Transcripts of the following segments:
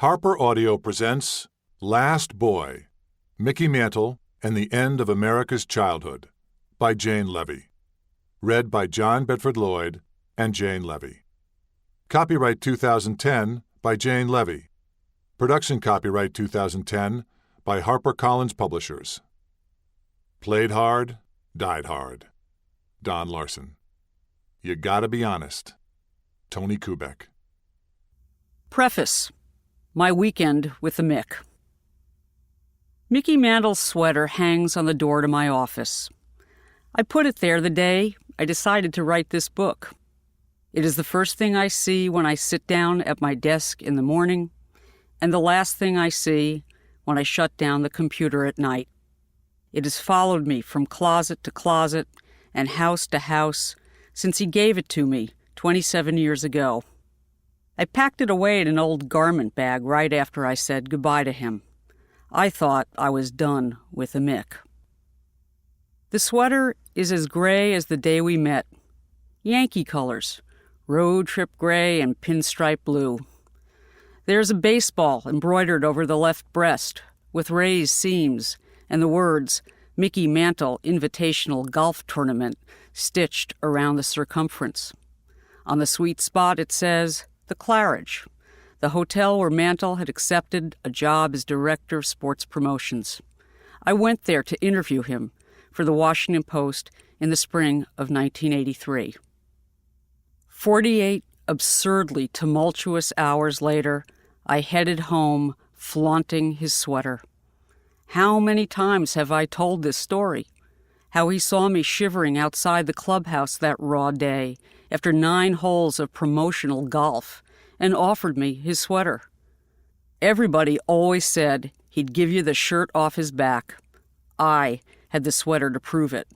Harper Audio presents Last Boy, Mickey Mantle and the End of America's Childhood by Jane Levy. Read by John Bedford Lloyd and Jane Levy. Copyright 2010 by Jane Levy. Production copyright 2010 by HarperCollins Publishers. Played hard, died hard. Don Larson. You gotta be honest. Tony Kubek. Preface. My weekend with the Mick. Mickey Mantle's sweater hangs on the door to my office. I put it there the day I decided to write this book. It is the first thing I see when I sit down at my desk in the morning, and the last thing I see when I shut down the computer at night. It has followed me from closet to closet and house to house since he gave it to me 27 years ago. I packed it away in an old garment bag right after I said goodbye to him. I thought I was done with the Mick. The sweater is as gray as the day we met. Yankee colors, road trip gray and pinstripe blue. There's a baseball embroidered over the left breast with raised seams and the words Mickey Mantle Invitational Golf Tournament stitched around the circumference. On the sweet spot it says, The Claridge, the hotel where Mantle had accepted a job as director of sports promotions. I went there to interview him for the Washington Post in the spring of 1983. 48 absurdly tumultuous hours later, I headed home flaunting his sweater. How many times have I told this story? How he saw me shivering outside the clubhouse that raw day after 9 holes of promotional golf and offered me his sweater. Everybody always said he'd give you the shirt off his back. I had the sweater to prove it.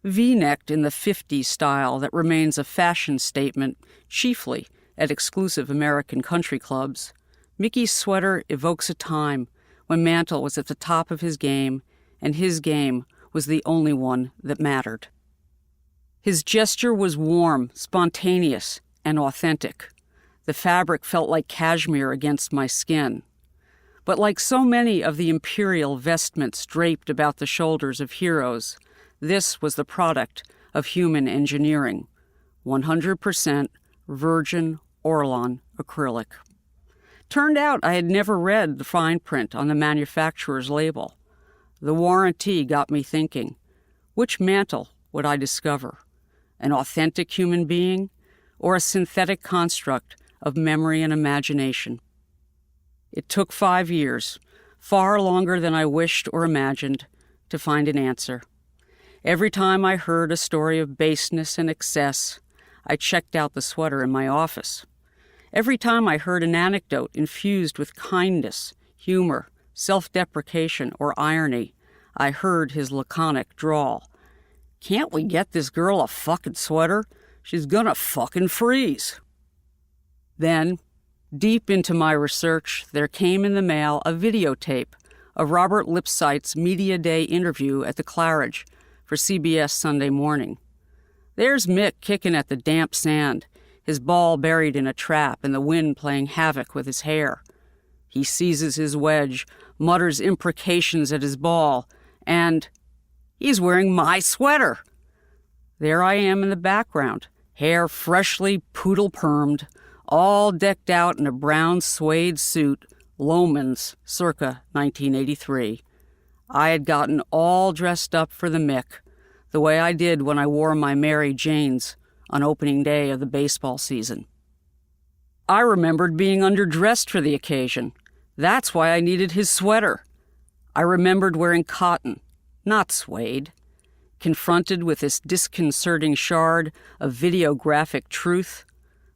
V-necked in the 50s style that remains a fashion statement chiefly at exclusive American country clubs, Mickey's sweater evokes a time when Mantle was at the top of his game and his game was the only one that mattered. His gesture was warm, spontaneous, and authentic. The fabric felt like cashmere against my skin. But like so many of the imperial vestments draped about the shoulders of heroes, this was the product of human engineering, 100% virgin Orlon acrylic. Turned out I had never read the fine print on the manufacturer's label. The warranty got me thinking, which Mantle would I discover? An authentic human being or a synthetic construct of memory and imagination? It took 5 years, far longer than I wished or imagined, to find an answer. Every time I heard a story of baseness and excess, I checked out the sweater in my office. Every time I heard an anecdote infused with kindness, humor, self-deprecation, or irony, I heard his laconic drawl. Can't we get this girl a fucking sweater? She's gonna fucking freeze. Then, deep into my research, there came in the mail a videotape of Robert Lipsyte's Media Day interview at the Claridge for CBS Sunday Morning. There's Mick kicking at the damp sand, his ball buried in a trap and the wind playing havoc with his hair. He seizes his wedge, mutters imprecations at his ball, and he's wearing my sweater. There I am in the background, hair freshly poodle-permed, all decked out in a brown suede suit, Loehmann's, circa 1983. I had gotten all dressed up for the Mick, the way I did when I wore my Mary Janes on opening day of the baseball season. I remembered being underdressed for the occasion. That's why I needed his sweater. I remembered wearing cotton, not suede. Confronted with this disconcerting shard of videographic truth,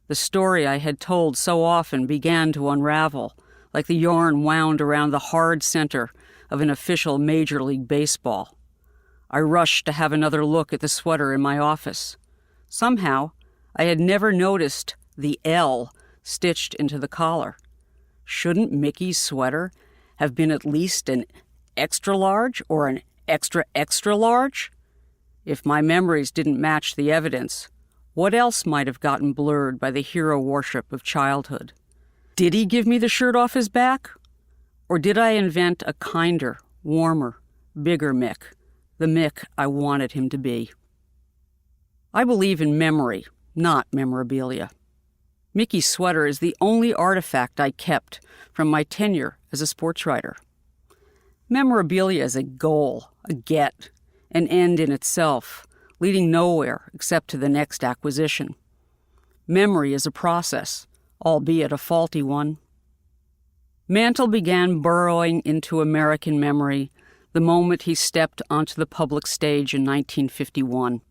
the story I had told so often began to unravel, like the yarn wound around the hard center of an official Major League Baseball. I rushed to have another look at the sweater in my office. Somehow, I had never noticed the L stitched into the collar. Shouldn't Mickey's sweater have been at least an extra large or an extra extra large? If my memories didn't match the evidence, what else might have gotten blurred by the hero worship of childhood? Did he give me the shirt off his back? Or did I invent a kinder, warmer, bigger Mick, the Mick I wanted him to be? I believe in memory, not memorabilia. Mickey's sweater is the only artifact I kept from my tenure as a sports writer. Memorabilia is a goal, a get, an end in itself, leading nowhere except to the next acquisition. Memory is a process, albeit a faulty one. Mantle began burrowing into American memory the moment he stepped onto the public stage in 1951.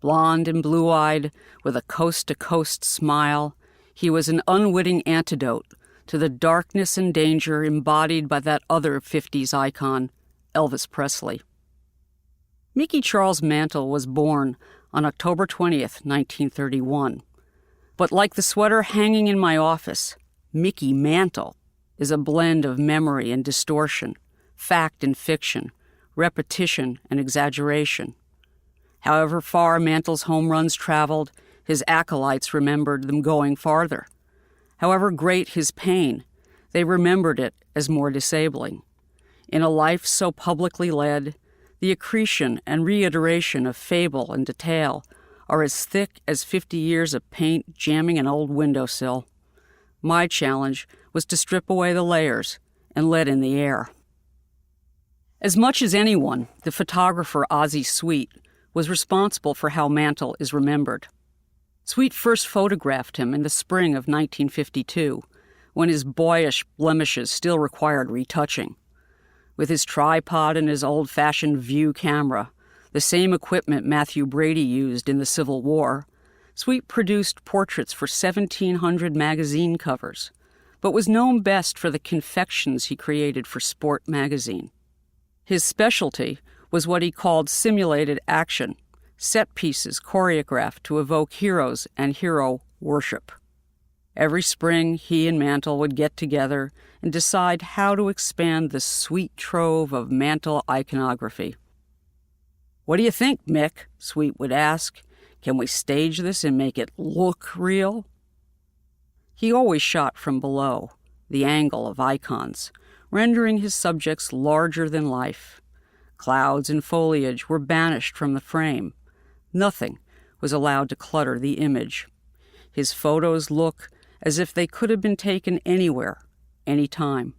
Blond and blue-eyed, with a coast-to-coast smile, he was an unwitting antidote to the darkness and danger embodied by that other 50s icon, Elvis Presley. Mickey Charles Mantle was born on October 20th, 1931. But like the sweater hanging in my office, Mickey Mantle is a blend of memory and distortion, fact and fiction, repetition and exaggeration. However far Mantle's home runs traveled, his acolytes remembered them going farther. However great his pain, they remembered it as more disabling. In a life so publicly led, the accretion and reiteration of fable and detail are as thick as 50 years of paint jamming an old windowsill. My challenge was to strip away the layers and let in the air. As much as anyone, the photographer Ozzie Sweet was responsible for how Mantle is remembered. Sweet first photographed him in the spring of 1952, when his boyish blemishes still required retouching. With his tripod and his old-fashioned View camera, the same equipment Matthew Brady used in the Civil War, Sweet produced portraits for 1,700 magazine covers, but was known best for the confections he created for Sport magazine. His specialty was what he called simulated action, set pieces choreographed to evoke heroes and hero worship. Every spring, he and Mantle would get together and decide how to expand the sweet trove of Mantle iconography. "What do you think, Mick?" Sweet would ask. "Can we stage this and make it look real?" He always shot from below, the angle of icons, rendering his subjects larger than life. Clouds and foliage were banished from the frame. Nothing was allowed to clutter the image. His photos look as if they could have been taken anywhere, anytime.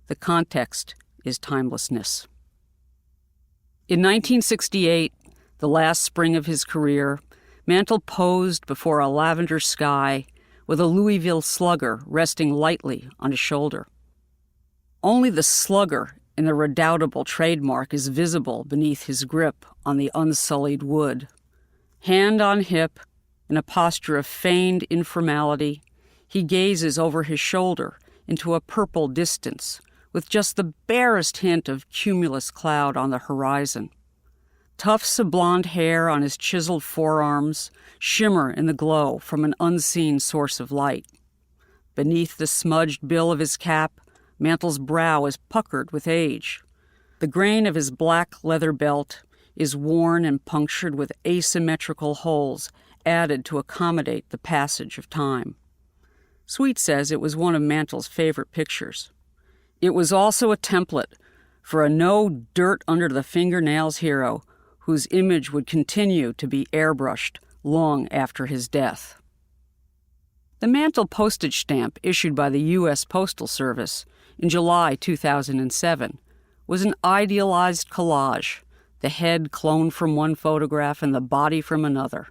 The context is timelessness. In 1968, the last spring of his career, Mantle posed before a lavender sky with a Louisville Slugger resting lightly on his shoulder. Only the Slugger in the redoubtable trademark is visible beneath his grip on the unsullied wood. Hand on hip, in a posture of feigned informality, he gazes over his shoulder into a purple distance, with just the barest hint of cumulus cloud on the horizon. Tufts of blonde hair on his chiseled forearms shimmer in the glow from an unseen source of light. Beneath the smudged bill of his cap, Mantle's brow is puckered with age. The grain of his black leather belt is worn and punctured with asymmetrical holes added to accommodate the passage of time. Sweet says it was one of Mantle's favorite pictures. It was also a template for a no-dirt-under-the-fingernails hero whose image would continue to be airbrushed long after his death. The Mantle postage stamp issued by the U.S. Postal Service in July 2007 was an idealized collage, the head cloned from one photograph and the body from another.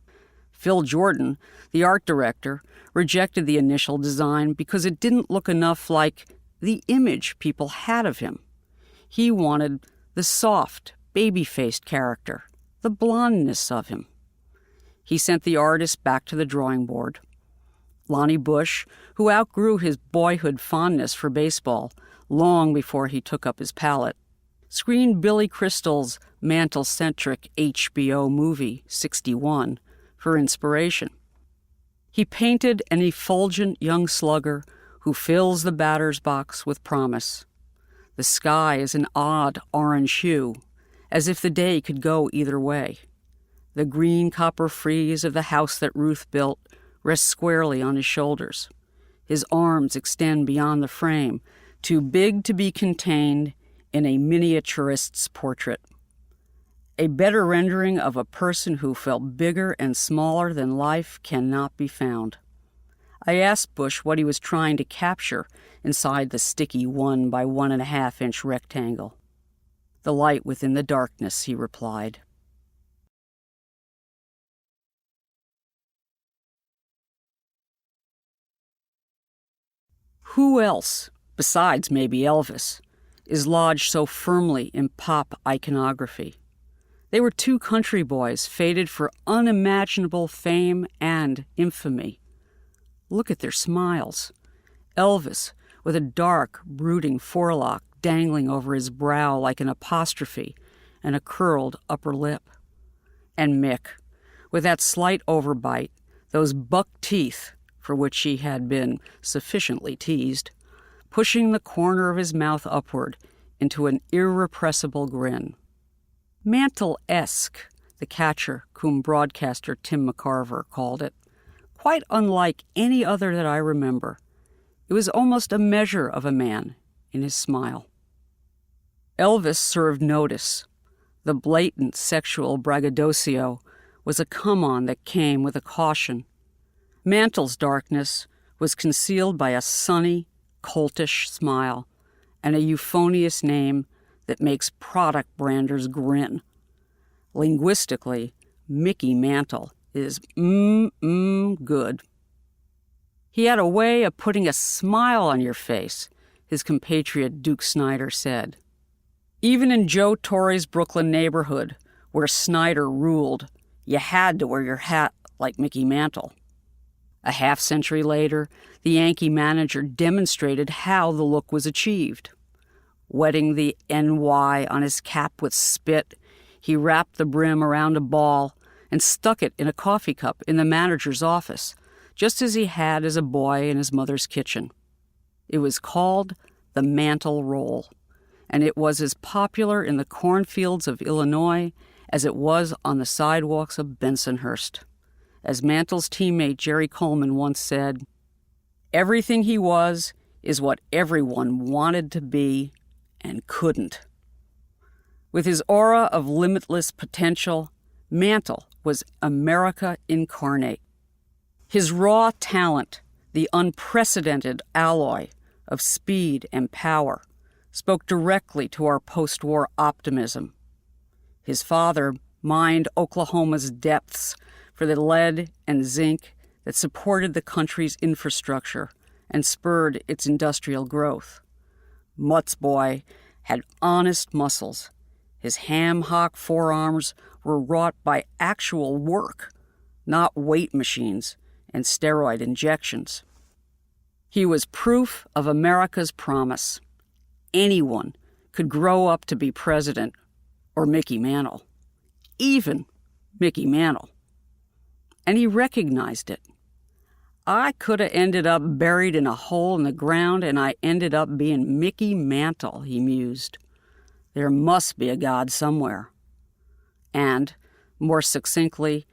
Phil Jordan, the art director, rejected the initial design because it didn't look enough like the image people had of him. He wanted the soft, baby-faced character, the blondness of him. He sent the artist back to the drawing board. Lonnie Bush, who outgrew his boyhood fondness for baseball long before he took up his palette, screened Billy Crystal's Mantle-centric HBO movie, 61, for inspiration. He painted an effulgent young slugger who fills the batter's box with promise. The sky is an odd orange hue, as if the day could go either way. The green copper frieze of the house that Ruth built rests squarely on his shoulders. His arms extend beyond the frame, too big to be contained in a miniaturist's portrait. A better rendering of a person who felt bigger and smaller than life cannot be found. I asked Bush what he was trying to capture inside the sticky 1 by 1.5 inch rectangle. The light within the darkness, he replied. Who else, besides maybe Elvis, is lodged so firmly in pop iconography? They were two country boys fated for unimaginable fame and infamy. Look at their smiles. Elvis, with a dark, brooding forelock dangling over his brow like an apostrophe and a curled upper lip. And Mick, with that slight overbite, those buck teeth for which he had been sufficiently teased, pushing the corner of his mouth upward into an irrepressible grin. Mantle-esque, the catcher cum broadcaster Tim McCarver called it, quite unlike any other that I remember. It was almost a measure of a man in his smile. Elvis served notice. The blatant sexual braggadocio was a come-on that came with a caution. Mantle's darkness was concealed by a sunny, coltish smile and a euphonious name that makes product branders grin. Linguistically, Mickey Mantle is good. He had a way of putting a smile on your face, his compatriot Duke Snyder said. Even in Joe Torre's Brooklyn neighborhood, where Snyder ruled, you had to wear your hat like Mickey Mantle. A half-century later, the Yankee manager demonstrated how the look was achieved. Wetting the NY on his cap with spit, he wrapped the brim around a ball and stuck it in a coffee cup in the manager's office, just as he had as a boy in his mother's kitchen. It was called the Mantle Roll, and it was as popular in the cornfields of Illinois as it was on the sidewalks of Bensonhurst. As Mantle's teammate Jerry Coleman once said, "Everything he was is what everyone wanted to be and couldn't." With his aura of limitless potential, Mantle was America incarnate. His raw talent, the unprecedented alloy of speed and power, spoke directly to our post-war optimism. His father mined Oklahoma's depths for the lead and zinc that supported the country's infrastructure and spurred its industrial growth. Mutt's boy had honest muscles. His ham-hock forearms were wrought by actual work, not weight machines and steroid injections. He was proof of America's promise. Anyone could grow up to be president or Mickey Mantle, even Mickey Mantle. And he recognized it. I could have ended up buried in a hole in the ground, and I ended up being Mickey Mantle, he mused. There must be a God somewhere. And, more succinctly,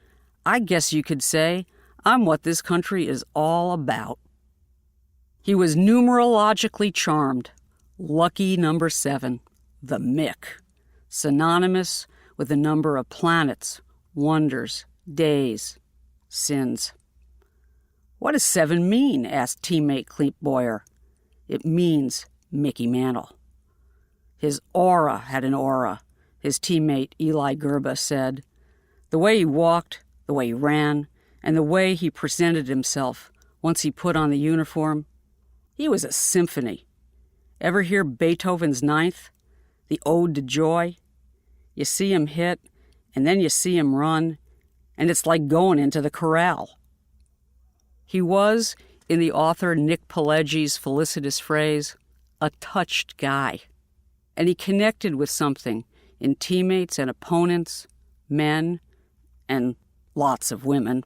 I guess you could say I'm what this country is all about. He was numerologically charmed. Lucky number 7, the Mick, synonymous with the number of planets, wonders, days, sins. What does 7 mean? Asked teammate Clete Boyer. It means Mickey Mantle. His aura had an aura, his teammate Eli Gerba said. The way he walked, the way he ran, and the way he presented himself once he put on the uniform, he was a symphony. Ever hear Beethoven's Ninth, the Ode to Joy? You see him hit, and then you see him run, and it's like going into the corral. He was, in the author Nick Pileggi's felicitous phrase, a touched guy. And he connected with something in teammates and opponents, men, and lots of women,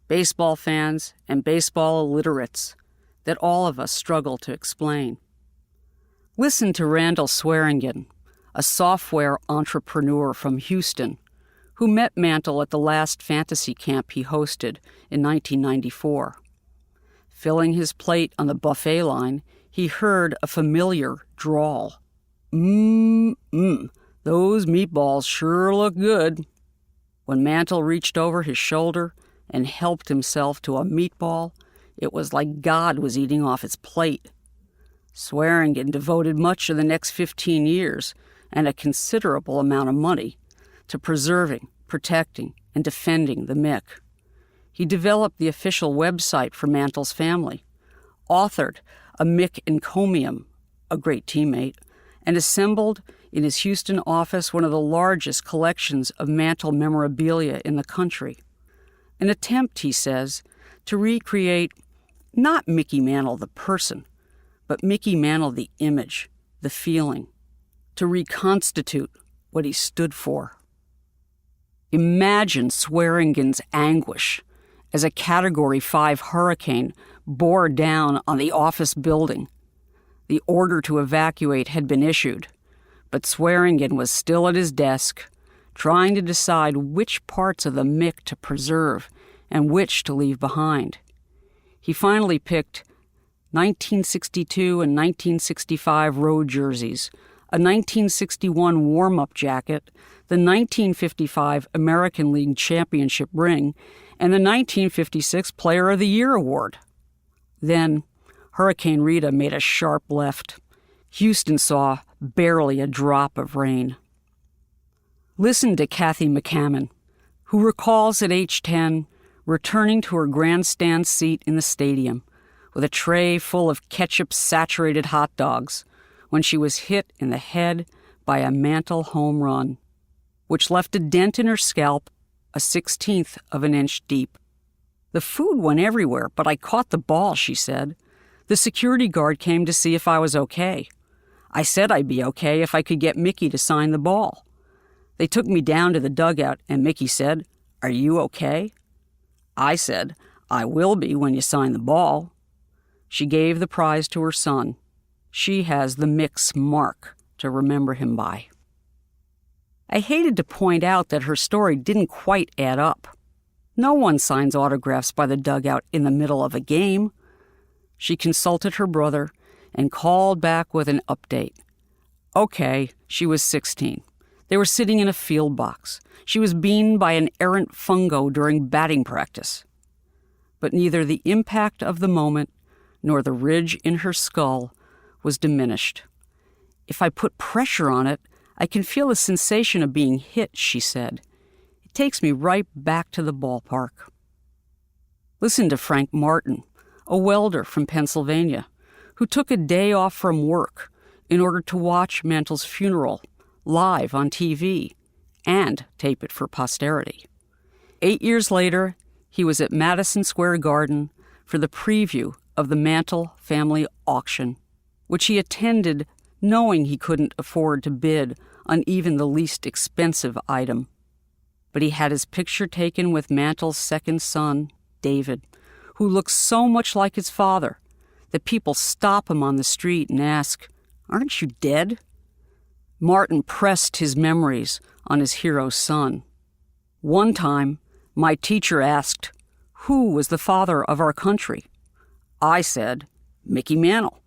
baseball fans and baseball illiterates, that all of us struggle to explain. Listen to Randall Swearingen, a software entrepreneur from Houston, who met Mantle at the last fantasy camp he hosted in 1994. Filling his plate on the buffet line, he heard a familiar drawl. Those meatballs sure look good." When Mantle reached over his shoulder and helped himself to a meatball, it was like God was eating off his plate. Swearingen devoted much of the next 15 years and a considerable amount of money to preserving, protecting, and defending the Mick. He developed the official website for Mantle's family, authored a Mick encomium, a great teammate, and assembled in his Houston office one of the largest collections of Mantle memorabilia in the country. An attempt, he says, to recreate not Mickey Mantle the person, but Mickey Mantle the image, the feeling, to reconstitute what he stood for. Imagine Swearingen's anguish as a Category 5 hurricane bore down on the office building. The order to evacuate had been issued, but Swearingen was still at his desk, trying to decide which parts of the Mick to preserve and which to leave behind. He finally picked 1962 and 1965 road jerseys, a 1961 warm-up jacket, the 1955 American League Championship ring, and the 1956 Player of the Year award. Then, Hurricane Rita made a sharp left. Houston saw barely a drop of rain. Listen to Kathy McCammon, who recalls at age 10 returning to her grandstand seat in the stadium with a tray full of ketchup-saturated hot dogs when she was hit in the head by a Mantle home run, which left a dent in her scalp 1/16 of an inch deep. "The food went everywhere, but I caught the ball," she said. "The security guard came to see if I was okay. I said I'd be okay if I could get Mickey to sign the ball. They took me down to the dugout, and Mickey said, 'Are you okay?' I said, 'I will be when you sign the ball.' She gave the prize to her son. She has the Mick's mark to remember him by." I hated to point out that her story didn't quite add up. No one signs autographs by the dugout in the middle of a game. She consulted her brother and called back with an update. Okay, she was 16. They were sitting in a field box. She was beaten by an errant fungo during batting practice. But neither the impact of the moment nor the ridge in her skull was diminished. "If I put pressure on it, I can feel the sensation of being hit," she said. "It takes me right back to the ballpark." Listen to Frank Martin, a welder from Pennsylvania, who took a day off from work in order to watch Mantle's funeral live on TV and tape it for posterity. 8 years later, he was at Madison Square Garden for the preview of the Mantle family auction, which he attended knowing he couldn't afford to bid on even the least expensive item. But he had his picture taken with Mantle's second son, David, who looks so much like his father that people stop him on the street and ask, "Aren't you dead?" Martin pressed his memories on his hero's son. "One time, my teacher asked, 'Who was the father of our country?' I said, 'Mickey Mantle.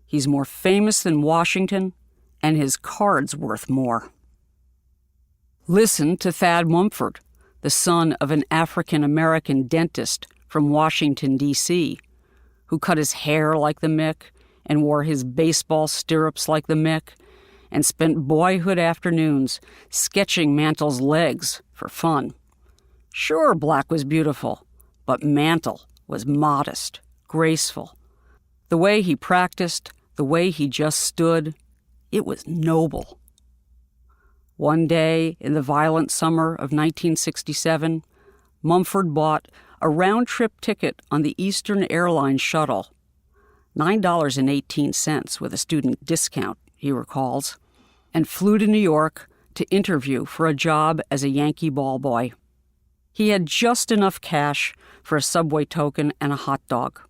He's more famous than Washington, and his card's worth more.'" Listen to Thad Mumford, the son of an African-American dentist from Washington, D.C., who cut his hair like the Mick and wore his baseball stirrups like the Mick and spent boyhood afternoons sketching Mantle's legs for fun. Sure, black was beautiful, but Mantle was modest, graceful. The way he practiced, the way he just stood, it was noble. One day in the violent summer of 1967, Mumford bought a round-trip ticket on the Eastern Airlines shuttle, $9.18 with a student discount, he recalls, and flew to New York to interview for a job as a Yankee ball boy. He had just enough cash for a subway token and a hot dog,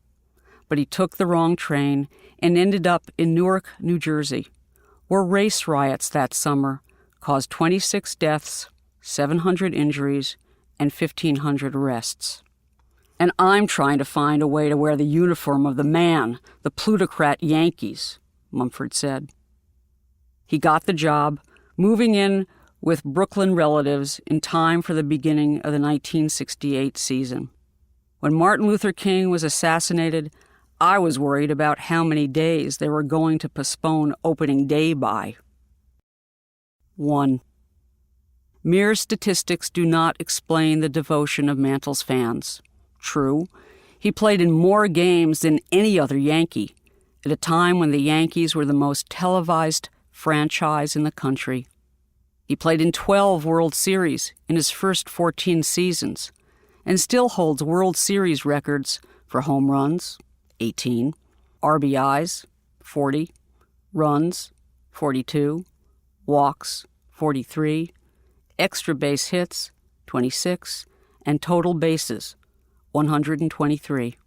but he took the wrong train and ended up in Newark, New Jersey, where race riots that summer caused 26 deaths, 700 injuries, and 1,500 arrests. And I'm trying to find a way to wear the uniform of the man, the plutocrat Yankees, Mumford said. He got the job, moving in with Brooklyn relatives in time for the beginning of the 1968 season. When Martin Luther King was assassinated, I was worried about how many days they were going to postpone opening day by. 1. Mere statistics do not explain the devotion of Mantle's fans. True, he played in more games than any other Yankee, at a time when the Yankees were the most televised franchise in the country. He played in 12 World Series in his first 14 seasons, and still holds World Series records for home runs, 18, RBIs, 40, runs, 42, walks, 43, extra base hits, 26, and total bases, 123.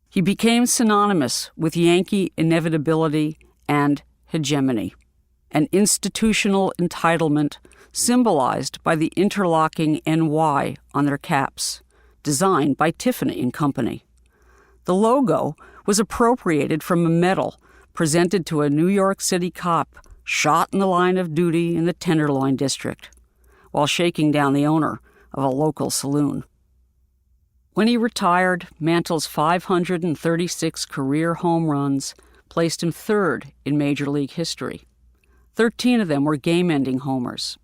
He became synonymous with Yankee inevitability and hegemony, an institutional entitlement symbolized by the interlocking NY on their caps, designed by Tiffany and Company. The logo was appropriated from a medal presented to a New York City cop shot in the line of duty in the Tenderloin district, while shaking down the owner of a local saloon. When he retired, Mantle's 536 career home runs placed him third in Major League history. 13 of them were game-ending homers.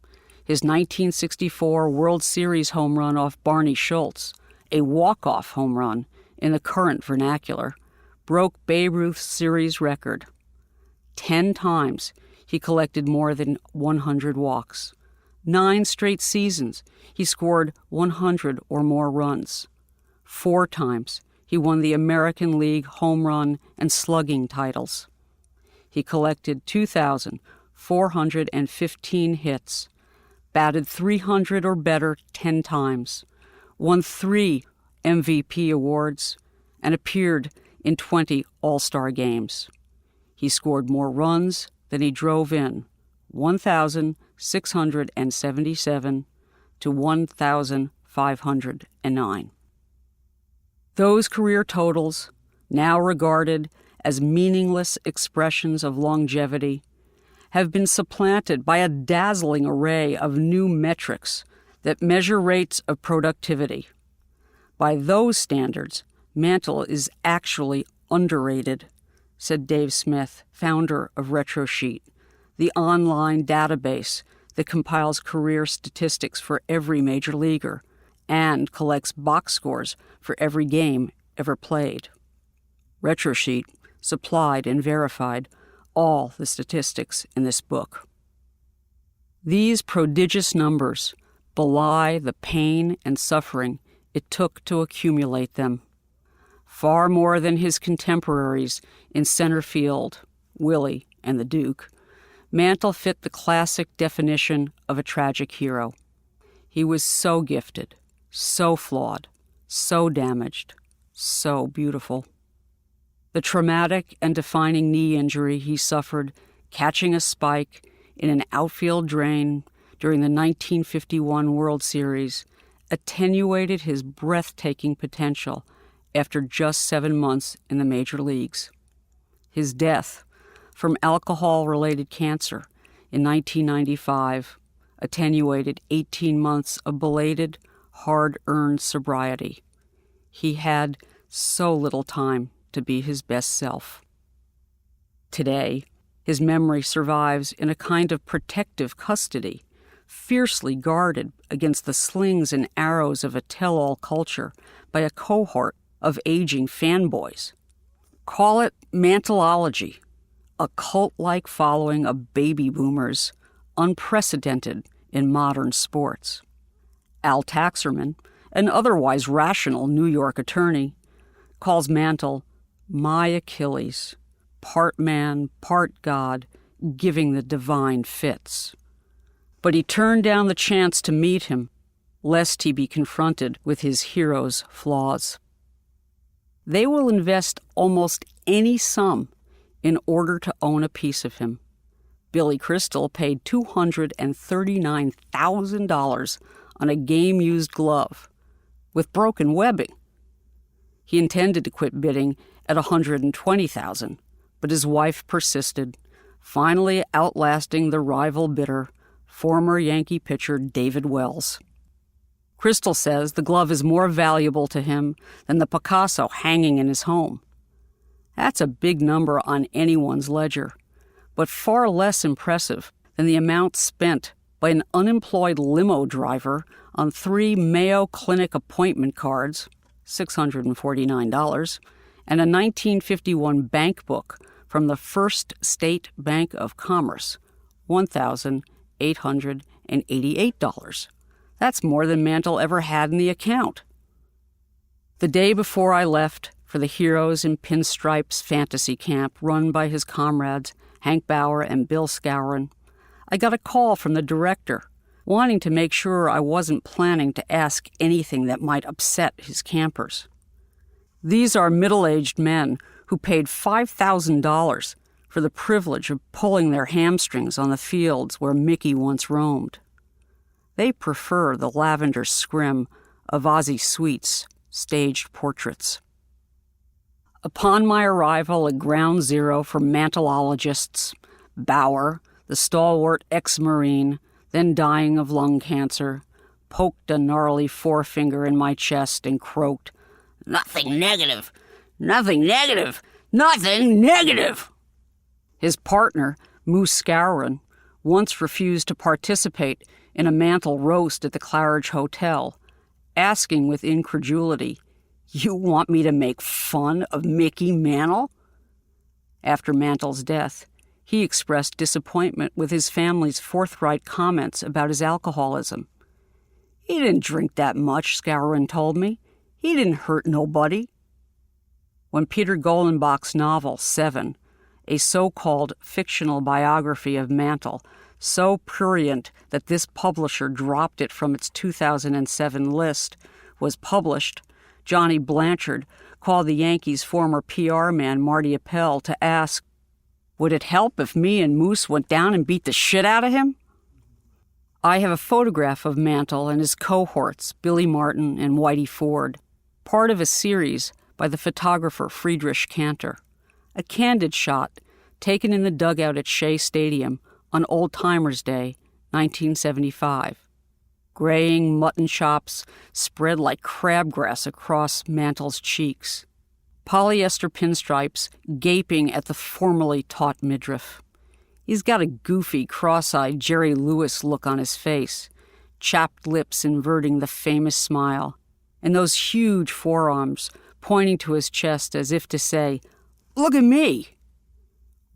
His 1964 World Series home run off Barney Schultz, a walk-off home run in the current vernacular, broke Babe Ruth's series record. 10 times he collected more than 100 walks. 9 straight seasons he scored 100 or more runs. 4 times he won the American League home run and slugging titles. He collected 2,415 hits, batted 300 or better 10 times, won 3 MVP awards, and appeared in 20 All-Star games. He scored more runs than he drove in, 1,677 to 1,509. Those career totals, now regarded as meaningless expressions of longevity, have been supplanted by a dazzling array of new metrics that measure rates of productivity. By those standards, Mantle is actually underrated, said Dave Smith, founder of RetroSheet, the online database that compiles career statistics for every major leaguer and collects box scores for every game ever played. RetroSheet supplied and verified all the statistics in this book. These prodigious numbers belie the pain and suffering it took to accumulate them. Far more than his contemporaries in center field, Willie and the Duke, Mantle fit the classic definition of a tragic hero. He was so gifted, so flawed, so damaged, so beautiful. The traumatic and defining knee injury he suffered catching a spike in an outfield drain during the 1951 World Series attenuated his breathtaking potential after just 7 months in the major leagues. His death from alcohol-related cancer in 1995 attenuated 18 months of belated, hard-earned sobriety. He had so little time to be his best self. Today, his memory survives in a kind of protective custody, fiercely guarded against the slings and arrows of a tell-all culture by a cohort of aging fanboys. Call it Mantleology, a cult-like following of baby boomers, unprecedented in modern sports. Al Taxerman, an otherwise rational New York attorney, calls Mantle my Achilles, part man, part God, giving the divine fits. But he turned down the chance to meet him, lest he be confronted with his hero's flaws. They will invest almost any sum in order to own a piece of him. Billy Crystal paid $239,000 on a game-used glove with broken webbing He intended to quit bidding at $120,000, but his wife persisted, finally outlasting the rival bidder, former Yankee pitcher David Wells. Crystal says the glove is more valuable to him than the Picasso hanging in his home. That's a big number on anyone's ledger, but far less impressive than the amount spent by an unemployed limo driver on 3 Mayo Clinic appointment cards, $649, and a 1951 bank book from the First State Bank of Commerce, $1,888. That's more than Mantle ever had in the account. The day before I left for the Heroes in Pinstripes fantasy camp run by his comrades Hank Bauer and Bill Scourin, I got a call from the director, wanting to make sure I wasn't planning to ask anything that might upset his campers. These are middle-aged men who paid $5,000 for the privilege of pulling their hamstrings on the fields where Mickey once roamed. They prefer the lavender scrim of Ozzie Sweet's staged portraits. Upon my arrival at Ground Zero for Mantleologists, Bauer, the stalwart ex-Marine, then dying of lung cancer, poked a gnarly forefinger in my chest and croaked, "Nothing negative! Nothing negative! Nothing negative!" His partner, Moose Scourin, once refused to participate in a Mantle roast at the Claridge Hotel, asking with incredulity, "You want me to make fun of Mickey Mantle?" After Mantle's death, he expressed disappointment with his family's forthright comments about his alcoholism. "He didn't drink that much," Scourin told me. "He didn't hurt nobody." When Peter Golenbach's novel, Seven, a so-called fictional biography of Mantle, so prurient that this publisher dropped it from its 2007 list, was published, Johnny Blanchard called the Yankees' former PR man Marty Appel to ask, "Would it help if me and Moose went down and beat the shit out of him?" I have a photograph of Mantle and his cohorts, Billy Martin and Whitey Ford, part of a series by the photographer Friedrich Cantor, a candid shot taken in the dugout at Shea Stadium on Old Timers Day, 1975. Graying mutton chops spread like crabgrass across Mantle's cheeks. Polyester pinstripes gaping at the formerly taut midriff. He's got a goofy, cross-eyed Jerry Lewis look on his face, chapped lips inverting the famous smile, and those huge forearms pointing to his chest as if to say, "Look at me!"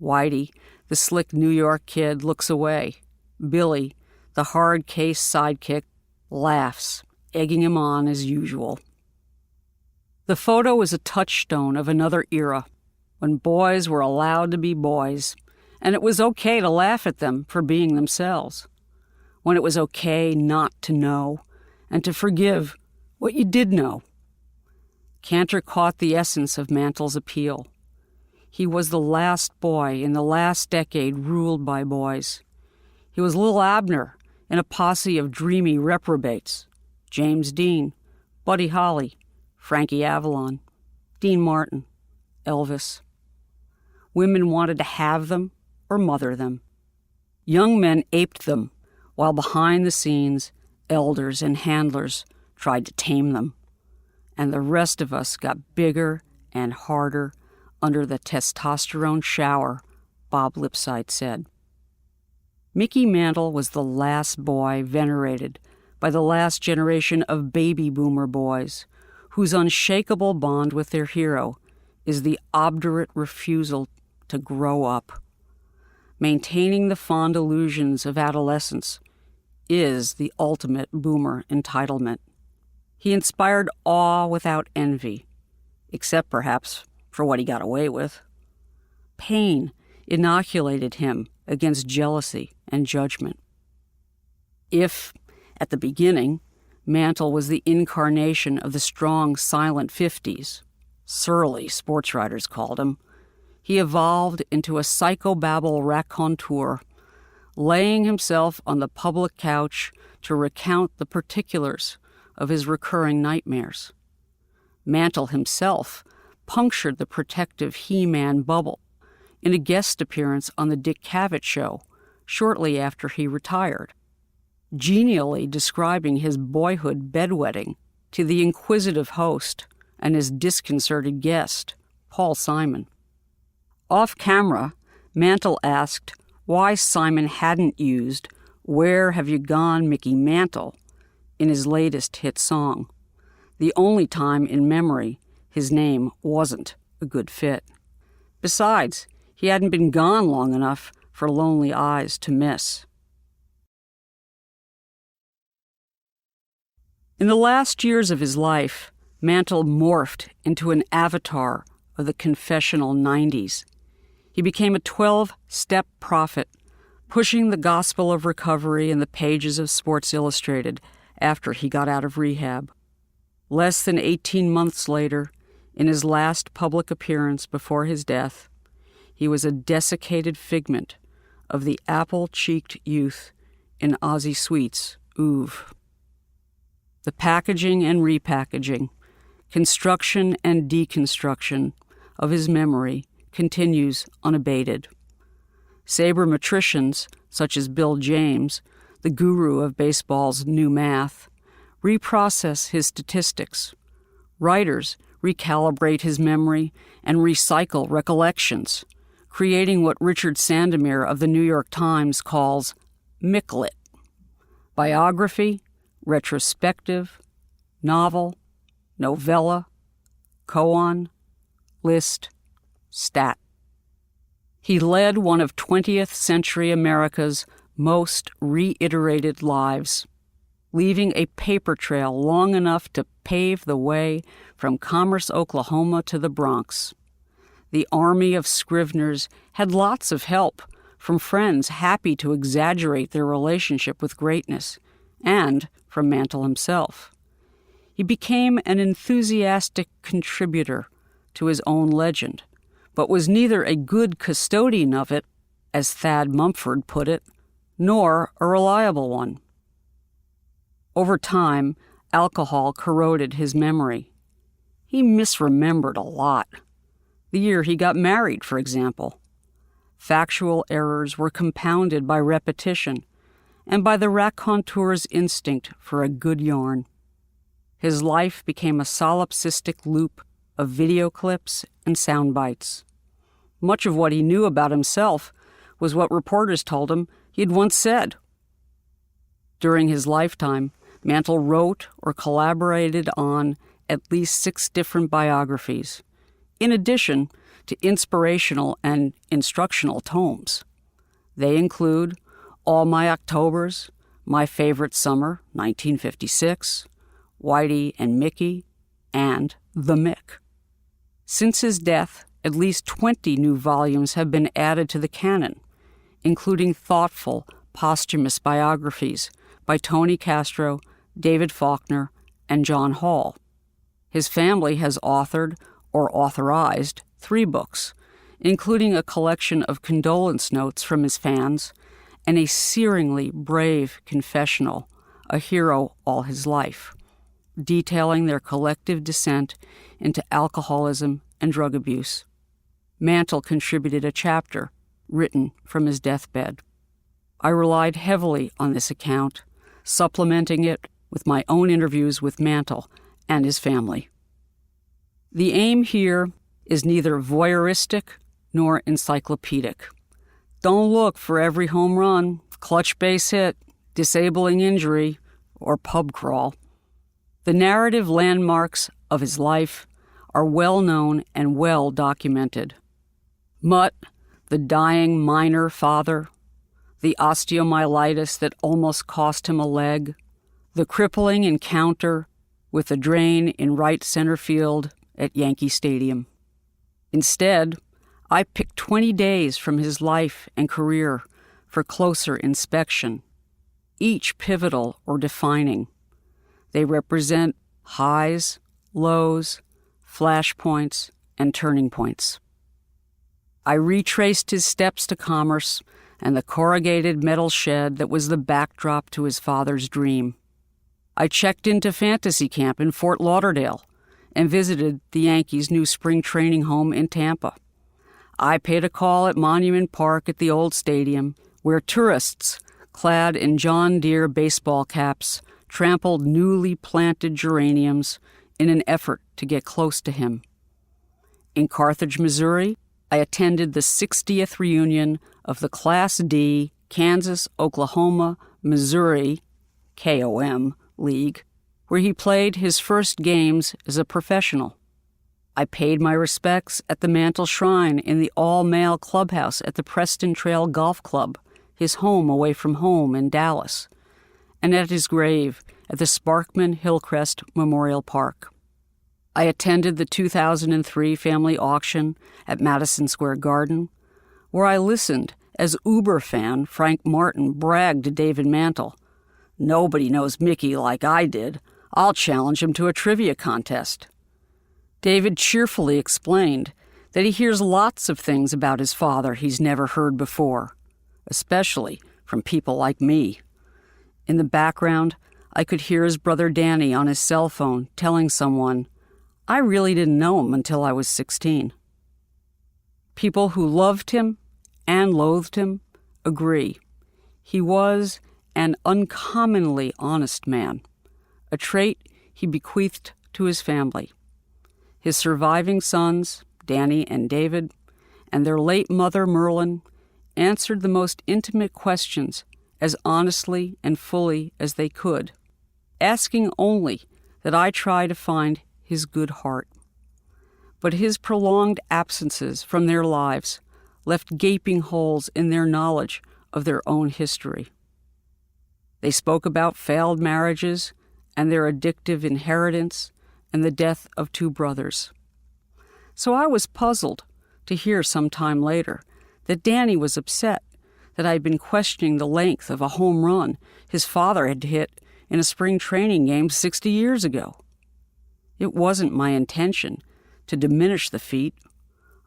Whitey, the slick New York kid, looks away. Billy, the hard-case sidekick, laughs, egging him on as usual. The photo is a touchstone of another era, when boys were allowed to be boys, and it was okay to laugh at them for being themselves, when it was okay not to know, and to forgive what you did know. Cantor caught the essence of Mantle's appeal. He was the last boy in the last decade ruled by boys. He was Lil Abner in a posse of dreamy reprobates, James Dean, Buddy Holly, Frankie Avalon, Dean Martin, Elvis. Women wanted to have them or mother them. Young men aped them, while behind the scenes, elders and handlers tried to tame them. And the rest of us got bigger and harder under the testosterone shower, Bob Lipsyte said. Mickey Mantle was the last boy venerated by the last generation of baby boomer boys, whose unshakable bond with their hero is the obdurate refusal to grow up. Maintaining the fond illusions of adolescence is the ultimate boomer entitlement. He inspired awe without envy, except perhaps for what he got away with. Pain inoculated him against jealousy and judgment. If, at the beginning, Mantle was the incarnation of the strong, silent 50s, surly sports writers called him, he evolved into a psychobabble raconteur, laying himself on the public couch to recount the particulars of his recurring nightmares. Mantle himself punctured the protective He-Man bubble in a guest appearance on The Dick Cavett Show shortly after he retired, genially describing his boyhood bedwetting to the inquisitive host and his disconcerted guest, Paul Simon. Off camera, Mantle asked why Simon hadn't used "Where Have You Gone, Mickey Mantle" in his latest hit song, the only time in memory his name wasn't a good fit. Besides, he hadn't been gone long enough for lonely eyes to miss. In the last years of his life, Mantle morphed into an avatar of the confessional 90s. He became a 12-step prophet, pushing the gospel of recovery in the pages of Sports Illustrated after he got out of rehab. Less than 18 months later, in his last public appearance before his death, he was a desiccated figment of the apple-cheeked youth in Ozzie Sweet's oeuvre. The packaging and repackaging, construction and deconstruction of his memory continues unabated. Sabermetricians, such as Bill James, the guru of baseball's new math, reprocess his statistics. Writers recalibrate his memory and recycle recollections, creating what Richard Sandomir of the New York Times calls Micklet: biography, retrospective, novel, novella, koan, list, stat. He led one of 20th century America's most reiterated lives, leaving a paper trail long enough to pave the way from Commerce, Oklahoma to the Bronx. The army of Scriveners had lots of help from friends happy to exaggerate their relationship with greatness, and from Mantle himself. He became an enthusiastic contributor to his own legend, but was neither a good custodian of it, as Thad Mumford put it, nor a reliable one. Over time, alcohol corroded his memory. He misremembered a lot. The year he got married, for example. Factual errors were compounded by repetition and by the raconteur's instinct for a good yarn. His life became a solipsistic loop of video clips and sound bites. Much of what he knew about himself was what reporters told him he had once said. During his lifetime, Mantle wrote or collaborated on at least 6 different biographies, in addition to inspirational and instructional tomes. They include All My Octobers, My Favorite Summer, 1956, Whitey and Mickey, and The Mick. Since his death, at least 20 new volumes have been added to the canon, including thoughtful, posthumous biographies by Tony Castro, David Faulkner, and John Hall. His family has authored or authorized 3 books, including a collection of condolence notes from his fans and a searingly brave confessional, a hero all his life, detailing their collective descent into alcoholism and drug abuse. Mantle contributed a chapter written from his deathbed. I relied heavily on this account, supplementing it with my own interviews with Mantle and his family. The aim here is neither voyeuristic nor encyclopedic. Don't look for every home run, clutch base hit, disabling injury, or pub crawl. The narrative landmarks of his life are well known and well documented. Mutt, the dying minor father, the osteomyelitis that almost cost him a leg, the crippling encounter with the drain in right center field at Yankee Stadium. Instead, I picked 20 days from his life and career for closer inspection, each pivotal or defining. They represent highs, lows, flashpoints, and turning points. I retraced his steps to Commerce and the corrugated metal shed that was the backdrop to his father's dream. I checked into fantasy camp in Fort Lauderdale and visited the Yankees' new spring training home in Tampa. I paid a call at Monument Park at the old stadium, where tourists, clad in John Deere baseball caps, trampled newly planted geraniums in an effort to get close to him. In Carthage, Missouri, I attended the 60th reunion of the Class D Kansas, Oklahoma, Missouri, KOM, League, where he played his first games as a professional. I paid my respects at the Mantle Shrine in the all-male clubhouse at the Preston Trail Golf Club, his home away from home in Dallas, and at his grave at the Sparkman Hillcrest Memorial Park. I attended the 2003 family auction at Madison Square Garden, where I listened as Uber fan Frank Martin bragged to David Mantle, "Nobody knows Mickey like I did. I'll challenge him to a trivia contest." David cheerfully explained that he hears lots of things about his father he's never heard before, especially from people like me. In the background, I could hear his brother Danny on his cell phone telling someone, "I really didn't know him until I was 16. People who loved him and loathed him agree. He was an uncommonly honest man, a trait he bequeathed to his family. His surviving sons, Danny and David, and their late mother, Merlin, answered the most intimate questions as honestly and fully as they could, asking only that I try to find his good heart. But his prolonged absences from their lives left gaping holes in their knowledge of their own history. They spoke about failed marriages and their addictive inheritance and the death of 2 brothers. So I was puzzled to hear some time later that Danny was upset that I'd been questioning the length of a home run his father had hit in a spring training game 60 years ago. It wasn't my intention to diminish the feat.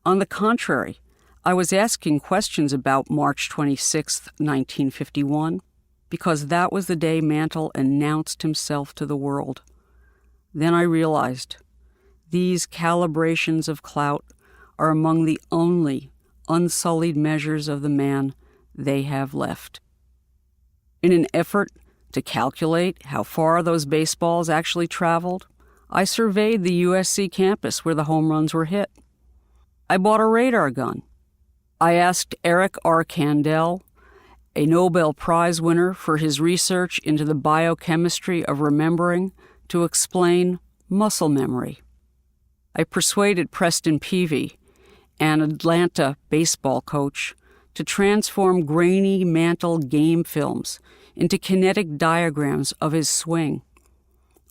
On the contrary, I was asking questions about March 26, 1951, because that was the day Mantle announced himself to the world. Then I realized these calibrations of clout are among the only unsullied measures of the man they have left. In an effort to calculate how far those baseballs actually traveled, I surveyed the USC campus where the home runs were hit. I bought a radar gun. I asked Eric R. Kandel, a Nobel Prize winner for his research into the biochemistry of remembering, to explain muscle memory. I persuaded Preston Peavy, an Atlanta baseball coach, to transform grainy Mantle game films into kinetic diagrams of his swing.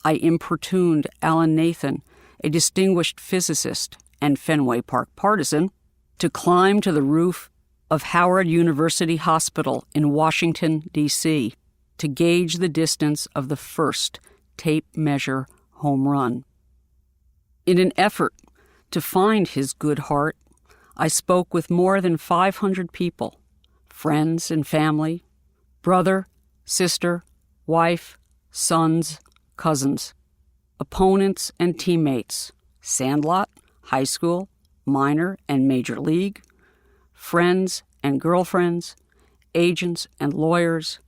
I importuned Alan Nathan, a distinguished physicist and Fenway Park partisan, to climb to the roof of Howard University Hospital in Washington, D.C., to gauge the distance of the first tape measure home run. In an effort to find his good heart, I spoke with more than 500 people, friends and family, brother, sister, wife, sons, cousins, opponents and teammates, sandlot, high school, minor and major league, friends and girlfriends, agents and lawyers,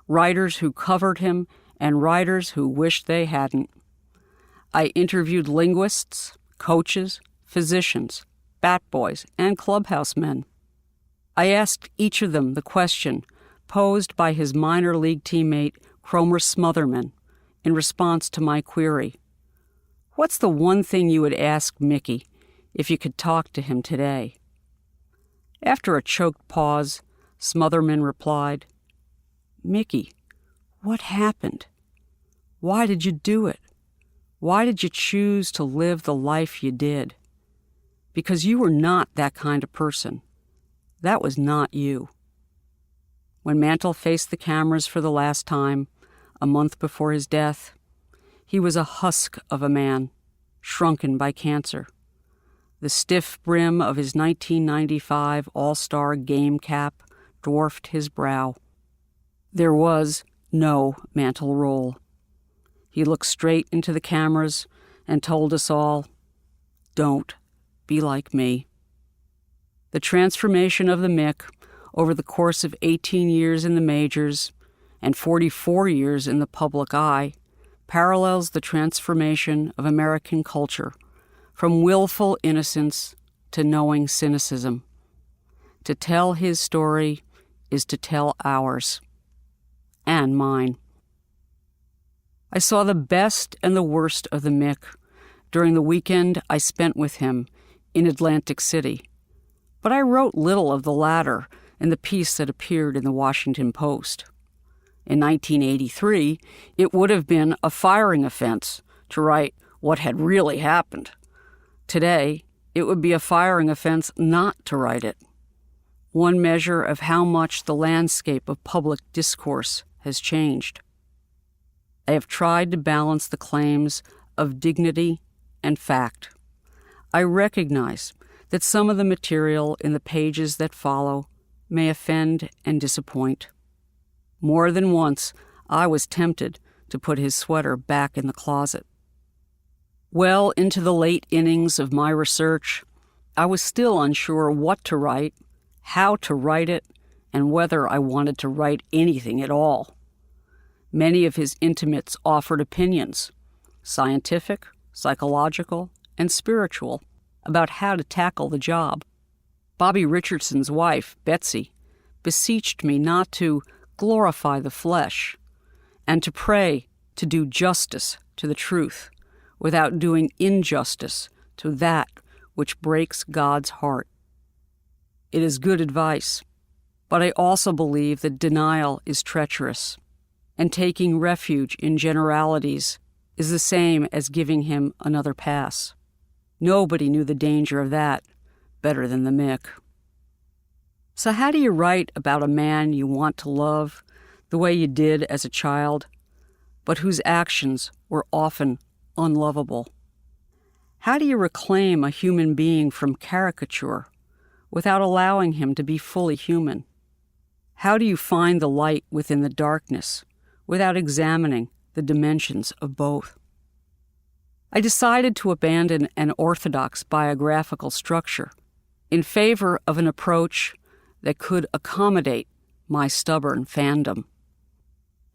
writers who covered him and writers who wished they hadn't. I interviewed linguists, coaches, physicians, bat boys, and clubhouse men. I asked each of them the question posed by his minor league teammate Cromer Smotherman in response to my query. What's the one thing you would ask Mickey if you could talk to him today? After a choked pause, Smotherman replied, "Mickey, what happened? Why did you do it? Why did you choose to live the life you did? Because you were not that kind of person. That was not you." When Mantle faced the cameras for the last time, a month before his death, he was a husk of a man, shrunken by cancer. The stiff brim of his 1995 All-Star game cap dwarfed his brow. There was no Mantle role. He looked straight into the cameras and told us all, "Don't be like me." The transformation of the Mick over the course of 18 years in the majors and 44 years in the public eye parallels the transformation of American culture from willful innocence to knowing cynicism. To tell his story is to tell ours. And mine. I saw the best and the worst of the Mick during the weekend I spent with him in Atlantic City, but I wrote little of the latter in the piece that appeared in the Washington Post. In 1983, it would have been a firing offense to write what had really happened. Today, it would be a firing offense not to write it. One measure of how much the landscape of public discourse has changed. I have tried to balance the claims of dignity and fact. I recognize that some of the material in the pages that follow may offend and disappoint. More than once, I was tempted to put his sweater back in the closet. Well into the late innings of my research, I was still unsure what to write, how to write it, and whether I wanted to write anything at all. Many of his intimates offered opinions, scientific, psychological, and spiritual, about how to tackle the job. Bobby Richardson's wife, Betsy, beseeched me not to glorify the flesh and to pray to do justice to the truth without doing injustice to that which breaks God's heart. It is good advice, but I also believe that denial is treacherous, and taking refuge in generalities is the same as giving him another pass. Nobody knew the danger of that better than the Mick. So how do you write about a man you want to love the way you did as a child, but whose actions were often unlovable? How do you reclaim a human being from caricature without allowing him to be fully human? How do you find the light within the darkness without examining the dimensions of both? I decided to abandon an orthodox biographical structure in favor of an approach that could accommodate my stubborn fandom.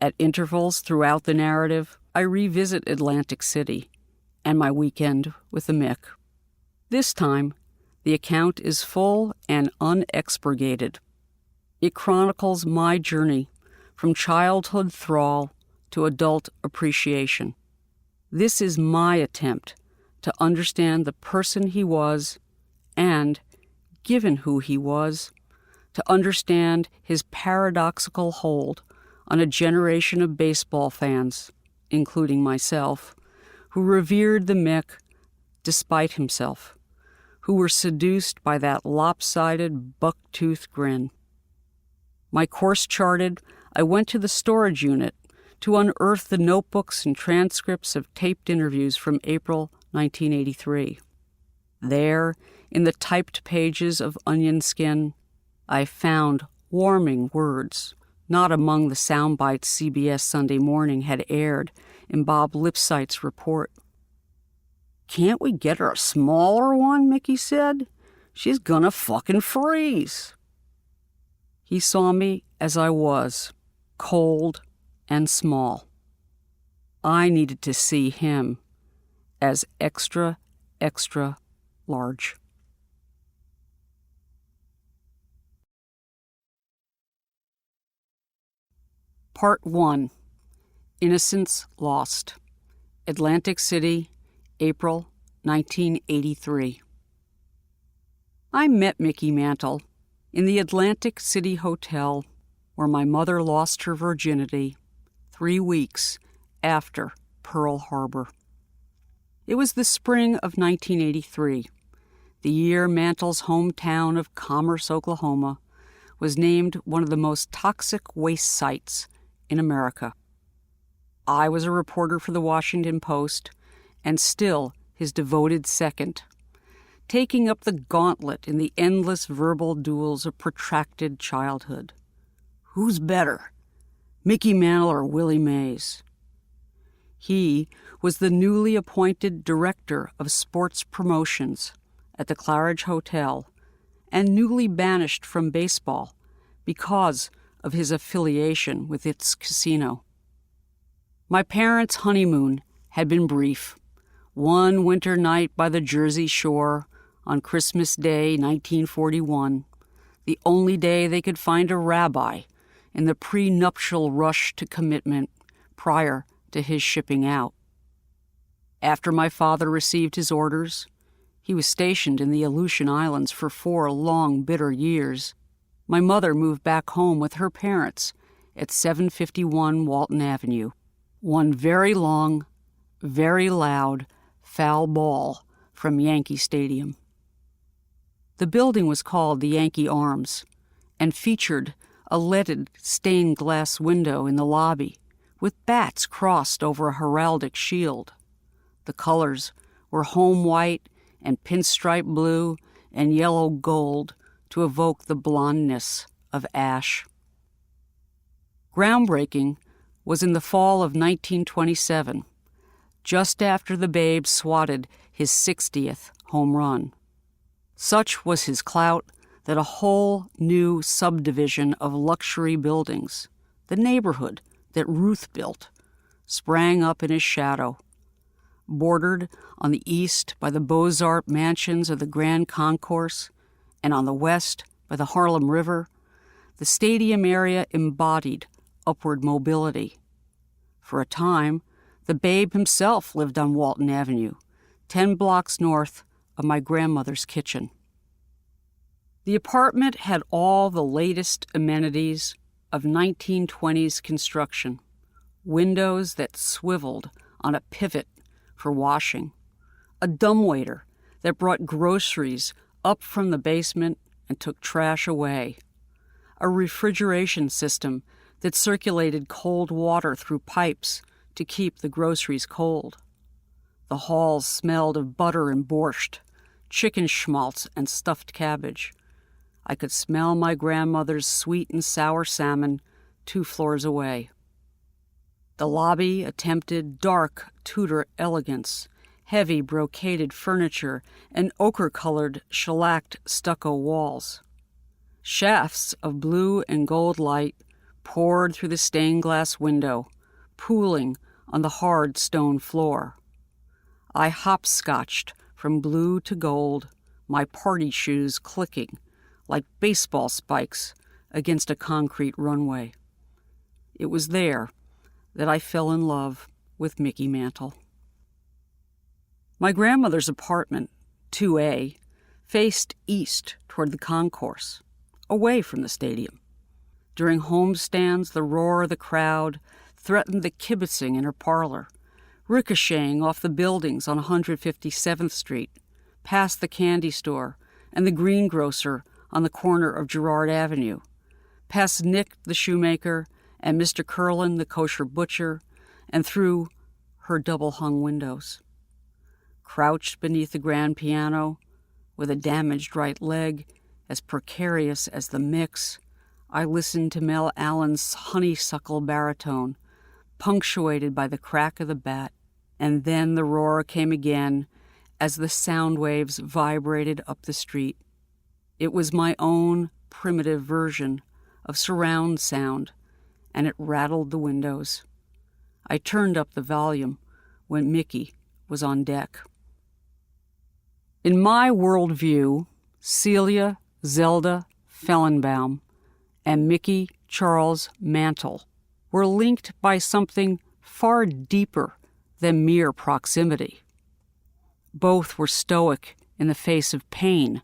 At intervals throughout the narrative, I revisit Atlantic City and my weekend with the Mick. This time, the account is full and unexpurgated. It chronicles my journey from childhood thrall to adult appreciation. This is my attempt to understand the person he was and, given who he was, to understand his paradoxical hold on a generation of baseball fans, including myself, who revered the Mick despite himself, who were seduced by that lopsided buck-tooth grin. My course charted, I went to the storage unit to unearth the notebooks and transcripts of taped interviews from April 1983. There, in the typed pages of Onion Skin, I found warming words, not among the sound bites CBS Sunday Morning had aired in Bob Lipsight's report. "Can't we get her a smaller one?" Mickey said. "She's gonna fucking freeze." He saw me as I was, cold and small. I needed to see him as extra, extra large. Part 1. Innocence Lost. Atlantic City, April 1983. I met Mickey Mantle in the Atlantic City Hotel where my mother lost her virginity 3 weeks after Pearl Harbor. It was the spring of 1983, the year Mantle's hometown of Commerce, Oklahoma, was named one of the most toxic waste sites in America. I was a reporter for the Washington Post, and still his devoted second, taking up the gauntlet in the endless verbal duels of protracted childhood. Who's better, Mickey Mantle or Willie Mays? He was the newly appointed director of sports promotions at the Claridge Hotel and newly banished from baseball because of his affiliation with its casino. My parents' honeymoon had been brief. One winter night by the Jersey shore on Christmas Day, 1941, the only day they could find a rabbi in the prenuptial rush to commitment prior to his shipping out. After my father received his orders, he was stationed in the Aleutian Islands for 4 long, bitter years. My mother moved back home with her parents at 751 Walton Avenue. One very long, very loud, foul ball from Yankee Stadium. The building was called the Yankee Arms and featured a leaded stained glass window in the lobby with bats crossed over a heraldic shield. The colors were home white and pinstripe blue and yellow gold to evoke the blondness of ash. Groundbreaking was in the fall of 1927, just after the Babe swatted his 60th home run. Such was his clout that a whole new subdivision of luxury buildings, the neighborhood that Ruth built, sprang up in his shadow. Bordered on the east by the Beaux-Arts mansions of the Grand Concourse and on the west by the Harlem River, the stadium area embodied upward mobility. For a time, the Babe himself lived on Walton Avenue, 10 blocks north of my grandmother's kitchen. The apartment had all the latest amenities of 1920s construction, windows that swiveled on a pivot for washing, a dumbwaiter that brought groceries up from the basement and took trash away, a refrigeration system that circulated cold water through pipes to keep the groceries cold. The halls smelled of butter and borscht, chicken schmaltz and stuffed cabbage. I could smell my grandmother's sweet and sour salmon 2 floors away. The lobby attempted dark Tudor elegance, heavy brocaded furniture, and ochre-colored shellacked stucco walls. Shafts of blue and gold light poured through the stained glass window, pooling on the hard stone floor. I hopscotched from blue to gold, my party shoes clicking like baseball spikes against a concrete runway. It was there that I fell in love with Mickey Mantle. My grandmother's apartment, 2A, faced east toward the concourse, away from the stadium. During homestands, the roar of the crowd threatened the kibitzing in her parlor, ricocheting off the buildings on 157th Street, past the candy store and the greengrocer on the corner of Girard Avenue, past Nick the shoemaker and Mr. Curlin the kosher butcher, and through her double-hung windows. Crouched beneath the grand piano, with a damaged right leg as precarious as the mix, I listened to Mel Allen's honeysuckle baritone, punctuated by the crack of the bat, and then the roar came again as the sound waves vibrated up the street. It was my own primitive version of surround sound, and it rattled the windows. I turned up the volume when Mickey was on deck. In my worldview, Celia Zelda Fellenbaum and Mickey Charles Mantle were linked by something far deeper than mere proximity. Both were stoic in the face of pain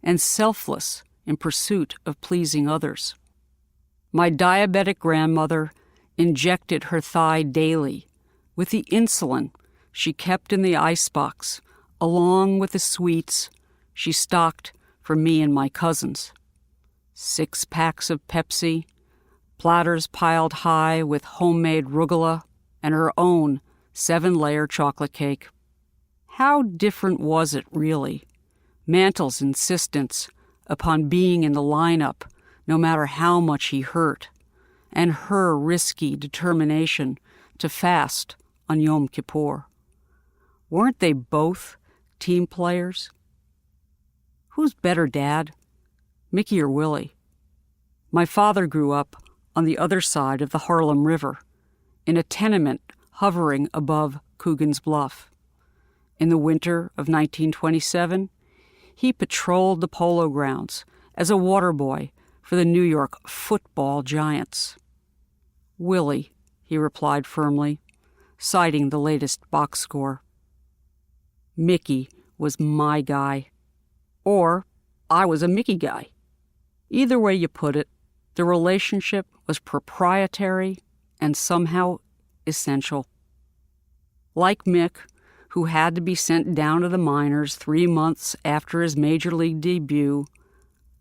and selfless in pursuit of pleasing others. My diabetic grandmother injected her thigh daily with the insulin she kept in the icebox, along with the sweets she stocked for me and my cousins. 6 packs of Pepsi, platters piled high with homemade rugula, and her own 7-layer chocolate cake. How different was it, really? Mantle's insistence upon being in the lineup, no matter how much he hurt, and her risky determination to fast on Yom Kippur. Weren't they both team players? Who's better, Dad, Mickey or Willie? My father grew up on the other side of the Harlem River, in a tenement hovering above Coogan's Bluff. In the winter of 1927, he patrolled the polo grounds as a water boy for the New York football giants. Willie, he replied firmly, citing the latest box score. Mickey was my guy. Or I was a Mickey guy. Either way you put it, the relationship was proprietary and somehow essential. Like Mick, who had to be sent down to the minors 3 months after his major league debut,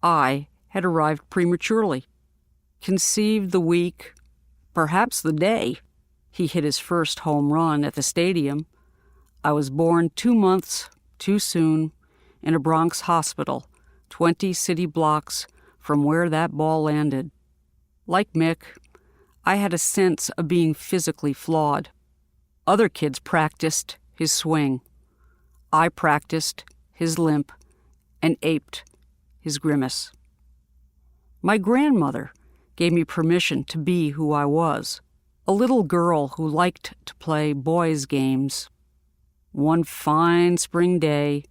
I had arrived prematurely, conceived the week, perhaps the day, he hit his first home run at the stadium. I was born 2 months too soon in a Bronx hospital, 20 city blocks from where that ball landed. Like Mick, I had a sense of being physically flawed. Other kids practiced his swing. I practiced his limp and aped his grimace. My grandmother gave me permission to be who I was, a little girl who liked to play boys' games. One fine spring day,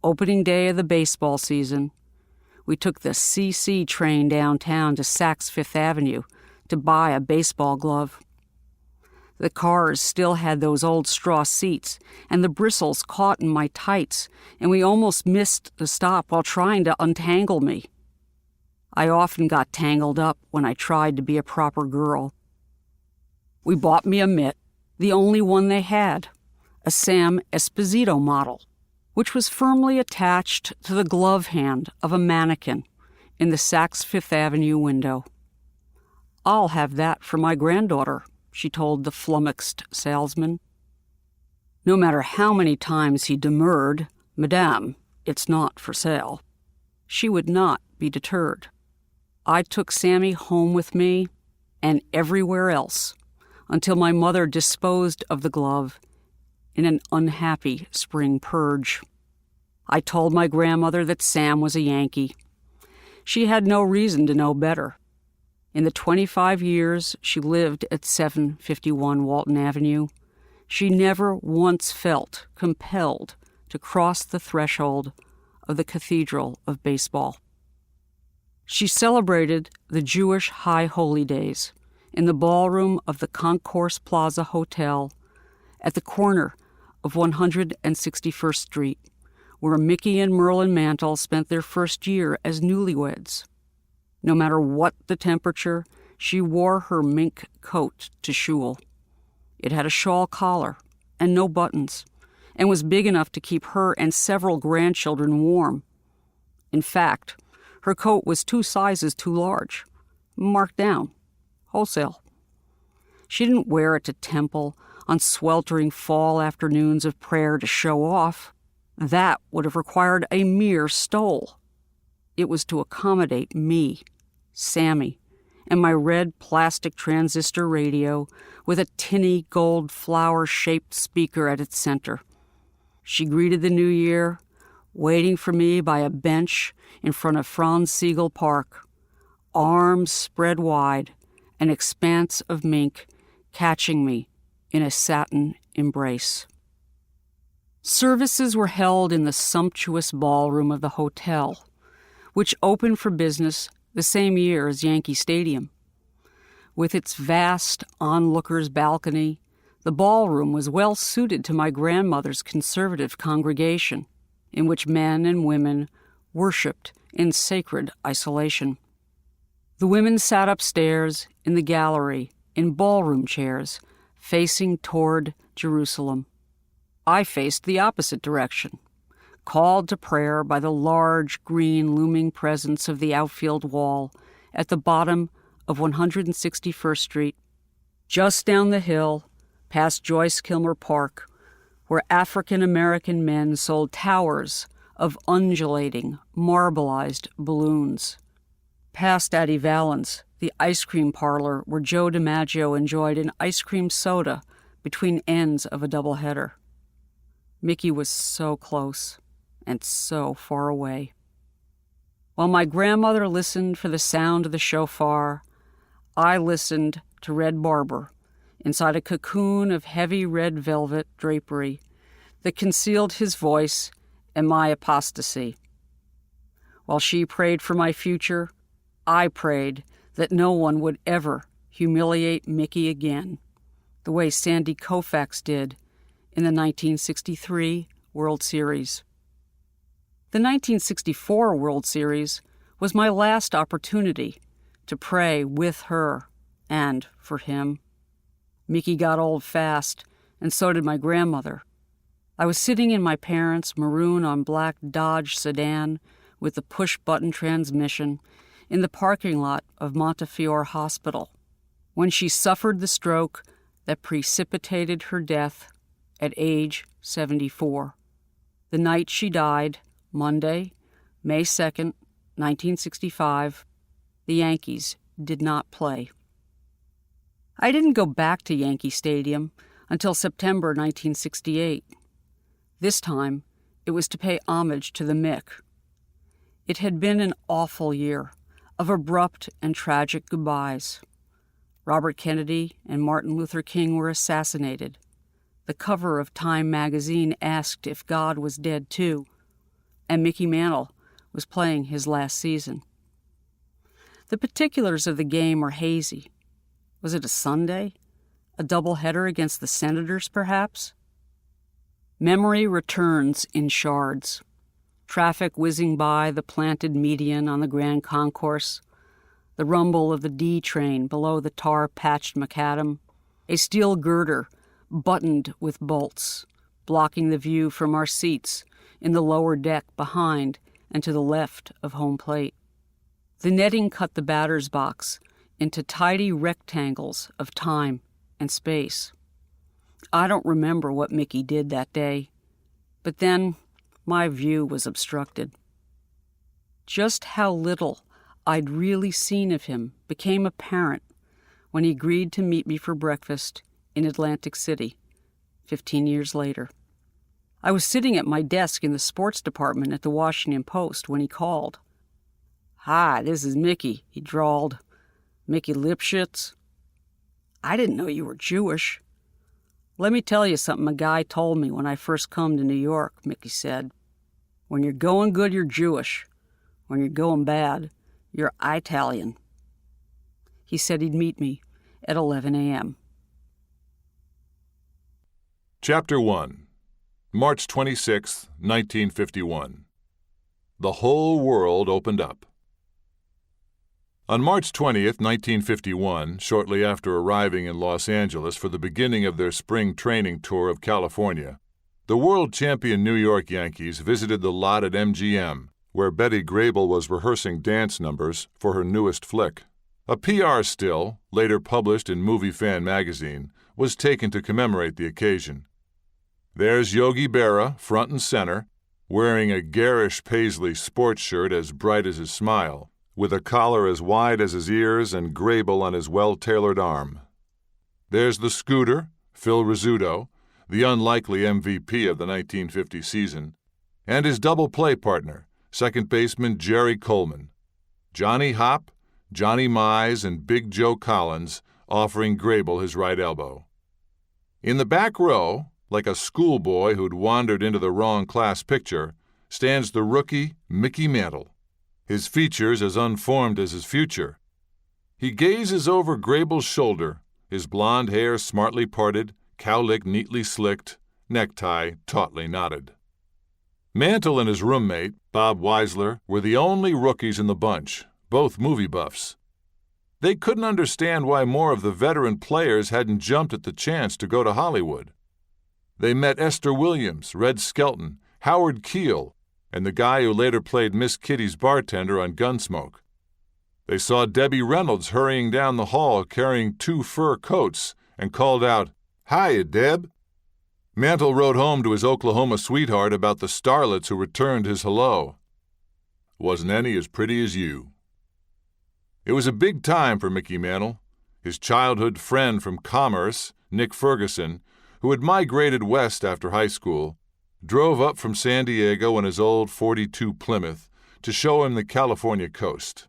opening day of the baseball season, we took the CC train downtown to Saks Fifth Avenue to buy a baseball glove. The cars still had those old straw seats, and the bristles caught in my tights, and we almost missed the stop while trying to untangle me. I often got tangled up when I tried to be a proper girl. We bought me a mitt, the only one they had, a Sam Esposito model, which was firmly attached to the glove hand of a mannequin in the Saks Fifth Avenue window. "I'll have that for my granddaughter," she told the flummoxed salesman. No matter how many times he demurred, "Madame, it's not for sale," she would not be deterred. I took Sammy home with me and everywhere else until my mother disposed of the glove in an unhappy spring purge. I told my grandmother that Sam was a Yankee. She had no reason to know better. In the 25 years she lived at 751 Walton Avenue, she never once felt compelled to cross the threshold of the Cathedral of Baseball. She celebrated the Jewish High Holy Days in the ballroom of the Concourse Plaza Hotel at the corner of 161st Street, where Mickey and Merlin Mantle spent their first year as newlyweds. No matter what the temperature, she wore her mink coat to shul. It had a shawl collar and no buttons, and was big enough to keep her and several grandchildren warm. In fact, her coat was 2 sizes too large, marked down, wholesale. She didn't wear it to temple on sweltering fall afternoons of prayer to show off. That would have required a mere stole. It was to accommodate me, Sammy, and my red plastic transistor radio with a tinny gold flower-shaped speaker at its center. She greeted the new year, waiting for me by a bench in front of Franz Siegel Park, arms spread wide, an expanse of mink catching me in a satin embrace. Services were held in the sumptuous ballroom of the hotel, which opened for business the same year as Yankee Stadium. With its vast onlooker's balcony, the ballroom was well suited to my grandmother's conservative congregation, in which men and women worshipped in sacred isolation. The women sat upstairs in the gallery in ballroom chairs, facing toward Jerusalem. I faced the opposite direction, called to prayer by the large green looming presence of the outfield wall at the bottom of 161st Street, just down the hill past Joyce Kilmer Park, where African-American men sold towers of undulating, marbleized balloons. Past Addie Valens, the ice cream parlor where Joe DiMaggio enjoyed an ice cream soda between ends of a doubleheader. Mickey was so close and so far away. While my grandmother listened for the sound of the shofar, I listened to Red Barber inside a cocoon of heavy red velvet drapery that concealed his voice and my apostasy. While she prayed for my future, I prayed that no one would ever humiliate Mickey again, the way Sandy Koufax did in the 1963 World Series. The 1964 World Series was my last opportunity to pray with her and for him. Mickey got old fast, and so did my grandmother. I was sitting in my parents' maroon on black Dodge sedan with the push-button transmission in the parking lot of Montefiore Hospital when she suffered the stroke that precipitated her death at age 74. The night she died, Monday, May 2nd, 1965, the Yankees did not play. I didn't go back to Yankee Stadium until September 1968. This time, it was to pay homage to the Mick. It had been an awful year of abrupt and tragic goodbyes. Robert Kennedy and Martin Luther King were assassinated. The cover of Time magazine asked if God was dead too, and Mickey Mantle was playing his last season. The particulars of the game were hazy. Was it a Sunday? A doubleheader against the Senators, perhaps? Memory returns in shards. Traffic whizzing by the planted median on the Grand Concourse, the rumble of the D train below the tar-patched macadam, a steel girder buttoned with bolts, blocking the view from our seats in the lower deck behind and to the left of home plate. The netting cut the batter's box into tidy rectangles of time and space. I don't remember what Mickey did that day, but then my view was obstructed. Just how little I'd really seen of him became apparent when he agreed to meet me for breakfast in Atlantic City 15 years later. I was sitting at my desk in the sports department at the Washington Post when he called. "Hi, this is Mickey," he drawled. "Mickey Lipschitz." "I didn't know you were Jewish." "Let me tell you something a guy told me when I first come to New York," Mickey said. "When you're going good, you're Jewish. When you're going bad, you're Italian." He said he'd meet me at 11 a.m. Chapter 1. March 26, 1951. The whole world opened up. On March 20th, 1951, shortly after arriving in Los Angeles for the beginning of their spring training tour of California, the world champion New York Yankees visited the lot at MGM, where Betty Grable was rehearsing dance numbers for her newest flick. A PR still, later published in Movie Fan magazine, was taken to commemorate the occasion. There's Yogi Berra, front and center, wearing a garish paisley sports shirt as bright as his smile, with a collar as wide as his ears and Grable on his well-tailored arm. There's the Scooter, Phil Rizzuto, the unlikely MVP of the 1950 season, and his double-play partner, second baseman Jerry Coleman. Johnny Hopp, Johnny Mize, and Big Joe Collins offering Grable his right elbow. In the back row, like a schoolboy who'd wandered into the wrong class picture, stands the rookie Mickey Mantle, his features as unformed as his future. He gazes over Grable's shoulder, his blond hair smartly parted, cowlick neatly slicked, necktie tautly knotted. Mantle and his roommate, Bob Weisler, were the only rookies in the bunch, both movie buffs. They couldn't understand why more of the veteran players hadn't jumped at the chance to go to Hollywood. They met Esther Williams, Red Skelton, Howard Keel, and the guy who later played Miss Kitty's bartender on Gunsmoke. They saw Debbie Reynolds hurrying down the hall carrying 2 fur coats and called out, "Hiya, Deb." Mantle wrote home to his Oklahoma sweetheart about the starlets who returned his hello. "Wasn't any as pretty as you." It was a big time for Mickey Mantle. His childhood friend from Commerce, Nick Ferguson, who had migrated west after high school, drove up from San Diego in his old '42 Plymouth to show him the California coast.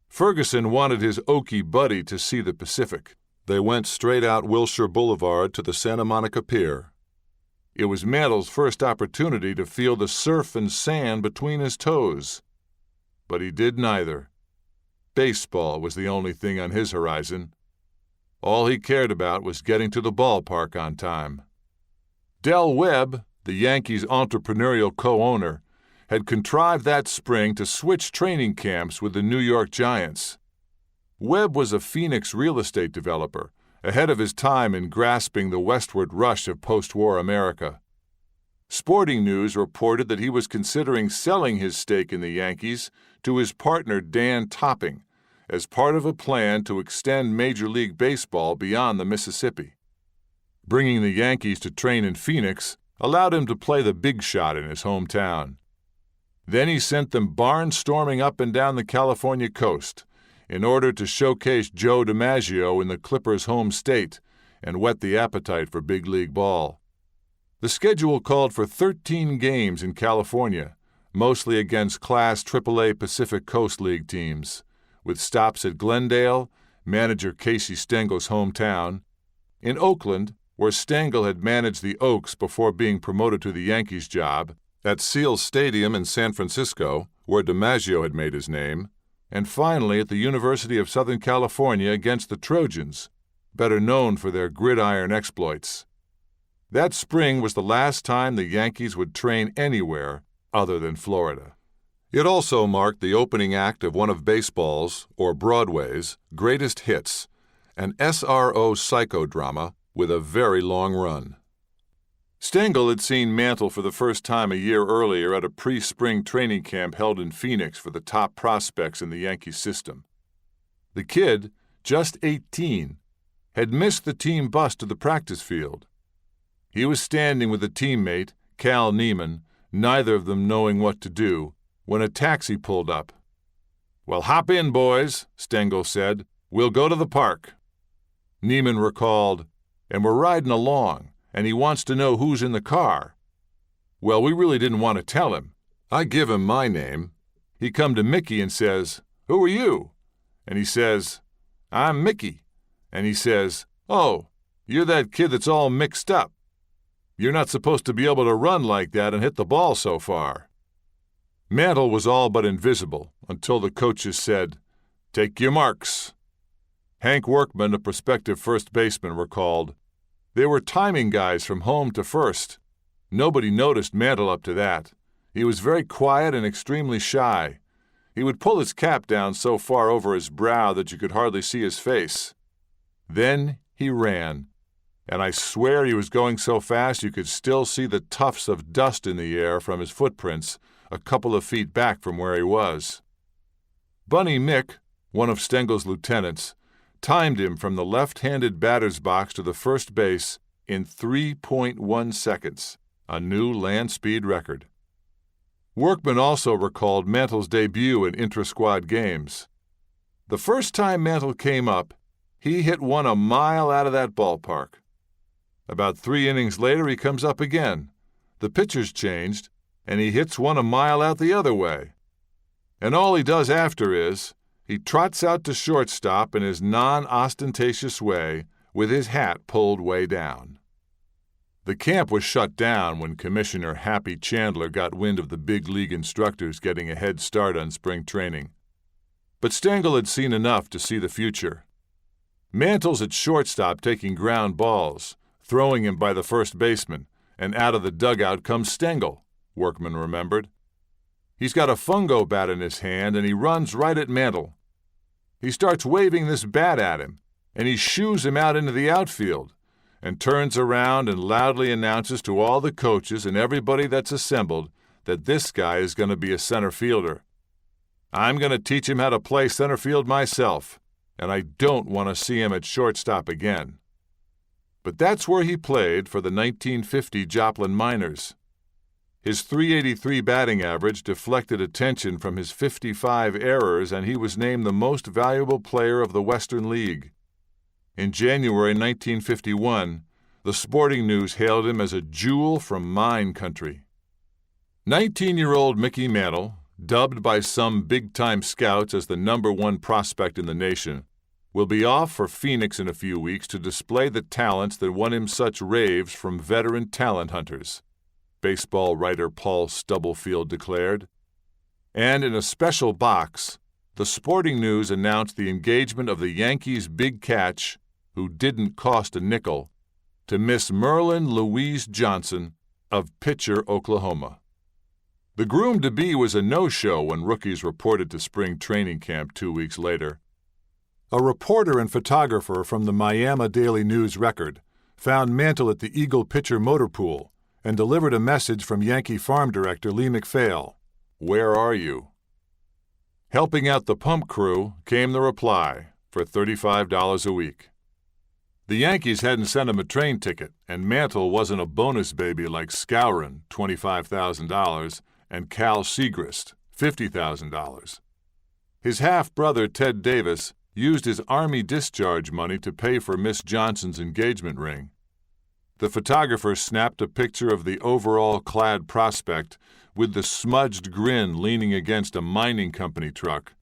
Ferguson wanted his Okie buddy to see the Pacific. They went straight out Wilshire Boulevard to the Santa Monica Pier. It was Mantle's first opportunity to feel the surf and sand between his toes. But he did neither. Baseball was the only thing on his horizon. All he cared about was getting to the ballpark on time. Del Webb, the Yankees' entrepreneurial co-owner, had contrived that spring to switch training camps with the New York Giants. Webb was a Phoenix real estate developer, ahead of his time in grasping the westward rush of post-war America. Sporting News reported that he was considering selling his stake in the Yankees to his partner Dan Topping as part of a plan to extend Major League Baseball beyond the Mississippi. Bringing the Yankees to train in Phoenix allowed him to play the big shot in his hometown. Then he sent them barnstorming up and down the California coast in order to showcase Joe DiMaggio in the Clippers' home state and whet the appetite for big league ball. The schedule called for 13 games in California, mostly against Class AAA Pacific Coast League teams, with stops at Glendale, manager Casey Stengel's hometown, in Oakland, where Stengel had managed the Oaks before being promoted to the Yankees job, at Seals Stadium in San Francisco, where DiMaggio had made his name, and finally at the University of Southern California against the Trojans, better known for their gridiron exploits. That spring was the last time the Yankees would train anywhere other than Florida. It also marked the opening act of one of baseball's, or Broadway's, greatest hits, an SRO psychodrama with a very long run. Stengel had seen Mantle for the first time a year earlier at a pre-spring training camp held in Phoenix for the top prospects in the Yankee system. The kid, just 18, had missed the team bus to the practice field. He was standing with a teammate, Cal Neiman, neither of them knowing what to do, when a taxi pulled up. "Well, hop in, boys," Stengel said. "We'll go to the park." Neiman recalled, "And we're riding along, and he wants to know who's in the car." Well, we really didn't want to tell him. I give him my name. He come to Mickey and says, "Who are you?" And he says, "I'm Mickey." And he says, "Oh, you're that kid that's all mixed up. You're not supposed to be able to run like that and hit the ball so far." Mantle was all but invisible until the coaches said, "Take your marks." Hank Workman, a prospective first baseman, recalled, "They were timing guys from home to first. Nobody noticed Mantle up to that. He was very quiet and extremely shy. He would pull his cap down so far over his brow that you could hardly see his face. Then he ran, and I swear he was going so fast you could still see the tufts of dust in the air from his footprints a couple of feet back from where he was. Bunny Mick, one of Stengel's lieutenants, timed him from the left-handed batter's box to the first base in 3.1 seconds, a new land speed record. Workman also recalled Mantle's debut in intra-squad games. The first time Mantle came up, he hit one a mile out of that ballpark. About 3 innings later, he comes up again. The pitcher's changed, and he hits one a mile out the other way. And all he does after is, he trots out to shortstop in his non-ostentatious way with his hat pulled way down. The camp was shut down when Commissioner Happy Chandler got wind of the big league instructors getting a head start on spring training. But Stengel had seen enough to see the future. Mantle's at shortstop taking ground balls, throwing him by the first baseman, and out of the dugout comes Stengel, Workman remembered. He's got a fungo bat in his hand, and he runs right at Mantle. He starts waving this bat at him, and he shoos him out into the outfield, and turns around and loudly announces to all the coaches and everybody that's assembled that this guy is going to be a center fielder. I'm going to teach him how to play center field myself, and I don't want to see him at shortstop again. But that's where he played for the 1950 Joplin Miners. His .383 batting average deflected attention from his 55 errors, and he was named the most valuable player of the Western League. In January 1951, The Sporting News hailed him as a jewel from mine country. 19-year-old Mickey Mantle, dubbed by some big-time scouts as the #1 prospect in the nation, will be off for Phoenix in a few weeks to display the talents that won him such raves from veteran talent hunters, baseball writer Paul Stubblefield declared. And in a special box, the Sporting News announced the engagement of the Yankees' big catch, who didn't cost a nickel, to Miss Merlin Louise Johnson of Pitcher, Oklahoma. The groom-to-be was a no-show when rookies reported to spring training camp 2 weeks later. A reporter and photographer from the Miami Daily News Record found Mantle at the Eagle Pitcher Motor Pool and delivered a message from Yankee farm director Lee MacPhail. "Where are you?" Helping out the pump crew came the reply, for $35 a week. The Yankees hadn't sent him a train ticket, and Mantle wasn't a bonus baby like Skowron, $25,000, and Cal Segrist, $50,000. His half-brother Ted Davis used his Army discharge money to pay for Miss Johnson's engagement ring. The photographer snapped a picture of the overall-clad prospect with the smudged grin leaning against a mining company truck.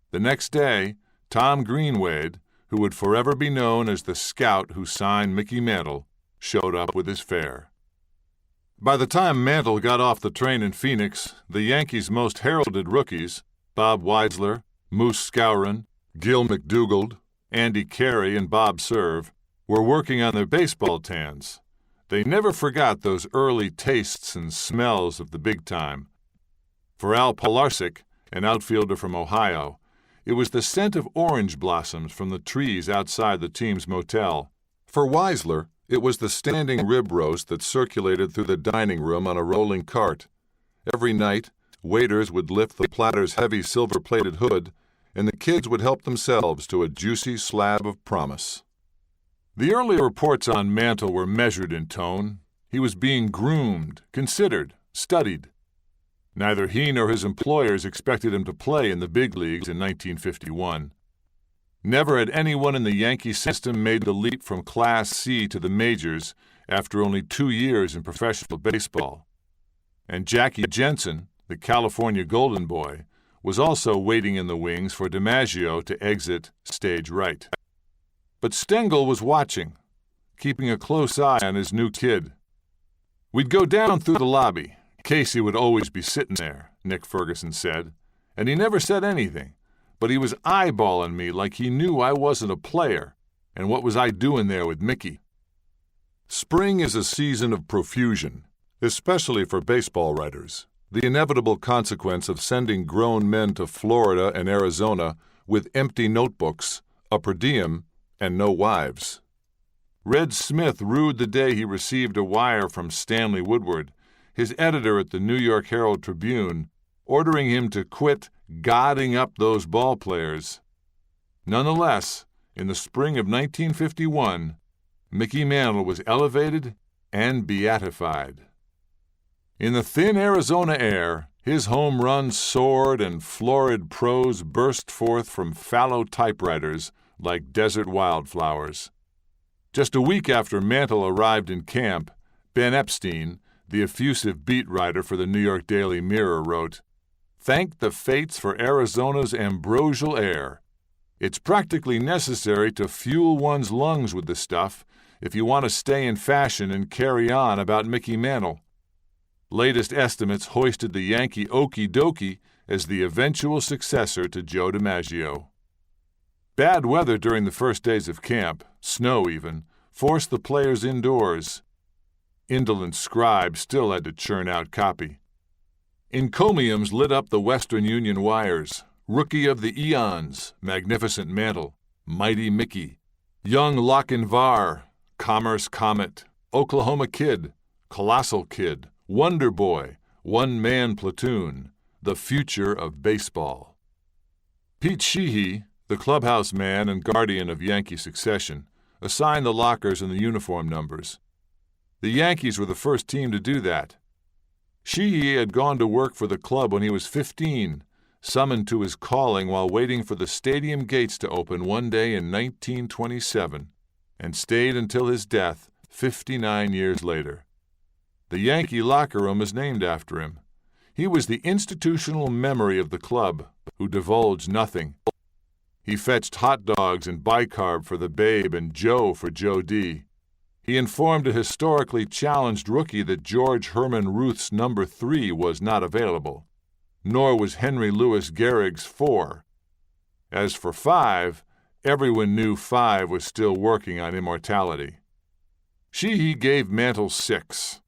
The next day, Tom Greenwade, who would forever be known as the scout who signed Mickey Mantle, showed up with his fare. By the time Mantle got off the train in Phoenix, the Yankees' most heralded rookies, Bob Weisler, Moose Skowron, Gil McDougald, Andy Carey, and Bob Serve, were working on their baseball tans. They never forgot those early tastes and smells of the big time. For Al Pilarczyk, an outfielder from Ohio, it was the scent of orange blossoms from the trees outside the team's motel. For Weisler, it was the standing rib roast that circulated through the dining room on a rolling cart. Every night, waiters would lift the platter's heavy silver-plated hood, and the kids would help themselves to a juicy slab of promise. The early reports on Mantle were measured in tone. He was being groomed, considered, studied. Neither he nor his employers expected him to play in the big leagues in 1951. Never had anyone in the Yankee system made the leap from Class C to the majors after only 2 years in professional baseball. And Jackie Jensen, the California Golden Boy, was also waiting in the wings for DiMaggio to exit stage right. But Stengel was watching, keeping a close eye on his new kid. "We'd go down through the lobby. Casey would always be sitting there," Nick Ferguson said, "and he never said anything, but he was eyeballing me like he knew I wasn't a player, and what was I doing there with Mickey?" Spring is a season of profusion, especially for baseball writers, the inevitable consequence of sending grown men to Florida and Arizona with empty notebooks, a per diem, and no wives. Red Smith rued the day he received a wire from Stanley Woodward, his editor at the New York Herald Tribune, ordering him to quit godding up those ball players. Nonetheless, in the spring of 1951, Mickey Mantle was elevated and beatified. In the thin Arizona air, his home runs soared and florid prose burst forth from fallow typewriters like desert wildflowers. Just a week after Mantle arrived in camp, Ben Epstein, the effusive beat writer for the New York Daily Mirror, wrote, "Thank the fates for Arizona's ambrosial air. It's practically necessary to fuel one's lungs with the stuff if you want to stay in fashion and carry on about Mickey Mantle." Latest estimates hoisted the Yankee Okie Dokie as the eventual successor to Joe DiMaggio. Bad weather during the first days of camp, snow even, forced the players indoors. Indolent scribes still had to churn out copy. Encomiums lit up the Western Union wires. Rookie of the Eons, Magnificent Mantle, Mighty Mickey, Young Lochinvar, Commerce Comet, Oklahoma Kid, Colossal Kid, Wonder Boy, One-Man Platoon, the future of baseball. Pete Sheehy, the clubhouse man and guardian of Yankee succession, assigned the lockers and the uniform numbers. The Yankees were the first team to do that. Sheehy had gone to work for the club when he was 15, summoned to his calling while waiting for the stadium gates to open one day in 1927, and stayed until his death 59 years later. The Yankee locker room is named after him. He was the institutional memory of the club, who divulged nothing. He fetched hot dogs and bicarb for the Babe and Joe for Joe D. He informed a historically challenged rookie that George Herman Ruth's number 3 was not available, nor was Henry Louis Gehrig's 4. As for 5, everyone knew 5 was still working on immortality. She gave Mantle 6.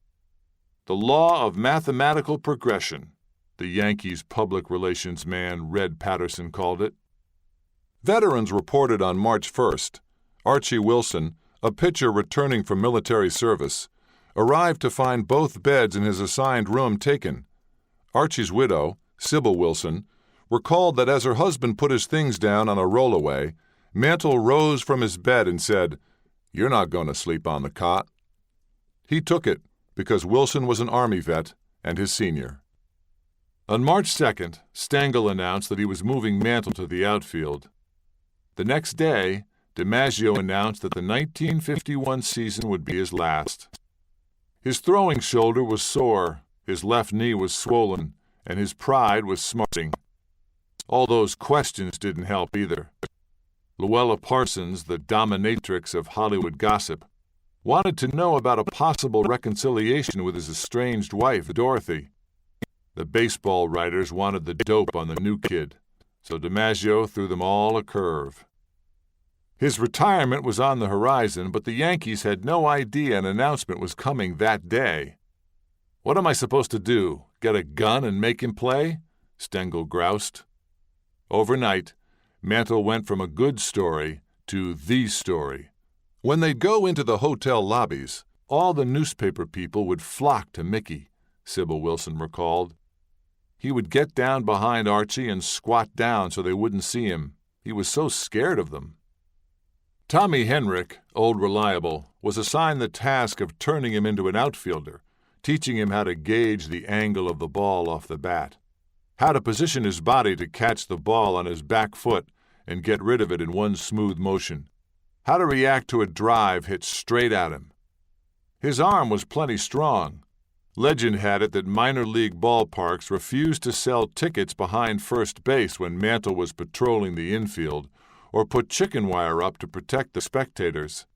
The law of mathematical progression, the Yankees' public relations man Red Patterson called it. Veterans reported on March 1st. Archie Wilson, a pitcher returning from military service, arrived to find both beds in his assigned room taken. Archie's widow, Sybil Wilson, recalled that as her husband put his things down on a rollaway, Mantle rose from his bed and said, "You're not going to sleep on the cot." He took it because Wilson was an Army vet and his senior. On March 2nd, Stengel announced that he was moving Mantle to the outfield. The next day, DiMaggio announced that the 1951 season would be his last. His throwing shoulder was sore, his left knee was swollen, and his pride was smarting. All those questions didn't help either. Luella Parsons, the dominatrix of Hollywood gossip, wanted to know about a possible reconciliation with his estranged wife, Dorothy. The baseball writers wanted the dope on the new kid, so DiMaggio threw them all a curve. His retirement was on the horizon, but the Yankees had no idea an announcement was coming that day. "What am I supposed to do, get a gun and make him play?" Stengel groused. Overnight, Mantle went from a good story to the story. When they'd go into the hotel lobbies, all the newspaper people would flock to Mickey, Sybil Wilson recalled. He would get down behind Archie and squat down so they wouldn't see him. He was so scared of them. Tommy Henrich, old reliable, was assigned the task of turning him into an outfielder, teaching him how to gauge the angle of the ball off the bat, how to position his body to catch the ball on his back foot and get rid of it in one smooth motion, how to react to a drive hit straight at him. His arm was plenty strong. Legend had it that minor league ballparks refused to sell tickets behind first base when Mantle was patrolling the infield, or put chicken wire up to protect the spectators.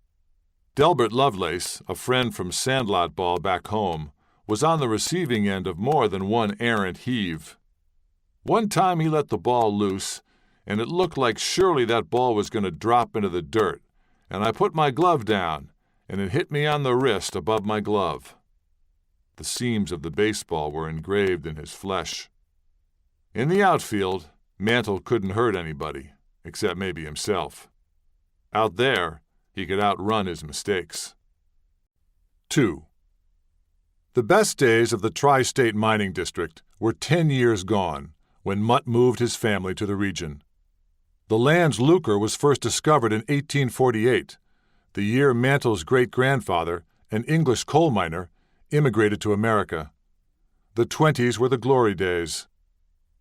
Delbert Lovelace, a friend from Sandlot Ball back home, was on the receiving end of more than one errant heave. One time he let the ball loose, and it looked like surely that ball was going to drop into the dirt, and I put my glove down, and it hit me on the wrist above my glove. The seams of the baseball were engraved in his flesh. In the outfield, Mantle couldn't hurt anybody, except maybe himself. Out there, he could outrun his mistakes. 2. The best days of the Tri-State Mining District were 10 years gone when Mutt moved his family to the region. The land's lucre was first discovered in 1848, the year Mantle's great-grandfather, an English coal miner, immigrated to America. The 20s were the glory days.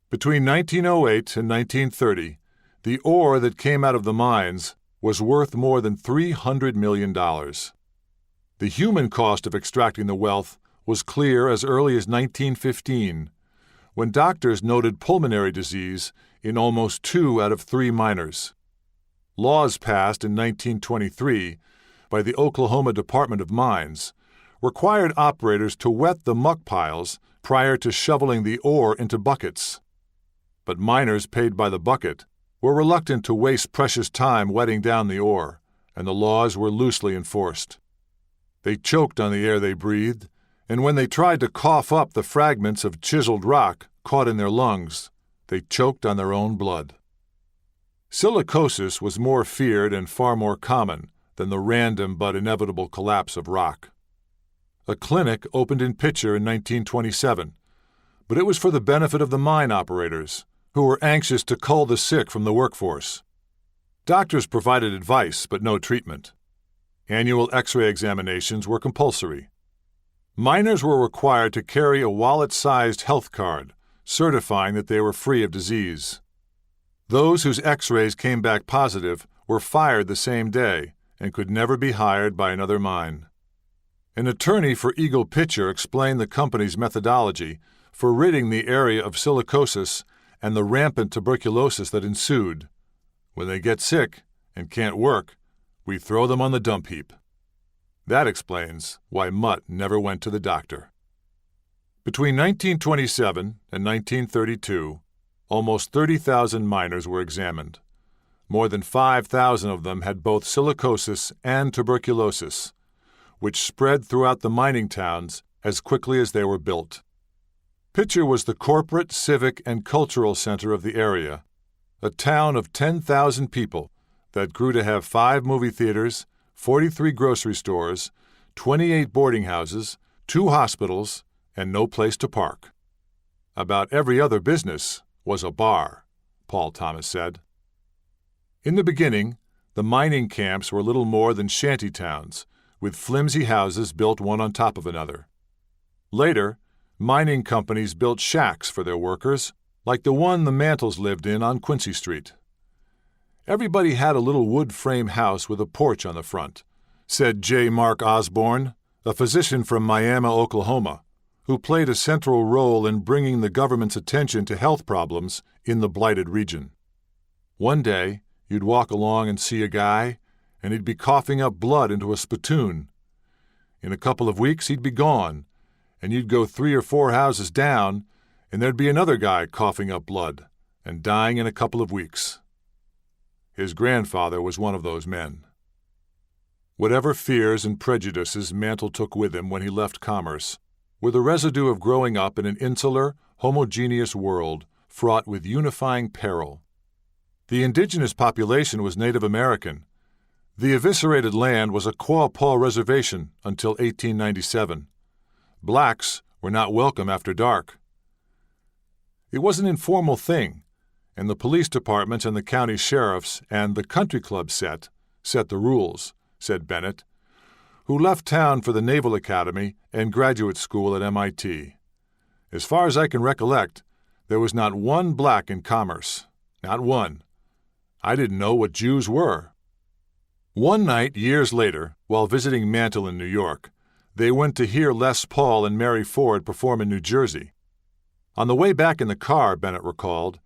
Between 1908 and 1930, the ore that came out of the mines was worth more than $300 million. The human cost of extracting the wealth was clear as early as 1915, when doctors noted pulmonary disease in almost 2 out of 3 miners. Laws passed in 1923 by the Oklahoma Department of Mines required operators to wet the muck piles prior to shoveling the ore into buckets. But miners paid by the bucket were reluctant to waste precious time wetting down the ore, and the laws were loosely enforced. They choked on the air they breathed, and when they tried to cough up the fragments of chiseled rock caught in their lungs, they choked on their own blood. Silicosis was more feared and far more common than the random but inevitable collapse of rock. A clinic opened in Pitcher in 1927, but it was for the benefit of the mine operators, who were anxious to cull the sick from the workforce. Doctors provided advice but no treatment. Annual X-ray examinations were compulsory. Miners were required to carry a wallet-sized health card, certifying that they were free of disease. Those whose X-rays came back positive were fired the same day and could never be hired by another mine. An attorney for Eagle Pitcher explained the company's methodology for ridding the area of silicosis and the rampant tuberculosis that ensued. When they get sick and can't work, we throw them on the dump heap. That explains why Mutt never went to the doctor. Between 1927 and 1932, almost 30,000 miners were examined. More than 5,000 of them had both silicosis and tuberculosis, which spread throughout the mining towns as quickly as they were built. Pitcher was the corporate, civic, and cultural center of the area, a town of 10,000 people that grew to have 5 movie theaters, 43 grocery stores, 28 boarding houses, 2 hospitals, and no place to park. About every other business was a bar, Paul Thomas said. In the beginning, the mining camps were little more than shanty towns, with flimsy houses built one on top of another. Later, mining companies built shacks for their workers, like the one the Mantles lived in on Quincy Street. Everybody had a little wood frame house with a porch on the front, said J. Mark Osborne, a physician from Miami, Oklahoma, who played a central role in bringing the government's attention to health problems in the blighted region. One day, you'd walk along and see a guy, and he'd be coughing up blood into a spittoon. In a couple of weeks, he'd be gone, and you'd go 3 or 4 houses down, and there'd be another guy coughing up blood and dying in a couple of weeks. His grandfather was one of those men. Whatever fears and prejudices Mantle took with him when he left commerce were the residue of growing up in an insular, homogeneous world fraught with unifying peril. The indigenous population was Native American. The eviscerated land was a Quapaw reservation until 1897. Blacks were not welcome after dark. It was an informal thing, and the police departments and the county sheriffs and the country club set the rules, said Bennett, who left town for the Naval Academy and graduate school at MIT. As far as I can recollect, there was not one black in commerce. Not one. I didn't know what Jews were. One night, years later, while visiting Mantle in New York, they went to hear Les Paul and Mary Ford perform in New Jersey. On the way back in the car, Bennett recalled,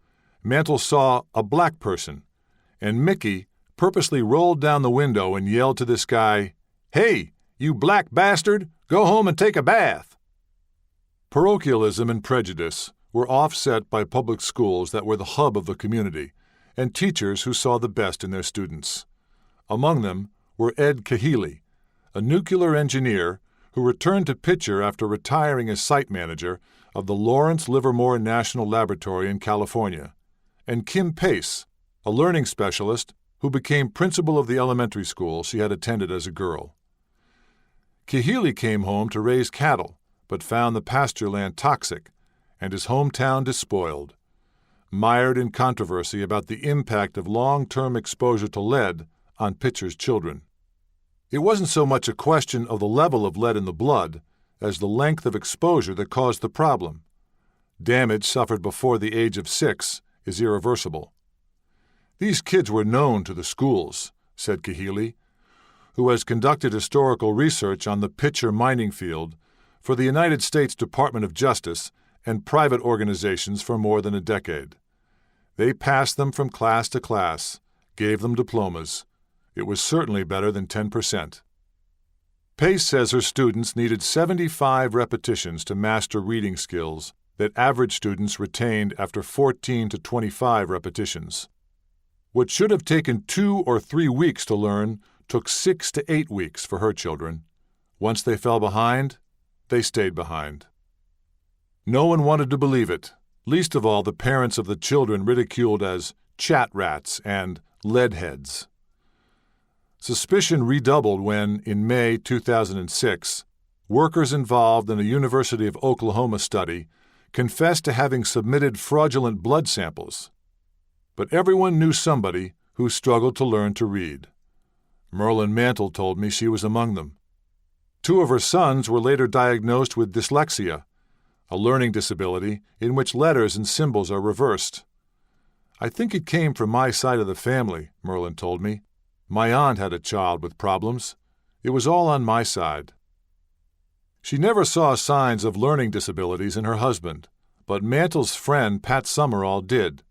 Mantle saw a black person, and Mickey purposely rolled down the window and yelled to this guy, "Hey, you black bastard, go home and take a bath." Parochialism and prejudice were offset by public schools that were the hub of the community, and teachers who saw the best in their students. Among them were Ed Kahili, a nuclear engineer who returned to Pitcher after retiring as site manager of the Lawrence Livermore National Laboratory in California, and Kim Pace, a learning specialist who became principal of the elementary school she had attended as a girl. Kahili came home to raise cattle, but found the pasture land toxic and his hometown despoiled, mired in controversy about the impact of long-term exposure to lead on Pitcher's children. It wasn't so much a question of the level of lead in the blood as the length of exposure that caused the problem. Damage suffered before the age of 6 is irreversible. These kids were known to the schools, said Kahili, who has conducted historical research on the Pitcher mining field for the United States Department of Justice and private organizations for more than a decade. They passed them from class to class, gave them diplomas. It was certainly better than 10%. Pace says her students needed 75 repetitions to master reading skills that average students retained after 14 to 25 repetitions. What should have taken 2 or 3 weeks to learn took 6 to 8 weeks for her children. Once they fell behind, they stayed behind. No one wanted to believe it, least of all the parents of the children ridiculed as chat rats and leadheads. Suspicion redoubled when, in May 2006, workers involved in a University of Oklahoma study confessed to having submitted fraudulent blood samples. But everyone knew somebody who struggled to learn to read. Merlin Mantle told me she was among them. 2 of her sons were later diagnosed with dyslexia, a learning disability in which letters and symbols are reversed. I think it came from my side of the family, Merlin told me. My aunt had a child with problems. It was all on my side. She never saw signs of learning disabilities in her husband, but Mantle's friend Pat Summerall did.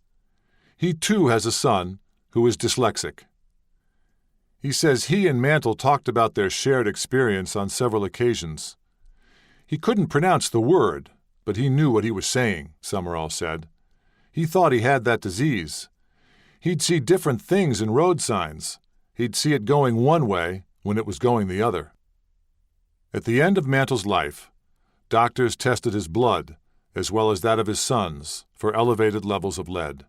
He too has a son who is dyslexic. He says he and Mantle talked about their shared experience on several occasions. He couldn't pronounce the word, but he knew what he was saying, Summerall said. He thought he had that disease. He'd see different things in road signs. He'd see it going one way when it was going the other. At the end of Mantle's life, doctors tested his blood, as well as that of his sons, for elevated levels of lead.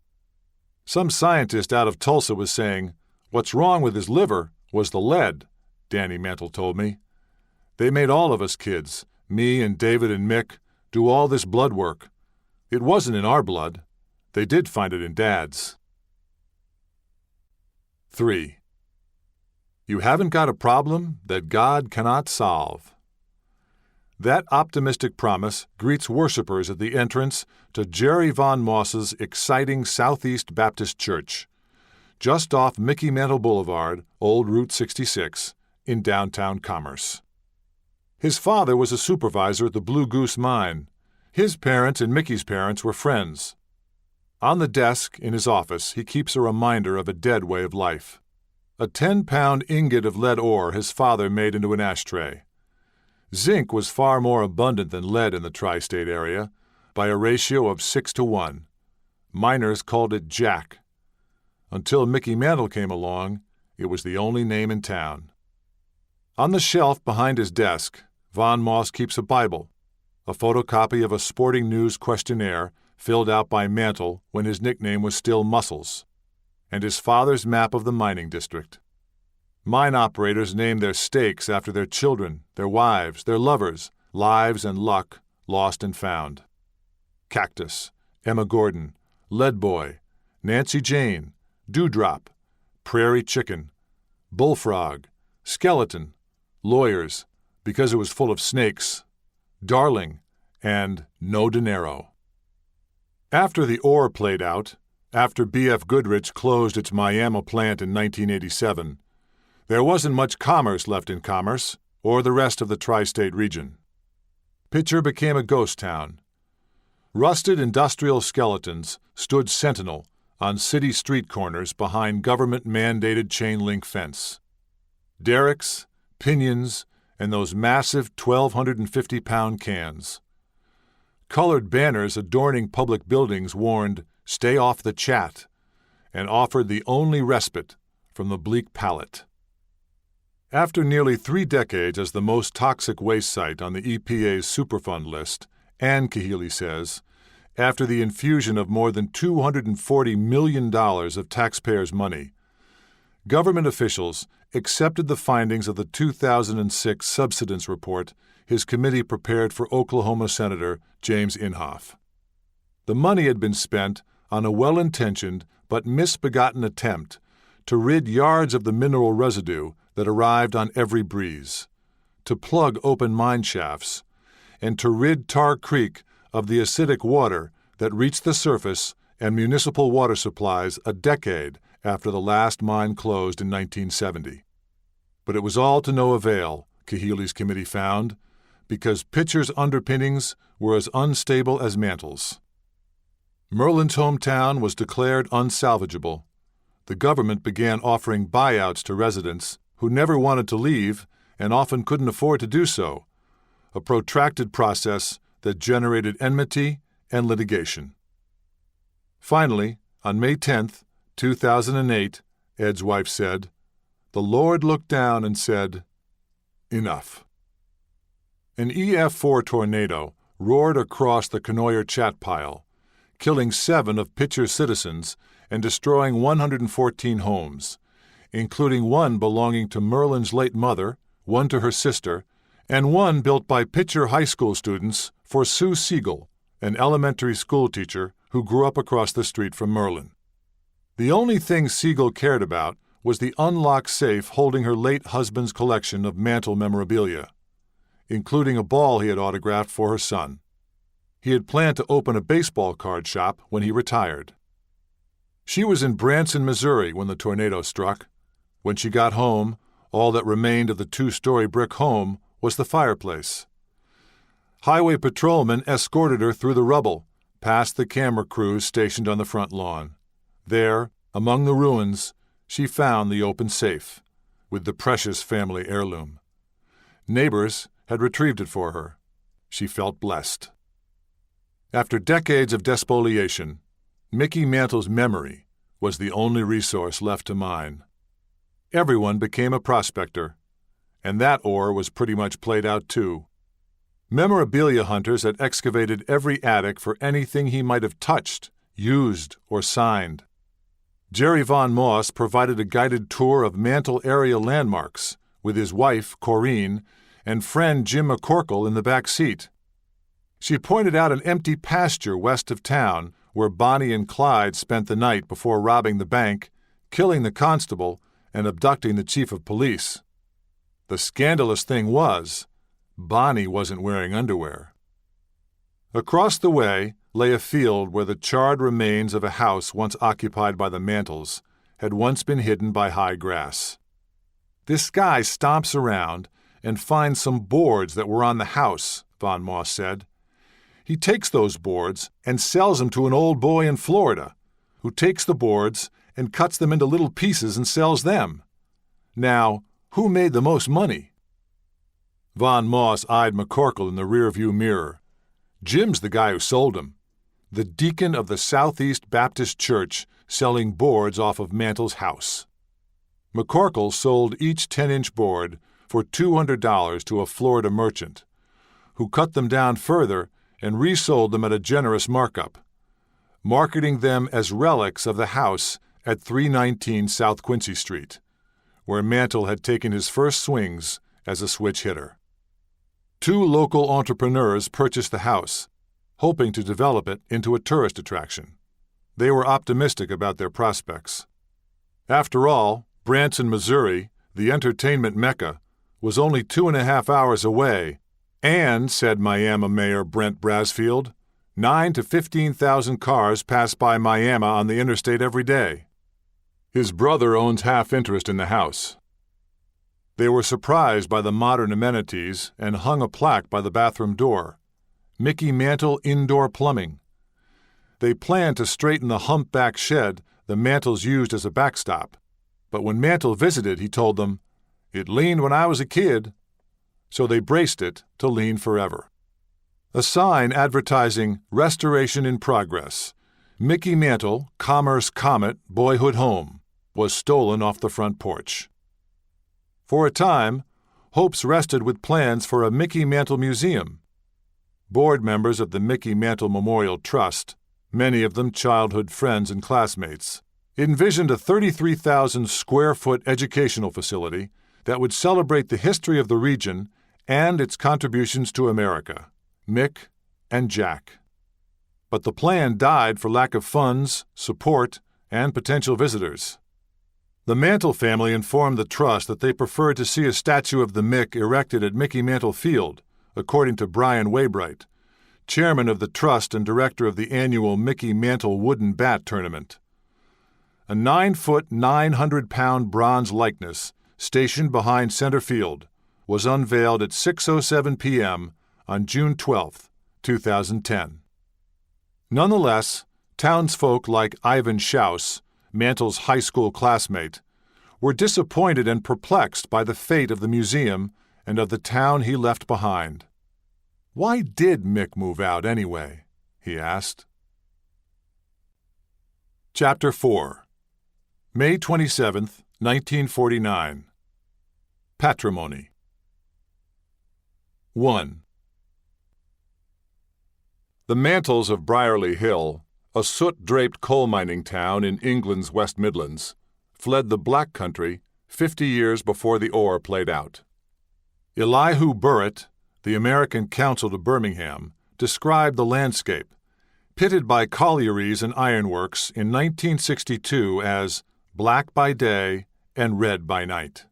Some scientist out of Tulsa was saying, "What's wrong with his liver was the lead," Danny Mantle told me. "They made all of us kids, me and David and Mick, do all this blood work. It wasn't in our blood. They did find it in Dad's." 3. You haven't got a problem that God cannot solve. That optimistic promise greets worshipers at the entrance to Jerry Von Moss's exciting Southeast Baptist Church, just off Mickey Mantle Boulevard, Old Route 66, in downtown Commerce. His father was a supervisor at the Blue Goose Mine. His parents and Mickey's parents were friends. On the desk in his office, he keeps a reminder of a dead way of life. A 10-pound ingot of lead ore his father made into an ashtray. Zinc was far more abundant than lead in the tri-state area, by a ratio of 6-to-1. Miners called it Jack. Until Mickey Mantle came along, it was the only name in town. On the shelf behind his desk, Von Moss keeps a Bible, a photocopy of a sporting news questionnaire filled out by Mantle when his nickname was still Muscles, and his father's map of the mining district. Mine operators name their stakes after their children, their wives, their lovers, lives and luck, lost and found. Cactus, Emma Gordon, Lead Boy, Nancy Jane, Dewdrop, Prairie Chicken, Bullfrog, Skeleton, Lawyers, because it was full of snakes, Darling, and No Dinero. After the ore played out, after B.F. Goodrich closed its Miami plant in 1987, there wasn't much commerce left in Commerce or the rest of the tri-state region. Pitcher became a ghost town. Rusted industrial skeletons stood sentinel on city street corners behind government-mandated chain-link fence. Derricks, pinions, and those massive 1,250-pound cans. Colored banners adorning public buildings warned, "Stay off the chat," and offered the only respite from the bleak palate. After nearly 3 decades as the most toxic waste site on the EPA's Superfund list, and Kahili says, after the infusion of more than $240 million of taxpayers' money, government officials accepted the findings of the 2006 subsidence report his committee prepared for Oklahoma Senator James Inhofe. The money had been spent on a well-intentioned but misbegotten attempt to rid yards of the mineral residue that arrived on every breeze, to plug open mine shafts, and to rid Tar Creek of the acidic water that reached the surface and municipal water supplies a decade after the last mine closed in 1970. But it was all to no avail, Kahili's committee found, because Pitcher's underpinnings were as unstable as Mantle's. Merlin's hometown was declared unsalvageable. The government began offering buyouts to residents who never wanted to leave and often couldn't afford to do so, a protracted process that generated enmity and litigation. Finally, on May 10, 2008, Ed's wife said, "The Lord looked down and said, 'Enough.'" An EF4 tornado roared across the Conoyer Chat Pile, killing 7 of Pitcher's citizens and destroying 114 homes, including one belonging to Merlin's late mother, one to her sister, and one built by Pitcher High School students for Sue Siegel, an elementary school teacher who grew up across the street from Merlin. The only thing Siegel cared about was the unlocked safe holding her late husband's collection of Mantle memorabilia, including a ball he had autographed for her son. He had planned to open a baseball card shop when he retired. She was in Branson, Missouri when the tornado struck. When she got home, all that remained of the 2-story brick home was the fireplace. Highway patrolmen escorted her through the rubble, past the camera crews stationed on the front lawn. There, among the ruins, she found the open safe, with the precious family heirloom. Neighbors had retrieved it for her. She felt blessed. After decades of despoliation, Mickey Mantle's memory was the only resource left to mine. Everyone became a prospector, and that ore was pretty much played out too. Memorabilia hunters had excavated every attic for anything he might have touched, used, or signed. Jerry Von Moss provided a guided tour of Mantle area landmarks with his wife, Corinne, and friend Jim McCorkle in the back seat. She pointed out an empty pasture west of town where Bonnie and Clyde spent the night before robbing the bank, killing the constable, and abducting the chief of police. The scandalous thing was, Bonnie wasn't wearing underwear. Across the way lay a field where the charred remains of a house once occupied by the Mantles had once been hidden by high grass. This guy stomps around and finds some boards that were on the house, Von Moss said. He takes those boards and sells them to an old boy in Florida, who takes the boards and cuts them into little pieces and sells them. Now, who made the most money? Von Moss eyed McCorkle in the rearview mirror. Jim's the guy who sold them. The deacon of the Southeast Baptist Church selling boards off of Mantle's house. McCorkle sold each 10-inch board for $200 to a Florida merchant, who cut them down further and resold them at a generous markup, marketing them as relics of the house at 319 South Quincy Street, where Mantle had taken his first swings as a switch hitter. 2 local entrepreneurs purchased the house, hoping to develop it into a tourist attraction. They were optimistic about their prospects. After all, Branson, Missouri, the entertainment mecca, was only 2.5 hours away, and, said Miami Mayor Brent Brasfield, 9,000 to 15,000 cars pass by Miami on the interstate every day. His brother owns half interest in the house. They were surprised by the modern amenities and hung a plaque by the bathroom door, Mickey Mantle Indoor Plumbing. They planned to straighten the humpback shed the Mantles used as a backstop, but when Mantle visited, he told them, "It leaned when I was a kid," so they braced it to lean forever. A sign advertising "Restoration in Progress, Mickey Mantle, Commerce Comet, Boyhood Home," was stolen off the front porch. For a time, hopes rested with plans for a Mickey Mantle Museum. Board members of the Mickey Mantle Memorial Trust, many of them childhood friends and classmates, envisioned a 33,000-square-foot educational facility that would celebrate the history of the region and its contributions to America, Mick and Jack. But the plan died for lack of funds, support, and potential visitors. The Mantle family informed the trust that they preferred to see a statue of the Mick erected at Mickey Mantle Field, according to Brian Waybright, chairman of the trust and director of the annual Mickey Mantle Wooden Bat Tournament. A 9-foot, 900-pound bronze likeness, stationed behind center field, was unveiled at 6:07 p.m. on June 12, 2010. Nonetheless, townsfolk like Ivan Schaus, Mantle's high school classmate, were disappointed and perplexed by the fate of the museum and of the town he left behind. Why did Mick move out anyway? He asked. Chapter 4. May 27, 1949. Patrimony. 1. The Mantles of Brierley Hill, a soot-draped coal-mining town in England's West Midlands, fled the Black Country 50 years before the ore played out. Elihu Burritt, the American consul to Birmingham, described the landscape, pitted by collieries and ironworks in 1962 as black by day and red by night.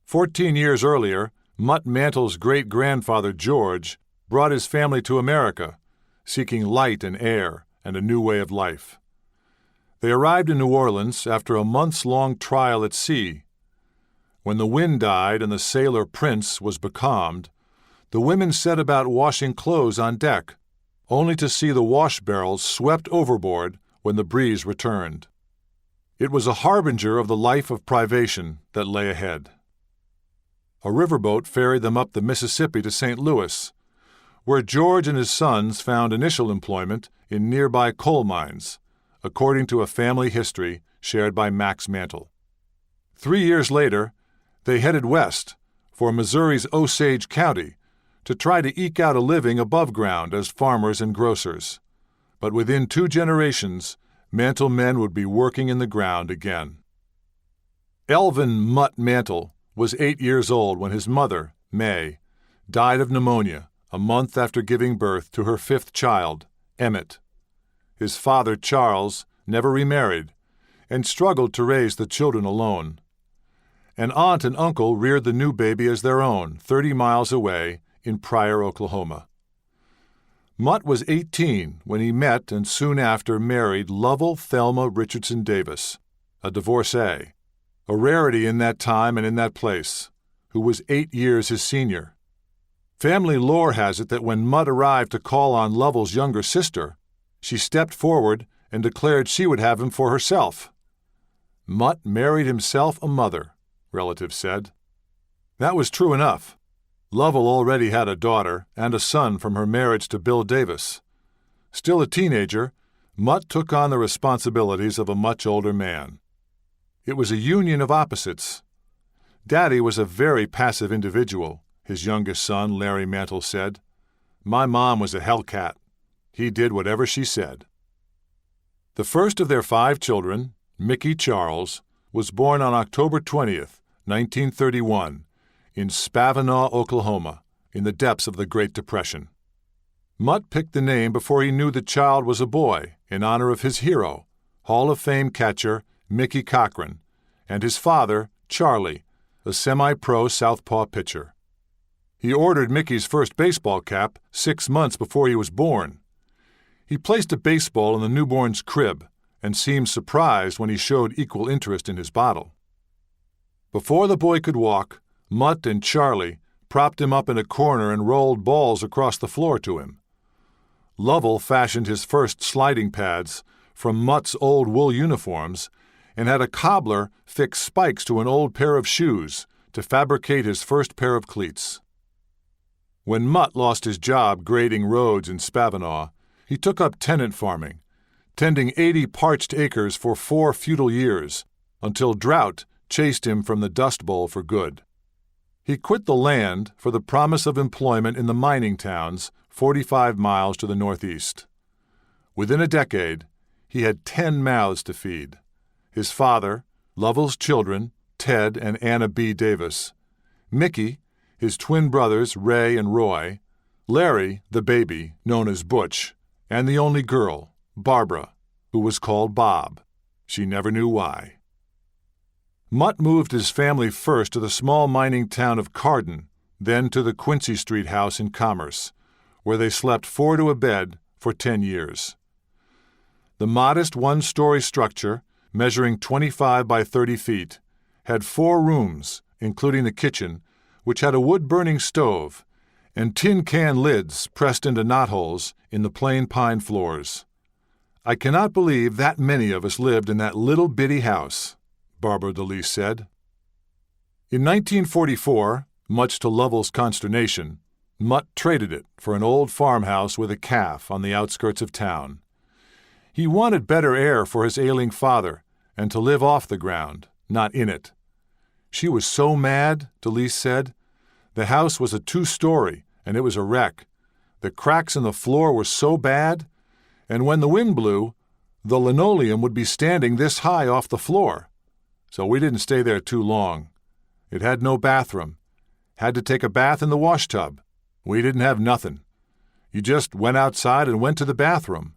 14 years earlier, Mutt Mantle's great-grandfather George brought his family to America, seeking light and air and a new way of life. They arrived in New Orleans after a months-long trial at sea. When the wind died and the sailor Prince was becalmed, the women set about washing clothes on deck, only to see the wash barrels swept overboard when the breeze returned. It was a harbinger of the life of privation that lay ahead. A riverboat ferried them up the Mississippi to St. Louis, where George and his sons found initial employment in nearby coal mines, according to a family history shared by Max Mantle. 3 years later, they headed west for Missouri's Osage County to try to eke out a living above ground as farmers and grocers. But within 2 generations, Mantle men would be working in the ground again. Elvin Mutt Mantle was 8 years old when his mother, May, died of pneumonia a month after giving birth to her 5th child, Emmett. His father, Charles, never remarried and struggled to raise the children alone. An aunt and uncle reared the new baby as their own, 30 miles away in Pryor, Oklahoma. Mutt was 18 when he met and soon after married Lovell Thelma Richardson Davis, a divorcee, a rarity in that time and in that place, who was 8 years his senior. Family lore has it that when Mutt arrived to call on Lovell's younger sister, she stepped forward and declared she would have him for herself. Mutt married himself a mother, relatives said. That was true enough. Lovell already had a daughter and a son from her marriage to Bill Davis. Still a teenager, Mutt took on the responsibilities of a much older man. It was a union of opposites. Daddy was a very passive individual, his youngest son, Larry Mantle, said. My mom was a hellcat. He did whatever she said. The first of their 5 children, Mickey Charles, was born on October 20th, 1931, in Spavinaw, Oklahoma, in the depths of the Great Depression. Mutt picked the name before he knew the child was a boy, in honor of his hero, Hall of Fame catcher Mickey Cochran, and his father, Charlie, a semi-pro southpaw pitcher. He ordered Mickey's first baseball cap 6 months before he was born. He placed a baseball in the newborn's crib and seemed surprised when he showed equal interest in his bottle. Before the boy could walk, Mutt and Charlie propped him up in a corner and rolled balls across the floor to him. Lovell fashioned his first sliding pads from Mutt's old wool uniforms and had a cobbler fix spikes to an old pair of shoes to fabricate his first pair of cleats. When Mutt lost his job grading roads in Spavinaw, he took up tenant farming, tending 80 parched acres for 4 futile years, until drought chased him from the Dust Bowl for good. He quit the land for the promise of employment in the mining towns 45 miles to the northeast. Within a decade, he had 10 mouths to feed. His father, Lovell's children, Ted and Anna B. Davis, Mickey, his twin brothers Ray and Roy, Larry, the baby, known as Butch, and the only girl, Barbara, who was called Bob. She never knew why. Mutt moved his family first to the small mining town of Carden, then to the Quincy Street house in Commerce, where they slept 4 to a bed for 10 years. The modest 1-story structure, measuring 25 by 30 feet, had 4 rooms, including the kitchen, which had a wood-burning stove, and tin can lids pressed into knotholes in the plain pine floors. I cannot believe that many of us lived in that little bitty house, Barbara DeLise said. In 1944, much to Lovell's consternation, Mutt traded it for an old farmhouse with a calf on the outskirts of town. He wanted better air for his ailing father and to live off the ground, not in it. She was so mad, DeLise said. The house was a 2-story, and it was a wreck. The cracks in the floor were so bad, and when the wind blew, the linoleum would be standing this high off the floor. So we didn't stay there too long. It had no bathroom. Had to take a bath in the washtub. We didn't have nothing. You just went outside and went to the bathroom.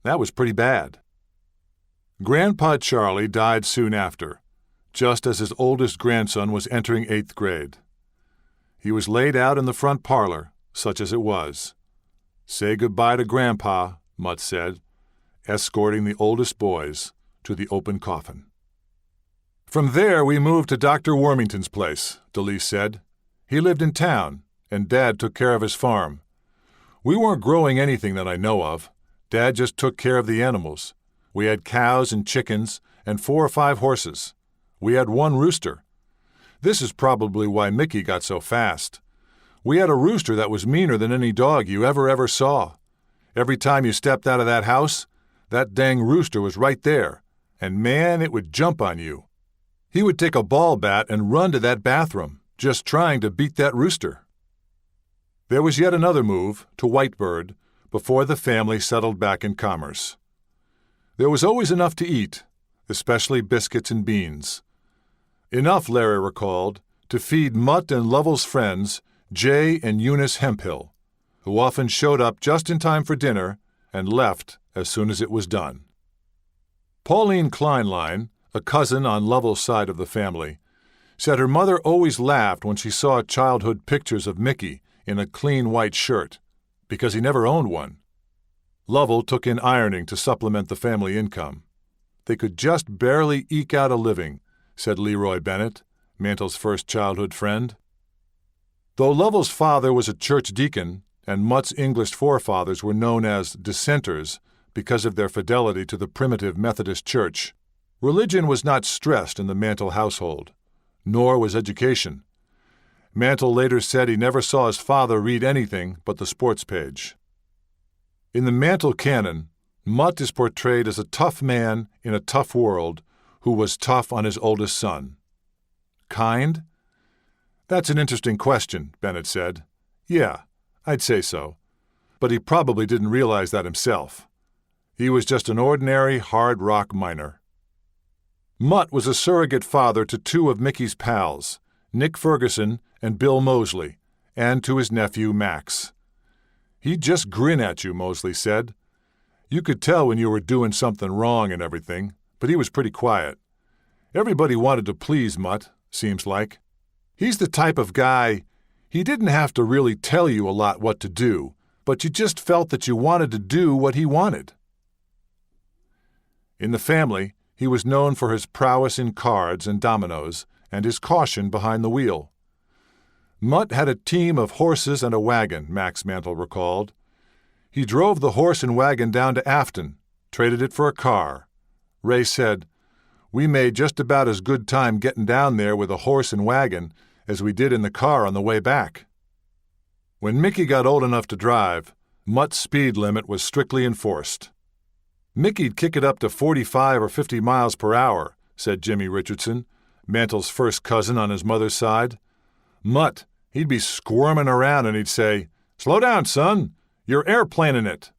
That was pretty bad. Grandpa Charlie died soon after, just as his oldest grandson was entering 8th grade. He was laid out in the front parlor, such as it was. Say goodbye to Grandpa, Mutt said, escorting the oldest boys to the open coffin. From there we moved to Dr. Wormington's place, DeLise said. He lived in town, and Dad took care of his farm. We weren't growing anything that I know of. Dad just took care of the animals. We had cows and chickens and 4 or 5 horses. We had 1 rooster. This is probably why Mickey got so fast. We had a rooster that was meaner than any dog you ever saw. Every time you stepped out of that house, that dang rooster was right there, and man, it would jump on you. He would take a ball bat and run to that bathroom, just trying to beat that rooster. There was yet another move, to Whitebird, before the family settled back in Commerce. There was always enough to eat, especially biscuits and beans. Enough, Larry recalled, to feed Mutt and Lovell's friends, Jay and Eunice Hemphill, who often showed up just in time for dinner and left as soon as it was done. Pauline Kleinlein, a cousin on Lovell's side of the family, said her mother always laughed when she saw childhood pictures of Mickey in a clean white shirt, because he never owned one. Lovell took in ironing to supplement the family income. They could just barely eke out a living, said Leroy Bennett, Mantle's first childhood friend. Though Lovell's father was a church deacon and Mutt's English forefathers were known as dissenters because of their fidelity to the primitive Methodist Church, religion was not stressed in the Mantle household, nor was education. Mantle later said he never saw his father read anything but the sports page. In the Mantle canon, Mutt is portrayed as a tough man in a tough world who was tough on his oldest son. Kind? That's an interesting question, Bennett said. Yeah, I'd say so. But he probably didn't realize that himself. He was just an ordinary hard rock miner. Mutt was a surrogate father to 2 of Mickey's pals, Nick Ferguson and Bill Mosley, and to his nephew Max. He'd just grin at you, Mosley said. You could tell when you were doing something wrong and everything, but he was pretty quiet. Everybody wanted to please Mutt, seems like. He's the type of guy, he didn't have to really tell you a lot what to do, but you just felt that you wanted to do what he wanted. In the family, he was known for his prowess in cards and dominoes and his caution behind the wheel. Mutt had a team of horses and a wagon, Max Mantle recalled. He drove the horse and wagon down to Afton, traded it for a car. Ray said, "We made just about as good time getting down there with a horse and wagon as we did in the car on the way back." When Mickey got old enough to drive, Mutt's speed limit was strictly enforced. Mickey'd kick it up to 45 or 50 miles per hour, said Jimmy Richardson, Mantle's first cousin on his mother's side. Mutt, he'd be squirming around and he'd say, "Slow down, son. You're airplaning it."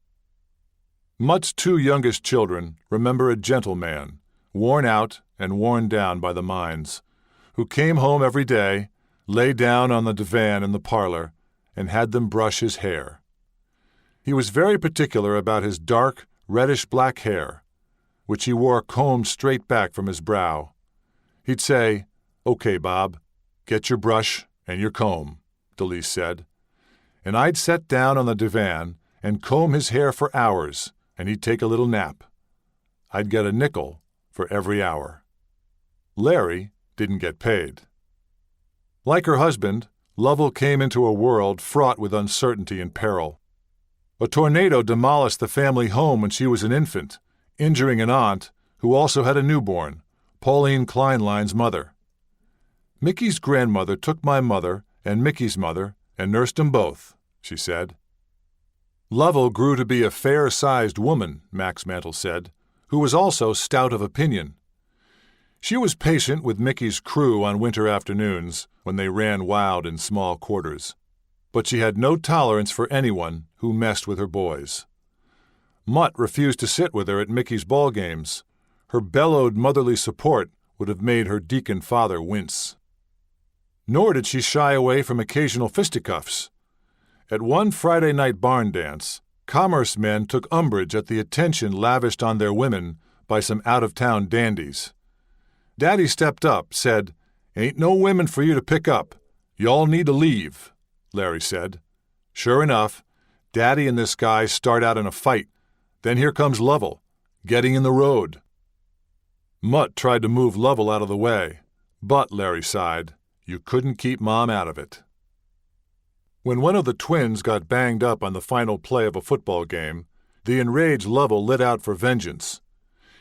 Mutt's 2 youngest children remember a gentleman, worn out and worn down by the mines, who came home every day, lay down on the divan in the parlor, and had them brush his hair. He was very particular about his dark, reddish-black hair, which he wore combed straight back from his brow. He'd say, "Okay, Bob, get your brush and your comb," Delise said. And I'd set down on the divan and comb his hair for hours, and he'd take a little nap. I'd get a nickel for every hour. Larry didn't get paid. Like her husband, Lovell came into a world fraught with uncertainty and peril. A tornado demolished the family home when she was an infant, injuring an aunt who also had a newborn, Pauline Kleinlein's mother. Mickey's grandmother took my mother and Mickey's mother and nursed them both, she said. Lovell grew to be a fair-sized woman, Max Mantle said, who was also stout of opinion. She was patient with Mickey's crew on winter afternoons when they ran wild in small quarters, but she had no tolerance for anyone who messed with her boys. Mutt refused to sit with her at Mickey's ball games. Her bellowed motherly support would have made her deacon father wince. Nor did she shy away from occasional fisticuffs. At one Friday night barn dance, Commerce men took umbrage at the attention lavished on their women by some out-of-town dandies. Daddy stepped up, said, "Ain't no women for you to pick up. Y'all need to leave," Larry said. Sure enough, Daddy and this guy start out in a fight. Then here comes Lovell, getting in the road. Mutt tried to move Lovell out of the way, but, Larry sighed, you couldn't keep Mom out of it. When one of the twins got banged up on the final play of a football game, the enraged Lovell lit out for vengeance.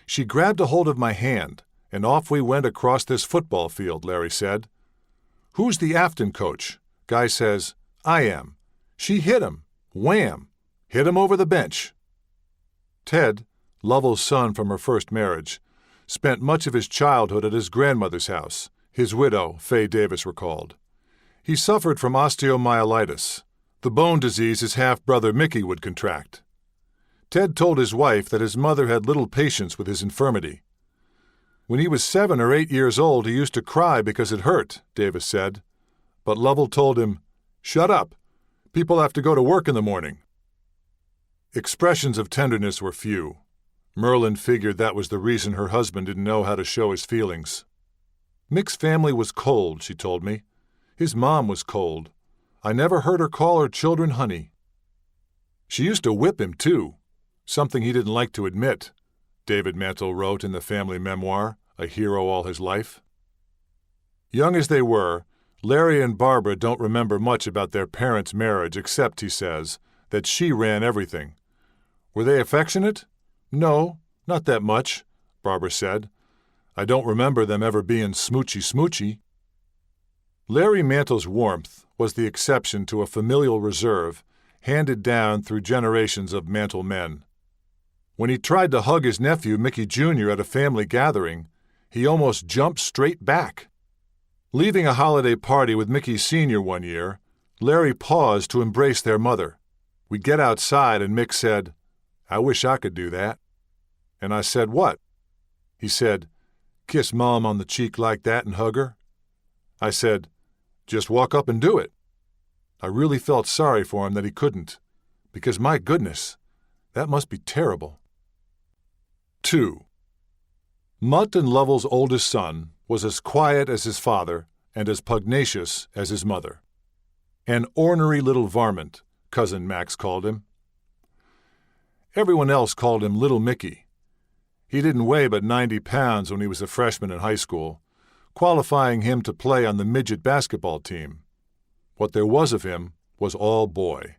She grabbed a hold of my hand, and off we went across this football field, Larry said. Who's the Afton coach? Guy says, I am. She hit him. Wham! Hit him over the bench. Ted, Lovell's son from her first marriage, spent much of his childhood at his grandmother's house, his widow, Fay Davis, recalled. He suffered from osteomyelitis, the bone disease his half-brother Mickey would contract. Ted told his wife that his mother had little patience with his infirmity. When he was 7 or 8 years old, he used to cry because it hurt, Davis said. But Lovell told him, Shut up. People have to go to work in the morning. Expressions of tenderness were few. Merlin figured that was the reason her husband didn't know how to show his feelings. Mick's family was cold, she told me. His mom was cold. I never heard her call her children honey. She used to whip him, too, something he didn't like to admit, David Mantle wrote in the family memoir, A Hero All His Life. Young as they were, Larry and Barbara don't remember much about their parents' marriage except, he says, that she ran everything. Were they affectionate? No, not that much, Barbara said. I don't remember them ever being smoochy-smoochy. Larry Mantle's warmth was the exception to a familial reserve handed down through generations of Mantle men. When he tried to hug his nephew, Mickey Jr., at a family gathering, he almost jumped straight back. Leaving a holiday party with Mickey Sr. one year, Larry paused to embrace their mother. We get outside and Mick said, I wish I could do that. And I said, what? He said, kiss Mom on the cheek like that and hug her. I said, just walk up and do it. I really felt sorry for him that he couldn't, because my goodness, that must be terrible. 2. Mutt and Lovell's oldest son was as quiet as his father and as pugnacious as his mother. An ornery little varmint, Cousin Max called him. Everyone else called him Little Mickey. He didn't weigh but 90 pounds when he was a freshman in high school, qualifying him to play on the midget basketball team. What there was of him was all boy.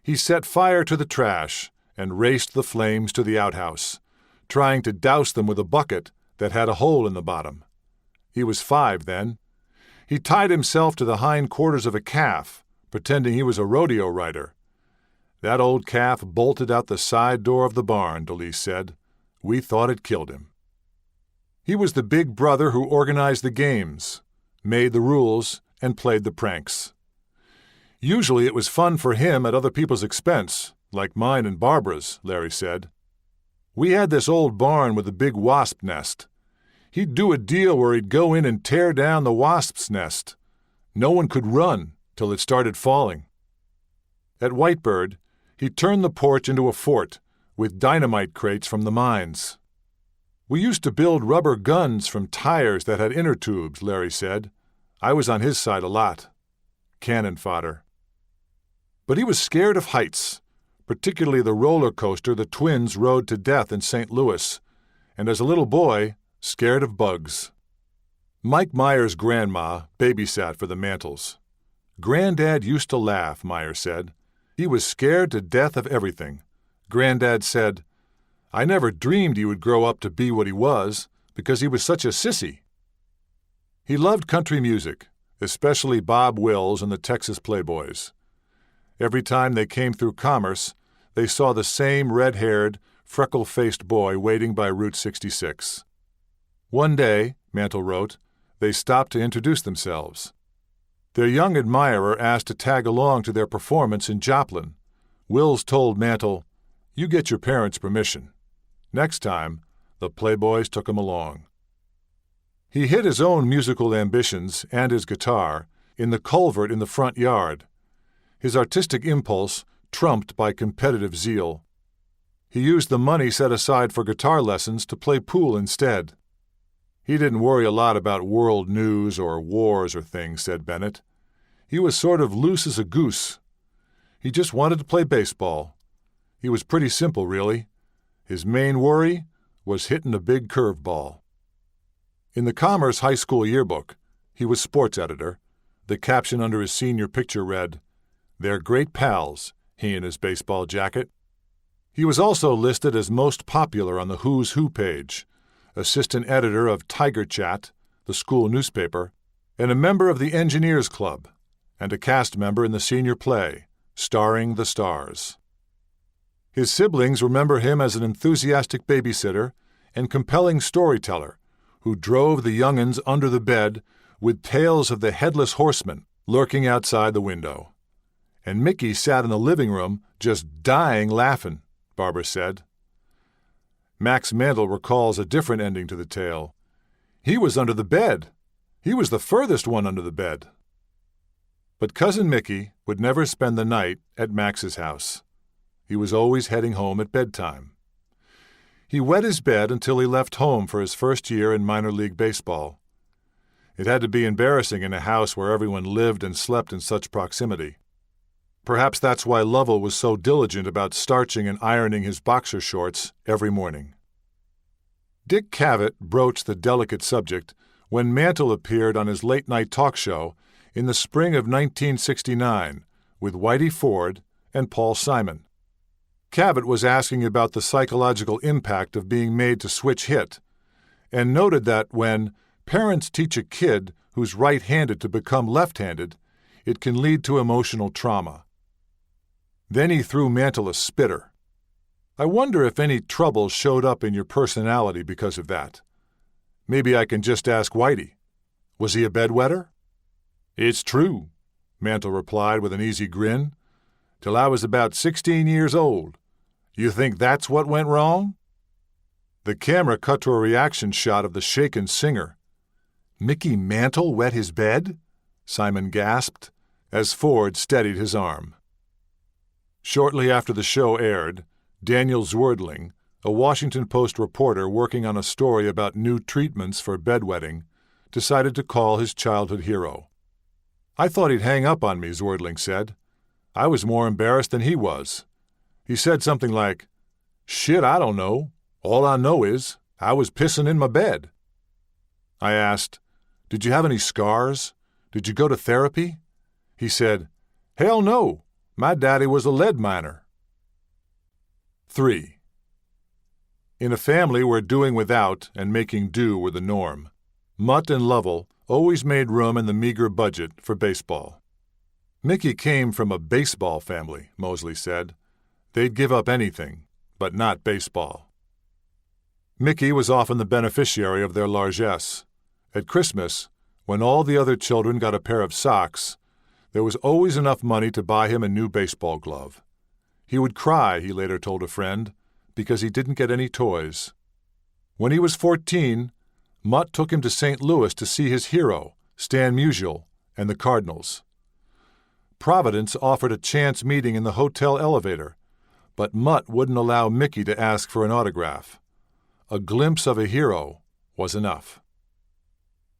He set fire to the trash and raced the flames to the outhouse, trying to douse them with a bucket that had a hole in the bottom. He was 5 then. He tied himself to the hind quarters of a calf, pretending he was a rodeo rider. That old calf bolted out the side door of the barn, Delise said. We thought it killed him. He was the big brother who organized the games, made the rules, and played the pranks. Usually it was fun for him at other people's expense, like mine and Barbara's, Larry said. We had this old barn with a big wasp nest. He'd do a deal where he'd go in and tear down the wasp's nest. No one could run till it started falling. At Whitebird, he turned the porch into a fort with dynamite crates from the mines. We used to build rubber guns from tires that had inner tubes, Larry said. I was on his side a lot. Cannon fodder. But he was scared of heights, particularly the roller coaster the twins rode to death in St. Louis, and as a little boy, scared of bugs. Mike Meyer's grandma babysat for the Mantles. Granddad used to laugh, Meyer said. He was scared to death of everything. Granddad said, I never dreamed he would grow up to be what he was, because he was such a sissy. He loved country music, especially Bob Wills and the Texas Playboys. Every time they came through Commerce, they saw the same red-haired, freckle-faced boy waiting by Route 66. One day, Mantle wrote, they stopped to introduce themselves. Their young admirer asked to tag along to their performance in Joplin. Wills told Mantle, You get your parents' permission. Next time, the Playboys took him along. He hid his own musical ambitions and his guitar in the culvert in the front yard, his artistic impulse trumped by competitive zeal. He used the money set aside for guitar lessons to play pool instead. He didn't worry a lot about world news or wars or things, said Bennett. He was sort of loose as a goose. He just wanted to play baseball. He was pretty simple, really. His main worry was hitting a big curveball. In the Commerce High School yearbook, he was sports editor. The caption under his senior picture read, They're great pals, he and his baseball jacket. He was also listed as most popular on the Who's Who page, assistant editor of Tiger Chat, the school newspaper, and a member of the Engineers Club, and a cast member in the senior play, Starring the Stars. His siblings remember him as an enthusiastic babysitter and compelling storyteller who drove the young'uns under the bed with tales of the headless horseman lurking outside the window. And Mickey sat in the living room just dying laughing, Barbara said. Max Mantle recalls a different ending to the tale. He was under the bed. He was the furthest one under the bed. But Cousin Mickey would never spend the night at Max's house. He was always heading home at bedtime. He wet his bed until he left home for his first year in minor league baseball. It had to be embarrassing in a house where everyone lived and slept in such proximity. Perhaps that's why Lovell was so diligent about starching and ironing his boxer shorts every morning. Dick Cavett broached the delicate subject when Mantle appeared on his late-night talk show in the spring of 1969 with Whitey Ford and Paul Simon. Cavett was asking about the psychological impact of being made to switch hit, and noted that when parents teach a kid who's right-handed to become left-handed, it can lead to emotional trauma. Then he threw Mantle a spitter. I wonder if any trouble showed up in your personality because of that. Maybe I can just ask Whitey. Was he a bedwetter? It's true, Mantle replied with an easy grin. Till I was about 16 years old. You think that's what went wrong? The camera cut to a reaction shot of the shaken singer. Mickey Mantle wet his bed? Simon gasped, as Ford steadied his arm. Shortly after the show aired, Daniel Zwerdling, a Washington Post reporter working on a story about new treatments for bedwetting, decided to call his childhood hero. I thought he'd hang up on me, Zwerdling said. I was more embarrassed than he was. He said something like, "Shit, I don't know. All I know is I was pissing in my bed." I asked, "Did you have any scars? Did you go to therapy?" He said, "Hell no. My daddy was a lead miner." 3. In a family where doing without and making do were the norm, Mutt and Lovell always made room in the meager budget for baseball. Mickey came from a baseball family, Mosley said. They'd give up anything, but not baseball. Mickey was often the beneficiary of their largesse. At Christmas, when all the other children got a pair of socks, there was always enough money to buy him a new baseball glove. He would cry, he later told a friend, because he didn't get any toys. When he was 14, Mutt took him to St. Louis to see his hero, Stan Musial, and the Cardinals. Providence offered a chance meeting in the hotel elevator, but Mutt wouldn't allow Mickey to ask for an autograph. A glimpse of a hero was enough.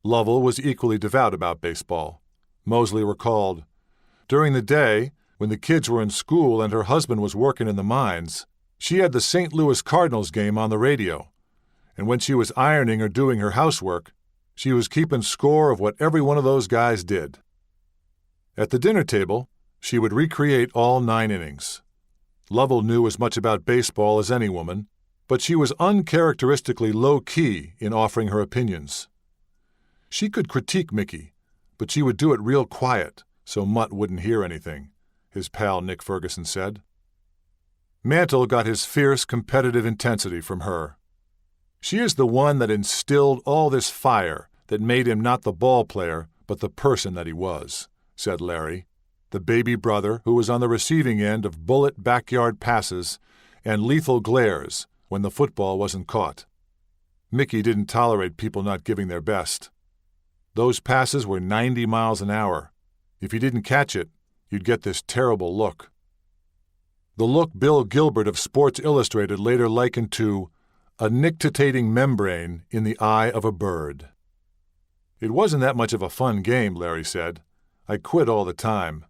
Lovell was equally devout about baseball. Mosley recalled, "During the day, when the kids were in school and her husband was working in the mines, she had the St. Louis Cardinals game on the radio, and when she was ironing or doing her housework, she was keeping score of what every one of those guys did." At the dinner table, she would recreate all 9 innings. Lovell knew as much about baseball as any woman, but she was uncharacteristically low-key in offering her opinions. She could critique Mickey, but she would do it real quiet, so Mutt wouldn't hear anything, his pal Nick Ferguson said. Mantle got his fierce competitive intensity from her. She is the one that instilled all this fire that made him not the ball player, but the person that he was, said Larry, the baby brother who was on the receiving end of bullet backyard passes and lethal glares when the football wasn't caught. Mickey didn't tolerate people not giving their best. Those passes were 90 miles an hour. If you didn't catch it, you'd get this terrible look. The look Bill Gilbert of Sports Illustrated later likened to a nictitating membrane in the eye of a bird. It wasn't that much of a fun game, Larry said. I quit all the time.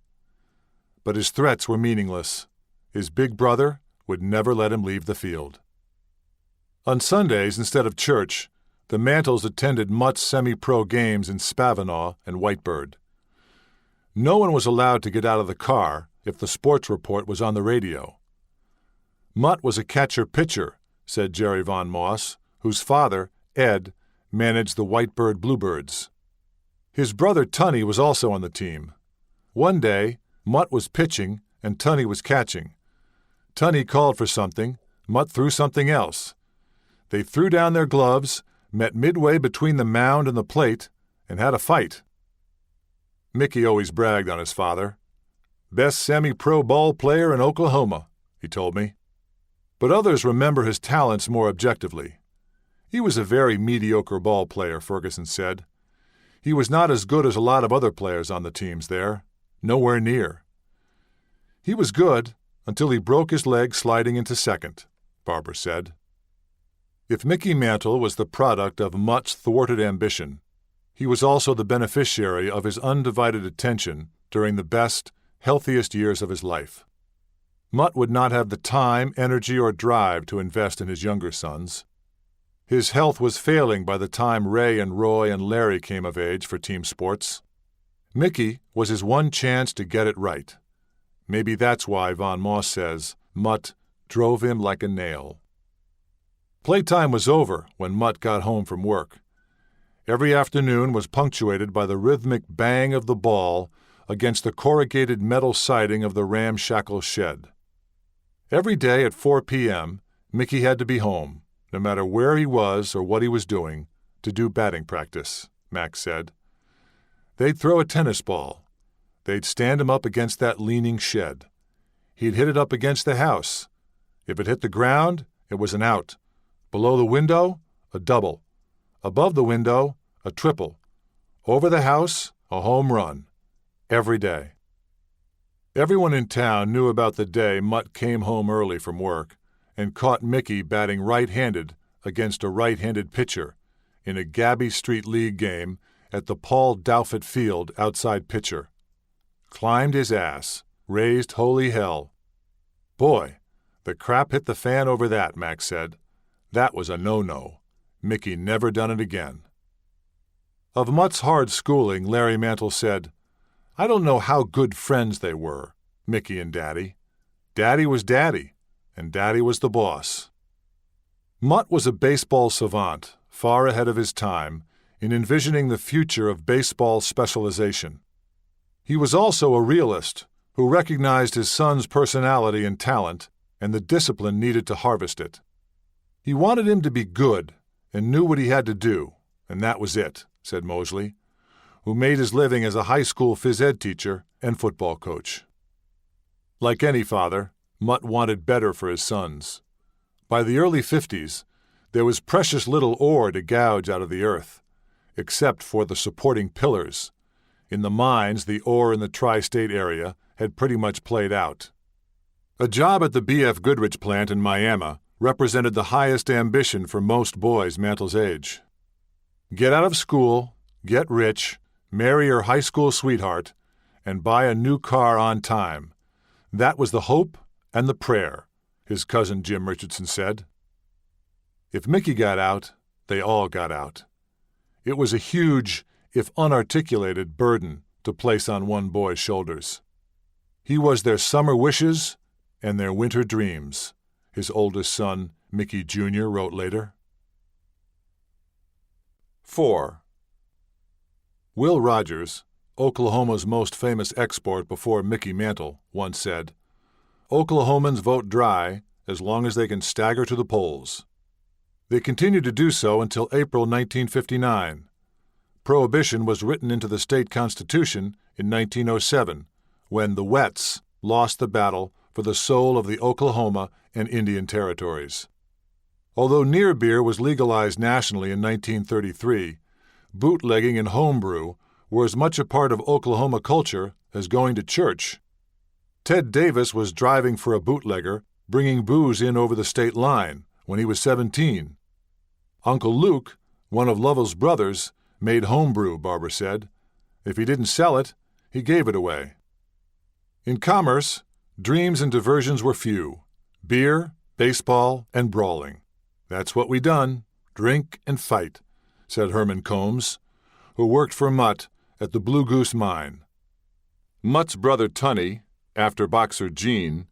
But his threats were meaningless. His big brother would never let him leave the field. On Sundays, instead of church, the Mantles attended Mutt's semi-pro games in Spavinaw and Whitebird. No one was allowed to get out of the car, if the sports report was on the radio. Mutt was a catcher-pitcher, said Jerry Von Moss, whose father, Ed, managed the Whitebird Bluebirds. His brother Tunney was also on the team. One day, Mutt was pitching and Tunney was catching. Tunney called for something, Mutt threw something else. They threw down their gloves, met midway between the mound and the plate, and had a fight. Mickey always bragged on his father. "Best semi-pro ball player in Oklahoma," he told me. But others remember his talents more objectively. He was a very mediocre ball player, Ferguson said. He was not as good as a lot of other players on the teams there. Nowhere near. He was good until he broke his leg sliding into second, Barbara said. If Mickey Mantle was the product of Mutt's thwarted ambition, he was also the beneficiary of his undivided attention during the best, healthiest years of his life. Mutt would not have the time, energy, or drive to invest in his younger sons. His health was failing by the time Ray and Roy and Larry came of age for team sports. Mickey was his one chance to get it right. Maybe that's why Von Moss says Mutt drove him like a nail. Playtime was over when Mutt got home from work. Every afternoon was punctuated by the rhythmic bang of the ball against the corrugated metal siding of the ramshackle shed. Every day at 4 p.m., Mickey had to be home, no matter where he was or what he was doing, to do batting practice, Max said. They'd throw a tennis ball. They'd stand him up against that leaning shed. He'd hit it up against the house. If it hit the ground, it was an out. Below the window, a double. Above the window, a triple. Over the house, a home run. Every day. Everyone in town knew about the day Mutt came home early from work and caught Mickey batting right-handed against a right-handed pitcher in a Gabby Street League game at the Paul Dowfett Field outside Pitcher. Climbed his ass, raised holy hell. Boy, the crap hit the fan over that, Max said. That was a no-no. Mickey never done it again. Of Mutt's hard schooling, Larry Mantle said, "I don't know how good friends they were, Mickey and Daddy. Daddy was Daddy, and Daddy was the boss." Mutt was a baseball savant, far ahead of his time, in envisioning the future of baseball specialization. He was also a realist who recognized his son's personality and talent and the discipline needed to harvest it. He wanted him to be good and knew what he had to do, and that was it, said Mosley, who made his living as a high school phys ed teacher and football coach. Like any father, Mutt wanted better for his sons. By the early 50s, there was precious little ore to gouge out of the earth, except for the supporting pillars. In the mines, the ore in the tri-state area had pretty much played out. A job at the B.F. Goodrich plant in Miami represented the highest ambition for most boys Mantle's age. Get out of school, get rich, marry your high school sweetheart, and buy a new car on time. That was the hope and the prayer, his cousin Jim Richardson said. If Mickey got out, they all got out. It was a huge, if unarticulated, burden to place on one boy's shoulders. He was their summer wishes and their winter dreams, his oldest son, Mickey Jr., wrote later. 4. Will Rogers, Oklahoma's most famous export before Mickey Mantle, once said, "Oklahomans vote dry as long as they can stagger to the polls." They continued to do so until April 1959. Prohibition was written into the state constitution in 1907, when the Wets lost the battle for the soul of the Oklahoma and Indian territories. Although near beer was legalized nationally in 1933, bootlegging and homebrew were as much a part of Oklahoma culture as going to church. Ted Davis was driving for a bootlegger, bringing booze in over the state line when he was 17. Uncle Luke, one of Lovell's brothers, made homebrew, Barbara said. If he didn't sell it, he gave it away. In commerce, dreams and diversions were few. Beer, baseball, and brawling. That's what we done, drink and fight, said Herman Combs, who worked for Mutt at the Blue Goose Mine. Mutt's brother Tunney, after boxer Gene,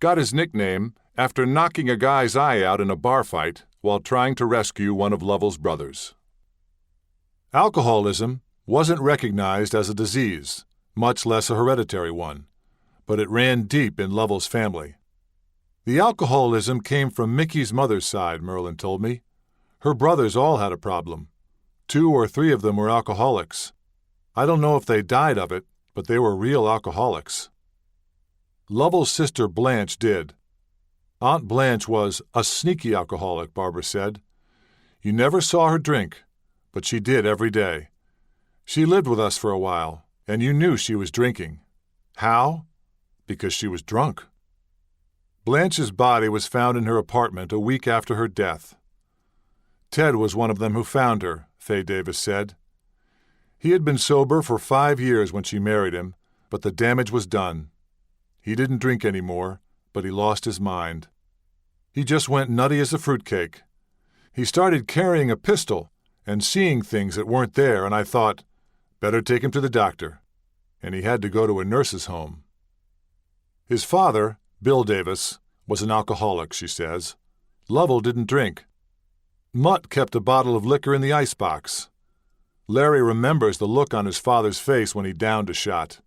got his nickname after knocking a guy's eye out in a bar fight while trying to rescue one of Lovell's brothers. Alcoholism wasn't recognized as a disease, much less a hereditary one, but it ran deep in Lovell's family. The alcoholism came from Mickey's mother's side, Merlin told me. Her brothers all had a problem. 2 or 3 of them were alcoholics. I don't know if they died of it, but they were real alcoholics. Lovell's sister Blanche did. Aunt Blanche was a sneaky alcoholic, Barbara said. You never saw her drink, but she did every day. She lived with us for a while, and you knew she was drinking. How? Because she was drunk. Blanche's body was found in her apartment a week after her death. Ted was one of them who found her, Fay Davis said. He had been sober for 5 years when she married him, but the damage was done. He didn't drink anymore, but he lost his mind. He just went nutty as a fruitcake. He started carrying a pistol and seeing things that weren't there, and I thought, better take him to the doctor. And he had to go to a nurse's home. His father, Bill Davis, was an alcoholic, she says. Lovell didn't drink. Mutt kept a bottle of liquor in the icebox. Larry remembers the look on his father's face when he downed a shot.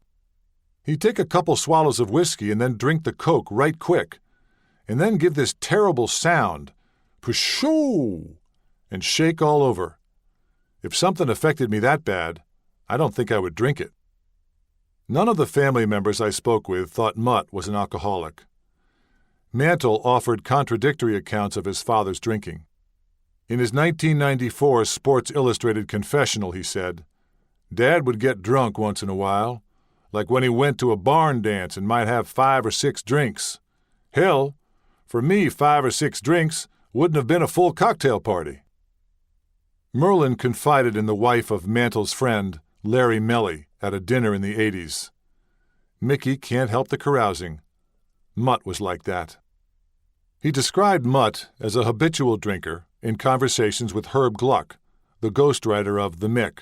He'd take a couple swallows of whiskey and then drink the Coke right quick, and then give this terrible sound, pshoo, and shake all over. If something affected me that bad, I don't think I would drink it. None of the family members I spoke with thought Mutt was an alcoholic. Mantle offered contradictory accounts of his father's drinking. In his 1994 Sports Illustrated confessional, he said, Dad would get drunk once in a while, like when he went to a barn dance and might have 5 or 6 drinks. Hell, for me 5 or 6 drinks wouldn't have been a full cocktail party. Merlin confided in the wife of Mantle's friend, Larry Melly, at a dinner in the 80s. Mickey can't help the carousing. Mutt was like that. He described Mutt as a habitual drinker in conversations with Herb Gluck, the ghostwriter of The Mick,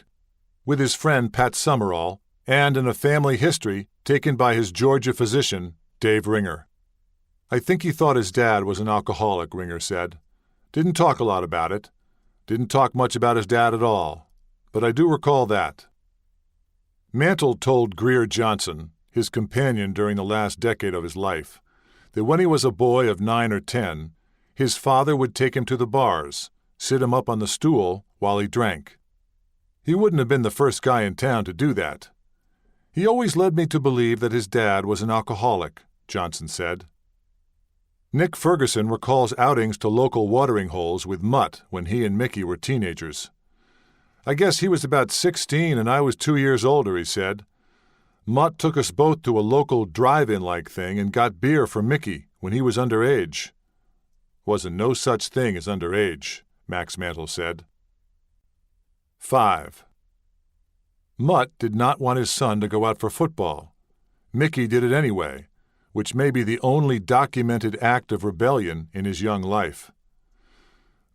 with his friend Pat Summerall, and in a family history taken by his Georgia physician, Dave Ringer. I think he thought his dad was an alcoholic, Ringer said. Didn't talk a lot about it. Didn't talk much about his dad at all. But I do recall that. Mantle told Greer Johnson, his companion during the last decade of his life, that when he was a boy of 9 or 10, his father would take him to the bars, sit him up on the stool while he drank. He wouldn't have been the first guy in town to do that. He always led me to believe that his dad was an alcoholic, Johnson said. Nick Ferguson recalls outings to local watering holes with Mutt when he and Mickey were teenagers. I guess he was about 16 and I was 2 years older, he said. Mutt took us both to a local drive-in-like thing and got beer for Mickey when he was underage. Wasn't no such thing as underage, Max Mantle said. 5. Mutt did not want his son to go out for football. Mickey did it anyway, which may be the only documented act of rebellion in his young life.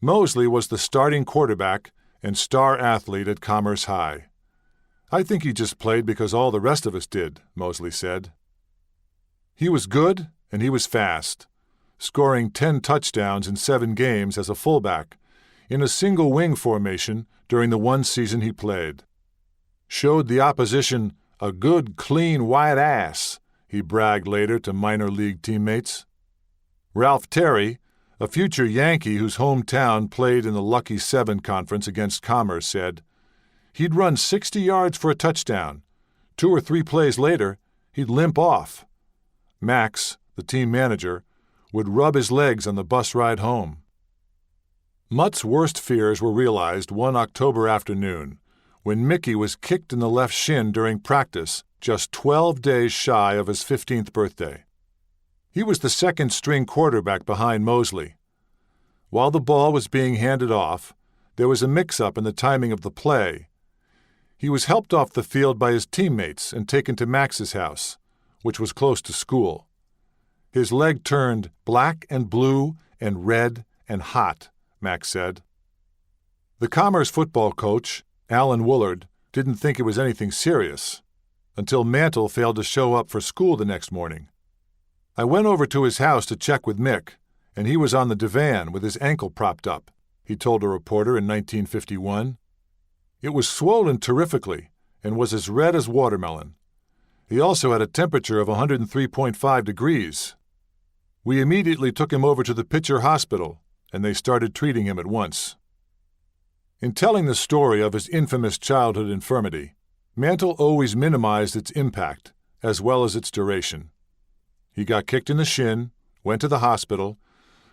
Mosley was the starting quarterback and star athlete at Commerce High. I think he just played because all the rest of us did, Mosley said. He was good and he was fast, scoring 10 touchdowns in 7 games as a fullback in a single wing formation during the one season he played. Showed the opposition a good, clean, white ass, he bragged later to minor league teammates. Ralph Terry, a future Yankee whose hometown played in the Lucky 7 conference against Commerce, said, he'd run 60 yards for a touchdown. 2 or 3 plays later, he'd limp off. Max, the team manager, would rub his legs on the bus ride home. Mutt's worst fears were realized one October afternoon when Mickey was kicked in the left shin during practice just 12 days shy of his 15th birthday. He was the second-string quarterback behind Mosley. While the ball was being handed off, there was a mix-up in the timing of the play. He was helped off the field by his teammates and taken to Max's house, which was close to school. His leg turned black and blue and red and hot, Max said. The Commerce football coach, Alan Woolard, didn't think it was anything serious. until Mantle failed to show up for school the next morning. I went over to his house to check with Mick, and he was on the divan with his ankle propped up, he told a reporter in 1951. It was swollen terrifically and was as red as watermelon. He also had a temperature of 103.5 degrees. We immediately took him over to the Pitcher Hospital, and they started treating him at once. In telling the story of his infamous childhood infirmity, Mantle always minimized its impact, as well as its duration. He got kicked in the shin, went to the hospital,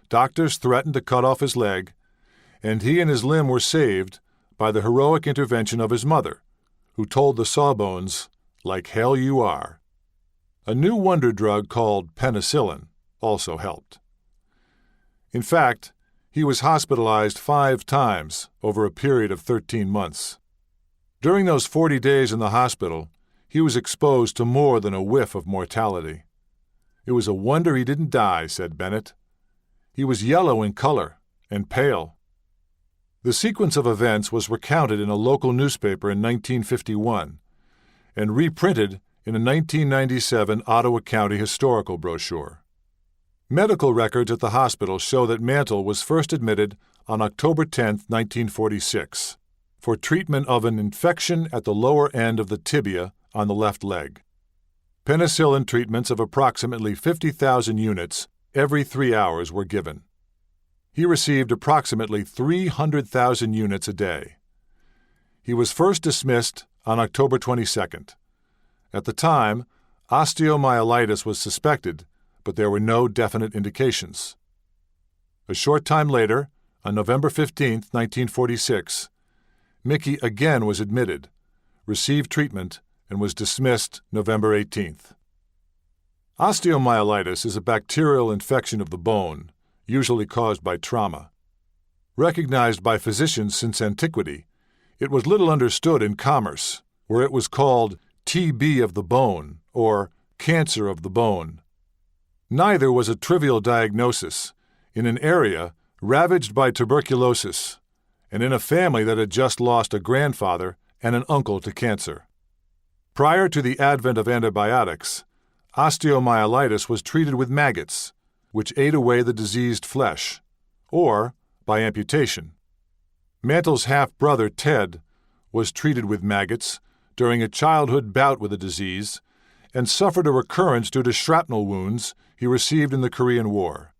doctors threatened to cut off his leg, and he and his limb were saved by the heroic intervention of his mother, who told the Sawbones, "Like hell you are." A new wonder drug called penicillin also helped. In fact, he was hospitalized 5 times over a period of 13 months. During those 40 days in the hospital, he was exposed to more than a whiff of mortality. It was a wonder he didn't die, said Bennett. He was yellow in color and pale. The sequence of events was recounted in a local newspaper in 1951 and reprinted in a 1997 Ottawa County historical brochure. Medical records at the hospital show that Mantle was first admitted on October 10, 1946, for treatment of an infection at the lower end of the tibia on the left leg. Penicillin treatments of approximately 50,000 units every 3 hours were given. He received approximately 300,000 units a day. He was first dismissed on October 22nd. At the time, osteomyelitis was suspected, but there were no definite indications. A short time later, on November 15, 1946, Mickey again was admitted, received treatment, and was dismissed November 18th. Osteomyelitis is a bacterial infection of the bone, usually caused by trauma. Recognized by physicians since antiquity, it was little understood in commerce, where it was called TB of the bone or cancer of the bone. Neither was a trivial diagnosis in an area ravaged by tuberculosis and in a family that had just lost a grandfather and an uncle to cancer. Prior to the advent of antibiotics, osteomyelitis was treated with maggots, which ate away the diseased flesh, or by amputation. Mantle's half-brother, Ted, was treated with maggots during a childhood bout with the disease and suffered a recurrence due to shrapnel wounds he received in the Korean War.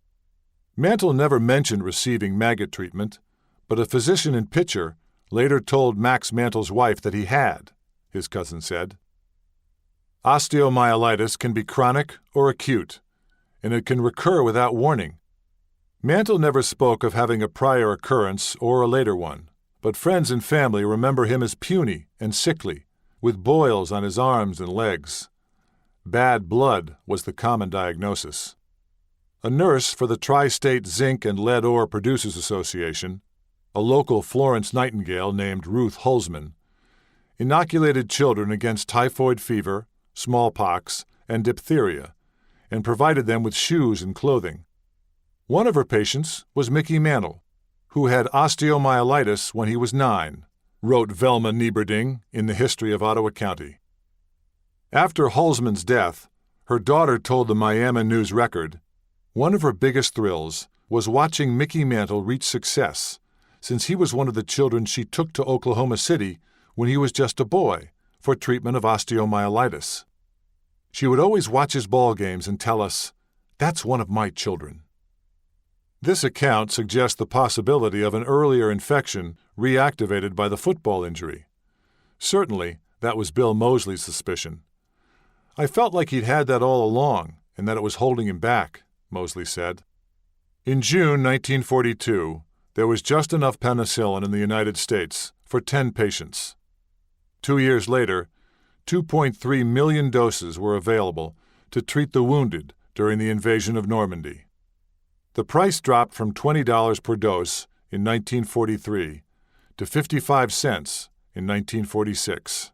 Mantle never mentioned receiving maggot treatment, but a physician in Pitcher later told Max Mantle's wife that he had, his cousin said. Osteomyelitis can be chronic or acute, and it can recur without warning. Mantle never spoke of having a prior occurrence or a later one, but friends and family remember him as puny and sickly, with boils on his arms and legs. Bad blood was the common diagnosis. A nurse for the Tri-State Zinc and Lead Ore Producers Association, a local Florence Nightingale named Ruth Hulsman, inoculated children against typhoid fever, smallpox, and diphtheria, and provided them with shoes and clothing. One of her patients was Mickey Mantle, who had osteomyelitis when he was 9, wrote Velma Nieberding in the History of Ottawa County. After Hulsman's death, her daughter told the Miami News Record, one of her biggest thrills was watching Mickey Mantle reach success, since he was one of the children she took to Oklahoma City when he was just a boy for treatment of osteomyelitis. She would always watch his ball games and tell us, "That's one of my children." This account suggests the possibility of an earlier infection reactivated by the football injury. Certainly, that was Bill Mosley's suspicion. "I felt like he'd had that all along and that it was holding him back," Mosley said. In June 1942, there was just enough penicillin in the United States for 10 patients. 2 years later, 2.3 million doses were available to treat the wounded during the invasion of Normandy. The price dropped from $20 per dose in 1943 to 55 cents in 1946.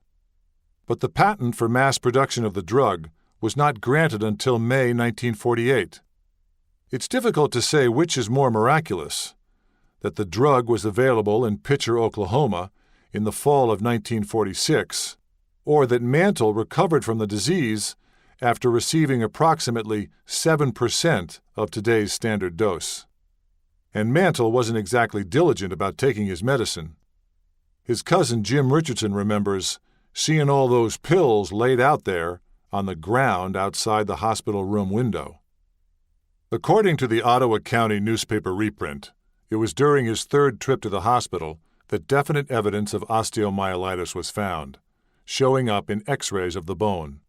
But the patent for mass production of the drug was not granted until May 1948. It's difficult to say which is more miraculous, that the drug was available in Pitcher, Oklahoma, in the fall of 1946, or that Mantle recovered from the disease after receiving approximately 7% of today's standard dose. And Mantle wasn't exactly diligent about taking his medicine. His cousin Jim Richardson remembers seeing all those pills laid out there on the ground outside the hospital room window. According to the Ottawa County newspaper reprint, it was during his third trip to the hospital that definite evidence of osteomyelitis was found, showing up in X-rays of the bone.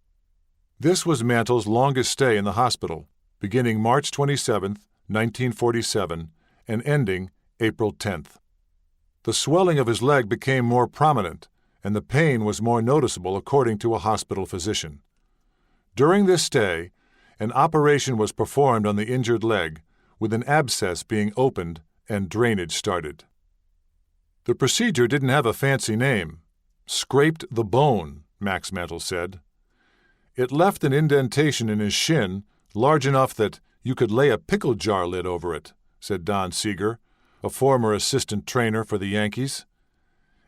This was Mantle's longest stay in the hospital, beginning March 27, 1947, and ending April 10th. The swelling of his leg became more prominent, and the pain was more noticeable according to a hospital physician. During this stay, an operation was performed on the injured leg, with an abscess being opened and drainage started. The procedure didn't have a fancy name. Scraped the bone, Max Mantle said. It left an indentation in his shin large enough that you could lay a pickle jar lid over it, said Don Seeger, a former assistant trainer for the Yankees.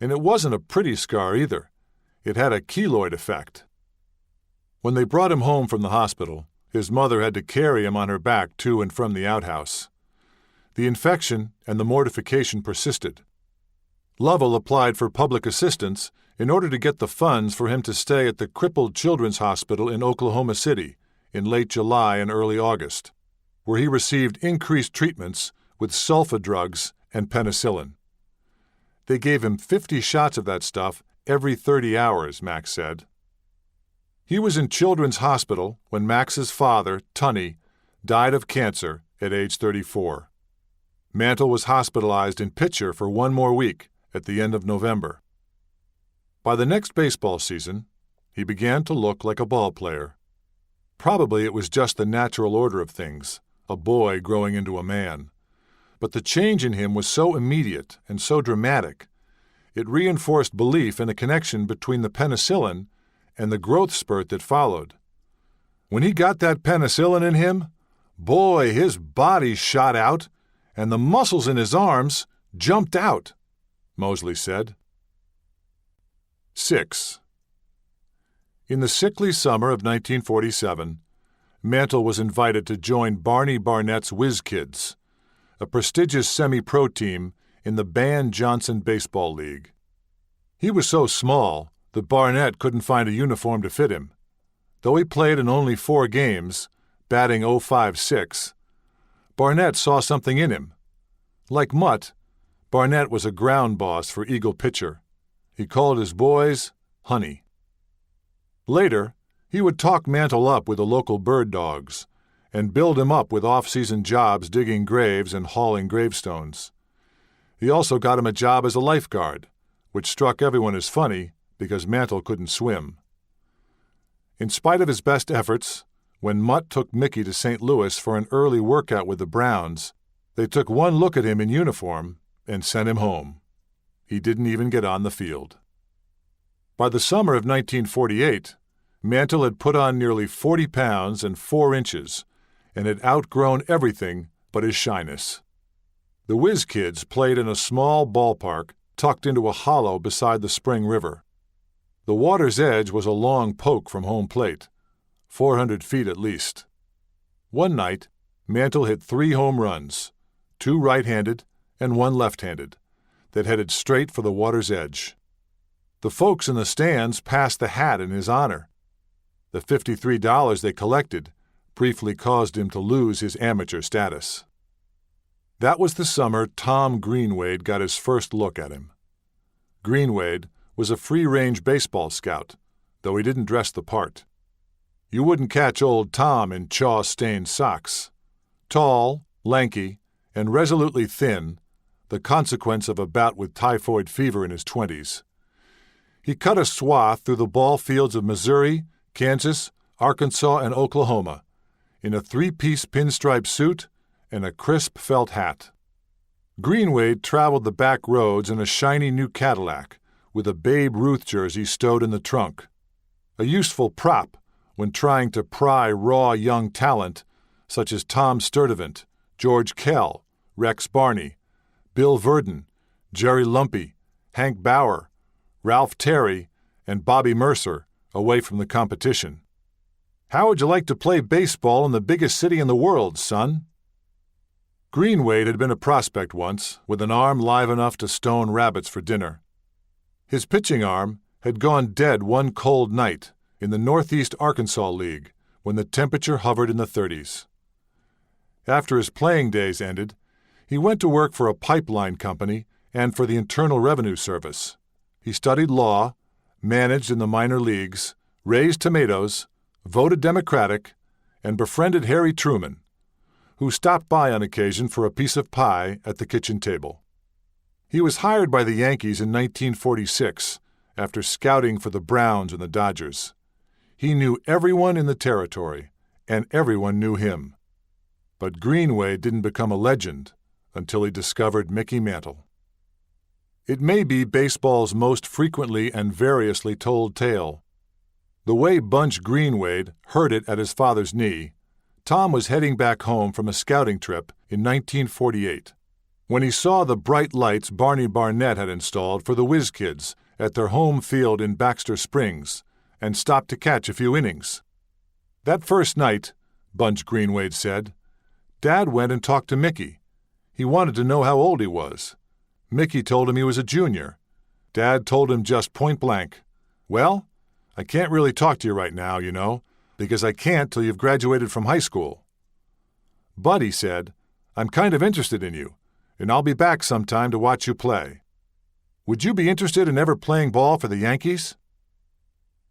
And it wasn't a pretty scar either. It had a keloid effect. When they brought him home from the hospital, his mother had to carry him on her back to and from the outhouse. The infection and the mortification persisted. Lovell applied for public assistance in order to get the funds for him to stay at the Crippled Children's Hospital in Oklahoma City in late July and early August, where he received increased treatments with sulfa drugs and penicillin. They gave him 50 shots of that stuff every 30 hours, Max said. He was in Children's Hospital when Max's father, Tunney, died of cancer at age 34. Mantle was hospitalized in Pitcher for one more week at the end of November. By the next baseball season, he began to look like a ball player. Probably it was just the natural order of things, a boy growing into a man. But the change in him was so immediate and so dramatic, it reinforced belief in a connection between the penicillin and the growth spurt that followed. When he got that penicillin in him, boy, his body shot out, and the muscles in his arms jumped out, Mosley said. 6. In the sickly summer of 1947, Mantle was invited to join Barney Barnett's Whiz Kids, a prestigious semi-pro team in the Ban Johnson Baseball League. He was so small that Barnett couldn't find a uniform to fit him. Though he played in only 4 games, batting .056, Barnett saw something in him. Like Mutt, Barnett was a ground boss for Eagle Pitcher. He called his boys Honey. Later, he would talk Mantle up with the local bird dogs and build him up with off-season jobs digging graves and hauling gravestones. He also got him a job as a lifeguard, which struck everyone as funny because Mantle couldn't swim. In spite of his best efforts, when Mutt took Mickey to St. Louis for an early workout with the Browns, they took one look at him in uniform and sent him home. He didn't even get on the field. By the summer of 1948, Mantle had put on nearly 40 pounds and 4 inches and had outgrown everything but his shyness. The Whiz Kids played in a small ballpark tucked into a hollow beside the Spring River. The water's edge was a long poke from home plate, 400 feet at least. One night, Mantle hit 3 home runs, 2 right-handed and 1 left-handed, that headed straight for the water's edge. The folks in the stands passed the hat in his honor. The $53 they collected briefly caused him to lose his amateur status. That was the summer Tom Greenwade got his first look at him. Greenwade was a free-range baseball scout, though he didn't dress the part. You wouldn't catch old Tom in chaw-stained socks. Tall, lanky, and resolutely thin, the consequence of a bout with typhoid fever in his 20s. He cut a swath through the ball fields of Missouri, Kansas, Arkansas, and Oklahoma in a 3-piece pinstripe suit and a crisp felt hat. Greenwade traveled the back roads in a shiny new Cadillac with a Babe Ruth jersey stowed in the trunk, a useful prop when trying to pry raw young talent such as Tom Sturdivant, George Kell, Rex Barney, Bill Verdon, Jerry Lumpy, Hank Bauer, Ralph Terry, and Bobby Mercer away from the competition. "How would you like to play baseball in the biggest city in the world, son?" Greenwade had been a prospect once, with an arm live enough to stone rabbits for dinner. His pitching arm had gone dead one cold night in the Northeast Arkansas League when the temperature hovered in the 30s. After his playing days ended, he went to work for a pipeline company and for the Internal Revenue Service. He studied law, managed in the minor leagues, raised tomatoes, voted Democratic, and befriended Harry Truman, who stopped by on occasion for a piece of pie at the kitchen table. He was hired by the Yankees in 1946 after scouting for the Browns and the Dodgers. He knew everyone in the territory, and everyone knew him. But Greenwade didn't become a legend until he discovered Mickey Mantle. It may be baseball's most frequently and variously told tale. The way Bunch Greenwade heard it at his father's knee, Tom was heading back home from a scouting trip in 1948 when he saw the bright lights Barney Barnett had installed for the Whiz Kids at their home field in Baxter Springs and stopped to catch a few innings. That first night, Bunch Greenwade said, Dad went and talked to Mickey. He wanted to know how old he was. Mickey told him he was a junior. Dad told him just point blank, "Well, I can't really talk to you right now, you know, because I can't till you've graduated from high school." "But," he said, "I'm kind of interested in you, and I'll be back sometime to watch you play. Would you be interested in ever playing ball for the Yankees?"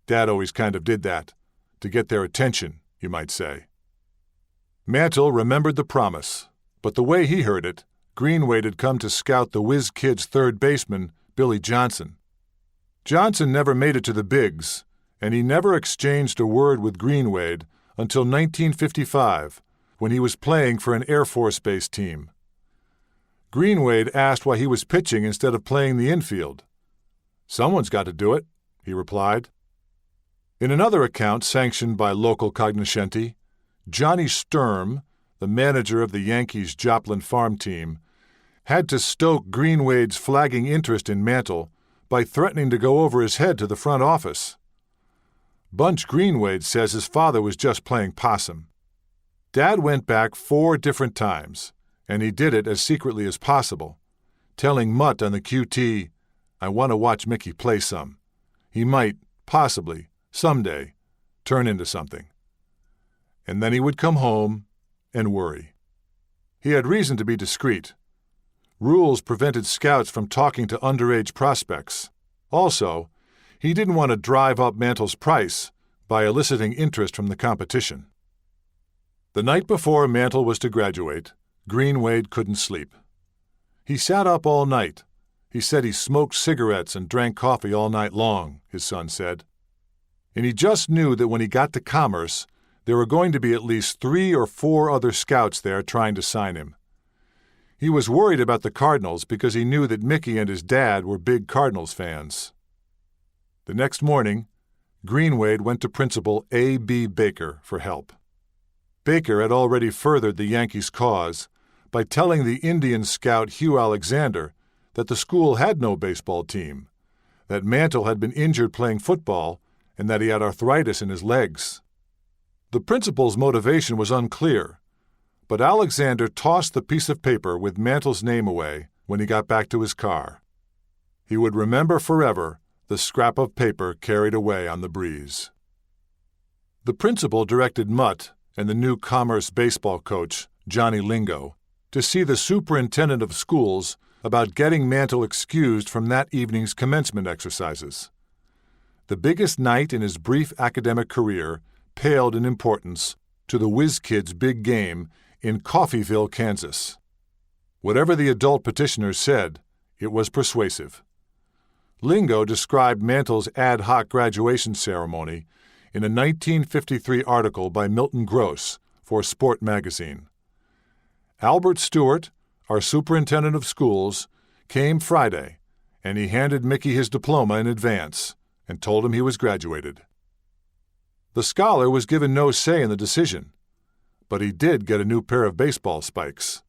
Dad always kind of did that, to get their attention, you might say. Mantle remembered the promise, but the way he heard it, Greenwade had come to scout the Whiz Kids' third baseman, Billy Johnson. Johnson never made it to the bigs, and he never exchanged a word with Greenwade until 1955, when he was playing for an Air Force Base team. Greenwade asked why he was pitching instead of playing the infield. "Someone's got to do it," he replied. In another account sanctioned by local cognoscenti, Johnny Sturm, the manager of the Yankees' Joplin farm team, had to stoke Greenwade's flagging interest in Mantle by threatening to go over his head to the front office. Bunch Greenwade says his father was just playing possum. Dad went back 4 different times, and he did it as secretly as possible, telling Mutt on the QT, "I want to watch Mickey play some. He might, possibly, someday, turn into something." And then he would come home and worry. He had reason to be discreet. Rules prevented scouts from talking to underage prospects. Also, he didn't want to drive up Mantle's price by eliciting interest from the competition. The night before Mantle was to graduate, Greenwade couldn't sleep. He sat up all night. He said he smoked cigarettes and drank coffee all night long, his son said. And he just knew that when he got to Commerce, there were going to be at least 3 or 4 other scouts there trying to sign him. He was worried about the Cardinals because he knew that Mickey and his dad were big Cardinals fans. The next morning, Greenwade went to Principal A.B. Baker for help. Baker had already furthered the Yankees' cause by telling the Indian scout Hugh Alexander that the school had no baseball team, that Mantle had been injured playing football, and that he had arthritis in his legs. The principal's motivation was unclear, but Alexander tossed the piece of paper with Mantle's name away when he got back to his car. He would remember forever the scrap of paper carried away on the breeze. The principal directed Mutt and the new Commerce baseball coach, Johnny Lingo, to see the superintendent of schools about getting Mantle excused from that evening's commencement exercises. The biggest night in his brief academic career paled in importance to the Whiz Kids' big game in Coffeyville, Kansas. Whatever the adult petitioners said, it was persuasive. Lingo described Mantle's ad hoc graduation ceremony in a 1953 article by Milton Gross for Sport magazine. Albert Stewart, our superintendent of schools, came Friday, and he handed Mickey his diploma in advance and told him he was graduated. The scholar was given no say in the decision, but he did get a new pair of baseball spikes.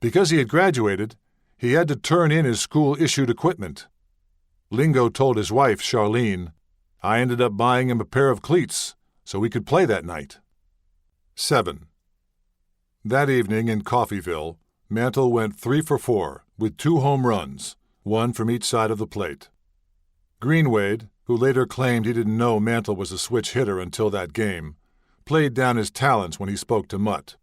Because he had graduated, he had to turn in his school-issued equipment. Lingo told his wife, Charlene, I ended up buying him a pair of cleats so we could play that night. 7. That evening in Coffeyville, Mantle went 3 for 4 with 2 home runs, 1 from each side of the plate. Greenwade, who later claimed he didn't know Mantle was a switch hitter until that game, played down his talents when he spoke to Mutt.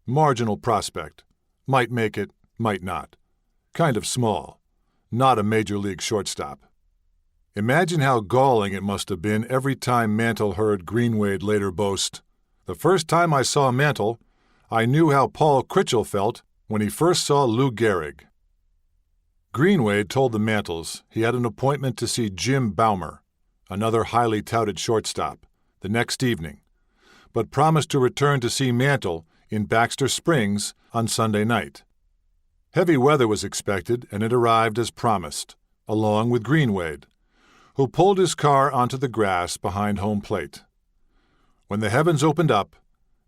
Marginal prospect. Might make it, might not. Kind of small. Not a major league shortstop. Imagine how galling it must have been every time Mantle heard Greenwade later boast, "The first time I saw Mantle, I knew how Paul Critchell felt when he first saw Lou Gehrig." Greenwade told the Mantles he had an appointment to see Jim Baumer, another highly touted shortstop, the next evening, but promised to return to see Mantle in Baxter Springs on Sunday night. Heavy weather was expected, and it arrived as promised, along with Greenwade, who pulled his car onto the grass behind home plate. When the heavens opened up,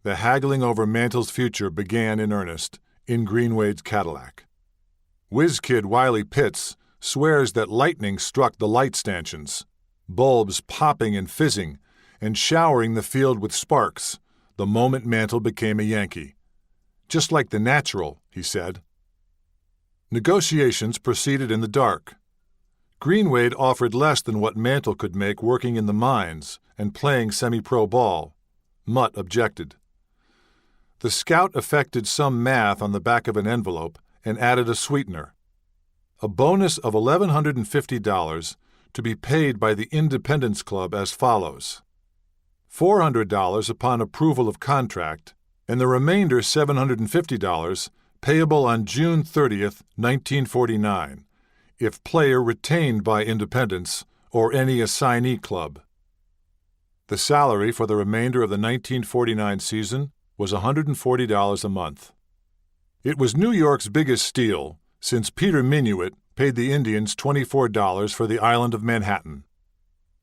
the haggling over Mantle's future began in earnest in Greenwade's Cadillac. Whiz Kid Wiley Pitts swears that lightning struck the light stanchions, bulbs popping and fizzing and showering the field with sparks the moment Mantle became a Yankee. Just like the natural, he said. Negotiations proceeded in the dark. Greenwade offered less than what Mantle could make working in the mines and playing semi-pro ball. Mutt objected. The scout effected some math on the back of an envelope and added a sweetener. A bonus of $1,150 to be paid by the Independence Club as follows: $400 upon approval of contract, and the remainder $750 payable on June 30th, 1949, if player retained by Independence or any assignee club. The salary for the remainder of the 1949 season was $140 a month. It was New York's biggest steal, since Peter Minuit paid the Indians $24 for the island of Manhattan.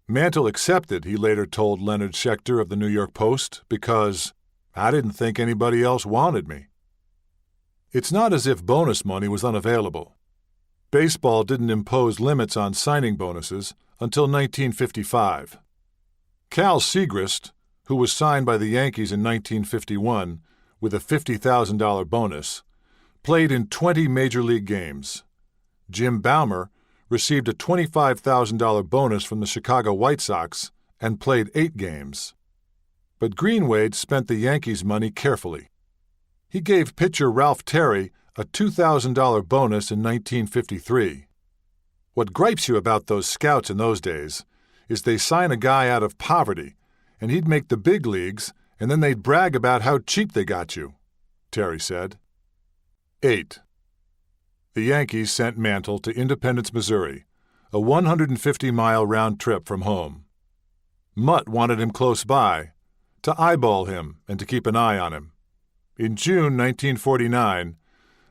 Mantle accepted, he later told Leonard Schechter of the New York Post, because "I didn't think anybody else wanted me." It's not as if bonus money was unavailable. Baseball didn't impose limits on signing bonuses until 1955. Cal Segrist, who was signed by the Yankees in 1951 with a $50,000 bonus, played in 20 Major League games. Jim Baumer received a $25,000 bonus from the Chicago White Sox and played 8 games. But Greenwade spent the Yankees' money carefully. He gave pitcher Ralph Terry a $2,000 bonus in 1953. What gripes you about those scouts in those days is they sign a guy out of poverty, and he'd make the big leagues, and then they'd brag about how cheap they got you, Terry said. 8. The Yankees sent Mantle to Independence, Missouri, a 150-mile round trip from home. Mutt wanted him close by, to eyeball him and to keep an eye on him. In June 1949,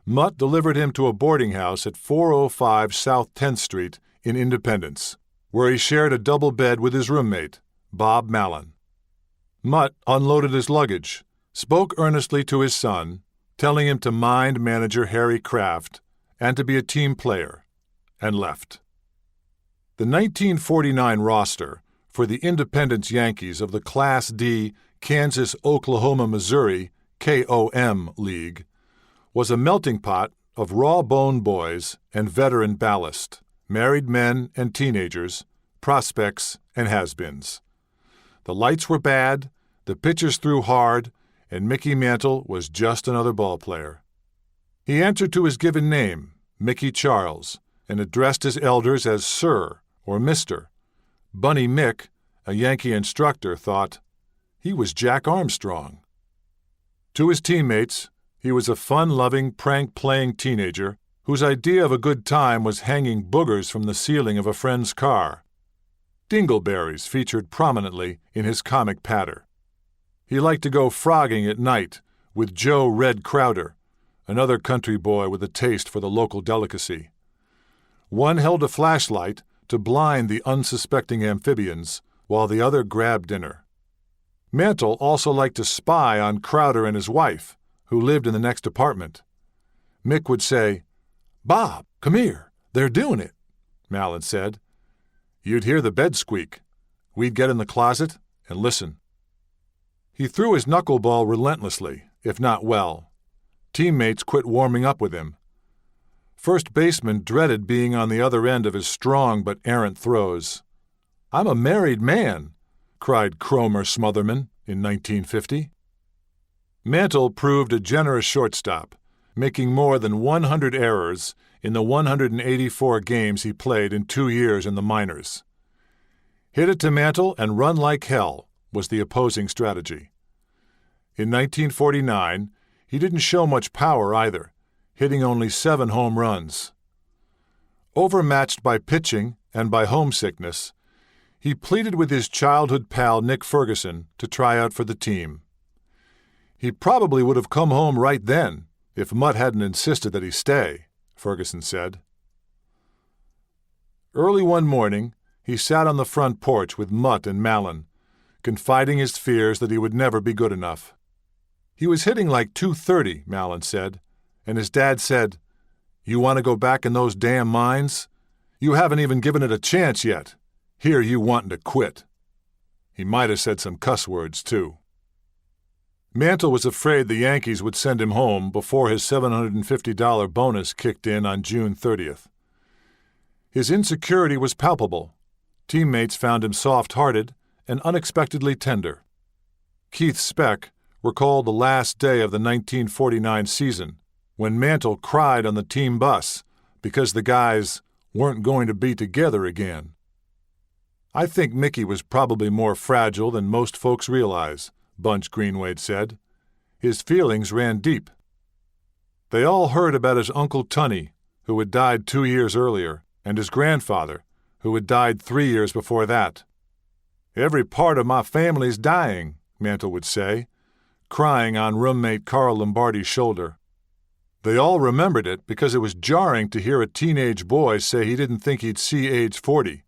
Mutt delivered him to a boarding house at 405 South 10th Street in Independence, where he shared a double bed with his roommate, Bob Mallon. Mutt unloaded his luggage, spoke earnestly to his son, telling him to mind manager Harry Kraft and to be a team player, and left. The 1949 roster for the Independence Yankees of the Class D Kansas-Oklahoma-Missouri KOM League was a melting pot of raw-boned boys and veteran ballast, married men and teenagers, prospects and has-beens. The lights were bad, the pitchers threw hard, and Mickey Mantle was just another ball player. He answered to his given name, Mickey Charles, and addressed his elders as Sir or Mr. Bunny Mick, a Yankee instructor, thought he was Jack Armstrong. To his teammates, he was a fun-loving, prank-playing teenager whose idea of a good time was hanging boogers from the ceiling of a friend's car. Dingleberries featured prominently in his comic patter. He liked to go frogging at night with Joe Red Crowder, another country boy with a taste for the local delicacy. One held a flashlight to blind the unsuspecting amphibians, while the other grabbed dinner. Mantle also liked to spy on Crowder and his wife, who lived in the next apartment. Mick would say, "Bob, come here, they're doing it," Mallon said. You'd hear the bed squeak, We'd get in the closet and listen. He threw his knuckleball relentlessly, if not well. Teammates quit warming up with him. First baseman dreaded being on the other end of his strong but errant throws. "I'm a married man," cried Cromer Smotherman in 1950. Mantle proved a generous shortstop, making more than 100 errors in the 184 games he played in 2 years in the minors. Hit it to Mantle and run like hell was the opposing strategy. In 1949, he didn't show much power either, hitting only 7 home runs. Overmatched by pitching and by homesickness, he pleaded with his childhood pal Nick Ferguson to try out for the team. He probably would have come home right then if Mutt hadn't insisted that he stay, Ferguson said. Early one morning, he sat on the front porch with Mutt and Mallon, confiding his fears that he would never be good enough. He was hitting like .230, Mallon said, and his dad said, "You want to go back in those damn mines? You haven't even given it a chance yet. Here you wanting to quit." He might have said some cuss words, too. Mantle was afraid the Yankees would send him home before his $750 bonus kicked in on June 30th. His insecurity was palpable. Teammates found him soft-hearted and unexpectedly tender. Keith Speck recalled the last day of the 1949 season when Mantle cried on the team bus because the guys weren't going to be together again. "I think Mickey was probably more fragile than most folks realize," Bunch Greenwade said. "His feelings ran deep." They all heard about his Uncle Tunny, who had died 2 years earlier, and his grandfather, who had died 3 years before that. "Every part of my family's dying," Mantle would say, crying on roommate Carl Lombardi's shoulder. They all remembered it because it was jarring to hear a teenage boy say he didn't think he'd see age 40.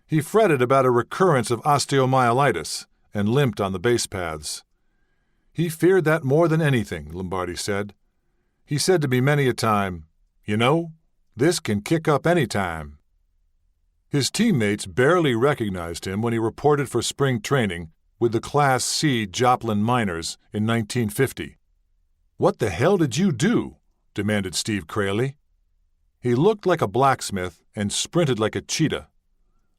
He fretted about a recurrence of osteomyelitis and limped on the base paths. He feared that more than anything, Lombardi said. He said to me many a time, "You know, this can kick up any time." His teammates barely recognized him when he reported for spring training with the Class C Joplin Miners in 1950. "What the hell did you do?" demanded Steve Crayley. "He looked like a blacksmith and sprinted like a cheetah.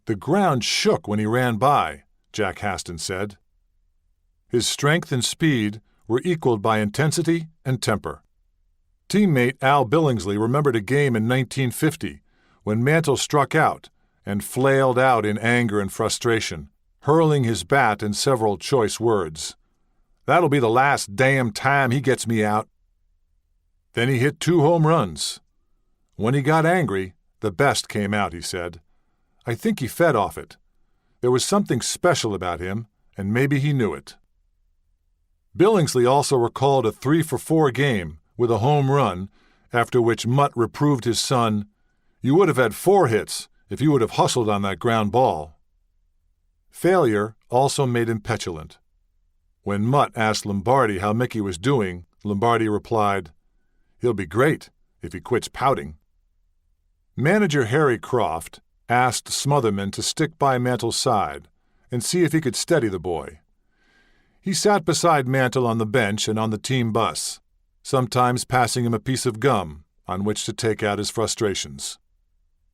The ground shook when he ran by," Jack Haston said. His strength and speed were equaled by intensity and temper. Teammate Al Billingsley remembered a game in 1950 when Mantle struck out and flailed out in anger and frustration, hurling his bat in several choice words. "That'll be the last damn time he gets me out." Then he hit 2 home runs. When he got angry, the best came out, he said. "I think he fed off it. There was something special about him, and maybe he knew it." Billingsley also recalled a 3-for-4 game with a home run, after which Mutt reproved his son, "You would have had 4 hits if you would have hustled on that ground ball." Failure also made him petulant. When Mutt asked Lombardi how Mickey was doing, Lombardi replied, "He'll be great if he quits pouting." Manager Harry Croft asked Smotherman to stick by Mantle's side and see if he could steady the boy. He sat beside Mantle on the bench and on the team bus, sometimes passing him a piece of gum on which to take out his frustrations.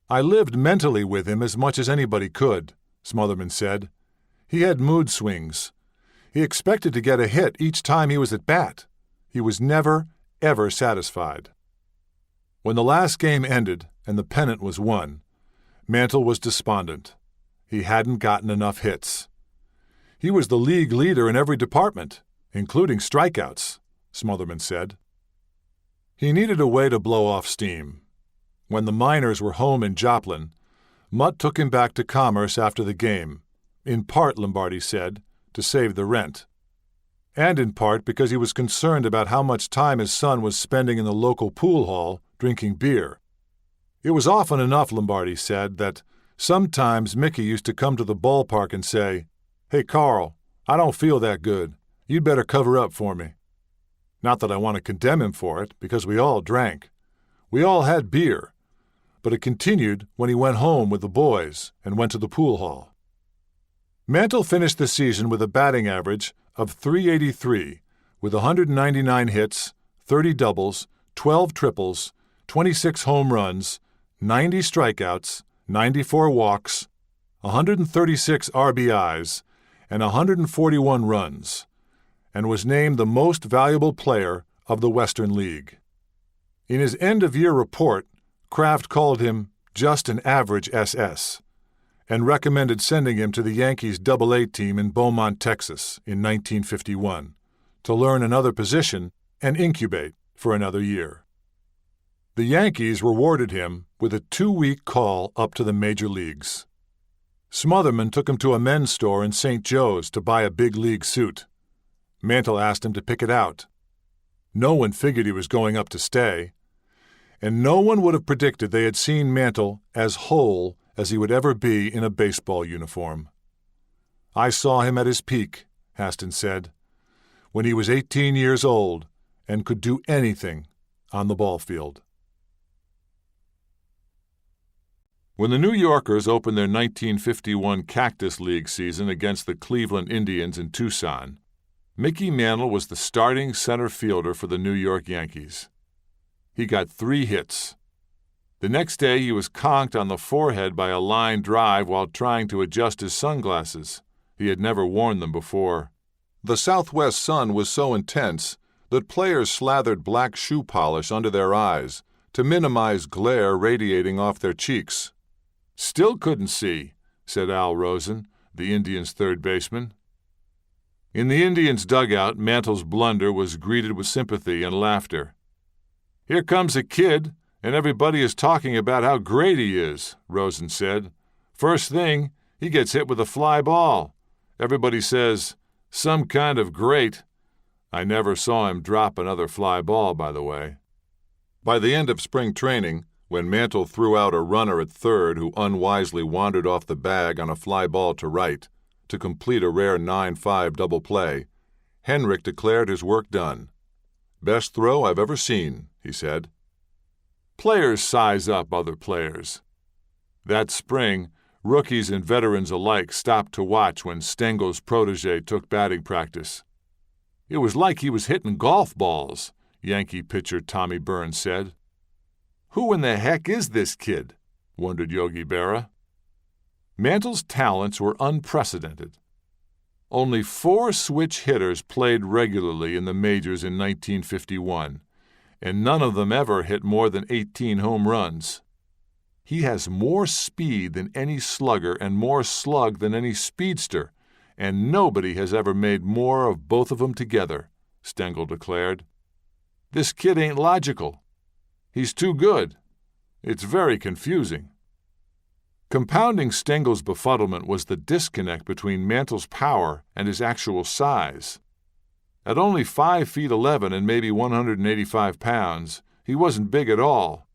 "I lived mentally with him as much as anybody could," Smotherman said. "He had mood swings. He expected to get a hit each time he was at bat. He was never, ever satisfied." When the last game ended and the pennant was won, Mantle was despondent. He hadn't gotten enough hits. "He was the league leader in every department, including strikeouts," Smotherman said. He needed a way to blow off steam. When the Miners were home in Joplin, Mutt took him back to Commerce after the game, in part, Lombardi said, to save the rent, and in part because he was concerned about how much time his son was spending in the local pool hall drinking beer. It was often enough, Lombardi said, that sometimes Mickey used to come to the ballpark and say, "Hey, Carl, I don't feel that good. You'd better cover up for me." Not that I want to condemn him for it, because we all drank. We all had beer, but it continued when he went home with the boys and went to the pool hall. Mantle finished the season with a batting average of .383, with 199 hits, 30 doubles, 12 triples, 26 home runs, 90 strikeouts, 94 walks, 136 RBIs, and 141 runs, and was named the most valuable player of the Western League. In his end-of-year report, Kraft called him just an average SS, and recommended sending him to the Yankees' Double-A team in Beaumont, Texas, in 1951, to learn another position and incubate for another year. The Yankees rewarded him with a 2-week call up to the major leagues. Smotherman took him to a men's store in St. Joe's to buy a big league suit. Mantle asked him to pick it out. No one figured he was going up to stay, and no one would have predicted they had seen Mantle as whole as he would ever be in a baseball uniform. "I saw him at his peak," Haston said, "when he was 18 years old and could do anything on the ball field." When the New Yorkers opened their 1951 Cactus League season against the Cleveland Indians in Tucson, Mickey Mantle was the starting center fielder for the New York Yankees. He got 3 hits. The next day he was conked on the forehead by a line drive while trying to adjust his sunglasses. He had never worn them before. The southwest sun was so intense that players slathered black shoe polish under their eyes to minimize glare radiating off their cheeks. "Still couldn't see," said Al Rosen, the Indians' third baseman. In the Indians' dugout, Mantle's blunder was greeted with sympathy and laughter. "Here comes a kid, and everybody is talking about how great he is," Rosen said. "First thing, he gets hit with a fly ball. Everybody says, 'Some kind of great.' I never saw him drop another fly ball, by the way." By the end of spring training, when Mantle threw out a runner at third who unwisely wandered off the bag on a fly ball to right to complete a rare 9-5 double play, Henrik declared his work done. "Best throw I've ever seen," he said. Players size up other players. That spring, rookies and veterans alike stopped to watch when Stengel's protege took batting practice. "It was like he was hitting golf balls," Yankee pitcher Tommy Burns said. "Who in the heck is this kid?" wondered Yogi Berra. Mantle's talents were unprecedented. Only 4 switch hitters played regularly in the majors in 1951, and none of them ever hit more than 18 home runs. "He has more speed than any slugger and more slug than any speedster, and nobody has ever made more of both of them together," Stengel declared. "This kid ain't logical. He's too good. It's very confusing." Compounding Stengel's befuddlement was the disconnect between Mantle's power and his actual size. At only 5 feet 11 and maybe 185 pounds, he wasn't big at all.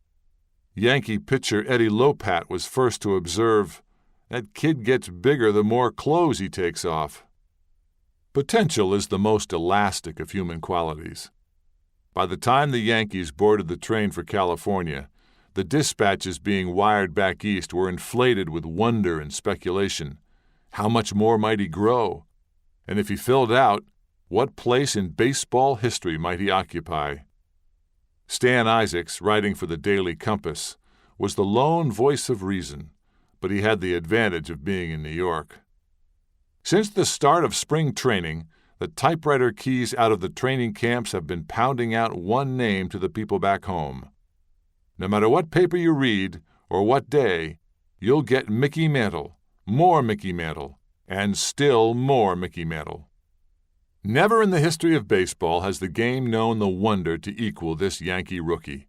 Yankee pitcher Eddie Lopat was first to observe, "That kid gets bigger the more clothes he takes off." Potential is the most elastic of human qualities. By the time the Yankees boarded the train for California, the dispatches being wired back east were inflated with wonder and speculation. How much more might he grow? And if he filled out, what place in baseball history might he occupy? Stan Isaacs, writing for the Daily Compass, was the lone voice of reason, but he had the advantage of being in New York. Since the start of spring training, the typewriter keys out of the training camps have been pounding out one name to the people back home. No matter what paper you read or what day, you'll get Mickey Mantle, more Mickey Mantle, and still more Mickey Mantle. Never in the history of baseball has the game known the wonder to equal this Yankee rookie.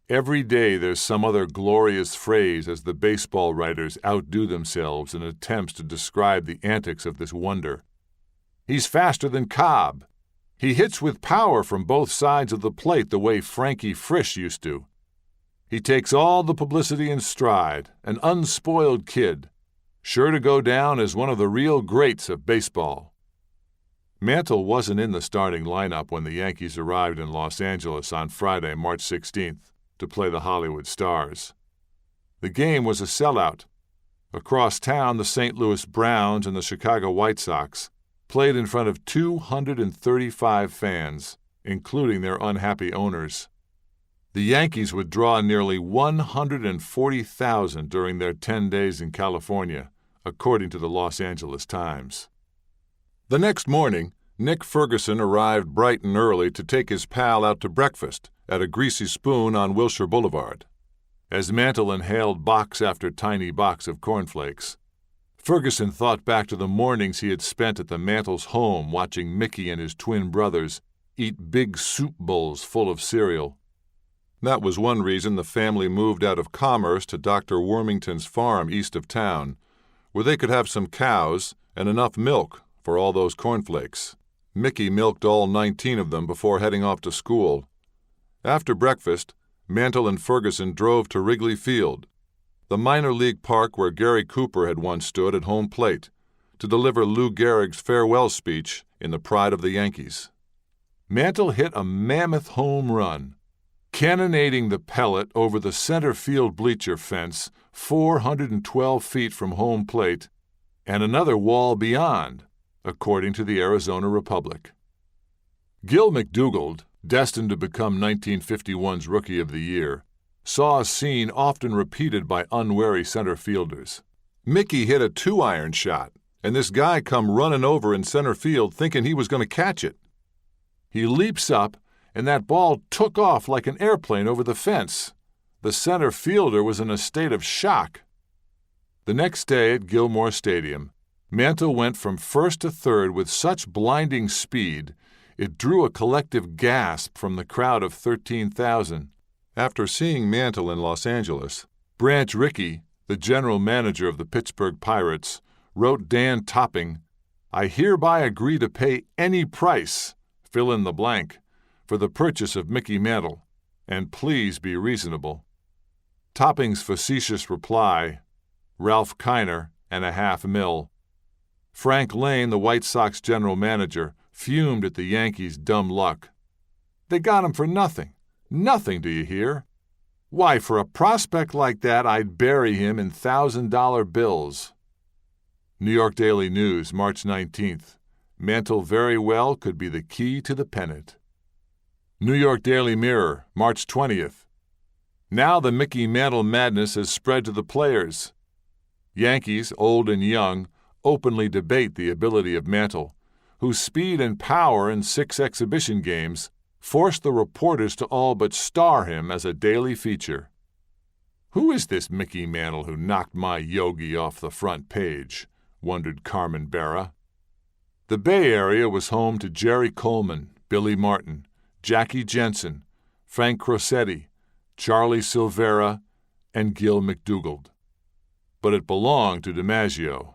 Every day there's some other glorious phrase as the baseball writers outdo themselves in attempts to describe the antics of this wonder. He's faster than Cobb. He hits with power from both sides of the plate the way Frankie Frisch used to. He takes all the publicity in stride, an unspoiled kid, sure to go down as one of the real greats of baseball. Mantle wasn't in the starting lineup when the Yankees arrived in Los Angeles on Friday, March 16th, to play the Hollywood Stars. The game was a sellout. Across town, the St. Louis Browns and the Chicago White Sox played in front of 235 fans, including their unhappy owners. The Yankees would draw nearly 140,000 during their 10 days in California, according to the Los Angeles Times. The next morning, Nick Ferguson arrived bright and early to take his pal out to breakfast at a Greasy Spoon on Wilshire Boulevard. As Mantle inhaled box after tiny box of cornflakes, Ferguson thought back to the mornings he had spent at the Mantles' home watching Mickey and his twin brothers eat big soup bowls full of cereal. That was one reason the family moved out of Commerce to Dr. Wormington's farm east of town, where they could have some cows and enough milk for all those cornflakes. Mickey milked all 19 of them before heading off to school. After breakfast, Mantle and Ferguson drove to Wrigley Field, the minor league park where Gary Cooper had once stood at home plate, to deliver Lou Gehrig's farewell speech in the pride of the Yankees. Mantle hit a mammoth home run, cannonading the pellet over the center field bleacher fence 412 feet from home plate and another wall beyond, according to the Arizona Republic. Gil McDougald, destined to become 1951's Rookie of the Year, saw a scene often repeated by unwary center fielders. Mickey hit a 2-iron shot, and this guy come running over in center field thinking he was going to catch it. He leaps up, and that ball took off like an airplane over the fence. The center fielder was in a state of shock. The next day at Gilmore Stadium, Mantle went from first to third with such blinding speed, it drew a collective gasp from the crowd of 13,000. After seeing Mantle in Los Angeles, Branch Rickey, the general manager of the Pittsburgh Pirates, wrote Dan Topping, "I hereby agree to pay any price, fill in the blank, for the purchase of Mickey Mantle, and please be reasonable." Topping's facetious reply, Ralph Kiner and $500,000. Frank Lane, the White Sox general manager, fumed at the Yankees' dumb luck. "They got him for nothing. Nothing, do you hear? Why, for a prospect like that, I'd bury him in $1,000 bills." New York Daily News, March 19th. Mantle very well could be the key to the pennant. New York Daily Mirror, March 20th. Now the Mickey Mantle madness has spread to the players. Yankees, old and young, openly debate the ability of Mantle, whose speed and power in 6 exhibition games forced the reporters to all but star him as a daily feature. "Who is this Mickey Mantle who knocked my Yogi off the front page?" wondered Carmen Barra. The Bay Area was home to Jerry Coleman, Billy Martin, Jackie Jensen, Frank Crosetti, Charlie Silvera, and Gil McDougald. But it belonged to DiMaggio.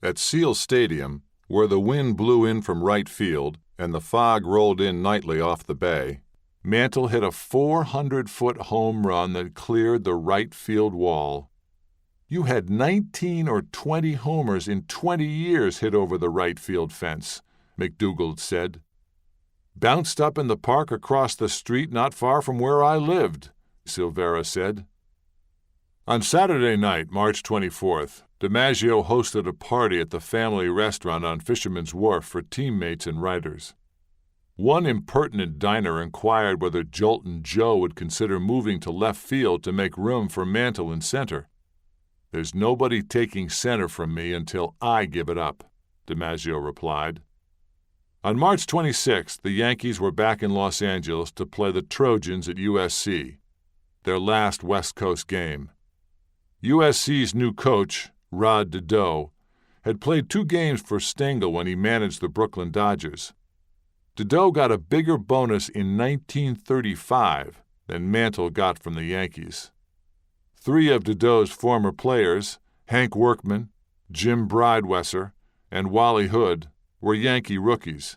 At Seal Stadium, where the wind blew in from right field and the fog rolled in nightly off the bay, Mantle hit a 400-foot home run that cleared the right field wall. "You had 19 or 20 homers in 20 years hit over the right field fence," McDougald said. "Bounced up in the park across the street not far from where I lived," Silvera said. On Saturday night, March 24th, DiMaggio hosted a party at the family restaurant on Fisherman's Wharf for teammates and writers. One impertinent diner inquired whether Joltin' Joe would consider moving to left field to make room for Mantle in center. "There's nobody taking center from me until I give it up," DiMaggio replied. On March 26th, the Yankees were back in Los Angeles to play the Trojans at USC, their last West Coast game. USC's new coach, Rod Dedeaux, had played 2 games for Stengel when he managed the Brooklyn Dodgers. Dedeaux got a bigger bonus in 1935 than Mantle got from the Yankees. 3 of Dedeaux's former players, Hank Workman, Jim Bridewesser, and Wally Hood, were Yankee rookies.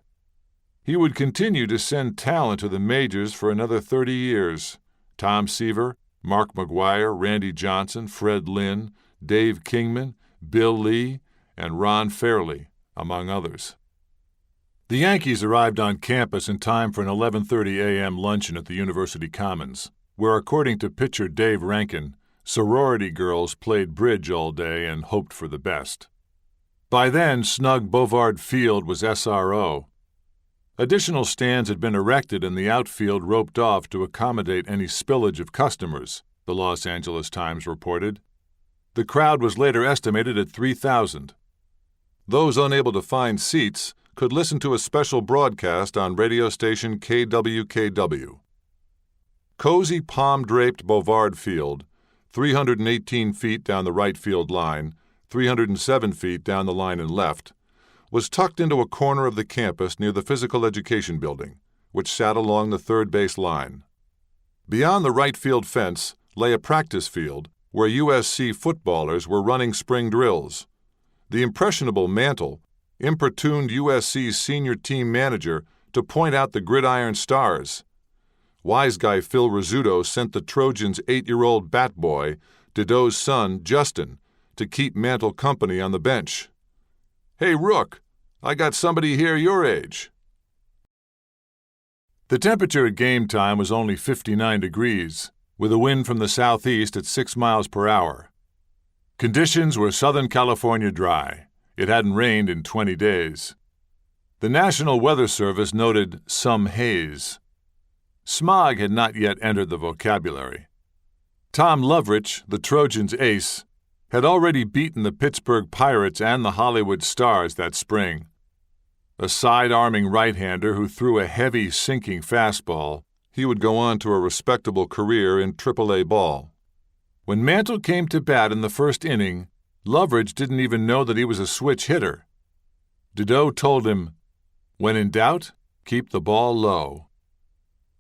He would continue to send talent to the majors for another 30 years. Tom Seaver, Mark McGuire, Randy Johnson, Fred Lynn, Dave Kingman, Bill Lee, and Ron Fairley, among others. The Yankees arrived on campus in time for an 11:30 a.m. luncheon at the University Commons, where, according to pitcher Dave Rankin, Sorority girls played bridge all day and hoped for the best. By then, snug Bovard Field was SRO. Additional stands had been erected and the outfield roped off to accommodate any spillage of customers, the Los Angeles Times reported. The crowd was later estimated at 3,000. Those unable to find seats could listen to a special broadcast on radio station KWKW. Cozy palm-draped Bovard Field, 318 feet down the right field line, 307 feet down the line and left, was tucked into a corner of the campus near the Physical Education Building, which sat along the third base line. Beyond the right field fence lay a practice field where USC footballers were running spring drills. The impressionable Mantle importuned USC's senior team manager to point out the gridiron stars. Wise guy Phil Rizzuto sent the Trojans' 8-year-old bat boy, Dideau's son, Justin, to keep Mantle company on the bench. "Hey, Rook, I got somebody here your age." The temperature at game time was only 59 degrees, with a wind from the southeast at 6 miles per hour. Conditions were Southern California dry. It hadn't rained in 20 days. The National Weather Service noted some haze. Smog had not yet entered the vocabulary. Tom Lovrich, the Trojans' ace, had already beaten the Pittsburgh Pirates and the Hollywood Stars that spring. A side-arming right-hander who threw a heavy, sinking fastball, he would go on to a respectable career in Triple-A ball. When Mantle came to bat in the first inning, Lovrich didn't even know that he was a switch hitter. Dideau told him, "When in doubt, keep the ball low."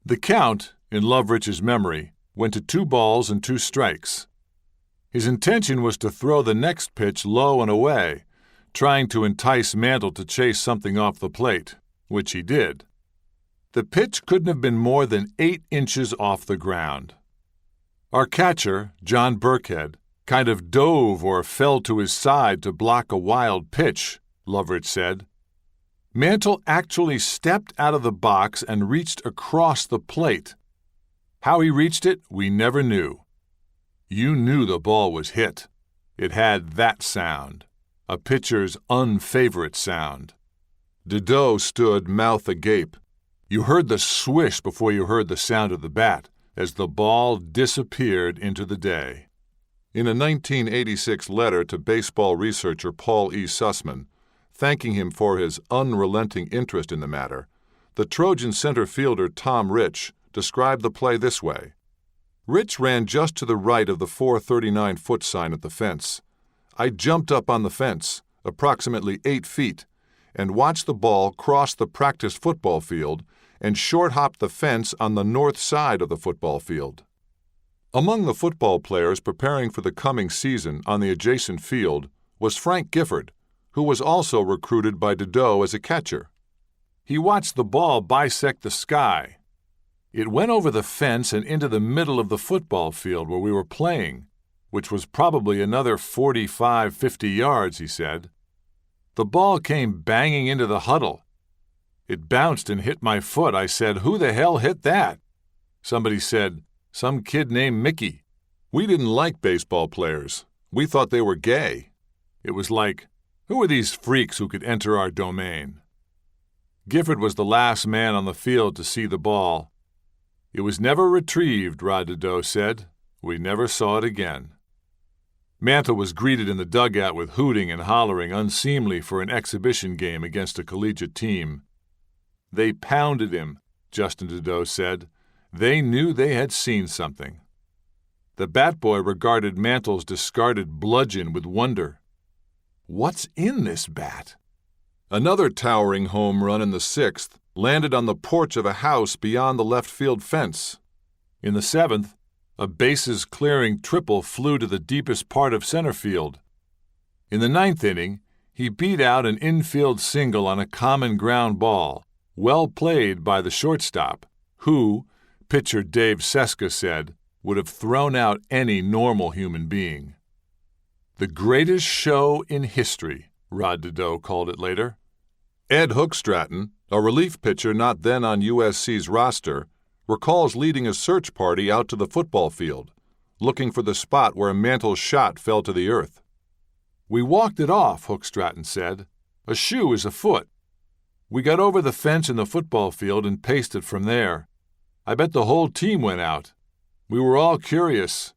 The count, in Lovrich's memory, went to 2 balls and 2 strikes. His intention was to throw the next pitch low and away, trying to entice Mantle to chase something off the plate, which he did. The pitch couldn't have been more than 8 inches off the ground. Our catcher, John Burkhead, kind of dove or fell to his side to block a wild pitch, Lovrich said. Mantle actually stepped out of the box and reached across the plate. How he reached it, we never knew. You knew the ball was hit. It had that sound, a pitcher's unfavorite sound. Dideau stood mouth agape. You heard the swish before you heard the sound of the bat as the ball disappeared into the day. In a 1986 letter to baseball researcher Paul E. Sussman, thanking him for his unrelenting interest in the matter, the Trojan center fielder Tom Rich described the play this way. Rich ran just to the right of the 439-foot sign at the fence. I jumped up on the fence, approximately 8 feet, and watched the ball cross the practice football field and short-hopped the fence on the north side of the football field. Among the football players preparing for the coming season on the adjacent field was Frank Gifford, who was also recruited by Dideau as a catcher. He watched the ball bisect the sky. It went over the fence and into the middle of the football field where we were playing, which was probably another 45-50 yards, he said. The ball came banging into the huddle. It bounced and hit my foot. I said, "Who the hell hit that?" Somebody said, "Some kid named Mickey." We didn't like baseball players. We thought they were gay. It was like, who are these freaks who could enter our domain? Gifford was the last man on the field to see the ball. It was never retrieved, Rod Dideau said. We never saw it again. Mantle was greeted in the dugout with hooting and hollering unseemly for an exhibition game against a collegiate team. They pounded him, Justin Dideau said. They knew they had seen something. The bat boy regarded Mantle's discarded bludgeon with wonder. What's in this bat? Another towering home run in the 6th landed on the porch of a house beyond the left field fence. In the 7th, a bases-clearing triple flew to the deepest part of center field. In the 9th inning, he beat out an infield single on a common ground ball, well played by the shortstop, who, pitcher Dave Seska said, would have thrown out any normal human being. The greatest show in history, Rod Dideau called it later. Ed Hookstratton, a relief pitcher not then on USC's roster, recalls leading a search party out to the football field, looking for the spot where Mantle's shot fell to the earth. "We walked it off," Hook Stratton said. "A shoe is a foot. We got over the fence in the football field and paced it from there. I bet the whole team went out. We were all curious.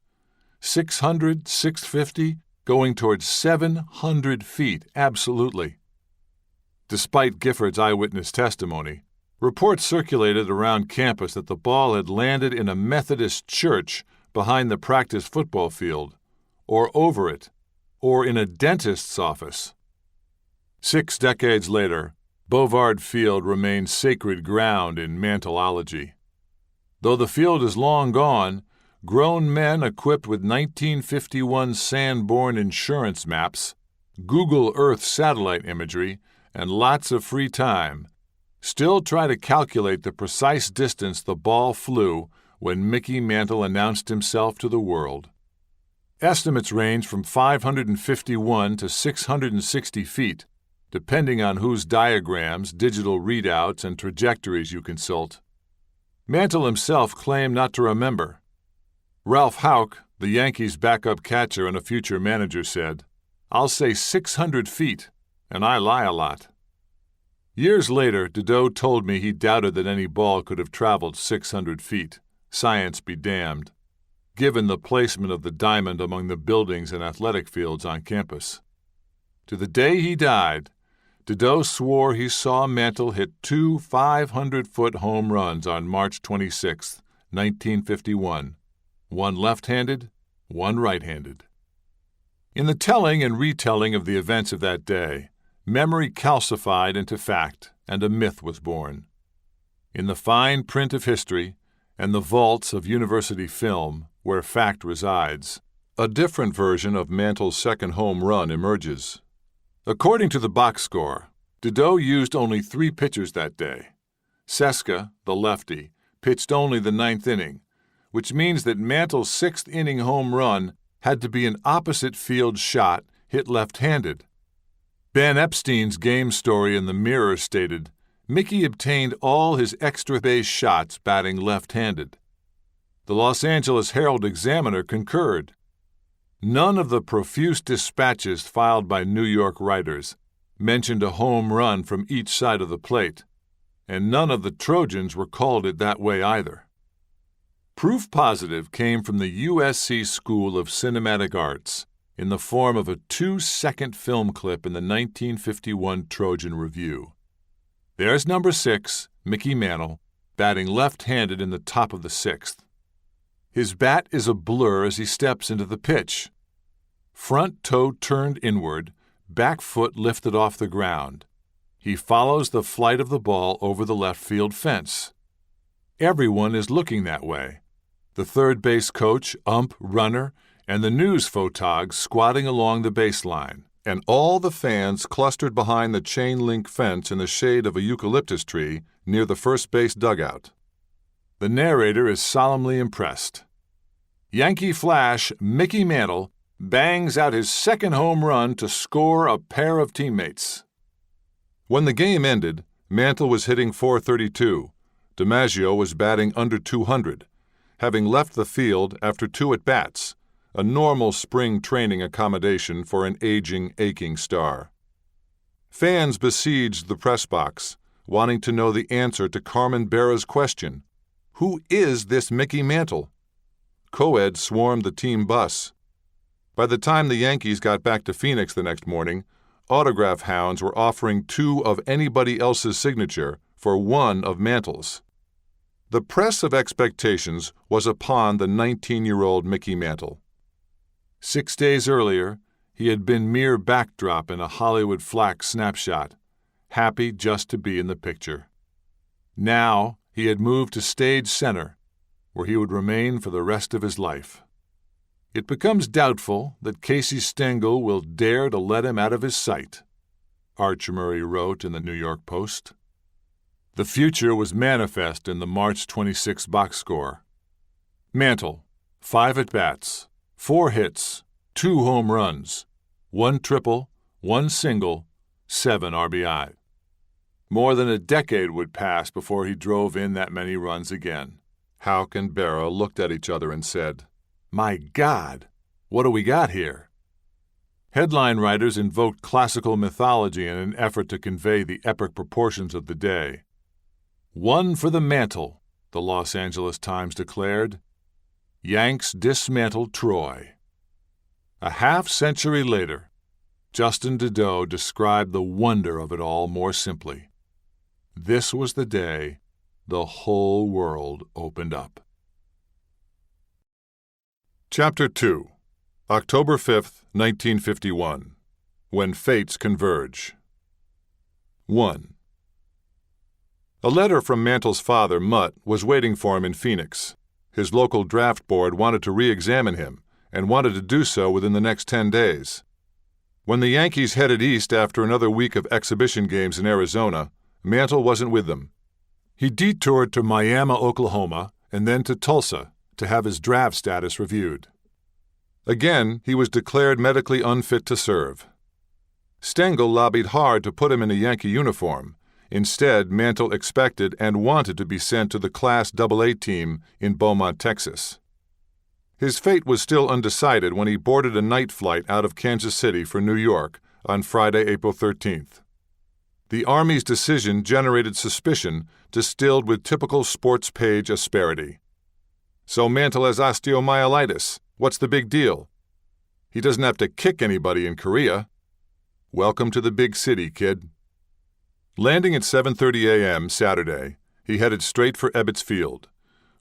600, 650, going towards 700 feet, absolutely." Despite Gifford's eyewitness testimony, reports circulated around campus that the ball had landed in a Methodist church behind the practice football field, or over it, or in a dentist's office. 6 decades later, Bovard Field remains sacred ground in Mantleology. Though the field is long gone, grown men equipped with 1951 Sanborn insurance maps, Google Earth satellite imagery, and lots of free time still try to calculate the precise distance the ball flew when Mickey Mantle announced himself to the world. Estimates range from 551 to 660 feet, depending on whose diagrams, digital readouts, and trajectories you consult. Mantle himself claimed not to remember. Ralph Houck, the Yankees' backup catcher and a future manager, said, "I'll say 600 feet, and I lie a lot." Years later, Dedeaux told me he doubted that any ball could have traveled 600 feet, science be damned, given the placement of the diamond among the buildings and athletic fields on campus. To the day he died, Dedeaux swore he saw Mantle hit 2 500-foot home runs on March 26, 1951, one left-handed, one right-handed. In the telling and retelling of the events of that day, memory calcified into fact, and a myth was born. In the fine print of history and the vaults of university film, where fact resides, a different version of Mantle's second home run emerges. According to the box score, Dedeaux used only 3 pitchers that day. Seska, the lefty, pitched only the 9th inning, which means that Mantle's 6th-inning home run had to be an opposite-field shot hit left-handed. Ben Epstein's game story in the Mirror stated, Mickey obtained all his extra base shots batting left-handed. The Los Angeles Herald-Examiner concurred. None of the profuse dispatches filed by New York writers mentioned a home run from each side of the plate, and none of the Trojans recalled it that way either. Proof positive came from the USC School of Cinematic Arts in the form of a 2-second film clip in the 1951 Trojan Review. There's number 6, Mickey Mantle, batting left-handed in the top of the 6th. His bat is a blur as he steps into the pitch. Front toe turned inward, back foot lifted off the ground. He follows the flight of the ball over the left field fence. Everyone is looking that way. The third base coach, ump, runner, and the news photogs squatting along the baseline, and all the fans clustered behind the chain-link fence in the shade of a eucalyptus tree near the first base dugout. The narrator is solemnly impressed. Yankee Flash Mickey Mantle bangs out his second home run to score a pair of teammates. When the game ended, Mantle was hitting .432. DiMaggio was batting under .200, having left the field after 2 at-bats, a normal spring training accommodation for an aging, aching star. Fans besieged the press box, wanting to know the answer to Carmen Berra's question, "Who is this Mickey Mantle?" Co-ed swarmed the team bus. By the time the Yankees got back to Phoenix the next morning, autograph hounds were offering 2 of anybody else's signature for 1 of Mantle's. The press of expectations was upon the 19-year-old Mickey Mantle. 6 days earlier, he had been mere backdrop in a Hollywood flack snapshot, happy just to be in the picture. Now he had moved to stage center, where he would remain for the rest of his life. It becomes doubtful that Casey Stengel will dare to let him out of his sight, Arch Murray wrote in the New York Post. The future was manifest in the March 26 box score. Mantle, 5 at-bats, 4 hits, 2 home runs, 1 triple, 1 single, 7 RBI. More than a decade would pass before he drove in that many runs again. Houck and Berra looked at each other and said, My God, what do we got here? Headline writers invoked classical mythology in an effort to convey the epic proportions of the day. "One for the Mantle," the Los Angeles Times declared. "Yanks dismantle Troy." A half-century later, Justin Dideau described the wonder of it all more simply. This was the day the whole world opened up. Chapter 2, October 5th, 1951, When Fates Converge. 1. A letter from Mantle's father, Mutt, was waiting for him in Phoenix. His local draft board wanted to re-examine him and wanted to do so within the next 10 days. When the Yankees headed east after another week of exhibition games in Arizona, Mantle wasn't with them. He detoured to Miami, Oklahoma, and then to Tulsa to have his draft status reviewed. Again, he was declared medically unfit to serve. Stengel lobbied hard to put him in a Yankee uniform. Instead, Mantle expected and wanted to be sent to the Class AA team in Beaumont, Texas. His fate was still undecided when he boarded a night flight out of Kansas City for New York on Friday, April 13th. The Army's decision generated suspicion distilled with typical sports page asperity. "So Mantle has osteomyelitis. What's the big deal? He doesn't have to kick anybody in Korea. Welcome to the big city, kid." Landing at 7:30 a.m. Saturday, he headed straight for Ebbets Field,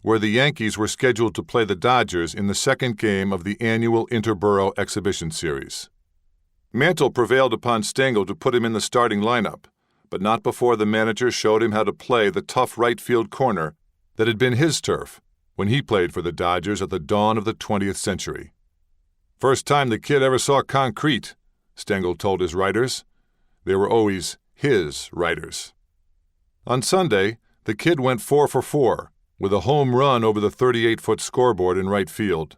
where the Yankees were scheduled to play the Dodgers in the second game of the annual Interborough Exhibition Series. Mantle prevailed upon Stengel to put him in the starting lineup, but not before the manager showed him how to play the tough right field corner that had been his turf when he played for the Dodgers at the dawn of the 20th century. "First time the kid ever saw concrete," Stengel told his writers. They were always his writers. On Sunday, the kid went 4 for 4, with a home run over the 38-foot scoreboard in right field.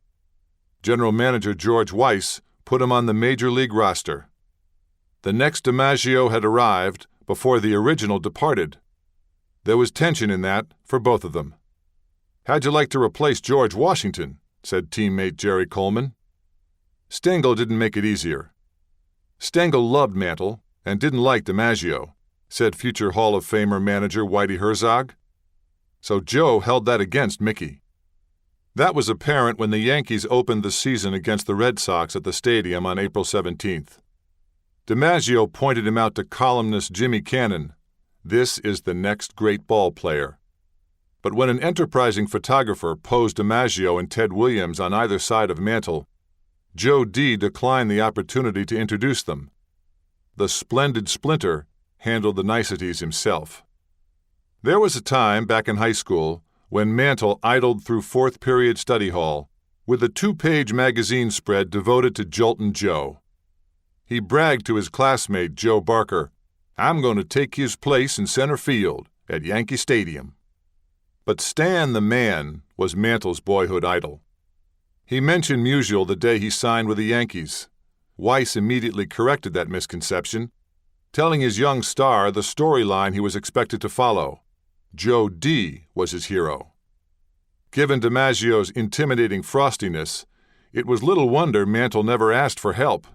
General Manager George Weiss put him on the Major League roster. The next DiMaggio had arrived before the original departed. There was tension in that for both of them. "How'd you like to replace George Washington?" said teammate Jerry Coleman. Stengel didn't make it easier. Stengel loved Mantle and didn't like DiMaggio, said future Hall of Famer manager Whitey Herzog. So Joe held that against Mickey. That was apparent when the Yankees opened the season against the Red Sox at the stadium on April 17th. DiMaggio pointed him out to columnist Jimmy Cannon. "This is the next great ball player." But when an enterprising photographer posed DiMaggio and Ted Williams on either side of Mantle, Joe D. declined the opportunity to introduce them. The splendid Splinter handled the niceties himself. There was a time back in high school when Mantle idled through fourth-period study hall with a 2-page magazine spread devoted to Joltin' Joe. He bragged to his classmate Joe Barker, "I'm going to take his place in center field at Yankee Stadium." But Stan the Man was Mantle's boyhood idol. He mentioned Musial the day he signed with the Yankees. Weiss immediately corrected that misconception, telling his young star the storyline he was expected to follow. Joe D. was his hero. Given DiMaggio's intimidating frostiness, it was little wonder Mantle never asked for help.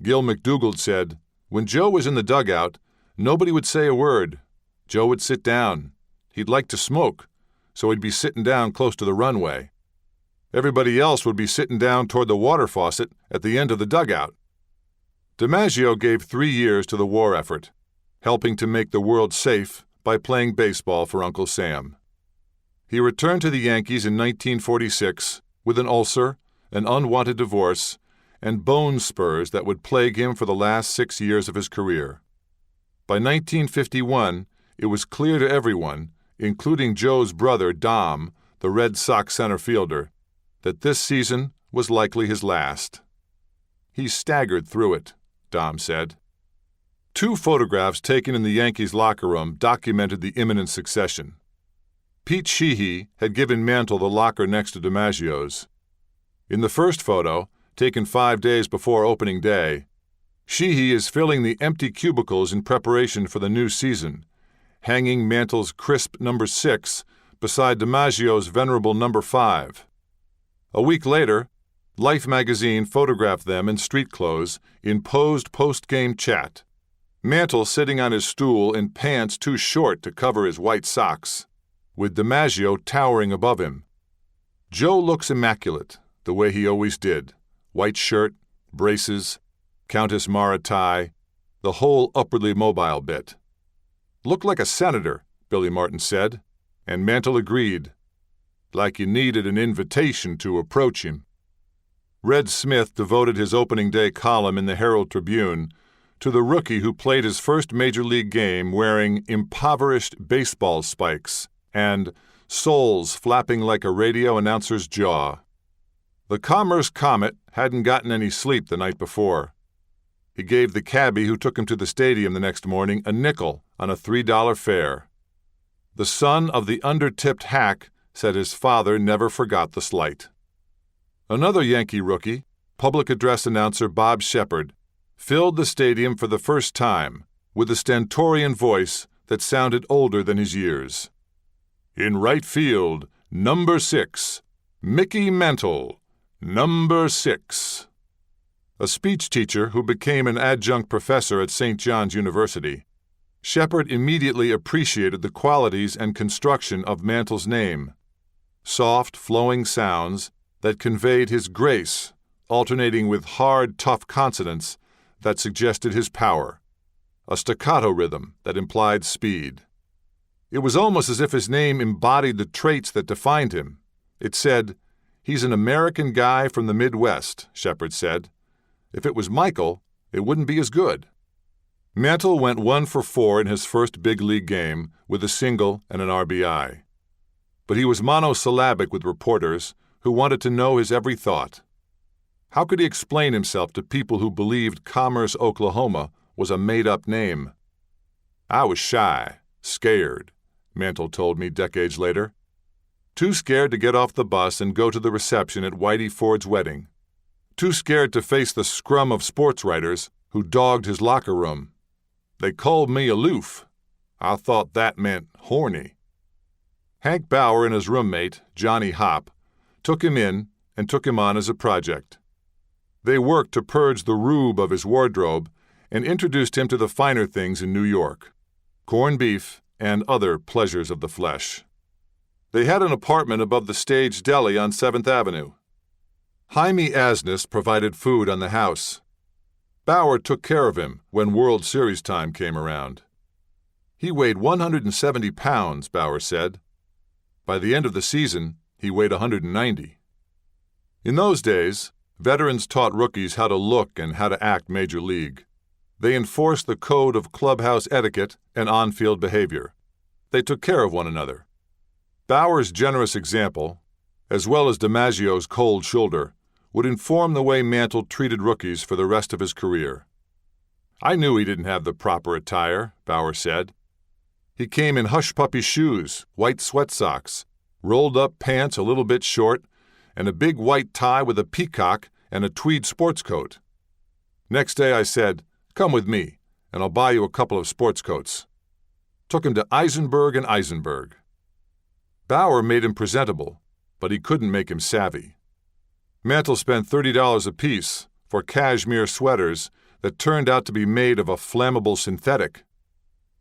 Gil McDougald said, "When Joe was in the dugout, nobody would say a word. Joe would sit down. He'd like to smoke, so he'd be sitting down close to the runway. Everybody else would be sitting down toward the water faucet at the end of the dugout." DiMaggio gave 3 years to the war effort, helping to make the world safe by playing baseball for Uncle Sam. He returned to the Yankees in 1946 with an ulcer, an unwanted divorce, and bone spurs that would plague him for the last 6 years of his career. By 1951, it was clear to everyone, including Joe's brother Dom, the Red Sox center fielder, that this season was likely his last. "He staggered through it," Dom said. 2 photographs taken in the Yankees' locker room documented the imminent succession. Pete Sheehy had given Mantle the locker next to DiMaggio's. In the first photo, taken 5 days before opening day, Sheehy is filling the empty cubicles in preparation for the new season, hanging Mantle's crisp number 6 beside DiMaggio's venerable number 5. A week later, Life magazine photographed them in street clothes in posed post-game chat. Mantle sitting on his stool in pants too short to cover his white socks, with DiMaggio towering above him. Joe looks immaculate, the way he always did. White shirt, braces, Countess Mara tie, the whole upwardly mobile bit. "Looked like a senator," Billy Martin said, and Mantle agreed. "Like you needed an invitation to approach him." Red Smith devoted his opening day column in the Herald Tribune to the rookie who played his first major league game wearing impoverished baseball spikes and soles flapping like a radio announcer's jaw. The Commerce Comet hadn't gotten any sleep the night before. He gave the cabbie who took him to the stadium the next morning a nickel on a $3 fare. The son of the under-tipped hack said his father never forgot the slight. Another Yankee rookie, public address announcer Bob Shepard, filled the stadium for the first time with a stentorian voice that sounded older than his years. "In right field, number 6, Mickey Mantle, number 6. A speech teacher who became an adjunct professor at St. John's University, Shepard immediately appreciated the qualities and construction of Mantle's name. Soft, flowing sounds that conveyed his grace, alternating with hard, tough consonants that suggested his power. A staccato rhythm that implied speed. It was almost as if his name embodied the traits that defined him. It said, "He's an American guy from the Midwest," Shepard said. "If it was Michael, it wouldn't be as good." Mantle went 1 for 4 in his first big league game with a single and an RBI. But he was monosyllabic with reporters who wanted to know his every thought. How could he explain himself to people who believed Commerce, Oklahoma was a made-up name? "I was shy, scared," Mantle told me decades later. Too scared to get off the bus and go to the reception at Whitey Ford's wedding. Too scared to face the scrum of sports writers who dogged his locker room. "They called me aloof. I thought that meant horny." Hank Bauer and his roommate, Johnny Hopp, took him in and took him on as a project. They worked to purge the rube of his wardrobe and introduced him to the finer things in New York, corned beef and other pleasures of the flesh. They had an apartment above the Stage Deli on 7th Avenue. Jaime Asness provided food on the house. Bauer took care of him when World Series time came around. He weighed 170 pounds, Bauer said. By the end of the season, he weighed 190. In those days, veterans taught rookies how to look and how to act major league. They enforced the code of clubhouse etiquette and on-field behavior. They took care of one another. Bauer's generous example, as well as DiMaggio's cold shoulder, would inform the way Mantle treated rookies for the rest of his career. "I knew he didn't have the proper attire," Bauer said. "He came in hush-puppy shoes, white sweat socks, rolled-up pants a little bit short, and a big white tie with a peacock and a tweed sports coat. Next day I said, 'Come with me, and I'll buy you a couple of sports coats.' Took him to Eisenberg and Eisenberg." Bauer made him presentable, but he couldn't make him savvy. Mantle spent $30 apiece for cashmere sweaters that turned out to be made of a flammable synthetic.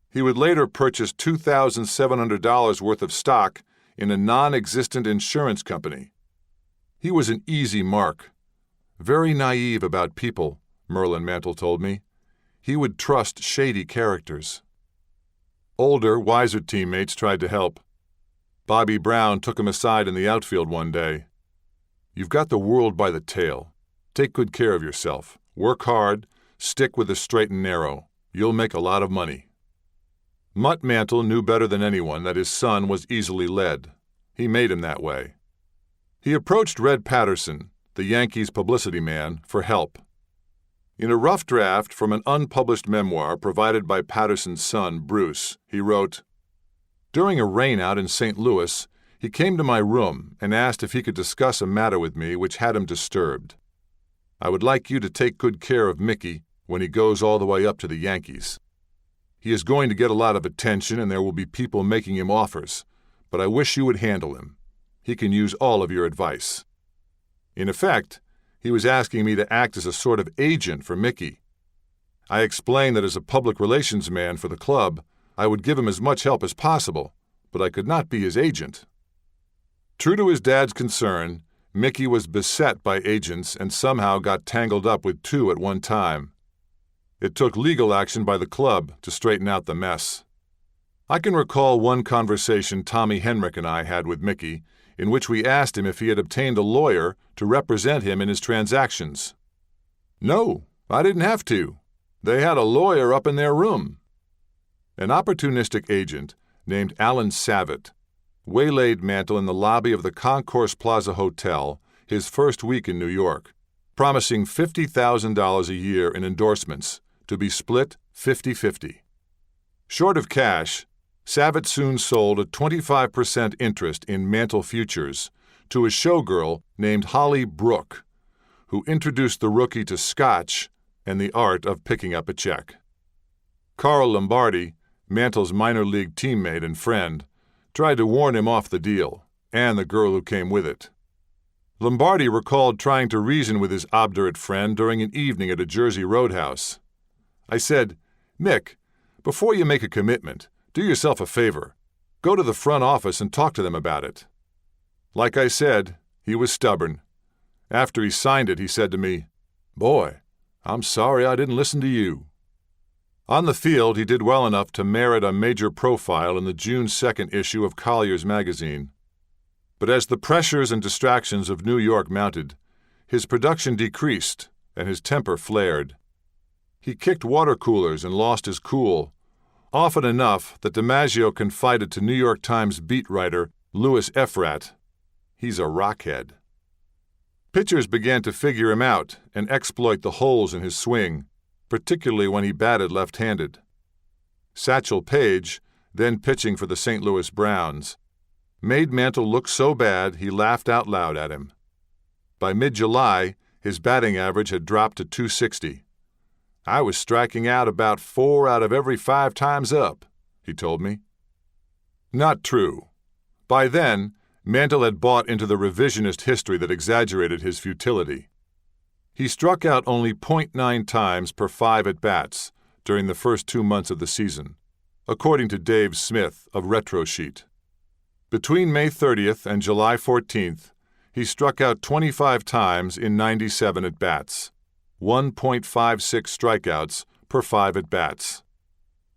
He would later purchase $2,700 worth of stock in a non-existent insurance company. He was an easy mark. Very naive about people, Merlin Mantle told me. He would trust shady characters. Older, wiser teammates tried to help. Bobby Brown took him aside in the outfield one day. "You've got the world by the tail. Take good care of yourself. Work hard. Stick with the straight and narrow. You'll make a lot of money." Mutt Mantle knew better than anyone that his son was easily led. He made him that way. He approached Red Patterson, the Yankees' publicity man, for help. In a rough draft from an unpublished memoir provided by Patterson's son, Bruce, he wrote, "During a rainout in St. Louis, he came to my room and asked if he could discuss a matter with me which had him disturbed. I would like you to take good care of Mickey when he goes all the way up to the Yankees. He is going to get a lot of attention and there will be people making him offers, but I wish you would handle him. He can use all of your advice." In effect, he was asking me to act as a sort of agent for Mickey. I explained that as a public relations man for the club, I would give him as much help as possible, but I could not be his agent. True to his dad's concern, Mickey was beset by agents and somehow got tangled up with 2 at one time. It took legal action by the club to straighten out the mess. I can recall one conversation Tommy Henrik and I had with Mickey, in which we asked him if he had obtained a lawyer to represent him in his transactions. "No, I didn't have to. They had a lawyer up in their room." An opportunistic agent named Alan Savitt waylaid Mantle in the lobby of the Concourse Plaza Hotel his first week in New York, promising $50,000 a year in endorsements to be split 50-50. Short of cash, Savitt soon sold a 25% interest in Mantle Futures to a showgirl named Holly Brooke, who introduced the rookie to Scotch and the art of picking up a check. Carl Lombardi, Mantle's minor league teammate and friend, tried to warn him off the deal, and the girl who came with it. Lombardi recalled trying to reason with his obdurate friend during an evening at a Jersey roadhouse. I said, "Mick, before you make a commitment, do yourself a favor. Go to the front office and talk to them about it." Like I said, he was stubborn. After he signed it, he said to me, "Boy, I'm sorry I didn't listen to you." On the field, he did well enough to merit a major profile in the June 2nd issue of Collier's magazine. But as the pressures and distractions of New York mounted, his production decreased and his temper flared. He kicked water coolers and lost his cool, often enough that DiMaggio confided to New York Times beat writer Louis Efrat, "He's a rockhead." Pitchers began to figure him out and exploit the holes in his swing, particularly when he batted left-handed. Satchel Paige, then pitching for the St. Louis Browns, made Mantle look so bad he laughed out loud at him. By mid-July, his batting average had dropped to .260. "I was striking out about 4 out of every 5 times up," he told me. Not true. By then, Mantle had bought into the revisionist history that exaggerated his futility. He struck out only .9 times per 5 at-bats during the first 2 months of the season, according to Dave Smith of Retro Sheet. Between May 30th and July 14th, he struck out 25 times in 97 at-bats, 1.56 strikeouts per 5 at-bats.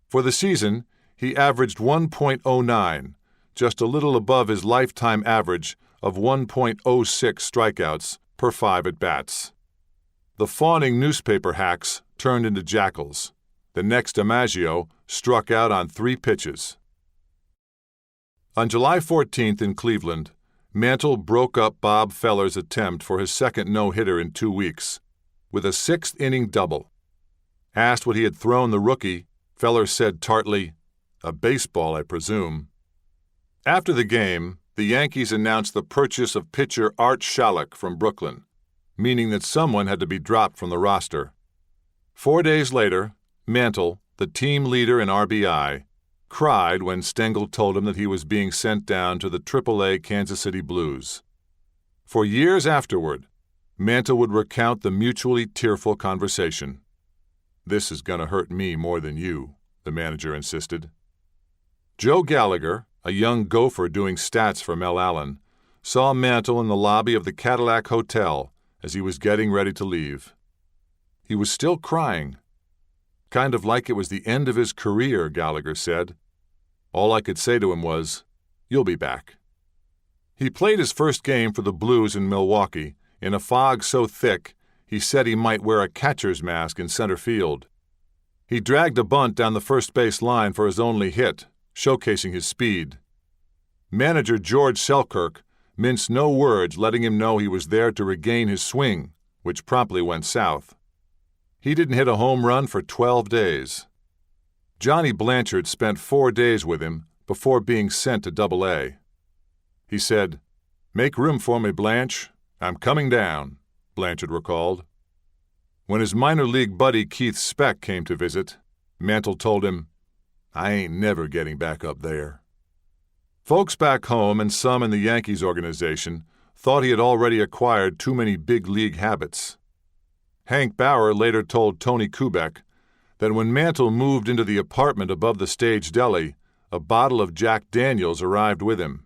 For the season, he averaged 1.09, just a little above his lifetime average of 1.06 strikeouts per 5 at-bats. The fawning newspaper hacks turned into jackals. The next DiMaggio struck out on 3 pitches. On July 14th in Cleveland, Mantle broke up Bob Feller's attempt for his second no-hitter in 2 weeks, with a 6th-inning double. Asked what he had thrown the rookie, Feller said tartly, "A baseball, I presume." After the game, the Yankees announced the purchase of pitcher Art Shalek from Brooklyn, meaning that someone had to be dropped from the roster. 4 days later, Mantle, the team leader in RBI, cried when Stengel told him that he was being sent down to the AAA Kansas City Blues. For years afterward, Mantle would recount the mutually tearful conversation. "This is going to hurt me more than you," the manager insisted. Joe Gallagher, a young gopher doing stats for Mel Allen, saw Mantle in the lobby of the Cadillac Hotel as he was getting ready to leave. He was still crying. "Kind of like it was the end of his career," Gallagher said. All I could say to him was, "You'll be back." He played his first game for the Blues in Milwaukee in a fog so thick he said he might wear a catcher's mask in center field. He dragged a bunt down the first base line for his only hit, showcasing his speed. Manager George Selkirk minced no words, letting him know he was there to regain his swing, which promptly went south. He didn't hit a home run for 12 days. Johnny Blanchard spent 4 days with him before being sent to Double-A. He said, "Make room for me, Blanche. I'm coming down," Blanchard recalled. When his minor league buddy Keith Speck came to visit, Mantle told him, "I ain't never getting back up there." Folks back home and some in the Yankees organization thought he had already acquired too many big league habits. Hank Bauer later told Tony Kubek that when Mantle moved into the apartment above the stage deli, a bottle of Jack Daniels arrived with him.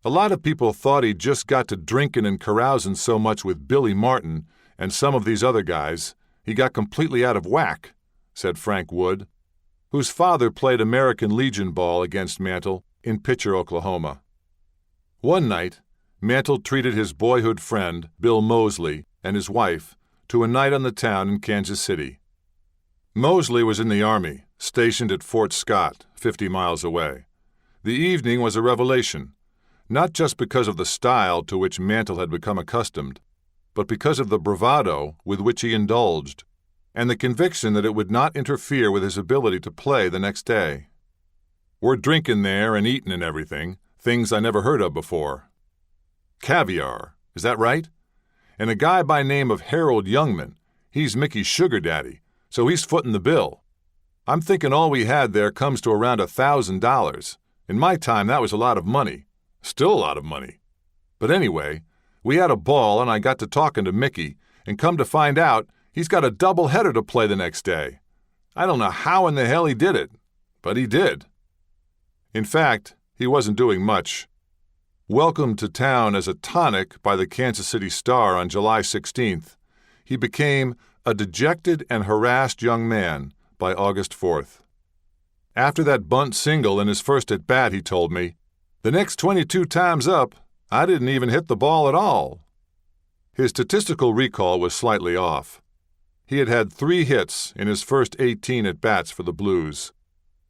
A lot of people thought he'd just got to drinking and carousing so much with Billy Martin and some of these other guys, he got completely out of whack, said Frank Wood, whose father played American Legion ball against Mantle in Pitcher, Oklahoma. One night, Mantle treated his boyhood friend, Bill Mosley, and his wife to a night on the town in Kansas City. Mosley was in the Army, stationed at Fort Scott, 50 miles away. The evening was a revelation, not just because of the style to which Mantle had become accustomed, but because of the bravado with which he indulged, and the conviction that it would not interfere with his ability to play the next day. We're drinking there and eating and everything, things I never heard of before. Caviar, is that right? And a guy by name of Harold Youngman, he's Mickey's sugar daddy, so he's footing the bill. I'm thinking all we had there comes to around $1,000. In my time, that was a lot of money. Still a lot of money. But anyway, we had a ball and I got to talking to Mickey, and come to find out, he's got a doubleheader to play the next day. I don't know how in the hell he did it, but he did. In fact, he wasn't doing much. Welcomed to town as a tonic by the Kansas City Star on July 16th, he became a dejected and harassed young man by August 4th. After that bunt single in his first at-bat, he told me, "The next 22 times up, I didn't even hit the ball at all." His statistical recall was slightly off. He had had 3 hits in his first 18 at-bats for the Blues,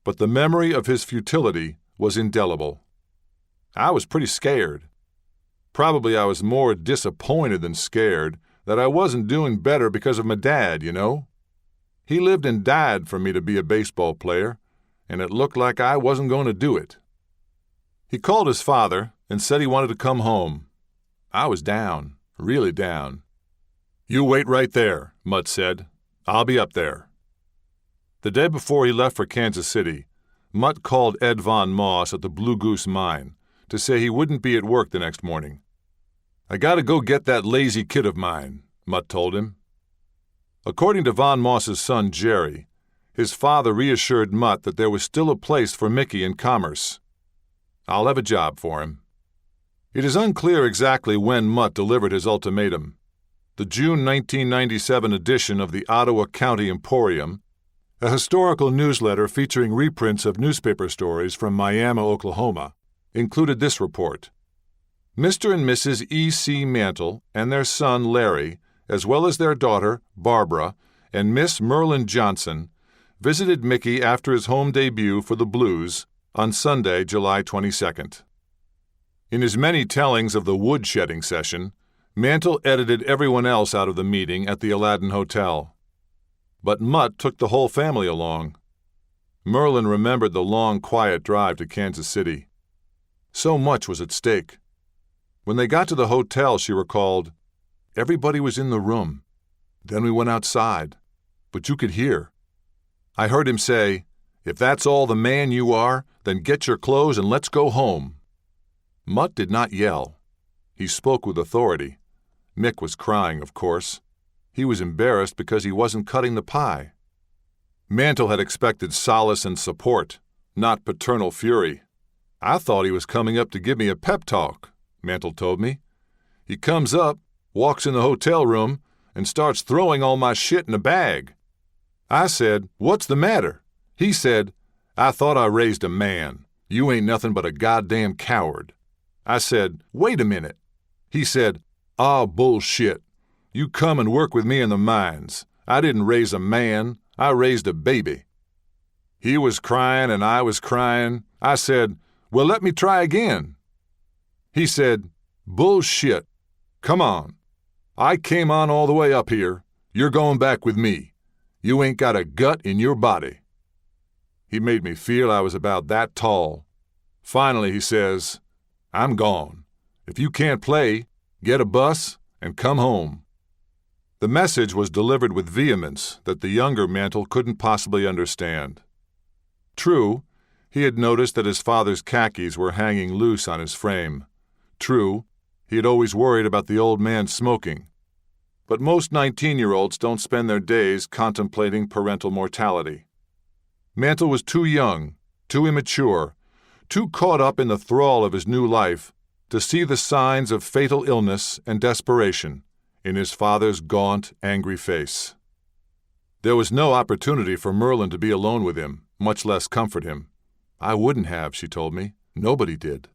but the memory of his futility was indelible. I was pretty scared. Probably I was more disappointed than scared that I wasn't doing better because of my dad, you know. He lived and died for me to be a baseball player, and it looked like I wasn't going to do it. He called his father and said he wanted to come home. I was down, really down. "You wait right there," Mutt said. "I'll be up there." The day before he left for Kansas City, Mutt called Ed Von Moss at the Blue Goose Mine to say he wouldn't be at work the next morning. "I gotta go get that lazy kid of mine," Mutt told him. According to Von Moss's son Jerry, his father reassured Mutt that there was still a place for Mickey in Commerce. "I'll have a job for him." It is unclear exactly when Mutt delivered his ultimatum. The June 1997 edition of the Ottawa County Emporium, a historical newsletter featuring reprints of newspaper stories from Miami, Oklahoma, included this report. Mr. and Mrs. E.C. Mantle and their son Larry, as well as their daughter Barbara and Miss Merlin Johnson, visited Mickey after his home debut for the Blues on Sunday, July 22nd. In his many tellings of the woodshedding session, Mantle edited everyone else out of the meeting at the Aladdin Hotel. But Mutt took the whole family along. Merlin remembered the long, quiet drive to Kansas City. So much was at stake. When they got to the hotel, she recalled, everybody was in the room. Then we went outside, but you could hear. I heard him say, "If that's all the man you are, then get your clothes and let's go home." Mutt did not yell. He spoke with authority. Mick was crying, of course. He was embarrassed because he wasn't cutting the pie. Mantle had expected solace and support, not paternal fury. "I thought he was coming up to give me a pep talk," Mantle told me. "He comes up, walks in the hotel room, and starts throwing all my shit in a bag. I said, 'What's the matter?' He said, 'I thought I raised a man. You ain't nothing but a goddamn coward.' I said, 'Wait a minute.' He said, 'Ah, bullshit. You come and work with me in the mines. I didn't raise a man. I raised a baby.' He was crying and I was crying. I said, 'Well, let me try again.' He said, 'Bullshit. Come on. I came on all the way up here. You're going back with me. You ain't got a gut in your body.' He made me feel I was about that tall. Finally, he says, 'I'm gone. If you can't play, get a bus and come home.'" The message was delivered with vehemence that the younger Mantle couldn't possibly understand. True, he had noticed that his father's khakis were hanging loose on his frame. True, He had always worried about the old man smoking. But most 19-year-olds don't spend their days contemplating parental mortality. Mantle was too young, too immature, too caught up in the thrall of his new life to see the signs of fatal illness and desperation in his father's gaunt, angry face. There was no opportunity for Merlin to be alone with him, much less comfort him. I wouldn't have, she told me. Nobody did.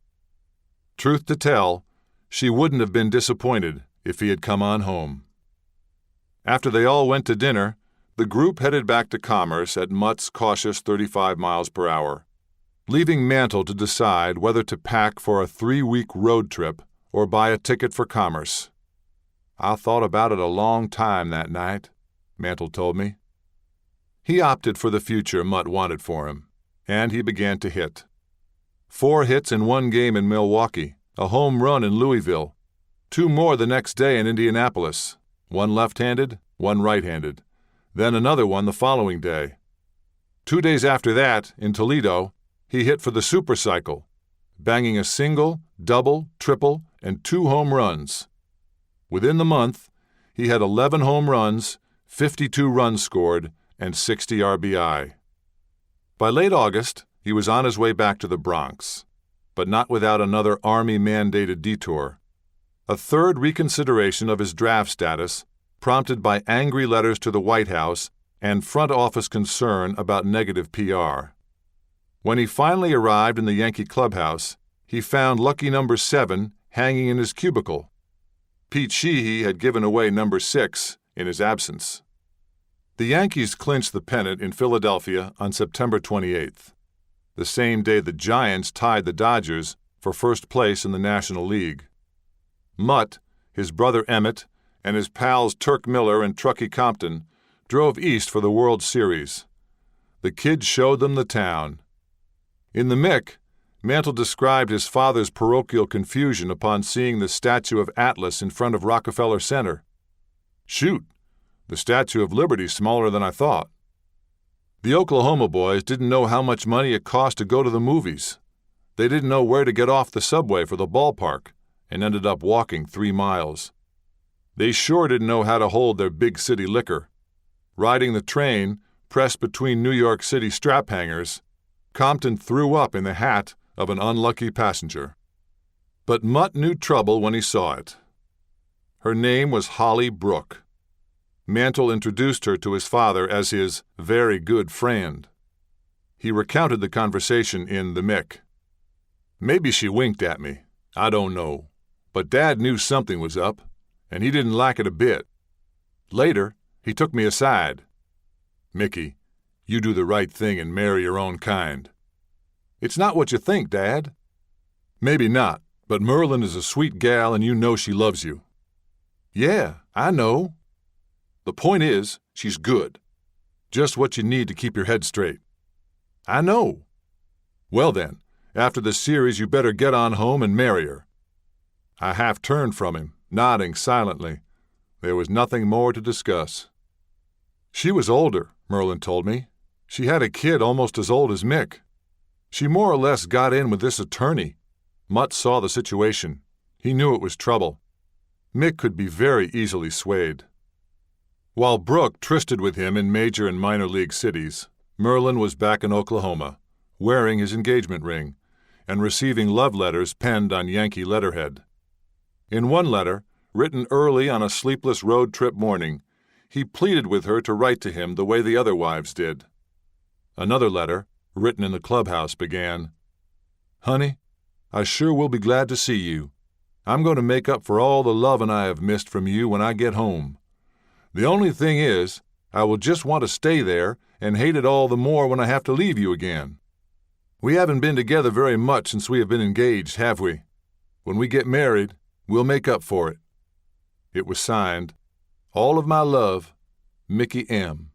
Truth to tell, she wouldn't have been disappointed if he had come on home. After they all went to dinner, the group headed back to Commerce at Mutt's cautious 35 miles per hour, leaving Mantle to decide whether to pack for a 3-week road trip or buy a ticket for Commerce. I thought about it a long time that night, Mantle told me. He opted for the future Mutt wanted for him, and he began to hit. 4 hits in 1 game in Milwaukee, a home run in Louisville, 2 more the next day in Indianapolis, 1 left-handed, 1 right-handed, then another one the following day. 2 days after that, in Toledo, he hit for the supercycle, banging a single, double, triple, and 2 home runs. Within the month, he had 11 home runs, 52 runs scored, and 60 RBI. By late August, he was on his way back to the Bronx, but not without another Army-mandated detour. A 3rd reconsideration of his draft status, prompted by angry letters to the White House and front office concern about negative PR. When he finally arrived in the Yankee clubhouse, he found lucky number 7 hanging in his cubicle. Pete Sheehy had given away number 6 in his absence. The Yankees clinched the pennant in Philadelphia on September 28th, the same day the Giants tied the Dodgers for first place in the National League. Mutt, his brother Emmett, and his pals Turk Miller and Truckee Compton drove east for the World Series. The kids showed them the town. In the Mick, Mantle described his father's parochial confusion upon seeing the statue of Atlas in front of Rockefeller Center. "Shoot, the Statue of Liberty's smaller than I thought." The Oklahoma boys didn't know how much money it cost to go to the movies. They didn't know where to get off the subway for the ballpark and ended up walking 3 miles. They sure didn't know how to hold their big city liquor. Riding the train, pressed between New York City strap hangers, Compton threw up in the hat of an unlucky passenger. But Mutt knew trouble when he saw it. Her name was Holly Brooke. Mantle introduced her to his father as his very good friend. He recounted the conversation in the Mick. "Maybe she winked at me. I don't know. But Dad knew something was up, and he didn't like it a bit. Later, he took me aside. 'Mickey, you do the right thing and marry your own kind.' 'It's not what you think, Dad.' 'Maybe not, but Merlin is a sweet gal and you know she loves you.' 'Yeah, I know. The point is, she's good. Just what you need to keep your head straight.' 'I know.' 'Well then, after the series you better get on home and marry her.' I half turned from him, nodding silently. There was nothing more to discuss. She was older, Merlin told me. She had a kid almost as old as Mick. She more or less got in with this attorney. Mutt saw the situation. He knew it was trouble. Mick could be very easily swayed. While Brooke trysted with him in major and minor league cities, Merlin was back in Oklahoma, wearing his engagement ring, and receiving love letters penned on Yankee letterhead. In one letter, written early on a sleepless road trip morning, he pleaded with her to write to him the way the other wives did. Another letter, written in the clubhouse, began, "Honey, I sure will be glad to see you. I'm going to make up for all the lovin' I have missed from you when I get home. The only thing is, I will just want to stay there and hate it all the more when I have to leave you again. We haven't been together very much since we have been engaged, have we? When we get married, we'll make up for it." It was signed, "All of my love, Mickey M."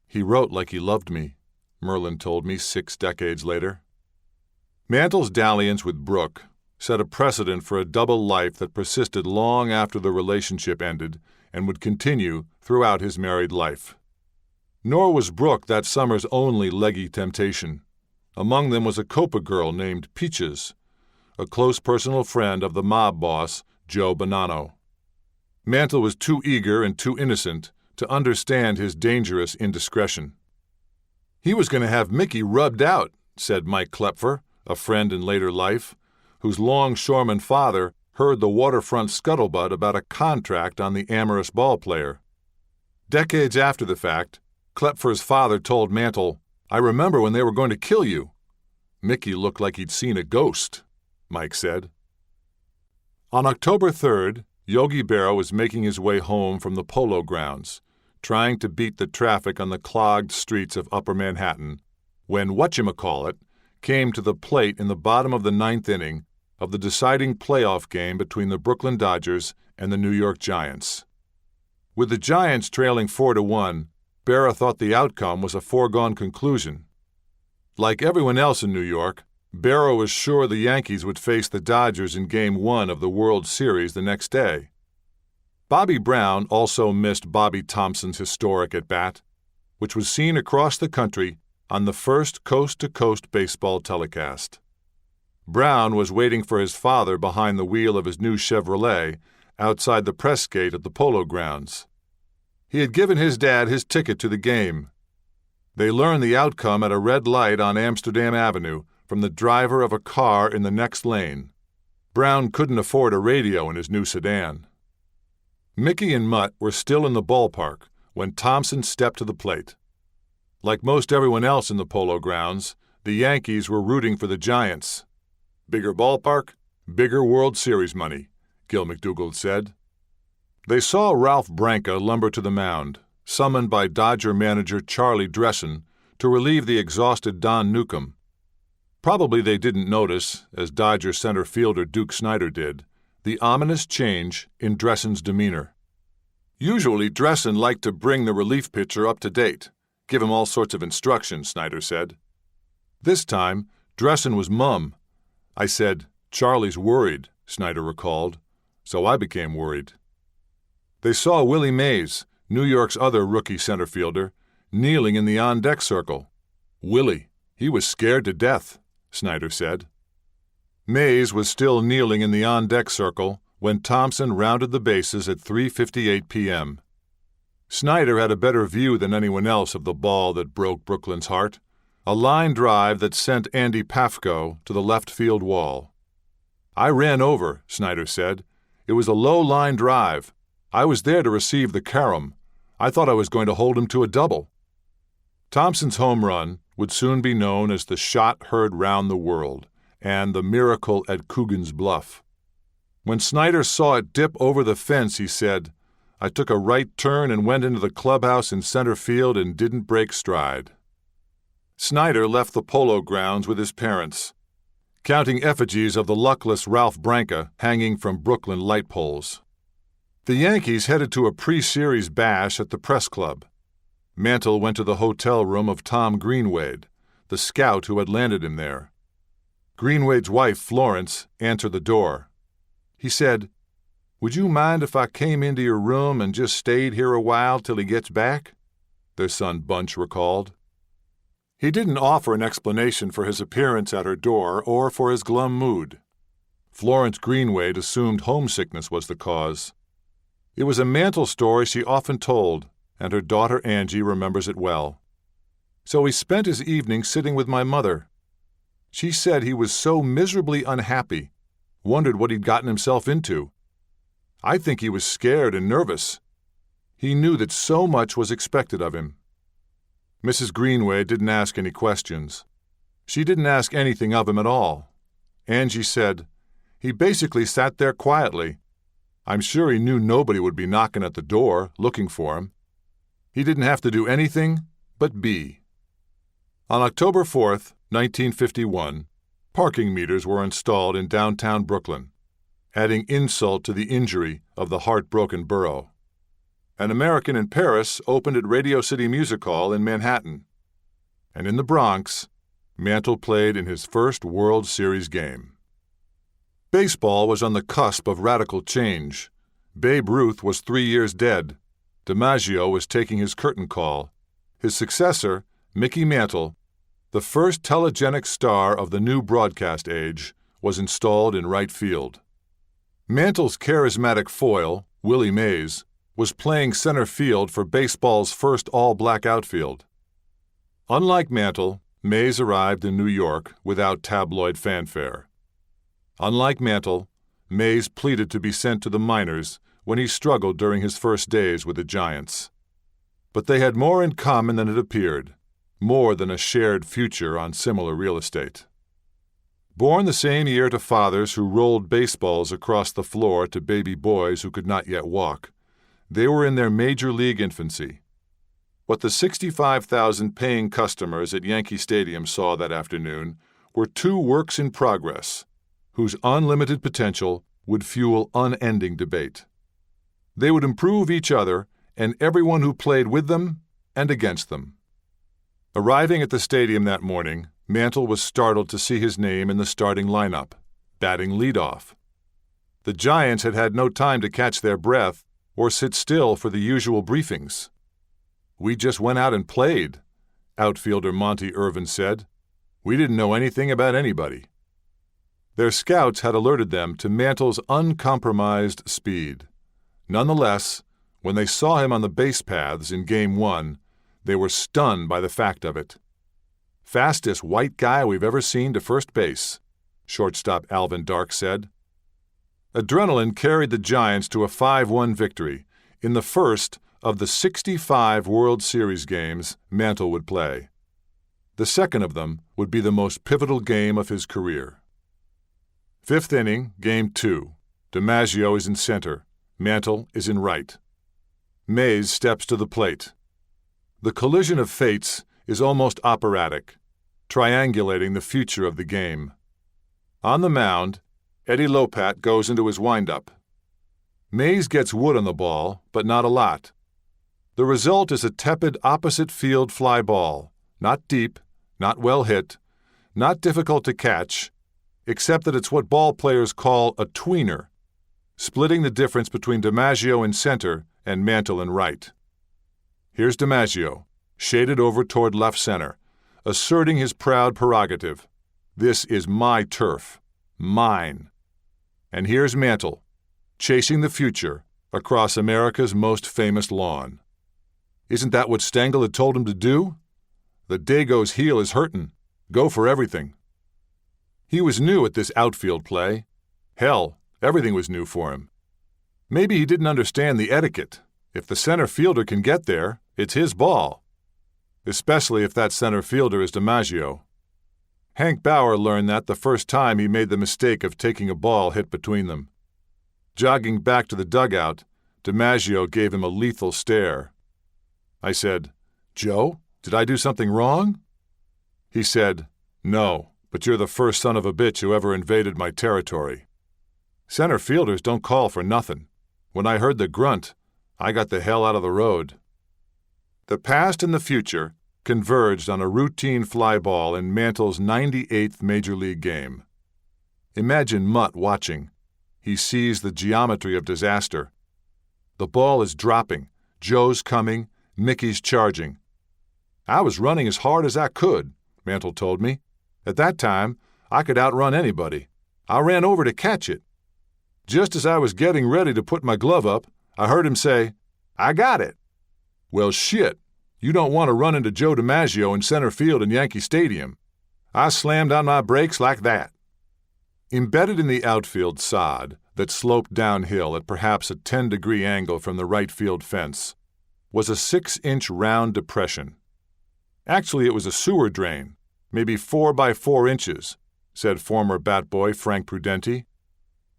He wrote like he loved me, Merlin told me 6 decades later. Mantle's dalliance with Brooke set a precedent for a double life that persisted long after the relationship ended and would continue throughout his married life. Nor was Brooke that summer's only leggy temptation. Among them was a Copa girl named Peaches, a close personal friend of the mob boss, Joe Bonanno. Mantle was too eager and too innocent to understand his dangerous indiscretion. "He was going to have Mickey rubbed out," said Mike Klepfer, a friend in later life, whose longshoreman father heard the waterfront scuttlebutt about a contract on the amorous ballplayer. Decades after the fact, Klepfer's father told Mantle, "I remember when they were going to kill you." "Mickey looked like he'd seen a ghost," Mike said. On October 3rd, Yogi Berra was making his way home from the Polo Grounds, trying to beat the traffic on the clogged streets of Upper Manhattan, when whatchamacallit came to the plate in the bottom of the ninth inning of the deciding playoff game between the Brooklyn Dodgers and the New York Giants. With the Giants trailing 4-1, Berra thought the outcome was a foregone conclusion. Like everyone else in New York, Berra was sure the Yankees would face the Dodgers in Game 1 of the World Series the next day. Bobby Brown also missed Bobby Thompson's historic at-bat, which was seen across the country on the first coast-to-coast baseball telecast. Brown was waiting for his father behind the wheel of his new Chevrolet outside the press gate at the Polo Grounds. He had given his dad his ticket to the game. They learned the outcome at a red light on Amsterdam Avenue from the driver of a car in the next lane. Brown couldn't afford a radio in his new sedan. Mickey and Mutt were still in the ballpark when Thompson stepped to the plate. Like most everyone else in the Polo Grounds, the Yankees were rooting for the Giants. "Bigger ballpark, bigger World Series money," Gil McDougald said. They saw Ralph Branca lumber to the mound, summoned by Dodger manager Charlie Dressen to relieve the exhausted Don Newcomb. Probably they didn't notice, as Dodger center fielder Duke Snider did, the ominous change in Dressen's demeanor. Usually Dressen liked to bring the relief pitcher up to date, give him all sorts of instructions, Snider said. This time, Dressen was mum. "I said, 'Charlie's worried,'" Snider recalled, "so I became worried." They saw Willie Mays, New York's other rookie center fielder, kneeling in the on-deck circle. "Willie, he was scared to death," Snider said. Mays was still kneeling in the on-deck circle when Thompson rounded the bases at 3:58 p.m. Snider had a better view than anyone else of the ball that broke Brooklyn's heart, a line drive that sent Andy Pafko to the left field wall. "I ran over," Snider said. "It was a low-line drive. I was there to receive the carom. I thought I was going to hold him to a double." Thompson's home run would soon be known as the shot heard round the world and the miracle at Coogan's Bluff. When Snider saw it dip over the fence, he said, "I took a right turn and went into the clubhouse in center field and didn't break stride." Snider left the Polo Grounds with his parents, counting effigies of the luckless Ralph Branca hanging from Brooklyn light poles. The Yankees headed to a pre-series bash at the press club. Mantle went to the hotel room of Tom Greenwade, the scout who had landed him there. Greenwade's wife, Florence, answered the door. He said, "Would you mind if I came into your room and just stayed here a while till he gets back?" their son Bunch recalled. He didn't offer an explanation for his appearance at her door or for his glum mood. Florence Greenwade assumed homesickness was the cause. It was a Mantle story she often told, and her daughter Angie remembers it well. "So he spent his evening sitting with my mother. She said he was so miserably unhappy, wondered what he'd gotten himself into. I think he was scared and nervous. He knew that so much was expected of him." Mrs. Greenway didn't ask any questions. She didn't ask anything of him at all. Angie said, "He basically sat there quietly. I'm sure he knew nobody would be knocking at the door, looking for him. He didn't have to do anything but be." On October 4th, 1951, parking meters were installed in downtown Brooklyn, adding insult to the injury of the heartbroken borough. An American in Paris opened at Radio City Music Hall in Manhattan. And in the Bronx, Mantle played in his first World Series game. Baseball was on the cusp of radical change. Babe Ruth was 3 years dead. DiMaggio was taking his curtain call. His successor, Mickey Mantle, the first telegenic star of the new broadcast age, was installed in right field. Mantle's charismatic foil, Willie Mays, was playing center field for baseball's first all-black outfield. Unlike Mantle, Mays arrived in New York without tabloid fanfare. Unlike Mantle, Mays pleaded to be sent to the minors when he struggled during his first days with the Giants. But they had more in common than it appeared, more than a shared future on similar real estate. Born the same year to fathers who rolled baseballs across the floor to baby boys who could not yet walk, they were in their major league infancy. What the 65,000 paying customers at Yankee Stadium saw that afternoon were two works in progress, whose unlimited potential would fuel unending debate. They would improve each other and everyone who played with them and against them. Arriving at the stadium that morning, Mantle was startled to see his name in the starting lineup, batting leadoff. The Giants had had no time to catch their breath or sit still for the usual briefings. "We just went out and played," outfielder Monty Irvin said. "We didn't know anything about anybody." Their scouts had alerted them to Mantle's uncompromised speed. Nonetheless, when they saw him on the base paths in Game 1, they were stunned by the fact of it. "Fastest white guy we've ever seen to first base," shortstop Alvin Dark said. Adrenaline carried the Giants to a 5-1 victory in the first of the 65 World Series games Mantle would play. The second of them would be the most pivotal game of his career. Fifth inning, Game 2. DiMaggio is in center. Mantle is in right. Mays steps to the plate. The collision of fates is almost operatic, triangulating the future of the game. On the mound, Eddie Lopat goes into his windup. Mays gets wood on the ball, but not a lot. The result is a tepid opposite field fly ball, not deep, not well hit, not difficult to catch, except that it's what ball players call a tweener, splitting the difference between DiMaggio in center and Mantle in right. Here's DiMaggio, shaded over toward left center, asserting his proud prerogative. "This is my turf, mine." And here's Mantle, chasing the future across America's most famous lawn. Isn't that what Stengel had told him to do? The Dago's heel is hurtin'. Go for everything. He was new at this outfield play. Hell, everything was new for him. Maybe he didn't understand the etiquette. If the center fielder can get there, it's his ball. Especially if that center fielder is DiMaggio. Hank Bauer learned that the first time he made the mistake of taking a ball hit between them. Jogging back to the dugout, DiMaggio gave him a lethal stare. I said, "Joe, did I do something wrong?" He said, "No, but you're the first son of a bitch who ever invaded my territory. Center fielders don't call for nothing. When I heard the grunt, I got the hell out of the road." The past and the future converged on a routine fly ball in Mantle's 98th Major League game. Imagine Mutt watching. He sees the geometry of disaster. The ball is dropping, Joe's coming, Mickey's charging. "I was running as hard as I could," Mantle told me. "At that time, I could outrun anybody. I ran over to catch it. Just as I was getting ready to put my glove up, I heard him say, 'I got it.' Well, shit, you don't want to run into Joe DiMaggio in center field in Yankee Stadium. I slammed on my brakes like that." Embedded in the outfield sod that sloped downhill at perhaps a 10-degree angle from the right field fence was a 6-inch round depression. Actually, it was a sewer drain, maybe 4 by 4 inches, said former bat boy Frank Prudenti.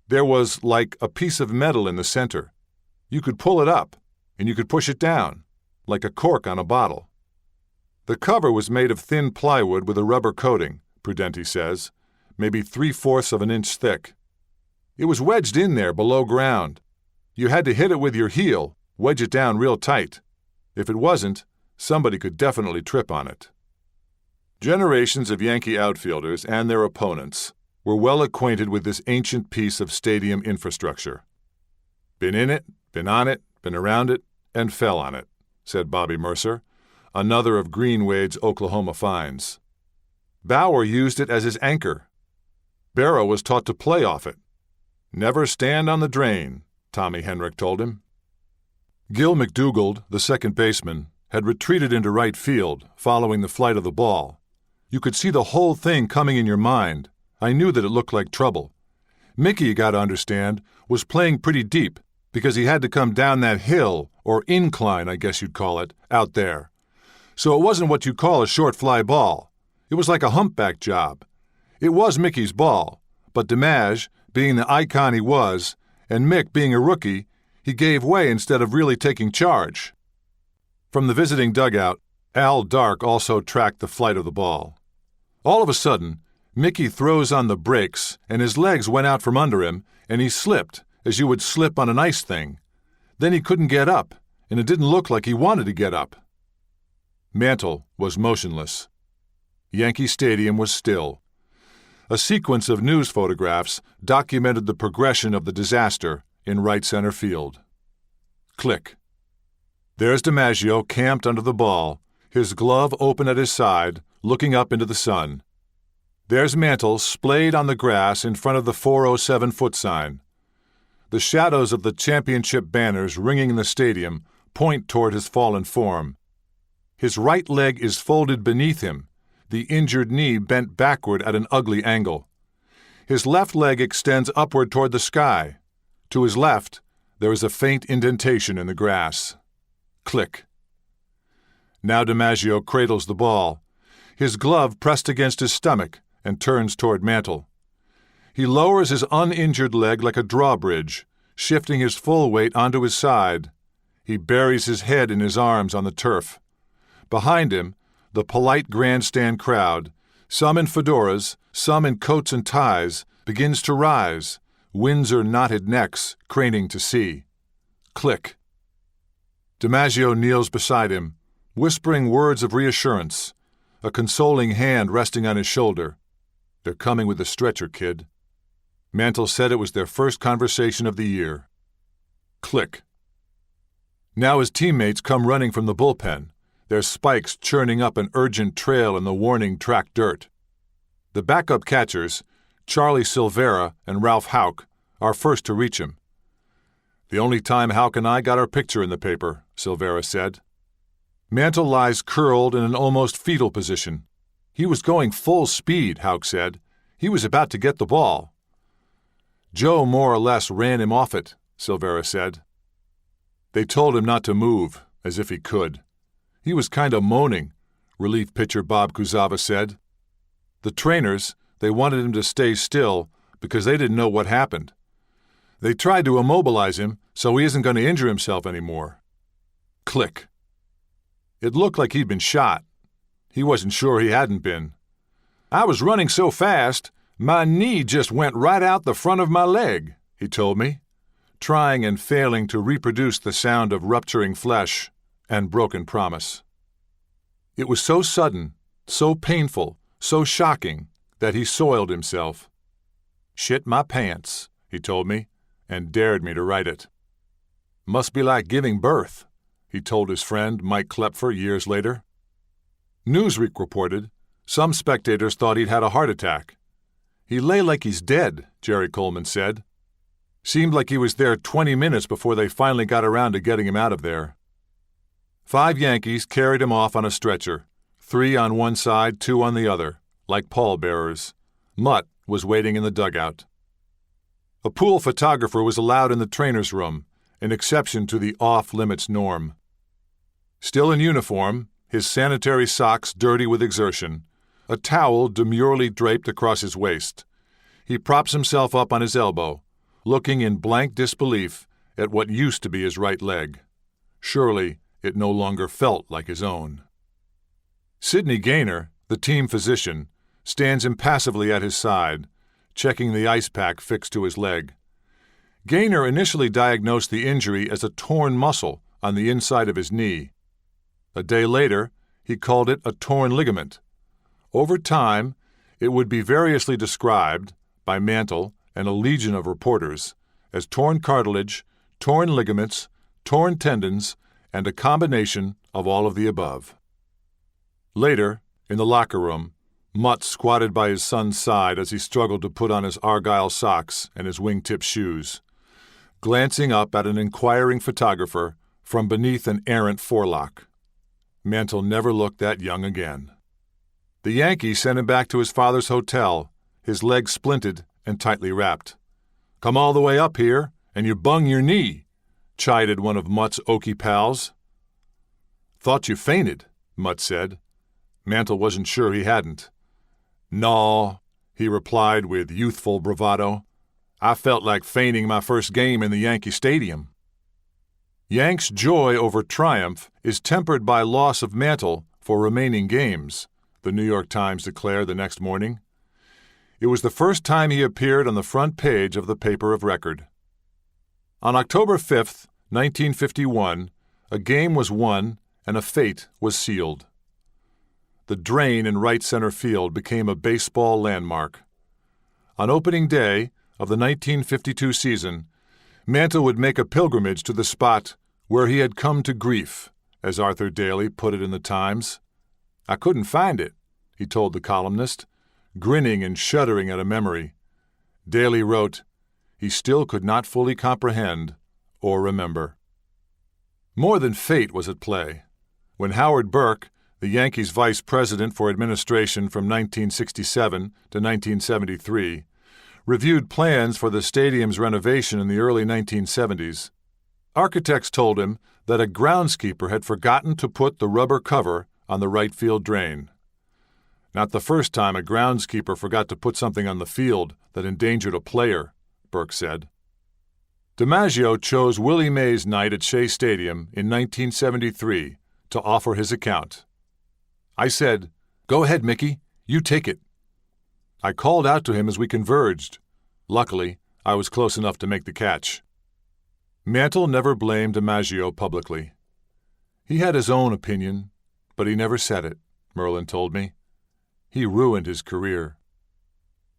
There was like a piece of metal in the center. You could pull it up, and you could push it down, like a cork on a bottle. The cover was made of thin plywood with a rubber coating, Prudenti says, maybe 3/4 of an inch thick. It was wedged in there below ground. You had to hit it with your heel, wedge it down real tight. If it wasn't, somebody could definitely trip on it. Generations of Yankee outfielders and their opponents were well acquainted with this ancient piece of stadium infrastructure. "Been in it, been on it, been around it, and fell on it," said Bobby Mercer, another of Greenwade's Oklahoma finds. Bauer used it as his anchor. Barrow was taught to play off it. Never stand on the drain, Tommy Henrik told him. Gil McDougald, the second baseman, had retreated into right field, following the flight of the ball. You could see the whole thing coming in your mind. I knew that it looked like trouble. Mickey, you got to understand, was playing pretty deep because he had to come down that hill, or incline, I guess you'd call it, out there. So it wasn't what you call a short fly ball. It was like a humpback job. It was Mickey's ball, but DiMaggio, being the icon he was, and Mick being a rookie, he gave way instead of really taking charge. From the visiting dugout, Al Dark also tracked the flight of the ball. All of a sudden, Mickey throws on the brakes, and his legs went out from under him, and he slipped, as you would slip on an ice thing. Then he couldn't get up, and it didn't look like he wanted to get up. Mantle was motionless. Yankee Stadium was still. A sequence of news photographs documented the progression of the disaster in right center field. Click. There's DiMaggio camped under the ball, his glove open at his side, looking up into the sun. There's Mantle splayed on the grass in front of the 407 foot sign. The shadows of the championship banners ringing in the stadium point toward his fallen form. His right leg is folded beneath him, the injured knee bent backward at an ugly angle. His left leg extends upward toward the sky. To his left, there is a faint indentation in the grass. Click. Now DiMaggio cradles the ball, his glove pressed against his stomach, and turns toward Mantle. He lowers his uninjured leg like a drawbridge, shifting his full weight onto his side. He buries his head in his arms on the turf. Behind him, the polite grandstand crowd, some in fedoras, some in coats and ties, begins to rise, Windsor knotted necks craning to see. Click. DiMaggio kneels beside him, whispering words of reassurance, a consoling hand resting on his shoulder. They're coming with the stretcher, kid. Mantle said it was their first conversation of the year. Click. Now his teammates come running from the bullpen, their spikes churning up an urgent trail in the warning track dirt. The backup catchers, Charlie Silvera and Ralph Houck, are first to reach him. The only time Houck and I got our picture in the paper, Silvera said. Mantle lies curled in an almost fetal position. He was going full speed, Houck said. He was about to get the ball. Joe more or less ran him off it, Silvera said. They told him not to move, as if he could. He was kind of moaning, relief pitcher Bob Kuzava said. The trainers, they wanted him to stay still because they didn't know what happened. They tried to immobilize him so he isn't going to injure himself anymore. Click. It looked like he'd been shot. He wasn't sure he hadn't been. I was running so fast, my knee just went right out the front of my leg, he told me, trying and failing to reproduce the sound of rupturing flesh and broken promise. It was so sudden, so painful, so shocking that he soiled himself. Shit my pants, he told me, and dared me to write it. Must be like giving birth, he told his friend Mike Klepfer years later. Newsweek reported some spectators thought he'd had a heart attack. He lay like he's dead, Jerry Coleman said. Seemed like he was there 20 minutes before they finally got around to getting him out of there. 5 Yankees carried him off on a stretcher, 3 on one side, 2 on the other, like pallbearers. Mutt was waiting in the dugout. A pool photographer was allowed in the trainer's room, an exception to the off-limits norm. Still in uniform, his sanitary socks dirty with exertion, a towel demurely draped across his waist, he props himself up on his elbow, looking in blank disbelief at what used to be his right leg. Surely it no longer felt like his own. Sidney Gaynor, the team physician, stands impassively at his side, checking the ice pack fixed to his leg. Gaynor initially diagnosed the injury as a torn muscle on the inside of his knee. A day later, he called it a torn ligament. Over time, it would be variously described, by Mantle and a legion of reporters, as torn cartilage, torn ligaments, torn tendons, and a combination of all of the above. Later, in the locker room, Mutt squatted by his son's side as he struggled to put on his argyle socks and his wingtip shoes, glancing up at an inquiring photographer from beneath an errant forelock. Mantle never looked that young again. The Yankees sent him back to his father's hotel, his legs splinted and tightly wrapped. "Come all the way up here, and you bung your knee," chided one of Mutt's Okie pals. "Thought you fainted," Mutt said. Mantle wasn't sure he hadn't. "Naw," he replied with youthful bravado. "I felt like fainting my first game in the Yankee Stadium." Yank's joy over triumph is tempered by loss of Mantle for remaining games, the New York Times declared the next morning. It was the first time he appeared on the front page of the paper of record. On October 5, 1951, a game was won and a fate was sealed. The drain in right center field became a baseball landmark. On opening day of the 1952 season, Mantle would make a pilgrimage to the spot where he had come to grief, as Arthur Daly put it in the Times. "I couldn't find it," he told the columnist, grinning and shuddering at a memory. Daly wrote, he still could not fully comprehend or remember. More than fate was at play. When Howard Burke, the Yankees' vice president for administration from 1967 to 1973, reviewed plans for the stadium's renovation in the early 1970s, architects told him that a groundskeeper had forgotten to put the rubber cover on the right field drain. Not the first time a groundskeeper forgot to put something on the field that endangered a player, Burke said. DiMaggio chose Willie Mays' night at Shea Stadium in 1973 to offer his account. I said, "Go ahead, Mickey, you take it." I called out to him as we converged. Luckily, I was close enough to make the catch. Mantle never blamed DiMaggio publicly. He had his own opinion, but he never said it, Merlin told me. He ruined his career.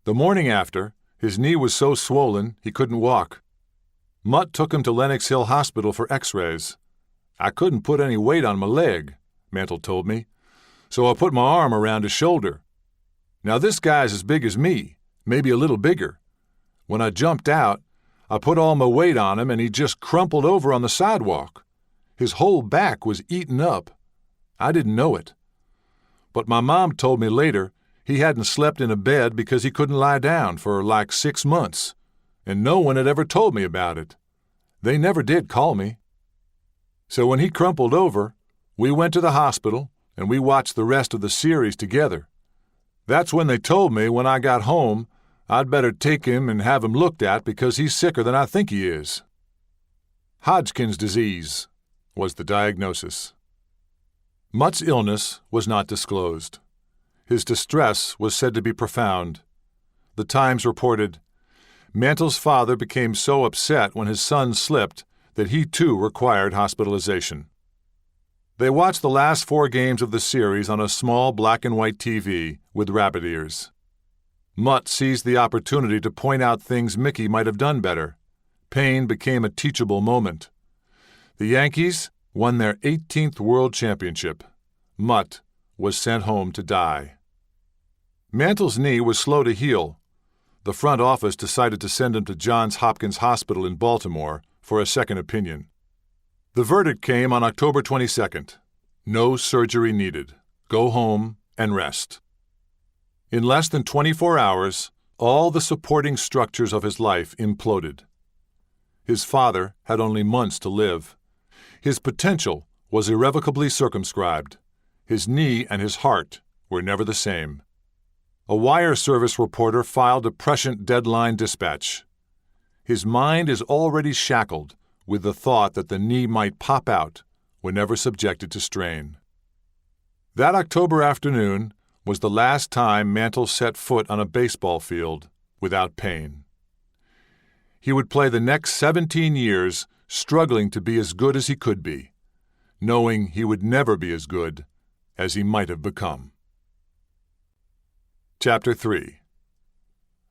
The morning after, his knee was so swollen he couldn't walk. Mutt took him to Lenox Hill Hospital for x-rays. "I couldn't put any weight on my leg," Mantle told me, "so I put my arm around his shoulder. Now this guy's as big as me, maybe a little bigger. When I jumped out, I put all my weight on him and he just crumpled over on the sidewalk. His whole back was eaten up. I didn't know it. But my mom told me later he hadn't slept in a bed because he couldn't lie down for like 6 months, and no one had ever told me about it. They never did call me. So when he crumpled over, we went to the hospital and we watched the rest of the series together. That's when they told me when I got home I'd better take him and have him looked at because he's sicker than I think he is." Hodgkin's disease was the diagnosis. Mutt's illness was not disclosed. His distress was said to be profound. The Times reported, Mantle's father became so upset when his son slipped that he too required hospitalization. They watched the last 4 games of the series on a small black-and-white TV with rabbit ears. Mutt seized the opportunity to point out things Mickey might have done better. Pain became a teachable moment. The Yankees won their 18th World Championship. Mutt was sent home to die. Mantle's knee was slow to heal. The front office decided to send him to Johns Hopkins Hospital in Baltimore for a second opinion. The verdict came on October 22nd. No surgery needed. Go home and rest. In less than 24 hours, all the supporting structures of his life imploded. His father had only months to live. His potential was irrevocably circumscribed. His knee and his heart were never the same. A wire service reporter filed a prescient deadline dispatch. His mind is already shackled with the thought that the knee might pop out whenever subjected to strain. That October afternoon was the last time Mantle set foot on a baseball field without pain. He would play the next 17 years struggling to be as good as he could be, knowing he would never be as good as he might have become. Chapter 3.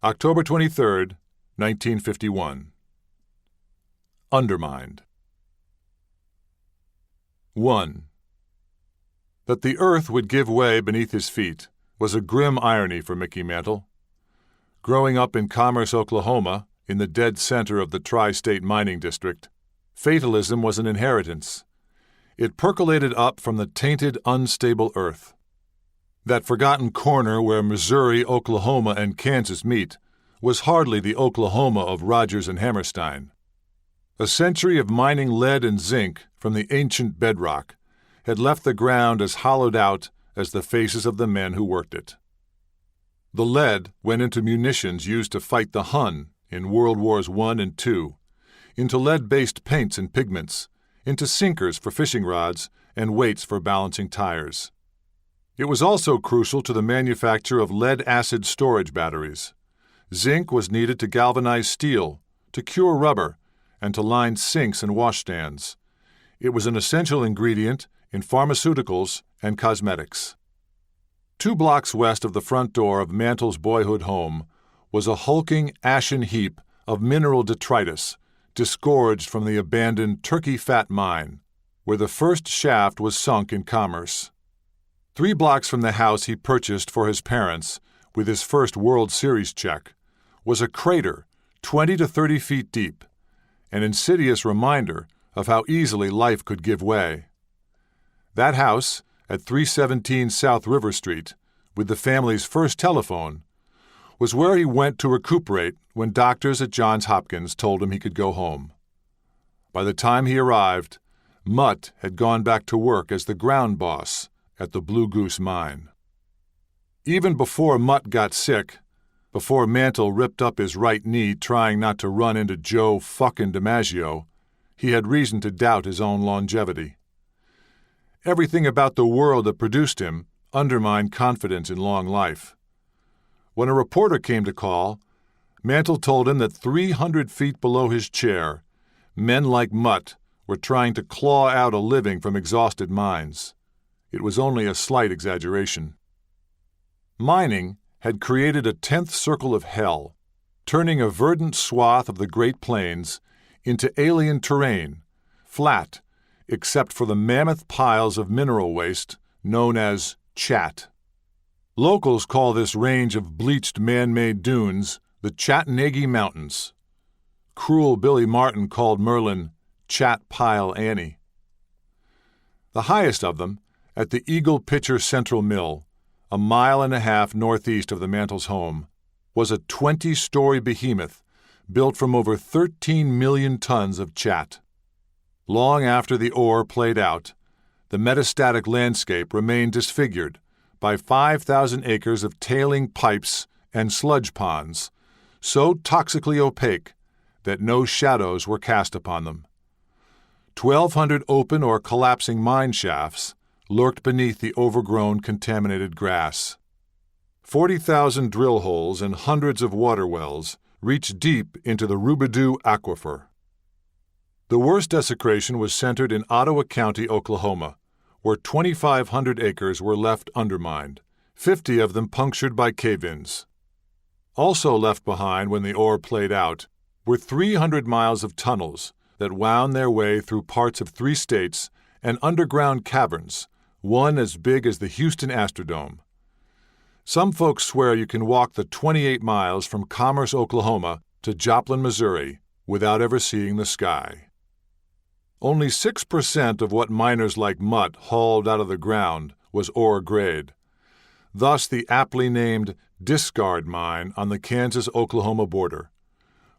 October 23, 1951. Undermined. 1. That the earth would give way beneath his feet was a grim irony for Mickey Mantle. Growing up in Commerce, Oklahoma, in the dead center of the tri-state mining district, fatalism was an inheritance. It percolated up from the tainted, unstable earth. That forgotten corner where Missouri, Oklahoma, and Kansas meet was hardly the Oklahoma of Rogers and Hammerstein. A century of mining lead and zinc from the ancient bedrock had left the ground as hollowed out as the faces of the men who worked it. The lead went into munitions used to fight the Hun in World Wars I and II, into lead-based paints and pigments, into sinkers for fishing rods and weights for balancing tires. It was also crucial to the manufacture of lead-acid storage batteries. Zinc was needed to galvanize steel, to cure rubber, and to line sinks and washstands. It was an essential ingredient in pharmaceuticals and cosmetics. 2 blocks west of the front door of Mantle's boyhood home was a hulking, ashen heap of mineral detritus, disgorged from the abandoned Turkey Fat mine, where the first shaft was sunk in Commerce. 3 blocks from the house he purchased for his parents with his first World Series check was a crater 20 to 30 feet deep, an insidious reminder of how easily life could give way. That house, at 317 South River Street, with the family's first telephone, was where he went to recuperate when doctors at Johns Hopkins told him he could go home. By the time he arrived, Mutt had gone back to work as the ground boss at the Blue Goose mine. Even before Mutt got sick, before Mantle ripped up his right knee trying not to run into Joe fucking DiMaggio, he had reason to doubt his own longevity. Everything about the world that produced him undermined confidence in long life. When a reporter came to call, Mantle told him that 300 feet below his chair, men like Mutt were trying to claw out a living from exhausted minds. It was only a slight exaggeration. Mining had created a 10th circle of hell, turning a verdant swath of the Great Plains into alien terrain, flat, except for the mammoth piles of mineral waste known as chat. Locals call this range of bleached man-made dunes the Chattanooga Mountains. Cruel Billy Martin called Merlin Chat Pile Annie. The highest of them, at the Eagle Pitcher Central Mill, a mile and a half northeast of the Mantle's home, was a 20-story behemoth built from over 13 million tons of chat. Long after the ore played out, the metastatic landscape remained disfigured by 5,000 acres of tailing pipes and sludge ponds, so toxically opaque that no shadows were cast upon them. 1,200 open or collapsing mine shafts lurked beneath the overgrown, contaminated grass. 40,000 drill holes and hundreds of water wells reached deep into the Rubidoux Aquifer. The worst desecration was centered in Ottawa County, Oklahoma, where 2,500 acres were left undermined, 50 of them punctured by cave-ins. Also left behind when the ore played out were 300 miles of tunnels that wound their way through parts of 3 states and underground caverns, one as big as the Houston Astrodome. Some folks swear you can walk the 28 miles from Commerce, Oklahoma to Joplin, Missouri, without ever seeing the sky. Only 6% of what miners like Mutt hauled out of the ground was ore grade. Thus the aptly named Discard Mine on the Kansas-Oklahoma border.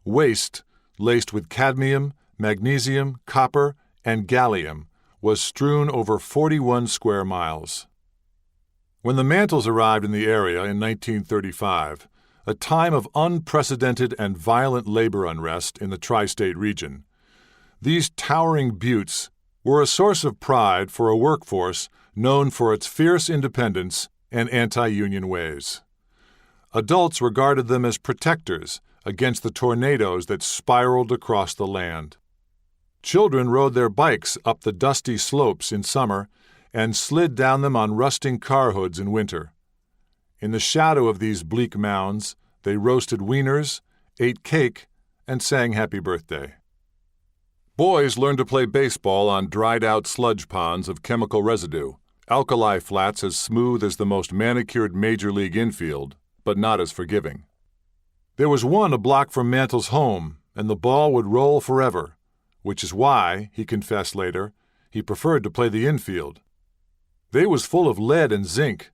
Waste, laced with cadmium, magnesium, copper, and gallium, was strewn over 41 square miles. When the Mantles arrived in the area in 1935, a time of unprecedented and violent labor unrest in the tri-state region, these towering buttes were a source of pride for a workforce known for its fierce independence and anti-union ways. Adults regarded them as protectors against the tornadoes that spiraled across the land. Children rode their bikes up the dusty slopes in summer and slid down them on rusting car hoods in winter. In the shadow of these bleak mounds, they roasted wieners, ate cake, and sang happy birthday. Boys learned to play baseball on dried-out sludge ponds of chemical residue, Alkali flats as smooth as the most manicured major league infield, but not as forgiving. There was one a block from Mantle's home, and the ball would roll forever, which is why, he confessed later, he preferred to play the infield. They was full of lead and zinc.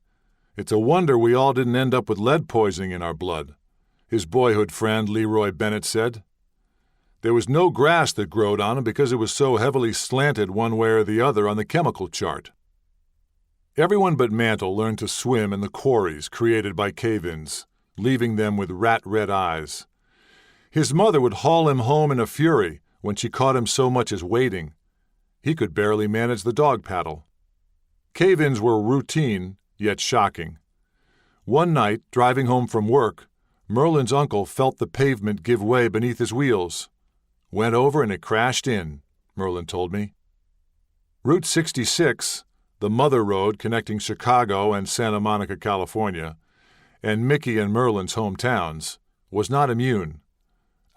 It's a wonder we all didn't end up with lead poisoning in our blood, his boyhood friend Leroy Bennett said. There was no grass that growed on him because it was so heavily slanted one way or the other on the chemical chart. Everyone but Mantle learned to swim in the quarries created by cave-ins, leaving them with rat-red eyes. His mother would haul him home in a fury when she caught him so much as wading. He could barely manage the dog paddle. Cave-ins were routine, yet shocking. One night, driving home from work, Merlin's uncle felt the pavement give way beneath his wheels. Went over and it crashed in, Merlin told me. Route 66, the mother road connecting Chicago and Santa Monica, California, and Mickey and Merlin's hometowns, was not immune.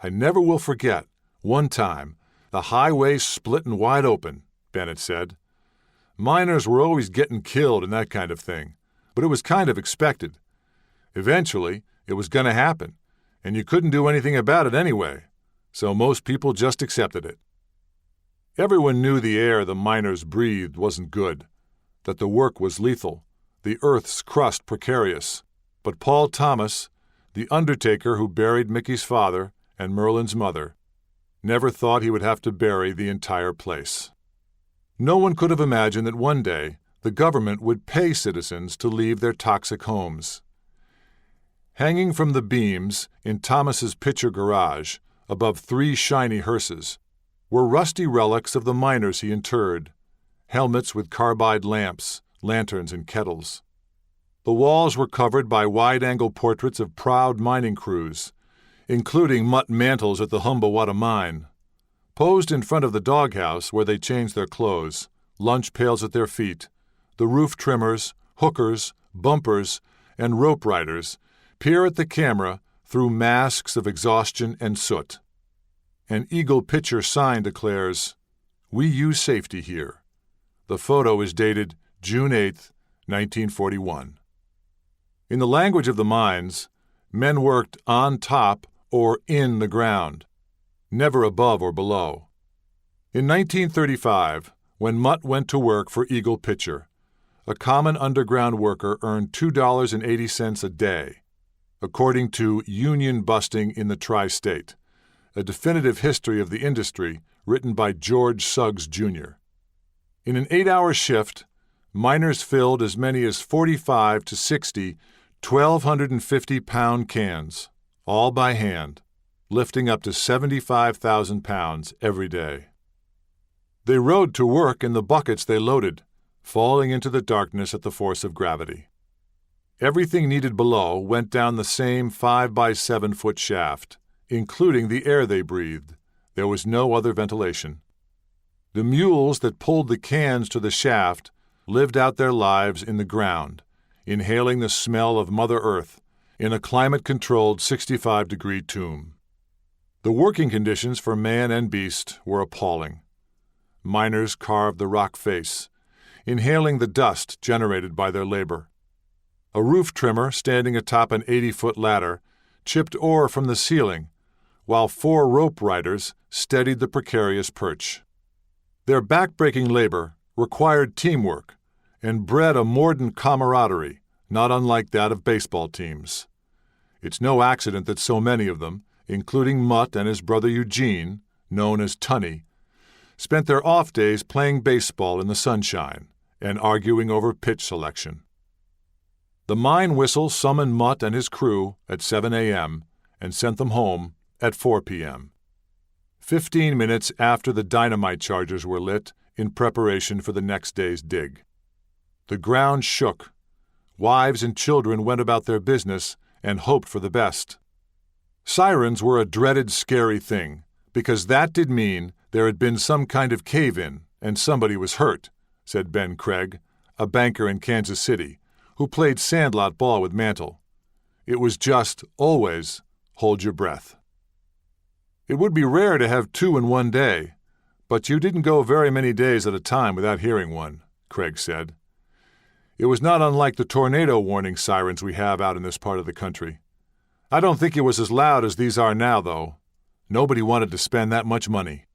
I never will forget, one time, the highway splitting wide open, Bennett said. Miners were always getting killed and that kind of thing, but it was kind of expected. Eventually, it was going to happen, and you couldn't do anything about it anyway, so most people just accepted it. Everyone knew the air the miners breathed wasn't good, that the work was lethal, the earth's crust precarious, but Paul Thomas, the undertaker who buried Mickey's father and Merlin's mother, never thought he would have to bury the entire place. No one could have imagined that one day the government would pay citizens to leave their toxic homes. Hanging from the beams in Thomas's picture garage, above 3 shiny hearses, were rusty relics of the miners he interred, helmets with carbide lamps, lanterns, and kettles. The walls were covered by wide-angle portraits of proud mining crews, including Mutt Mantle's at the Humbawata mine. Posed in front of the doghouse where they changed their clothes, lunch pails at their feet, the roof trimmers, hookers, bumpers, and rope riders peer at the camera through masks of exhaustion and soot. An eagle picture sign declares, "We use safety here." The photo is dated June 8, 1941. In the language of the mines, men worked on top or in the ground, never above or below. In 1935, when Mutt went to work for Eagle Pitcher, a common underground worker earned $2.80 a day, according to Union Busting in the Tri-State, a definitive history of the industry written by George Suggs, Jr. In an 8-hour shift, miners filled as many as 45 to 60 1,250-pound cans, all by hand, lifting up to 75,000 pounds every day. They rode to work in the buckets they loaded, falling into the darkness at the force of gravity. Everything needed below went down the same 5 by 7-foot shaft, including the air they breathed. There was no other ventilation. The mules that pulled the cans to the shaft lived out their lives in the ground, inhaling the smell of Mother Earth in a climate-controlled 65-degree tomb. The working conditions for man and beast were appalling. Miners carved the rock face, inhaling the dust generated by their labor. A roof trimmer standing atop an 80-foot ladder chipped ore from the ceiling, while 4 rope riders steadied the precarious perch. Their back-breaking labor required teamwork and bred a mordant camaraderie, not unlike that of baseball teams. It's no accident that so many of them, including Mutt and his brother Eugene, known as Tunny, spent their off days playing baseball in the sunshine and arguing over pitch selection. The mine whistle summoned Mutt and his crew at 7 a.m. and sent them home at 4 p.m., 15 minutes after the dynamite charges were lit in preparation for the next day's dig. The ground shook. Wives and children went about their business and hoped for the best. Sirens were a dreaded, scary thing, because that did mean there had been some kind of cave-in and somebody was hurt, said Ben Craig, a banker in Kansas City, who played sandlot ball with Mantle. It was just, always, hold your breath. It would be rare to have 2 in one day, but you didn't go very many days at a time without hearing one, Craig said. It was not unlike the tornado warning sirens we have out in this part of the country. I don't think it was as loud as these are now, though. Nobody wanted to spend that much money.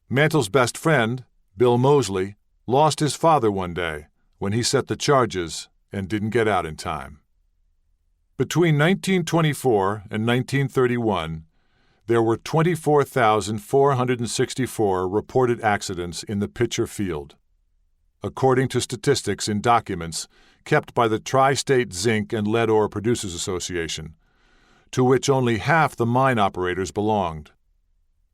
Mantle's best friend, Bill Mosley, lost his father one day when he set the charges and didn't get out in time. Between 1924 and 1931, there were 24,464 reported accidents in the pitcher field, according to statistics in documents kept by the Tri-State Zinc and Lead Ore Producers Association, to which only half the mine operators belonged.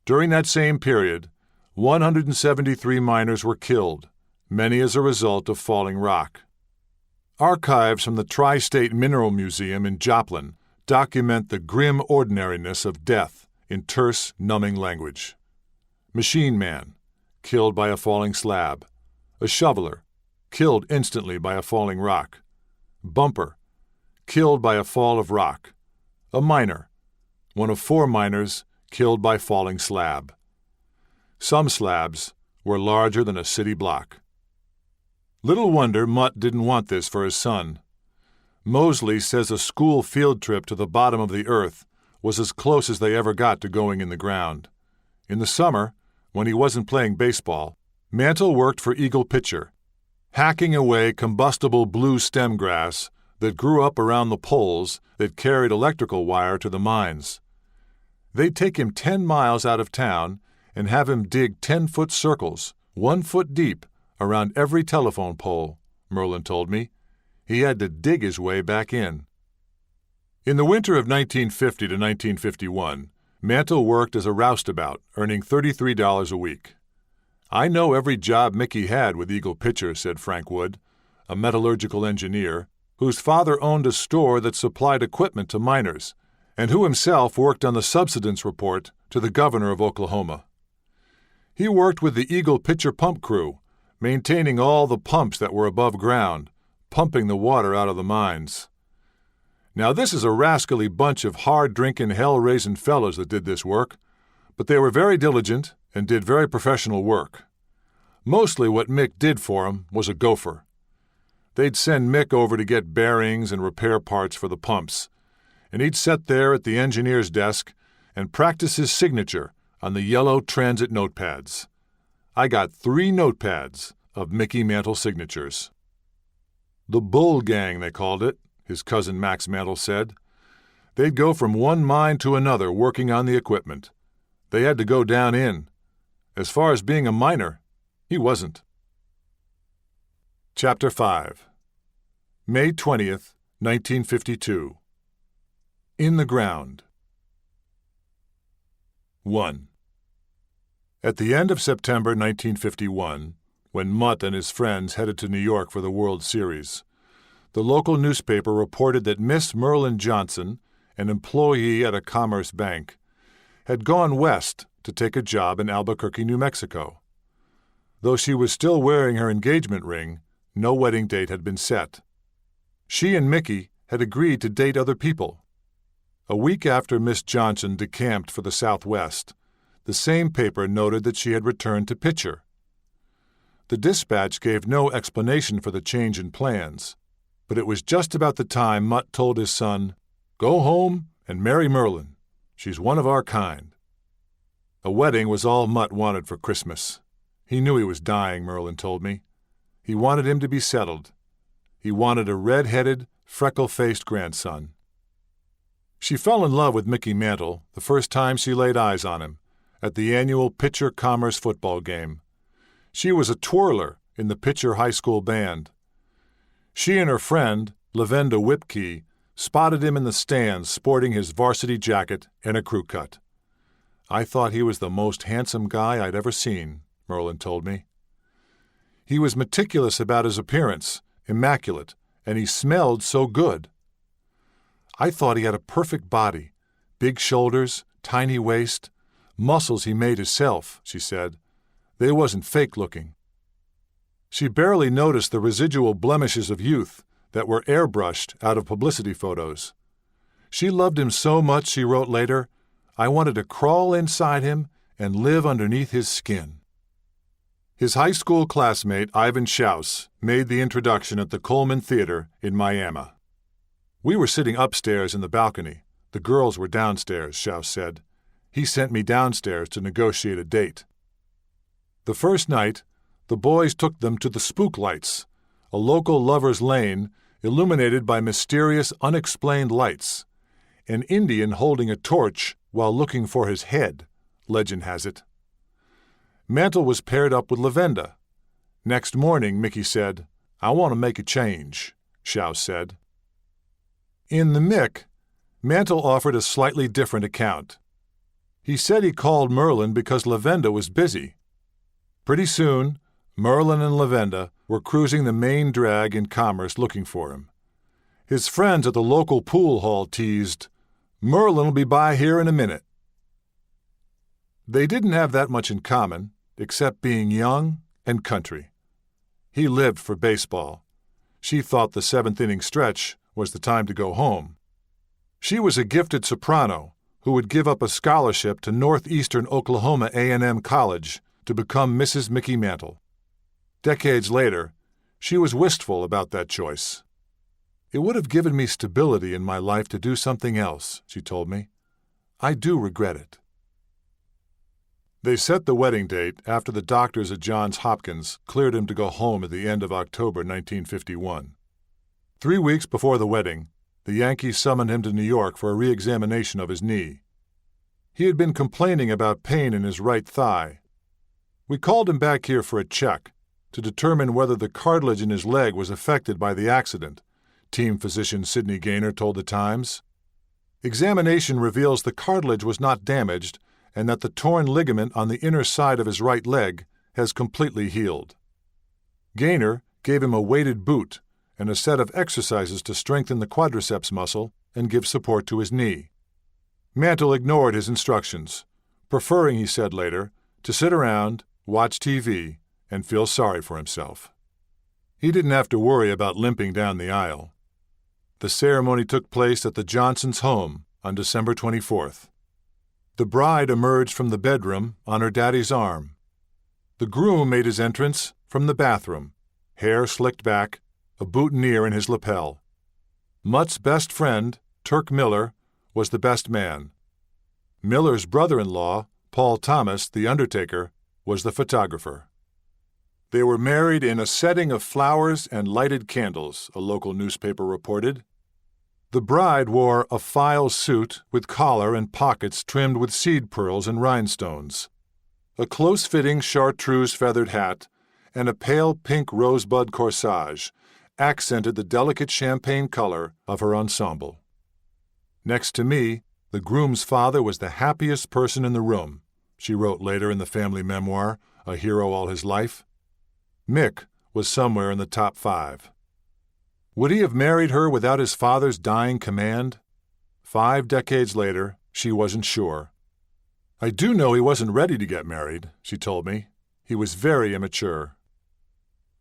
During that same period, 173 miners were killed, many as a result of falling rock. Archives from the Tri-State Mineral Museum in Joplin document the grim ordinariness of death in terse, numbing language. Machine man, killed by a falling slab. A shoveler, killed instantly by a falling rock. Bumper, killed by a fall of rock. A miner, one of 4 miners killed by falling slab. Some slabs were larger than a city block. Little wonder Mutt didn't want this for his son. Mosley says a school field trip to the bottom of the earth was as close as they ever got to going in the ground. In the summer, when he wasn't playing baseball, Mantle worked for Eagle Pitcher, hacking away combustible blue stem grass that grew up around the poles that carried electrical wire to the mines. They'd take him 10 miles out of town and have him dig 10-foot circles, 1 foot deep, around every telephone pole, Merlin told me. He had to dig his way back in. In the winter of 1950 to 1951, Mantle worked as a roustabout, earning $33 a week. I know every job Mickey had with Eagle Pitcher, said Frank Wood, a metallurgical engineer, whose father owned a store that supplied equipment to miners, and who himself worked on the subsidence report to the governor of Oklahoma. He worked with the Eagle Pitcher pump crew, maintaining all the pumps that were above ground, pumping the water out of the mines. Now this is a rascally bunch of hard-drinking, hell-raising fellows that did this work, but they were very diligent and did very professional work. Mostly what Mick did for 'em was a gopher. They'd send Mick over to get bearings and repair parts for the pumps, and he'd sit there at the engineer's desk and practice his signature on the yellow transit notepads. I got 3 notepads of Mickey Mantle signatures. The Bull Gang, they called it, his cousin Max Mantle said. They'd go from one mine to another working on the equipment. They had to go down in. As far as being a miner, he wasn't. Chapter 5 May 20th, 1952 In the Ground 1. At the end of September 1951, when Mutt and his friends headed to New York for the World Series, the local newspaper reported that Miss Merlin Johnson, an employee at a commerce bank, had gone west to take a job in Albuquerque, New Mexico. Though she was still wearing her engagement ring, no wedding date had been set. She and Mickey had agreed to date other people. A week after Miss Johnson decamped for the Southwest, the same paper noted that she had returned to Pitcher. The dispatch gave no explanation for the change in plans, but it was just about the time Mutt told his son, "Go home and marry Merlin. She's one of our kind." A wedding was all Mutt wanted for Christmas. He knew he was dying, Merlin told me. He wanted him to be settled. He wanted a red-headed, freckle-faced grandson. She fell in love with Mickey Mantle the first time she laid eyes on him, at the annual Pitcher Commerce football game. She was a twirler in the Pitcher High School band. She and her friend, Lavenda Whipkey, spotted him in the stands sporting his varsity jacket and a crew cut. I thought he was the most handsome guy I'd ever seen, Merlin told me. He was meticulous about his appearance, immaculate, and he smelled so good. I thought he had a perfect body, big shoulders, tiny waist, muscles he made himself, she said. They wasn't fake-looking. She barely noticed the residual blemishes of youth that were airbrushed out of publicity photos. She loved him so much, she wrote later, I wanted to crawl inside him and live underneath his skin. His high school classmate, Ivan Schaus, made the introduction at the Coleman Theater in Miami. We were sitting upstairs in the balcony. The girls were downstairs, Schaus said. He sent me downstairs to negotiate a date. The first night, the boys took them to the Spook Lights, a local lover's lane illuminated by mysterious, unexplained lights. An Indian holding a torch while looking for his head, legend has it. Mantle was paired up with Lavenda. Next morning, Mickey said, "I want to make a change," Schaus said. In the Mick, Mantle offered a slightly different account. He said he called Merlin because Lavenda was busy. Pretty soon, Merlin and Lavenda were cruising the main drag in Commerce looking for him. His friends at the local pool hall teased, "Merlin will be by here in a minute." They didn't have that much in common, except being young and country. He lived for baseball. She thought the seventh-inning stretch was the time to go home. She was a gifted soprano who would give up a scholarship to Northeastern Oklahoma A&M College to become Mrs. Mickey Mantle. Decades later, she was wistful about that choice. "It would have given me stability in my life to do something else," she told me. "I do regret it." They set the wedding date after the doctors at Johns Hopkins cleared him to go home at the end of October 1951. 3 weeks before the wedding, the Yankees summoned him to New York for a re-examination of his knee. He had been complaining about pain in his right thigh. "We called him back here for a check to determine whether the cartilage in his leg was affected by the accident," team physician Sidney Gaynor told the Times. "Examination reveals the cartilage was not damaged and that the torn ligament on the inner side of his right leg has completely healed." Gaynor gave him a weighted boot and a set of exercises to strengthen the quadriceps muscle and give support to his knee. Mantle ignored his instructions, preferring, he said later, to sit around, watch TV, and feel sorry for himself. He didn't have to worry about limping down the aisle. The ceremony took place at the Johnsons' home on December 24th. The bride emerged from the bedroom on her daddy's arm. The groom made his entrance from the bathroom, hair slicked back, a boutonniere in his lapel. Mutt's best friend, Turk Miller, was the best man. Miller's brother-in-law, Paul Thomas, the undertaker, was the photographer. They were married in a setting of flowers and lighted candles, a local newspaper reported. The bride wore a file suit with collar and pockets trimmed with seed pearls and rhinestones, a close-fitting chartreuse feathered hat, and a pale pink rosebud corsage accented the delicate champagne color of her ensemble. "Next to me, the groom's father was the happiest person in the room," she wrote later in the family memoir, A Hero All His Life. Mick was somewhere in the top 5. Would he have married her without his father's dying command? 5 decades later, she wasn't sure. "I do know he wasn't ready to get married," she told me. "He was very immature."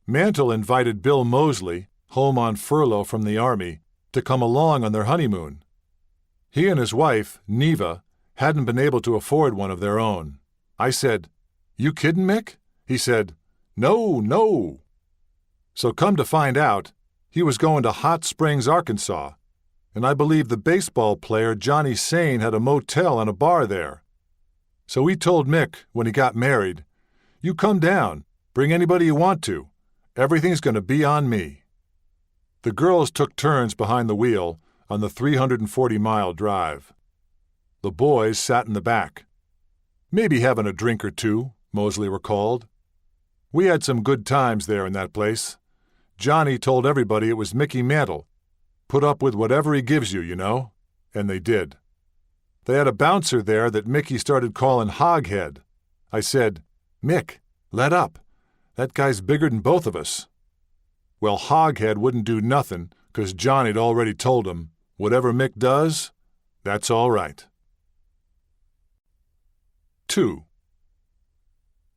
Mantle invited Bill Moseley, home on furlough from the Army, to come along on their honeymoon. He and his wife, Neva, hadn't been able to afford one of their own. I said, "You kiddin', Mick?" He said, "No, no." So come to find out, he was going to Hot Springs, Arkansas, and I believe the baseball player Johnny Sane had a motel and a bar there. So he told Mick when he got married, "You come down, bring anybody you want to. Everything's going to be on me." The girls took turns behind the wheel on the 340-mile drive. The boys sat in the back. "Maybe having a drink or two," Moseley recalled. "We had some good times there in that place. Johnny told everybody it was Mickey Mantle. Put up with whatever he gives you, you know." And they did. They had a bouncer there that Mickey started calling Hoghead. I said, "Mick, let up. That guy's bigger than both of us." Well, Hoghead wouldn't do nothing, 'cause Johnny'd already told him, whatever Mick does, that's all right. 2.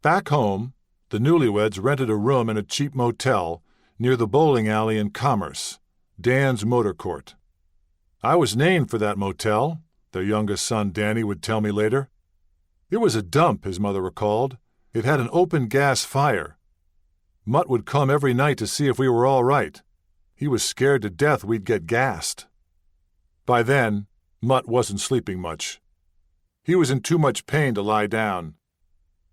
Back home, the newlyweds rented a room in a cheap motel near the bowling alley in Commerce, Dan's Motor Court. "I was named for that motel," their youngest son Danny would tell me later. "It was a dump," his mother recalled. It had an open gas fire. Mutt would come every night to see if we were all right. He was scared to death we'd get gassed. By then, Mutt wasn't sleeping much. He was in too much pain to lie down.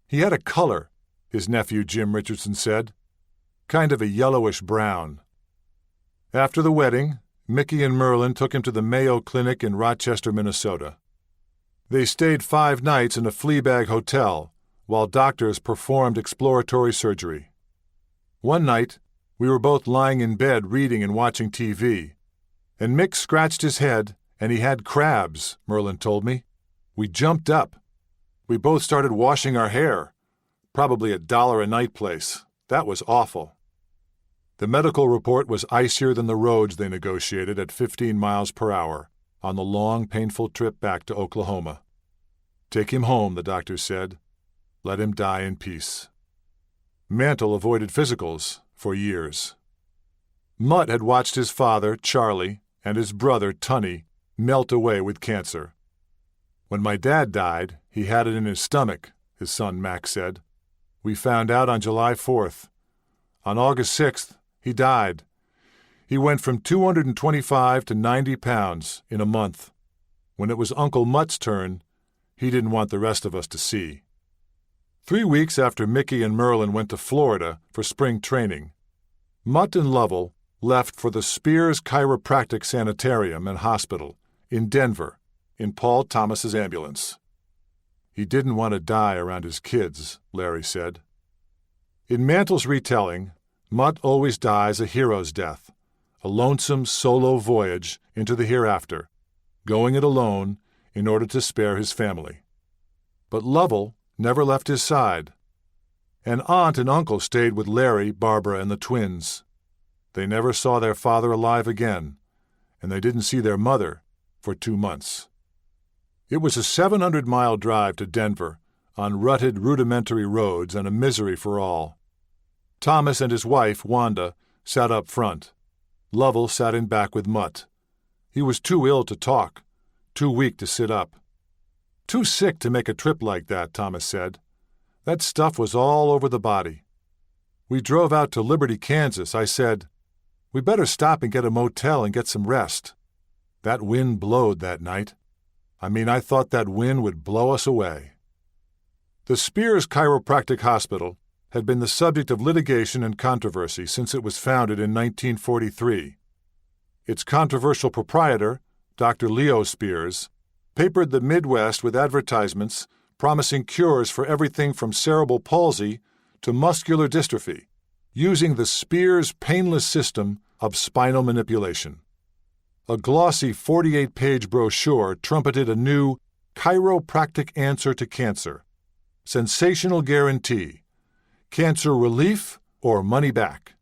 He had a color, his nephew Jim Richardson said, kind of a yellowish brown. After the wedding, Mickey and Merlin took him to the Mayo Clinic in Rochester, Minnesota. They stayed 5 nights in a fleabag hotel while doctors performed exploratory surgery. One night, we were both lying in bed reading and watching TV, and Mick scratched his head and he had crabs, Merlin told me. We jumped up. We both started washing our hair. Probably $1 a night place. That was awful. The medical report was icier than the roads they negotiated at 15 miles per hour on the long, painful trip back to Oklahoma. Take him home, the doctor said. Let him die in peace. Mantle avoided physicals for years. Mutt had watched his father, Charlie, and his brother, Tunny, melt away with cancer. When my dad died, he had it in his stomach, his son Mac said. We found out on July 4th. On August 6th, he died. He went from 225 to 90 pounds in a month. When it was Uncle Mutt's turn, he didn't want the rest of us to see. 3 weeks after Mickey and Merlin went to Florida for spring training, Mutt and Lovell left for the Spears Chiropractic Sanitarium and Hospital in Denver in Paul Thomas's ambulance. He didn't want to die around his kids, Larry said. In Mantle's retelling, Mutt always dies a hero's death, a lonesome solo voyage into the hereafter, going it alone in order to spare his family. But Lovell never left his side. An aunt and uncle stayed with Larry, Barbara, and the twins. They never saw their father alive again, and they didn't see their mother for 2 months. It was a 700-mile drive to Denver on rutted, rudimentary roads and a misery for all. Thomas and his wife, Wanda, sat up front. Lovell sat in back with Mutt. He was too ill to talk, too weak to sit up. Too sick to make a trip like that, Thomas said. That stuff was all over the body. We drove out to Liberty, Kansas. I said, "We better stop and get a motel and get some rest." That wind blowed that night. I thought that wind would blow us away. The Spears Chiropractic Hospital had been the subject of litigation and controversy since it was founded in 1943. Its controversial proprietor, Dr. Leo Spears, papered the Midwest with advertisements promising cures for everything from cerebral palsy to muscular dystrophy, using the Spears painless system of spinal manipulation. A glossy 48-page brochure trumpeted a new chiropractic answer to cancer. Sensational guarantee. Cancer relief or money back.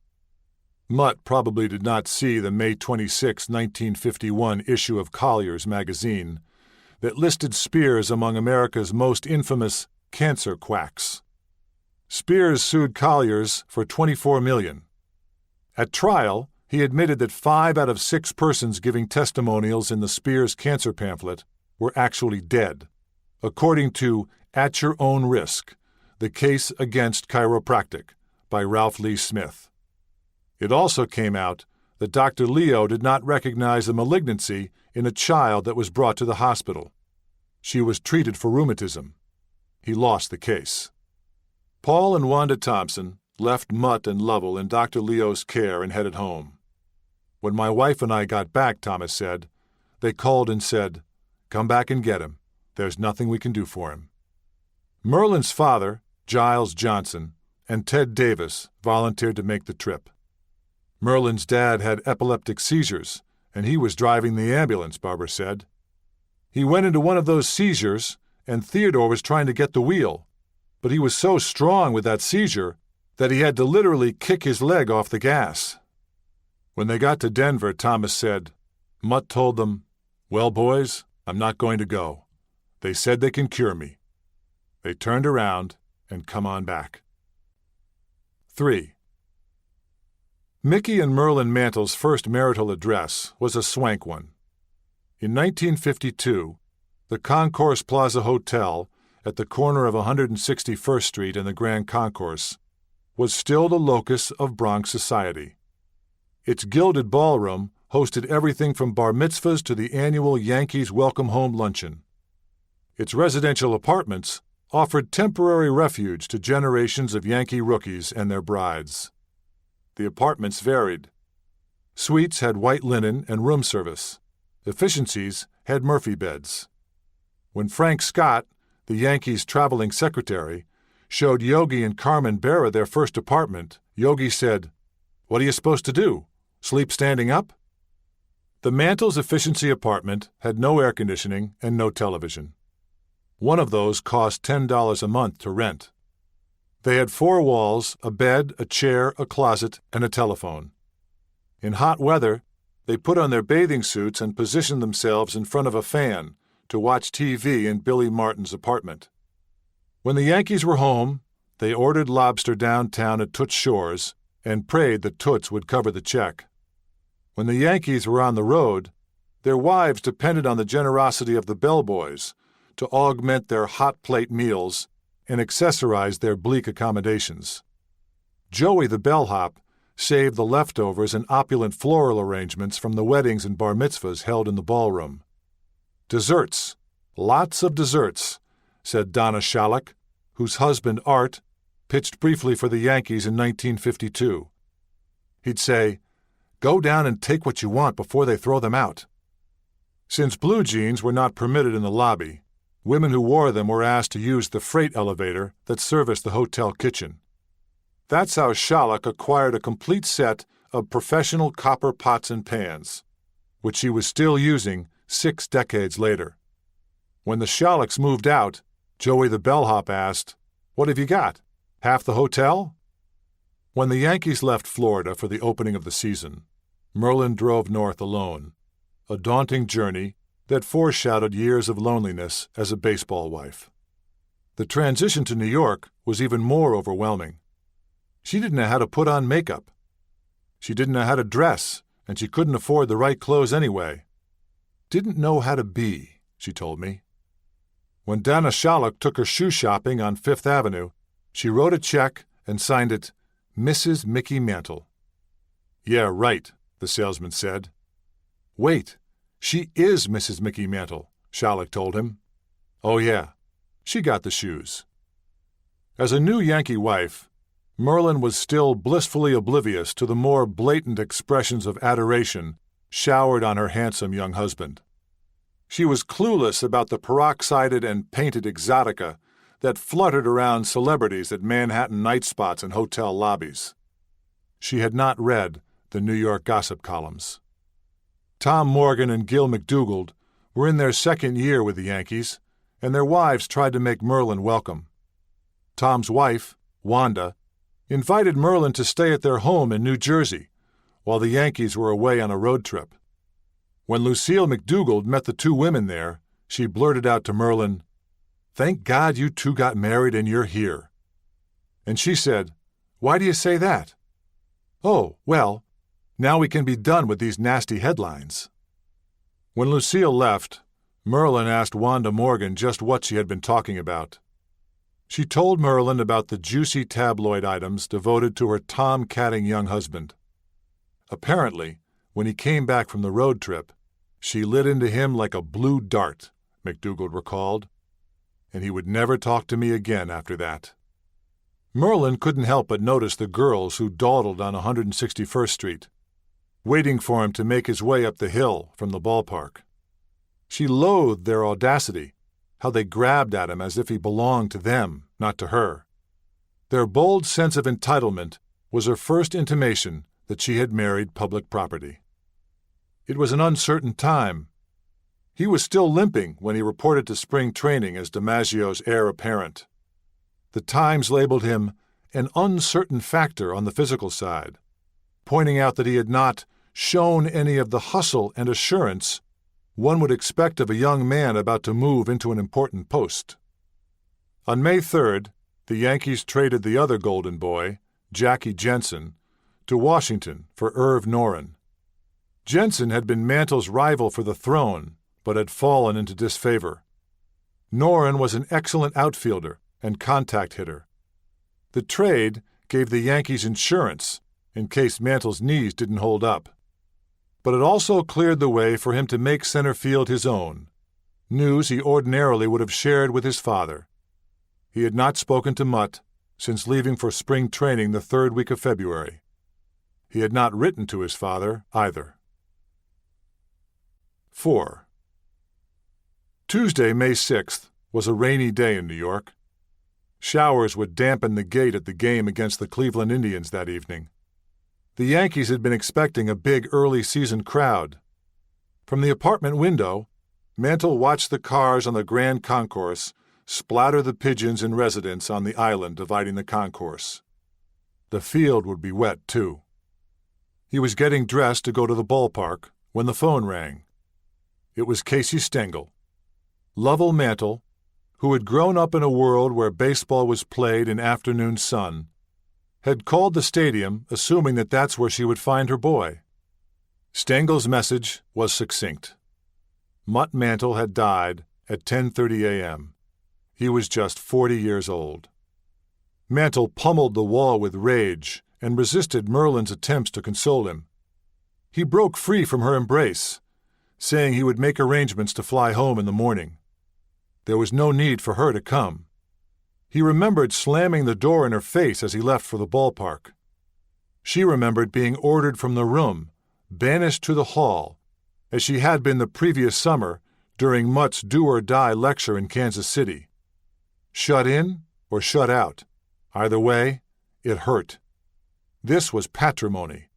Mutt probably did not see the May 26, 1951 issue of Collier's magazine that listed Spears among America's most infamous cancer quacks. Spears sued Collier's for $24 million. At trial, he admitted that 5 out of 6 persons giving testimonials in the Spears cancer pamphlet were actually dead, according to At Your Own Risk, The Case Against Chiropractic by Ralph Lee Smith. It also came out that Dr. Leo did not recognize a malignancy in a child that was brought to the hospital. She was treated for rheumatism. He lost the case. Paul and Wanda Thompson left Mutt and Lovell in Dr. Leo's care and headed home. When my wife and I got back, Thomas said, they called and said, "Come back and get him. There's nothing we can do for him." Merlin's father, Giles Johnson, and Ted Davis volunteered to make the trip. Merlin's dad had epileptic seizures, and he was driving the ambulance, Barbara said. He went into one of those seizures, and Theodore was trying to get the wheel, but he was so strong with that seizure that he had to literally kick his leg off the gas. When they got to Denver, Thomas said, Mutt told them, "Well, boys, I'm not going to go. They said they can cure me." They turned around and come on back. 3. Mickey and Merlin Mantle's first marital address was a swank one. In 1952, the Concourse Plaza Hotel at the corner of 161st Street and the Grand Concourse, was still the locus of Bronx society. Its gilded ballroom hosted everything from bar mitzvahs to the annual Yankees Welcome Home Luncheon. Its residential apartments offered temporary refuge to generations of Yankee rookies and their brides. The apartments varied. Suites had white linen and room service. Efficiencies had Murphy beds. When Frank Scott, the Yankees' traveling secretary, showed Yogi and Carmen Berra their first apartment, Yogi said, "What are you supposed to do? Sleep standing up?" The Mantle's efficiency apartment had no air conditioning and no television. One of those cost $10 a month to rent. They had 4 walls, a bed, a chair, a closet, and a telephone. In hot weather, they put on their bathing suits and positioned themselves in front of a fan to watch TV in Billy Martin's apartment. When the Yankees were home, they ordered lobster downtown at Toots Shores and prayed that Toots would cover the check. When the Yankees were on the road, their wives depended on the generosity of the bellboys to augment their hot plate meals and accessorize their bleak accommodations. Joey the bellhop saved the leftovers and opulent floral arrangements from the weddings and bar mitzvahs held in the ballroom. "Desserts, lots of desserts," said Donna Shalleck, whose husband Art pitched briefly for the Yankees in 1952. He'd say, "Go down and take what you want before they throw them out." Since blue jeans were not permitted in the lobby, women who wore them were asked to use the freight elevator that serviced the hotel kitchen. That's how Shalleck acquired a complete set of professional copper pots and pans, which she was still using 6 decades later. When the Shallecks moved out, Joey the bellhop asked, "What have you got? Half the hotel?" When the Yankees left Florida for the opening of the season, Merlin drove north alone, a daunting journey that foreshadowed years of loneliness as a baseball wife. The transition to New York was even more overwhelming. She didn't know how to put on makeup. She didn't know how to dress, and she couldn't afford the right clothes anyway. "Didn't know how to be," she told me. When Donna Shalleck took her shoe shopping on Fifth Avenue, she wrote a check and signed it, "Mrs. Mickey Mantle." "Yeah, right," the salesman said. "Wait, she is Mrs. Mickey Mantle," Shalleck told him. "Oh, yeah, she got the shoes." As a new Yankee wife, Merlin was still blissfully oblivious to the more blatant expressions of adoration showered on her handsome young husband. She was clueless about the peroxided and painted exotica that fluttered around celebrities at Manhattan night spots and hotel lobbies. She had not read the New York gossip columns. Tom Morgan and Gil McDougald were in their 2nd year with the Yankees, and their wives tried to make Merlin welcome. Tom's wife, Wanda, invited Merlin to stay at their home in New Jersey while the Yankees were away on a road trip. When Lucille McDougald met the 2 women there, she blurted out to Merlin, "Thank God you 2 got married and you're here." And she said, "Why do you say that?" "Oh, well, now we can be done with these nasty headlines." When Lucille left, Merlin asked Wanda Morgan just what she had been talking about. She told Merlin about the juicy tabloid items devoted to her tom-catting young husband. Apparently, when he came back from the road trip, she lit into him like a blue dart, McDougald recalled, and he would never talk to me again after that. Merlin couldn't help but notice the girls who dawdled on 161st Street, waiting for him to make his way up the hill from the ballpark. She loathed their audacity, how they grabbed at him as if he belonged to them, not to her. Their bold sense of entitlement was her first intimation that she had married public property. It was an uncertain time. He was still limping when he reported to spring training as DiMaggio's heir apparent. The Times labeled him an uncertain factor on the physical side, pointing out that he had not shown any of the hustle and assurance one would expect of a young man about to move into an important post. On May 3rd, the Yankees traded the other Golden Boy, Jackie Jensen, to Washington for Irv Noren. Jensen had been Mantle's rival for the throne, but had fallen into disfavor. Noren was an excellent outfielder and contact hitter. The trade gave the Yankees insurance in case Mantle's knees didn't hold up. But it also cleared the way for him to make center field his own, news he ordinarily would have shared with his father. He had not spoken to Mutt since leaving for spring training the third week of February. He had not written to his father either. 4. Tuesday, May 6th, was a rainy day in New York. Showers would dampen the gate at the game against the Cleveland Indians that evening. The Yankees had been expecting a big early-season crowd. From the apartment window, Mantle watched the cars on the Grand Concourse splatter the pigeons and residents on the island dividing the concourse. The field would be wet, too. He was getting dressed to go to the ballpark when the phone rang. It was Casey Stengel. Lovell Mantle, who had grown up in a world where baseball was played in afternoon sun, had called the stadium assuming that that's where she would find her boy. Stengel's message was succinct. Mutt Mantle had died at 10:30 a.m. He was just 40 years old. Mantle pummeled the wall with rage and resisted Merlin's attempts to console him. He broke free from her embrace, saying he would make arrangements to fly home in the morning. There was no need for her to come. He remembered slamming the door in her face as he left for the ballpark. She remembered being ordered from the room, banished to the hall, as she had been the previous summer during Mutt's do-or-die lecture in Kansas City. Shut in or shut out. Either way, it hurt. This was patrimony,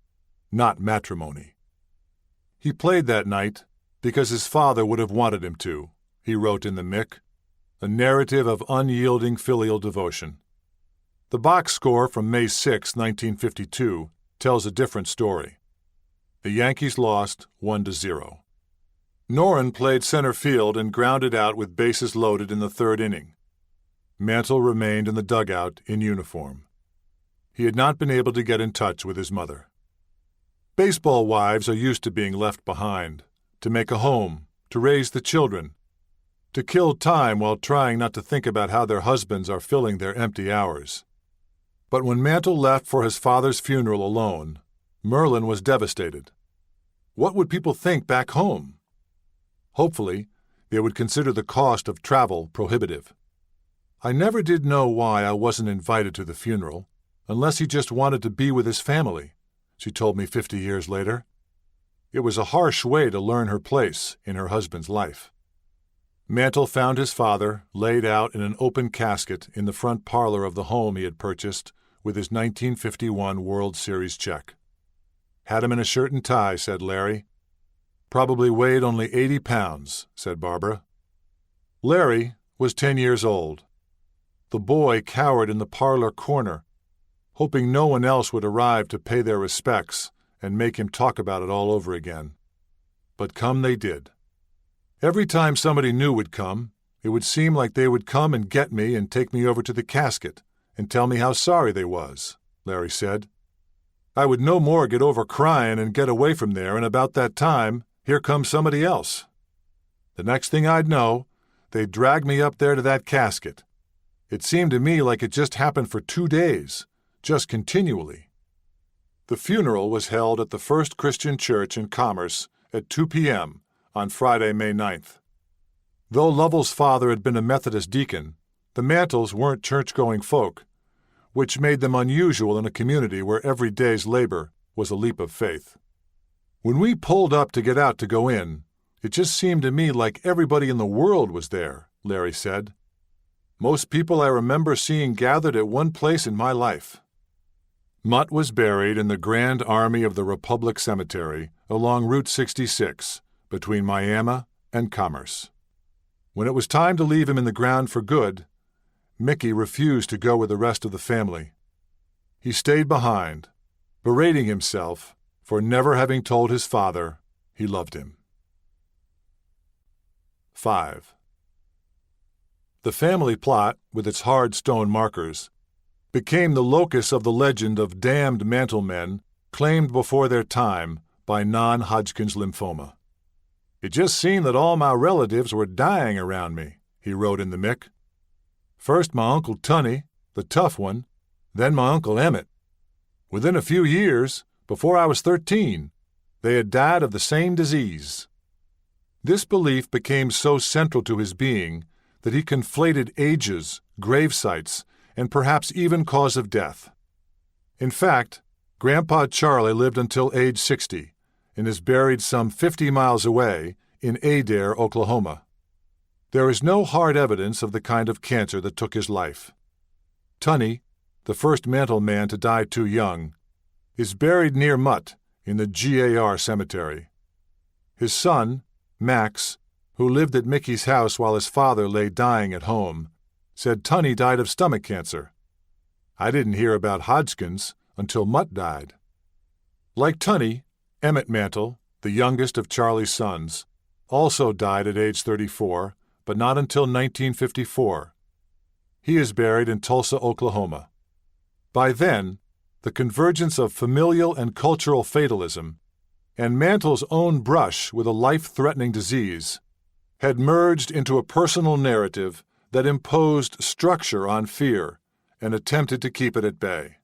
not matrimony. He played that night because his father would have wanted him to, he wrote in the Mick, a narrative of unyielding filial devotion. The box score from May 6, 1952, tells a different story. The Yankees lost 1-0. Noren played center field and grounded out with bases loaded in the third inning. Mantle remained in the dugout in uniform. He had not been able to get in touch with his mother. Baseball wives are used to being left behind, to make a home, to raise the children, to kill time while trying not to think about how their husbands are filling their empty hours. But when Mantle left for his father's funeral alone, Merlin was devastated. What would people think back home? Hopefully, they would consider the cost of travel prohibitive. I never did know why I wasn't invited to the funeral, unless he just wanted to be with his family, she told me 50 years later. It was a harsh way to learn her place in her husband's life. Mantle found his father laid out in an open casket in the front parlor of the home he had purchased with his 1951 World Series check. Had him in a shirt and tie, said Larry. Probably weighed only 80 pounds, said Barbara. Larry was 10 years old. The boy cowered in the parlor corner, hoping no one else would arrive to pay their respects and make him talk about it all over again. But come they did. Every time somebody new would come, it would seem like they would come and get me and take me over to the casket and tell me how sorry they was, Larry said. I would no more get over crying and get away from there, and about that time, here comes somebody else. The next thing I'd know, they'd drag me up there to that casket. It seemed to me like it just happened for 2 days, just continually. The funeral was held at the First Christian Church in Commerce at 2 p.m. on Friday, May 9th. Though Lovell's father had been a Methodist deacon, the Mantles weren't church-going folk, which made them unusual in a community where every day's labor was a leap of faith. When we pulled up to get out to go in, it just seemed to me like everybody in the world was there, Larry said. Most people I remember seeing gathered at one place in my life. Mutt was buried in the Grand Army of the Republic Cemetery along Route 66 between Miami and Commerce. When it was time to leave him in the ground for good, Mickey refused to go with the rest of the family. He stayed behind, berating himself for never having told his father he loved him. 5. The family plot, with its hard stone markers, became the locus of the legend of damned Mantle men claimed before their time by non-Hodgkin's lymphoma. It just seemed that all my relatives were dying around me, he wrote in the Mick. "First my Uncle Tunny, the tough one, then my Uncle Emmett. Within a few years, before I was 13, they had died of the same disease." This belief became so central to his being that he conflated ages, grave sites, and perhaps even cause of death. In fact, Grandpa Charlie lived until age 60 and is buried some 50 miles away in Adair, Oklahoma. There is no hard evidence of the kind of cancer that took his life. Tunny, the first Mantle man to die too young, is buried near Mutt in the GAR cemetery. His son, Max, who lived at Mickey's house while his father lay dying at home, said Tunny died of stomach cancer. I didn't hear about Hodgkin's until Mutt died. Like Tunny, Emmett Mantle, the youngest of Charlie's sons, also died at age 34, but not until 1954. He is buried in Tulsa, Oklahoma. By then, the convergence of familial and cultural fatalism, and Mantle's own brush with a life-threatening disease, had merged into a personal narrative that imposed structure on fear and attempted to keep it at bay.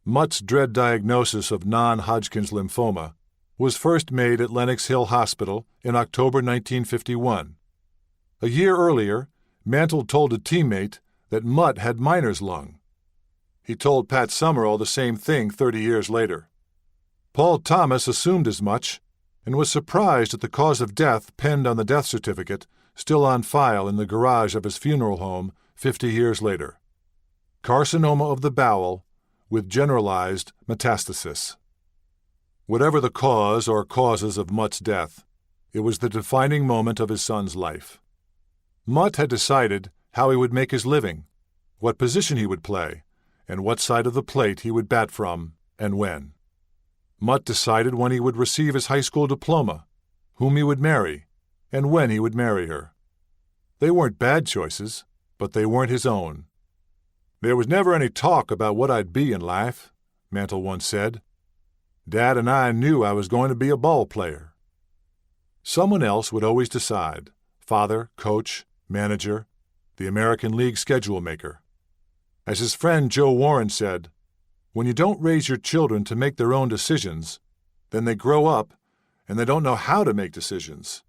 Mutt's dread diagnosis of non-Hodgkin's lymphoma was first made at Lenox Hill Hospital in October 1951. A year earlier, Mantle told a teammate that Mutt had miner's lung. He told Pat Summerall the same thing 30 years later. Paul Thomas assumed as much and was surprised at the cause of death penned on the death certificate, still on file in the garage of his funeral home 50 years later. Carcinoma of the bowel with generalized metastasis. Whatever the cause or causes of Mutt's death, it was the defining moment of his son's life. Mutt had decided how he would make his living, what position he would play, and what side of the plate he would bat from and when. Mutt decided when he would receive his high school diploma, whom he would marry, and when he would marry her. They weren't bad choices, but they weren't his own. "There was never any talk about what I'd be in life," Mantle once said. "Dad and I knew I was going to be a ball player." Someone else would always decide: father, coach, manager, the American League schedule maker. As his friend Joe Warren said, "When you don't raise your children to make their own decisions, then they grow up and they don't know how to make decisions."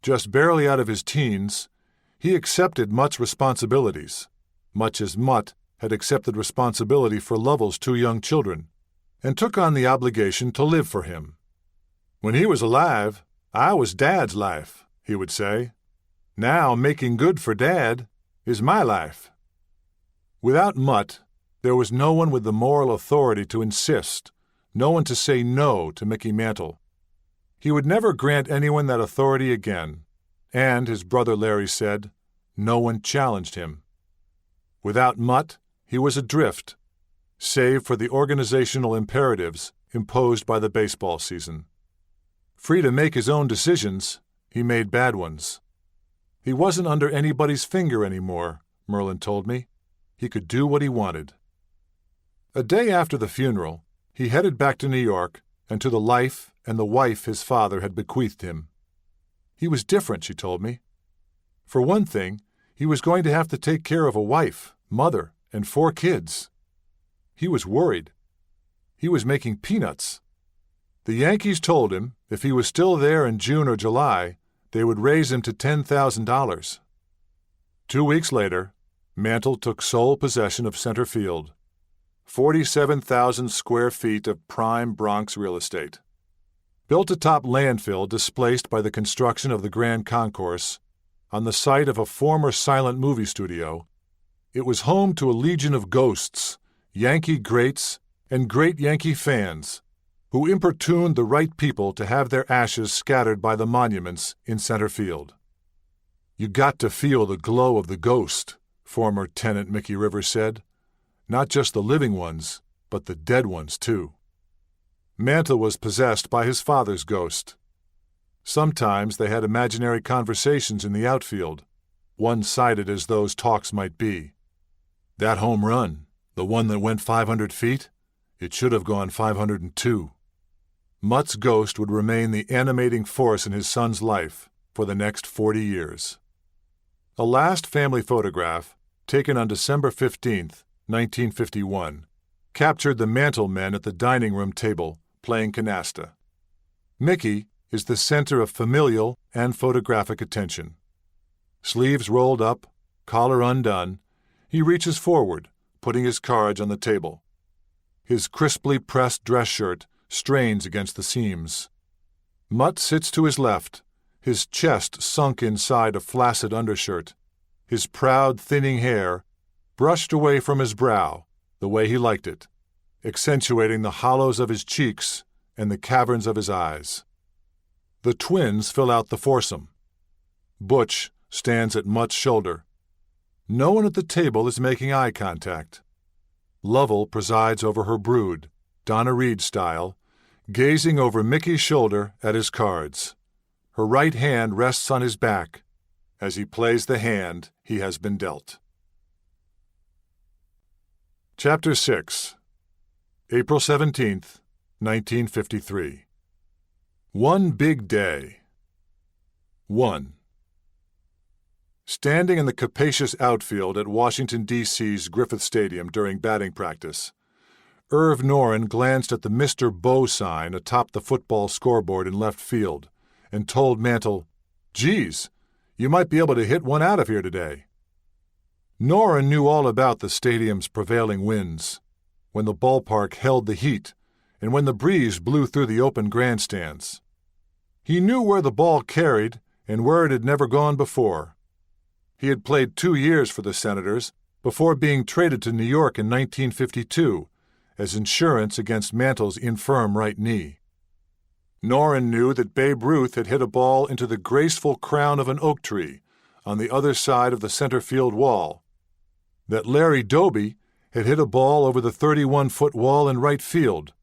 Just barely out of his teens, he accepted Mutt's responsibilities, much as Mutt had accepted responsibility for Lovell's 2 young children, and took on the obligation to live for him. "When he was alive, I was Dad's life," he would say. "Now making good for Dad is my life." Without Mutt, there was no one with the moral authority to insist, no one to say no to Mickey Mantle. He would never grant anyone that authority again, and, his brother Larry said, no one challenged him. Without Mutt, he was adrift, save for the organizational imperatives imposed by the baseball season. Free to make his own decisions, he made bad ones. He wasn't under anybody's finger anymore, Merlin told me. He could do what he wanted. A day after the funeral, he headed back to New York and to the life and the wife his father had bequeathed him. He was different, she told me. For one thing, he was going to have to take care of a wife, mother, and 4 kids. He was worried. He was making peanuts. The Yankees told him if he was still there in June or July, they would raise him to $10,000. 2 weeks later, Mantle took sole possession of center field, 47,000 square feet of prime Bronx real estate. Built atop landfill displaced by the construction of the Grand Concourse, on the site of a former silent movie studio, it was home to a legion of ghosts, Yankee greats, and great Yankee fans, who importuned the right people to have their ashes scattered by the monuments in center field. "You got to feel the glow of the ghost," former tenant Mickey Rivers said. "Not just the living ones, but the dead ones, too." Mantle was possessed by his father's ghost. Sometimes they had imaginary conversations in the outfield, one-sided as those talks might be. "That home run, the one that went 500 feet, it should have gone 502. Mutt's ghost would remain the animating force in his son's life for the next 40 years. A last family photograph, taken on December 15, 1951, captured the Mantle men at the dining room table playing canasta. Mickey is the center of familial and photographic attention. Sleeves rolled up, collar undone, he reaches forward, putting his cards on the table. His crisply pressed dress shirt strains against the seams. Mutt sits to his left, his chest sunk inside a flaccid undershirt, his proud, thinning hair brushed away from his brow the way he liked it, accentuating the hollows of his cheeks and the caverns of his eyes. The twins fill out the foursome. Butch stands at Mutt's shoulder. No one at the table is making eye contact. Lovell presides over her brood, Donna Reed style, gazing over Mickey's shoulder at his cards. Her right hand rests on his back as he plays the hand he has been dealt. Chapter 6. April 17, 1953. One big day. 1. Standing in the capacious outfield at Washington, D.C.'s Griffith Stadium during batting practice, Irv Noren glanced at the Mr. Bo sign atop the football scoreboard in left field and told Mantle, "Geez, you might be able to hit one out of here today." Noren knew all about the stadium's prevailing winds, when the ballpark held the heat and when the breeze blew through the open grandstands. He knew where the ball carried and where it had never gone before. He had played 2 years for the Senators before being traded to New York in 1952 as insurance against Mantle's infirm right knee. Noren knew that Babe Ruth had hit a ball into the graceful crown of an oak tree on the other side of the center field wall, that Larry Doby had hit a ball over the 31-foot wall in right field,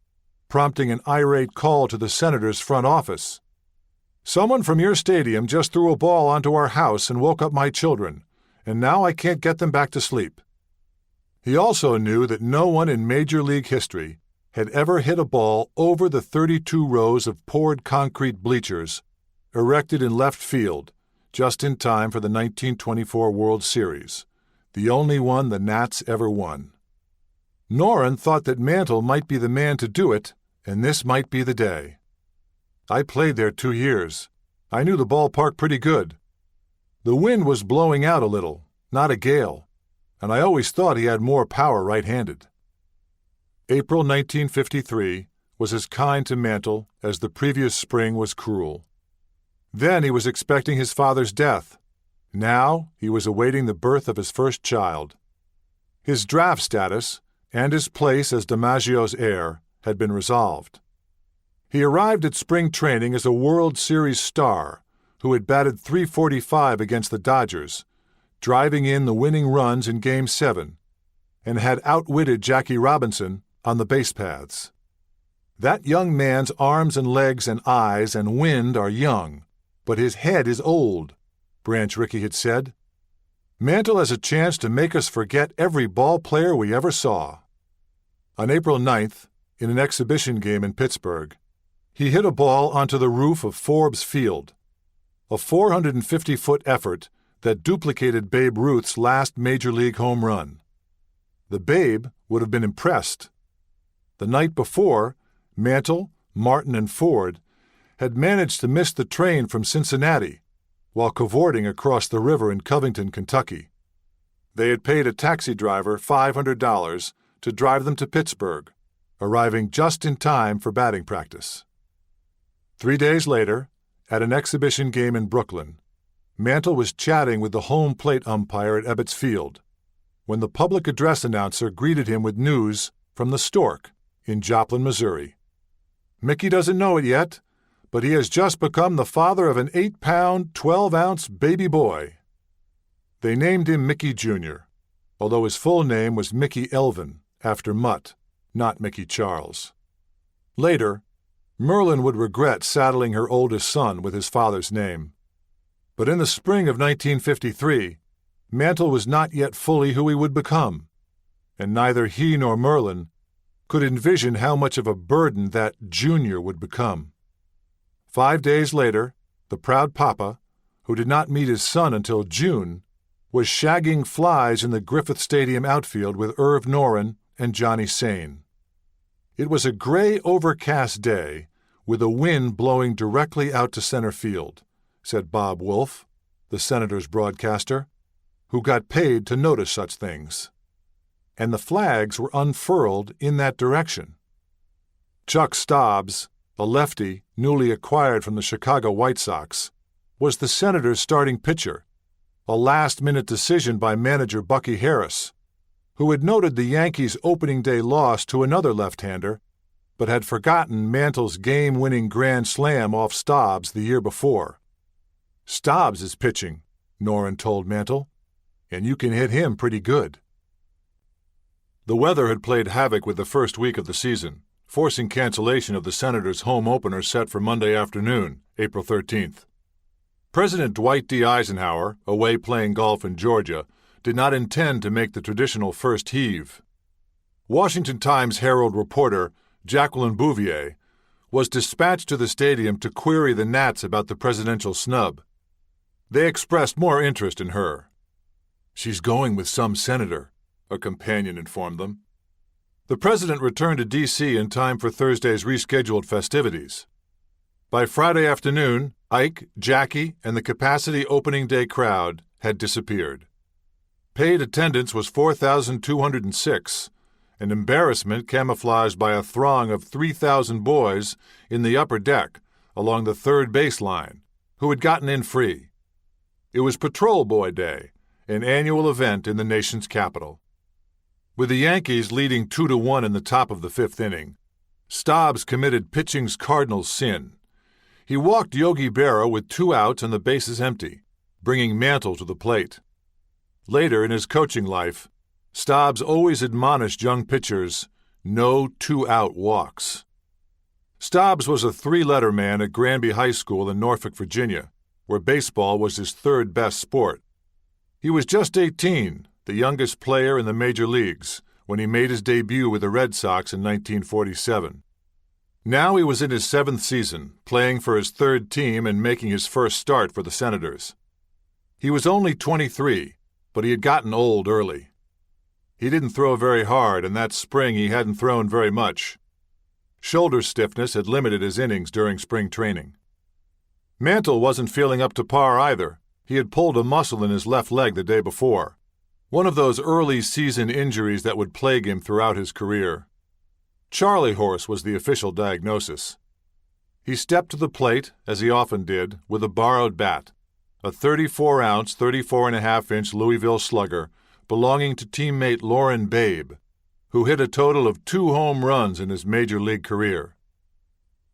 prompting an irate call to the Senators' front office. "Someone from your stadium just threw a ball onto our house and woke up my children, and now I can't get them back to sleep." He also knew that no one in Major League history had ever hit a ball over the 32 rows of poured concrete bleachers erected in left field just in time for the 1924 World Series, the only one the Nats ever won. Noren thought that Mantle might be the man to do it, and this might be the day. "I played there 2 years. I knew the ballpark pretty good. The wind was blowing out a little, not a gale, and I always thought he had more power right-handed." April 1953 was as kind to Mantle as the previous spring was cruel. Then he was expecting his father's death. Now he was awaiting the birth of his first child. His draft status and his place as DiMaggio's heir had been resolved. He arrived at spring training as a World Series star who had batted .345 against the Dodgers, driving in the winning runs in Game 7, and had outwitted Jackie Robinson on the base paths. "That young man's arms and legs and eyes and wind are young, but his head is old," Branch Rickey had said. "Mantle has a chance to make us forget every ball player we ever saw." On April 9th, in an exhibition game in Pittsburgh, he hit a ball onto the roof of Forbes Field, a 450-foot effort that duplicated Babe Ruth's last Major League home run. The Babe would have been impressed. The night before, Mantle, Martin, and Ford had managed to miss the train from Cincinnati while cavorting across the river in Covington, Kentucky. They had paid a taxi driver $500 to drive them to Pittsburgh, arriving just in time for batting practice. 3 days later, at an exhibition game in Brooklyn, Mantle was chatting with the home plate umpire at Ebbets Field when the public address announcer greeted him with news from the Stork in Joplin, Missouri. "Mickey doesn't know it yet, but he has just become the father of an 8-pound, 12-ounce baby boy." They named him Mickey Jr., although his full name was Mickey Elvin, after Mutt, not Mickey Charles. Later, Merlin would regret saddling her oldest son with his father's name. But in the spring of 1953, Mantle was not yet fully who he would become, and neither he nor Merlin could envision how much of a burden that junior would become. 5 days later, the proud papa, who did not meet his son until June, was shagging flies in the Griffith Stadium outfield with Irv Noren and Johnny Sain. It was a gray, overcast day with a wind blowing directly out to center field, said Bob Wolf, the Senators broadcaster, who got paid to notice such things. And the flags were unfurled in that direction. Chuck Stobbs, a lefty newly acquired from the Chicago White Sox, was the Senators' starting pitcher, a last-minute decision by manager Bucky Harris, who had noted the Yankees' opening day loss to another left-hander, but had forgotten Mantle's game-winning grand slam off Stobbs the year before. "Stobbs is pitching," Noren told Mantle, "and you can hit him pretty good." The weather had played havoc with the first week of the season, forcing cancellation of the Senators' home opener set for Monday afternoon, April 13th. President Dwight D. Eisenhower, away playing golf in Georgia, did not intend to make the traditional first heave. Washington Times Herald reporter Jacqueline Bouvier was dispatched to the stadium to query the Nats about the presidential snub. They expressed more interest in her. "She's going with some senator," a companion informed them. The president returned to D.C. in time for Thursday's rescheduled festivities. By Friday afternoon, Ike, Jackie, and the capacity opening day crowd had disappeared. Paid attendance was 4,206, an embarrassment camouflaged by a throng of 3,000 boys in the upper deck along the third base line, who had gotten in free. It was Patrol Boy Day, an annual event in the nation's capital. With the Yankees leading 2-1 in the top of the fifth inning, Stobbs committed pitching's cardinal sin. He walked Yogi Berra with 2 outs and the bases empty, bringing Mantle to the plate. Later in his coaching life, Stobbs always admonished young pitchers, "No 2-out walks." Stobbs was a 3-letter man at Granby High School in Norfolk, Virginia, where baseball was his third best sport. He was just 18, the youngest player in the major leagues, when he made his debut with the Red Sox in 1947. Now he was in his 7th season, playing for his third team and making his first start for the Senators. He was only 23, but he had gotten old early. He didn't throw very hard, and that spring he hadn't thrown very much. Shoulder stiffness had limited his innings during spring training. Mantle wasn't feeling up to par either. He had pulled a muscle in his left leg the day before, one of those early season injuries that would plague him throughout his career. Charley horse was the official diagnosis. He stepped to the plate, as he often did, with a borrowed bat, a 34-ounce, 34.5-inch Louisville Slugger belonging to teammate Lauren Babe, who hit a total of 2 home runs in his major league career.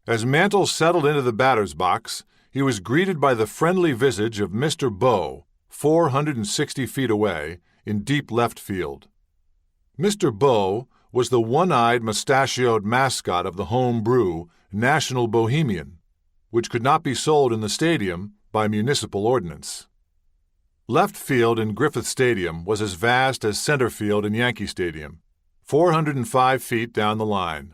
As Mantle settled into the batter's box, he was greeted by the friendly visage of Mr. Bowe, 460 feet away, in deep left field. Mr. Bowe was the one-eyed, mustachioed mascot of the home brew, National Bohemian, which could not be sold in the stadium by municipal ordinance. Left field in Griffith Stadium was as vast as center field in Yankee Stadium, 405 feet down the line.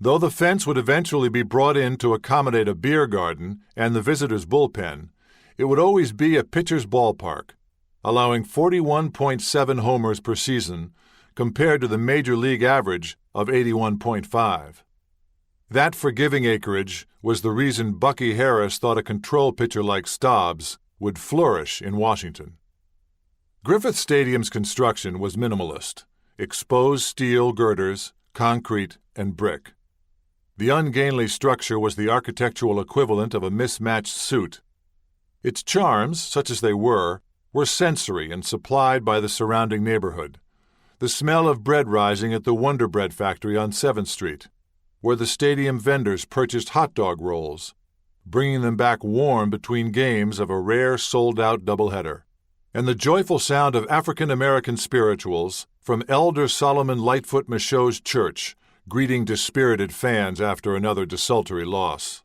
Though the fence would eventually be brought in to accommodate a beer garden and the visitors' bullpen, it would always be a pitcher's ballpark, allowing 41.7 homers per season compared to the major league average of 81.5. That forgiving acreage was the reason Bucky Harris thought a control pitcher like Stobbs would flourish in Washington. Griffith Stadium's construction was minimalist, exposed steel girders, concrete, and brick. The ungainly structure was the architectural equivalent of a mismatched suit. Its charms, such as they were sensory and supplied by the surrounding neighborhood. The smell of bread rising at the Wonder Bread factory on 7th Street, where the stadium vendors purchased hot dog rolls, bringing them back warm between games of a rare sold-out doubleheader, and the joyful sound of African-American spirituals from Elder Solomon Lightfoot Michaud's church, greeting dispirited fans after another desultory loss.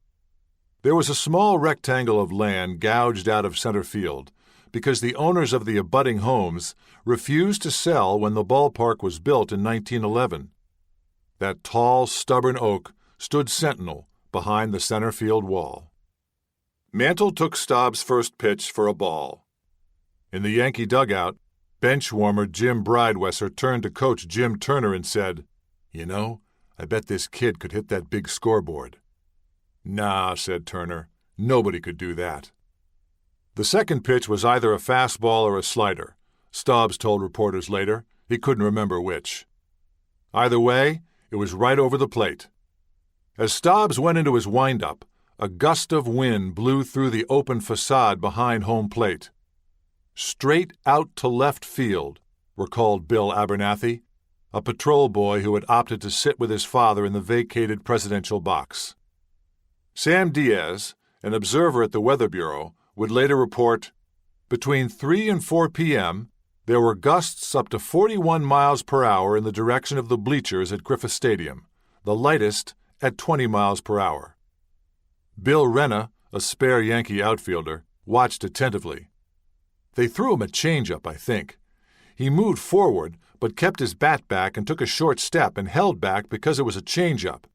There was a small rectangle of land gouged out of center field because the owners of the abutting homes refused to sell when the ballpark was built in 1911. That tall, stubborn oak stood sentinel behind the center field wall. Mantle took Stobbs' first pitch for a ball. In the Yankee dugout, bench warmer Jim Bridewesser turned to Coach Jim Turner and said, "You know, I bet this kid could hit that big scoreboard." "Nah," said Turner. "Nobody could do that." The second pitch was either a fastball or a slider. Stubbs told reporters later. He couldn't remember which. Either way, it was right over the plate. As Stubbs went into his windup, a gust of wind blew through the open facade behind home plate. "Straight out to left field," recalled Bill Abernathy, a patrol boy who had opted to sit with his father in the vacated presidential box. Sam Diaz, an observer at the Weather Bureau, would later report, "Between 3 and 4 p.m., there were gusts up to 41 miles per hour in the direction of the bleachers at Griffith Stadium, the lightest at 20 miles per hour." Bill Renna, a spare Yankee outfielder, watched attentively. "They threw him a changeup, I think. He moved forward, but kept his bat back and took a short step and held back because it was a changeup.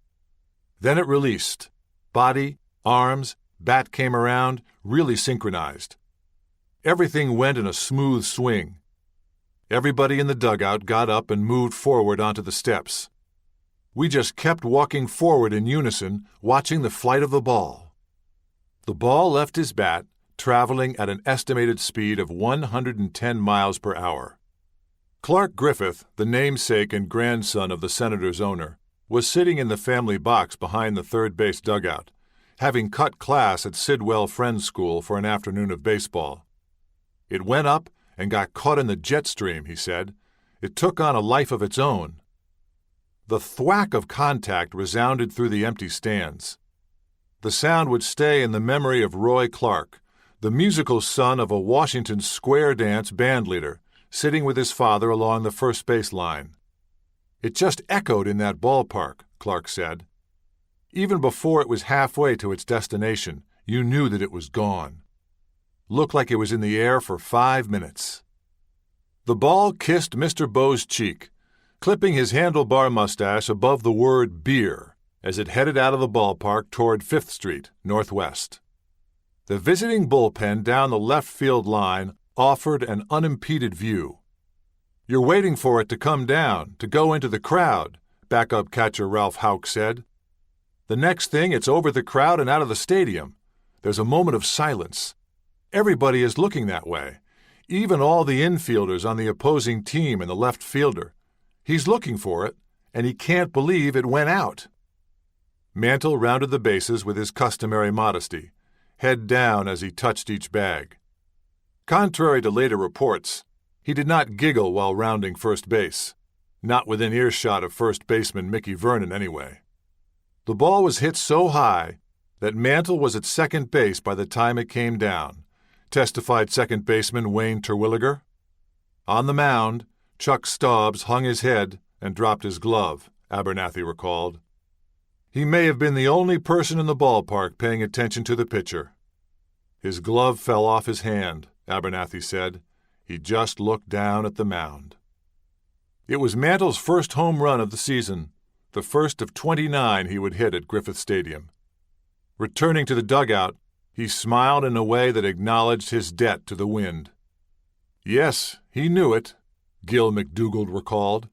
Then it released. Body, arms, bat came around, really synchronized. Everything went in a smooth swing. Everybody in the dugout got up and moved forward onto the steps. We just kept walking forward in unison, watching the flight of the ball. The ball left his bat, traveling at an estimated speed of 110 miles per hour. Clark Griffith, the namesake and grandson of the Senators' owner, was sitting in the family box behind the third base dugout, having cut class at Sidwell Friends School for an afternoon of baseball. "It went up and got caught in the jet stream," he said. "It took on a life of its own." The thwack of contact resounded through the empty stands. The sound would stay in the memory of Roy Clark, the musical son of a Washington square dance band leader, sitting with his father along the first base line. "It just echoed in that ballpark," Clark said. "Even before it was halfway to its destination, you knew that it was gone. Looked like it was in the air for 5 minutes." The ball kissed Mr. Bowe's cheek, clipping his handlebar mustache above the word beer as it headed out of the ballpark toward 5th Street, northwest. The visiting bullpen down the left field line offered an unimpeded view. "You're waiting for it to come down, to go into the crowd," backup catcher Ralph Houck said. "The next thing, it's over the crowd and out of the stadium. There's a moment of silence. Everybody is looking that way, even all the infielders on the opposing team and the left fielder. He's looking for it, and he can't believe it went out." Mantle rounded the bases with his customary modesty, head down as he touched each bag. Contrary to later reports, he did not giggle while rounding first base, not within earshot of first baseman Mickey Vernon anyway. The ball was hit so high that Mantle was at second base by the time it came down, testified second baseman Wayne Terwilliger. On the mound, Chuck Stubbs hung his head and dropped his glove, Abernathy recalled. He may have been the only person in the ballpark paying attention to the pitcher. His glove fell off his hand, Abernathy said. He just looked down at the mound. It was Mantle's first home run of the season, the first of 29 he would hit at Griffith Stadium. Returning to the dugout, he smiled in a way that acknowledged his debt to the wind. Yes, he knew it, Gil McDougald recalled.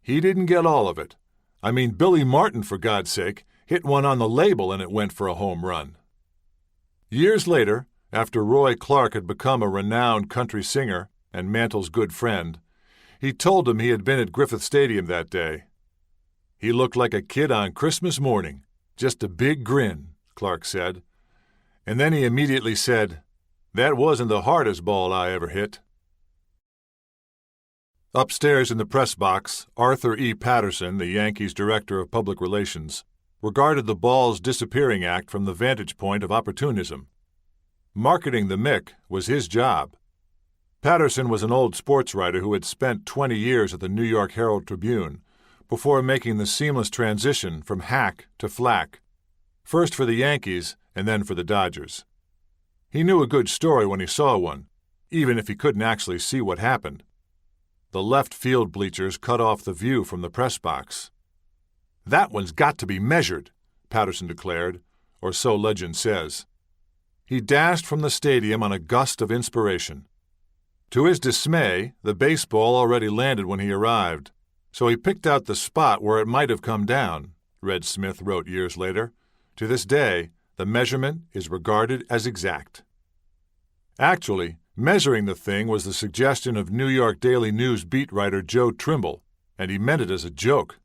He didn't get all of it. I mean, Billy Martin, for God's sake, hit one on the label and it went for a home run. Years later, after Roy Clark had become a renowned country singer and Mantle's good friend, he told him he had been at Griffith Stadium that day. He looked like a kid on Christmas morning, just a big grin, Clark said. And then he immediately said, "That wasn't the hardest ball I ever hit." Upstairs in the press box, Arthur E. Patterson, the Yankees' director of public relations, regarded the ball's disappearing act from the vantage point of opportunism. Marketing the Mick was his job. Patterson was an old sports writer who had spent 20 years at the New York Herald Tribune before making the seamless transition from hack to flack, first for the Yankees and then for the Dodgers. He knew a good story when he saw one, even if he couldn't actually see what happened. The left field bleachers cut off the view from the press box. "That one's got to be measured," Patterson declared, or so legend says. He dashed from the stadium on a gust of inspiration. To his dismay, the baseball already landed when he arrived, so he picked out the spot where it might have come down, Red Smith wrote years later. To this day, the measurement is regarded as exact. Actually, measuring the thing was the suggestion of New York Daily News beat writer Joe Trimble, and he meant it as a joke.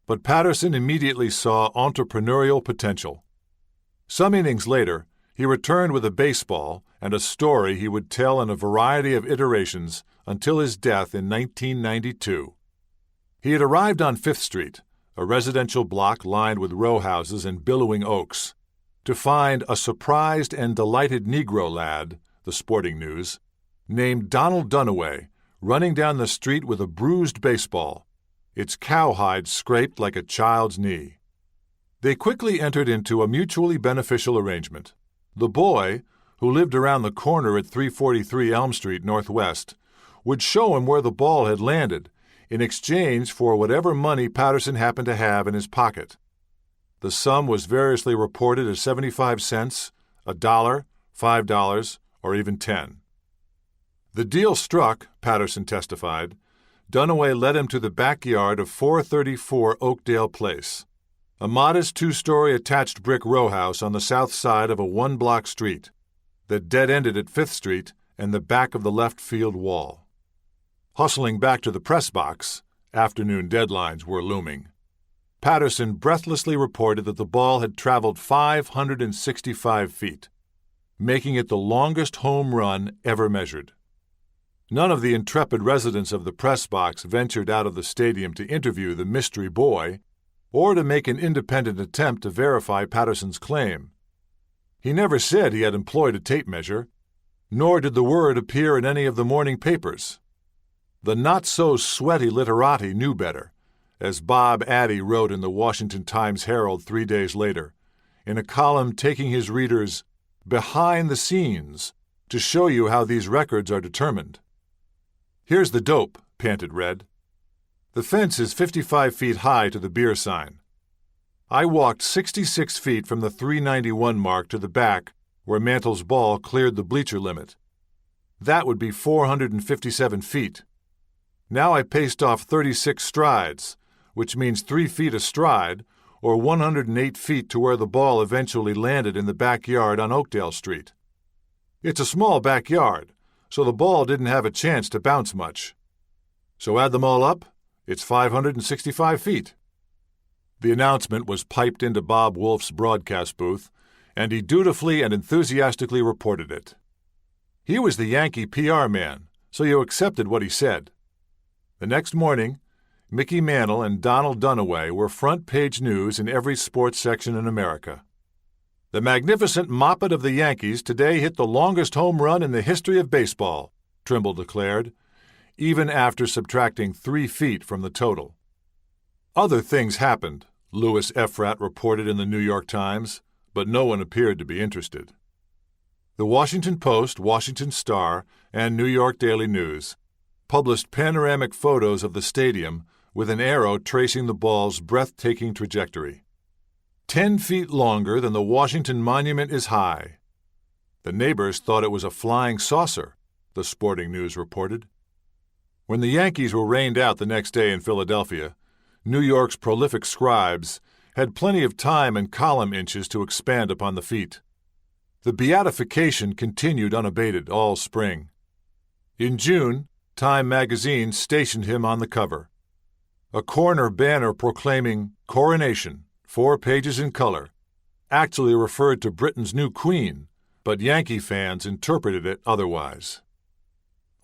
But Patterson immediately saw entrepreneurial potential. Some innings later, he returned with a baseball and a story he would tell in a variety of iterations until his death in 1992. He had arrived on 5th Street, a residential block lined with row houses and billowing oaks, to find a surprised and delighted Negro lad, the Sporting News, named Donald Dunaway, running down the street with a bruised baseball, its cowhide scraped like a child's knee. They quickly entered into a mutually beneficial arrangement. The boy, who lived around the corner at 343 Elm Street Northwest, would show him where the ball had landed in exchange for whatever money Patterson happened to have in his pocket. The sum was variously reported as 75 cents, $1, $5, or even 10. The deal struck, Patterson testified. Dunaway led him to the backyard of 434 Oakdale Place, a modest two-story attached brick row house on the south side of a one-block street that dead-ended at 5th Street and the back of the left field wall. Hustling back to the press box, afternoon deadlines were looming. Patterson breathlessly reported that the ball had traveled 565 feet, making it the longest home run ever measured. None of the intrepid residents of the press box ventured out of the stadium to interview the mystery boy or to make an independent attempt to verify Patterson's claim. He never said he had employed a tape measure, nor did the word appear in any of the morning papers. The not-so-sweaty literati knew better, as Bob Addy wrote in the Washington Times-Herald 3 days later, in a column taking his readers behind the scenes to show you how these records are determined. "Here's the dope," panted Red. "The fence is 55 feet high to the beer sign. I walked 66 feet from the 391 mark to the back where Mantle's ball cleared the bleacher limit. That would be 457 feet. Now I paced off 36 strides, which means 3 feet a stride, or 108 feet to where the ball eventually landed in the backyard on Oakdale Street. It's a small backyard, so the ball didn't have a chance to bounce much. So add them all up, it's 565 feet. The announcement was piped into Bob Wolf's broadcast booth, and he dutifully and enthusiastically reported it. He was the Yankee PR man, so you accepted what he said. The next morning, Mickey Mantle and Donald Dunaway were front-page news in every sports section in America. "The magnificent Moppet of the Yankees today hit the longest home run in the history of baseball," Trimble declared, even after subtracting 3 feet from the total. Other things happened, Louis Efrat reported in the New York Times, but no one appeared to be interested. The Washington Post, Washington Star, and New York Daily News published panoramic photos of the stadium with an arrow tracing the ball's breathtaking trajectory. 10 feet longer than the Washington Monument is high. The neighbors thought it was a flying saucer, the Sporting News reported. When the Yankees were rained out the next day in Philadelphia, New York's prolific scribes had plenty of time and column inches to expand upon the feat. The beatification continued unabated all spring. In June, Time magazine stationed him on the cover. A corner banner proclaiming "Coronation," 4 pages in color, actually referred to Britain's new queen, but Yankee fans interpreted it otherwise.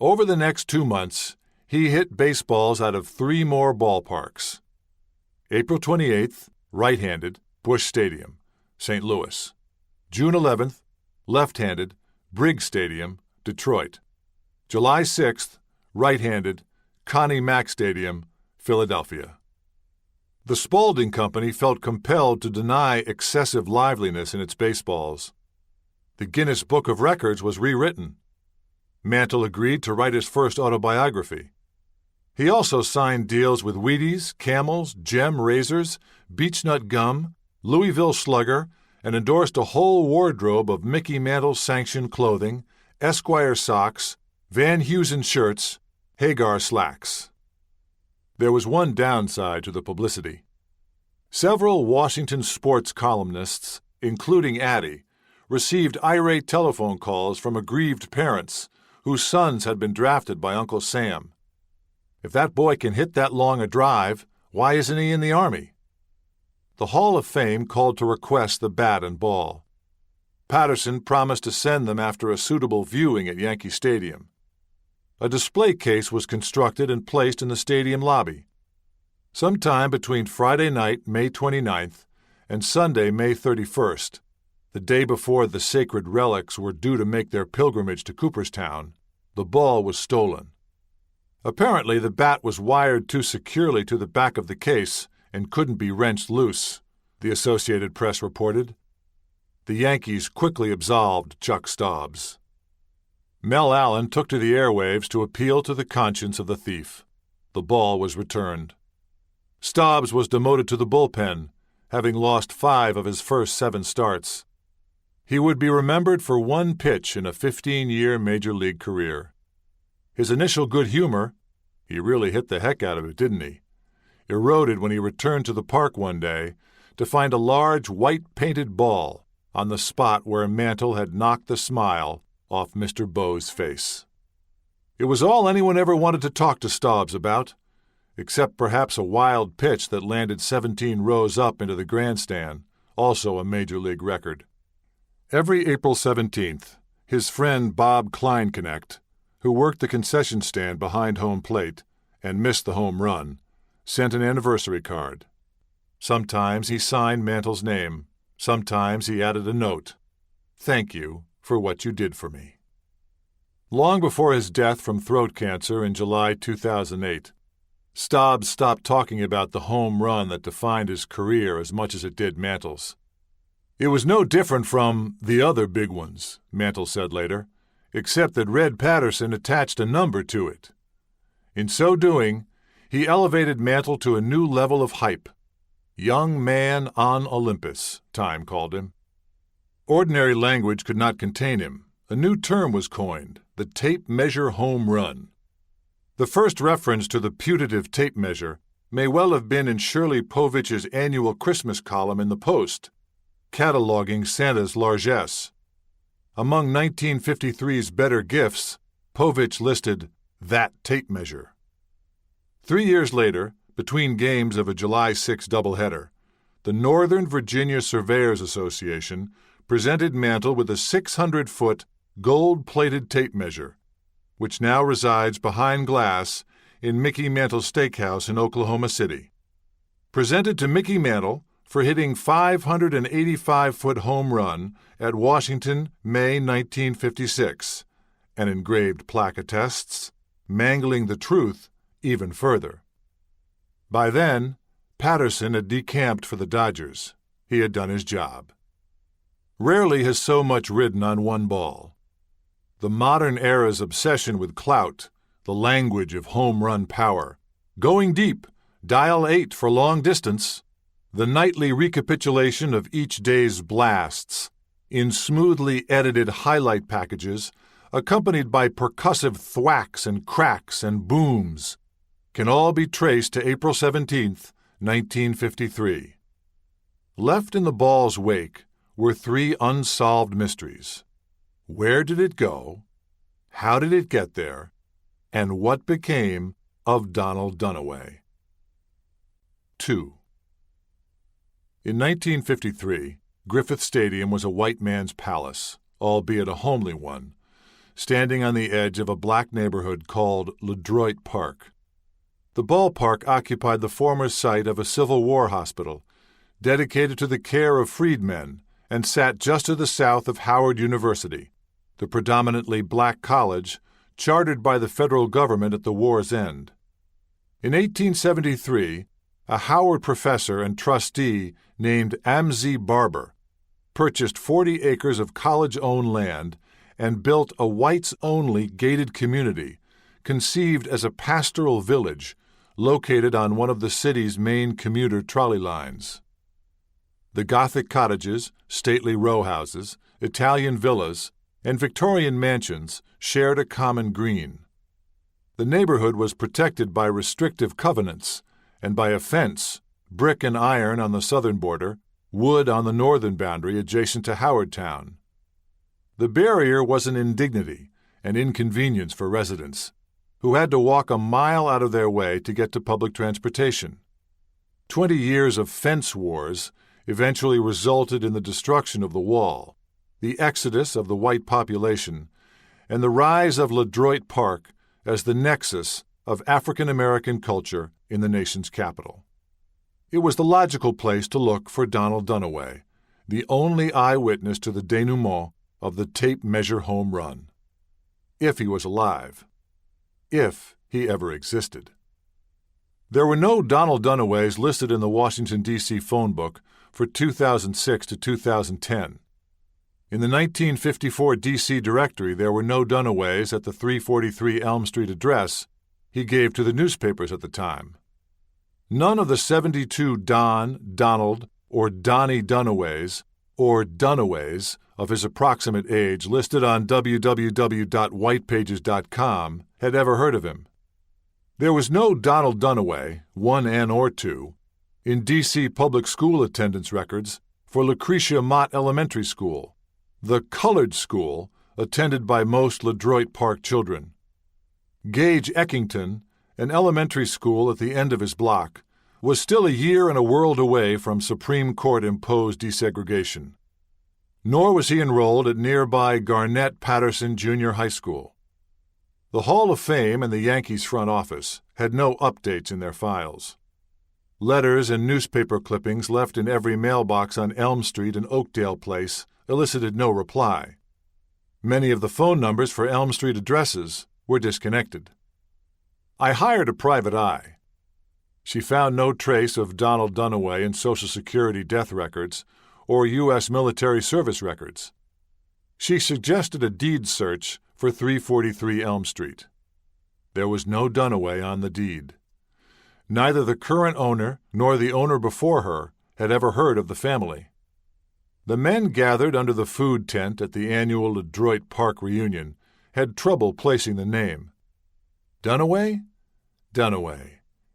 Over the next 2 months, he hit baseballs out of 3 more ballparks. April 28th, right-handed, Busch Stadium, St. Louis. June 11th, left-handed, Briggs Stadium, Detroit. July 6th, right-handed, Connie Mack Stadium, Philadelphia. The Spalding Company felt compelled to deny excessive liveliness in its baseballs. The Guinness Book of Records was rewritten. Mantle agreed to write his first autobiography. He also signed deals with Wheaties, Camels, Gem Razors, Beechnut Gum, Louisville Slugger, and endorsed a whole wardrobe of Mickey Mantle-sanctioned clothing, Esquire socks, Van Heusen shirts, Hagar slacks. There was one downside to the publicity. Several Washington sports columnists, including Addie, received irate telephone calls from aggrieved parents whose sons had been drafted by Uncle Sam. If that boy can hit that long a drive, why isn't he in the Army? The Hall of Fame called to request the bat and ball. Patterson promised to send them after a suitable viewing at Yankee Stadium. A display case was constructed and placed in the stadium lobby. Sometime between Friday night, May 29th, and Sunday, May 31st, the day before the sacred relics were due to make their pilgrimage to Cooperstown, the ball was stolen. Apparently, the bat was wired too securely to the back of the case and couldn't be wrenched loose, the Associated Press reported. The Yankees quickly absolved Chuck Stobbs. Mel Allen took to the airwaves to appeal to the conscience of the thief. The ball was returned. Stobbs was demoted to the bullpen, having lost 5 of his first 7 starts. He would be remembered for one pitch in a 15-year major league career. His initial good humor, he really hit the heck out of it, didn't he, eroded when he returned to the park one day to find a large white-painted ball on the spot where Mantle had knocked the smile off Mr. Bowe's face. It was all anyone ever wanted to talk to Stobbs about, except perhaps a wild pitch that landed 17 rows up into the grandstand, also a major league record. Every April 17th, his friend Bob Kleinknecht, who worked the concession stand behind home plate and missed the home run, sent an anniversary card. Sometimes he signed Mantle's name. Sometimes he added a note. "Thank you for what you did for me." Long before his death from throat cancer in July 2008, Stobbs stopped talking about the home run that defined his career as much as it did Mantle's. "It was no different from the other big ones," Mantle said later, except that Red Patterson attached a number to it. In so doing, he elevated Mantle to a new level of hype. Young man on Olympus, Time called him. Ordinary language could not contain him. A new term was coined, the tape measure home run. The first reference to the putative tape measure may well have been in Shirley Povich's annual Christmas column in the Post, cataloging Santa's largesse. Among 1953's better gifts, Povich listed that tape measure. 3 years later, between games of a July 6 doubleheader, the Northern Virginia Surveyors Association presented Mantle with a 600-foot gold-plated tape measure, which now resides behind glass in Mickey Mantle Steakhouse in Oklahoma City. Presented to Mickey Mantle for hitting 585-foot home run at Washington, May 1956, an engraved plaque attests, mangling the truth even further. By then, Patterson had decamped for the Dodgers. He had done his job. Rarely has so much ridden on one ball. The modern era's obsession with clout, the language of home run power, going deep, dial 8 for long distance, the nightly recapitulation of each day's blasts in smoothly edited highlight packages accompanied by percussive thwacks and cracks and booms can all be traced to April 17, 1953. Left in the ball's wake were 3 unsolved mysteries. Where did it go? How did it get there? And what became of Donald Dunaway? 2. In 1953, Griffith Stadium was a white man's palace, albeit a homely one, standing on the edge of a black neighborhood called LeDroit Park. The ballpark occupied the former site of a Civil War hospital, dedicated to the care of freedmen, and sat just to the south of Howard University, the predominantly black college chartered by the federal government at the war's end. In 1873, a Howard professor and trustee named Amzie Barber purchased 40 acres of college-owned land and built a whites-only gated community conceived as a pastoral village located on one of the city's main commuter trolley lines. The Gothic cottages, stately row houses, Italian villas, and Victorian mansions shared a common green. The neighborhood was protected by restrictive covenants and by a fence, brick and iron on the southern border, wood on the northern boundary adjacent to Howardtown. The barrier was an indignity, an inconvenience for residents, who had to walk a mile out of their way to get to public transportation. 20 years of fence wars eventually resulted in the destruction of the wall, the exodus of the white population, and the rise of LeDroit Park as the nexus of African American culture in the nation's capital. It was the logical place to look for Donald Dunaway, the only eyewitness to the denouement of the tape measure home run. If he was alive. If he ever existed. There were no Donald Dunaways listed in the Washington, D.C. phone book for 2006 to 2010. In the 1954 D.C. directory, there were no Dunaways at the 343 Elm Street address he gave to the newspapers at the time. None of the 72 Don, Donald, or Donnie Dunaways, or Dunaways of his approximate age listed on www.whitepages.com had ever heard of him. There was no Donald Dunaway, 1N or 2, in D.C. public school attendance records for Lucretia Mott Elementary School, the colored school attended by most LeDroit Park children. Gage Eckington, an elementary school at the end of his block, was still a year and a world away from Supreme Court-imposed desegregation. Nor was he enrolled at nearby Garnett Patterson Junior High School. The Hall of Fame and the Yankees front office had no updates in their files. Letters and newspaper clippings left in every mailbox on Elm Street and Oakdale Place elicited no reply. Many of the phone numbers for Elm Street addresses were disconnected. I hired a private eye. She found no trace of Donald Dunaway in Social Security death records or U.S. military service records. She suggested a deed search for 343 Elm Street. There was no Dunaway on the deed. Neither the current owner nor the owner before her had ever heard of the family. The men gathered under the food tent at the annual LeDroit Park reunion had trouble placing the name. Dunaway? Dunaway.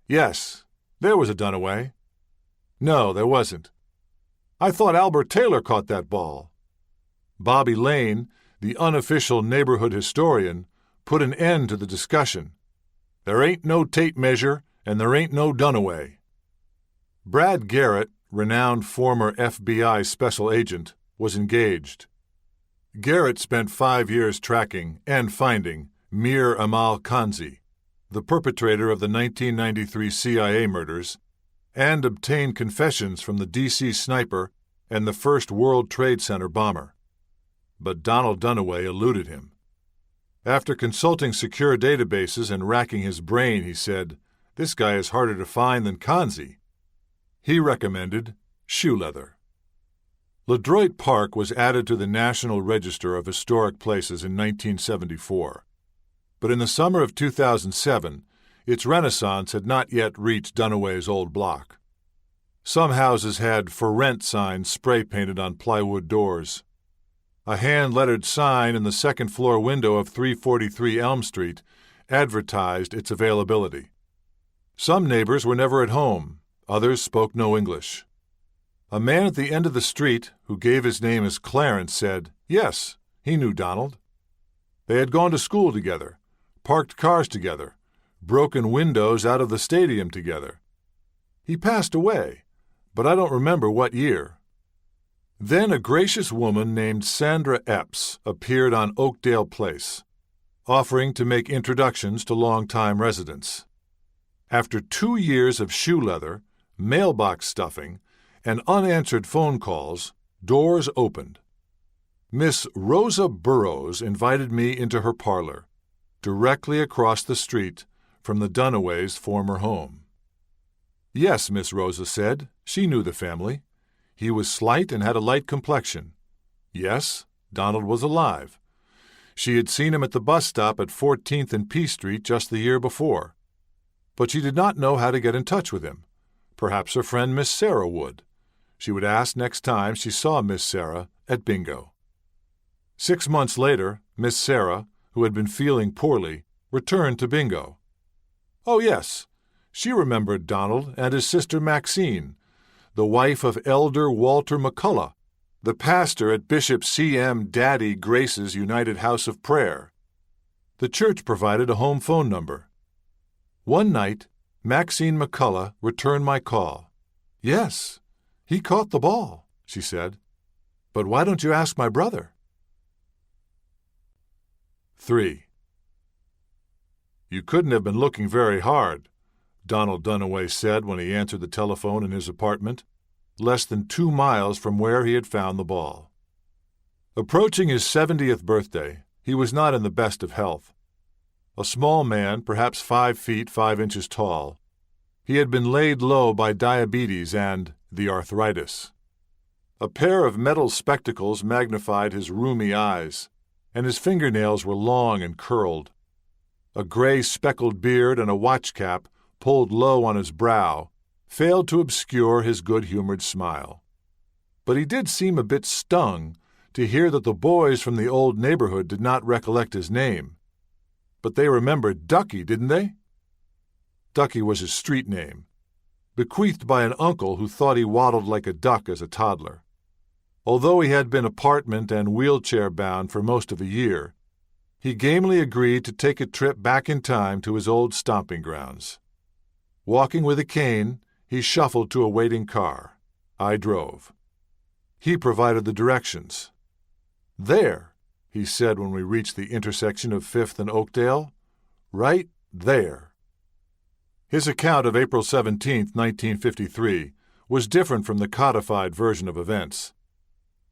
Yes, there was a Dunaway. No, there wasn't. I thought Albert Taylor caught that ball. Bobby Lane, the unofficial neighborhood historian, put an end to the discussion. There ain't no tape measure, and there ain't no Dunaway. Brad Garrett, renowned former FBI special agent, was engaged. Garrett spent 5 years tracking and finding Mir Amal Kanzi, the perpetrator of the 1993 CIA murders, and obtained confessions from the D.C. sniper and the first World Trade Center bomber. But Donald Dunaway eluded him. After consulting secure databases and racking his brain, he said, "This guy is harder to find than Kanzi." He recommended shoe leather. LeDroit Park was added to the National Register of Historic Places in 1974. But in the summer of 2007, its renaissance had not yet reached Dunaway's old block. Some houses had "For Rent" signs spray-painted on plywood doors. A hand-lettered sign in the second-floor window of 343 Elm Street advertised its availability. Some neighbors were never at home, others spoke no English. A man at the end of the street, who gave his name as Clarence, said, yes, he knew Donald. They had gone to school together, parked cars together, broken windows out of the stadium together. He passed away, but I don't remember what year. Then a gracious woman named Sandra Epps appeared on Oakdale Place, offering to make introductions to longtime residents. After 2 years of shoe leather, mailbox stuffing, and unanswered phone calls, doors opened. Miss Rosa Burrows invited me into her parlor, directly across the street from the Dunaways' former home. Yes, Miss Rosa said, she knew the family. He was slight and had a light complexion. Yes, Donald was alive. She had seen him at the bus stop at 14th and P Street just the year before. But she did not know how to get in touch with him. Perhaps her friend Miss Sarah would. She would ask next time she saw Miss Sarah at bingo. 6 months later, Miss Sarah, who had been feeling poorly, returned to bingo. Oh, yes, she remembered Donald and his sister Maxine, the wife of Elder Walter McCullough, the pastor at Bishop C.M. Daddy Grace's United House of Prayer. The church provided a home phone number. One night, Maxine McCullough returned my call. Yes, he caught the ball, she said. But why don't you ask my brother? 3. You couldn't have been looking very hard, Donald Dunaway said when he answered the telephone in his apartment, less than 2 miles from where he had found the ball. Approaching his 70th birthday, he was not in the best of health. A small man, perhaps 5 feet 5 inches tall, he had been laid low by diabetes and the arthritis. A pair of metal spectacles magnified his rheumy eyes, and his fingernails were long and curled. A gray speckled beard and a watch cap, pulled low on his brow, failed to obscure his good-humored smile. But he did seem a bit stung to hear that the boys from the old neighborhood did not recollect his name. But they remembered Ducky, didn't they? Ducky was his street name, bequeathed by an uncle who thought he waddled like a duck as a toddler. Although he had been apartment and wheelchair-bound for most of a year, he gamely agreed to take a trip back in time to his old stomping grounds. Walking with a cane, he shuffled to a waiting car. I drove. He provided the directions. There, he said when we reached the intersection of 5th and Oakdale. Right there. His account of April 17, 1953, was different from the codified version of events.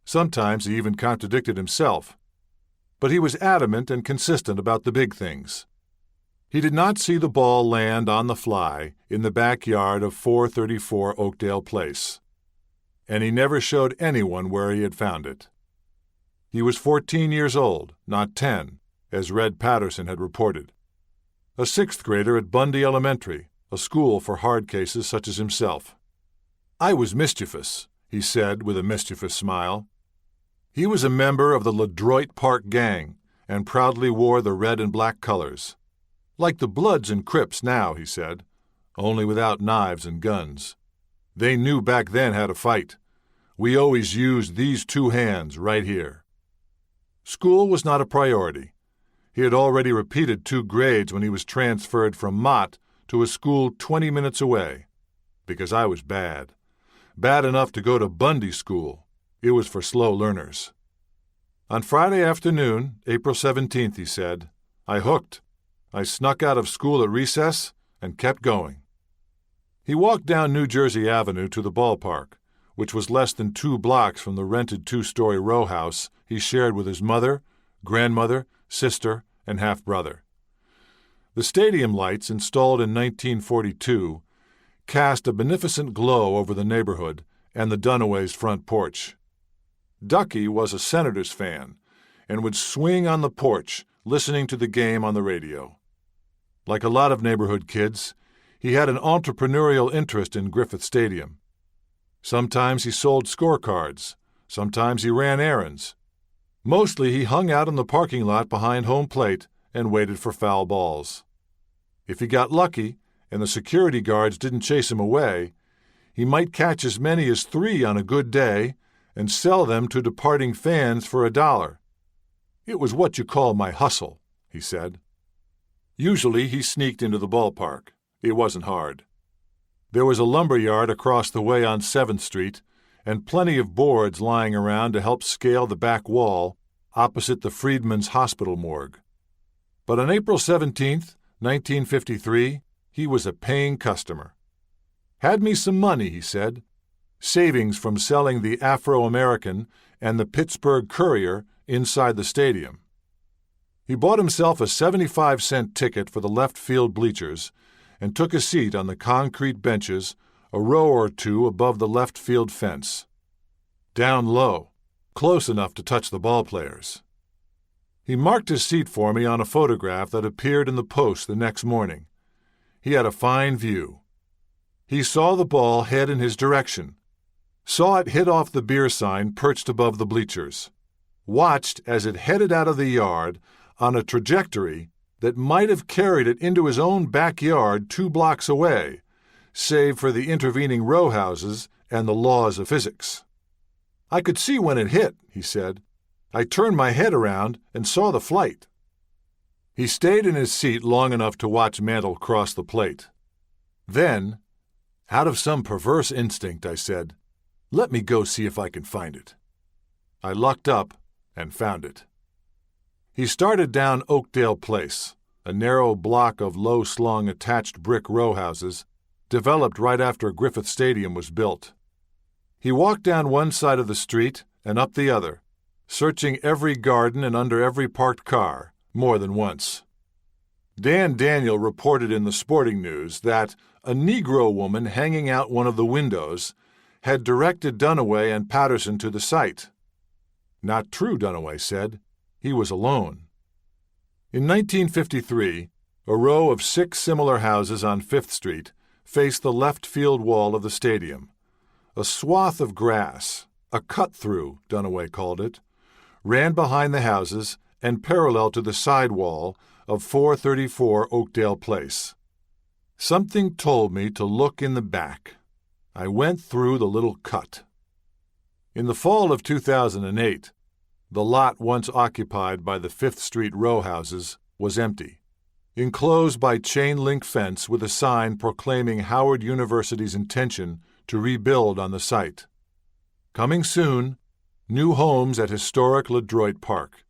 Sometimes he even contradicted himself. But he was adamant and consistent about the big things. He did not see the ball land on the fly in the backyard of 434 Oakdale Place, and he never showed anyone where he had found it. He was 14 years old, not 10, as Red Patterson had reported. A 6th grader at Bundy Elementary, a school for hard cases such as himself. I was mischievous, he said with a mischievous smile. He was a member of the Ledroit Park gang and proudly wore the red and black colors. Like the Bloods and Crips now, he said, only without knives and guns. They knew back then how to fight. We always used these 2 hands right here. School was not a priority. He had already repeated 2 grades when he was transferred from Mott to a school 20 minutes away, because I was bad. Bad enough to go to Bundy School. It was for slow learners. On Friday afternoon, April 17th, he said, I hooked. I snuck out of school at recess and kept going. He walked down New Jersey Avenue to the ballpark, which was less than 2 blocks from the rented 2-story row house he shared with his mother, grandmother, sister, and half-brother. The stadium lights, installed in 1942, cast a beneficent glow over the neighborhood and the Dunaways' front porch. Ducky was a Senators fan and would swing on the porch listening to the game on the radio. Like a lot of neighborhood kids, he had an entrepreneurial interest in Griffith Stadium. Sometimes he sold scorecards. Sometimes he ran errands. Mostly he hung out in the parking lot behind home plate and waited for foul balls. If he got lucky and the security guards didn't chase him away, he might catch as many as 3 on a good day and sell them to departing fans for $1. It was what you call my hustle, he said. Usually he sneaked into the ballpark. It wasn't hard. There was a lumber yard across the way on 7th Street and plenty of boards lying around to help scale the back wall opposite the Freedmen's Hospital morgue. But on April 17th, 1953, he was a paying customer. Had me some money, he said. Savings from selling the Afro-American and the Pittsburgh Courier inside the stadium. He bought himself a 75-cent ticket for the left field bleachers and took a seat on the concrete benches a row or 2 above the left field fence. Down low, close enough to touch the ball players. He marked his seat for me on a photograph that appeared in the Post the next morning. He had a fine view. He saw the ball head in his direction, saw it hit off the beer sign perched above the bleachers, watched as it headed out of the yard on a trajectory that might have carried it into his own backyard 2 blocks away, save for the intervening row houses and the laws of physics. "I could see when it hit," he said. "I turned my head around and saw the flight." He stayed in his seat long enough to watch Mantle cross the plate. Then, out of some perverse instinct, I said, "Let me go see if I can find it." I lucked up and found it. He started down Oakdale Place, a narrow block of low-slung attached brick row houses, developed right after Griffith Stadium was built. He walked down one side of the street and up the other, searching every garden and under every parked car, more than once. Dan Daniel reported in the Sporting News that a Negro woman hanging out one of the windows had directed Dunaway and Patterson to the site. Not true, Dunaway said. He was alone. In 1953, a row of 6 similar houses on 5th Street faced the left field wall of the stadium. A swath of grass, a cut-through, Dunaway called it, ran behind the houses and parallel to the side wall of 434 Oakdale Place. Something told me to look in the back. I went through the little cut. In the fall of 2008, the lot once occupied by the 5th Street row houses was empty, enclosed by chain-link fence with a sign proclaiming Howard University's intention to rebuild on the site. Coming soon, new homes at historic LeDroit Park.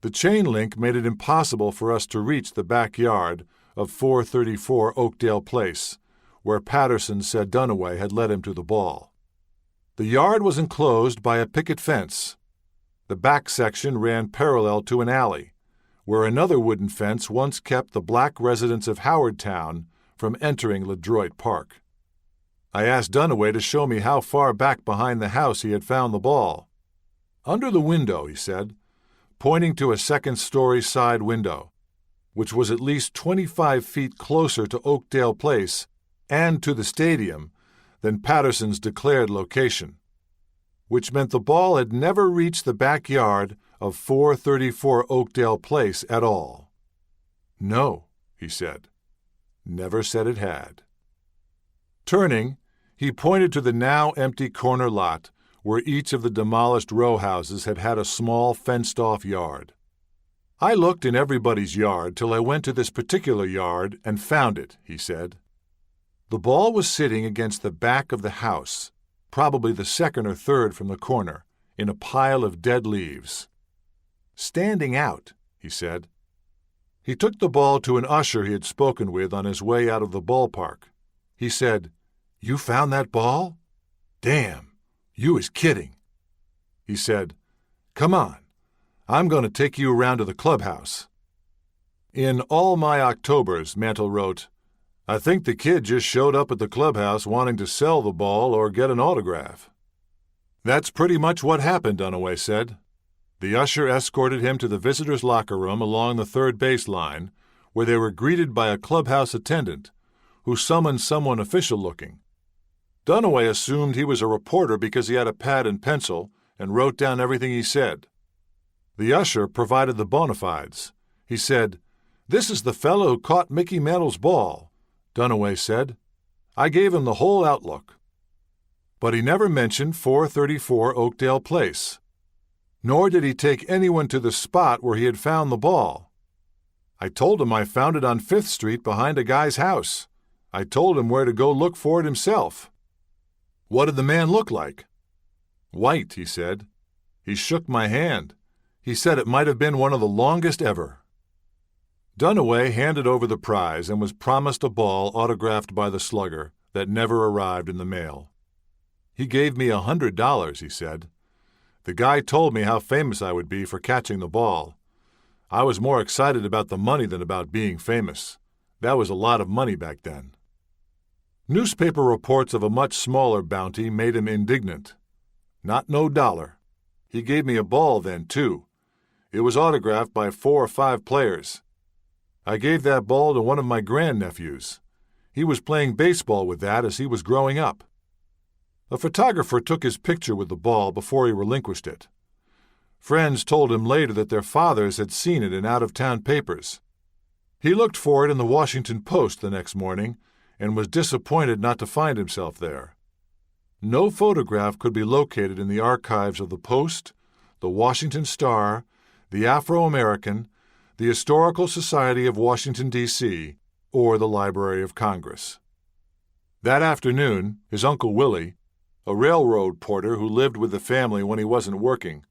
The chain link made it impossible for us to reach the backyard of 434 Oakdale Place, where Patterson said Dunaway had led him to the ball. The yard was enclosed by a picket fence. The back section ran parallel to an alley, where another wooden fence once kept the black residents of Howardtown from entering LeDroit Park. I asked Dunaway to show me how far back behind the house he had found the ball. "Under the window," he said, pointing to a second-story side window, which was at least 25 feet closer to Oakdale Place and to the stadium than Patterson's declared location, which meant the ball had never reached the backyard of 434 Oakdale Place at all. "No," he said. Never said it had. Turning, he pointed to the now empty corner lot where each of the demolished row houses had had a small fenced-off yard. "I looked in everybody's yard till I went to this particular yard and found it," he said. The ball was sitting against the back of the house, probably the second or third from the corner, in a pile of dead leaves. "Standing out," he said. He took the ball to an usher he had spoken with on his way out of the ballpark. He said, "You found that ball? Damn, you was kidding." He said, "Come on, I'm going to take you around to the clubhouse." In All My Octobers, Mantle wrote, "I think the kid just showed up at the clubhouse wanting to sell the ball or get an autograph." "That's pretty much what happened," Dunaway said. The usher escorted him to the visitors' locker room along the third base line, where they were greeted by a clubhouse attendant, who summoned someone official-looking. Dunaway assumed he was a reporter because he had a pad and pencil and wrote down everything he said. The usher provided the bona fides. He said, "This is the fellow who caught Mickey Mantle's ball," Dunaway said. "I gave him the whole outlook." But he never mentioned 434 Oakdale Place. Nor did he take anyone to the spot where he had found the ball. "I told him I found it on 5th Street behind a guy's house. I told him where to go look for it himself." "What did the man look like?" "White," he said. "He shook my hand. He said it might have been one of the longest ever." Dunaway handed over the prize and was promised a ball autographed by the slugger that never arrived in the mail. "He gave me $100, he said. "The guy told me how famous I would be for catching the ball. I was more excited about the money than about being famous. That was a lot of money back then." Newspaper reports of a much smaller bounty made him indignant. "Not no dollar. He gave me a ball then, too. It was autographed by 4 or 5 players. I gave that ball to one of my grandnephews. He was playing baseball with that as he was growing up." A photographer took his picture with the ball before he relinquished it. Friends told him later that their fathers had seen it in out-of-town papers. He looked for it in the Washington Post the next morning and was disappointed not to find himself there. No photograph could be located in the archives of the Post, the Washington Star, the Afro-American, the Historical Society of Washington, D.C., or the Library of Congress. That afternoon, his Uncle Willie, a railroad porter who lived with the family when he wasn't working,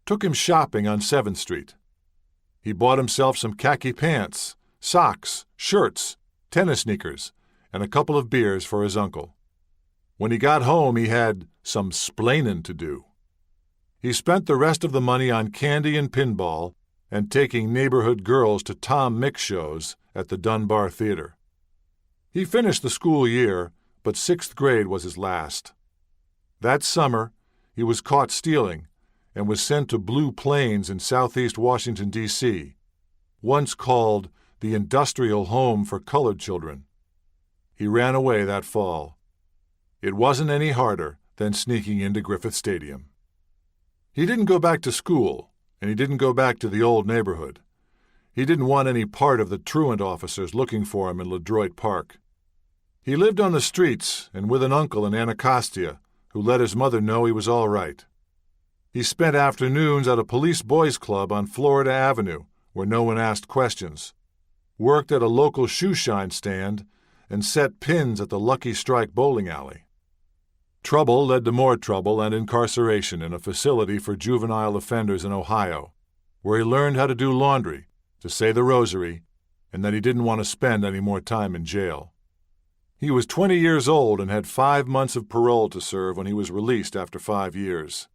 took him shopping on 7th Street. He bought himself some khaki pants, socks, shirts, tennis sneakers, and a couple of beers for his uncle. When he got home, he had some splainin' to do. He spent the rest of the money on candy and pinball and taking neighborhood girls to Tom Mix shows at the Dunbar Theater. He finished the school year, but 6th grade was his last. That summer, he was caught stealing and was sent to Blue Plains in southeast Washington, D.C., once called the Industrial Home for Colored Children. He ran away that fall. It wasn't any harder than sneaking into Griffith Stadium. He didn't go back to school, and he didn't go back to the old neighborhood. He didn't want any part of the truant officers looking for him in LeDroit Park. He lived on the streets and with an uncle in Anacostia who let his mother know he was all right. He spent afternoons at a police boys' club on Florida Avenue where no one asked questions, worked at a local shoe shine stand, and set pins at the Lucky Strike bowling alley. Trouble led to more trouble and incarceration in a facility for juvenile offenders in Ohio, where he learned how to do laundry, to say the rosary, and that he didn't want to spend any more time in jail. He was 20 years old and had 5 months of parole to serve when he was released after 5 years.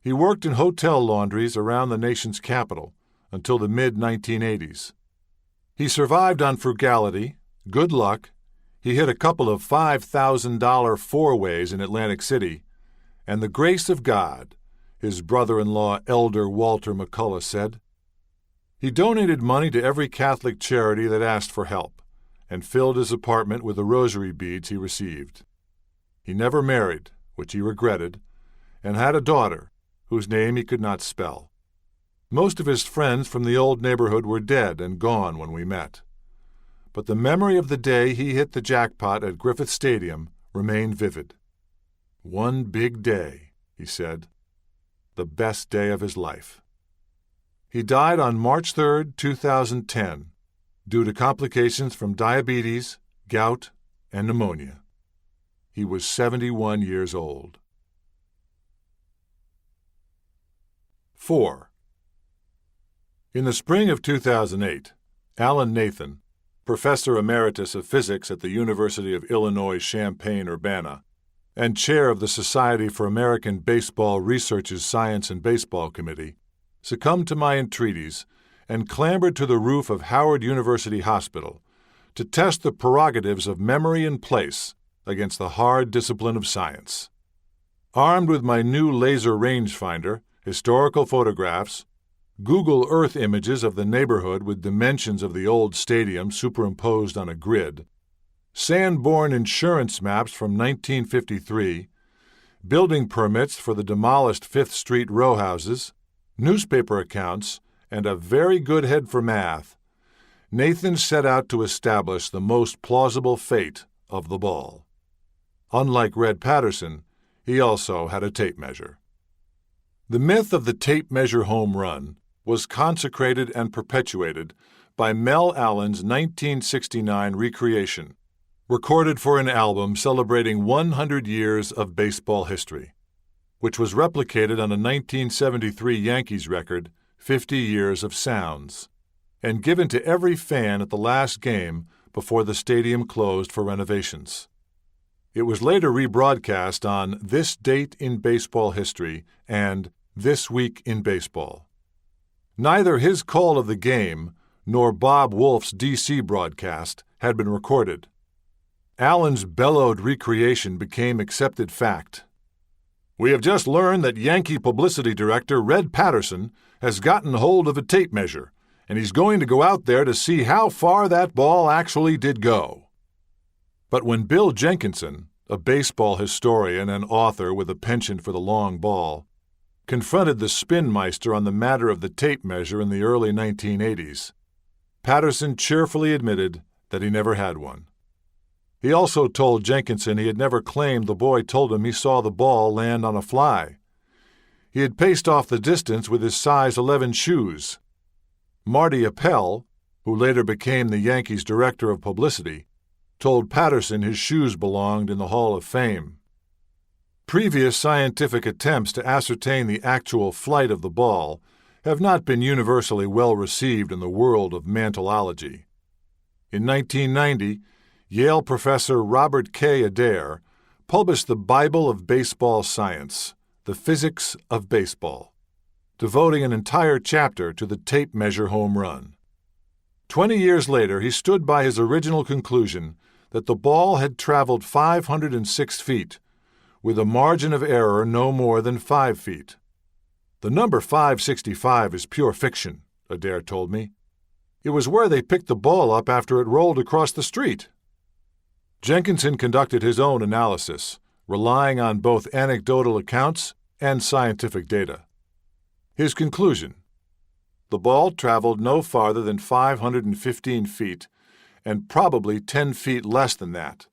He worked in hotel laundries around the nation's capital until the mid-1980s. He survived on frugality, good luck. He hit a couple of $5,000 four-ways in Atlantic City, and the grace of God, his brother-in-law Elder Walter McCullough said. He donated money to every Catholic charity that asked for help, and filled his apartment with the rosary beads he received. He never married, which he regretted, and had a daughter, whose name he could not spell. Most of his friends from the old neighborhood were dead and gone when we met. But the memory of the day he hit the jackpot at Griffith Stadium remained vivid. "One big day," he said. "The best day of his life." He died on March 3, 2010, due to complications from diabetes, gout, and pneumonia. He was 71 years old. 4. In the spring of 2008, Alan Nathan, Professor Emeritus of Physics at the University of Illinois Champaign-Urbana, and Chair of the Society for American Baseball Research's Science and Baseball Committee, succumbed to my entreaties and clambered to the roof of Howard University Hospital to test the prerogatives of memory and place against the hard discipline of science. Armed with my new laser rangefinder, historical photographs, Google Earth images of the neighborhood with dimensions of the old stadium superimposed on a grid, Sanborn insurance maps from 1953, building permits for the demolished 5th Street row houses, newspaper accounts, and a very good head for math, Nathan set out to establish the most plausible fate of the ball. Unlike Red Patterson, he also had a tape measure. The myth of the tape measure home run was consecrated and perpetuated by Mel Allen's 1969 recreation, recorded for an album celebrating 100 years of baseball history, which was replicated on a 1973 Yankees record, 50 Years of Sounds, and given to every fan at the last game before the stadium closed for renovations. It was later rebroadcast on This Date in Baseball History and This Week in Baseball. Neither his call of the game nor Bob Wolf's D.C. broadcast had been recorded. Allen's bellowed recreation became accepted fact. "We have just learned that Yankee publicity director Red Patterson has gotten hold of a tape measure, and he's going to go out there to see how far that ball actually did go." But when Bill Jenkinson, a baseball historian and author with a penchant for the long ball, confronted the spinmeister on the matter of the tape measure in the early 1980s. Patterson cheerfully admitted that he never had one. He also told Jenkinson he had never claimed the boy told him he saw the ball land on a fly. He had paced off the distance with his size 11 shoes. Marty Appel, who later became the Yankees' director of publicity, told Patterson his shoes belonged in the Hall of Fame. Previous scientific attempts to ascertain the actual flight of the ball have not been universally well received in the world of mantleology. In 1990, Yale professor Robert K. Adair published the Bible of Baseball Science, The Physics of Baseball, devoting an entire chapter to the tape measure home run. 20 years later, he stood by his original conclusion that the ball had traveled 506 feet, with a margin of error no more than 5 feet. The number 565 is pure fiction, Adair told me. It was where they picked the ball up after it rolled across the street. Jenkinson conducted his own analysis, relying on both anecdotal accounts and scientific data. His conclusion: the ball traveled no farther than 515 feet and probably 10 feet less than that.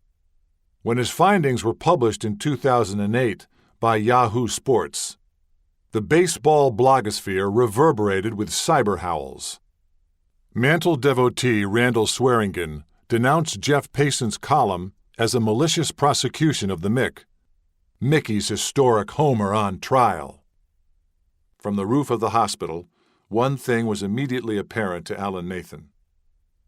When his findings were published in 2008 by Yahoo Sports, the baseball blogosphere reverberated with cyber howls. Mantle devotee Randall Swearingen denounced Jeff Payson's column as a malicious prosecution of the Mick. Mickey's historic homer on trial. From the roof of the hospital, one thing was immediately apparent to Alan Nathan.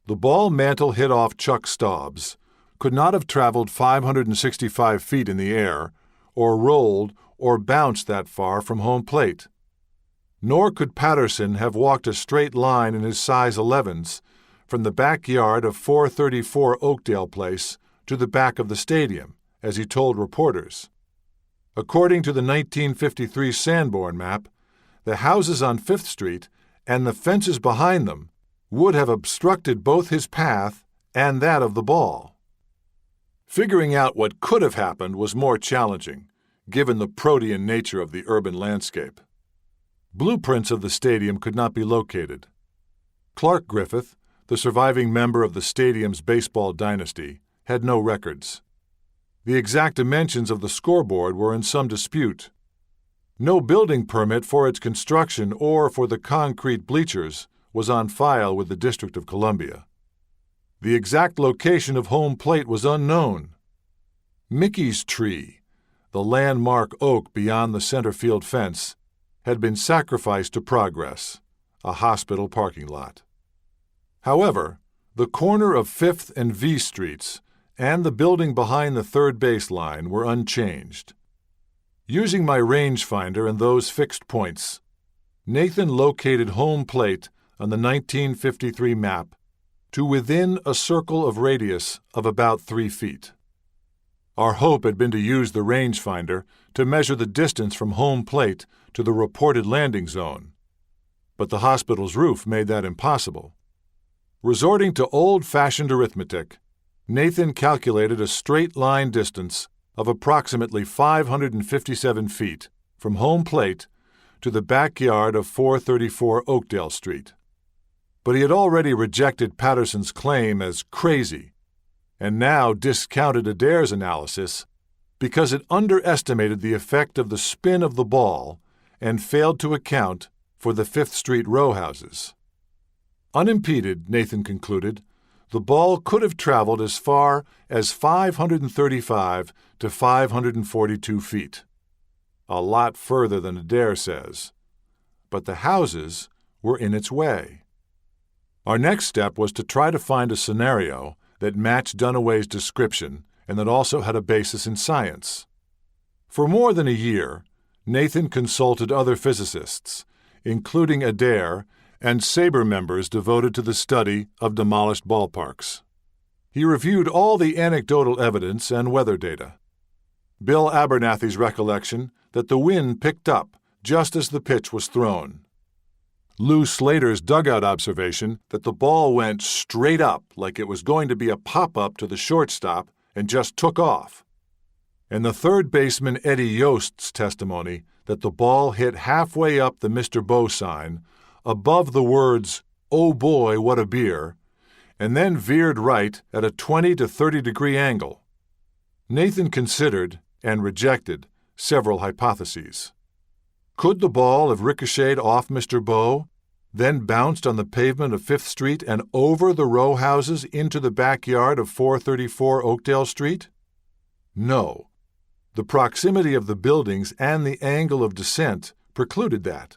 The ball Mantle hit off Chuck Staubs could not have traveled 565 feet in the air, or rolled or bounced that far from home plate. Nor could Patterson have walked a straight line in his size 11s from the backyard of 434 Oakdale Place to the back of the stadium, as he told reporters. According to the 1953 Sanborn map, the houses on 5th Street and the fences behind them would have obstructed both his path and that of the ball. Figuring out what could have happened was more challenging, given the protean nature of the urban landscape. Blueprints of the stadium could not be located. Clark Griffith, the surviving member of the stadium's baseball dynasty, had no records. The exact dimensions of the scoreboard were in some dispute. No building permit for its construction or for the concrete bleachers was on file with the District of Columbia. The exact location of home plate was unknown. Mickey's tree, the landmark oak beyond the center field fence, had been sacrificed to progress, a hospital parking lot. However, the corner of 5th and V Streets and the building behind the third base line were unchanged. Using my rangefinder and those fixed points, Nathan located home plate on the 1953 map to within a circle of radius of about 3 feet. Our hope had been to use the rangefinder to measure the distance from home plate to the reported landing zone, but the hospital's roof made that impossible. Resorting to old-fashioned arithmetic, Nathan calculated a straight-line distance of approximately 557 feet from home plate to the backyard of 434 Oakdale Street. But he had already rejected Patterson's claim as crazy, and now discounted Adair's analysis because it underestimated the effect of the spin of the ball and failed to account for the 5th Street row houses. Unimpeded, Nathan concluded, the ball could have traveled as far as 535 to 542 feet. A lot further than Adair says. But the houses were in its way. Our next step was to try to find a scenario that matched Dunaway's description and that also had a basis in science. For more than a year, Nathan consulted other physicists, including Adair and SABRE members devoted to the study of demolished ballparks. He reviewed all the anecdotal evidence and weather data. Bill Abernathy's recollection that the wind picked up just as the pitch was thrown. Lou Slater's dugout observation that the ball went straight up like it was going to be a pop-up to the shortstop and just took off. And the third baseman Eddie Yost's testimony that the ball hit halfway up the Mr. Bow sign, above the words, "Oh boy, what a beer," and then veered right at a 20 to 30 degree angle. Nathan considered and rejected several hypotheses. Could the ball have ricocheted off Mr. Bow, then bounced on the pavement of 5th Street and over the row houses into the backyard of 434 Oakdale Street? No. The proximity of the buildings and the angle of descent precluded that.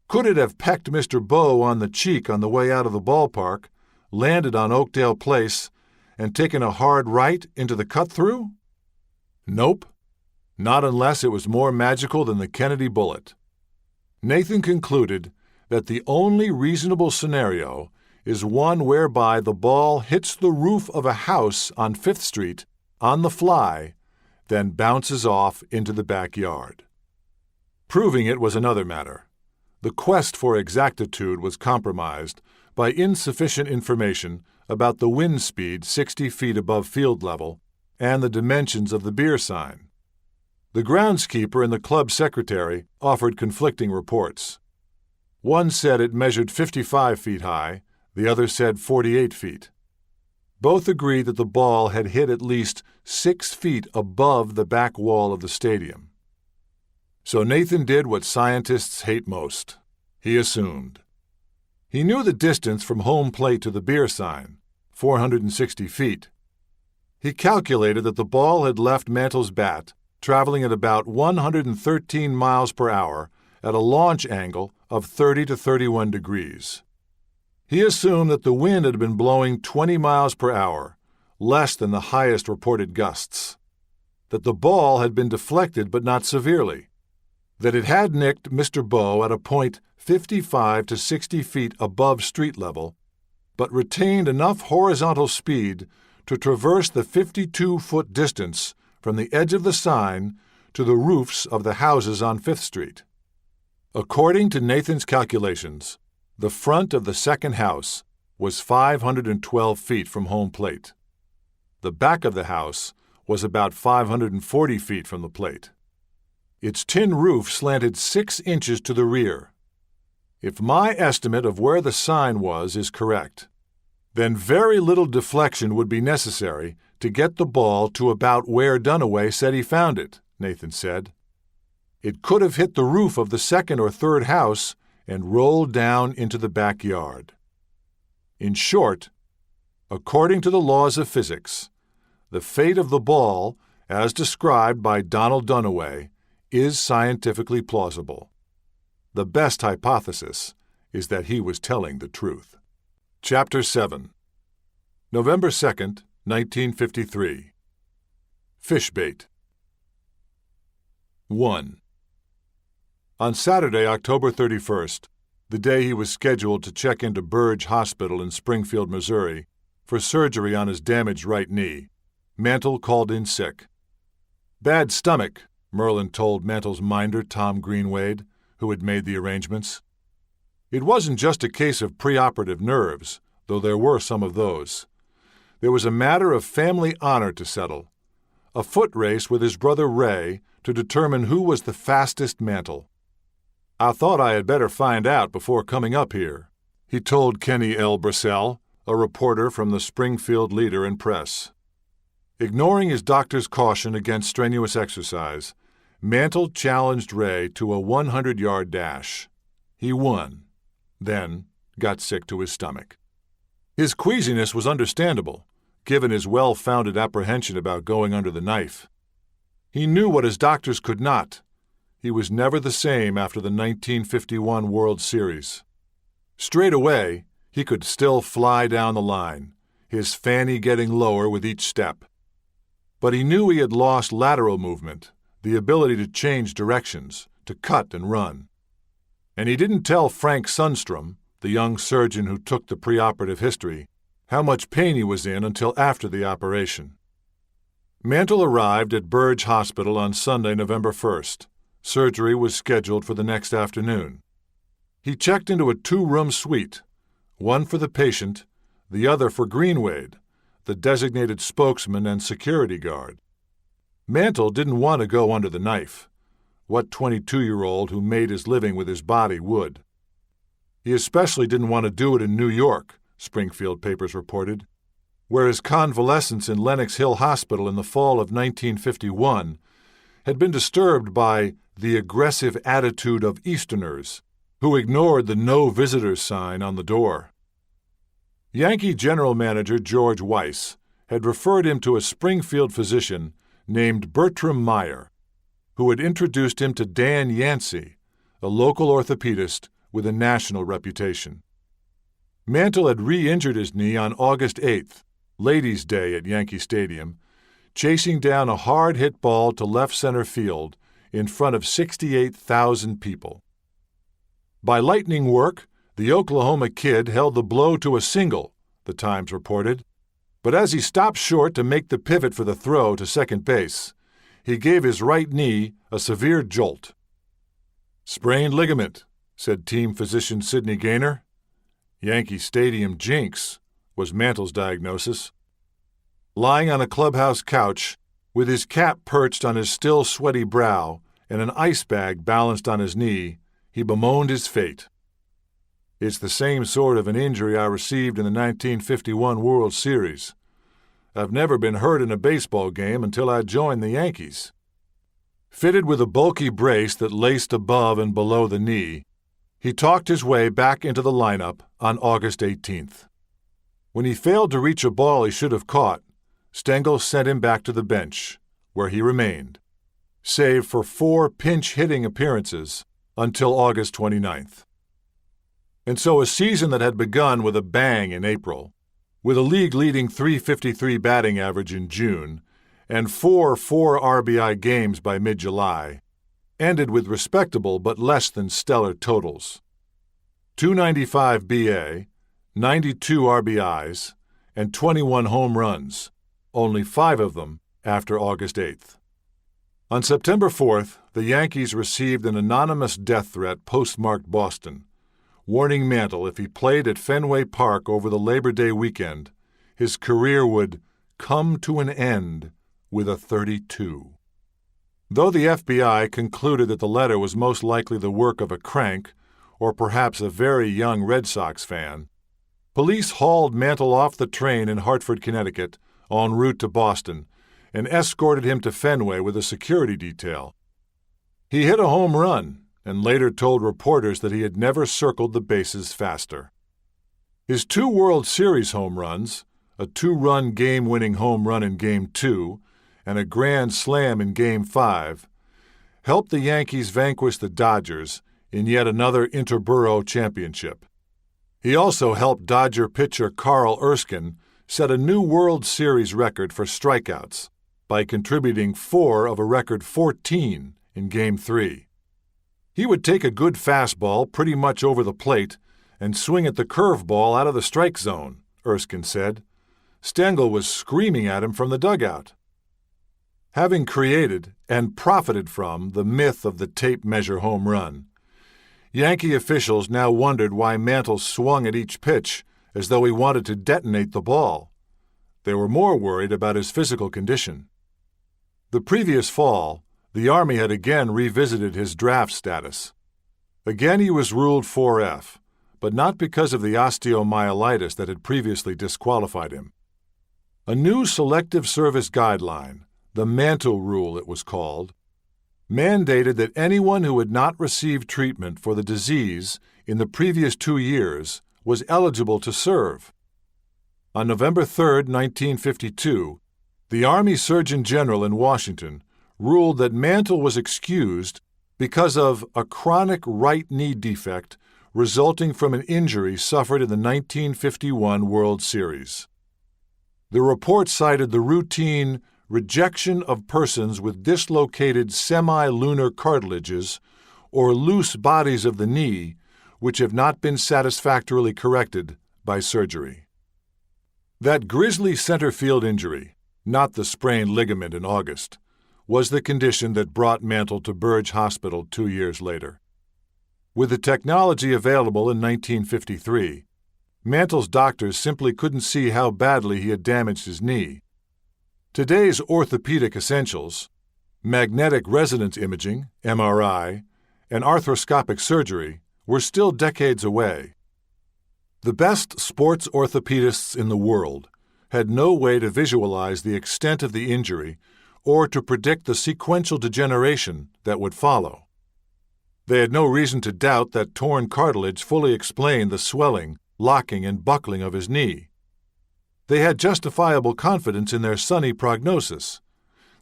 Could it have pecked Mr. Bow on the cheek on the way out of the ballpark, landed on Oakdale Place, and taken a hard right into the cut-through? Nope. Not unless it was more magical than the Kennedy bullet. Nathan concluded that the only reasonable scenario is one whereby the ball hits the roof of a house on 5th Street on the fly, then bounces off into the backyard. Proving it was another matter. The quest for exactitude was compromised by insufficient information about the wind speed 60 feet above field level and the dimensions of the beer sign. The groundskeeper and the club secretary offered conflicting reports. One said it measured 55 feet high, the other said 48 feet. Both agreed that the ball had hit at least 6 feet above the back wall of the stadium. So Nathan did what scientists hate most. He assumed. He knew the distance from home plate to the beer sign, 460 feet. He calculated that the ball had left Mantle's bat, traveling at about 113 miles per hour at a launch angle of 30 to 31 degrees. He assumed that the wind had been blowing 20 miles per hour, less than the highest reported gusts. That the ball had been deflected but not severely. That it had nicked Mr. Bow at a point 55 to 60 feet above street level, but retained enough horizontal speed to traverse the 52-foot distance from the edge of the sign to the roofs of the houses on 5th Street. According to Nathan's calculations, the front of the second house was 512 feet from home plate. The back of the house was about 540 feet from the plate. Its tin roof slanted 6 inches to the rear. If my estimate of where the sign was is correct, then very little deflection would be necessary to get the ball to about where Dunaway said he found it, Nathan said. It could have hit the roof of the second or third house and rolled down into the backyard. In short, according to the laws of physics, the fate of the ball, as described by Donald Dunaway, is scientifically plausible. The best hypothesis is that he was telling the truth. Chapter 7. November 2nd, 1953. Fishbait. 1. On Saturday, October 31st, the day he was scheduled to check into Burge Hospital in Springfield, Missouri, for surgery on his damaged right knee, Mantle called in sick. "Bad stomach," Merlin told Mantle's minder, Tom Greenwade, who had made the arrangements. It wasn't just a case of preoperative nerves, though there were some of those. There was a matter of family honor to settle, a foot race with his brother Ray to determine who was the fastest Mantle. "I thought I had better find out before coming up here," he told Kenny L. Brissell, a reporter from the Springfield Leader and Press. Ignoring his doctor's caution against strenuous exercise, Mantle challenged Ray to a 100-yard dash. He won, then got sick to his stomach. His queasiness was understandable, given his well-founded apprehension about going under the knife. He knew what his doctors could not. He was never the same after the 1951 World Series. Straight away, he could still fly down the line, his fanny getting lower with each step. But he knew he had lost lateral movement, the ability to change directions, to cut and run. And he didn't tell Frank Sundstrom, the young surgeon who took the preoperative history, how much pain he was in until after the operation. Mantle arrived at Burge Hospital on Sunday, November 1st. Surgery was scheduled for the next afternoon. He checked into a 2-room suite, one for the patient, the other for Greenwade, the designated spokesman and security guard. Mantle didn't want to go under the knife. What 22-year-old who made his living with his body would? He especially didn't want to do it in New York, Springfield papers reported, where his convalescence in Lenox Hill Hospital in the fall of 1951 had been disturbed by the aggressive attitude of Easterners who ignored the no visitors sign on the door. Yankee general manager George Weiss had referred him to a Springfield physician named Bertram Meyer, who had introduced him to Dan Yancey, a local orthopedist with a national reputation. Mantle had re-injured his knee on August 8th, Ladies' Day at Yankee Stadium, chasing down a hard-hit ball to left center field in front of 68,000 people. By lightning work, the Oklahoma kid held the blow to a single, the Times reported, but as he stopped short to make the pivot for the throw to second base, he gave his right knee a severe jolt. "Sprained ligament," said team physician Sidney Gaynor. "Yankee Stadium jinx," was Mantle's diagnosis. Lying on a clubhouse couch, with his cap perched on his still sweaty brow and an ice bag balanced on his knee, he bemoaned his fate. "It's the same sort of an injury I received in the 1951 World Series. I've never been hurt in a baseball game until I joined the Yankees." Fitted with a bulky brace that laced above and below the knee, he talked his way back into the lineup on August 18th. When he failed to reach a ball he should have caught, Stengel sent him back to the bench, where he remained, save for 4 pinch-hitting appearances until August 29th. And so a season that had begun with a bang in April, with a league-leading .353 batting average in June and 4 RBI games by mid-July, ended with respectable but less than stellar totals. 295 BA, 92 RBIs, and 21 home runs, only 5 of them after August 8th. On September 4th, the Yankees received an anonymous death threat postmarked Boston, warning Mantle if he played at Fenway Park over the Labor Day weekend, his career would come to an end with a 32. Though the FBI concluded that the letter was most likely the work of a crank, or perhaps a very young Red Sox fan, police hauled Mantle off the train in Hartford, Connecticut, en route to Boston, and escorted him to Fenway with a security detail. He hit a home run and later told reporters that he had never circled the bases faster. His 2 World Series home runs, a 2-run game-winning home run in Game 2 and a grand slam in Game 5, helped the Yankees vanquish the Dodgers in yet another interborough championship. He also helped Dodger pitcher Carl Erskine set a new World Series record for strikeouts by contributing 4 of a record 14 in Game 3. He would take a good fastball pretty much over the plate and swing at the curveball out of the strike zone, Erskine said. Stengel was screaming at him from the dugout. Having created and profited from the myth of the tape measure home run, Yankee officials now wondered why Mantle swung at each pitch as though he wanted to detonate the ball. They were more worried about his physical condition. The previous fall, the Army had again revisited his draft status. Again he was ruled 4F, but not because of the osteomyelitis that had previously disqualified him. A new Selective Service guideline, the Mantle Rule it was called, mandated that anyone who had not received treatment for the disease in the previous 2 years was eligible to serve. On November 3, 1952, the Army Surgeon General in Washington ruled that Mantle was excused because of a chronic right knee defect resulting from an injury suffered in the 1951 World Series. The report cited the routine rejection of persons with dislocated semi-lunar cartilages or loose bodies of the knee which have not been satisfactorily corrected by surgery. That grisly center field injury, not the sprained ligament in August, was the condition that brought Mantle to Burge Hospital 2 years later. With the technology available in 1953, Mantle's doctors simply couldn't see how badly he had damaged his knee. Today's orthopedic essentials, Magnetic resonance imaging, MRI, and arthroscopic surgery were still decades away. The best sports orthopedists in the world had no way to visualize the extent of the injury or to predict the sequential degeneration that would follow. They had no reason to doubt that torn cartilage fully explained the swelling, locking, and buckling of his knee. They had justifiable confidence in their sunny prognosis,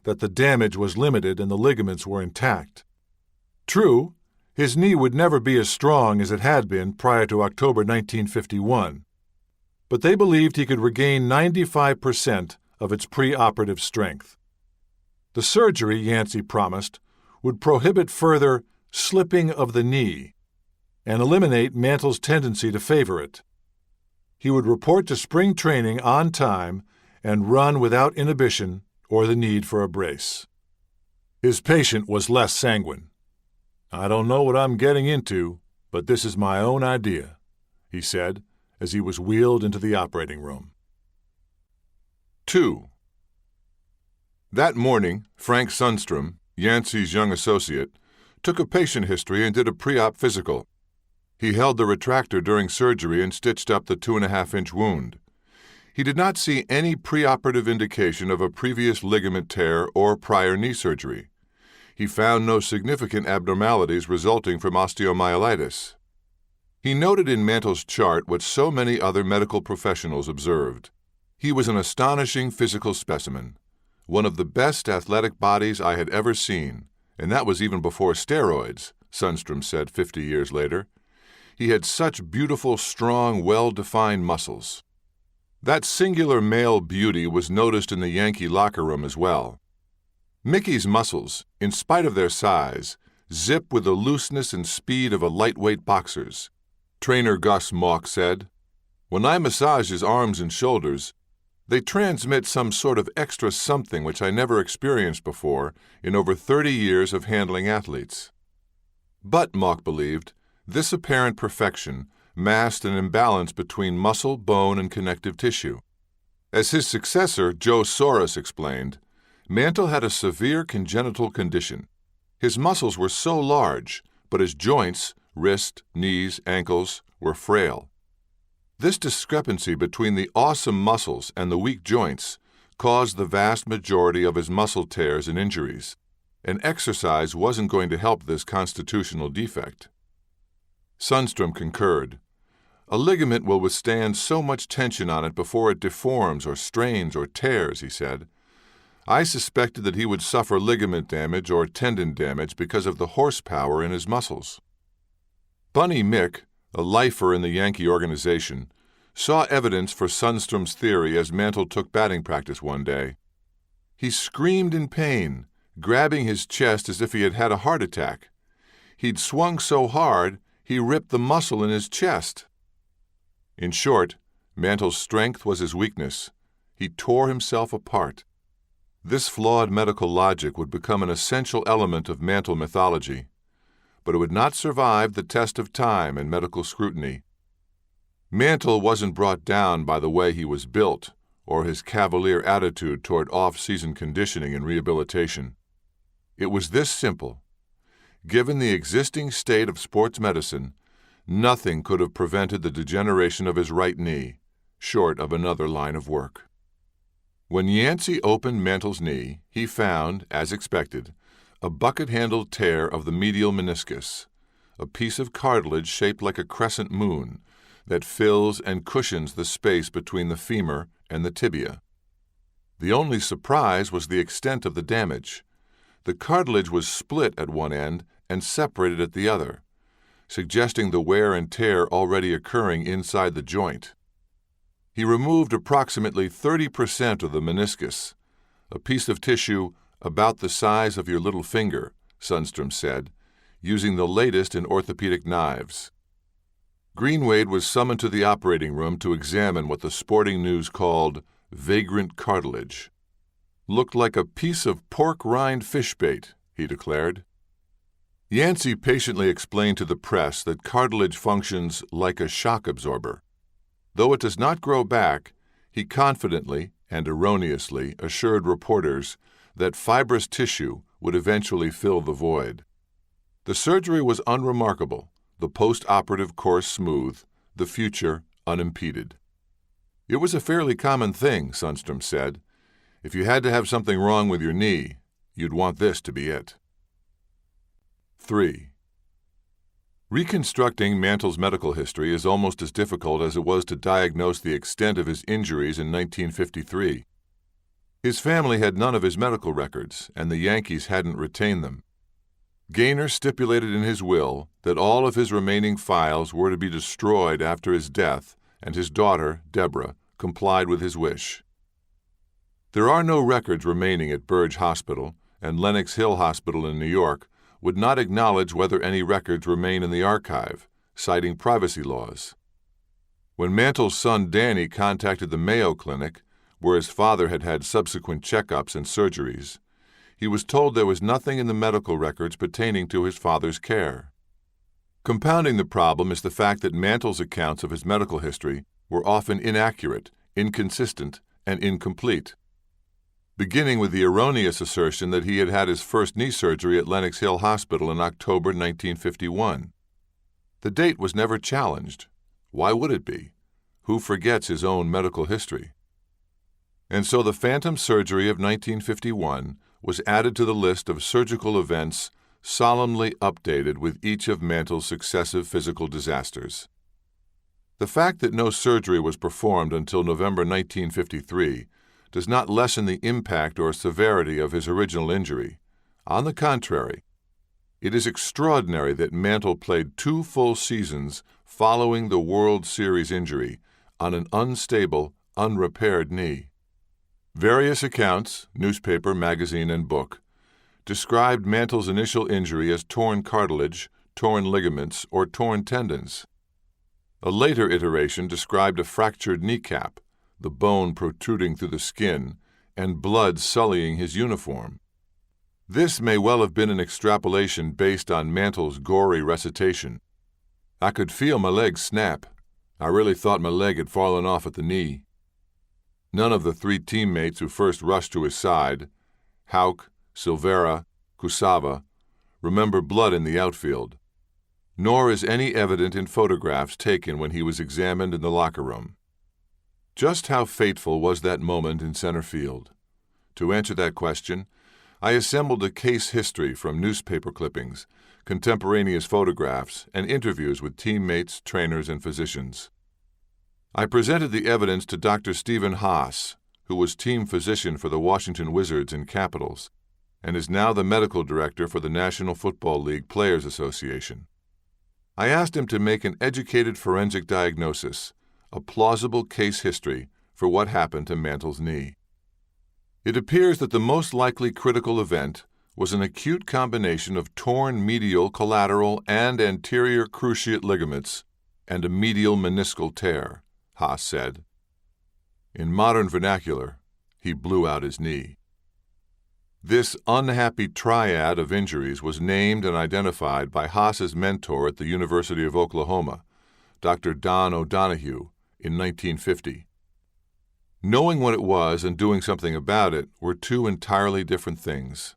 that the damage was limited and the ligaments were intact. True, his knee would never be as strong as it had been prior to October 1951, but they believed he could regain 95% of its preoperative strength. The surgery, Yancey promised, would prohibit further slipping of the knee and eliminate Mantle's tendency to favor it. He would report to spring training on time and run without inhibition or the need for a brace. His patient was less sanguine. "I don't know what I'm getting into, but this is my own idea," he said as he was wheeled into the operating room. 2. That morning, Frank Sundstrom, Yancey's young associate, took a patient history and did a pre-op physical. He held the retractor during surgery and stitched up the 2.5-inch wound. He did not see any preoperative indication of a previous ligament tear or prior knee surgery. He found no significant abnormalities resulting from osteomyelitis. He noted in Mantle's chart what so many other medical professionals observed. He was an astonishing physical specimen, one of the best athletic bodies I had ever seen, and that was even before steroids, Sundstrom said 50 years later. He had such beautiful, strong, well-defined muscles. That singular male beauty was noticed in the Yankee locker room as well. Mickey's muscles, in spite of their size, zip with the looseness and speed of a lightweight boxer's. Trainer Gus Mauch said, "When I massage his arms and shoulders, they transmit some sort of extra something which I never experienced before in over 30 years of handling athletes." But, Mauch believed, this apparent perfection masked an imbalance between muscle, bone, and connective tissue. As his successor, Joe Soros, explained, Mantle had a severe congenital condition. His muscles were so large, but his joints, wrist, knees, ankles, were frail. This discrepancy between the awesome muscles and the weak joints caused the vast majority of his muscle tears and injuries, and exercise wasn't going to help this constitutional defect. Sundstrom concurred. "A ligament will withstand so much tension on it before it deforms or strains or tears," he said. "I suspected that he would suffer ligament damage or tendon damage because of the horsepower in his muscles." Bunny Mick, a lifer in the Yankee organization, saw evidence for Sundstrom's theory as Mantle took batting practice one day. He screamed in pain, grabbing his chest as if he had had a heart attack. He'd swung so hard, he ripped the muscle in his chest. In short, Mantle's strength was his weakness. He tore himself apart. This flawed medical logic would become an essential element of Mantle mythology, but it would not survive the test of time and medical scrutiny. Mantle wasn't brought down by the way he was built or his cavalier attitude toward off-season conditioning and rehabilitation. It was this simple. Given the existing state of sports medicine, nothing could have prevented the degeneration of his right knee, short of another line of work. When Yancey opened Mantle's knee, he found, as expected, a bucket-handled tear of the medial meniscus, a piece of cartilage shaped like a crescent moon that fills and cushions the space between the femur and the tibia. The only surprise was the extent of the damage. The cartilage was split at one end and separated at the other, suggesting the wear and tear already occurring inside the joint. He removed approximately 30% of the meniscus, a piece of tissue about the size of your little finger, Sundstrom said, using the latest in orthopedic knives. Greenwade was summoned to the operating room to examine what the Sporting News called vagrant cartilage. "Looked like a piece of pork rind fish bait," he declared. Yancey patiently explained to the press that cartilage functions like a shock absorber. Though it does not grow back, he confidently and erroneously assured reporters that fibrous tissue would eventually fill the void. The surgery was unremarkable, the post-operative course smooth, the future unimpeded. It was a fairly common thing, Sundstrom said. If you had to have something wrong with your knee, you'd want this to be it. 3. Reconstructing Mantle's medical history is almost as difficult as it was to diagnose the extent of his injuries in 1953. His family had none of his medical records, and the Yankees hadn't retained them. Gaynor stipulated in his will that all of his remaining files were to be destroyed after his death, and his daughter, Deborah, complied with his wish. There are no records remaining at Burge Hospital, and Lenox Hill Hospital in New York would not acknowledge whether any records remain in the archive, citing privacy laws. When Mantle's son Danny contacted the Mayo Clinic, where his father had had subsequent checkups and surgeries, he was told there was nothing in the medical records pertaining to his father's care. Compounding the problem is the fact that Mantle's accounts of his medical history were often inaccurate, inconsistent, and incomplete, beginning with the erroneous assertion that he had had his first knee surgery at Lenox Hill Hospital in October 1951. The date was never challenged. Why would it be? Who forgets his own medical history? And so the phantom surgery of 1951 was added to the list of surgical events solemnly updated with each of Mantle's successive physical disasters. The fact that no surgery was performed until November 1953 does not lessen the impact or severity of his original injury. On the contrary, it is extraordinary that Mantle played 2 full seasons following the World Series injury on an unstable, unrepaired knee. Various accounts, newspaper, magazine, and book, described Mantle's initial injury as torn cartilage, torn ligaments, or torn tendons. A later iteration described a fractured kneecap, the bone protruding through the skin, and blood sullying his uniform. This may well have been an extrapolation based on Mantle's gory recitation. "I could feel my leg snap. I really thought my leg had fallen off at the knee." None of the 3 teammates who first rushed to his side, Houck, Silvera, Kusava, remember blood in the outfield, nor is any evident in photographs taken when he was examined in the locker room. Just how fateful was that moment in center field? To answer that question, I assembled a case history from newspaper clippings, contemporaneous photographs, and interviews with teammates, trainers, and physicians. I presented the evidence to Dr. Stephen Haas, who was team physician for the Washington Wizards and Capitals, and is now the medical director for the National Football League Players Association. I asked him to make an educated forensic diagnosis, a plausible case history for what happened to Mantle's knee. It appears that the most likely critical event was an acute combination of torn medial collateral and anterior cruciate ligaments and a medial meniscal tear, Haas said. In modern vernacular, he blew out his knee. This unhappy triad of injuries was named and identified by Haas's mentor at the University of Oklahoma, Dr. Don O'Donohue, in 1950. Knowing what it was and doing something about it were 2 entirely different things.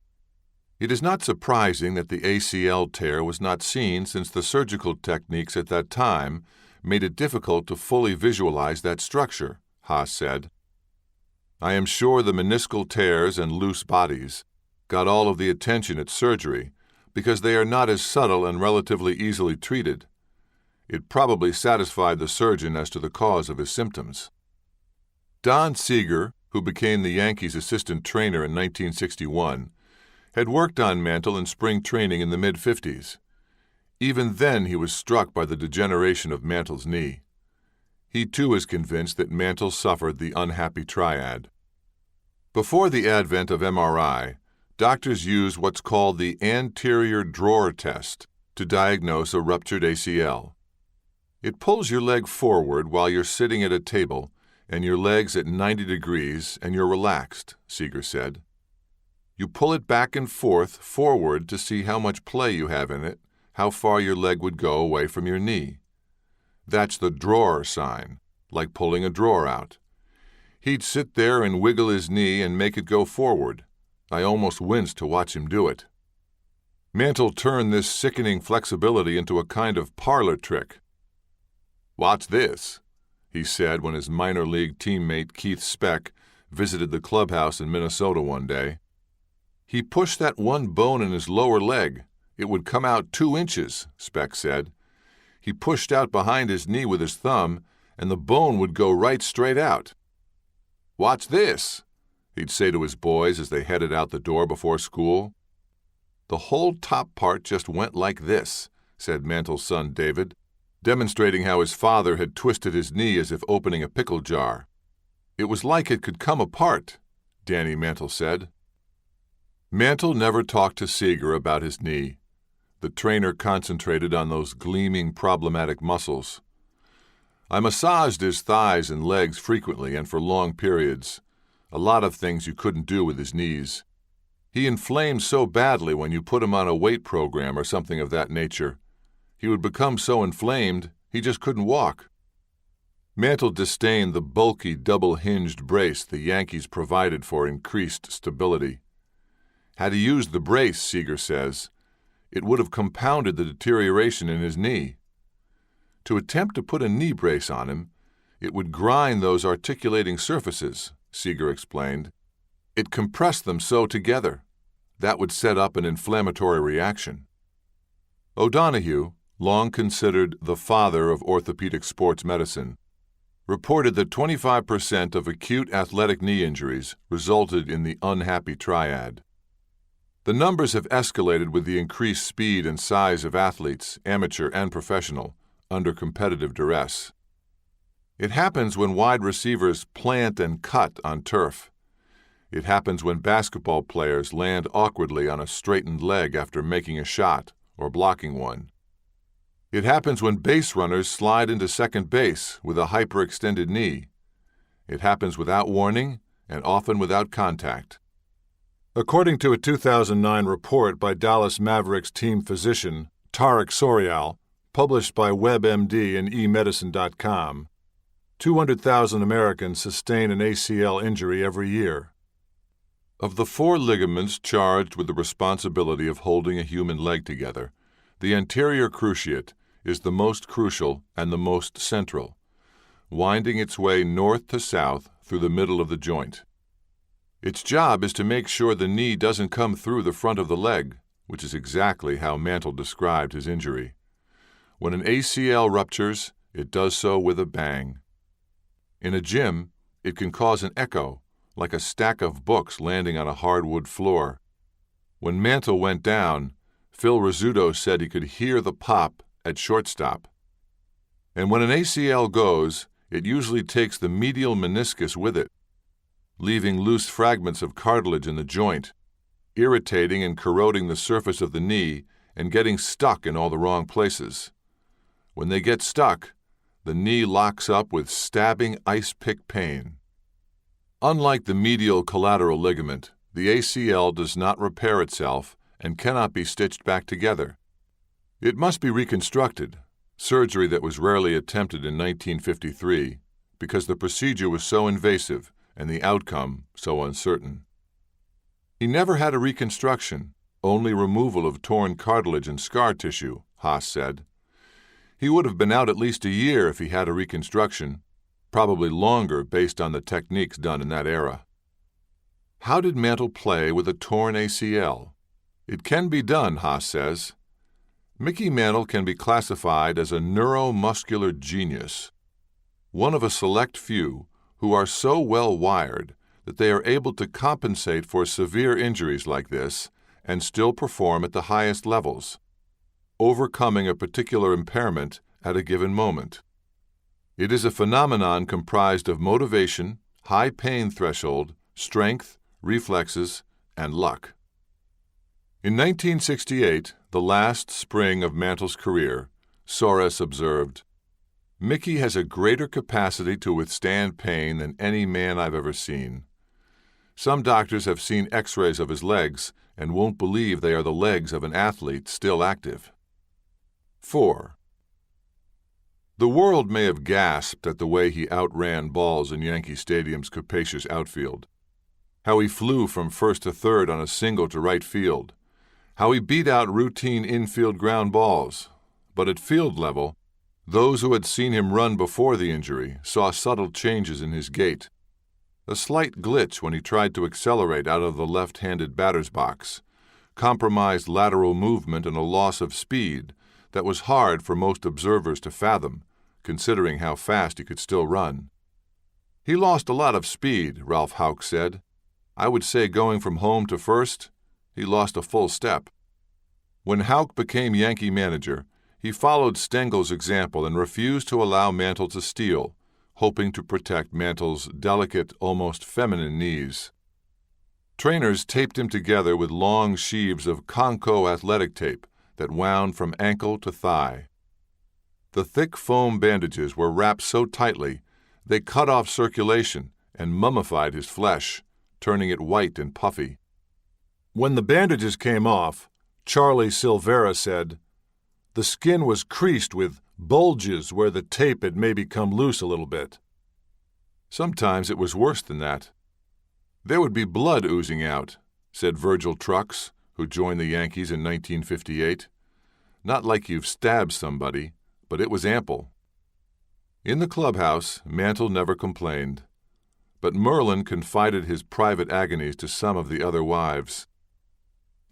It is not surprising that the ACL tear was not seen, since the surgical techniques at that time made it difficult to fully visualize that structure, Haas said. I am sure the meniscal tears and loose bodies got all of the attention at surgery because they are not as subtle and relatively easily treated. It probably satisfied the surgeon as to the cause of his symptoms. Don Seeger, who became the Yankees' assistant trainer in 1961, had worked on Mantle in spring training in the mid-50s. Even then he was struck by the degeneration of Mantle's knee. He too is convinced that Mantle suffered the unhappy triad. Before the advent of MRI, doctors used what's called the anterior drawer test to diagnose a ruptured ACL. It pulls your leg forward while you're sitting at a table and your leg's at 90 degrees and you're relaxed, Seeger said. You pull it back and forward to see how much play you have in it, how far your leg would go away from your knee. That's the drawer sign, like pulling a drawer out. He'd sit there and wiggle his knee and make it go forward. I almost winced to watch him do it. Mantle turned this sickening flexibility into a kind of parlor trick. "Watch this," he said when his minor league teammate Keith Speck visited the clubhouse in Minnesota one day. "He pushed that one bone in his lower leg. It would come out 2 inches, Speck said. He pushed out behind his knee with his thumb, and the bone would go right straight out. "Watch this," he'd say to his boys as they headed out the door before school. "The whole top part just went like this," said Mantle's son David, demonstrating how his father had twisted his knee as if opening a pickle jar. "It was like it could come apart," Danny Mantle said. Mantle never talked to Seeger about his knee. The trainer concentrated on those gleaming, problematic muscles. "I massaged his thighs and legs frequently and for long periods. A lot of things you couldn't do with his knees. He inflamed so badly when you put him on a weight program or something of that nature. He would become so inflamed he just couldn't walk." Mantle disdained the bulky, double-hinged brace the Yankees provided for increased stability. Had he used the brace, Seeger says, it would have compounded the deterioration in his knee. To attempt to put a knee brace on him, it would grind those articulating surfaces, Seeger explained. It compressed them so together. That would set up an inflammatory reaction. O'Donoghue, long considered the father of orthopedic sports medicine, reported that 25% of acute athletic knee injuries resulted in the unhappy triad. The numbers have escalated with the increased speed and size of athletes, amateur and professional, under competitive duress. It happens when wide receivers plant and cut on turf. It happens when basketball players land awkwardly on a straightened leg after making a shot or blocking one. It happens when base runners slide into second base with a hyperextended knee. It happens without warning and often without contact. According to a 2009 report by Dallas Mavericks team physician Tarek Sorial, published by WebMD and eMedicine.com, 200,000 Americans sustain an ACL injury every year. Of the 4 ligaments charged with the responsibility of holding a human leg together, the anterior cruciate is the most crucial and the most central, winding its way north to south through the middle of the joint. Its job is to make sure the knee doesn't come through the front of the leg, which is exactly how Mantle described his injury. When an ACL ruptures, it does so with a bang. In a gym, it can cause an echo, like a stack of books landing on a hardwood floor. When Mantle went down, Phil Rizzuto said he could hear the pop at shortstop. And when an ACL goes, it usually takes the medial meniscus with it, leaving loose fragments of cartilage in the joint, irritating and corroding the surface of the knee and getting stuck in all the wrong places. When they get stuck, the knee locks up with stabbing ice-pick pain. Unlike the medial collateral ligament, the ACL does not repair itself and cannot be stitched back together. It must be reconstructed, surgery that was rarely attempted in 1953 because the procedure was so invasive and the outcome so uncertain. He never had a reconstruction, only removal of torn cartilage and scar tissue, Haas said. He would have been out at least a year if he had a reconstruction, probably longer based on the techniques done in that era. How did Mantle play with a torn ACL? It can be done, Haas says. Mickey Mantle can be classified as a neuromuscular genius, one of a select few who are so well wired that they are able to compensate for severe injuries like this and still perform at the highest levels, overcoming a particular impairment at a given moment. It is a phenomenon comprised of motivation, high pain threshold, strength, reflexes, and luck. In 1968, the last spring of Mantle's career, Soares observed, "Mickey has a greater capacity to withstand pain than any man I've ever seen. Some doctors have seen x-rays of his legs and won't believe they are the legs of an athlete still active." 4. The world may have gasped at the way he outran balls in Yankee Stadium's capacious outfield. how he flew from first to third on a single to right field, how he beat out routine infield ground balls. But at field level, those who had seen him run before the injury saw subtle changes in his gait. A slight glitch when he tried to accelerate out of the left-handed batter's box, compromised lateral movement and a loss of speed that was hard for most observers to fathom, considering how fast he could still run. He lost a lot of speed, Ralph Houck said. I would say going from home to first, he lost a full step. When Houck became Yankee manager, he followed Stengel's example and refused to allow Mantle to steal, hoping to protect Mantle's delicate, almost feminine knees. Trainers taped him together with long sheaves of Conco athletic tape that wound from ankle to thigh. The thick foam bandages were wrapped so tightly they cut off circulation and mummified his flesh, turning it white and puffy. When the bandages came off, Charlie Silvera said, "The skin was creased with bulges where the tape had maybe come loose a little bit." Sometimes it was worse than that. There would be blood oozing out, said Virgil Trucks, who joined the Yankees in 1958. Not like you've stabbed somebody, but it was ample. In the clubhouse, Mantle never complained. But Merlin confided his private agonies to some of the other wives.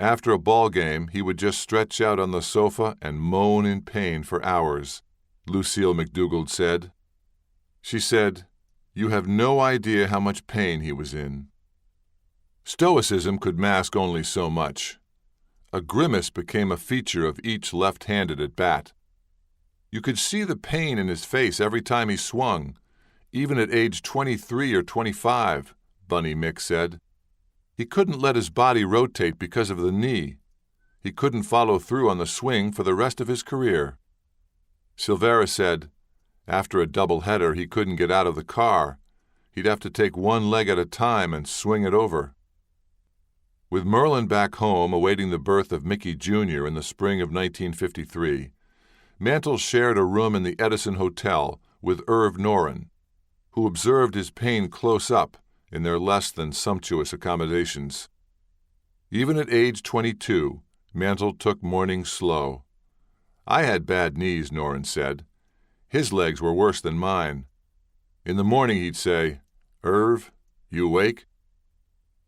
After a ball game, he would just stretch out on the sofa and moan in pain for hours, Lucille McDougald said. She said, "You have no idea how much pain he was in." Stoicism could mask only so much. A grimace became a feature of each left-handed at bat. You could see the pain in his face every time he swung, even at age 23 or 25, Bunny Mick said. He couldn't let his body rotate because of the knee. He couldn't follow through on the swing for the rest of his career. Silvera said, after a doubleheader he couldn't get out of the car. He'd have to take one leg at a time and swing it over. With Merlin back home awaiting the birth of Mickey Jr. in the spring of 1953, Mantle shared a room in the Edison Hotel with Irv Noren, who observed his pain close up in their less than sumptuous accommodations. Even at age 22, Mantle took mornings slow. I had bad knees, Noren said. His legs were worse than mine. In the morning he'd say, "Irv, you awake?"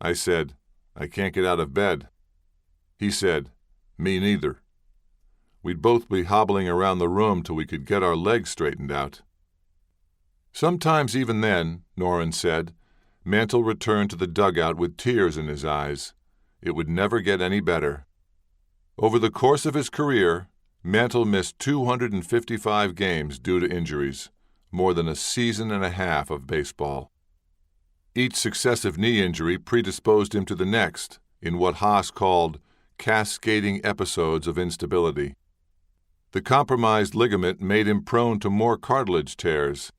I said, "I can't get out of bed." He said, "Me neither." We'd both be hobbling around the room till we could get our legs straightened out. Sometimes even then, Noren said, Mantle returned to the dugout with tears in his eyes. It would never get any better. Over the course of his career, Mantle missed 255 games due to injuries, more than a season and a half of baseball. Each successive knee injury predisposed him to the next, in what Haas called cascading episodes of instability. The compromised ligament made him prone to more cartilage tears.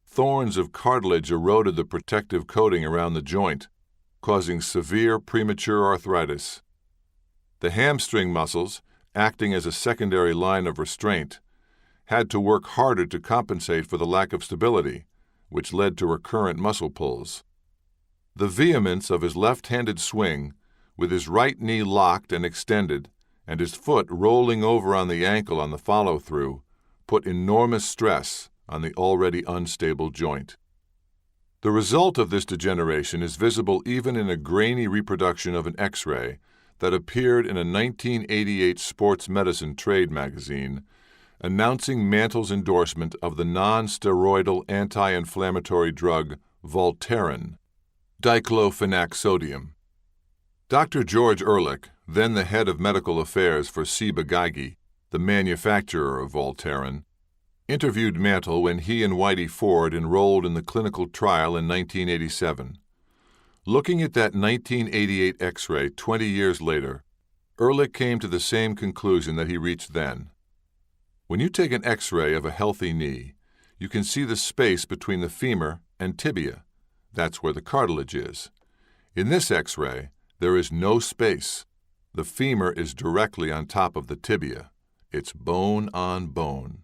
Thorns of cartilage eroded the protective coating around the joint, causing severe premature arthritis. The hamstring muscles, acting as a secondary line of restraint, had to work harder to compensate for the lack of stability, which led to recurrent muscle pulls. The vehemence of his left-handed swing, with his right knee locked and extended, and his foot rolling over on the ankle on the follow-through, put enormous stress on the already unstable joint. The result of this degeneration is visible even in a grainy reproduction of an X-ray that appeared in a 1988 sports medicine trade magazine, announcing Mantle's endorsement of the non-steroidal anti-inflammatory drug Voltaren, diclofenac sodium. Dr. George Ehrlich, then the head of medical affairs for Ciba Geigy, the manufacturer of Voltaren, interviewed Mantle when he and Whitey Ford enrolled in the clinical trial in 1987. Looking at that 1988 X-ray 20 years later, Ehrlich came to the same conclusion that he reached then. When you take an X-ray of a healthy knee, you can see the space between the femur and tibia. That's where the cartilage is. In this X-ray, there is no space. The femur is directly on top of the tibia. It's bone on bone.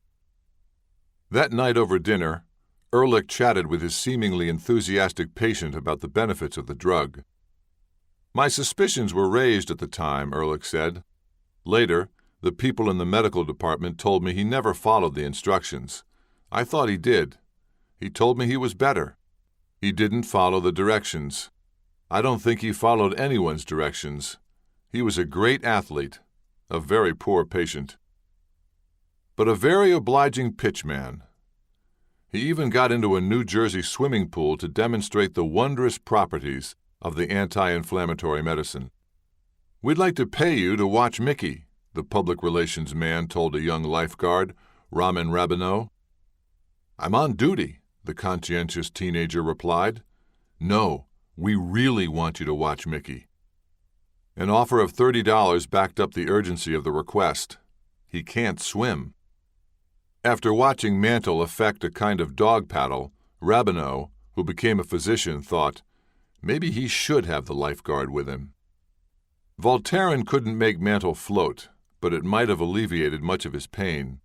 That night over dinner, Ehrlich chatted with his seemingly enthusiastic patient about the benefits of the drug. My suspicions were raised at the time, Ehrlich said. Later, the people in the medical department told me he never followed the instructions. I thought he did. He told me he was better. He didn't follow the directions. I don't think he followed anyone's directions. He was a great athlete, a very poor patient, but a very obliging pitchman. He even got into a New Jersey swimming pool to demonstrate the wondrous properties of the anti-inflammatory medicine. "We'd like to pay you to watch Mickey," the public relations man told a young lifeguard, Raman Rabineau. "I'm on duty," the conscientious teenager replied. "No, we really want you to watch Mickey." An offer of $30 backed up the urgency of the request. He can't swim. After watching Mantle effect a kind of dog paddle, Rabineau, who became a physician, thought, maybe he should have the lifeguard with him. Voltaren couldn't make Mantle float, but it might have alleviated much of his pain.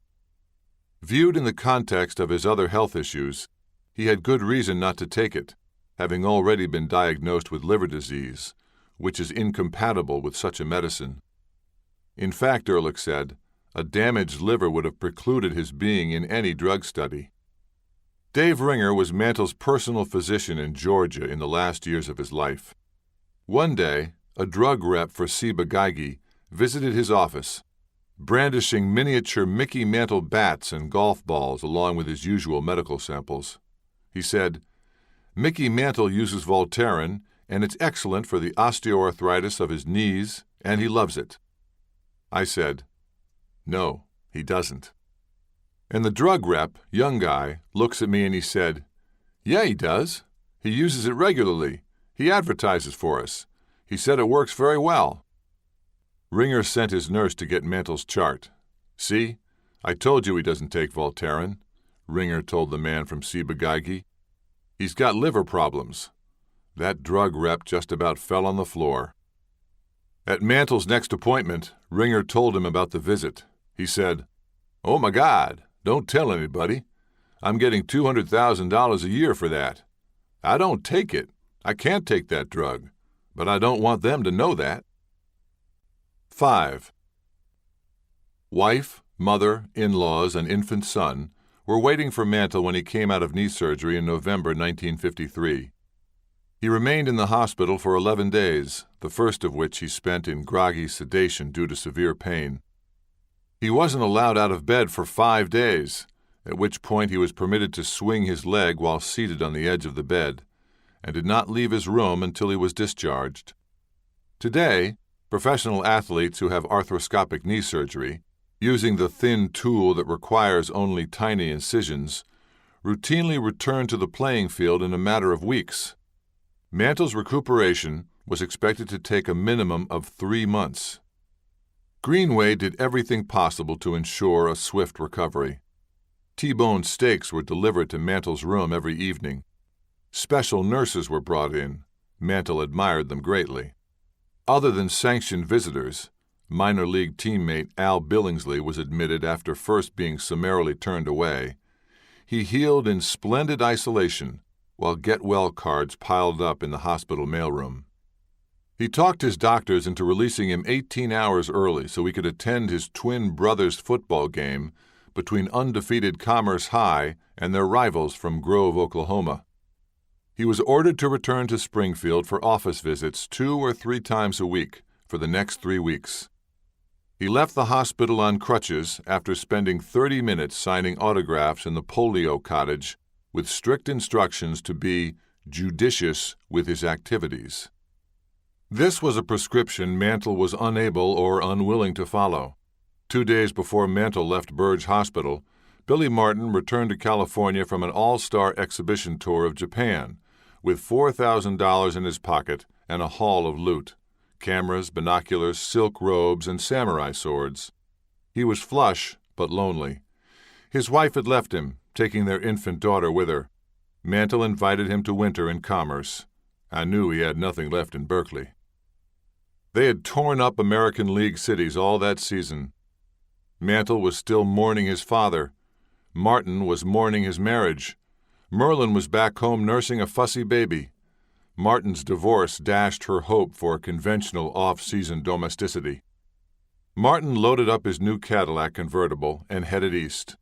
Viewed in the context of his other health issues, he had good reason not to take it, having already been diagnosed with liver disease, which is incompatible with such a medicine. In fact, Ehrlich said, a damaged liver would have precluded his being in any drug study. Dave Ringer was Mantle's personal physician in Georgia in the last years of his life. One day, a drug rep for Ciba Geigy visited his office, brandishing miniature Mickey Mantle bats and golf balls along with his usual medical samples. He said, "Mickey Mantle uses Voltaren, and it's excellent for the osteoarthritis of his knees, and he loves it." I said, "No, he doesn't." And the drug rep, young guy, looks at me and he said, "Yeah, he does. He uses it regularly. He advertises for us. He said it works very well." Ringer sent his nurse to get Mantle's chart. "See, I told you he doesn't take Voltaren," Ringer told the man from Ciba Geigy. "He's got liver problems." That drug rep just about fell on the floor. At Mantle's next appointment, Ringer told him about the visit. He said, "Oh my God, don't tell anybody. I'm getting $200,000 a year for that. I don't take it. I can't take that drug, but I don't want them to know that." 5. Wife, mother, in-laws, and infant son were waiting for Mantle when he came out of knee surgery in November 1953. He remained in the hospital for 11 days, the first of which he spent in groggy sedation due to severe pain. He wasn't allowed out of bed for 5 days, at which point he was permitted to swing his leg while seated on the edge of the bed, and did not leave his room until he was discharged. Today, professional athletes who have arthroscopic knee surgery, using the thin tool that requires only tiny incisions, routinely return to the playing field in a matter of weeks. Mantle's recuperation was expected to take a minimum of 3 months. Greenway did everything possible to ensure a swift recovery. T-bone steaks were delivered to Mantle's room every evening. Special nurses were brought in. Mantle admired them greatly. Other than sanctioned visitors, minor league teammate Al Billingsley was admitted after first being summarily turned away. He healed in splendid isolation, while get-well cards piled up in the hospital mailroom. He talked his doctors into releasing him 18 hours early so he could attend his twin brothers' football game between undefeated Commerce High and their rivals from Grove, Oklahoma. He was ordered to return to Springfield for office visits 2 or 3 times a week for the next 3 weeks. He left the hospital on crutches after spending 30 minutes signing autographs in the polio cottage with strict instructions to be judicious with his activities. This was a prescription Mantle was unable or unwilling to follow. 2 days before Mantle left Burge Hospital, Billy Martin returned to California from an all-star exhibition tour of Japan, with $4,000 in his pocket and a haul of loot: cameras, binoculars, silk robes, and samurai swords. He was flush, but lonely. His wife had left him, taking their infant daughter with her. Mantle invited him to winter in Commerce. I knew he had nothing left in Berkeley. They had torn up American League cities all that season. Mantle was still mourning his father. Martin was mourning his marriage. Merlin was back home nursing a fussy baby. Martin's divorce dashed her hope for conventional off-season domesticity. Martin loaded up his new Cadillac convertible and headed east.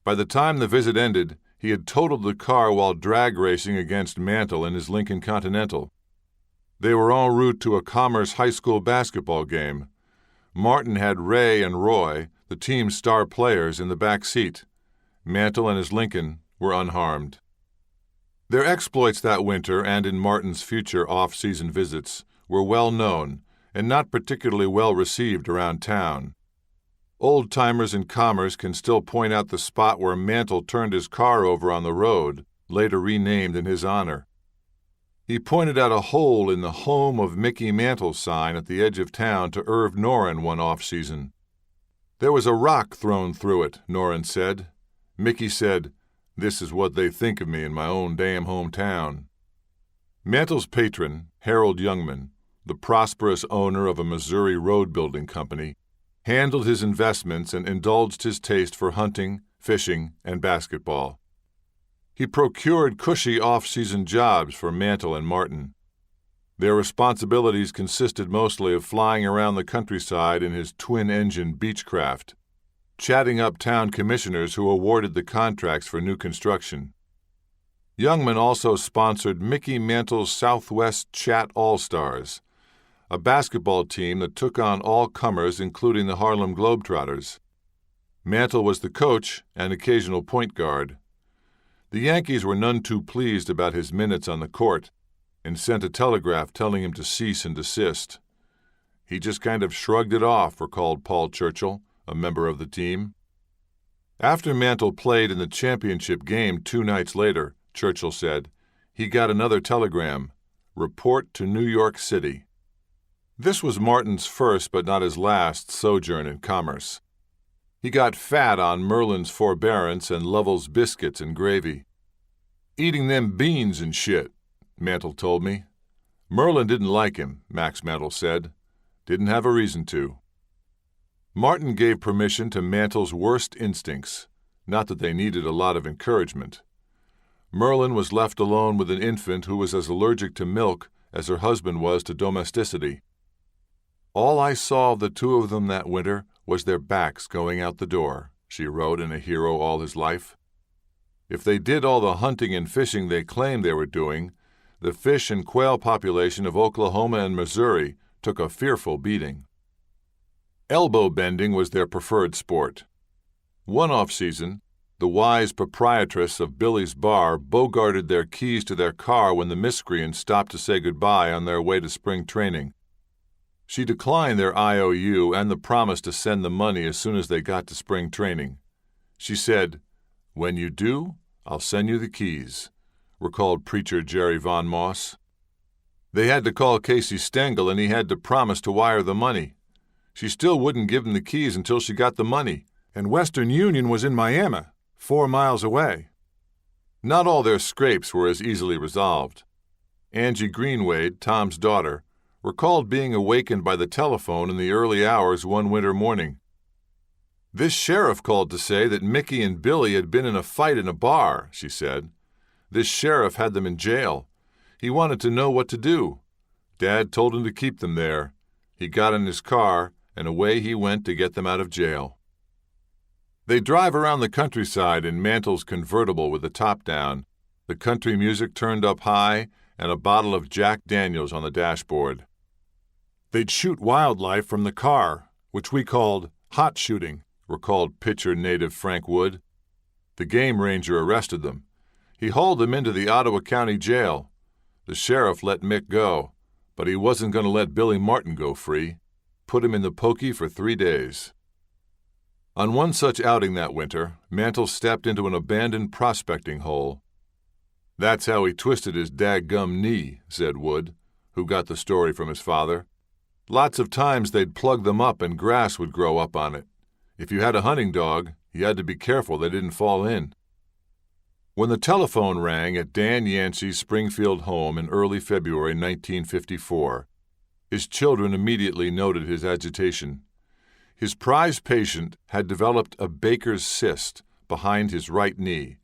By the time the visit ended, he had totaled the car while drag racing against Mantle in his Lincoln Continental. They were en route to a Commerce High School basketball game. Martin had Ray and Roy, the team's star players, in the back seat. Mantle and his Lincoln were unharmed. Their exploits that winter and in Martin's future off-season visits were well known and not particularly well received around town. Old-timers in Commerce can still point out the spot where Mantle turned his car over on the road, later renamed in his honor. He pointed out a hole in the Home of Mickey Mantle sign at the edge of town to Irv Noren one off-season. There was a rock thrown through it, Noren said. Mickey said, "This is what they think of me in my own damn hometown." Mantle's patron, Harold Youngman, the prosperous owner of a Missouri road-building company, handled his investments and indulged his taste for hunting, fishing, and basketball. He procured cushy off-season jobs for Mantle and Martin. Their responsibilities consisted mostly of flying around the countryside in his twin-engine Beechcraft, chatting up town commissioners who awarded the contracts for new construction. Youngman also sponsored Mickey Mantle's Southwest Chat All-Stars, a basketball team that took on all comers including the Harlem Globetrotters. Mantle was the coach and occasional point guard. The Yankees were none too pleased about his minutes on the court and sent a telegraph telling him to cease and desist. He just kind of shrugged it off, recalled Paul Churchill, a member of the team. After Mantle played in the championship game 2 nights later, Churchill said, he got another telegram, "Report to New York City." This was Martin's first but not his last sojourn in Commerce. He got fat on Merlin's forbearance and Lovell's biscuits and gravy. "Eating them beans and shit," Mantle told me. Merlin didn't like him, Max Mantle said. Didn't have a reason to. Martin gave permission to Mantle's worst instincts, not that they needed a lot of encouragement. Merlin was left alone with an infant who was as allergic to milk as her husband was to domesticity. "All I saw of the two of them that winter was their backs going out the door," she wrote in A Hero All His Life. If they did all the hunting and fishing they claimed they were doing, the fish and quail population of Oklahoma and Missouri took a fearful beating. Elbow bending was their preferred sport. One off-season, the wise proprietress of Billy's Bar bogarted their keys to their car when the miscreants stopped to say goodbye on their way to spring training. She declined their IOU and the promise to send the money as soon as they got to spring training. She said, "When you do, I'll send you the keys," recalled preacher Jerry Von Moss. They had to call Casey Stengel and he had to promise to wire the money. She still wouldn't give him the keys until she got the money, and Western Union was in Miami, 4 miles away. Not all their scrapes were as easily resolved. Angie Greenwade, Tom's daughter, recalled being awakened by the telephone in the early hours one winter morning. "This sheriff called to say that Mickey and Billy had been in a fight in a bar," she said. "This sheriff had them in jail. He wanted to know what to do. Dad told him to keep them there. He got in his car, and away he went to get them out of jail." They drive around the countryside in Mantle's convertible with the top down, the country music turned up high, and a bottle of Jack Daniels on the dashboard. They'd shoot wildlife from the car, which we called hot shooting, recalled pitcher native Frank Wood. The game ranger arrested them. He hauled them into the Ottawa County Jail. The sheriff let Mick go, but he wasn't going to let Billy Martin go free. Put him in the pokey for 3 days. On one such outing that winter, Mantle stepped into an abandoned prospecting hole. "That's how he twisted his daggum knee," said Wood, who got the story from his father. "Lots of times they'd plug them up and grass would grow up on it. If you had a hunting dog, you had to be careful they didn't fall in." When the telephone rang at Dan Yancey's Springfield home in early February 1954, his children immediately noted his agitation. His prize patient had developed a Baker's cyst behind his right knee,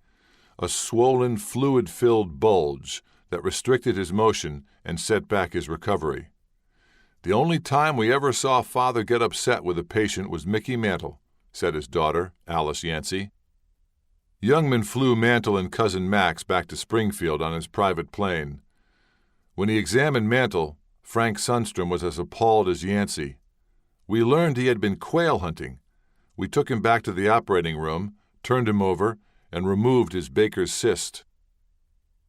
a swollen, fluid-filled bulge that restricted his motion and set back his recovery. "The only time we ever saw Father get upset with a patient was Mickey Mantle," said his daughter, Alice Yancey. Youngman flew Mantle and cousin Max back to Springfield on his private plane. When he examined Mantle, Frank Sundstrom was as appalled as Yancey. "We learned he had been quail hunting. We took him back to the operating room, turned him over, and removed his Baker's cyst."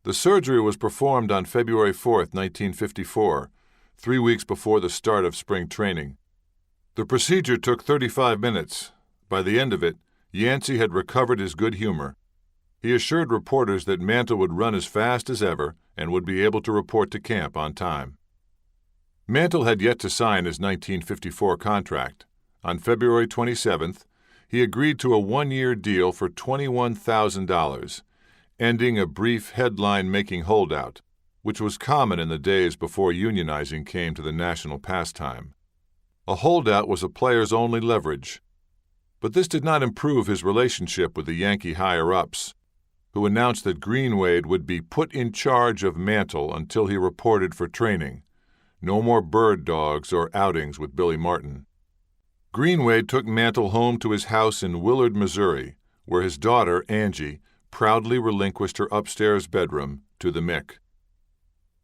The surgery was performed on February 4, 1954, 3 weeks before the start of spring training. The procedure took 35 minutes. By the end of it, Yancey had recovered his good humor. He assured reporters that Mantle would run as fast as ever and would be able to report to camp on time. Mantle had yet to sign his 1954 contract. On February 27th, he agreed to a one-year deal for $21,000, ending a brief headline-making holdout, which was common in the days before unionizing came to the national pastime. A holdout was a player's only leverage. But this did not improve his relationship with the Yankee higher-ups, who announced that Greenwade would be put in charge of Mantle until he reported for training. No more bird dogs or outings with Billy Martin. Greenwade took Mantle home to his house in Willard, Missouri, where his daughter, Angie, proudly relinquished her upstairs bedroom to the Mick.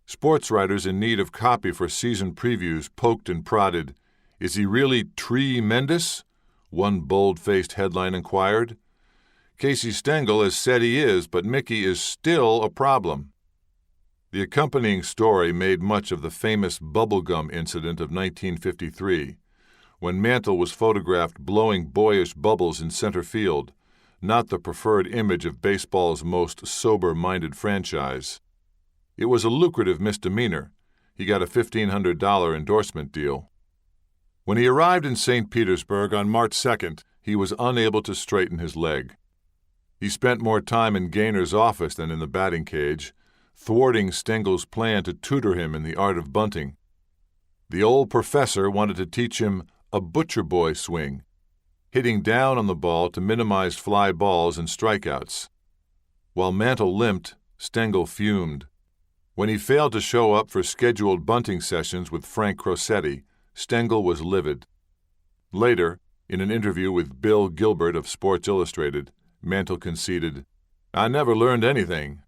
Sports writers in need of copy for season previews poked and prodded. "Is he really tree-mendous?" one bold-faced headline inquired. "Casey Stengel has said he is, but Mickey is still a problem." The accompanying story made much of the famous bubblegum incident of 1953, when Mantle was photographed blowing boyish bubbles in center field, not the preferred image of baseball's most sober-minded franchise. It was a lucrative misdemeanor. He got a $1,500 endorsement deal. When he arrived in St. Petersburg on March 2nd, he was unable to straighten his leg. He spent more time in Gaynor's office than in the batting cage, thwarting Stengel's plan to tutor him in the art of bunting. The old professor wanted to teach him a butcher boy swing, hitting down on the ball to minimize fly balls and strikeouts. While Mantle limped, Stengel fumed. When he failed to show up for scheduled bunting sessions with Frank Crosetti, Stengel was livid. Later, in an interview with Bill Gilbert of Sports Illustrated, Mantle conceded, "I never learned anything."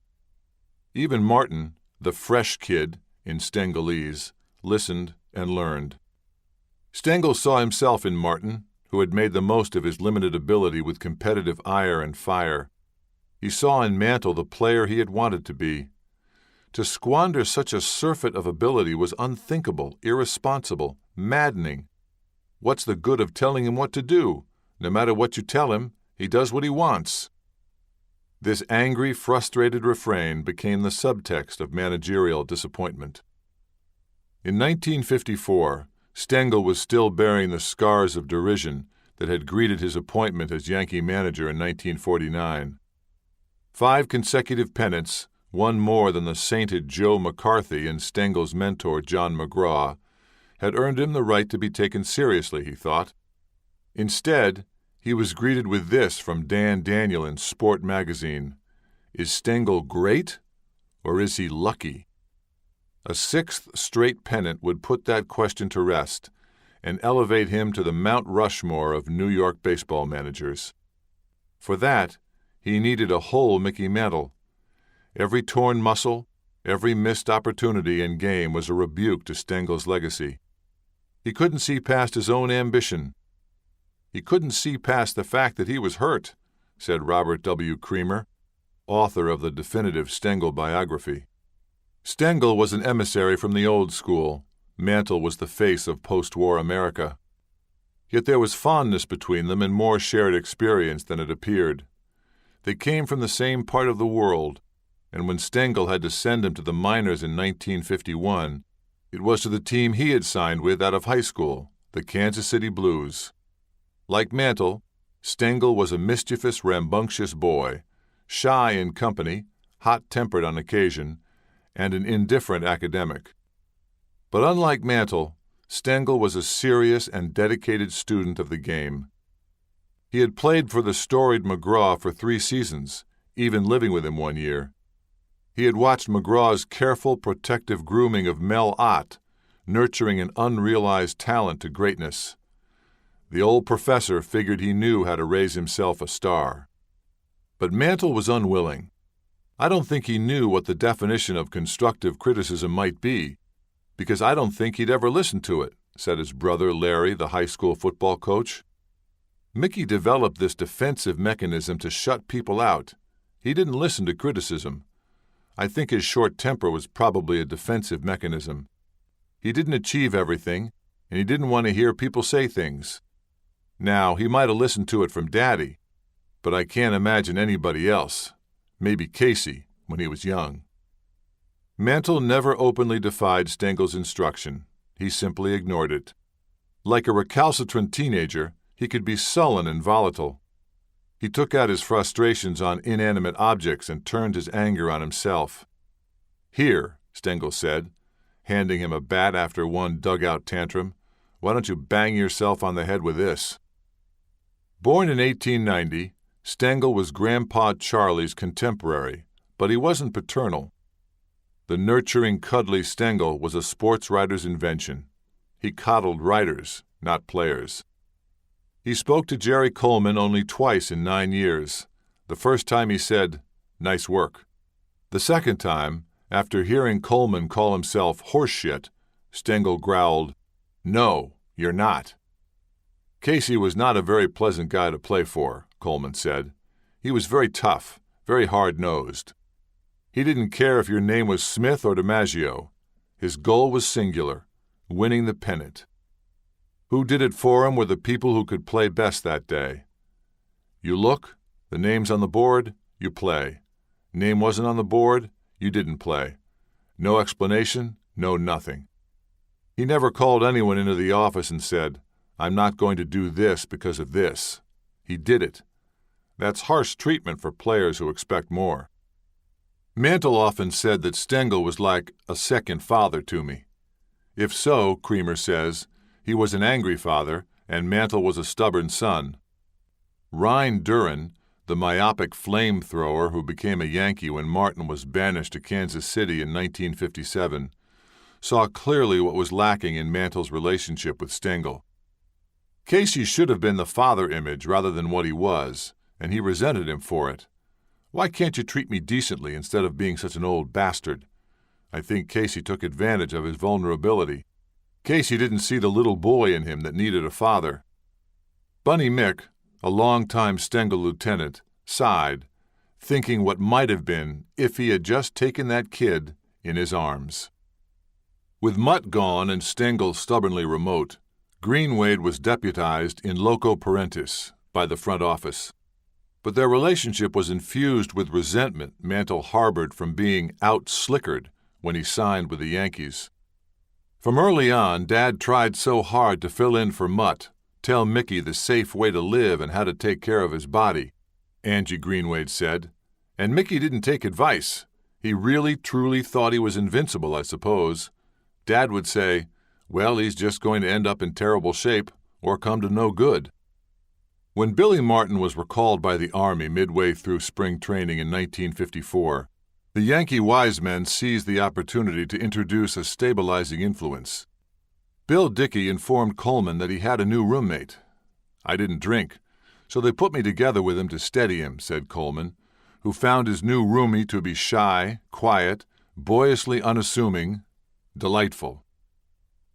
Even Martin, the fresh kid, in Stengelese, listened and learned. Stengel saw himself in Martin, who had made the most of his limited ability with competitive ire and fire. He saw in Mantle the player he had wanted to be. To squander such a surfeit of ability was unthinkable, irresponsible, maddening. What's the good of telling him what to do? No matter what you tell him, he does what he wants. This angry, frustrated refrain became the subtext of managerial disappointment. In 1954, Stengel was still bearing the scars of derision that had greeted his appointment as Yankee manager in 1949. 5 consecutive pennants, one more than the sainted Joe McCarthy and Stengel's mentor John McGraw, had earned him the right to be taken seriously, he thought. Instead, he was greeted with this from Dan Daniel in Sport magazine: "Is Stengel great, or is he lucky?" A 6th straight pennant would put that question to rest and elevate him to the Mount Rushmore of New York baseball managers. For that, he needed a whole Mickey Mantle. Every torn muscle, every missed opportunity in game was a rebuke to Stengel's legacy. He couldn't see past his own ambition. He couldn't see past the fact that he was hurt, said Robert W. Creamer, author of the definitive Stengel biography. Stengel was an emissary from the old school. Mantle was the face of post-war America. Yet there was fondness between them and more shared experience than it appeared. They came from the same part of the world, and when Stengel had to send him to the minors in 1951, it was to the team he had signed with out of high school, the Kansas City Blues. Like Mantle, Stengel was a mischievous, rambunctious boy, shy in company, hot-tempered on occasion, and an indifferent academic. But unlike Mantle, Stengel was a serious and dedicated student of the game. He had played for the storied McGraw for 3 seasons, even living with him one year. He had watched McGraw's careful, protective grooming of Mel Ott, nurturing an unrealized talent to greatness. The old professor figured he knew how to raise himself a star. But Mantle was unwilling. I don't think he knew what the definition of constructive criticism might be, because I don't think he'd ever listened to it, said his brother Larry, the high school football coach. Mickey developed this defensive mechanism to shut people out. He didn't listen to criticism. I think his short temper was probably a defensive mechanism. He didn't achieve everything, and he didn't want to hear people say things. Now, he might have listened to it from Daddy, but I can't imagine anybody else. Maybe Casey, when he was young. Mantle never openly defied Stengel's instruction. He simply ignored it. Like a recalcitrant teenager, he could be sullen and volatile. He took out his frustrations on inanimate objects and turned his anger on himself. "Here," Stengel said, handing him a bat after one dugout tantrum, "why don't you bang yourself on the head with this?" Born in 1890, Stengel was Grandpa Charlie's contemporary, but he wasn't paternal. The nurturing, cuddly Stengel was a sports writer's invention. He coddled writers, not players. He spoke to Jerry Coleman only twice in 9 years. The first time he said, "Nice work." The second time, after hearing Coleman call himself horseshit, Stengel growled, "No, you're not." Casey was not a very pleasant guy to play for, Coleman said. He was very tough, very hard-nosed. He didn't care if your name was Smith or DiMaggio. His goal was singular, winning the pennant. Who did it for him were the people who could play best that day. You look, the name's on the board, you play. Name wasn't on the board, you didn't play. No explanation, no nothing. He never called anyone into the office and said, "I'm not going to do this because of this." He did it. That's harsh treatment for players who expect more. Mantle often said that Stengel was like a second father to me. If so, Creamer says, he was an angry father, and Mantle was a stubborn son. Ryan Duran, the myopic flamethrower who became a Yankee when Martin was banished to Kansas City in 1957, saw clearly what was lacking in Mantle's relationship with Stengel. Casey should have been the father image rather than what he was, and he resented him for it. "Why can't you treat me decently instead of being such an old bastard?" I think Casey took advantage of his vulnerability. Casey didn't see the little boy in him that needed a father. Bunny Mick, a longtime Stengel lieutenant, sighed, thinking what might have been if he had just taken that kid in his arms. With Mutt gone and Stengel stubbornly remote, Greenwade was deputized in loco parentis by the front office. But their relationship was infused with resentment Mantle harbored from being out-slickered when he signed with the Yankees. From early on, Dad tried so hard to fill in for Mutt, tell Mickey the safe way to live and how to take care of his body, Angie Greenwade said. And Mickey didn't take advice. He really, truly thought he was invincible, I suppose. Dad would say, "Well, he's just going to end up in terrible shape or come to no good." When Billy Martin was recalled by the Army midway through spring training in 1954, the Yankee wise men seized the opportunity to introduce a stabilizing influence. Bill Dickey informed Coleman that he had a new roommate. "I didn't drink, so they put me together with him to steady him," said Coleman, who found his new roomie to be shy, quiet, boyishly unassuming, delightful.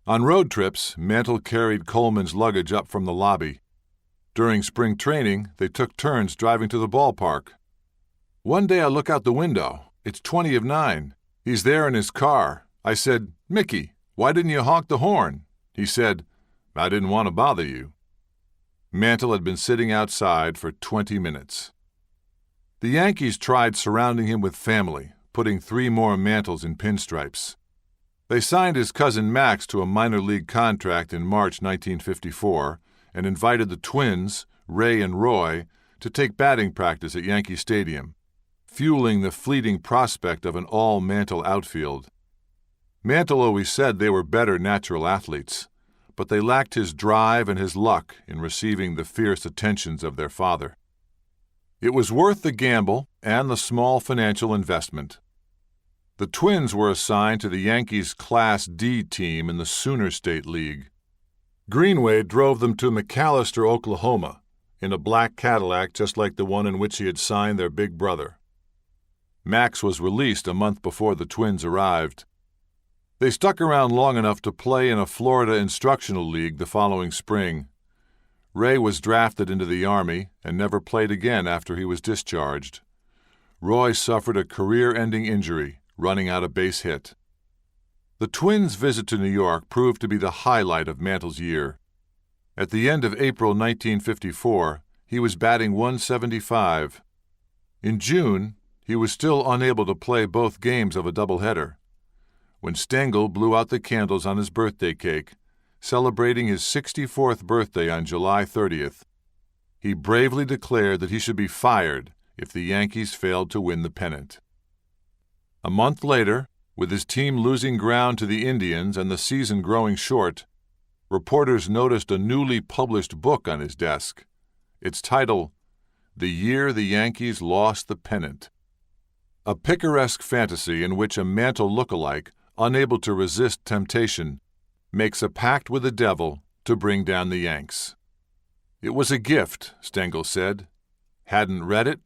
On road trips, Mantle carried Coleman's luggage up from the lobby. During spring training, they took turns driving to the ballpark. One day I look out the window. It's 20 of 9. He's there in his car. I said, "Mickey, why didn't you honk the horn?" He said, "I didn't want to bother you." Mantle had been sitting outside for 20 minutes. The Yankees tried surrounding him with family, putting 3 more Mantles in pinstripes. They signed his cousin Max to a minor league contract in March 1954 and invited the twins, Ray and Roy, to take batting practice at Yankee Stadium, fueling the fleeting prospect of an all-Mantle outfield. Mantle always said they were better natural athletes, but they lacked his drive and his luck in receiving the fierce attentions of their father. It was worth the gamble and the small financial investment. The Twins were assigned to the Yankees' Class D team in the Sooner State League. Greenway drove them to McAlester, Oklahoma, in a black Cadillac just like the one in which he had signed their big brother. Max was released a month before the Twins arrived. They stuck around long enough to play in a Florida instructional league the following spring. Ray was drafted into the Army and never played again after he was discharged. Roy suffered a career-ending injury, running out a base hit. The Twins' visit to New York proved to be the highlight of Mantle's year. At the end of April 1954, he was batting .175. In June, he was still unable to play both games of a doubleheader. When Stengel blew out the candles on his birthday cake, celebrating his 64th birthday on July 30th, he bravely declared that he should be fired if the Yankees failed to win the pennant. A month later, with his team losing ground to the Indians and the season growing short, reporters noticed a newly published book on his desk. Its title, The Year the Yankees Lost the Pennant. A picaresque fantasy in which a Mantle look-alike, unable to resist temptation, makes a pact with the devil to bring down the Yanks. It was a gift, Stengel said. Hadn't read it,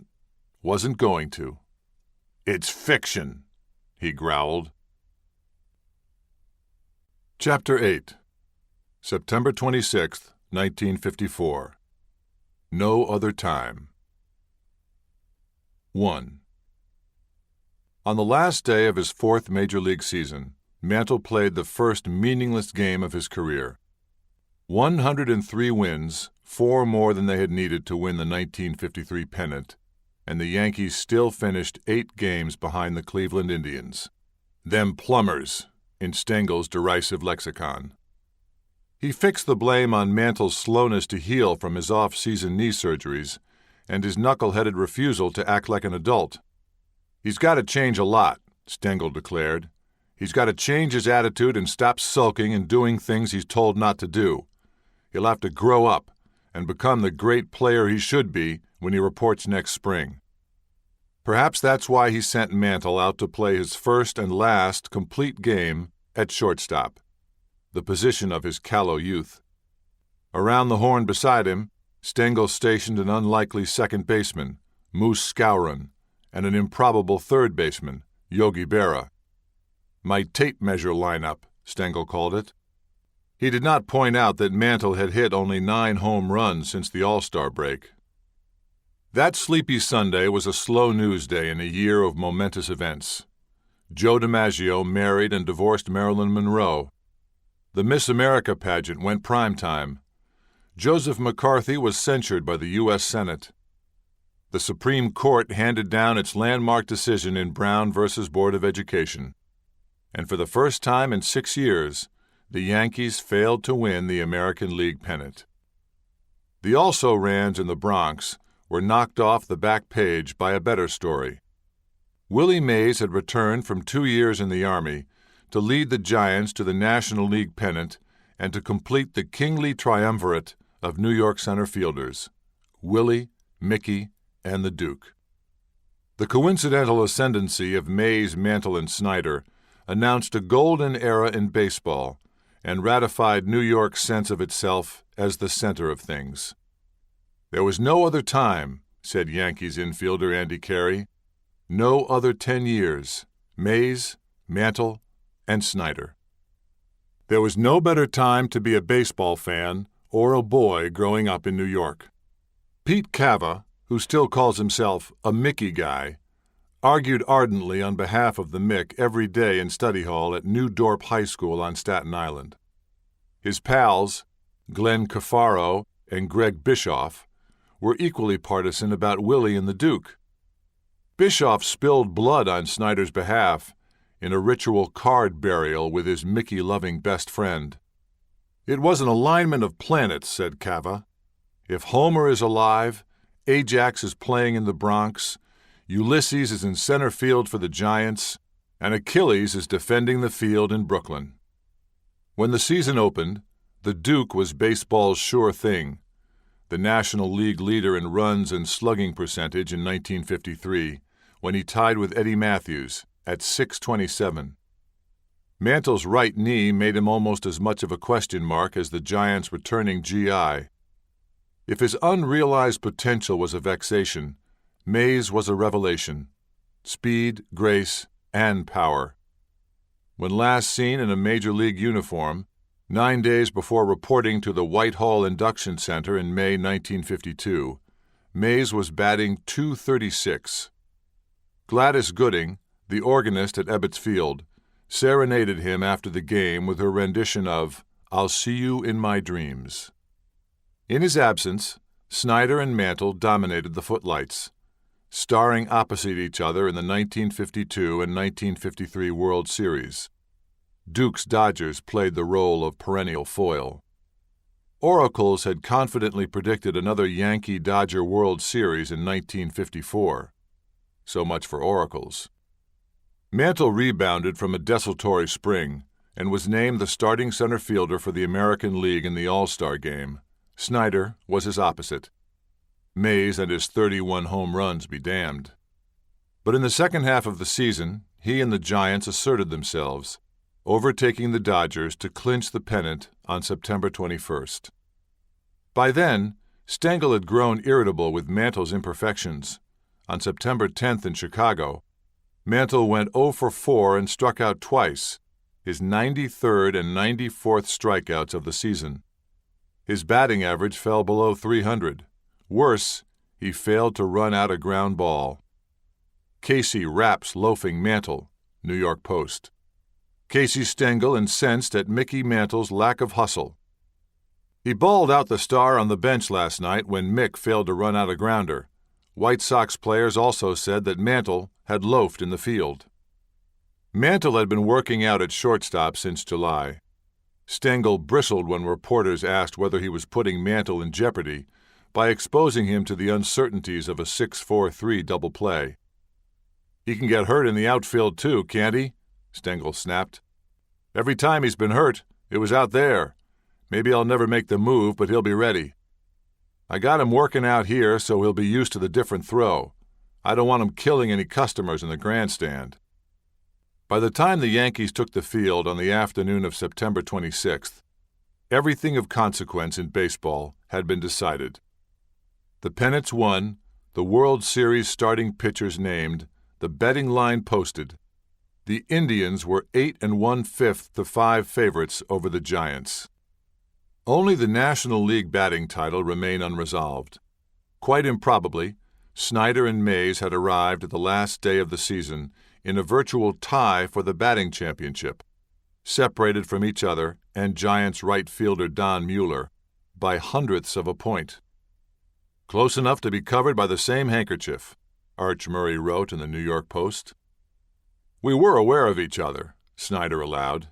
wasn't going to. It's fiction, he growled. Chapter 8. September 26, 1954. No Other Time. 1. On the last day of his fourth Major League season, Mantle played the first meaningless game of his career. 103 wins, 4 more than they had needed to win the 1953 pennant, and the Yankees still finished 8 games behind the Cleveland Indians. Them plumbers, in Stengel's derisive lexicon. He fixed the blame on Mantle's slowness to heal from his off-season knee surgeries and his knuckle-headed refusal to act like an adult. He's got to change a lot, Stengel declared. He's got to change his attitude and stop sulking and doing things he's told not to do. He'll have to grow up and become the great player he should be when he reports next spring. Perhaps that's why he sent Mantle out to play his first and last complete game at shortstop, the position of his callow youth. Around the horn beside him, Stengel stationed an unlikely second baseman, Moose Skowron, and an improbable third baseman, Yogi Berra. My tape measure lineup, Stengel called it. He did not point out that Mantle had hit only 9 home runs since the All-Star break. That sleepy Sunday was a slow news day in a year of momentous events. Joe DiMaggio married and divorced Marilyn Monroe. The Miss America pageant went prime time. Joseph McCarthy was censured by the U.S. Senate. The Supreme Court handed down its landmark decision in Brown v. Board of Education. And for the first time in 6 years, the Yankees failed to win the American League pennant. The also-rans in the Bronx were knocked off the back page by a better story. Willie Mays had returned from 2 years in the Army to lead the Giants to the National League pennant and to complete the kingly triumvirate of New York center fielders, Willie, Mickey, and the Duke. The coincidental ascendancy of Mays, Mantle, and Snyder announced a golden era in baseball and ratified New York's sense of itself as the center of things. There was no other time, said Yankees infielder Andy Carey. No other 10 years, Mays, Mantle, and Snyder. There was no better time to be a baseball fan or a boy growing up in New York. Pete Cava, who still calls himself a Mickey guy, argued ardently on behalf of the Mick every day in study hall at New Dorp High School on Staten Island. His pals, Glenn Cafaro and Greg Bischoff, were equally partisan about Willie and the Duke. Bischoff spilled blood on Snyder's behalf in a ritual card burial with his Mickey-loving best friend. It was an alignment of planets, said Cava. If Homer is alive, Ajax is playing in the Bronx, Ulysses is in center field for the Giants, and Achilles is defending the field in Brooklyn. When the season opened, the Duke was baseball's sure thing, the National League leader in runs and slugging percentage in 1953, when he tied with Eddie Matthews, at 6:27. Mantle's right knee made him almost as much of a question mark as the Giants' returning GI. If his unrealized potential was a vexation, Mays was a revelation. Speed, grace, and power. When last seen in a Major League uniform, 9 days before reporting to the Whitehall Induction Center in May 1952, Mays was batting .236. Gladys Gooding, the organist at Ebbets Field, serenaded him after the game with her rendition of "I'll See You in My Dreams." In his absence, Snyder and Mantle dominated the footlights, starring opposite each other in the 1952 and 1953 World Series. Duke's Dodgers played the role of perennial foil. Oracles had confidently predicted another Yankee-Dodger World Series in 1954. So much for Oracles. Mantle rebounded from a desultory spring and was named the starting center fielder for the American League in the All-Star Game. Snyder was his opposite. Mays and his 31 home runs be damned. But in the second half of the season, he and the Giants asserted themselves, overtaking the Dodgers to clinch the pennant on September 21st. By then, Stengel had grown irritable with Mantle's imperfections. On September 10th in Chicago, Mantle went 0 for 4 and struck out twice, his 93rd and 94th strikeouts of the season. His batting average fell below .300. Worse, he failed to run out a ground ball. Casey raps loafing Mantle, New York Post. Casey Stengel incensed at Mickey Mantle's lack of hustle. He bawled out the star on the bench last night when Mick failed to run out a grounder. White Sox players also said that Mantle had loafed in the field. Mantle had been working out at shortstop since July. Stengel bristled when reporters asked whether he was putting Mantle in jeopardy by exposing him to the uncertainties of a 6-4-3 double play. "He can get hurt in the outfield too, can't he?" Stengel snapped. "Every time he's been hurt, it was out there. Maybe I'll never make the move, but he'll be ready. I got him working out here so he'll be used to the different throw. I don't want him killing any customers in the grandstand." By the time the Yankees took the field on the afternoon of September 26th, everything of consequence in baseball had been decided. The pennants won, the World Series starting pitchers named, the betting line posted. The Indians were 8 1/5 to 5 favorites over the Giants. Only the National League batting title remained unresolved. Quite improbably, Snyder and Mays had arrived at the last day of the season in a virtual tie for the batting championship, separated from each other and Giants right fielder Don Mueller by hundredths of a point. "Close enough to be covered by the same handkerchief," Arch Murray wrote in the New York Post. "We were aware of each other," Snyder allowed.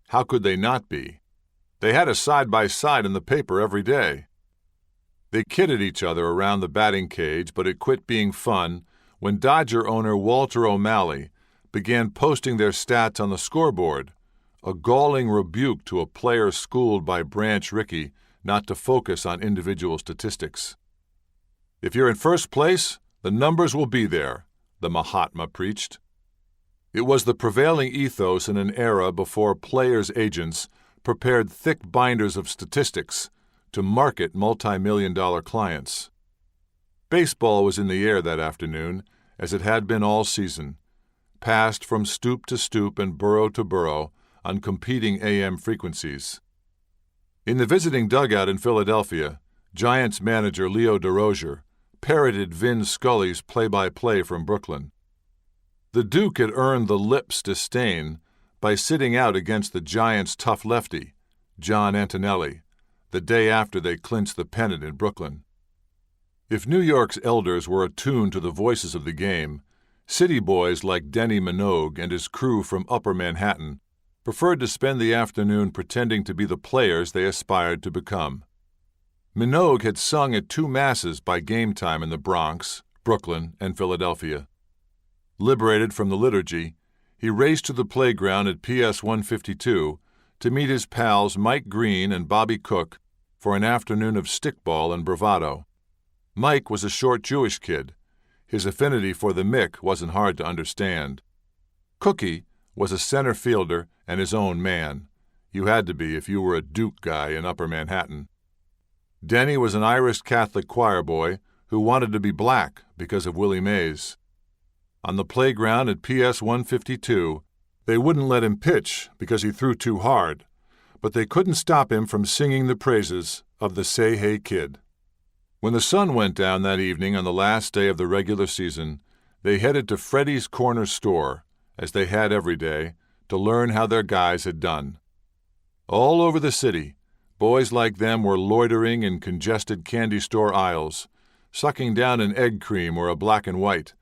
"How could they not be? They had us side by side in the paper every day." They kidded each other around the batting cage, but it quit being fun when Dodger owner Walter O'Malley began posting their stats on the scoreboard, a galling rebuke to a player schooled by Branch Rickey not to focus on individual statistics. "If you're in first place, the numbers will be there," the Mahatma preached. It was the prevailing ethos in an era before players' agents prepared thick binders of statistics to market multi-million-dollar clients. Baseball was in the air that afternoon, as it had been all season, passed from stoop to stoop and borough to borough on competing AM frequencies. In the visiting dugout in Philadelphia, Giants manager Leo DeRozier parroted Vin Scully's play-by-play from Brooklyn. The Duke had earned the lips' disdain by sitting out against the Giants' tough lefty, John Antonelli, the day after they clinched the pennant in Brooklyn. If New York's elders were attuned to the voices of the game, city boys like Denny Minogue and his crew from Upper Manhattan preferred to spend the afternoon pretending to be the players they aspired to become. Minogue had sung at 2 masses by game time in the Bronx, Brooklyn, and Philadelphia. Liberated from the liturgy, he raced to the playground at PS 152 to meet his pals Mike Green and Bobby Cook for an afternoon of stickball and bravado. Mike was a short Jewish kid. His affinity for the Mick wasn't hard to understand. Cookie was a center fielder and his own man. You had to be if you were a Duke guy in Upper Manhattan. Denny was an Irish Catholic choir boy who wanted to be black because of Willie Mays. On the playground at PS 152, they wouldn't let him pitch because he threw too hard, but they couldn't stop him from singing the praises of the Say Hey Kid. When the sun went down that evening on the last day of the regular season, they headed to Freddie's Corner Store, as they had every day, to learn how their guys had done. All over the city, boys like them were loitering in congested candy store aisles, sucking down an egg cream or a black and white,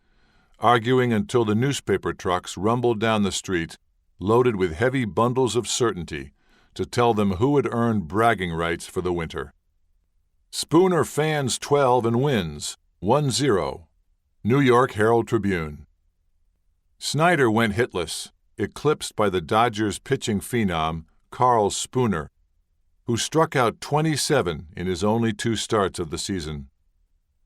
arguing until the newspaper trucks rumbled down the street, loaded with heavy bundles of certainty, to tell them who had earned bragging rights for the winter. Spooner fans 12 and wins, 1-0. New York Herald Tribune. Snyder went hitless, eclipsed by the Dodgers pitching phenom Carl Spooner, who struck out 27 in his only 2 starts of the season.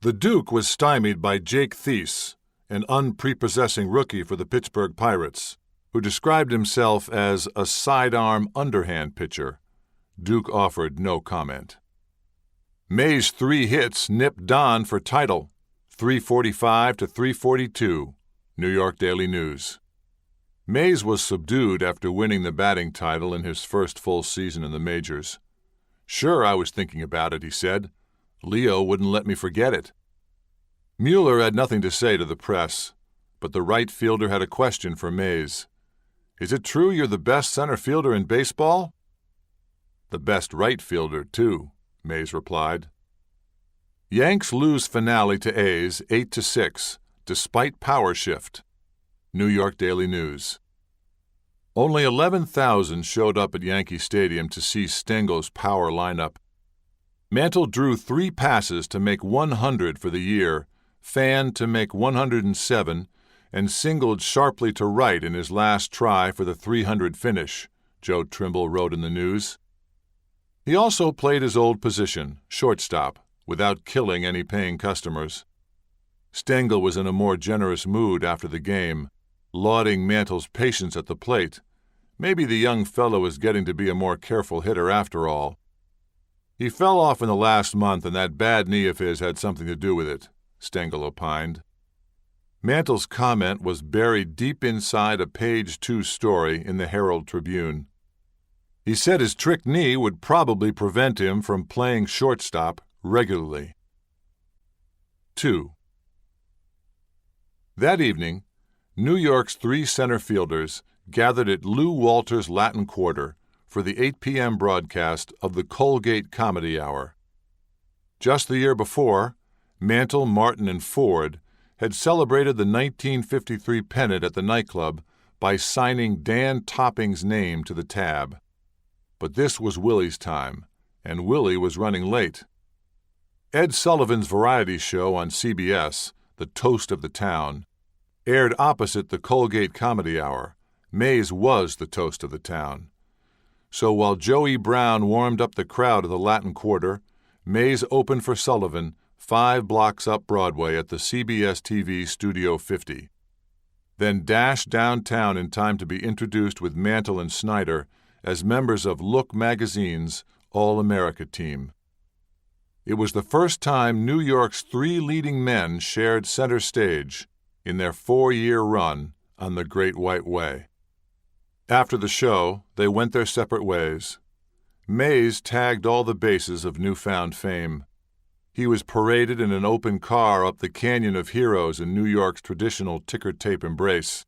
The Duke was stymied by Jake Thies, an unprepossessing rookie for the Pittsburgh Pirates, who described himself as a sidearm underhand pitcher. Duke offered no comment. Mays' 3 hits nipped Don for title, 345 to 342, New York Daily News. Mays was subdued after winning the batting title in his first full season in the majors. "Sure, I was thinking about it," he said. "Leo wouldn't let me forget it." Mueller had nothing to say to the press, but the right fielder had a question for Mays. "Is it true you're the best center fielder in baseball?" "The best right fielder, too," Mays replied. Yanks lose finale to A's 8-6, despite power shift. New York Daily News. Only 11,000 showed up at Yankee Stadium to see Stengel's power lineup. Mantle drew 3 passes to make 100 for the year, fanned to make 107, and singled sharply to right in his last try for the 300 finish, Joe Trimble wrote in the news. He also played his old position, shortstop, without killing any paying customers. Stengel was in a more generous mood after the game, lauding Mantle's patience at the plate. Maybe the young fellow was getting to be a more careful hitter after all. "He fell off in the last month, and that bad knee of his had something to do with it," Stengel opined. Mantle's comment was buried deep inside a page 2 story in the Herald Tribune. He said his trick knee would probably prevent him from playing shortstop regularly. 2. That evening, New York's 3 center fielders gathered at Lou Walter's Latin Quarter for the 8 p.m. broadcast of the Colgate Comedy Hour. Just the year before, Mantle, Martin, and Ford had celebrated the 1953 pennant at the nightclub by signing Dan Topping's name to the tab. But this was Willie's time, and Willie was running late. Ed Sullivan's variety show on CBS, The Toast of the Town, aired opposite the Colgate Comedy Hour. Mays was the toast of the town. So while Joey Brown warmed up the crowd of the Latin Quarter, Mays opened for Sullivan 5 blocks up Broadway at the CBS TV Studio 50. Then dashed downtown in time to be introduced with Mantle and Snyder as members of Look magazine's All-America team. It was the first time New York's 3 leading men shared center stage in their 4-year run on the Great White Way. After the show, they went their separate ways. Mays tagged all the bases of newfound fame. He was paraded in an open car up the Canyon of Heroes in New York's traditional ticker-tape embrace.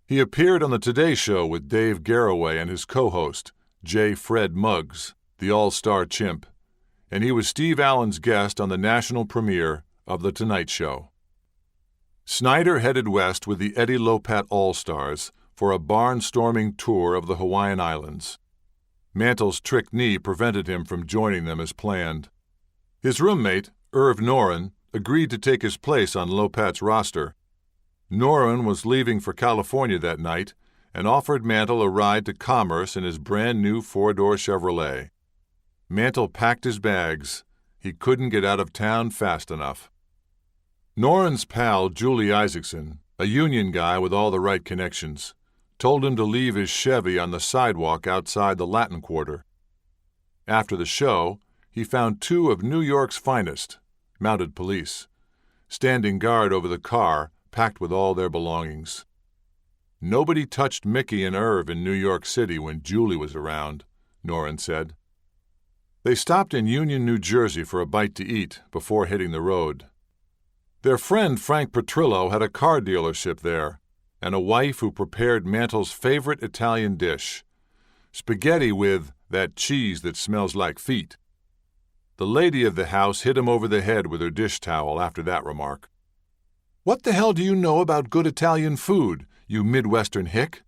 He appeared on the Today Show with Dave Garroway and his co-host, J. Fred Muggs, the all-star chimp, and he was Steve Allen's guest on the national premiere of The Tonight Show. Snyder headed west with the Eddie Lopat All-Stars for a barnstorming tour of the Hawaiian Islands. Mantle's trick knee prevented him from joining them as planned. His roommate, Irv Noren, agreed to take his place on Lopat's roster. Noren was leaving for California that night and offered Mantle a ride to Commerce in his brand-new 4-door Chevrolet. Mantle packed his bags. He couldn't get out of town fast enough. Noren's pal, Julie Isaacson, A union guy with all the right connections told him to leave his Chevy on the sidewalk outside the Latin Quarter. After the show, he found 2 of New York's finest, mounted police, standing guard over the car packed with all their belongings. Nobody touched Mickey and Irv in New York City when Julie was around, Noren said. They stopped in Union, New Jersey for a bite to eat before hitting the road. Their friend Frank Petrillo had a car dealership there, and a wife who prepared Mantle's favorite Italian dish, spaghetti with that cheese that smells like feet. The lady of the house hit him over the head with her dish towel after that remark. "What the hell do you know about good Italian food, you Midwestern hick?"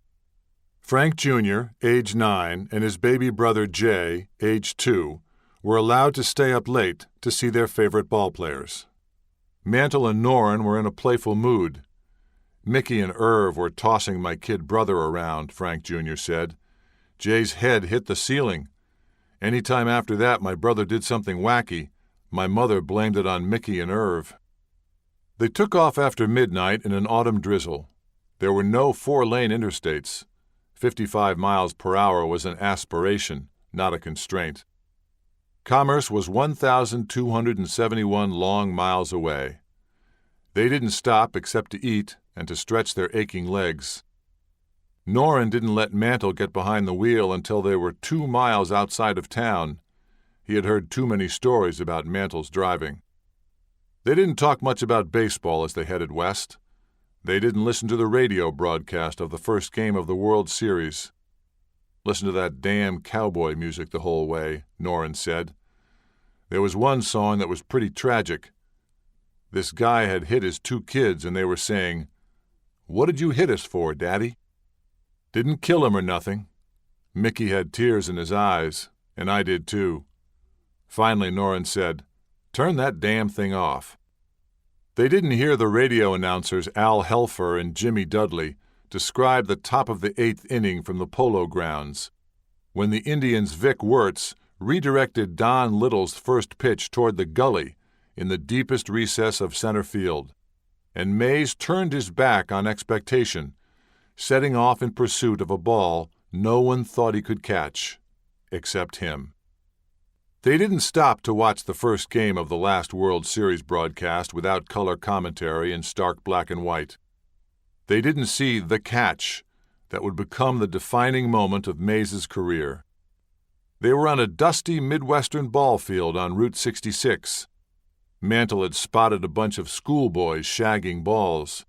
Frank Jr., age 9, and his baby brother Jay, age 2, were allowed to stay up late to see their favorite ball players. Mantle and Noren were in a playful mood. "Mickey and Irv were tossing my kid brother around," Frank Jr. said. "Jay's head hit the ceiling. Any time after that my brother did something wacky, my mother blamed it on Mickey and Irv." They took off after midnight in an autumn drizzle. There were no 4-lane interstates. 55 miles per hour was an aspiration, not a constraint. Commerce was 1,271 long miles away. They didn't stop except to eat and to stretch their aching legs. Noren didn't let Mantle get behind the wheel until they were 2 miles outside of town. He had heard too many stories about Mantle's driving. They didn't talk much about baseball as they headed west. They didn't listen to the radio broadcast of the first game of the World Series. "Listen to that damn cowboy music the whole way," Noren said. There was one song that was pretty tragic. This guy had hit his 2 kids and they were saying, "What did you hit us for, Daddy?" Didn't kill him or nothing. Mickey had tears in his eyes, and I did too. Finally, Noren said, "Turn that damn thing off." They didn't hear the radio announcers Al Helfer and Jimmy Dudley describe the top of the 8th inning from the Polo Grounds, when the Indians' Vic Wirtz redirected Don Little's first pitch toward the gully in the deepest recess of center field, and Mays turned his back on expectation, setting off in pursuit of a ball no one thought he could catch, except him. They didn't stop to watch the first game of the last World Series broadcast without color commentary in stark black and white. They didn't see the catch that would become the defining moment of Mays' career. They were on a dusty Midwestern ball field on Route 66. Mantle had spotted a bunch of schoolboys shagging balls.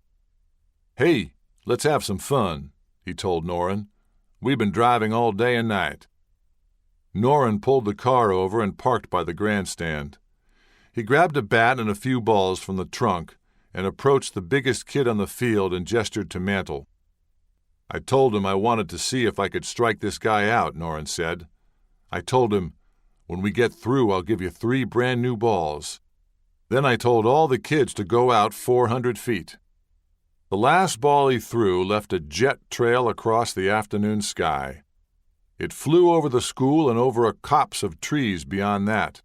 "Hey, let's have some fun," he told Noren. "We've been driving all day and night." Noren pulled the car over and parked by the grandstand. He grabbed a bat and a few balls from the trunk and approached the biggest kid on the field and gestured to Mantle. "I told him I wanted to see if I could strike this guy out," Noren said. "I told him, when we get through, I'll give you 3 brand new balls. Then I told all the kids to go out 400 feet. The last ball he threw left a jet trail across the afternoon sky. It flew over the school and over a copse of trees beyond that.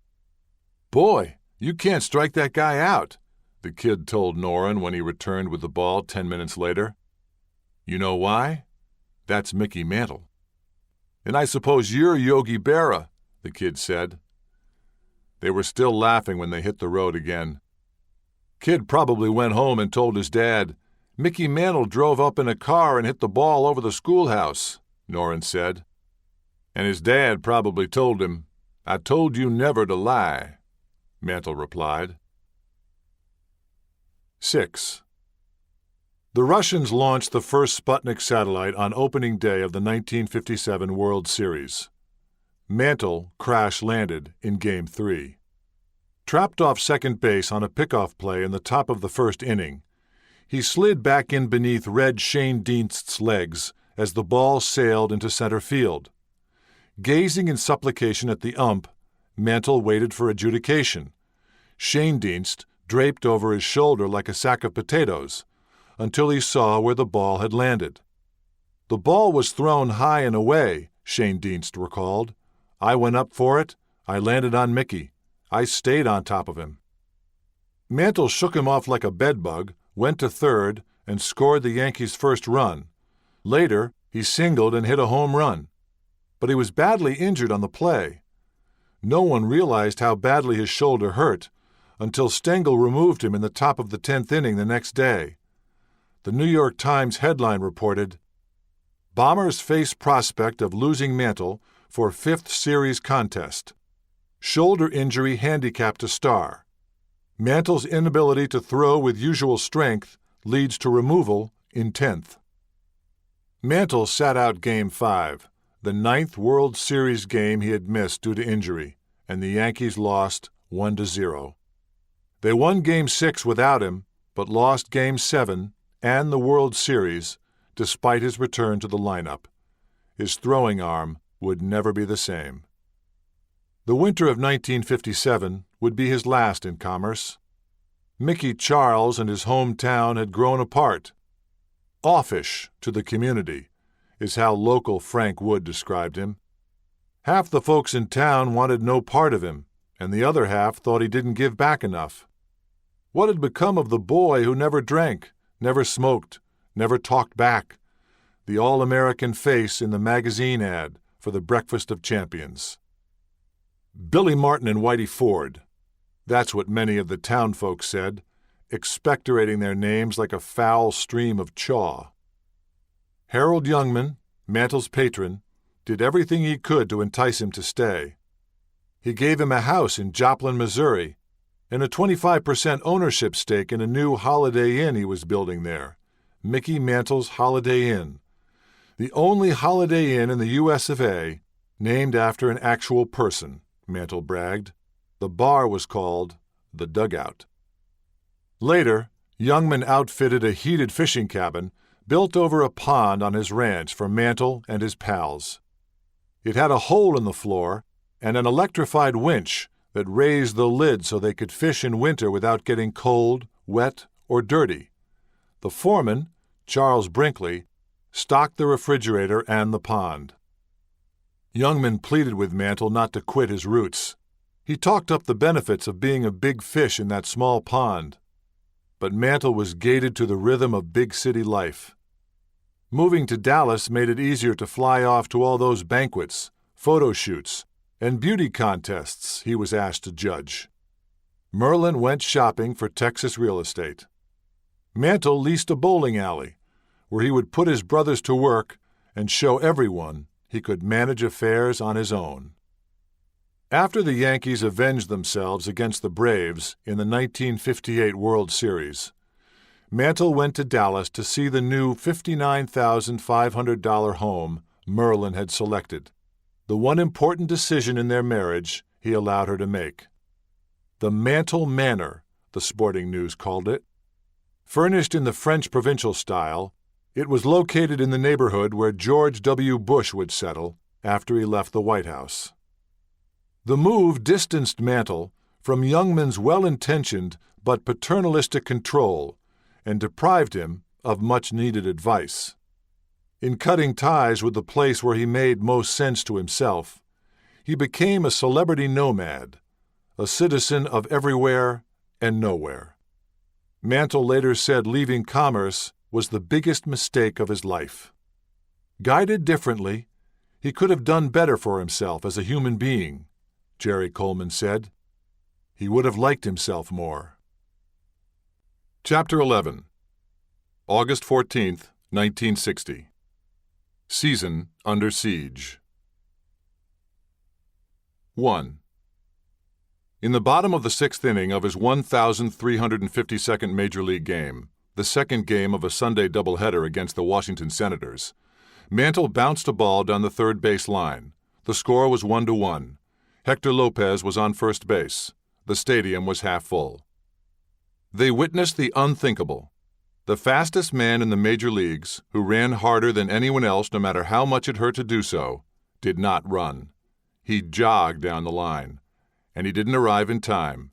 "Boy, you can't strike that guy out," the kid told Noren when he returned with the ball 10 minutes later. "You know why? That's Mickey Mantle." "And I suppose you're Yogi Berra," the kid said. They were still laughing when they hit the road again. "Kid probably went home and told his dad, 'Mickey Mantle drove up in a car and hit the ball over the schoolhouse,'" Noren said. "And his dad probably told him, 'I told you never to lie,'" Mantle replied. 6. The Russians launched the first Sputnik satellite on opening day of the 1957 World Series. Mantle crash-landed in Game 3. Trapped off second base on a pickoff play in the top of the first inning, he slid back in beneath Red Shane Dienst's legs as the ball sailed into center field. Gazing in supplication at the ump, Mantle waited for adjudication. Shane Dienst draped over his shoulder like a sack of potatoes until he saw where the ball had landed. "The ball was thrown high and away," Shane Dienst recalled. "I went up for it. I landed on Mickey. I stayed on top of him." Mantle shook him off like a bedbug, went to third, and scored the Yankees' first run. Later, he singled and hit a home run. But he was badly injured on the play. No one realized how badly his shoulder hurt until Stengel removed him in the top of the 10th inning the next day. The New York Times headline reported, "Bombers face prospect of losing Mantle for 5th series contest. Shoulder injury handicapped a star. Mantle's inability to throw with usual strength leads to removal in 10th." Mantle sat out Game 5, the 9th World Series game he had missed due to injury, and the Yankees lost 1-0. They won Game 6 without him, but lost Game 7 and the World Series despite his return to the lineup. His throwing arm would never be the same. The winter of 1957 would be his last in Commerce. Mickey Charles and his hometown had grown apart. "Offish to the community" is how local Frank Wood described him. Half the folks in town wanted no part of him, and the other half thought he didn't give back enough. What had become of the boy who never drank, never smoked, never talked back, the all-American face in the magazine ad for the Breakfast of Champions? Billy Martin and Whitey Ford. That's what many of the townfolk said, expectorating their names like a foul stream of chaw. Harold Youngman, Mantle's patron, did everything he could to entice him to stay. He gave him a house in Joplin, Missouri, and a 25% ownership stake in a new Holiday Inn he was building there, Mickey Mantle's Holiday Inn, the only Holiday Inn in the U.S. of A. named after an actual person, Mantle bragged. The bar was called the Dugout. Later, Youngman outfitted a heated fishing cabin built over a pond on his ranch for Mantle and his pals. It had a hole in the floor and an electrified winch that raised the lid so they could fish in winter without getting cold, wet, or dirty. The foreman, Charles Brinkley, stocked the refrigerator and the pond. Youngman pleaded with Mantle not to quit his roots. He talked up the benefits of being a big fish in that small pond. But Mantle was gated to the rhythm of big city life. Moving to Dallas made it easier to fly off to all those banquets, photo shoots, and beauty contests he was asked to judge. Merlin went shopping for Texas real estate. Mantle leased a bowling alley, where he would put his brothers to work and show everyone he could manage affairs on his own. After the Yankees avenged themselves against the Braves in the 1958 World Series, Mantle went to Dallas to see the new $59,500 home Merlin had selected, the one important decision in their marriage he allowed her to make. The Mantle Manor, the Sporting News called it. Furnished in the French provincial style, it was located in the neighborhood where George W. Bush would settle after he left the White House. The move distanced Mantle from Youngman's well-intentioned but paternalistic control and deprived him of much-needed advice. In cutting ties with the place where he made most sense to himself, he became a celebrity nomad, a citizen of everywhere and nowhere. Mantle later said leaving Commerce was the biggest mistake of his life. Guided differently, he could have done better for himself as a human being, Jerry Coleman said. He would have liked himself more. Chapter 11. August 14th, 1960. Season under siege. 1. In the bottom of the 6th inning of his 1,352nd Major League game, the second game of a Sunday doubleheader against the Washington Senators, Mantle bounced a ball down the third base line. The score was 1-1. Hector Lopez was on first base. The stadium was half full. They witnessed the unthinkable. The fastest man in the major leagues, who ran harder than anyone else no matter how much it hurt to do so, did not run. He jogged down the line, and he didn't arrive in time.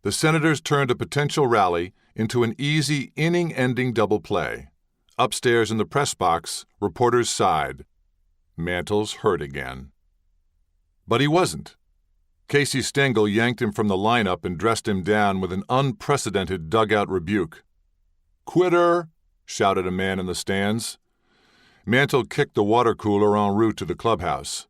The Senators turned a potential rally into an easy inning-ending double play. Upstairs in the press box, reporters sighed. Mantle's hurt again. But he wasn't. Casey Stengel yanked him from the lineup and dressed him down with an unprecedented dugout rebuke. "Quitter," shouted a man in the stands. Mantle kicked the water cooler en route to the clubhouse.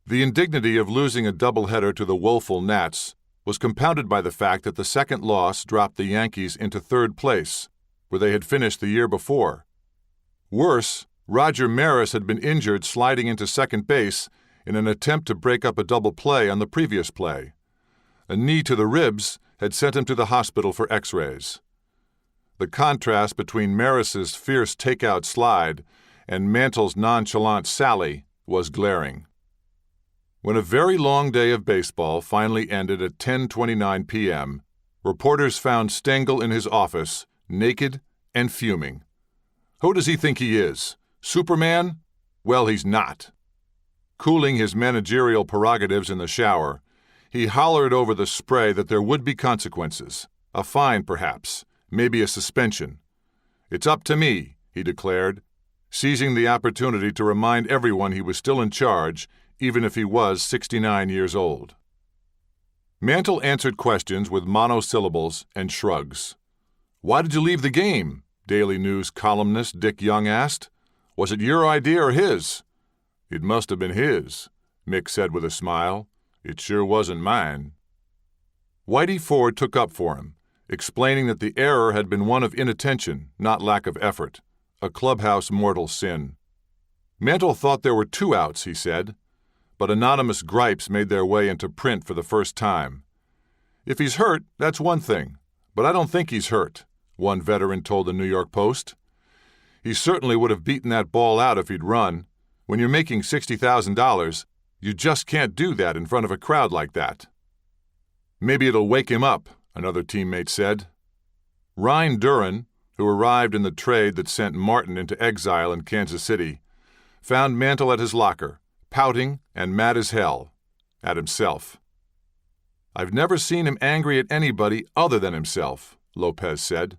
The indignity of losing a doubleheader to the woeful Nats was compounded by the fact that the second loss dropped the Yankees into third place, where they had finished the year before. Worse, Roger Maris had been injured sliding into second base in an attempt to break up a double play on the previous play. A knee to the ribs had sent him to the hospital for x-rays. The contrast between Maris's fierce takeout slide and Mantle's nonchalant sally was glaring. When a very long day of baseball finally ended at 10:29 p.m., reporters found Stengel in his office, naked and fuming. Who does he think he is? Superman? Well, he's not. Cooling his managerial prerogatives in the shower, he hollered over the spray that there would be consequences. A fine, perhaps. Maybe a suspension. "It's up to me," he declared, seizing the opportunity to remind everyone he was still in charge, even if he was 69 years old. Mantle answered questions with monosyllables and shrugs. "Why did you leave the game?" Daily News columnist Dick Young asked. "Was it your idea or his?" "It must have been his," Mick said with a smile. "It sure wasn't mine." Whitey Ford took up for him, explaining that the error had been one of inattention, not lack of effort, a clubhouse mortal sin. Mantle thought there were 2 outs, he said, but anonymous gripes made their way into print for the first time. "If he's hurt, that's one thing, but I don't think he's hurt," one veteran told the New York Post. "He certainly would have beaten that ball out if he'd run. When you're making $60,000, you just can't do that in front of a crowd like that." "Maybe it'll wake him up," another teammate said. Ryan Duran, who arrived in the trade that sent Martin into exile in Kansas City, found Mantle at his locker, pouting and mad as hell, at himself. "I've never seen him angry at anybody other than himself," Lopez said.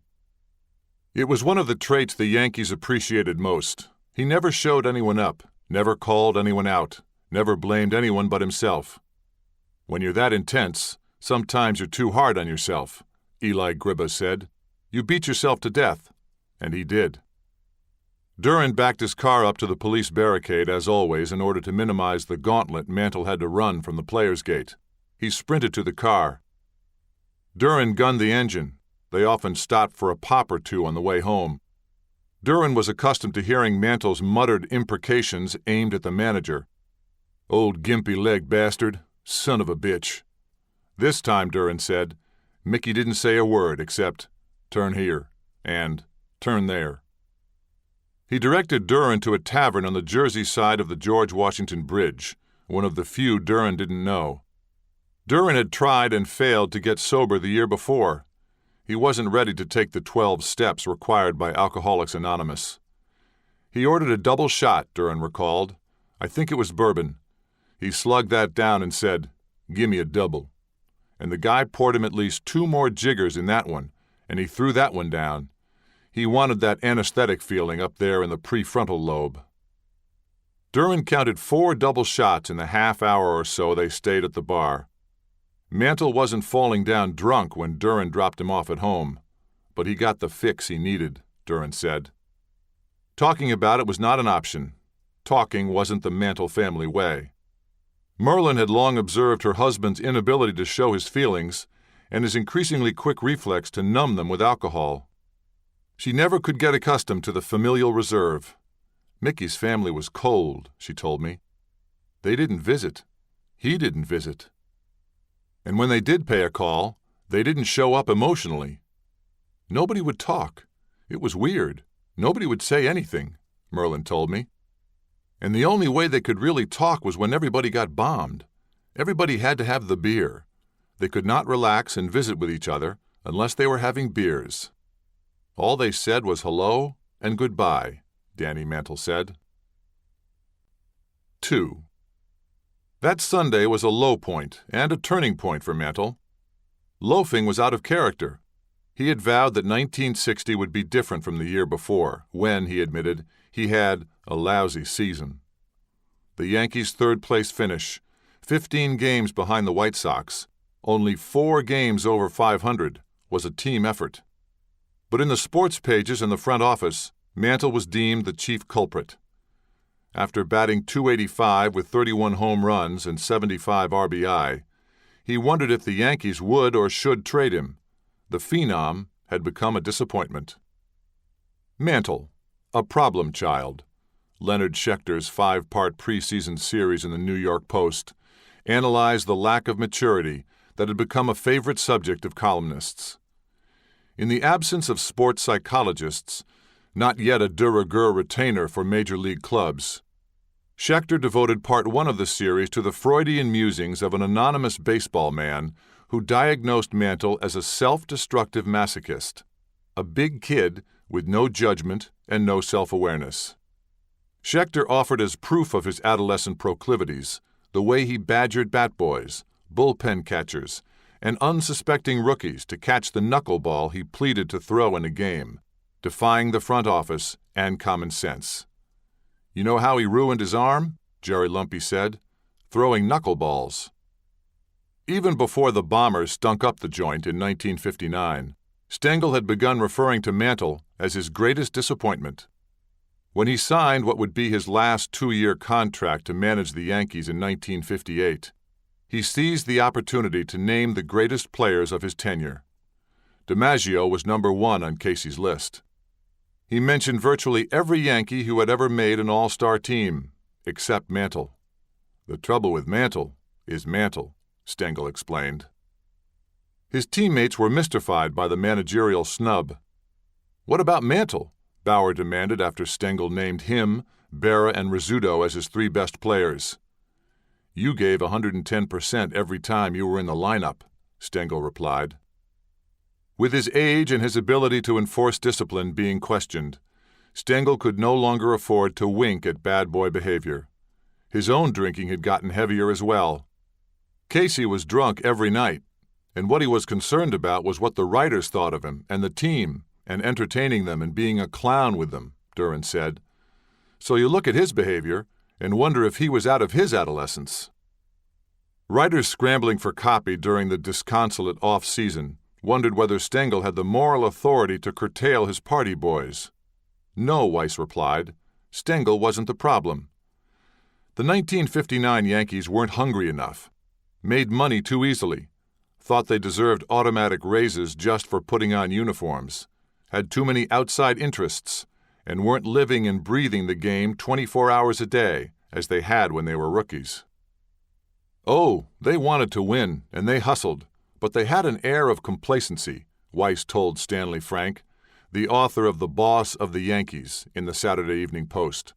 It was one of the traits the Yankees appreciated most. He never showed anyone up, never called anyone out, never blamed anyone but himself. "When you're that intense, sometimes you're too hard on yourself," Eli Gribba said. "You beat yourself to death." And he did. Duran backed his car up to the police barricade, as always, in order to minimize the gauntlet Mantle had to run from the players' gate. He sprinted to the car. Duran gunned the engine. They often stopped for a pop or two on the way home. Duran was accustomed to hearing Mantle's muttered imprecations aimed at the manager. "Old gimpy-leg bastard, son of a bitch." This time, Duran said, Mickey didn't say a word except, "Turn here," and "Turn there." He directed Duran to a tavern on the Jersey side of the George Washington Bridge, one of the few Duran didn't know. Duran had tried and failed to get sober the year before. He wasn't ready to take the 12 steps required by Alcoholics Anonymous. He ordered a double shot, Duran recalled. I think it was bourbon. He slugged that down and said, "Gimme a double." And the guy poured him at least 2 more jiggers in that one, and he threw that one down. He wanted that anesthetic feeling up there in the prefrontal lobe. Duran counted 4 double shots in the half hour or so they stayed at the bar. Mantle wasn't falling down drunk when Duran dropped him off at home, but he got the fix he needed, Duran said. Talking about it was not an option. Talking wasn't the Mantle family way. Merlin had long observed her husband's inability to show his feelings and his increasingly quick reflex to numb them with alcohol. She never could get accustomed to the familial reserve. Mickey's family was cold, she told me. They didn't visit. He didn't visit. And when they did pay a call, they didn't show up emotionally. Nobody would talk. It was weird. Nobody would say anything, Merlin told me. And the only way they could really talk was when everybody got bombed. Everybody had to have the beer. They could not relax and visit with each other unless they were having beers. All they said was hello and goodbye, Danny Mantle said. 2. That Sunday was a low point and a turning point for Mantle. Loafing was out of character. He had vowed that 1960 would be different from the year before, when, he admitted, he had a lousy season. The Yankees' third-place finish, 15 games behind the White Sox, only 4 games over 500, was a team effort. But in the sports pages and the front office, Mantle was deemed the chief culprit. After batting .285 with 31 home runs and 75 RBI, he wondered if the Yankees would or should trade him. The phenom had become a disappointment. Mantle, a problem child. Leonard Schechter's 5-part preseason series in the New York Post analyzed the lack of maturity that had become a favorite subject of columnists. In the absence of sports psychologists, not yet a de rigueur retainer for major league clubs, Schechter devoted part 1 of the series to the Freudian musings of an anonymous baseball man who diagnosed Mantle as a self-destructive masochist, a big kid with no judgment and no self-awareness. Schechter offered as proof of his adolescent proclivities the way he badgered bat boys, bullpen catchers, and unsuspecting rookies to catch the knuckleball he pleaded to throw in a game, defying the front office and common sense. "You know how he ruined his arm?" Jerry Lumpy said. "Throwing knuckleballs." Even before the Bombers stunk up the joint in 1959, Stengel had begun referring to Mantle as his greatest disappointment. When he signed what would be his last 2-year contract to manage the Yankees in 1958, he seized the opportunity to name the greatest players of his tenure. DiMaggio was number 1 on Casey's list. He mentioned virtually every Yankee who had ever made an all-star team, except Mantle. "The trouble with Mantle is Mantle," Stengel explained. His teammates were mystified by the managerial snub. "What about Mantle?" Bauer demanded after Stengel named him, Berra, and Rizzuto as his 3 best players. "You gave 110% every time you were in the lineup," Stengel replied. With his age and his ability to enforce discipline being questioned, Stengel could no longer afford to wink at bad boy behavior. His own drinking had gotten heavier as well. Casey was drunk every night, and what he was concerned about was what the writers thought of him and the team, and entertaining them and being a clown with them, Duran said. So you look at his behavior and wonder if he was out of his adolescence. Writers scrambling for copy during the disconsolate off-season wondered whether Stengel had the moral authority to curtail his party boys. "No," Weiss replied. "Stengel wasn't the problem." The 1959 Yankees weren't hungry enough, made money too easily, thought they deserved automatic raises just for putting on uniforms, had too many outside interests, and weren't living and breathing the game 24 hours a day, as they had when they were rookies. "Oh, they wanted to win, and they hustled, but they had an air of complacency," Weiss told Stanley Frank, the author of The Boss of the Yankees, in the Saturday Evening Post.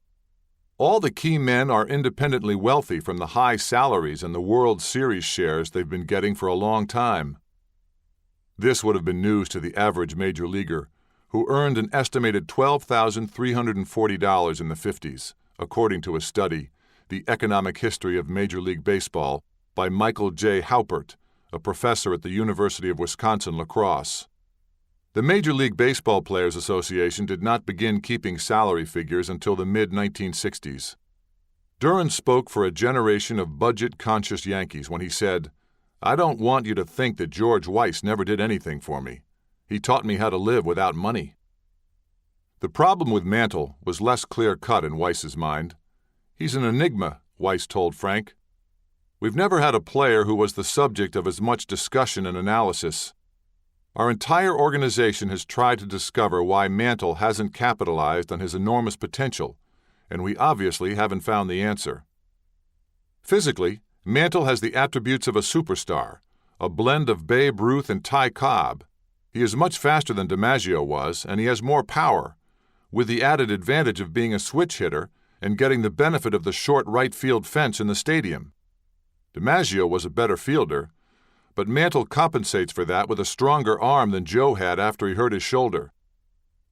"All the key men are independently wealthy from the high salaries and the World Series shares they've been getting for a long time." This would have been news to the average major leaguer, who earned an estimated $12,340 in the 50s, according to a study, The Economic History of Major League Baseball, by Michael J. Haupert, a professor at the University of Wisconsin-La Crosse. The Major League Baseball Players Association did not begin keeping salary figures until the mid-1960s. Duran spoke for a generation of budget-conscious Yankees when he said, "I don't want you to think that George Weiss never did anything for me. He taught me how to live without money." The problem with Mantle was less clear-cut in Weiss's mind. "He's an enigma," Weiss told Frank. "We've never had a player who was the subject of as much discussion and analysis. Our entire organization has tried to discover why Mantle hasn't capitalized on his enormous potential, and we obviously haven't found the answer." Physically, Mantle has the attributes of a superstar, a blend of Babe Ruth and Ty Cobb. He is much faster than DiMaggio was, and he has more power, with the added advantage of being a switch hitter and getting the benefit of the short right field fence in the stadium. DiMaggio was a better fielder, but Mantle compensates for that with a stronger arm than Joe had after he hurt his shoulder.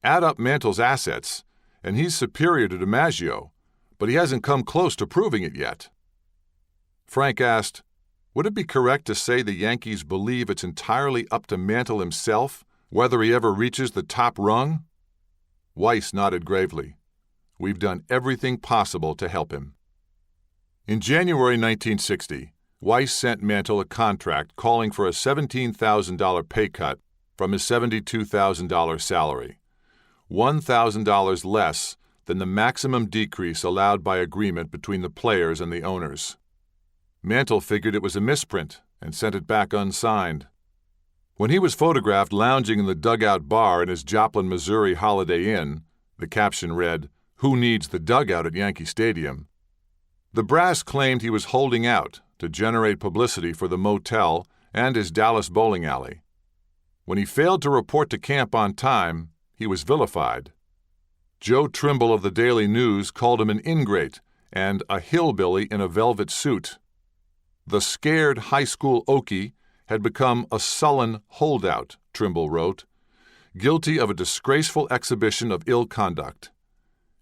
Add up Mantle's assets, and he's superior to DiMaggio, but he hasn't come close to proving it yet. Frank asked, "Would it be correct to say the Yankees believe it's entirely up to Mantle himself whether he ever reaches the top rung?" Weiss nodded gravely. "We've done everything possible to help him." In January 1960, Weiss sent Mantle a contract calling for a $17,000 pay cut from his $72,000 salary, $1,000 less than the maximum decrease allowed by agreement between the players and the owners. Mantle figured it was a misprint and sent it back unsigned. When he was photographed lounging in the dugout bar in his Joplin, Missouri Holiday Inn, the caption read, "Who needs the dugout at Yankee Stadium?" The brass claimed he was holding out to generate publicity for the motel and his Dallas bowling alley. When he failed to report to camp on time, he was vilified. Joe Trimble of the Daily News called him an ingrate and a hillbilly in a velvet suit. The scared high school Okie had become a sullen holdout, Trimble wrote, guilty of a disgraceful exhibition of ill conduct.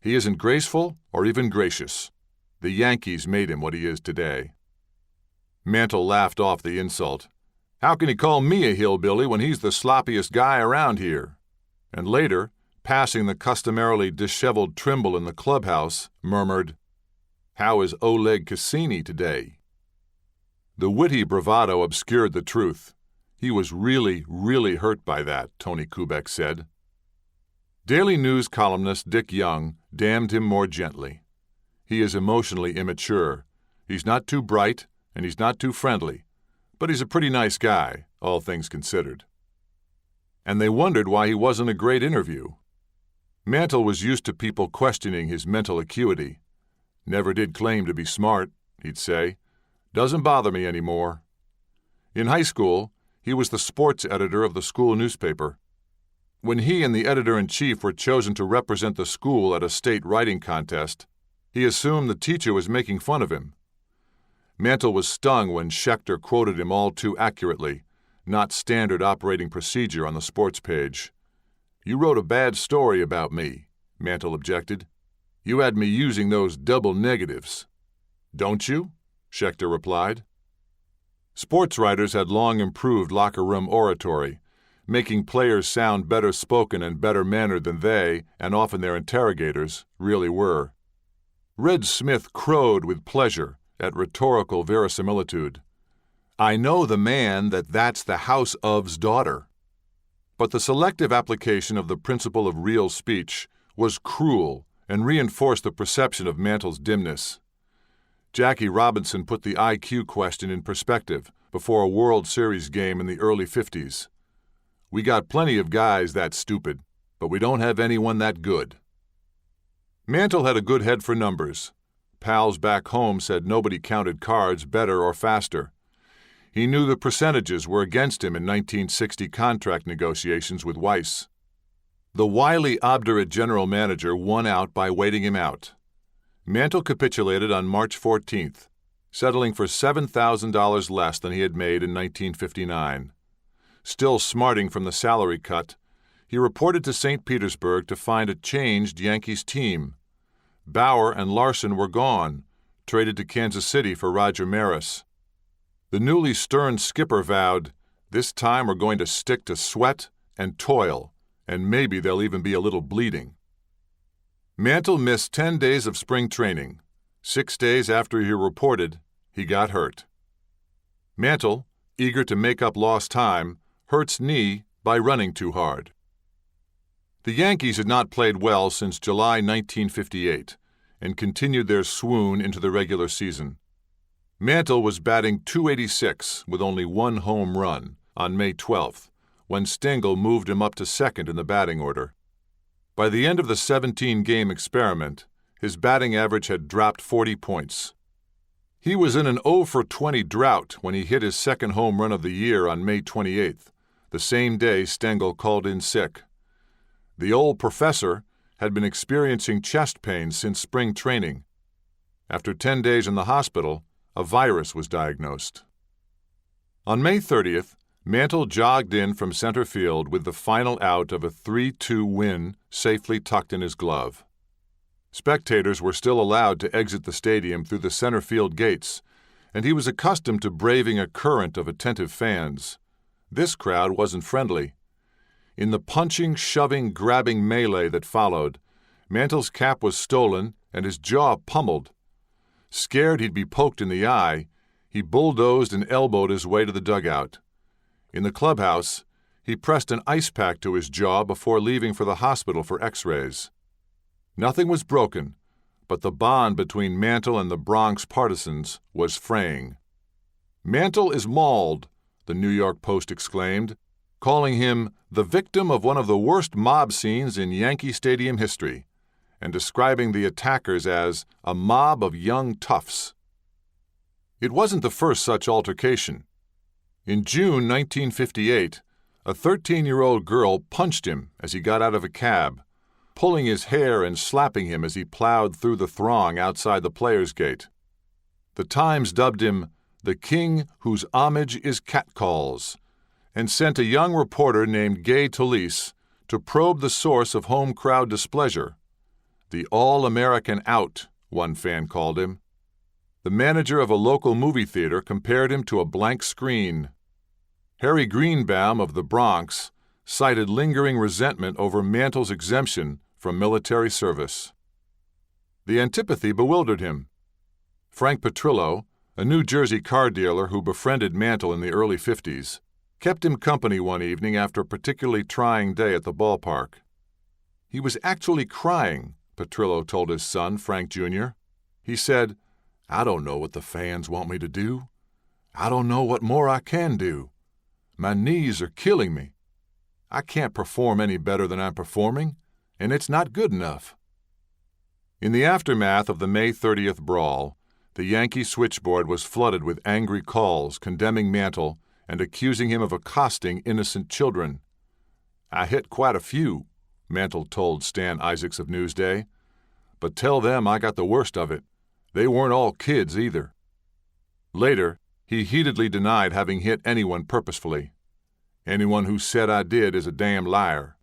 He isn't graceful or even gracious. The Yankees made him what he is today. Mantle laughed off the insult. How can he call me a hillbilly when he's the sloppiest guy around here? And later, passing the customarily disheveled Trimble in the clubhouse, murmured, How is Oleg Cassini today? The witty bravado obscured the truth. He was really, really hurt by that, Tony Kubek said. Daily News columnist Dick Young damned him more gently. He is emotionally immature. He's not too bright, and he's not too friendly, but he's a pretty nice guy, all things considered. And they wondered why he wasn't a great interview. Mantle was used to people questioning his mental acuity. Never did claim to be smart, he'd say. Doesn't bother me anymore. In high school, he was the sports editor of the school newspaper. When he and the editor-in-chief were chosen to represent the school at a state writing contest, he assumed the teacher was making fun of him. Mantle was stung when Schechter quoted him all too accurately, not standard operating procedure on the sports page. You wrote a bad story about me, Mantle objected. You had me using those double negatives. Don't you? Schechter replied. Sports writers had long improved locker room oratory, making players sound better spoken and better mannered than they, and often their interrogators, really were. Red Smith crowed with pleasure at rhetorical verisimilitude. I know the man that's the house of's daughter. But the selective application of the principle of real speech was cruel and reinforced the perception of Mantle's dimness. Jackie Robinson put the IQ question in perspective before a World Series game in the early 50s. We got plenty of guys that stupid, but we don't have anyone that good. Mantle had a good head for numbers. Pals back home said nobody counted cards better or faster. He knew the percentages were against him in 1960 contract negotiations with Weiss. The wily, obdurate general manager won out by waiting him out. Mantle capitulated on March 14th, settling for $7,000 less than he had made in 1959. Still smarting from the salary cut, he reported to St. Petersburg to find a changed Yankees team. Bauer and Larson were gone, traded to Kansas City for Roger Maris. The newly stern skipper vowed, this time we're going to stick to sweat and toil, and maybe there'll even be a little bleeding. Mantle missed 10 days of spring training. 6 days after he reported, he got hurt. Mantle, eager to make up lost time, hurts knee by running too hard. The Yankees had not played well since July 1958 and continued their swoon into the regular season. Mantle was batting .286 with only one home run on May 12th, when Stengel moved him up to second in the batting order. By the end of the 17-game experiment, his batting average had dropped 40 points. He was in an 0-for-20 drought when he hit his second home run of the year on May 28th, the same day Stengel called in sick. The old professor had been experiencing chest pains since spring training. After 10 days in the hospital, a virus was diagnosed. On May 30th, Mantle jogged in from center field with the final out of a 3-2 win safely tucked in his glove. Spectators were still allowed to exit the stadium through the center field gates, and he was accustomed to braving a current of attentive fans. This crowd wasn't friendly. In the punching, shoving, grabbing melee that followed, Mantle's cap was stolen and his jaw pummeled. Scared he'd be poked in the eye, he bulldozed and elbowed his way to the dugout. In the clubhouse, He pressed an ice pack to his jaw before leaving for the hospital for x-rays. Nothing was broken, but the bond between Mantle and the Bronx partisans was fraying. "Mantle is mauled," the New York Post exclaimed, calling him the victim of one of the worst mob scenes in Yankee Stadium history, and describing the attackers as a mob of young toughs. It wasn't the first such altercation. In June 1958, a 13-year-old girl punched him as he got out of a cab, pulling his hair and slapping him as he plowed through the throng outside the Players' Gate. The Times dubbed him the king whose homage is catcalls, and sent a young reporter named Gay Talese to probe the source of home crowd displeasure. The All-American Out, one fan called him. The manager of a local movie theater compared him to a blank screen. Harry Greenbaum of the Bronx cited lingering resentment over Mantle's exemption from military service. The antipathy bewildered him. Frank Petrillo, a New Jersey car dealer who befriended Mantle in the early 50s, kept him company one evening after a particularly trying day at the ballpark. He was actually crying, Petrillo told his son, Frank Jr. He said, "I don't know what the fans want me to do. I don't know what more I can do. My knees are killing me. I can't perform any better than I'm performing, and it's not good enough." In the aftermath of the May 30th brawl, the Yankee switchboard was flooded with angry calls condemning Mantle and accusing him of accosting innocent children. "I hit quite a few," Mantle told Stan Isaacs of Newsday. "But tell them I got the worst of it. They weren't all kids either." Later, he heatedly denied having hit anyone purposefully. "Anyone who said I did is a damn liar."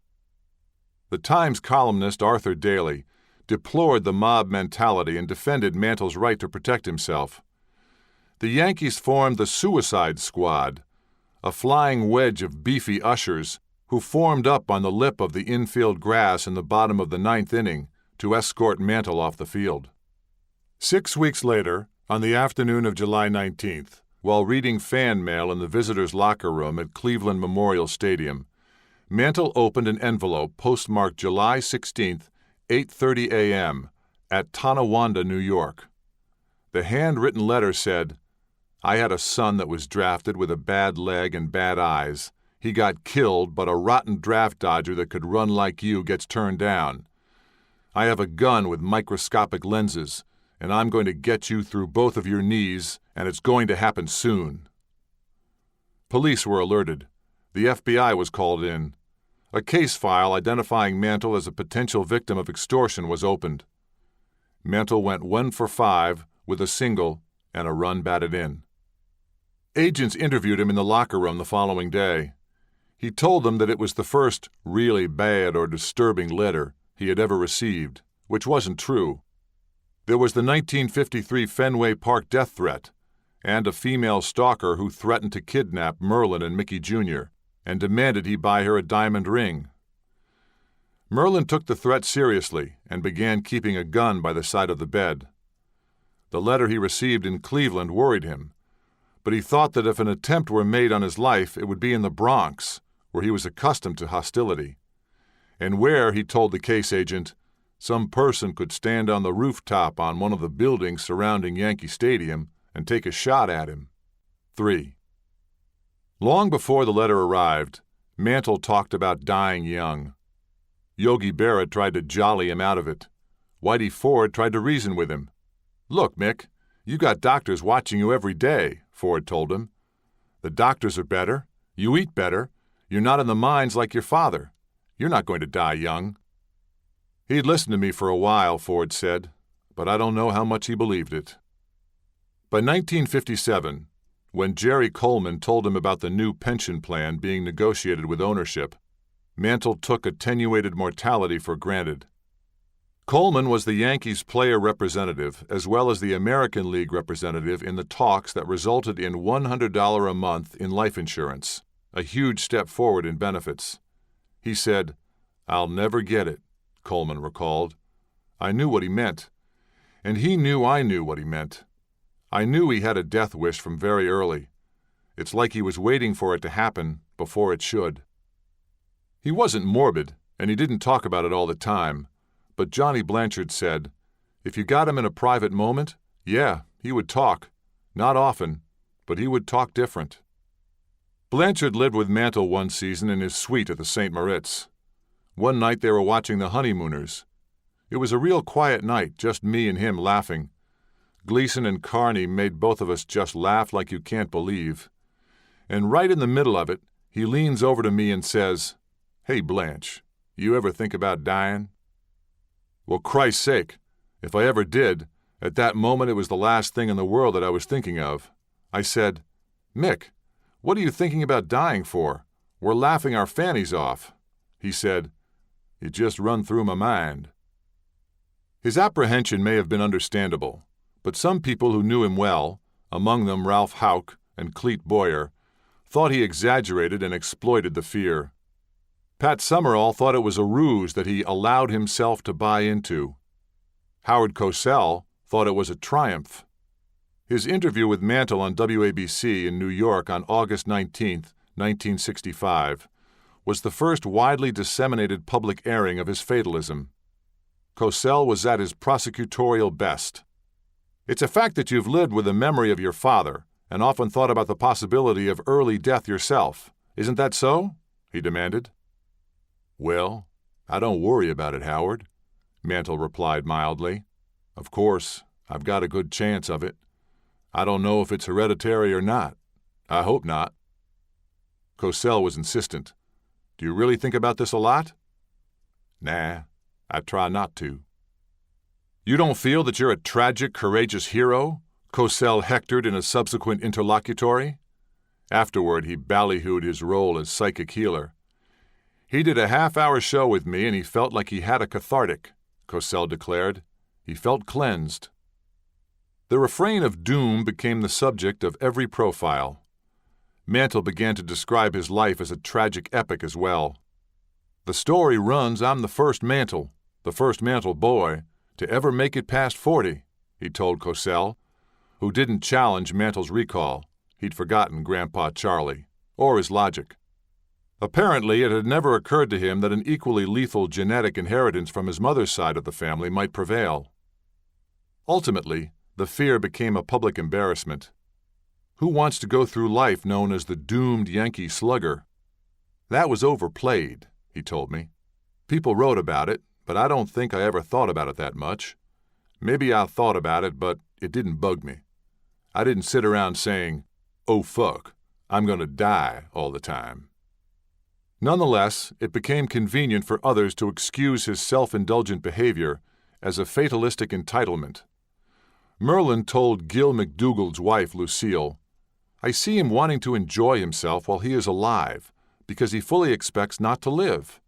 The Times columnist Arthur Daly deplored the mob mentality and defended Mantle's right to protect himself. The Yankees formed the Suicide Squad, a flying wedge of beefy ushers who formed up on the lip of the infield grass in the bottom of the ninth inning to escort Mantle off the field. 6 weeks later, on the afternoon of July 19th, while reading fan mail in the visitors' locker room at Cleveland Memorial Stadium, Mantle opened an envelope postmarked July 16th, 8:30 a.m., at Tonawanda, New York. The handwritten letter said, "I had a son that was drafted with a bad leg and bad eyes. He got killed, but a rotten draft dodger that could run like you gets turned down. I have a gun with microscopic lenses, and I'm going to get you through both of your knees, and it's going to happen soon." Police were alerted. The FBI was called in. A case file identifying Mantle as a potential victim of extortion was opened. Mantle went 1 for 5 with a single and a run batted in. Agents interviewed him in the locker room the following day. He told them that it was the first really bad or disturbing letter he had ever received, which wasn't true. There was the 1953 Fenway Park death threat, and a female stalker who threatened to kidnap Merlin and Mickey Jr., and demanded he buy her a diamond ring. Merlin took the threat seriously and began keeping a gun by the side of the bed. The letter he received in Cleveland worried him, but he thought that if an attempt were made on his life, it would be in the Bronx, where he was accustomed to hostility, and where, he told the case agent, some person could stand on the rooftop on one of the buildings surrounding Yankee Stadium and take a shot at him. 3. Long before the letter arrived, Mantle talked about dying young. Yogi Berra tried to jolly him out of it. Whitey Ford tried to reason with him. "Look, Mick, you got doctors watching you every day," Ford told him. "The doctors are better. You eat better. You're not in the mines like your father. You're not going to die young." "He'd listened to me for a while," Ford said, "but I don't know how much he believed it." By 1957, when Jerry Coleman told him about the new pension plan being negotiated with ownership, Mantle took attenuated mortality for granted. Coleman was the Yankees' player representative as well as the American League representative in the talks that resulted in $100 a month in life insurance, a huge step forward in benefits. He said, "I'll never get it," Coleman recalled. "I knew what he meant, and he knew I knew what he meant. I knew he had a death wish from very early. It's like he was waiting for it to happen before it should." He wasn't morbid, and he didn't talk about it all the time, but Johnny Blanchard said, if you got him in a private moment, yeah, he would talk. Not often, but he would talk different. Blanchard lived with Mantle one season in his suite at the St. Moritz. One night they were watching The Honeymooners. It was a real quiet night, just me and him laughing. Gleason and Carney made both of us just laugh like you can't believe. And right in the middle of it, he leans over to me and says, "Hey, Blanche, you ever think about dying?" Well, Christ's sake, if I ever did, at that moment it was the last thing in the world that I was thinking of. I said, "Mick, what are you thinking about dying for? We're laughing our fannies off." He said, "It just run through my mind." His apprehension may have been understandable, but some people who knew him well, among them Ralph Houck and Cleet Boyer, thought he exaggerated and exploited the fear. Pat Summerall thought it was a ruse that he allowed himself to buy into. Howard Cosell thought it was a triumph. His interview with Mantle on WABC in New York on August 19, 1965, was the first widely disseminated public airing of his fatalism. Cosell was at his prosecutorial best. "It's a fact that you've lived with the memory of your father and often thought about the possibility of early death yourself. Isn't that so?" he demanded. "Well, I don't worry about it, Howard," Mantle replied mildly. "Of course, I've got a good chance of it. I don't know if it's hereditary or not. I hope not." Cosell was insistent. "Do you really think about this a lot?" "Nah, I try not to." "You don't feel that you're a tragic, courageous hero?" Cosell hectored in a subsequent interlocutory. Afterward, he ballyhooed his role as psychic healer. "He did a half-hour show with me and he felt like he had a cathartic," Cosell declared. "He felt cleansed." The refrain of doom became the subject of every profile. Mantle began to describe his life as a tragic epic as well. "The story runs I'm the first Mantle boy, to ever make it past 40, he told Cosell, who didn't challenge Mantle's recall. He'd forgotten Grandpa Charlie, or his logic. Apparently, it had never occurred to him that an equally lethal genetic inheritance from his mother's side of the family might prevail. Ultimately, the fear became a public embarrassment. Who wants to go through life known as the doomed Yankee slugger? That was overplayed, he told me. People wrote about it, but I don't think I ever thought about it that much. Maybe I thought about it, but it didn't bug me. I didn't sit around saying, "Oh fuck, I'm going to die" all the time. Nonetheless, it became convenient for others to excuse his self-indulgent behavior as a fatalistic entitlement. Merlin told Gil McDougald's wife, Lucille, "I see him wanting to enjoy himself while he is alive, because he fully expects not to live.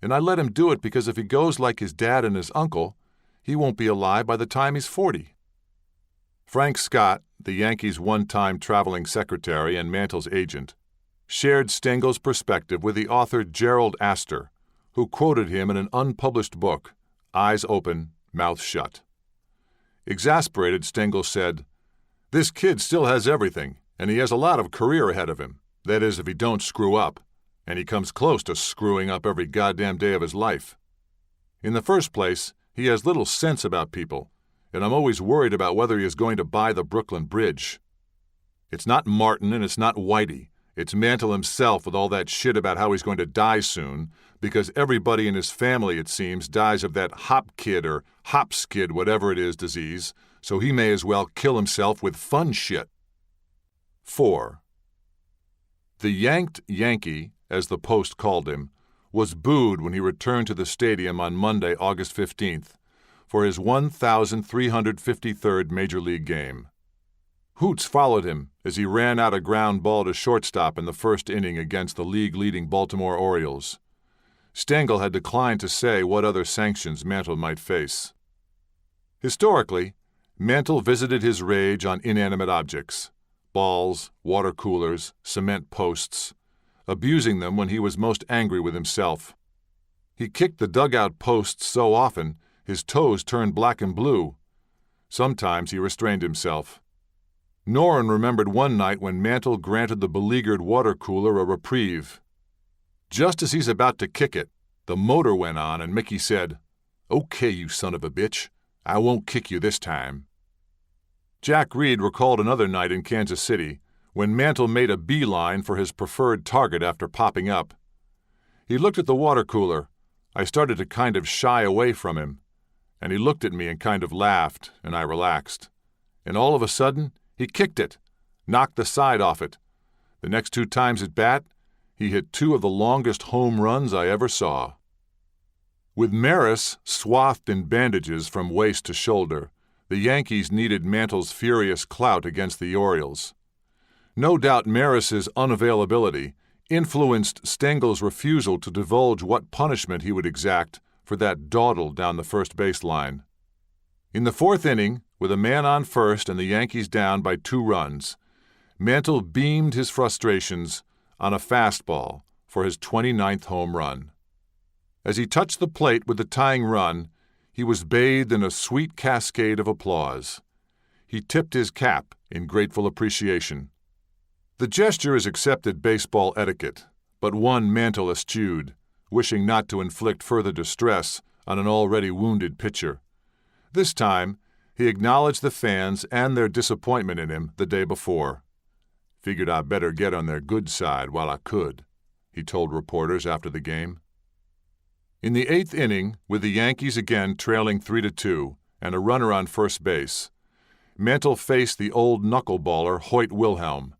And I let him do it because if he goes like his dad and his uncle, he won't be alive by the time he's 40. Frank Scott, the Yankees' one-time traveling secretary and Mantle's agent, shared Stengel's perspective with the author Gerald Astor, who quoted him in an unpublished book, Eyes Open, Mouth Shut. Exasperated, Stengel said, "This kid still has everything, and he has a lot of career ahead of him. That is, if he don't screw up. And he comes close to screwing up every goddamn day of his life. In the first place, he has little sense about people, and I'm always worried about whether he is going to buy the Brooklyn Bridge. It's not Martin and it's not Whitey. It's Mantle himself with all that shit about how he's going to die soon, because everybody in his family, it seems, dies of that hop kid or hop skid, whatever it is, disease, so he may as well kill himself with fun shit." 4. The yanked Yankee, as the Post called him, was booed when he returned to the stadium on Monday, August 15th, for his 1,353rd Major League game. Hoots followed him as he ran out a ground ball to shortstop in the first inning against the league-leading Baltimore Orioles. Stengel had declined to say what other sanctions Mantle might face. Historically, Mantle visited his rage on inanimate objects, balls, water coolers, cement posts, abusing them when he was most angry with himself. He kicked the dugout posts so often his toes turned black and blue. Sometimes he restrained himself. Noren remembered one night when Mantle granted the beleaguered water cooler a reprieve. Just as he's about to kick it, the motor went on and Mickey said, "Okay, you son of a bitch. I won't kick you this time." Jack Reed recalled another night in Kansas City when Mantle made a beeline for his preferred target after popping up. He looked at the water cooler. I started to kind of shy away from him, and he looked at me and kind of laughed, and I relaxed. And all of a sudden, he kicked it, knocked the side off it. The next 2 times at bat, he hit 2 of the longest home runs I ever saw. With Maris swathed in bandages from waist to shoulder, the Yankees needed Mantle's furious clout against the Orioles. No doubt Maris's unavailability influenced Stengel's refusal to divulge what punishment he would exact for that dawdle down the first base line. In the 4th inning, with a man on first and the Yankees down by 2 runs, Mantle beamed his frustrations on a fastball for his 29th home run. As he touched the plate with the tying run, he was bathed in a sweet cascade of applause. He tipped his cap in grateful appreciation. The gesture is accepted baseball etiquette, but one Mantle eschewed, wishing not to inflict further distress on an already wounded pitcher. This time, he acknowledged the fans and their disappointment in him the day before. "Figured I'd better get on their good side while I could," he told reporters after the game. In the 8th inning, with the Yankees again trailing 3-2 and a runner on first base, Mantle faced the old knuckleballer Hoyt Wilhelm.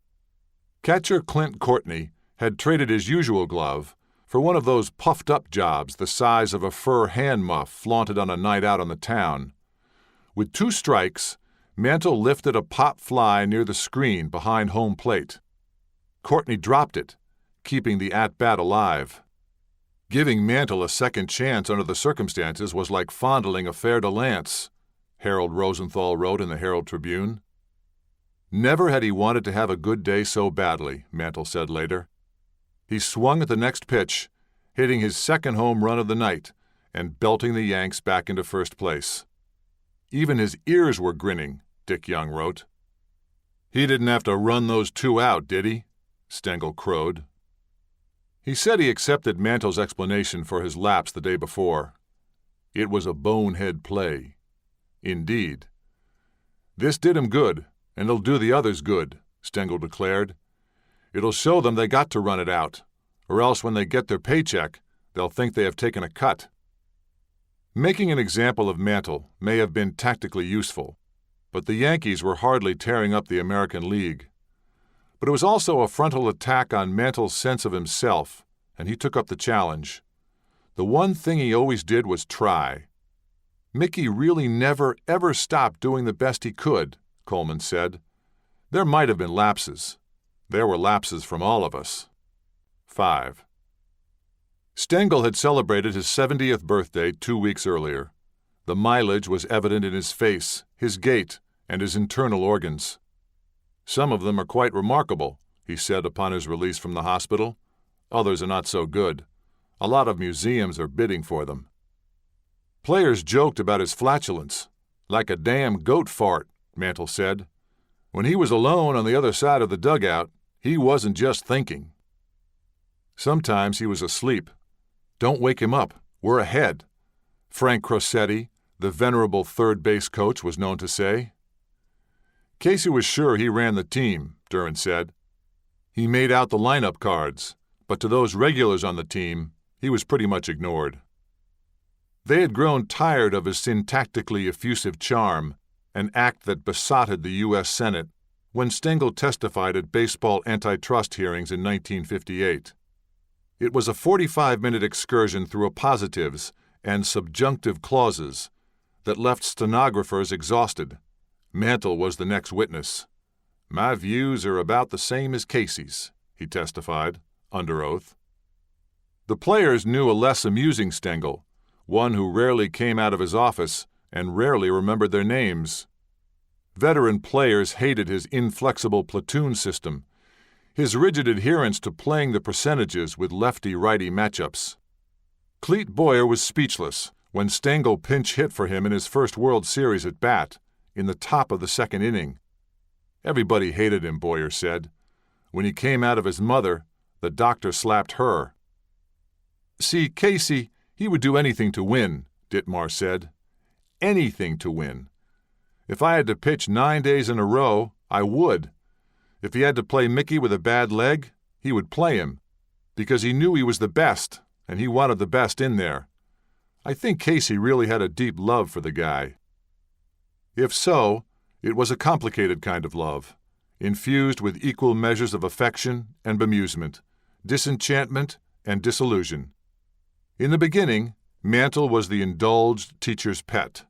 Catcher Clint Courtney had traded his usual glove for one of those puffed-up jobs the size of a fur hand muff flaunted on a night out on the town. With 2 strikes, Mantle lifted a pop fly near the screen behind home plate. Courtney dropped it, keeping the at-bat alive. Giving Mantle a second chance under the circumstances was like fondling a fer-de-lance, Harold Rosenthal wrote in the Herald Tribune. Never had he wanted to have a good day so badly, Mantle said later. He swung at the next pitch, hitting his 2nd home run of the night and belting the Yanks back into first place. Even his ears were grinning, Dick Young wrote. "He didn't have to run those 2 out, did he?" Stengel crowed. He said he accepted Mantle's explanation for his lapse the day before. It was a bonehead play. Indeed. "This did him good, and it'll do the others good," Stengel declared. "It'll show them they got to run it out, or else when they get their paycheck, they'll think they have taken a cut." Making an example of Mantle may have been tactically useful, but the Yankees were hardly tearing up the American League. But it was also a frontal attack on Mantle's sense of himself, and he took up the challenge. The one thing he always did was try. Mickey really never, ever stopped doing the best he could, Coleman said. There might have been lapses. There were lapses from all of us. 5. Stengel had celebrated his 70th birthday 2 weeks earlier. The mileage was evident in his face, his gait, and his internal organs. "Some of them are quite remarkable," he said upon his release from the hospital. "Others are not so good. A lot of museums are bidding for them." Players joked about his flatulence. "Like a damn goat fart," Mantle said. When he was alone on the other side of the dugout, he wasn't just thinking. Sometimes he was asleep. "Don't wake him up. We're ahead," Frank Crosetti, the venerable third base coach, was known to say. Casey was sure he ran the team, Duran said. He made out the lineup cards, but to those regulars on the team, he was pretty much ignored. They had grown tired of his syntactically effusive charm, an act that besotted the U.S. Senate, when Stengel testified at baseball antitrust hearings in 1958. It was a 45-minute excursion through appositives and subjunctive clauses that left stenographers exhausted. Mantle was the next witness. "My views are about the same as Casey's," he testified, under oath. The players knew a less amusing Stengel, one who rarely came out of his office and rarely remembered their names. Veteran players hated his inflexible platoon system, his rigid adherence to playing the percentages with lefty-righty matchups. Clete Boyer was speechless when Stengel pinch hit for him in his first World Series at bat, in the top of the second inning. Everybody hated him, Boyer said. When he came out of his mother, the doctor slapped her. See, Casey, he would do anything to win, Ditmar said. Anything to win. If I had to pitch 9 days in a row, I would. If he had to play Mickey with a bad leg, he would play him, because he knew he was the best, and he wanted the best in there. I think Casey really had a deep love for the guy. If so, it was a complicated kind of love, infused with equal measures of affection and bemusement, disenchantment and disillusion. In the beginning, Mantle was the indulged teacher's pet.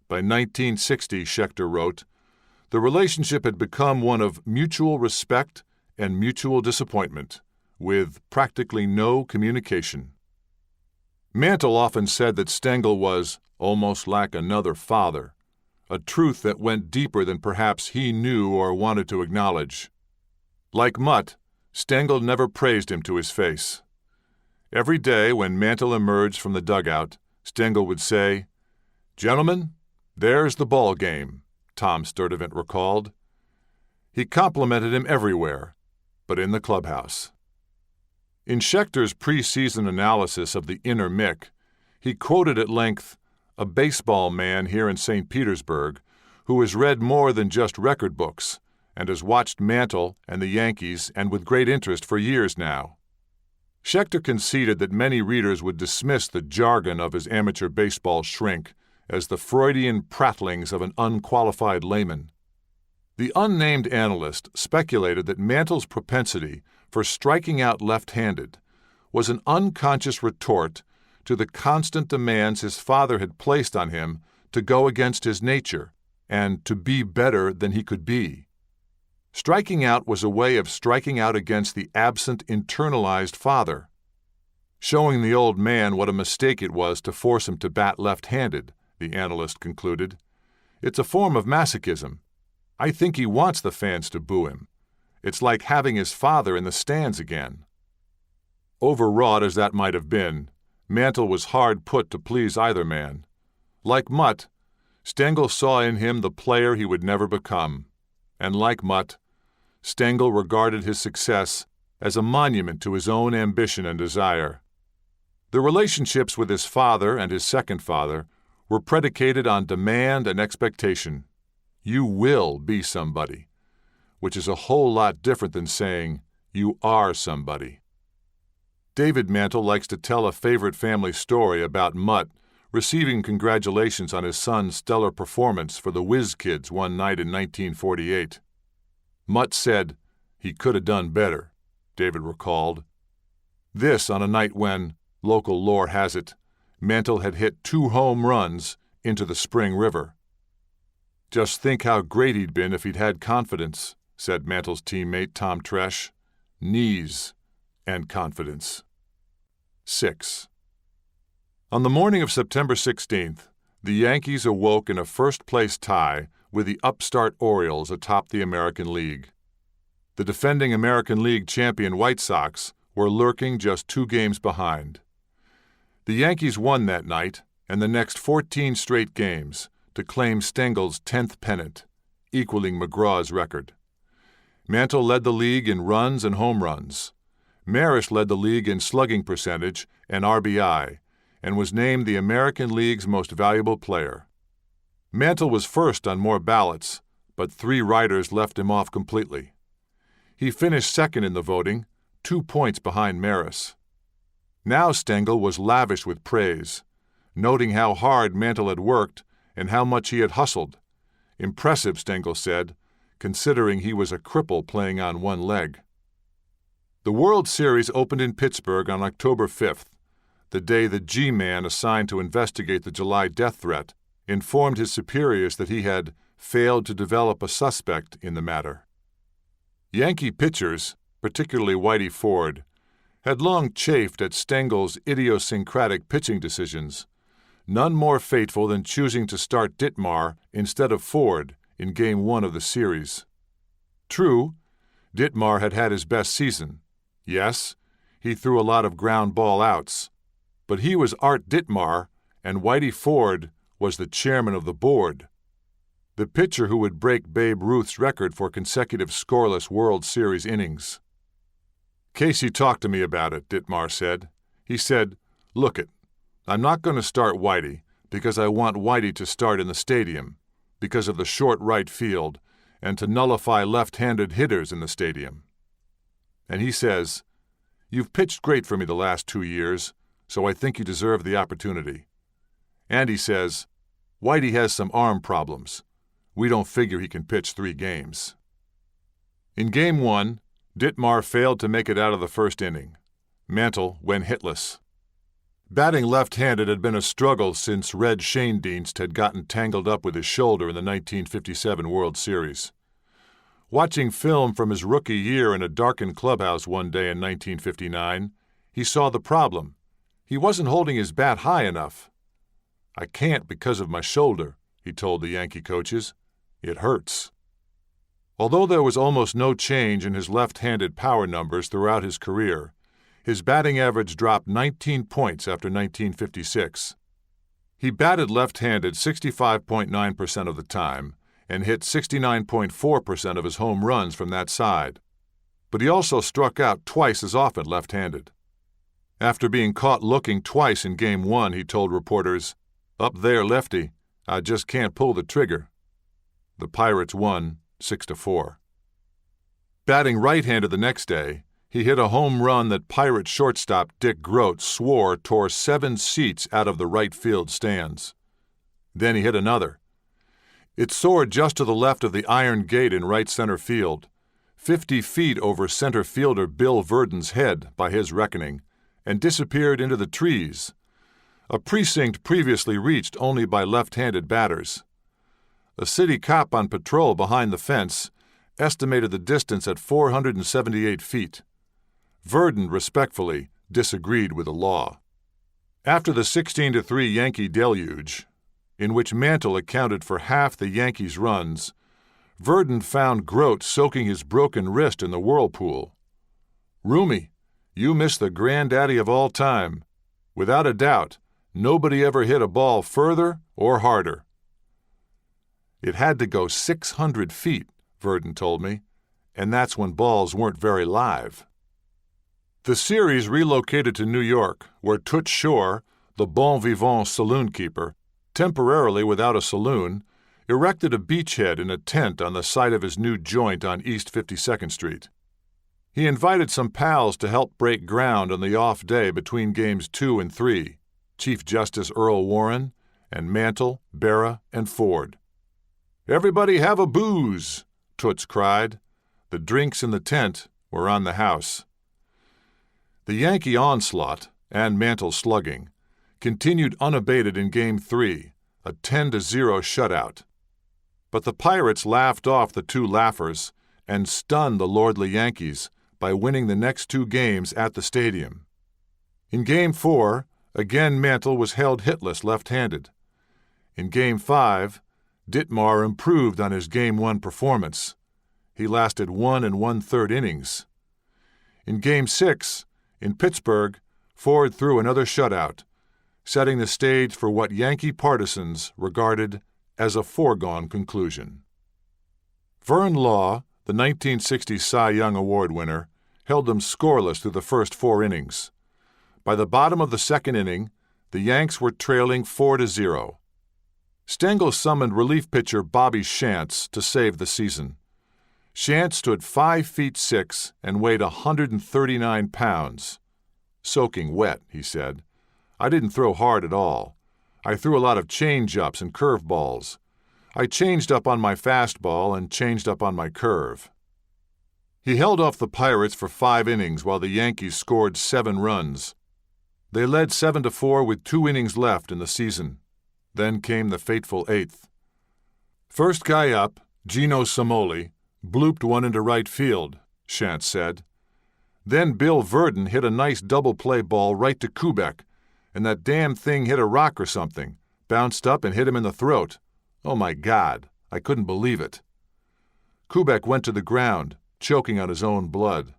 By 1960, Schechter wrote, the relationship had become one of mutual respect and mutual disappointment, with practically no communication. Mantle often said that Stengel was almost like another father, a truth that went deeper than perhaps he knew or wanted to acknowledge. Like Mutt, Stengel never praised him to his face. Every day when Mantle emerged from the dugout, Stengel would say, "Gentlemen, there's the ball game," Tom Sturdivant recalled. He complimented him everywhere, but in the clubhouse. In Schechter's preseason analysis of the inner Mick, he quoted at length a baseball man here in St. Petersburg who has read more than just record books and has watched Mantle and the Yankees and with great interest for years now. Schechter conceded that many readers would dismiss the jargon of his amateur baseball shrink as the Freudian prattlings of an unqualified layman. The unnamed analyst speculated that Mantle's propensity for striking out left-handed was an unconscious retort to the constant demands his father had placed on him to go against his nature and to be better than he could be. Striking out was a way of striking out against the absent internalized father, showing the old man what a mistake it was to force him to bat left-handed, the analyst concluded. It's a form of masochism. I think he wants the fans to boo him. It's like having his father in the stands again. Overwrought as that might have been, Mantle was hard put to please either man. Like Mutt, Stengel saw in him the player he would never become, and like Mutt, Stengel regarded his success as a monument to his own ambition and desire. The relationships with his father and his second father were predicated on demand and expectation. You will be somebody, which is a whole lot different than saying you are somebody. David Mantle likes to tell a favorite family story about Mutt receiving congratulations on his son's stellar performance for the Whiz Kids one night in 1948. Mutt said, "He could have done better," David recalled. This on a night when, local lore has it, Mantle had hit 2 home runs into the Spring River. "Just think how great he'd been if he'd had confidence," said Mantle's teammate Tom Tresh. Knees and confidence. 6. On the morning of September 16th, the Yankees awoke in a first-place tie with the upstart Orioles atop the American League. The defending American League champion White Sox were lurking just 2 games behind. The Yankees won that night and the next 14 straight games to claim Stengel's 10th pennant, equaling McGraw's record. Mantle led the league in runs and home runs. Maris led the league in slugging percentage and RBI, and was named the American League's most valuable player. Mantle was first on more ballots, but 3 writers left him off completely. He finished second in the voting, 2 points behind Maris. Now Stengel was lavish with praise, noting how hard Mantle had worked and how much he had hustled. Impressive, Stengel said, considering he was a cripple playing on one leg. The World Series opened in Pittsburgh on October 5th, the day the G-Man assigned to investigate the July death threat informed his superiors that he had failed to develop a suspect in the matter. Yankee pitchers, particularly Whitey Ford, had long chafed at Stengel's idiosyncratic pitching decisions, none more fateful than choosing to start Ditmar instead of Ford in Game 1 of the series. True, Ditmar had had his best season. Yes, he threw a lot of ground ball outs, but he was Art Ditmar, and Whitey Ford was the chairman of the board, the pitcher who would break Babe Ruth's record for consecutive scoreless World Series innings. "Casey talked to me about it," Ditmar said. He said, "Look it, I'm not going to start Whitey because I want Whitey to start in the stadium because of the short right field and to nullify left-handed hitters in the stadium." And he says, "You've pitched great for me the last 2 years, so I think you deserve the opportunity." And he says, "Whitey has some arm problems. We don't figure he can pitch 3 games." In Game 1, Ditmar failed to make it out of the first inning. Mantle went hitless. Batting left-handed had been a struggle since Red Schoendienst had gotten tangled up with his shoulder in the 1957 World Series. Watching film from his rookie year in a darkened clubhouse one day in 1959, he saw the problem. He wasn't holding his bat high enough. "I can't because of my shoulder," he told the Yankee coaches. "It hurts." Although there was almost no change in his left-handed power numbers throughout his career, his batting average dropped 19 points after 1956. He batted left-handed 65.9% of the time and hit 69.4% of his home runs from that side. But he also struck out twice as often left-handed. After being caught looking twice in Game 1, he told reporters, "Up there, lefty, I just can't pull the trigger." The Pirates won 6-4. Batting right-handed the next day, he hit a home run that Pirate shortstop Dick Groat swore tore 7 seats out of the right field stands. Then he hit another. It soared just to the left of the iron gate in right center field, 50 feet over center fielder Bill Verdon's head by his reckoning, and disappeared into the trees, a precinct previously reached only by left-handed batters. A city cop on patrol behind the fence estimated the distance at 478 feet. Verdon respectfully disagreed with the law. After the 16-3 Yankee deluge, in which Mantle accounted for half the Yankees' runs, Verdon found Groat soaking his broken wrist in the whirlpool. "Roomie, you missed the granddaddy of all time. Without a doubt, nobody ever hit a ball further or harder." "It had to go 600 feet, Verdon told me, and that's when balls weren't very live. The series relocated to New York, where Toots Shor, the bon vivant saloon keeper, temporarily without a saloon, erected a beachhead in a tent on the site of his new joint on East 52nd Street. He invited some pals to help break ground on the off day between Games 2 and 3, Chief Justice Earl Warren and Mantle, Berra, and Ford. "Everybody have a booze," Toots cried. The drinks in the tent were on the house. The Yankee onslaught, and Mantle slugging, continued unabated in Game 3, a 10-0 shutout. But the Pirates laughed off the 2 laughers and stunned the lordly Yankees by winning the next 2 games at the stadium. In Game 4, again Mantle was held hitless left-handed. In Game 5, Ditmar improved on his Game 1 performance. He lasted 1 1/3 innings. In Game 6, in Pittsburgh, Ford threw another shutout, setting the stage for what Yankee partisans regarded as a foregone conclusion. Vern Law, the 1960 Cy Young Award winner, held them scoreless through the first 4 innings. By the bottom of the second inning, the Yanks were trailing 4-0. Stengel summoned relief pitcher Bobby Shantz to save the season. Shantz stood 5'6" and weighed 139 pounds. "Soaking wet," he said. "I didn't throw hard at all. I threw a lot of change-ups and curveballs. I changed up on my fastball and changed up on my curve." He held off the Pirates for 5 innings while the Yankees scored 7 runs. They led 7-4 with 2 innings left in the season. Then came the fateful 8th. "First guy up, Gino Samoli, blooped one into right field," Shantz said. "Then Bill Verdon hit a nice double-play ball right to Kubek, and that damn thing hit a rock or something, bounced up and hit him in the throat. Oh, my God, I couldn't believe it." Kubek went to the ground, choking on his own blood.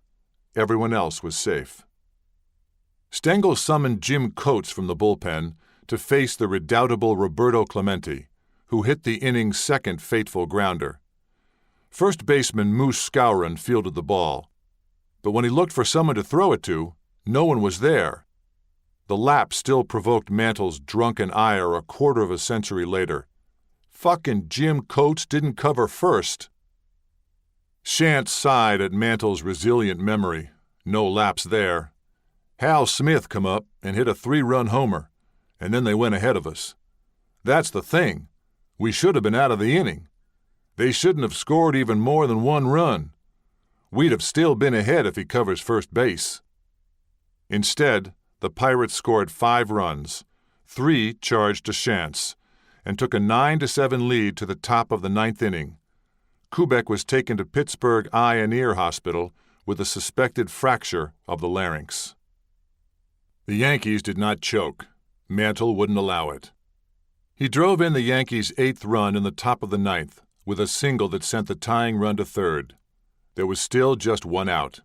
Everyone else was safe. Stengel summoned Jim Coates from the bullpen to face the redoubtable Roberto Clemente, who hit the inning's second fateful grounder. First baseman Moose Skowron fielded the ball, but when he looked for someone to throw it to, no one was there. The lapse still provoked Mantle's drunken ire a quarter of a century later. Fucking Jim Coates didn't cover first. Shantz sighed at Mantle's resilient memory. No lapse there. Hal Smith come up and hit a 3-run homer, and then they went ahead of us. That's the thing. We should have been out of the inning. They shouldn't have scored even more than 1 run. We'd have still been ahead if he covers first base. Instead, the Pirates scored 5 runs, 3 charged to Shantz, and took a 9-7 lead to the top of the 9th inning. Kubek was taken to Pittsburgh Eye and Ear Hospital with a suspected fracture of the larynx. The Yankees did not choke. Mantle wouldn't allow it. He drove in the Yankees' 8th run in the top of the 9th with a single that sent the tying run to third. There was still just 1 out.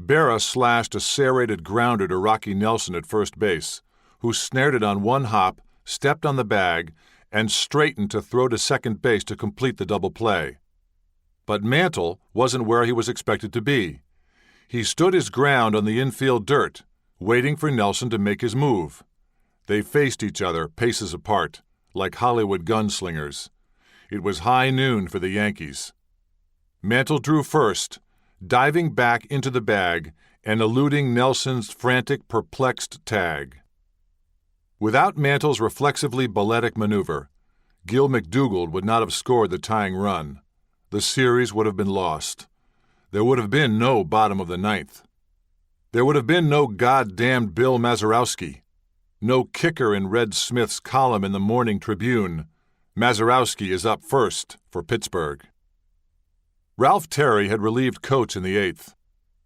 Berra slashed a serrated grounder to Rocky Nelson at first base, who snared it on 1 hop, stepped on the bag, and straightened to throw to second base to complete the double play. But Mantle wasn't where he was expected to be. He stood his ground on the infield dirt, waiting for Nelson to make his move. They faced each other paces apart, like Hollywood gunslingers. It was high noon for the Yankees. Mantle drew first, diving back into the bag and eluding Nelson's frantic, perplexed tag. Without Mantle's reflexively balletic maneuver, Gil McDougald would not have scored the tying run. The series would have been lost. There would have been no bottom of the 9th. There would have been no goddamned Bill Mazeroski, no kicker in Red Smith's column in the Morning Tribune. Mazeroski is up first for Pittsburgh. Ralph Terry had relieved Coates in the 8th.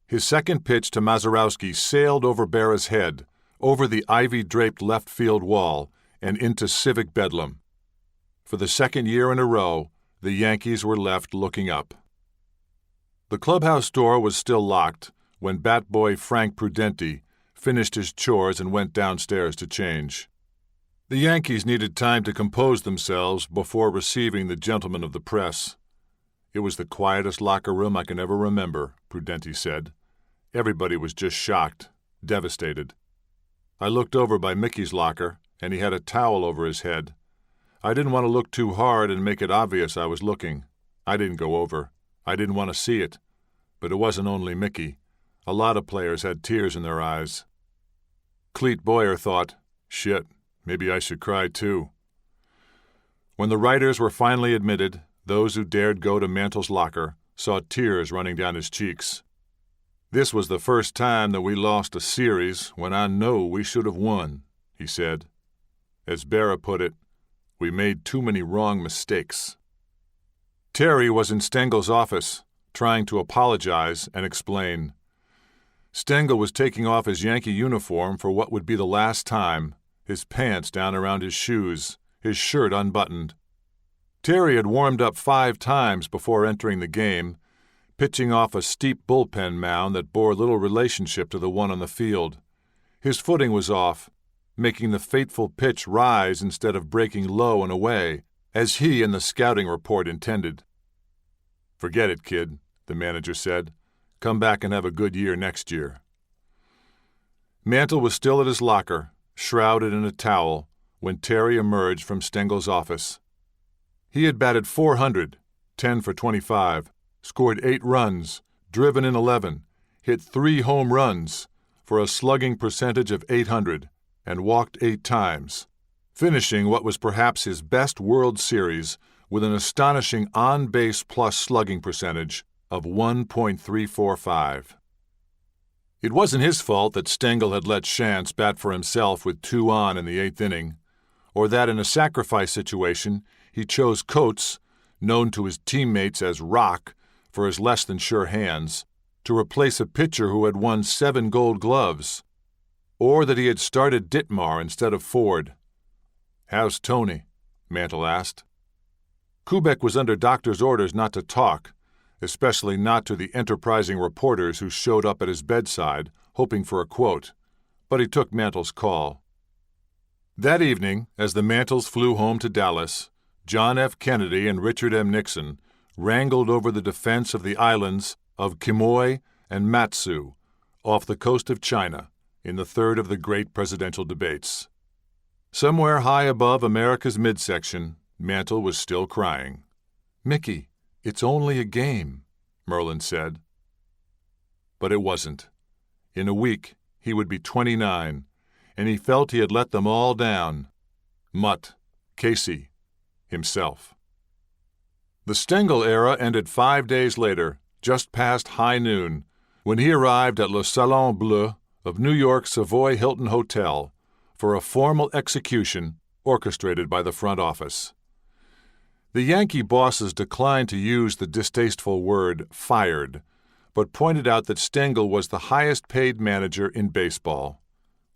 His second pitch to Mazeroski sailed over Berra's head, over the ivy-draped left field wall, and into civic bedlam. For the second year in a row, the Yankees were left looking up. The clubhouse door was still locked when bat boy Frank Prudenti finished his chores and went downstairs to change. The Yankees needed time to compose themselves before receiving the gentlemen of the press. It was the quietest locker room I can ever remember, Prudenti said. Everybody was just shocked, devastated. I looked over by Mickey's locker, and he had a towel over his head. I didn't want to look too hard and make it obvious I was looking. I didn't go over. I didn't want to see it. But it wasn't only Mickey. A lot of players had tears in their eyes. Cleet Boyer thought, shit, maybe I should cry too. When the writers were finally admitted, those who dared go to Mantle's locker saw tears running down his cheeks. This was the first time that we lost a series when I know we should have won, he said. As Berra put it, we made too many wrong mistakes. Terry was in Stengel's office, trying to apologize and explain. Stengel was taking off his Yankee uniform for what would be the last time, his pants down around his shoes, his shirt unbuttoned. Terry had warmed up 5 times before entering the game, pitching off a steep bullpen mound that bore little relationship to the one on the field. His footing was off, making the fateful pitch rise instead of breaking low and away, as he and the scouting report intended. Forget it, kid, the manager said. Come back and have a good year next year. Mantle was still at his locker, shrouded in a towel, when Terry emerged from Stengel's office. He had batted .400, 10 for 25, scored 8 runs, driven in 11, hit 3 home runs, for a slugging percentage of .800, and walked 8 times, finishing what was perhaps his best World Series with an astonishing on-base plus slugging percentage of 1.345. It wasn't his fault that Stengel had let Shantz bat for himself with 2 on in the 8th inning, or that in a sacrifice situation he chose Coates, known to his teammates as Rock for his less-than-sure hands, to replace a pitcher who had won 7 Gold Gloves, or that he had started Ditmar instead of Ford. "How's Tony?" Mantle asked. Kubek was under doctor's orders not to talk, especially not to the enterprising reporters who showed up at his bedside, hoping for a quote, but he took Mantle's call. That evening, as the Mantles flew home to Dallas, John F. Kennedy and Richard M. Nixon wrangled over the defense of the islands of Quemoy and Matsu off the coast of China in the third of the great presidential debates. Somewhere high above America's midsection, Mantle was still crying. "Mickey, it's only a game," Merlin said. But it wasn't. In a week, he would be 29, and he felt he had let them all down. Mutt, Casey, himself. The Stengel era ended 5 days later, just past high noon, when he arrived at Le Salon Bleu of New York's Savoy Hilton Hotel for a formal execution orchestrated by the front office. The Yankee bosses declined to use the distasteful word fired, but pointed out that Stengel was the highest-paid manager in baseball.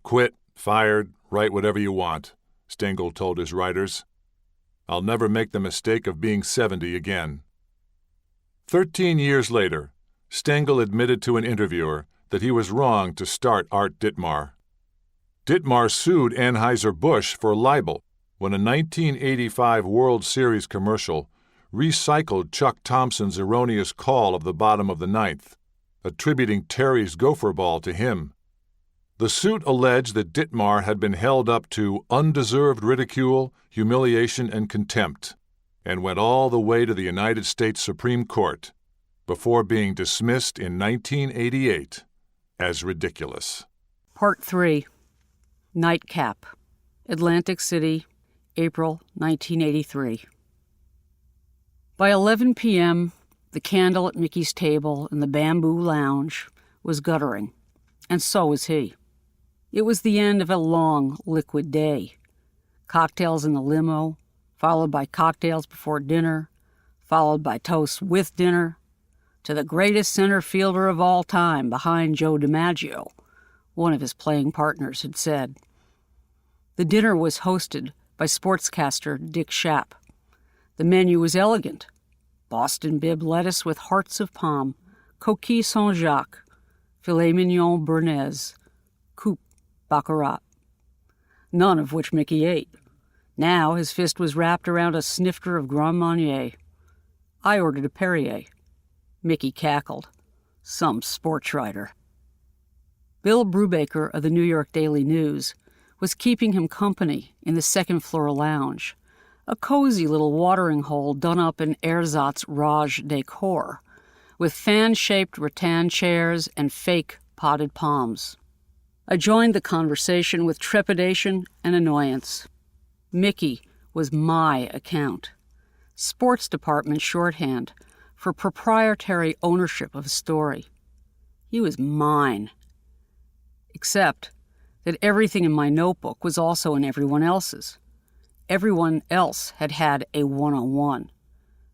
"Quit, fired, write whatever you want," Stengel told his writers. "I'll never make the mistake of being 70 again." 13 years later, Stengel admitted to an interviewer that he was wrong to start Art Ditmar. Ditmar sued Anheuser-Busch for libel when a 1985 World Series commercial recycled Chuck Thompson's erroneous call of the bottom of the ninth, attributing Terry's gopher ball to him. The suit alleged that Ditmar had been held up to undeserved ridicule, humiliation, and contempt, and went all the way to the United States Supreme Court, before being dismissed in 1988 as ridiculous. Part 3. Nightcap. Atlantic City, April 1983. By 11 p.m., the candle at Mickey's table in the bamboo lounge was guttering, and so was he. It was the end of a long, liquid day. Cocktails in the limo, followed by cocktails before dinner, followed by toast with dinner, to the greatest center fielder of all time behind Joe DiMaggio, one of his playing partners had said. The dinner was hosted by sportscaster Dick Schaap. The menu was elegant: Boston bib lettuce with hearts of palm, coquille Saint-Jacques, filet mignon béarnaise, coupe baccarat. None of which Mickey ate. Now his fist was wrapped around a snifter of Grand Marnier. I ordered a Perrier. Mickey cackled. Some sports writer. Bill Brubaker of the New York Daily News was keeping him company in the second-floor lounge, a cozy little watering hole done up in ersatz Raj decor, with fan-shaped rattan chairs and fake potted palms. I joined the conversation with trepidation and annoyance. Mickey was my account, sports department shorthand for proprietary ownership of a story. He was mine. Except that everything in my notebook was also in everyone else's. Everyone else had had a one-on-one.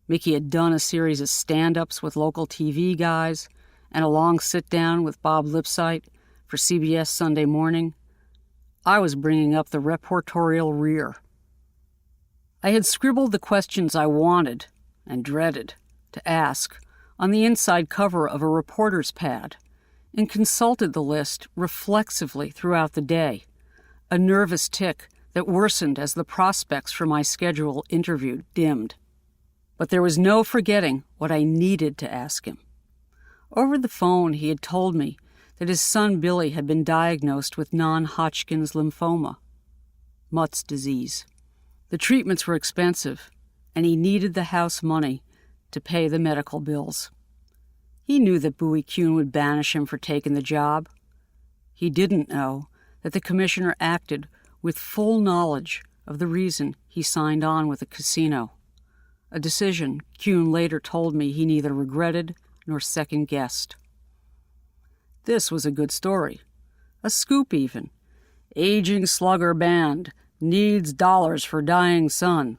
Mickey had done a series of stand-ups with local TV guys and a long sit-down with Bob Lipsyte for CBS Sunday Morning. I was bringing up the reportorial rear. I had scribbled the questions I wanted and dreaded to ask on the inside cover of a reporter's pad and consulted the list reflexively throughout the day, a nervous tic that worsened as the prospects for my scheduled interview dimmed. But there was no forgetting what I needed to ask him. Over the phone, he had told me that his son Billy had been diagnosed with non-Hodgkin's lymphoma, Mutt's disease. The treatments were expensive, and he needed the house money to pay the medical bills. He knew that Bowie Kuhn would banish him for taking the job. He didn't know that the commissioner acted with full knowledge of the reason he signed on with the casino, a decision Kuhn later told me he neither regretted nor second-guessed. This was a good story, a scoop even. Aging slugger band, needs dollars for dying son.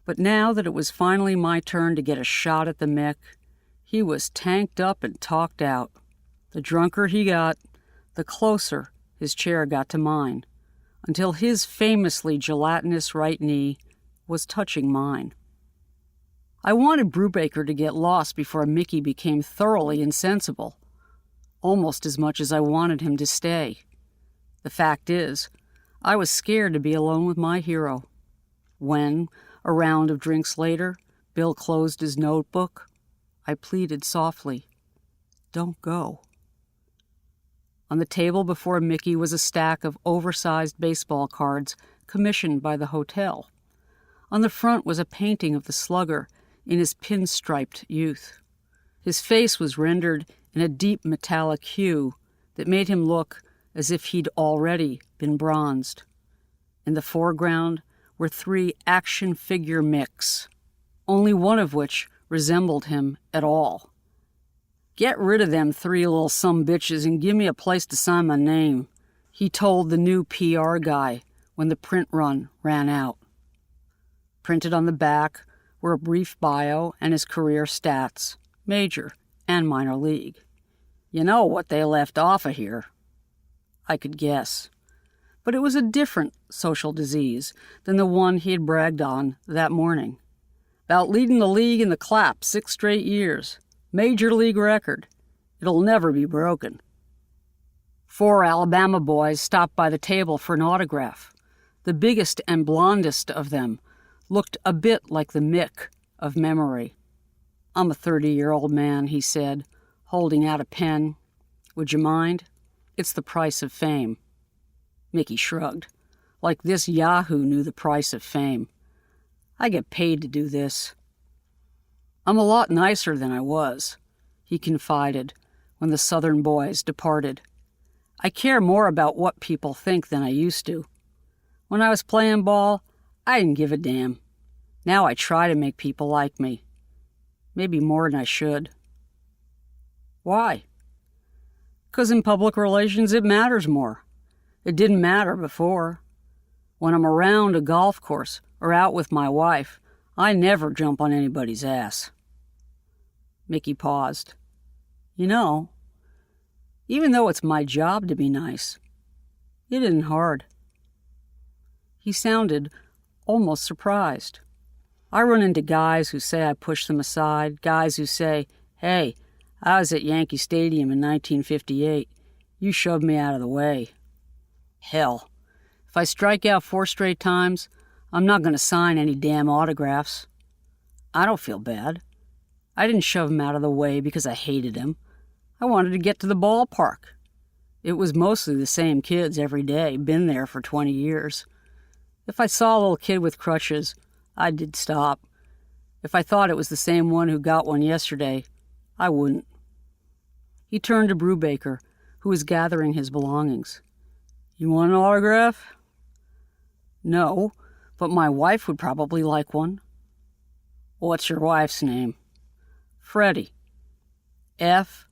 But now that it was finally my turn to get a shot at the Mick, he was tanked up and talked out. The drunker he got, the closer his chair got to mine, until his famously gelatinous right knee was touching mine. I wanted Brubaker to get lost before Mickey became thoroughly insensible, almost as much as I wanted him to stay. The fact is, I was scared to be alone with my hero. When, a round of drinks later, Bill closed his notebook, I pleaded softly, "Don't go." On the table before Mickey was a stack of oversized baseball cards commissioned by the hotel. On the front was a painting of the slugger in his pinstriped youth. His face was rendered in a deep metallic hue that made him look as if he'd already been bronzed. In the foreground were 3 action figure mix, only one of which resembled him at all. "Get rid of them 3 little sumbitches and give me a place to sign my name," he told the new PR guy when the print run ran out. Printed on the back were a brief bio and his career stats, major and minor league. "You know what they left off of here." I could guess. But it was a different social disease than the one he had bragged on that morning. "About leading the league in the clap 6 straight years. Major league record. It'll never be broken." 4 Alabama boys stopped by the table for an autograph. The biggest and blondest of them looked a bit like the Mick of memory. "I'm a 30-year-old man," he said, holding out a pen. "Would you mind? It's the price of fame." Mickey shrugged. Like this yahoo knew the price of fame. "I get paid to do this." "I'm a lot nicer than I was," he confided when the Southern boys departed. "I care more about what people think than I used to. When I was playing ball, I didn't give a damn. Now I try to make people like me. Maybe more than I should." "Why?" "'Cause in public relations it matters more. It didn't matter before. When I'm around a golf course or out with my wife, I never jump on anybody's ass." Mickey paused. "You know, even though it's my job to be nice, it isn't hard." He sounded almost surprised. "I run into guys who say I push them aside, guys who say, 'Hey, I was at Yankee Stadium in 1958. You shoved me out of the way.' Hell, if I strike out 4 straight times, I'm not going to sign any damn autographs. I don't feel bad. I didn't shove him out of the way because I hated him. I wanted to get to the ballpark. It was mostly the same kids every day, been there for 20 years. If I saw a little kid with crutches, I did stop. If I thought it was the same one who got one yesterday, I wouldn't." He turned to Brubaker, who was gathering his belongings. "You want an autograph?" "No, but my wife would probably like one." "What's your wife's name?" "Freddie. F-R-E-D-D-I.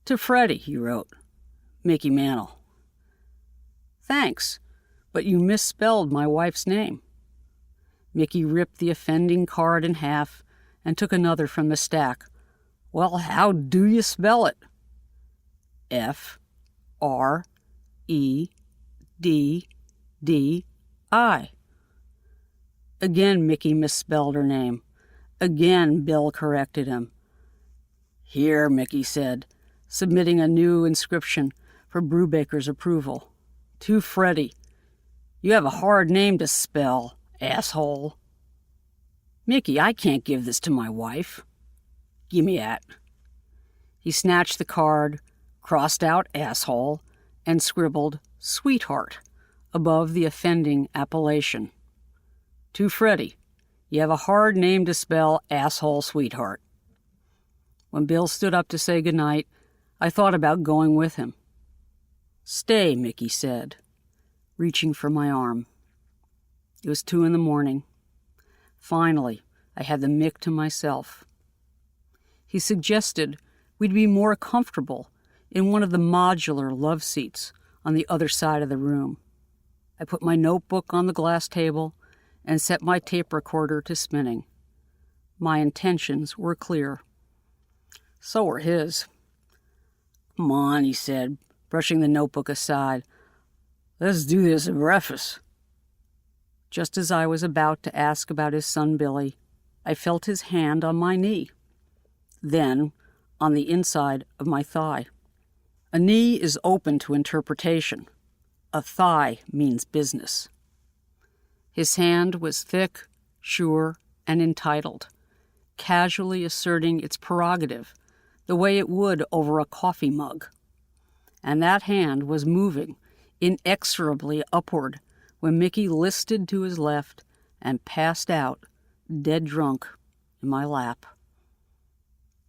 "To Freddie," he wrote. "Mickey Mantle." "Thanks, but you misspelled my wife's name." Mickey ripped the offending card in half and took another from the stack. "Well, how do you spell it?" F-R-E-D-D-I. Again Mickey misspelled her name. Again Bill corrected him. "Here," Mickey said, submitting a new inscription for Brubaker's approval. "To Freddie. You have a hard name to spell, asshole." "Mickey, I can't give this to my wife." "Gimme that." He snatched the card, crossed out asshole, and scribbled sweetheart above the offending appellation. "To Freddie. You have a hard name to spell, asshole sweetheart." When Bill stood up to say goodnight, I thought about going with him. "Stay," Mickey said, reaching for my arm. It was 2 a.m. Finally, I had the Mick to myself. He suggested we'd be more comfortable in one of the modular love seats on the other side of the room. I put my notebook on the glass table and set my tape recorder to spinning. My intentions were clear. So were his. "Come on," he said, brushing the notebook aside. "Let's do this at breakfast." Just as I was about to ask about his son Billy, I felt his hand on my knee. Then, on the inside of my thigh. A knee is open to interpretation. A thigh means business. His hand was thick, sure, and entitled. casually asserting its prerogative, the way it would over a coffee mug. And that hand was moving inexorably upward when Mickey listed to his left and passed out, dead drunk, in my lap.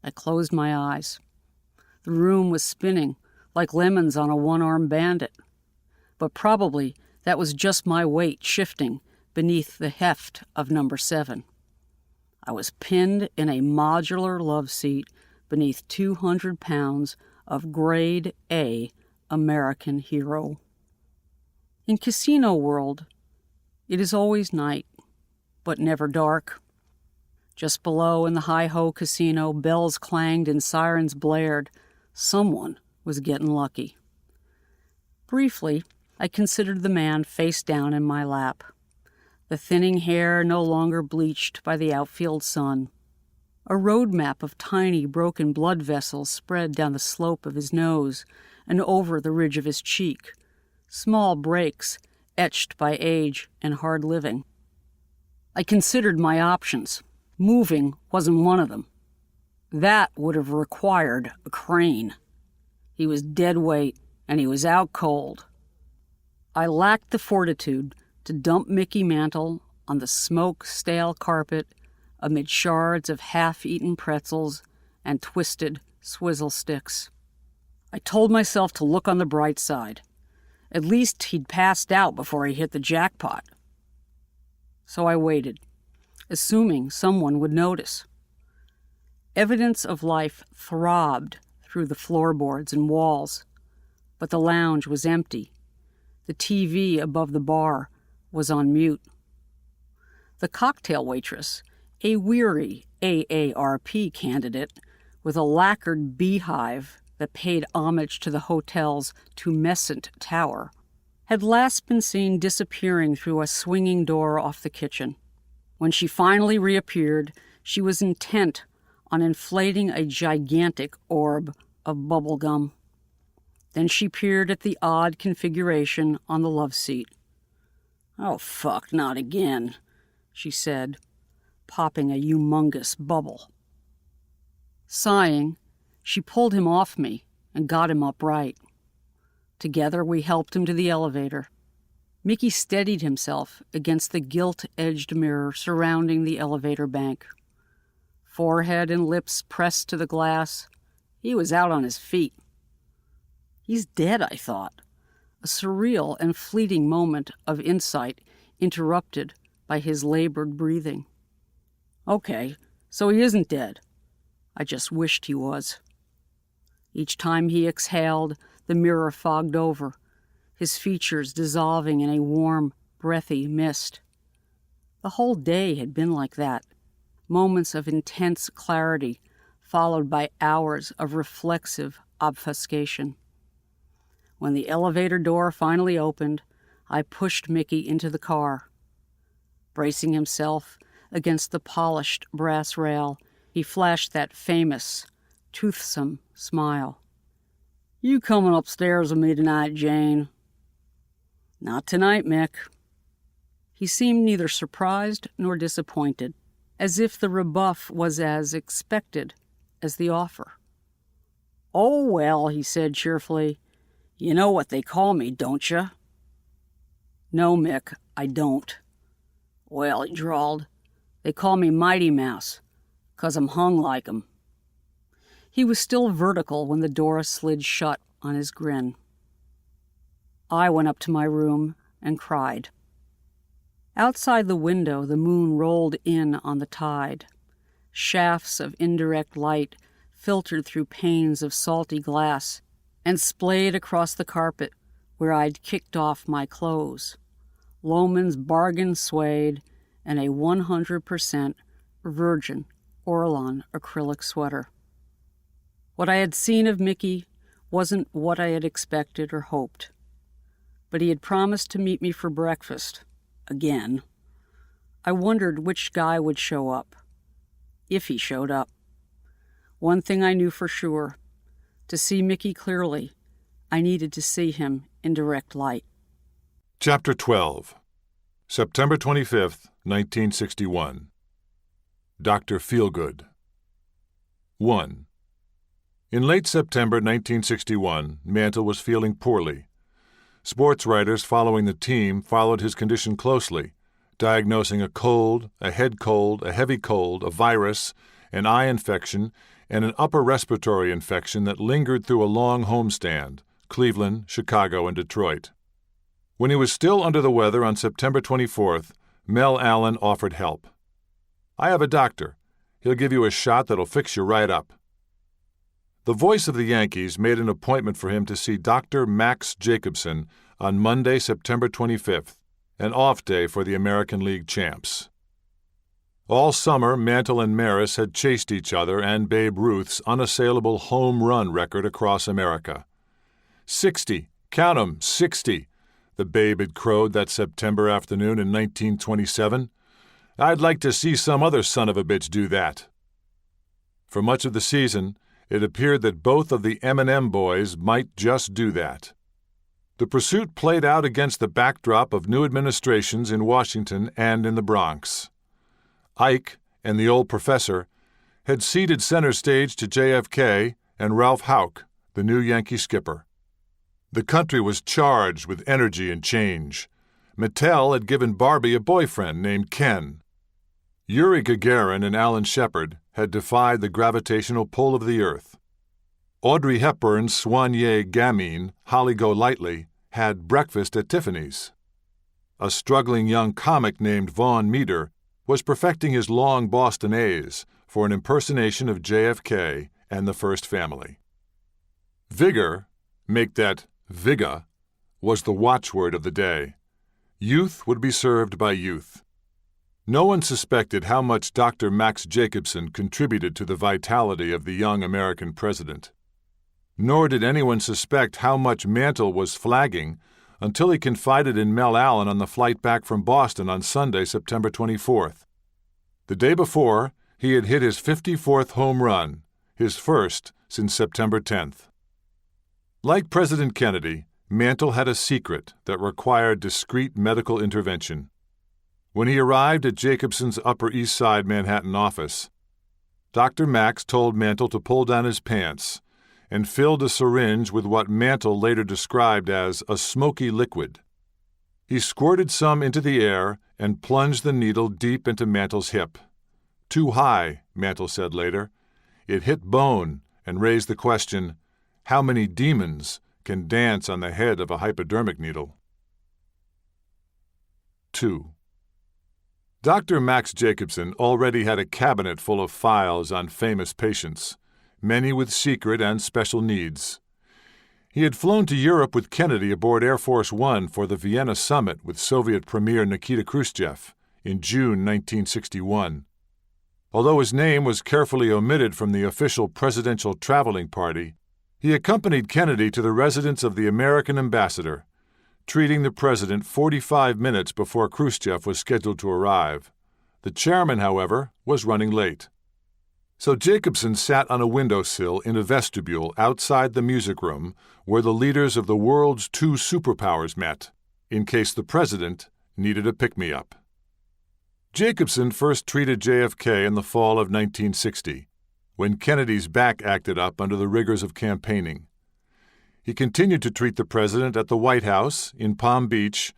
I closed my eyes. The room was spinning like lemons on a one-armed bandit. But probably that was just my weight shifting beneath the heft of number 7. I was pinned in a modular love seat beneath 200 pounds of grade A American hero. In casino world, it is always night, but never dark. Just below in the Hi-Ho Casino, bells clanged and sirens blared. Someone was getting lucky. Briefly, I considered the man face down in my lap. The thinning hair no longer bleached by the outfield sun. A road map of tiny broken blood vessels spread down the slope of his nose and over the ridge of his cheek. Small breaks etched by age and hard living. I considered my options. Moving wasn't one of them. That would have required a crane. He was dead weight, and he was out cold. I lacked the fortitude to dump Mickey Mantle on the smoke-stale carpet amid shards of half-eaten pretzels and twisted swizzle sticks. I told myself to look on the bright side. At least he'd passed out before he hit the jackpot. So I waited, assuming someone would notice. Evidence of life throbbed through the floorboards and walls, but the lounge was empty. The TV above the bar was on mute. The cocktail waitress, a weary AARP candidate with a lacquered beehive that paid homage to the hotel's tumescent tower, had last been seen disappearing through a swinging door off the kitchen. When she finally reappeared, she was intent on inflating a gigantic orb of bubble gum. Then she peered at the odd configuration on the love seat. "Oh, fuck, not again," she said, popping a humongous bubble. Sighing, she pulled him off me and got him upright. Together we helped him to the elevator. Mickey steadied himself against the gilt-edged mirror surrounding the elevator bank. Forehead and lips pressed to the glass, he was out on his feet. He's dead, I thought. A surreal and fleeting moment of insight interrupted by his labored breathing. Okay, so he isn't dead. I just wished he was. Each time he exhaled, the mirror fogged over, his features dissolving in a warm, breathy mist. The whole day had been like that, moments of intense clarity followed by hours of reflexive obfuscation. When the elevator door finally opened, I pushed Mickey into the car. Bracing himself against the polished brass rail, he flashed that famous, toothsome smile. "You coming upstairs with me tonight, Jane?" "Not tonight, Mick." He seemed neither surprised nor disappointed, as if the rebuff was as expected as the offer. "Oh, well," he said cheerfully, "you know what they call me, don't you?" "No, Mick, I don't." "Well," he drawled, "they call me Mighty Mouse, 'cause I'm hung like 'em." He was still vertical when the door slid shut on his grin. I went up to my room and cried. Outside the window, the moon rolled in on the tide. Shafts of indirect light filtered through panes of salty glass and splayed across the carpet where I'd kicked off my clothes. Lohman's bargain suede and a 100% virgin Orlon acrylic sweater. What I had seen of Mickey wasn't what I had expected or hoped, but he had promised to meet me for breakfast. Again. I wondered which guy would show up, if he showed up. One thing I knew for sure. To see Mickey clearly, I needed to see him in direct light. Chapter 12. September 25th, 1961. Dr. Feelgood. 1. In late September 1961, Mantle was feeling poorly. Sports writers following the team followed his condition closely, diagnosing a cold, a head cold, a heavy cold, a virus, an eye infection, and an upper respiratory infection that lingered through a long homestand, Cleveland, Chicago, and Detroit. When he was still under the weather on September 24th, Mel Allen offered help. "I have a doctor. He'll give you a shot that'll fix you right up." The voice of the Yankees made an appointment for him to see Dr. Max Jacobson on Monday, September 25th, an off day for the American League champs. All summer, Mantle and Maris had chased each other and Babe Ruth's unassailable home run record across America. 60, count 'em, 60, the Babe had crowed that September afternoon in 1927. "I'd like to see some other son of a bitch do that." For much of the season, it appeared that both of the M&M boys might just do that. The pursuit played out against the backdrop of new administrations in Washington and in the Bronx. Ike and the old professor had ceded center stage to JFK and Ralph Houck, the new Yankee skipper. The country was charged with energy and change. Mattel had given Barbie a boyfriend named Ken. Yuri Gagarin and Alan Shepard had defied the gravitational pull of the Earth. Audrey Hepburn's soigné gamine, Holly Golightly, had breakfast at Tiffany's. A struggling young comic named Vaughn Meader was perfecting his long Boston A's for an impersonation of JFK and the First Family. Vigor, make that Viga, was the watchword of the day. Youth would be served by youth. No one suspected how much Dr. Max Jacobson contributed to the vitality of the young American president. Nor did anyone suspect how much Mantle was flagging until he confided in Mel Allen on the flight back from Boston on Sunday, September 24th. The day before, he had hit his 54th home run, his first since September 10th. Like President Kennedy, Mantle had a secret that required discreet medical intervention. When he arrived at Jacobson's Upper East Side Manhattan office, Dr. Max told Mantle to pull down his pants and filled a syringe with what Mantle later described as a smoky liquid. He squirted some into the air and plunged the needle deep into Mantle's hip. "Too high," Mantle said later. "It hit bone and raised the question, how many demons can dance on the head of a hypodermic needle?" 2. Dr. Max Jacobson already had a cabinet full of files on famous patients, many with secret and special needs. He had flown to Europe with Kennedy aboard Air Force One for the Vienna summit with Soviet Premier Nikita Khrushchev in June 1961. Although his name was carefully omitted from the official presidential traveling party, he accompanied Kennedy to the residence of the American ambassador, treating the president 45 minutes before Khrushchev was scheduled to arrive. The chairman, however, was running late. So Jacobson sat on a windowsill in a vestibule outside the music room where the leaders of the world's two superpowers met, in case the president needed a pick-me-up. Jacobson first treated JFK in the fall of 1960, when Kennedy's back acted up under the rigors of campaigning. He continued to treat the president at the White House, in Palm Beach,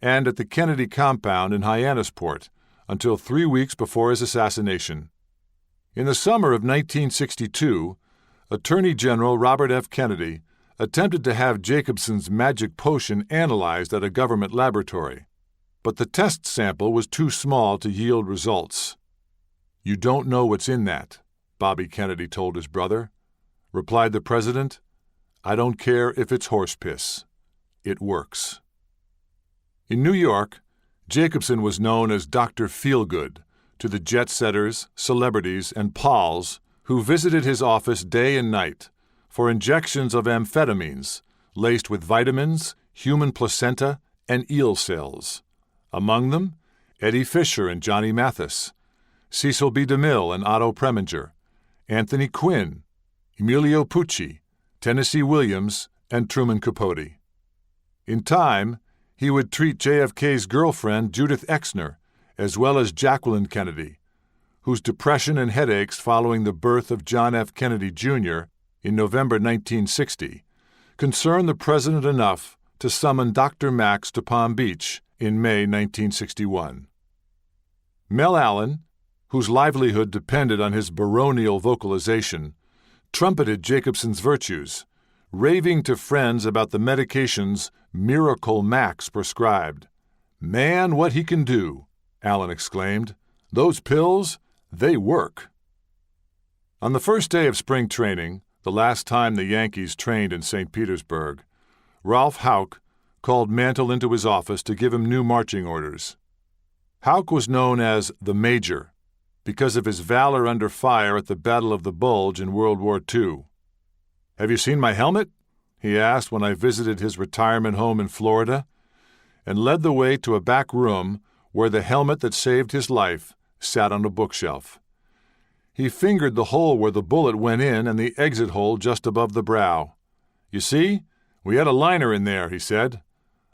and at the Kennedy compound in Hyannisport until 3 weeks before his assassination. In the summer of 1962, Attorney General Robert F. Kennedy attempted to have Jacobson's magic potion analyzed at a government laboratory, but the test sample was too small to yield results. "You don't know what's in that," Bobby Kennedy told his brother. Replied the president, "I don't care if it's horse piss. It works." In New York, Jacobson was known as Dr. Feelgood to the jet-setters, celebrities, and pals who visited his office day and night for injections of amphetamines laced with vitamins, human placenta, and eel cells. Among them, Eddie Fisher and Johnny Mathis, Cecil B. DeMille and Otto Preminger, Anthony Quinn, Emilio Pucci, Tennessee Williams, and Truman Capote. In time, he would treat JFK's girlfriend Judith Exner, as well as Jacqueline Kennedy, whose depression and headaches following the birth of John F. Kennedy, Jr. in November 1960 concerned the president enough to summon Dr. Max to Palm Beach in May 1961. Mel Allen, whose livelihood depended on his baronial vocalization, trumpeted Jacobson's virtues, raving to friends about the medications Miracle Max prescribed. "Man, what he can do," Allen exclaimed. "Those pills, they work." On the first day of spring training, the last time the Yankees trained in St. Petersburg, Ralph Houck called Mantle into his office to give him new marching orders. Houck was known as the Major because of his valor under fire at the Battle of the Bulge in World War II. "Have you seen my helmet?" he asked when I visited his retirement home in Florida, and led the way to a back room where the helmet that saved his life sat on a bookshelf. He fingered the hole where the bullet went in and the exit hole just above the brow. "You see, we had a liner in there," he said.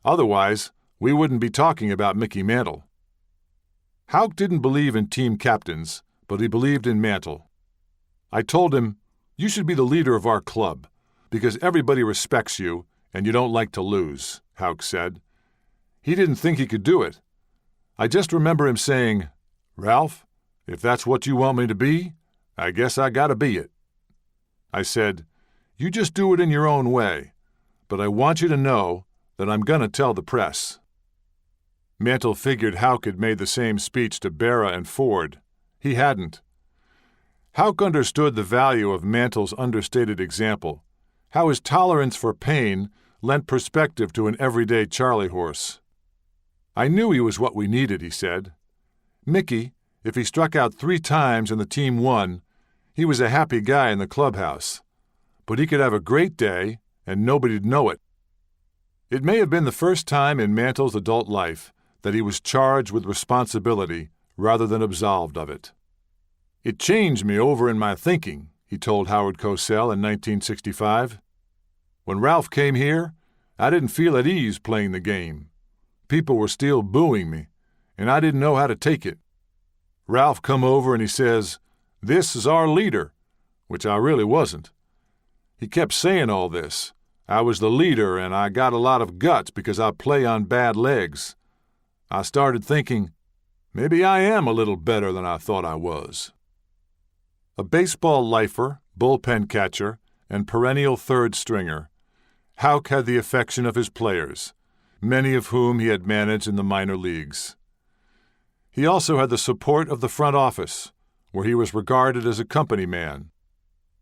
"Otherwise, we wouldn't be talking about Mickey Mantle." Houck didn't believe in team captains, but he believed in Mantle. I told him, "You should be the leader of our club, because everybody respects you and you don't like to lose," Houck said. He didn't think he could do it. I just remember him saying, "Ralph, if that's what you want me to be, I guess I gotta be it." I said, "You just do it in your own way, but I want you to know that I'm gonna tell the press." Mantle figured Houck had made the same speech to Berra and Ford. He hadn't. Houck understood the value of Mantle's understated example, how his tolerance for pain lent perspective to an everyday Charlie horse. "I knew he was what we needed," he said. "Mickey, if he struck out 3 times and the team won, he was a happy guy in the clubhouse. But he could have a great day and nobody'd know it." It may have been the first time in Mantle's adult life that he was charged with responsibility rather than absolved of it. "It changed me over in my thinking," he told Howard Cosell in 1965. "When Ralph came here, I didn't feel at ease playing the game. People were still booing me, and I didn't know how to take it. Ralph come over and he says, 'This is our leader,' which I really wasn't. He kept saying all this. I was the leader and I got a lot of guts because I play on bad legs. I started thinking, maybe I am a little better than I thought I was." A baseball lifer, bullpen catcher, and perennial third stringer, Houck had the affection of his players, many of whom he had managed in the minor leagues. He also had the support of the front office, where he was regarded as a company man.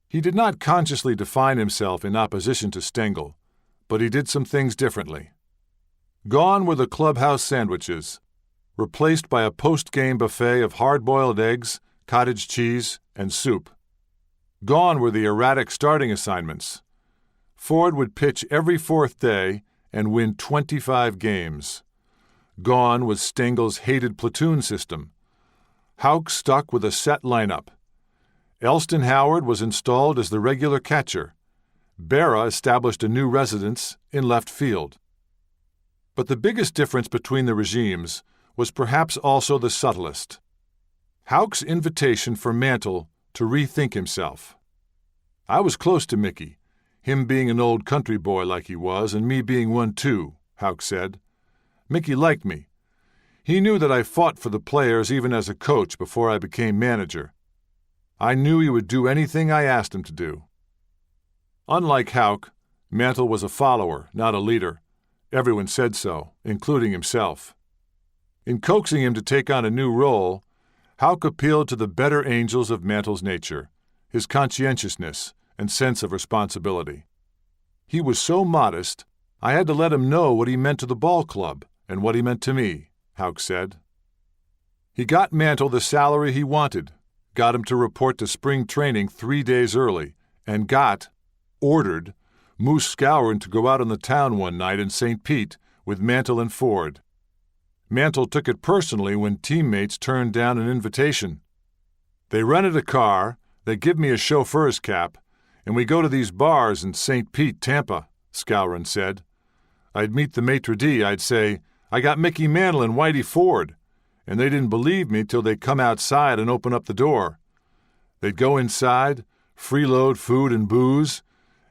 He did not consciously define himself in opposition to Stengel, but he did some things differently. Gone were the clubhouse sandwiches, replaced by a post-game buffet of hard-boiled eggs, cottage cheese, and soup. Gone were the erratic starting assignments. Ford would pitch every 4th day and win 25 games. Gone was Stengel's hated platoon system. Houck stuck with a set lineup. Elston Howard was installed as the regular catcher. Berra established a new residence in left field. But the biggest difference between the regimes was perhaps also the subtlest. Houck's invitation for Mantle to rethink himself. "I was close to Mickey, him being an old country boy like he was, and me being one too," Houck said. "Mickey liked me. He knew that I fought for the players even as a coach before I became manager. I knew he would do anything I asked him to do." Unlike Houck, Mantle was a follower, not a leader. Everyone said so, including himself. In coaxing him to take on a new role, Houck appealed to the better angels of Mantle's nature, his conscientiousness and sense of responsibility. He was so modest, I had to let him know what he meant to the ball club and what he meant to me, Houck said. He got Mantle the salary he wanted, got him to report to spring training 3 days early, and ordered, Moose Scourin to go out on the town one night in St. Pete with Mantle and Ford. Mantle took it personally when teammates turned down an invitation. "They rented a car, they give me a chauffeur's cap, and we go to these bars in St. Pete, Tampa," Scourin said. "I'd meet the maitre d', I'd say, 'I got Mickey Mantle and Whitey Ford,' and they didn't believe me till they'd come outside and open up the door. They'd go inside, freeload food and booze,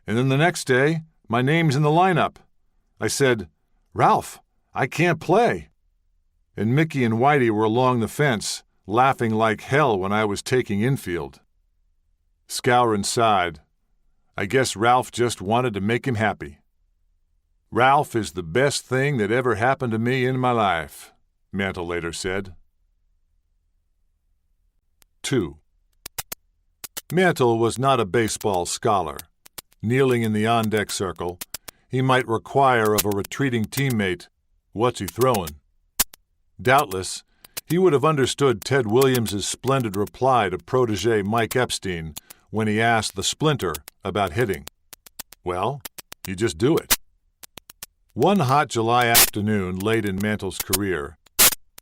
and then the next day, my name's in the lineup. I said, "Ralph, I can't play." And Mickey and Whitey were along the fence, laughing like hell when I was taking infield. Skowron sighed. I guess Ralph just wanted to make him happy. "Ralph is the best thing that ever happened to me in my life," Mantle later said. 2. Mantle was not a baseball scholar. Kneeling in the on-deck circle, he might require of a retreating teammate, "What's he throwing?" Doubtless, he would have understood Ted Williams's splendid reply to protege Mike Epstein when he asked the Splinter about hitting. Well, you just do it. One hot July afternoon late in Mantle's career,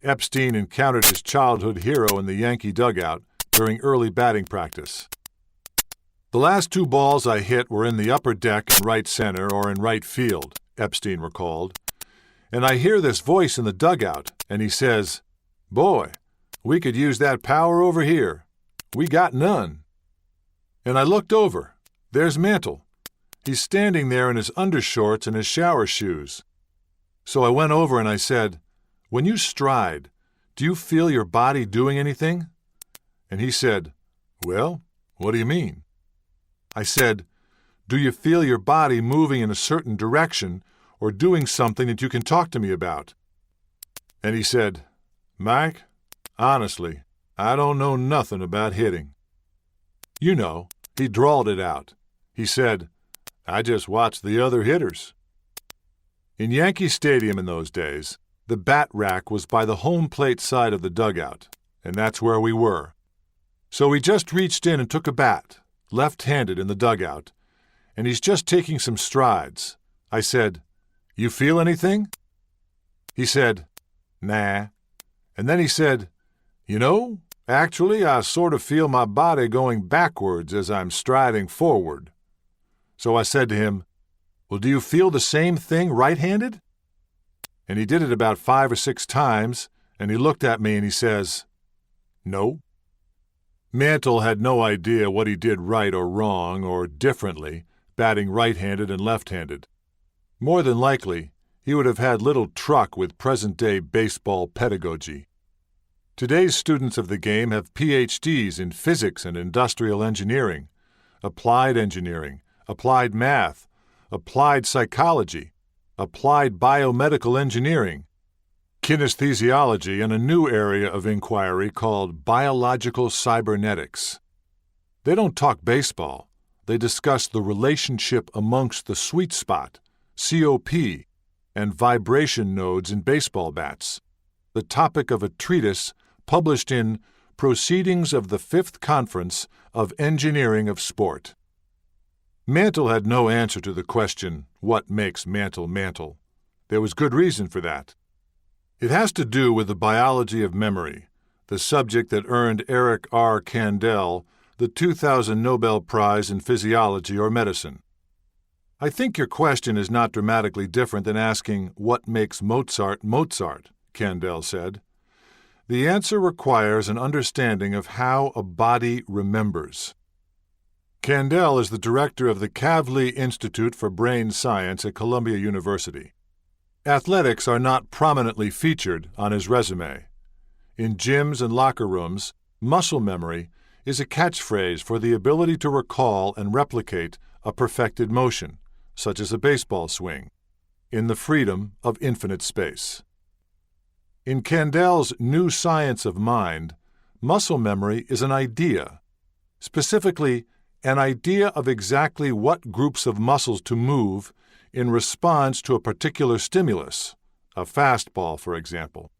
Epstein encountered his childhood hero in the Yankee dugout during early batting practice. "The last 2 balls I hit were in the upper deck in right center or in right field," Epstein recalled. "And I hear this voice in the dugout, and he says, 'Boy, we could use that power over here. We got none.' And I looked over. There's Mantle. He's standing there in his undershorts and his shower shoes. So I went over and I said, 'When you stride, do you feel your body doing anything?' And he said, 'Well, what do you mean?' I said, 'Do you feel your body moving in a certain direction or doing something that you can talk to me about?' And he said, 'Mike, honestly, I don't know nothing about hitting.' You know, he drawled it out. He said, 'I just watch the other hitters.'" In Yankee Stadium in those days, the bat rack was by the home plate side of the dugout, and that's where we were. So he just reached in and took a bat, left-handed in the dugout, and he's just taking some strides. I said, "You feel anything?" He said, "Nah." And then he said, "You know, actually I sort of feel my body going backwards as I'm striding forward." So I said to him, "Well, do you feel the same thing right-handed?" And he did it about 5 or 6 times, and he looked at me and he says, "No." Mantle had no idea what he did right or wrong or differently, batting right-handed and left-handed. More than likely, he would have had little truck with present-day baseball pedagogy. Today's students of the game have PhDs in physics and industrial engineering, applied engineering, applied math, applied psychology, applied biomedical engineering, kinesthesiology, and a new area of inquiry called biological cybernetics. They don't talk baseball. They discuss the relationship amongst the sweet spot, COP, and vibration nodes in baseball bats, the topic of a treatise published in Proceedings of the Fifth Conference of Engineering of Sport. Mantle had no answer to the question, what makes Mantle Mantle? There was good reason for that. It has to do with the biology of memory, the subject that earned Eric R. Kandel the 2000 Nobel Prize in Physiology or Medicine. I think your question is not dramatically different than asking, what makes Mozart Mozart? Kandel said. The answer requires an understanding of how a body remembers. Kandel is the director of the Kavli Institute for Brain Science at Columbia University. Athletics are not prominently featured on his resume. In gyms and locker rooms, muscle memory is a catchphrase for the ability to recall and replicate a perfected motion, such as a baseball swing, in the freedom of infinite space. In Kandel's New Science of Mind, muscle memory is an idea, specifically an idea of exactly what groups of muscles to move in response to a particular stimulus, a fastball, for example,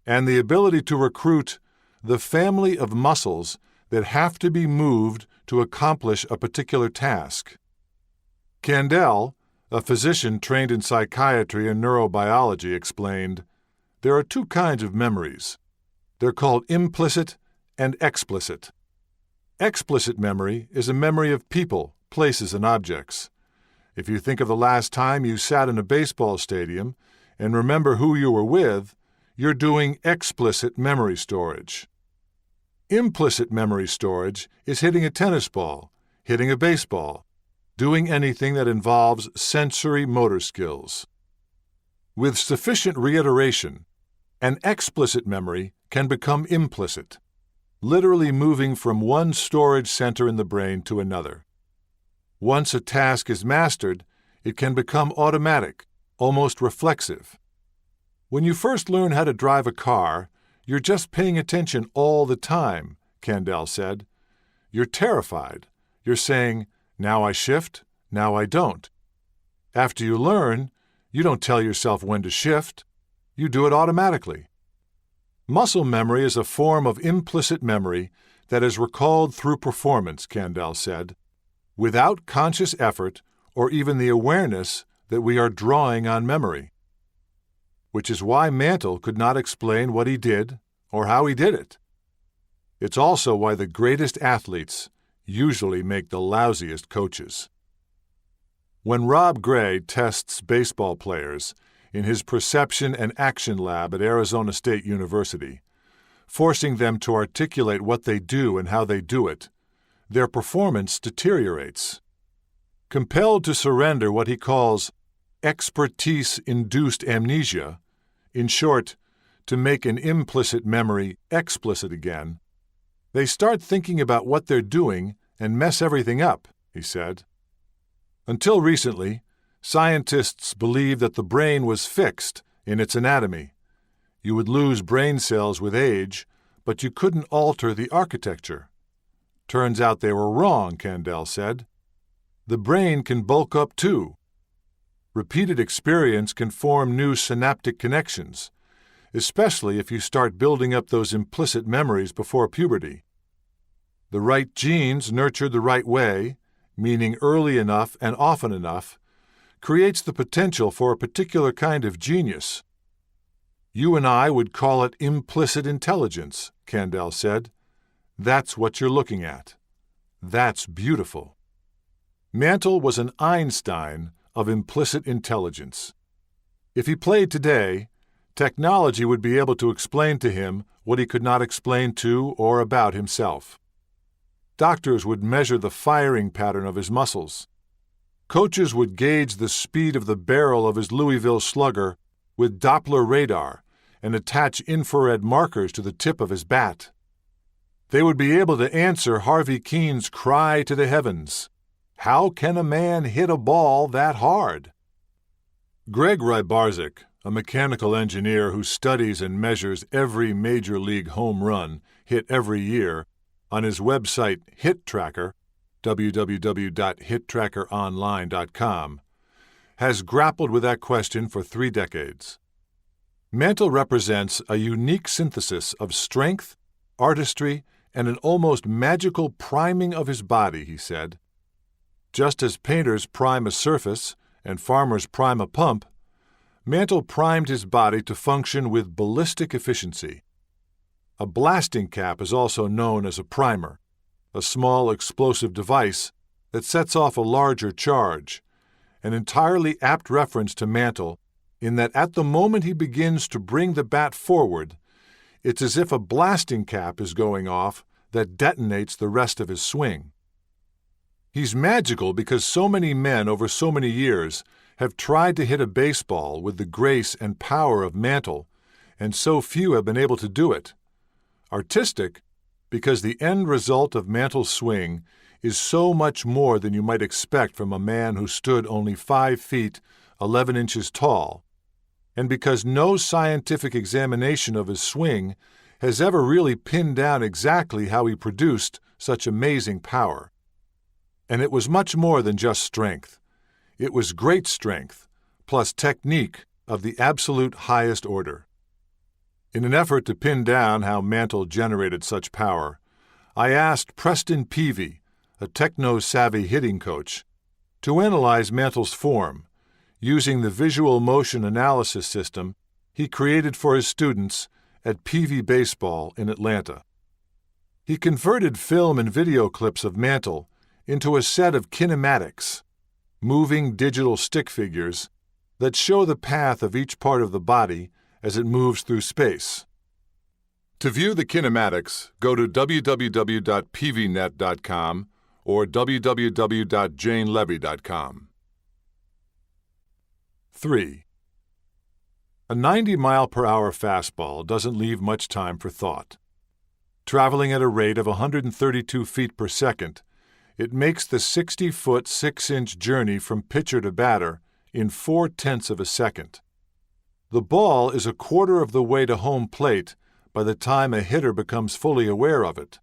and the ability to recruit the family of muscles that have to be moved to accomplish a particular task. Kandel, a physician trained in psychiatry and neurobiology, explained, "There are 2 kinds of memories. They're called implicit and explicit. Explicit memory is a memory of people, places, and objects. If you think of the last time you sat in a baseball stadium and remember who you were with, you're doing explicit memory storage. Implicit memory storage is hitting a tennis ball, hitting a baseball, doing anything that involves sensory motor skills. With sufficient reiteration, an explicit memory can become implicit, literally moving from one storage center in the brain to another. Once a task is mastered, it can become automatic, almost reflexive. When you first learn how to drive a car, you're just paying attention all the time, Kandel said. You're terrified. You're saying, now I shift, now I don't. After you learn, you don't tell yourself when to shift. You do it automatically. Muscle memory is a form of implicit memory that is recalled through performance, Kandel said, without conscious effort or even the awareness that we are drawing on memory. Which is why Mantle could not explain what he did or how he did it. It's also why the greatest athletes usually make the lousiest coaches. When Rob Gray tests baseball players in his Perception and Action Lab at Arizona State University, forcing them to articulate what they do and how they do it, their performance deteriorates. Compelled to surrender what he calls expertise-induced amnesia, in short, to make an implicit memory explicit again, they start thinking about what they're doing and mess everything up, he said. Until recently, scientists believed that the brain was fixed in its anatomy. You would lose brain cells with age, but you couldn't alter the architecture. Turns out they were wrong, Kandel said. The brain can bulk up too. Repeated experience can form new synaptic connections, especially if you start building up those implicit memories before puberty. The right genes nurtured the right way, meaning early enough and often enough, creates the potential for a particular kind of genius. You and I would call it implicit intelligence, Kandel said. That's what you're looking at. That's beautiful. Mantle was an Einstein of implicit intelligence. If he played today, technology would be able to explain to him what he could not explain to or about himself. Doctors would measure the firing pattern of his muscles. Coaches would gauge the speed of the barrel of his Louisville Slugger with Doppler radar and attach infrared markers to the tip of his bat. They would be able to answer Harvey Keene's cry to the heavens, "How can a man hit a ball that hard?" Greg Rybarczyk, a mechanical engineer who studies and measures every major league home run hit every year, on his website Hit Tracker, www.hittrackeronline.com, has grappled with that question for 3 decades. Mantle represents a unique synthesis of strength, artistry, and an almost magical priming of his body, he said. Just as painters prime a surface and farmers prime a pump, Mantle primed his body to function with ballistic efficiency. A blasting cap is also known as a primer, a small explosive device that sets off a larger charge, an entirely apt reference to Mantle in that at the moment he begins to bring the bat forward, it's as if a blasting cap is going off that detonates the rest of his swing. He's magical because so many men over so many years have tried to hit a baseball with the grace and power of Mantle, and so few have been able to do it. Artistic, because the end result of Mantle's swing is so much more than you might expect from a man who stood only 5 feet, 11 inches tall, and because no scientific examination of his swing has ever really pinned down exactly how he produced such amazing power. And it was much more than just strength. It was great strength, plus technique of the absolute highest order. In an effort to pin down how Mantle generated such power, I asked Preston Peavy, a techno-savvy hitting coach, to analyze Mantle's form, using the visual motion analysis system he created for his students at Peavy Baseball in Atlanta. He converted film and video clips of Mantle into a set of kinematics, moving digital stick figures that show the path of each part of the body as it moves through space. To view the kinematics, go to www.pvnet.com or www.janelevy.com. 3. A 90-mile-per-hour fastball doesn't leave much time for thought. Traveling at a rate of 132 feet per second, it makes the 60-foot, 6-inch journey from pitcher to batter in 0.4 of a second. The ball is a quarter of the way to home plate by the time a hitter becomes fully aware of it.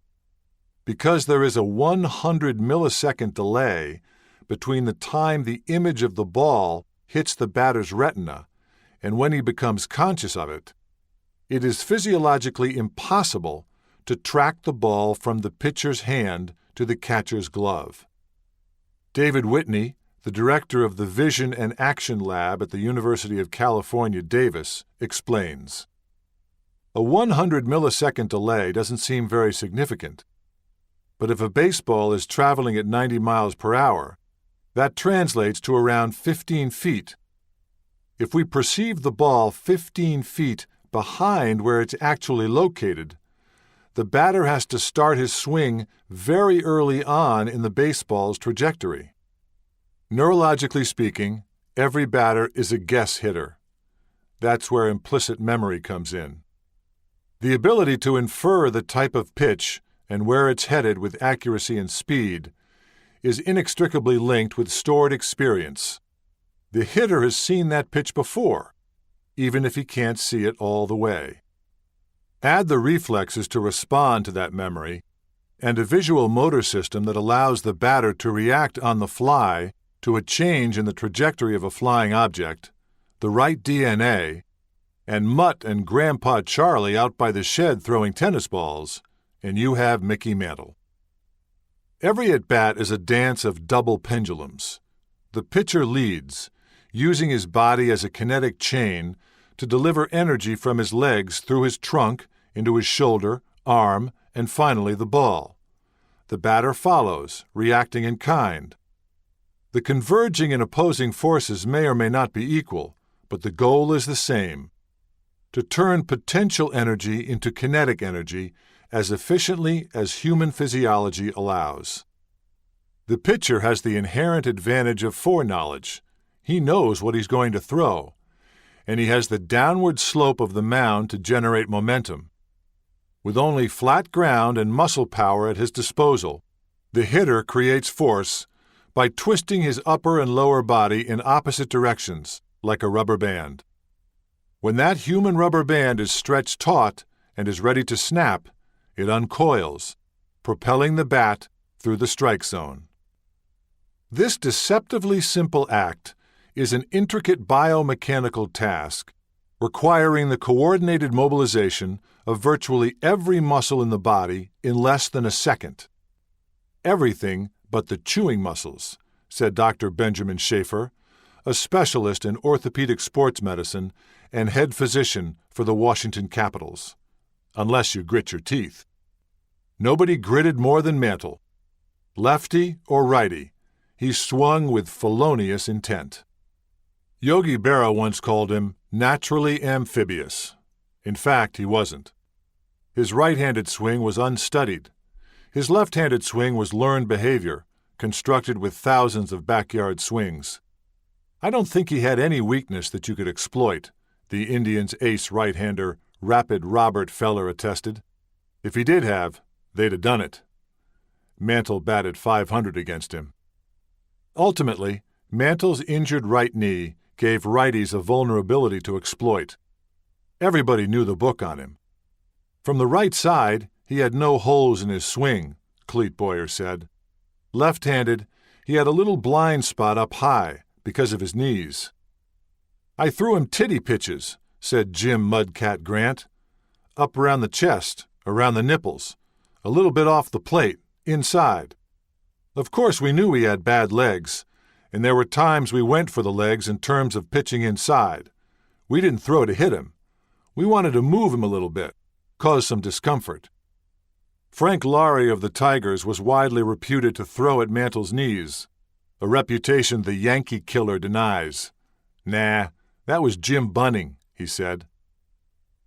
Because there is a 100-millisecond delay between the time the image of the ball hits the batter's retina and when he becomes conscious of it, it is physiologically impossible to track the ball from the pitcher's hand to the catcher's glove. David Whitney, the director of the Vision and Action Lab at the University of California, Davis, explains. A 100-millisecond delay doesn't seem very significant, but if a baseball is traveling at 90 miles per hour, that translates to around 15 feet. If we perceive the ball 15 feet behind where it's actually located, the batter has to start his swing very early on in the baseball's trajectory. Neurologically speaking, every batter is a guess hitter. That's where implicit memory comes in. The ability to infer the type of pitch and where it's headed with accuracy and speed is inextricably linked with stored experience. The hitter has seen that pitch before, even if he can't see it all the way. Add the reflexes to respond to that memory, and a visual motor system that allows the batter to react on the fly to a change in the trajectory of a flying object, the right DNA, and Mutt and Grandpa Charlie out by the shed throwing tennis balls, and you have Mickey Mantle. Every at-bat is a dance of double pendulums. The pitcher leads, using his body as a kinetic chain to deliver energy from his legs through his trunk into his shoulder, arm, and finally the ball. The batter follows, reacting in kind. The converging and opposing forces may or may not be equal, but the goal is the same: to turn potential energy into kinetic energy as efficiently as human physiology allows. The pitcher has the inherent advantage of foreknowledge. He knows what he's going to throw, and he has the downward slope of the mound to generate momentum. With only flat ground and muscle power at his disposal, the hitter creates force by twisting his upper and lower body in opposite directions, like a rubber band. When that human rubber band is stretched taut and is ready to snap, it uncoils, propelling the bat through the strike zone. This deceptively simple act is an intricate biomechanical task requiring the coordinated mobilization of virtually every muscle in the body in less than a second. Everything but the chewing muscles, said Dr. Benjamin Schaefer, a specialist in orthopedic sports medicine and head physician for the Washington Capitals. Unless you grit your teeth. Nobody gritted more than Mantle. Lefty or righty, he swung with felonious intent. Yogi Berra once called him naturally amphibious. In fact, he wasn't. His right-handed swing was unstudied. His left-handed swing was learned behavior, constructed with thousands of backyard swings. I don't think he had any weakness that you could exploit, the Indians' ace right-hander Rapid Robert Feller attested. If he did have, they'd have done it. Mantle batted .500 against him. Ultimately, Mantle's injured right knee gave righties a vulnerability to exploit. Everybody knew the book on him. From the right side, he had no holes in his swing, Clete Boyer said. Left-handed, he had a little blind spot up high because of his knees. I threw him titty pitches, said Jim Mudcat Grant. Up around the chest, around the nipples, a little bit off the plate, inside. Of course we knew he had bad legs, and there were times we went for the legs in terms of pitching inside. We didn't throw to hit him. We wanted to move him a little bit, cause some discomfort. Frank Laurie of the Tigers was widely reputed to throw at Mantle's knees, a reputation the Yankee killer denies. Nah, that was Jim Bunning, he said.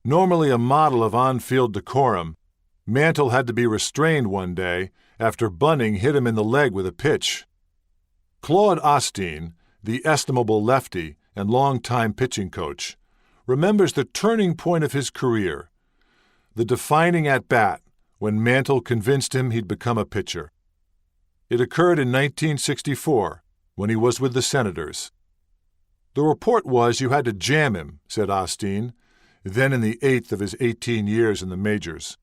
Normally a model of on-field decorum, Mantle had to be restrained one day after Bunning hit him in the leg with a pitch. Claude Osteen, the estimable lefty and longtime pitching coach, remembers the turning point of his career, the defining at-bat when Mantle convinced him he'd become a pitcher. It occurred in 1964, when he was with the Senators. The report was you had to jam him, said Osteen, then in the 8th of his 18 years in the majors.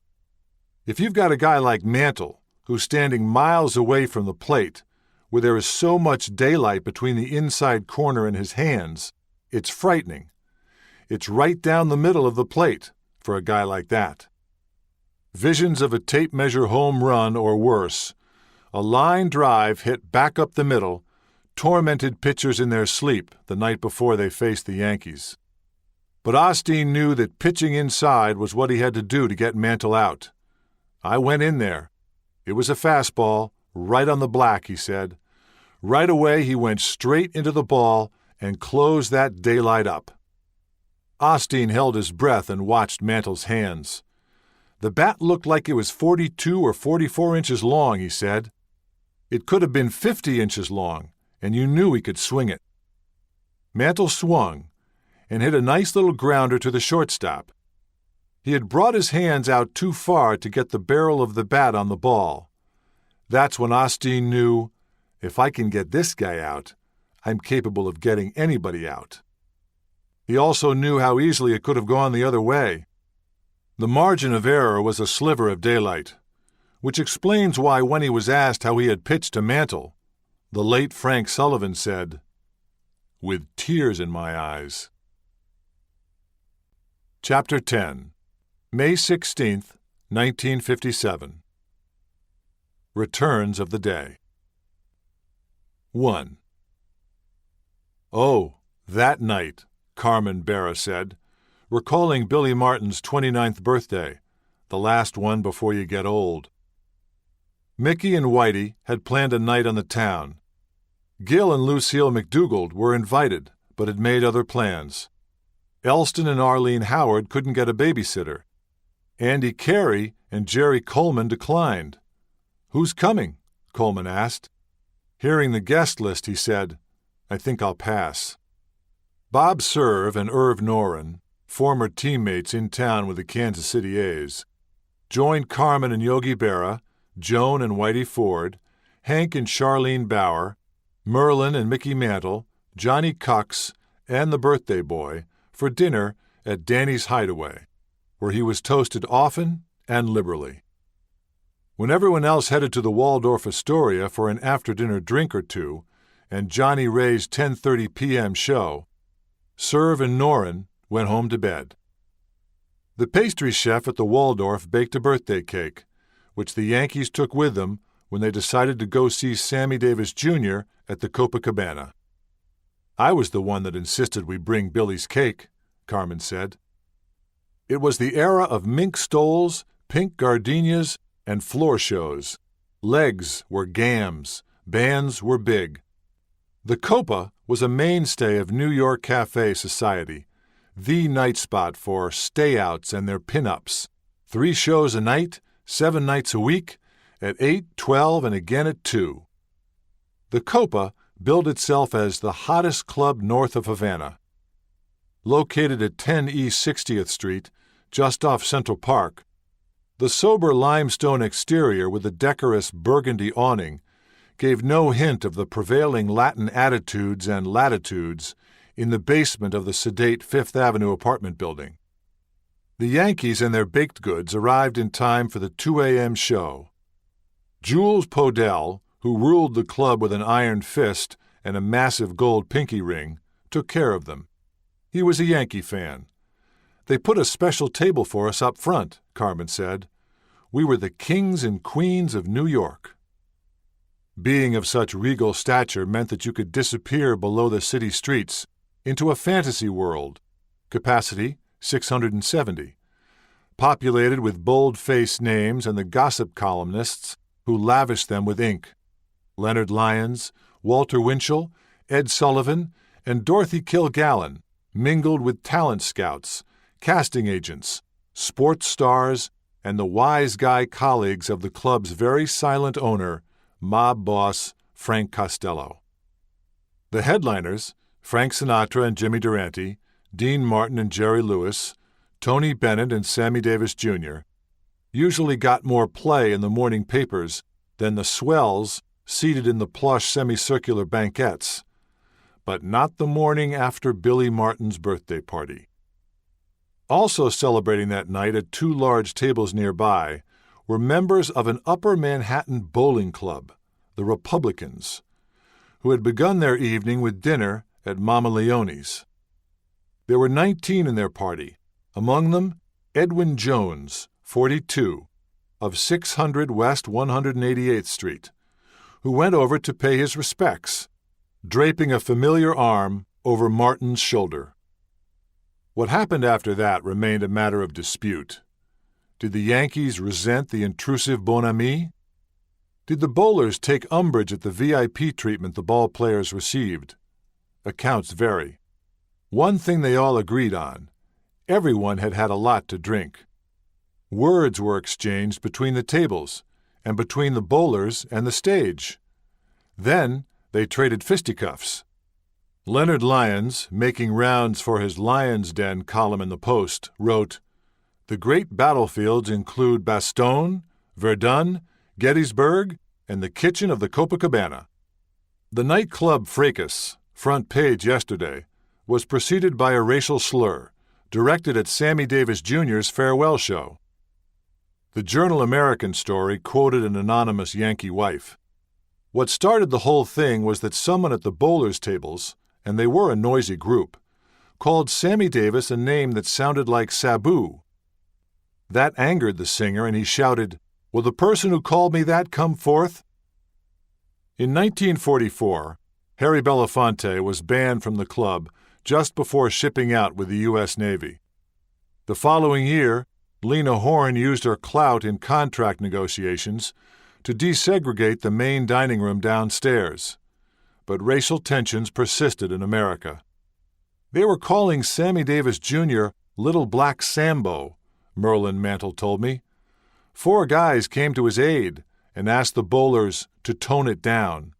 If you've got a guy like Mantle, who's standing miles away from the plate, where there is so much daylight between the inside corner and his hands, it's frightening. It's right down the middle of the plate for a guy like that. Visions of a tape measure home run or worse, a line drive hit back up the middle, tormented pitchers in their sleep the night before they faced the Yankees. But Osteen knew that pitching inside was what he had to do to get Mantle out. I went in there. It was a fastball, right on the black, he said. Right away he went straight into the ball and closed that daylight up. Osteen held his breath and watched Mantle's hands. The bat looked like it was 42 or 44 inches long, he said. It could have been 50 inches long, and you knew he could swing it. Mantle swung and hit a nice little grounder to the shortstop. He had brought his hands out too far to get the barrel of the bat on the ball. That's when Osteen knew, if I can get this guy out, I'm capable of getting anybody out. He also knew how easily it could have gone the other way. The margin of error was a sliver of daylight, which explains why when he was asked how he had pitched to Mantle, the late Frank Sullivan said, "With tears in my eyes." Chapter 10, May 16th, 1957. Returns of the Day. 1. "Oh, that night," Carmen Barra said, recalling Billy Martin's 29th birthday, the last one before you get old. Mickey and Whitey had planned a night on the town. Gil and Lucille McDougald were invited, but had made other plans. Elston and Arlene Howard couldn't get a babysitter. Andy Carey and Jerry Coleman declined. "Who's coming?" Coleman asked. Hearing the guest list, he said, "I think I'll pass." Bob Serve and Irv Noren, former teammates in town with the Kansas City A's, joined Carmen and Yogi Berra, Joan and Whitey Ford, Hank and Charlene Bauer, Merlin and Mickey Mantle, Johnny Cucks, and the birthday boy for dinner at Danny's Hideaway, where he was toasted often and liberally. When everyone else headed to the Waldorf Astoria for an after-dinner drink or two, and Johnny Ray's 10:30 p.m. show, Serve and Noren went home to bed. The pastry chef at the Waldorf baked a birthday cake, which the Yankees took with them when they decided to go see Sammy Davis Jr. at the Copacabana. "I was the one that insisted we bring Billy's cake," Carmen said. It was the era of mink stoles, pink gardenias, and floor shows. Legs were gams, bands were big. The Copa was a mainstay of New York cafe society, the night spot for stay-outs and their pin-ups. 3 shows a night, 7 nights a week, at 8, 12, and again at 2. The Copa billed itself as the hottest club north of Havana. Located at 10 East 60th Street, just off Central Park, the sober limestone exterior with the decorous burgundy awning gave no hint of the prevailing Latin attitudes and latitudes in the basement of the sedate Fifth Avenue apartment building. The Yankees and their baked goods arrived in time for the 2 a.m. show. Jules Podell, who ruled the club with an iron fist and a massive gold pinky ring, took care of them. He was a Yankee fan. "They put a special table for us up front," Carmen said. "We were the kings and queens of New York." Being of such regal stature meant that you could disappear below the city streets into a fantasy world, capacity 670, populated with bold-faced names and the gossip columnists who lavished them with ink. Leonard Lyons, Walter Winchell, Ed Sullivan, and Dorothy Kilgallen mingled with talent scouts, casting agents, sports stars, and the wise guy colleagues of the club's very silent owner, mob boss Frank Costello. The headliners, Frank Sinatra and Jimmy Durante, Dean Martin and Jerry Lewis, Tony Bennett and Sammy Davis Jr., usually got more play in the morning papers than the swells seated in the plush semicircular banquettes, but not the morning after Billy Martin's birthday party. Also celebrating that night at two large tables nearby were members of an Upper Manhattan bowling club, the Republicans, who had begun their evening with dinner at Mama Leone's. There were 19 in their party, among them Edwin Jones, 42, of 600 West 188th Street, who went over to pay his respects, draping a familiar arm over Martin's shoulder. What happened after that remained a matter of dispute. Did the Yankees resent the intrusive bon ami? Did the bowlers take umbrage at the VIP treatment the ball players received? Accounts vary. One thing they all agreed on: everyone had had a lot to drink. Words were exchanged between the tables and between the bowlers and the stage. Then they traded fisticuffs. Leonard Lyons, making rounds for his Lyons' Den column in the Post, wrote, "The great battlefields include Bastogne, Verdun, Gettysburg, and the kitchen of the Copacabana." The nightclub fracas, front page yesterday, was preceded by a racial slur, directed at Sammy Davis Jr.'s farewell show. The Journal-American story quoted an anonymous Yankee wife. What started the whole thing was that someone at the bowlers' tables, and they were a noisy group, called Sammy Davis a name that sounded like Sabu. That angered the singer, and he shouted, "Will the person who called me that come forth?" In 1944, Harry Belafonte was banned from the club just before shipping out with the U.S. Navy. The following year, Lena Horne used her clout in contract negotiations to desegregate the main dining room downstairs, but racial tensions persisted in America. They were calling Sammy Davis Jr. Little Black Sambo, Merlin Mantle told me. 4 guys came to his aid and asked the bowlers to tone it down.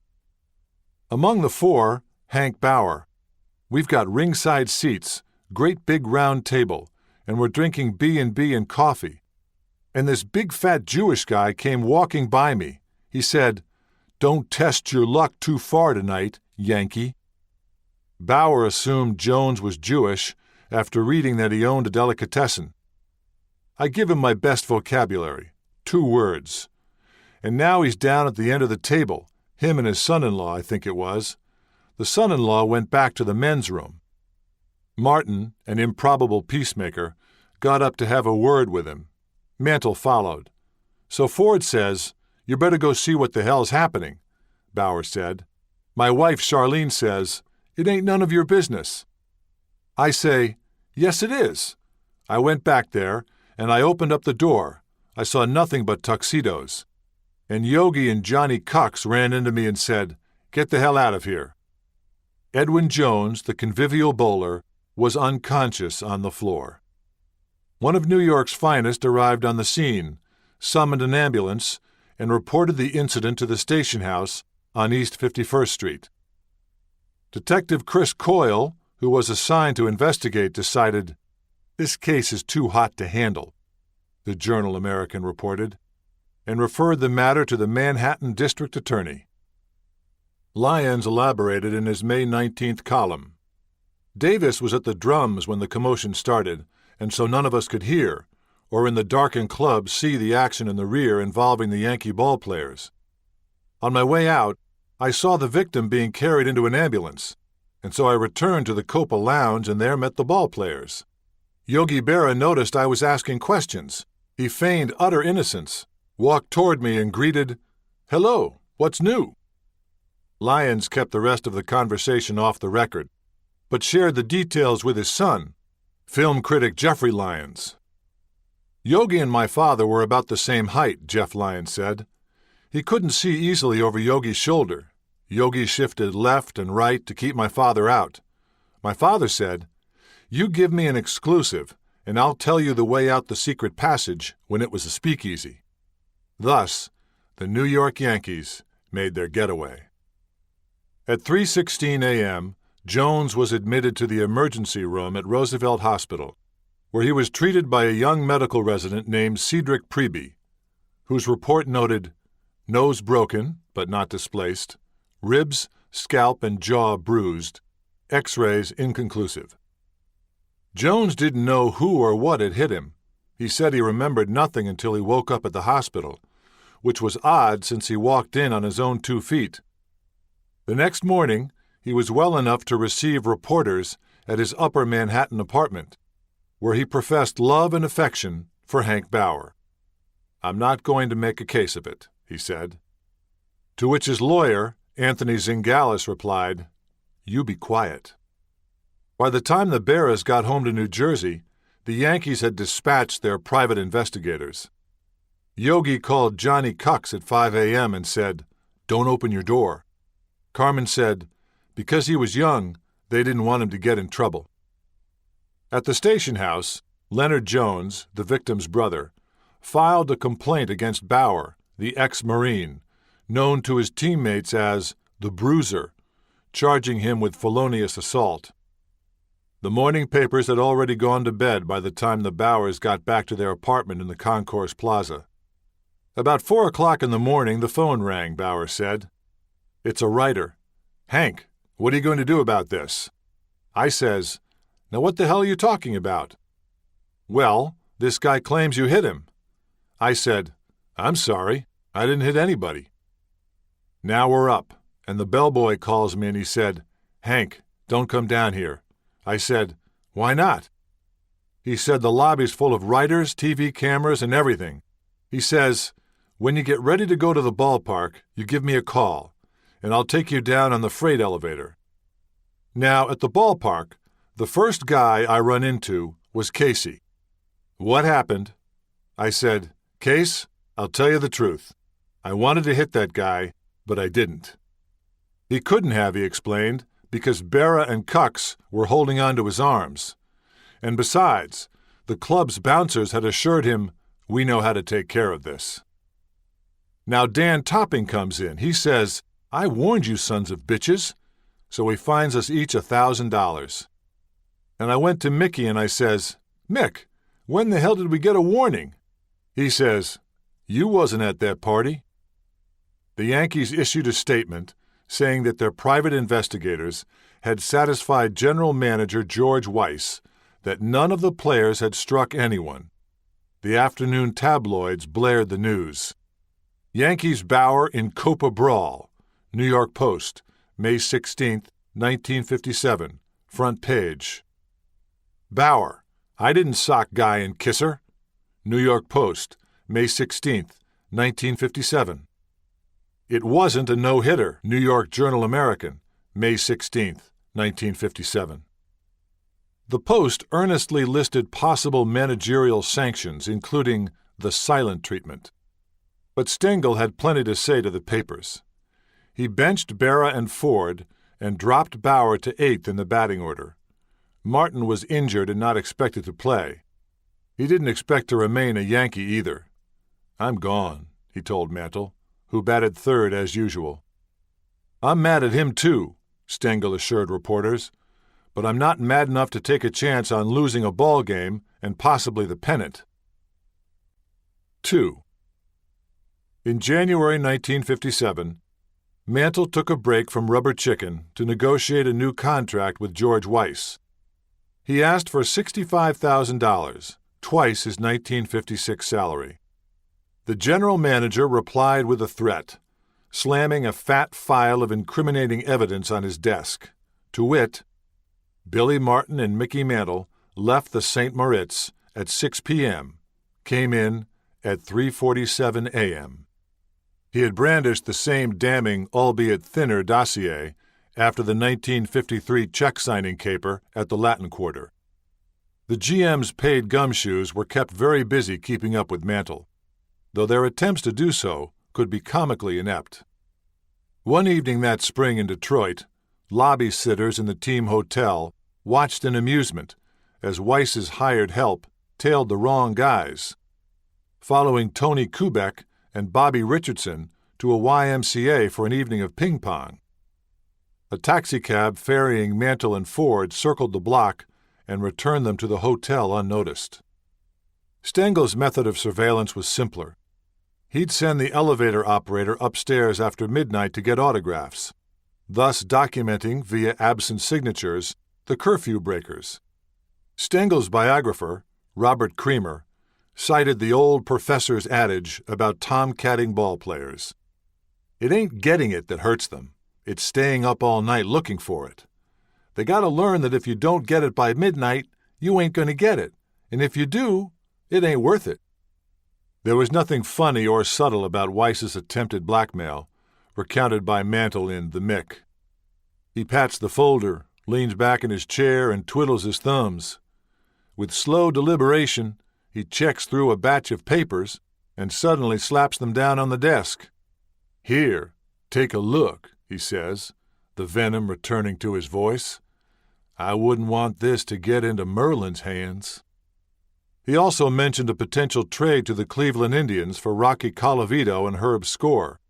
Among the 4, Hank Bauer. "We've got ringside seats, great big round table, and we're drinking B&B and coffee. And this big fat Jewish guy came walking by me. He said, 'Don't test your luck too far tonight, Yankee.'" Bauer assumed Jones was Jewish after reading that he owned a delicatessen. I give him my best vocabulary, 2 words. And now he's down at the end of the table, him and his son-in-law, I think it was. The son-in-law went back to the men's room. Martin, an improbable peacemaker, got up to have a word with him. Mantle followed. "So Ford says, 'You better go see what the hell's happening,'" Bauer said. "My wife Charlene says, 'It ain't none of your business.' I say, 'Yes, it is.' I went back there, and I opened up the door. I saw nothing but tuxedos. And Yogi and Johnny Cox ran into me and said, 'Get the hell out of here.'" Edwin Jones, the convivial bowler, was unconscious on the floor. One of New York's finest arrived on the scene, summoned an ambulance, and reported the incident to the station house on East 51st Street. Detective Chris Coyle, who was assigned to investigate, decided, "This case is too hot to handle," the Journal-American reported, and referred the matter to the Manhattan District Attorney. Lyons elaborated in his May 19th column. "Davis was at the drums when the commotion started, and so none of us could hear, or in the darkened club see the action in the rear involving the Yankee ball players. On my way out, I saw the victim being carried into an ambulance, and so I returned to the Copa Lounge and there met the ball players. Yogi Berra noticed I was asking questions. He feigned utter innocence, walked toward me and greeted, 'Hello, what's new?' Lyons kept the rest of the conversation off the record, but shared the details with his son, film critic Jeffrey Lyons. Yogi and my father were about the same height, Jeff Lyons said. He couldn't see easily over Yogi's shoulder. Yogi shifted left and right to keep my father out. My father said, 'You give me an exclusive, and I'll tell you the way out the secret passage when it was a speakeasy." Thus, the New York Yankees made their getaway. At 3:16 a.m., Jones was admitted to the emergency room at Roosevelt Hospital, where he was treated by a young medical resident named Cedric Preby, whose report noted nose broken, but not displaced, ribs, scalp, and jaw bruised, X-rays inconclusive. Jones didn't know who or what had hit him. He said he remembered nothing until he woke up at the hospital, which was odd since he walked in on his own 2 feet. The next morning, he was well enough to receive reporters at his Upper Manhattan apartment, where he professed love and affection for Hank Bauer. "I'm not going to make a case of it," he said. To which his lawyer, Anthony Zingalis, replied, "You be quiet." By the time the Berras got home to New Jersey, the Yankees had dispatched their private investigators. Yogi called Johnny Cucks at 5 a.m. and said, "Don't open your door." Carmen said, because he was young, they didn't want him to get in trouble. At the station house, Leonard Jones, the victim's brother, filed a complaint against Bauer, the ex-Marine, known to his teammates as the Bruiser, charging him with felonious assault. The morning papers had already gone to bed by the time the Bauers got back to their apartment in the Concourse Plaza. About 4 o'clock in the morning, the phone rang, Bauer said. "It's a writer. Hank, what are you going to do about this?" I says, "Now what the hell are you talking about?" "Well, this guy claims you hit him." I said, "I'm sorry, I didn't hit anybody." Now we're up, and the bellboy calls me and he said, "Hank, don't come down here." I said, "Why not?" He said the lobby's full of writers, TV cameras, and everything. He says, "When you get ready to go to the ballpark, you give me a call, and I'll take you down on the freight elevator." Now, at the ballpark, the first guy I run into was Casey. "What happened?" I said, "Case, I'll tell you the truth. I wanted to hit that guy, but I didn't." He couldn't have, he explained, because Berra and Cucks were holding on to his arms. And besides, the club's bouncers had assured him, "We know how to take care of this." Now Dan Topping comes in. He says, "I warned you sons of bitches." So he fines us each $1,000. And I went to Mickey and I says, "Mick, when the hell did we get a warning?" He says, "You wasn't at that party." The Yankees issued a statement saying that their private investigators had satisfied General Manager George Weiss that none of the players had struck anyone. The afternoon tabloids blared the news. Yankees Bauer in Copa Brawl, New York Post, May 16, 1957, front page. Bauer, I didn't sock guy and kiss her. New York Post, May 16, 1957. It wasn't a no-hitter, New York Journal-American, May 16, 1957. The Post earnestly listed possible managerial sanctions, including the silent treatment. But Stengel had plenty to say to the papers. He benched Berra and Ford and dropped Bauer to 8th in the batting order. Martin was injured and not expected to play. He didn't expect to remain a Yankee either. "I'm gone," he told Mantle, who batted 3rd as usual. "I'm mad at him too," Stengel assured reporters, "but I'm not mad enough to take a chance on losing a ball game and possibly the pennant." 2. In January 1957, Mantle took a break from Rubber Chicken to negotiate a new contract with George Weiss. He asked for $65,000, twice his 1956 salary. The general manager replied with a threat, slamming a fat file of incriminating evidence on his desk. To wit, Billy Martin and Mickey Mantle left the St. Moritz at 6 p.m., came in at 3:47 a.m. He had brandished the same damning, albeit thinner, dossier after the 1953 check-signing caper at the Latin Quarter. The GM's paid gumshoes were kept very busy keeping up with Mantle, though their attempts to do so could be comically inept. One evening that spring in Detroit, lobby sitters in the team hotel watched in amusement as Weiss's hired help, tailed the wrong guys, following Tony Kubek and Bobby Richardson to a YMCA for an evening of ping pong. A taxicab ferrying Mantle and Ford circled the block and returned them to the hotel unnoticed. Stengel's method of surveillance was simpler. He'd send the elevator operator upstairs after midnight to get autographs, thus documenting via absent signatures the curfew breakers. Stengel's biographer, Robert Creamer, cited the old professor's adage about tomcatting ball players. It ain't getting it that hurts them. It's staying up all night looking for it. They got to learn that if you don't get it by midnight, you ain't going to get it, and if you do, it ain't worth it. There was nothing funny or subtle about Weiss's attempted blackmail, recounted by Mantle in The Mick. He pats the folder, leans back in his chair, and twiddles his thumbs. With slow deliberation, he checks through a batch of papers and suddenly slaps them down on the desk. "Here, take a look," he says, the venom returning to his voice. "I wouldn't want this to get into Merlin's hands." He also mentioned a potential trade to the Cleveland Indians for Rocky Colavito and Herb Score.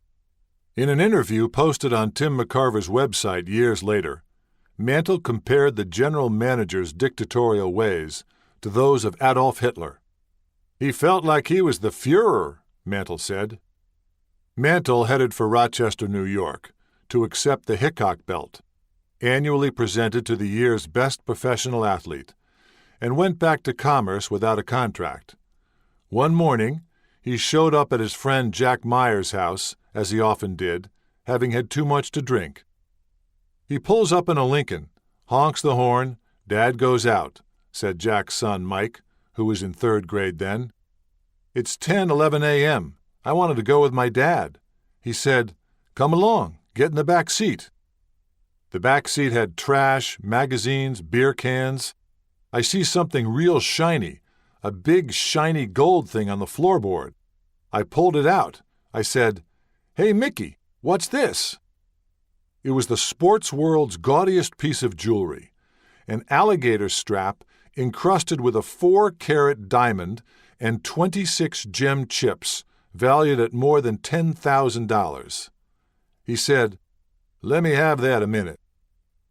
In an interview posted on Tim McCarver's website years later, Mantle compared the general manager's dictatorial ways to those of Adolf Hitler. "He felt like he was the Führer," Mantle said. Mantle headed for Rochester, New York, to accept the Hickok Belt, annually presented to the year's best professional athlete, and went back to Commerce without a contract. One morning, he showed up at his friend Jack Meyer's house, as he often did, having had too much to drink. He pulls up in a Lincoln, honks the horn, "Dad goes out," said Jack's son Mike, who was in 3rd grade then. "It's 10:11 a.m. I wanted to go with my dad." He said, "Come along, get in the back seat." The back seat had trash, magazines, beer cans. "I see something real shiny, a big shiny gold thing on the floorboard." I pulled it out. I said, "Hey, Mickey, what's this?" It was the sports world's gaudiest piece of jewelry, an alligator strap encrusted with a 4-carat diamond and 26 gem chips, valued at more than $10,000. He said, "Let me have that a minute."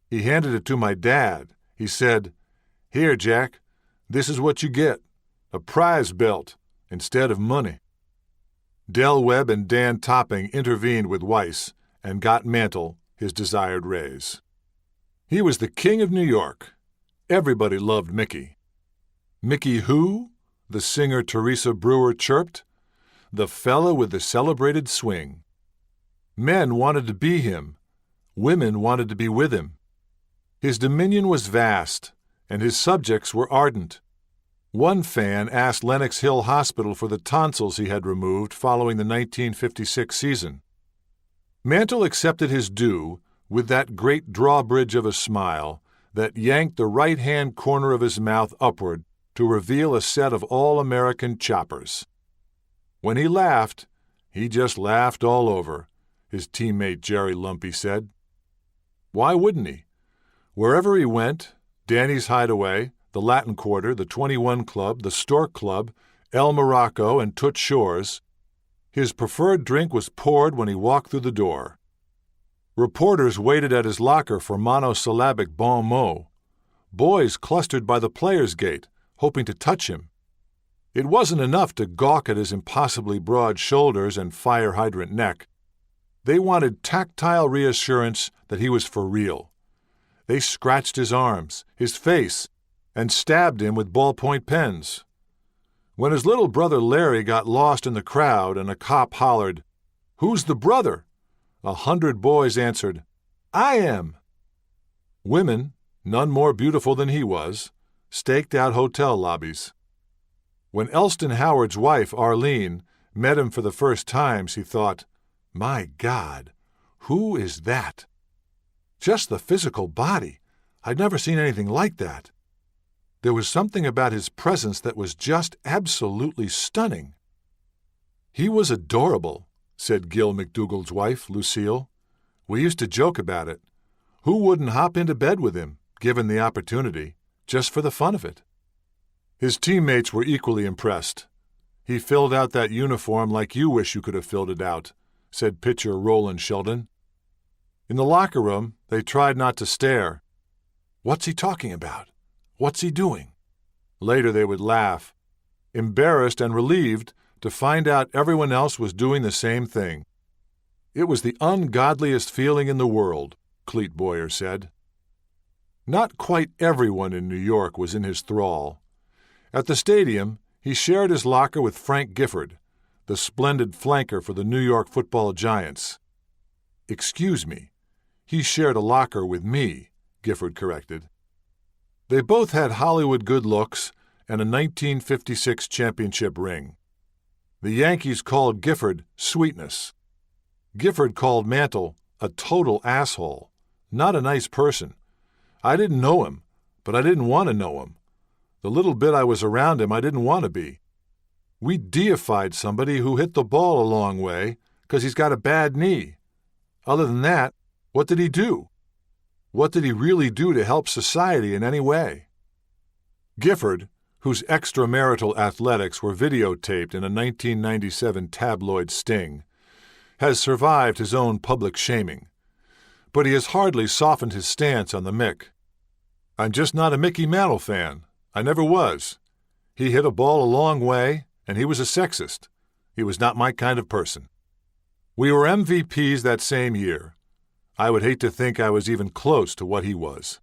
He handed it to my dad. He said, "Here, Jack, this is what you get, a prize belt instead of money." Del Webb and Dan Topping intervened with Weiss and got Mantle his desired raise. He was the king of New York. Everybody loved Mickey. "Mickey who?" the singer Teresa Brewer chirped. "The fella with the celebrated swing." Men wanted to be him. Women wanted to be with him. His dominion was vast, and his subjects were ardent. One fan asked Lenox Hill Hospital for the tonsils he had removed following the 1956 season. Mantle accepted his due with that great drawbridge of a smile that yanked the right-hand corner of his mouth upward to reveal a set of all-American choppers. When he laughed, he just laughed all over, his teammate Jerry Lumpy said. Why wouldn't he? Wherever he went, Danny's Hideaway, the Latin Quarter, the 21 Club, the Stork Club, El Morocco, and Toots Shores, his preferred drink was poured when he walked through the door. Reporters waited at his locker for monosyllabic bon mots. Boys clustered by the players' gate, hoping to touch him. It wasn't enough to gawk at his impossibly broad shoulders and fire hydrant neck. They wanted tactile reassurance that he was for real. They scratched his arms, his face, and stabbed him with ballpoint pens. When his little brother Larry got lost in the crowd and a cop hollered, "Who's the brother?" 100 boys answered, "I am." Women, none more beautiful than he was, staked out hotel lobbies. When Elston Howard's wife, Arlene, met him for the first time, she thought, "My God, who is that?" Just the physical body. I'd never seen anything like that. There was something about his presence that was just absolutely stunning. "He was adorable," said Gil McDougall's wife, Lucille. "We used to joke about it. Who wouldn't hop into bed with him, given the opportunity, just for the fun of it?" His teammates were equally impressed. "He filled out that uniform like you wish you could have filled it out," said pitcher Roland Sheldon. In the locker room, they tried not to stare. "What's he talking about? What's he doing?" Later they would laugh, embarrassed and relieved to find out everyone else was doing the same thing. "It was the ungodliest feeling in the world," Clete Boyer said. Not quite everyone in New York was in his thrall. At the stadium, he shared his locker with Frank Gifford, the splendid flanker for the New York Football Giants. "Excuse me, he shared a locker with me," Gifford corrected. They both had Hollywood good looks and a 1956 championship ring. The Yankees called Gifford Sweetness. Gifford called Mantle a total asshole, not a nice person. I didn't know him, but I didn't want to know him. The little bit I was around him, I didn't want to be. We deified somebody who hit the ball a long way because he's got a bad knee. Other than that, what did he do? What did he really do to help society in any way? Gifford, whose extramarital athletics were videotaped in a 1997 tabloid sting, has survived his own public shaming. But he has hardly softened his stance on the Mick. "I'm just not a Mickey Mantle fan. I never was. He hit a ball a long way, and he was a sexist. He was not my kind of person. We were MVPs that same year. I would hate to think I was even close to what he was."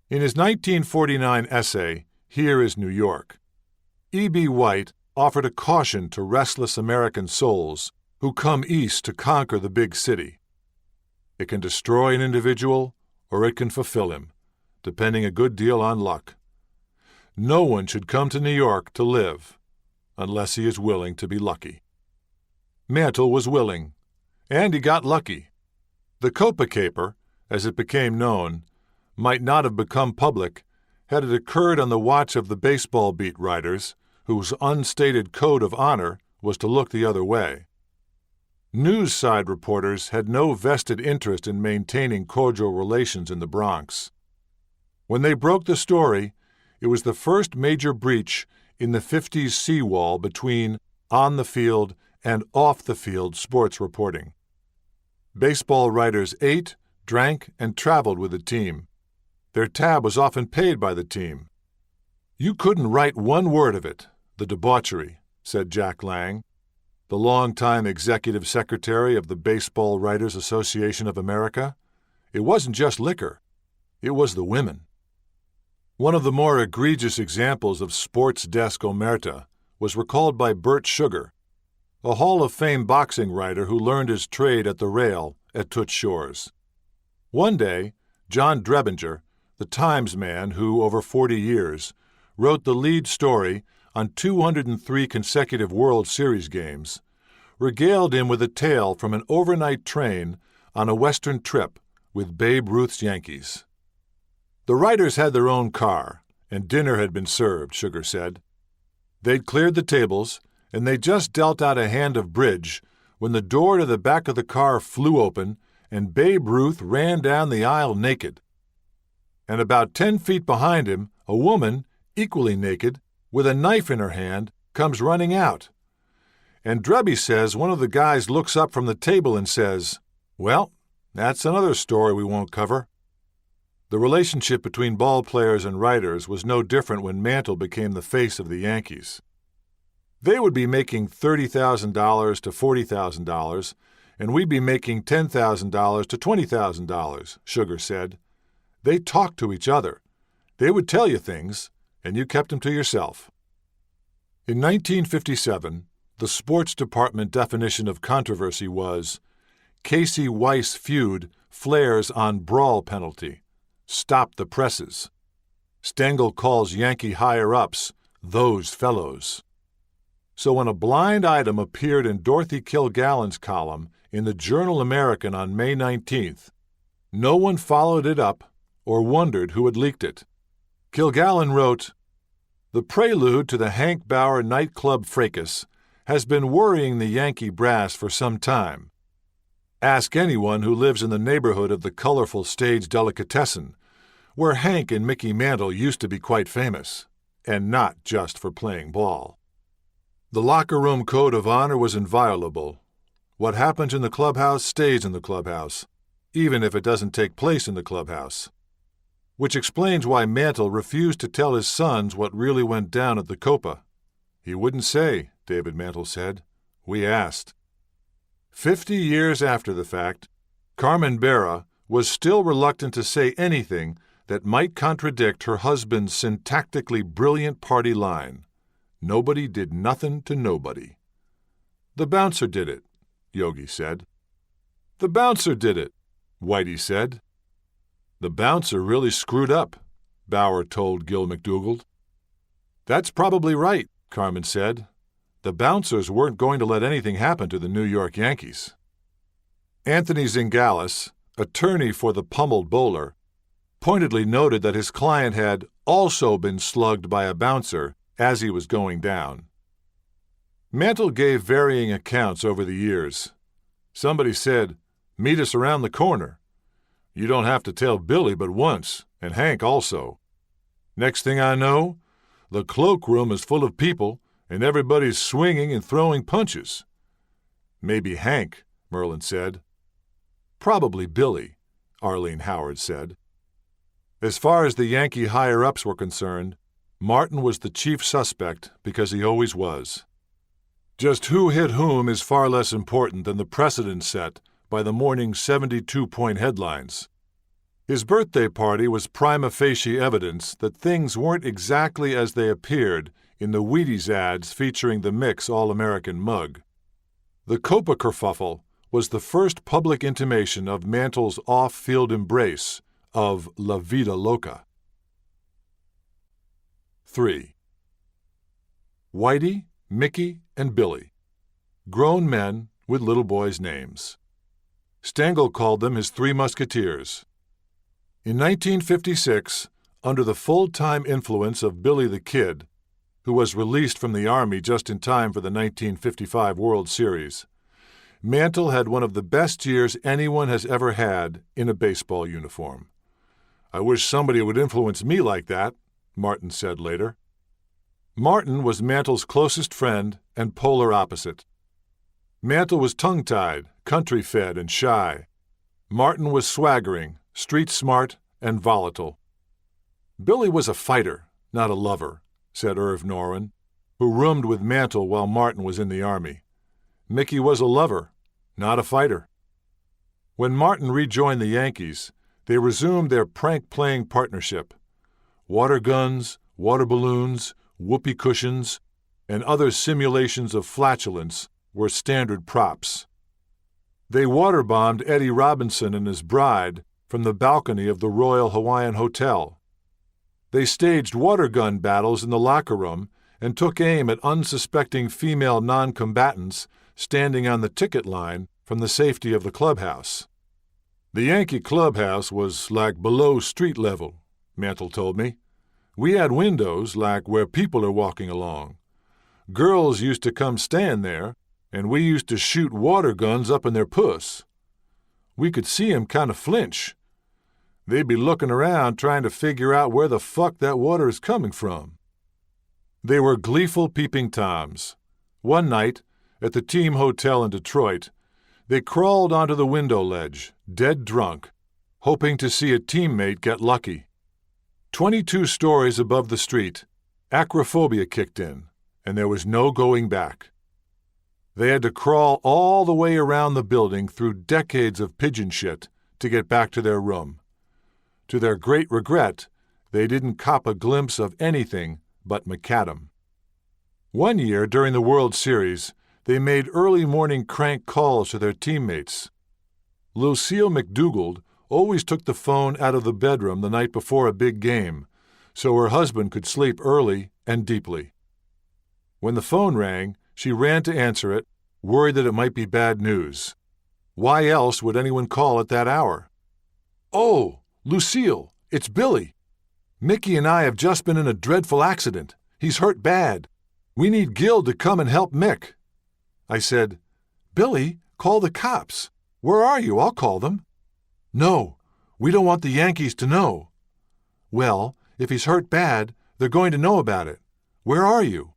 In his 1949 essay, Here is New York, E.B. White offered a caution to restless American souls who come east to conquer the big city. It can destroy an individual or it can fulfill him, depending a good deal on luck. No one should come to New York to live unless he is willing to be lucky. Mantle was willing, and he got lucky. The Copa Caper, as it became known, might not have become public had it occurred on the watch of the baseball beat writers, whose unstated code of honor was to look the other way. News side reporters had no vested interest in maintaining cordial relations in the Bronx. When they broke the story, it was the first major breach in the 50s seawall between on-the-field and off-the-field sports reporting. Baseball writers ate, drank, and traveled with the team. Their tab was often paid by the team. "You couldn't write one word of it, the debauchery," said Jack Lang, the longtime executive secretary of the Baseball Writers Association of America. "It wasn't just liquor. It was the women." One of the more egregious examples of sports desk omerta was recalled by Bert Sugar, a Hall of Fame boxing writer who learned his trade at the rail at Toots Shores. One day, John Drebinger, the Times man who, over 40 years, wrote the lead story on 203 consecutive World Series games, regaled him with a tale from an overnight train on a Western trip with Babe Ruth's Yankees. The writers had their own car, and dinner had been served, Sugar said. They'd cleared the tables, and they just dealt out a hand of bridge when the door to the back of the car flew open and Babe Ruth ran down the aisle naked. And about 10 feet behind him, a woman, equally naked, with a knife in her hand, comes running out. And Drebby says one of the guys looks up from the table and says, "Well, that's another story we won't cover." The relationship between ball players and writers was no different when Mantle became the face of the Yankees. They would be making $30,000 to $40,000, and we'd be making $10,000 to $20,000, Sugar said. They talked to each other. They would tell you things, and you kept them to yourself. In 1957, the sports department definition of controversy was, Casey Weiss feud flares on brawl penalty. Stop the presses. Stengel calls Yankee higher-ups those fellows. So when a blind item appeared in Dorothy Kilgallen's column in the Journal American on May 19th, no one followed it up or wondered who had leaked it. Kilgallen wrote, "The prelude to the Hank Bauer nightclub fracas has been worrying the Yankee brass for some time. Ask anyone who lives in the neighborhood of the colorful stage delicatessen, where Hank and Mickey Mantle used to be quite famous. and not just for playing ball. The locker room code of honor was inviolable. What happens in the clubhouse stays in the clubhouse, even if it doesn't take place in the clubhouse. Which explains why Mantle refused to tell his sons what really went down at the Copa. He wouldn't say, David Mantle said. We asked. 50 years after the fact, Carmen Berra was still reluctant to say anything that might contradict her husband's syntactically brilliant party line. Nobody did nothing to nobody. The bouncer did it, Yogi said. The bouncer did it, Whitey said. The bouncer really screwed up, Bauer told Gil McDougald. That's probably right, Carmen said. The bouncers weren't going to let anything happen to the New York Yankees. Anthony Zingales, attorney for the pummeled bowler, pointedly noted that his client had also been slugged by a bouncer as he was going down. Mantle gave varying accounts over the years. Somebody said, "Meet us around the corner." You don't have to tell Billy but once, and Hank also. Next thing I know, the cloakroom is full of people, and everybody's swinging and throwing punches. Maybe Hank, Merlin said. Probably Billy, Arlene Howard said. As far as the Yankee higher-ups were concerned, Martin was the chief suspect because he always was. Just who hit whom is far less important than the precedent set by the morning's 72-point headlines. His birthday party was prima facie evidence that things weren't exactly as they appeared in the Wheaties ads featuring the Mix All-American mug. The Copa kerfuffle was the first public intimation of Mantle's off-field embrace of La Vida Loca. 3. Whitey, Mickey, and Billy. Grown men with little boys' names. Stengel called them his Three Musketeers. In 1956, under the full-time influence of Billy the Kid, who was released from the Army just in time for the 1955 World Series, Mantle had one of the best years anyone has ever had in a baseball uniform. I wish somebody would influence me like that, Martin said later. Martin was Mantle's closest friend and polar opposite. Mantle was tongue-tied, country-fed, and shy. Martin was swaggering, street-smart, and volatile. Billy was a fighter, not a lover, said Irv Norwin, who roomed with Mantle while Martin was in the Army. Mickey was a lover, not a fighter. When Martin rejoined the Yankees, they resumed their prank-playing partnership. Water guns, water balloons, whoopee cushions, and other simulations of flatulence were standard props. They water-bombed Eddie Robinson and his bride from the balcony of the Royal Hawaiian Hotel. They staged water gun battles in the locker room and took aim at unsuspecting female non-combatants standing on the ticket line from the safety of the clubhouse. The Yankee clubhouse was like below street level, Mantle told me. We had windows like where people are walking along. Girls used to come stand there, and we used to shoot water guns up in their puss. We could see 'em kind of flinch. They'd be looking around trying to figure out where the fuck that water is coming from. They were gleeful peeping toms. One night, at the team hotel in Detroit, they crawled onto the window ledge, dead drunk, hoping to see a teammate get lucky. 22 stories above the street, acrophobia kicked in, and there was no going back. They had to crawl all the way around the building through decades of pigeon shit to get back to their room. To their great regret, they didn't cop a glimpse of anything but macadam. One year during the World Series, they made early morning crank calls to their teammates. Lucille McDougald always took the phone out of the bedroom the night before a big game, so her husband could sleep early and deeply. When the phone rang, she ran to answer it, worried that it might be bad news. Why else would anyone call at that hour? "Oh, Lucille, it's Billy. Mickey and I have just been in a dreadful accident. He's hurt bad. We need Gil to come and help Mick." I said, "Billy, call the cops. Where are you? I'll call them." "No, we don't want the Yankees to know." "Well, if he's hurt bad, They're going to know about it. Where are you?"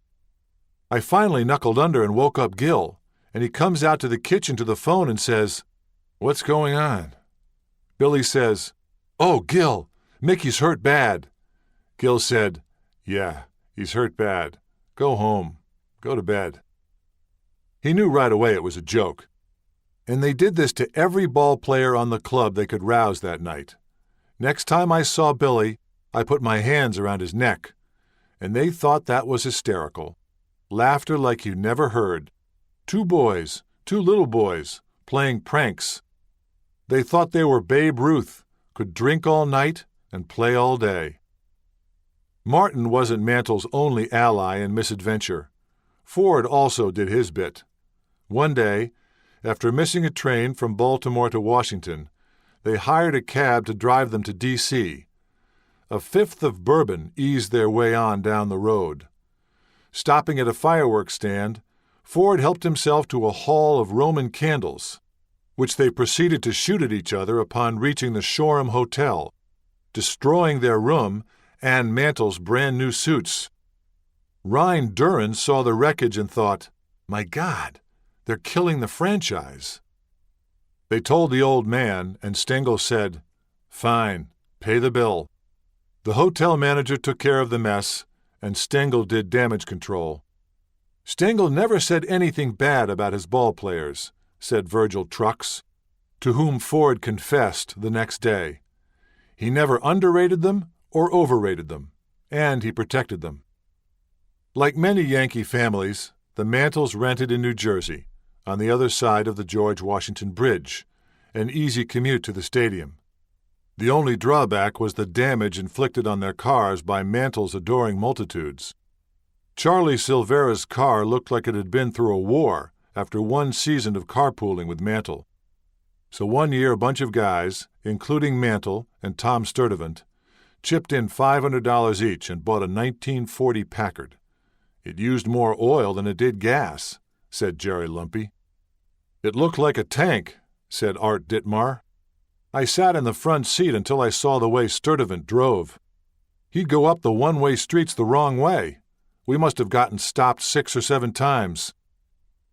I finally knuckled under and woke up Gil, and he comes out to the kitchen to the phone and says, "What's going on?" Billy says, "Oh, Gil, Mickey's hurt bad." Gil said, "Yeah, he's hurt bad. Go home. Go to bed." He knew right away it was a joke. And they did this to every ball player on the club they could rouse that night. Next time I saw Billy, I put my hands around his neck, and they thought that was hysterical. Laughter like you never heard. Two little boys, playing pranks. They thought they were Babe Ruth, could drink all night and play all day. Martin wasn't Mantle's only ally in misadventure. Ford also did his bit. One day, after missing a train from Baltimore to Washington, they hired a cab to drive them to D.C. A fifth of bourbon eased their way on down the road. Stopping at a fireworks stand, Ford helped himself to a haul of Roman candles, which they proceeded to shoot at each other upon reaching the Shoreham Hotel, destroying their room and Mantle's brand-new suits. Ryan Duran saw the wreckage and thought, "My God, they're killing the franchise." They told the old man, and Stengel said, "Fine, pay the bill." The hotel manager took care of the mess, and Stengel did damage control. "Stengel never said anything bad about his ball players," said Virgil Trucks, to whom Ford confessed the next day. He never underrated them or overrated them, and he protected them. Like many Yankee families, the Mantles rented in New Jersey, on the other side of the George Washington Bridge, an easy commute to the stadium. The only drawback was the damage inflicted on their cars by Mantle's adoring multitudes. Charlie Silvera's car looked like it had been through a war after one season of carpooling with Mantle. So one year a bunch of guys, including Mantle and Tom Sturdivant, chipped in $500 each and bought a 1940 Packard. "It used more oil than it did gas," said Jerry Lumpy. "It looked like a tank," said Art Ditmar. "I sat in the front seat until I saw the way Sturdivant drove. He'd go up the one-way streets the wrong way. We must have gotten stopped 6 or 7 times.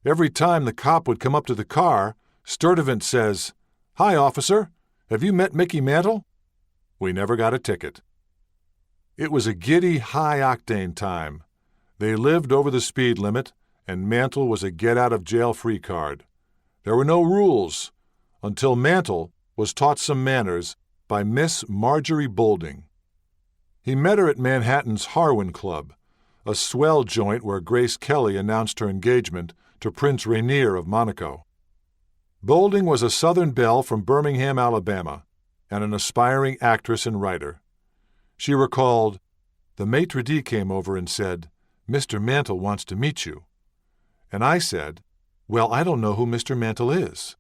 Every time the cop would come up to the car, Sturdivant says, 'Hi, officer. Have you met Mickey Mantle?' We never got a ticket." It was a giddy, high-octane time. They lived over the speed limit, and Mantle was a get-out-of-jail-free card. There were no rules, until Mantle was taught some manners by Miss Marjorie Bolding. He met her at Manhattan's Harwin Club, a swell joint where Grace Kelly announced her engagement to Prince Rainier of Monaco. Bolding was a Southern belle from Birmingham, Alabama, and an aspiring actress and writer. She recalled, "The maitre d' came over and said, 'Mr. Mantle wants to meet you.' And I said, 'Well, I don't know who Mr. Mantle is.'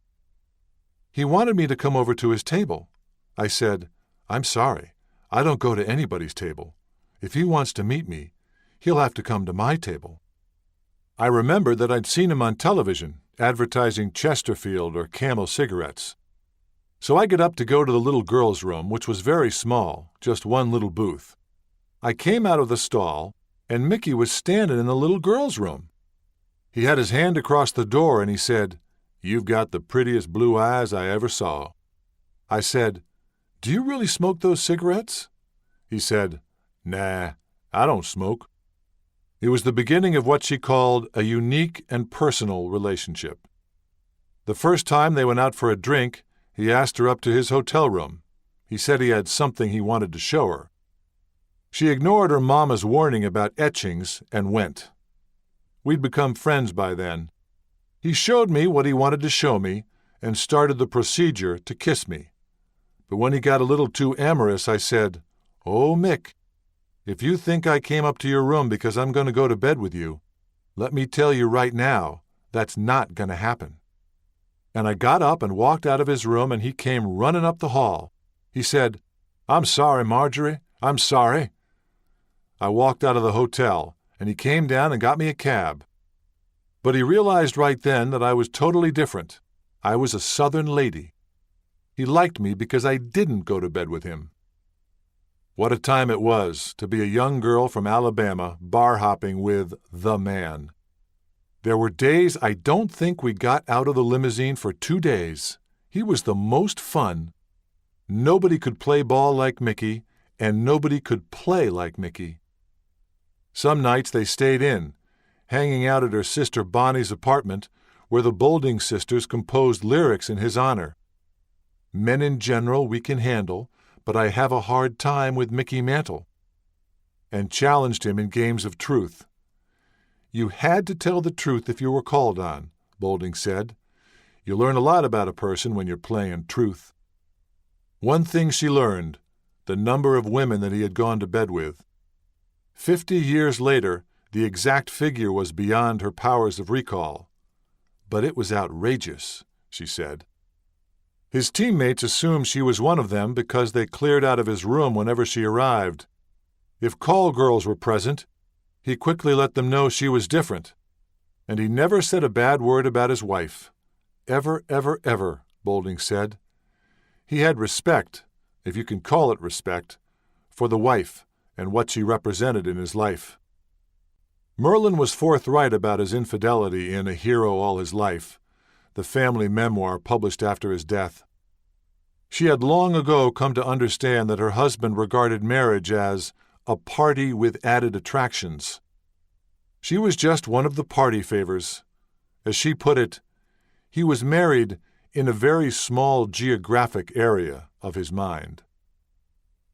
He wanted me to come over to his table. I said, 'I'm sorry, I don't go to anybody's table. If he wants to meet me, he'll have to come to my table.' I remembered that I'd seen him on television, advertising Chesterfield or Camel cigarettes. So I get up to go to the little girl's room, which was very small, just one little booth. I came out of the stall, and Mickey was standing in the little girl's room. He had his hand across the door, and he said, 'You've got the prettiest blue eyes I ever saw.' I said, 'Do you really smoke those cigarettes?' He said, 'Nah, I don't smoke.' It was the beginning of what she called a unique and personal relationship. The first time they went out for a drink, he asked her up to his hotel room. He said he had something he wanted to show her. She ignored her mama's warning about etchings and went. We'd become friends by then. He showed me what he wanted to show me and started the procedure to kiss me. But when he got a little too amorous, I said, 'Oh, Mick, if you think I came up to your room because I'm going to go to bed with you, let me tell you right now, that's not going to happen.' And I got up and walked out of his room, and he came running up the hall. He said, 'I'm sorry, Marjorie, I'm sorry.' I walked out of the hotel, and he came down and got me a cab. But he realized right then that I was totally different. I was a Southern lady. He liked me because I didn't go to bed with him. What a time it was to be a young girl from Alabama bar-hopping with the man. There were days I don't think we got out of the limousine for 2 days. He was the most fun. Nobody could play ball like Mickey, and nobody could play like Mickey. Some nights they stayed in, hanging out at her sister Bonnie's apartment, where the Boulding sisters composed lyrics in his honor. Men in general we can handle, but I have a hard time with Mickey Mantle. And challenged him in games of truth. You had to tell the truth if you were called on, Boulding said. You learn a lot about a person when you're playing truth. One thing she learned, the number of women that he had gone to bed with. 50 years later, the exact figure was beyond her powers of recall. But it was outrageous, she said. His teammates assumed she was one of them because they cleared out of his room whenever she arrived. If call girls were present, he quickly let them know she was different. And he never said a bad word about his wife. Ever, ever, ever, Boulding said. He had respect, if you can call it respect, for the wife and what she represented in his life. Merlin was forthright about his infidelity in A Hero All His Life, the family memoir published after his death. She had long ago come to understand that her husband regarded marriage as a party with added attractions. She was just one of the party favors. As she put it, he was married in a very small geographic area of his mind.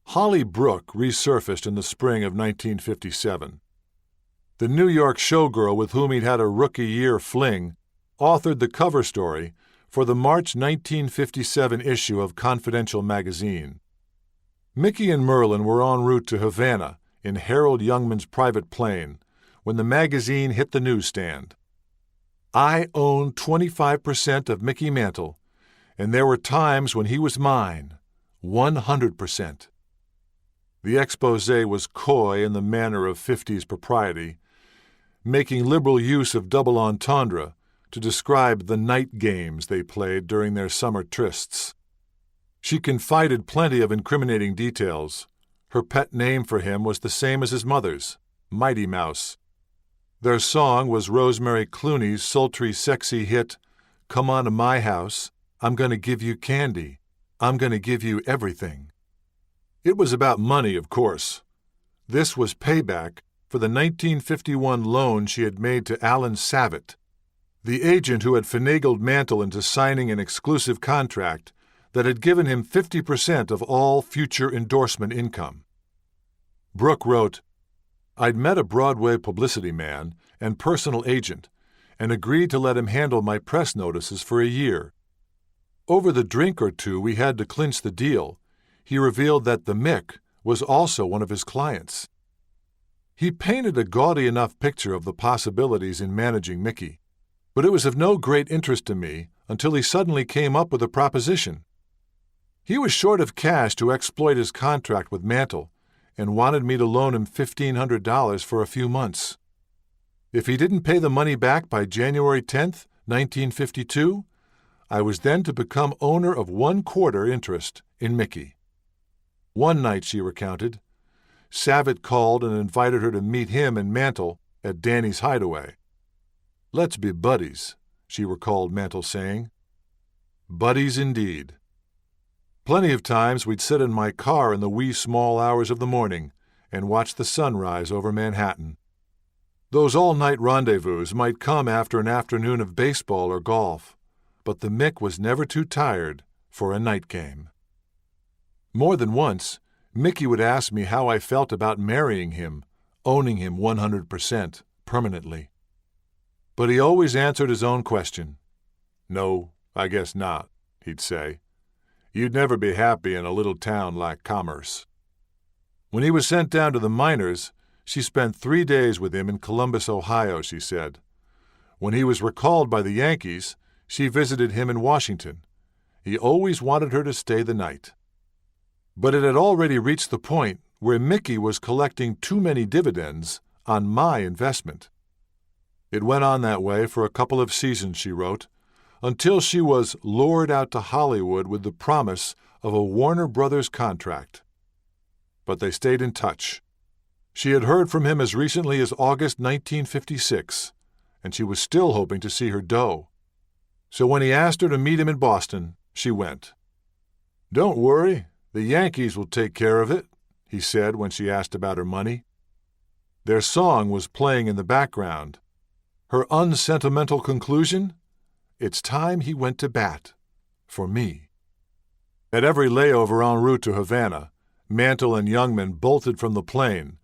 Holly Brooke resurfaced in the spring of 1957. The New York showgirl with whom he'd had a rookie-year fling authored the cover story for the March 1957 issue of Confidential magazine. Mickey and Merlin were en route to Havana in Harold Youngman's private plane when the magazine hit the newsstand. I own 25% of Mickey Mantle, and there were times when he was mine, 100%. The expose was coy in the manner of 50s propriety, making liberal use of double entendre to describe the night games they played during their summer trysts. She confided plenty of incriminating details. Her pet name for him was the same as his mother's, Mighty Mouse. Their song was Rosemary Clooney's sultry, sexy hit, Come On to My House, I'm Gonna Give You Candy, I'm Gonna Give You Everything. It was about money, of course. This was payback for the 1951 loan she had made to Alan Savitt, the agent who had finagled Mantle into signing an exclusive contract that had given him 50% of all future endorsement income. Brooke wrote, I'd met a Broadway publicity man and personal agent and agreed to let him handle my press notices for a year. Over the drink or two we had to clinch the deal, he revealed that the Mick was also one of his clients. He painted a gaudy enough picture of the possibilities in managing Mickey, but it was of no great interest to me until he suddenly came up with a proposition. He was short of cash to exploit his contract with Mantle and wanted me to loan him $1,500 for a few months. If he didn't pay the money back by January 10th, 1952, I was then to become owner of 1/4 interest in Mickey. One night, she recounted, Savitt called and invited her to meet him and Mantle at Danny's Hideaway. Let's be buddies, she recalled Mantle saying. Buddies indeed. Plenty of times we'd sit in my car in the wee small hours of the morning and watch the sun rise over Manhattan. Those all-night rendezvous might come after an afternoon of baseball or golf, but the Mick was never too tired for a night game. More than once, Mickey would ask me how I felt about marrying him, owning him 100%, permanently. But he always answered his own question. No, I guess not, he'd say. You'd never be happy in a little town like Commerce. When he was sent down to the minors, she spent 3 days with him in Columbus, Ohio, she said. When he was recalled by the Yankees, she visited him in Washington. He always wanted her to stay the night. But it had already reached the point where Mickey was collecting too many dividends on my investment. It went on that way for a couple of seasons, she wrote, until she was lured out to Hollywood with the promise of a Warner Brothers contract. but they stayed in touch. She had heard from him as recently as August 1956, and she was still hoping to see her doe. So when he asked her to meet him in Boston, she went. "Don't worry, the Yankees will take care of it," he said when she asked about her money. Their song was playing in the background. Her unsentimental conclusion? It's time he went to bat. For me. At every layover en route to Havana, Mantle and Youngman bolted from the plane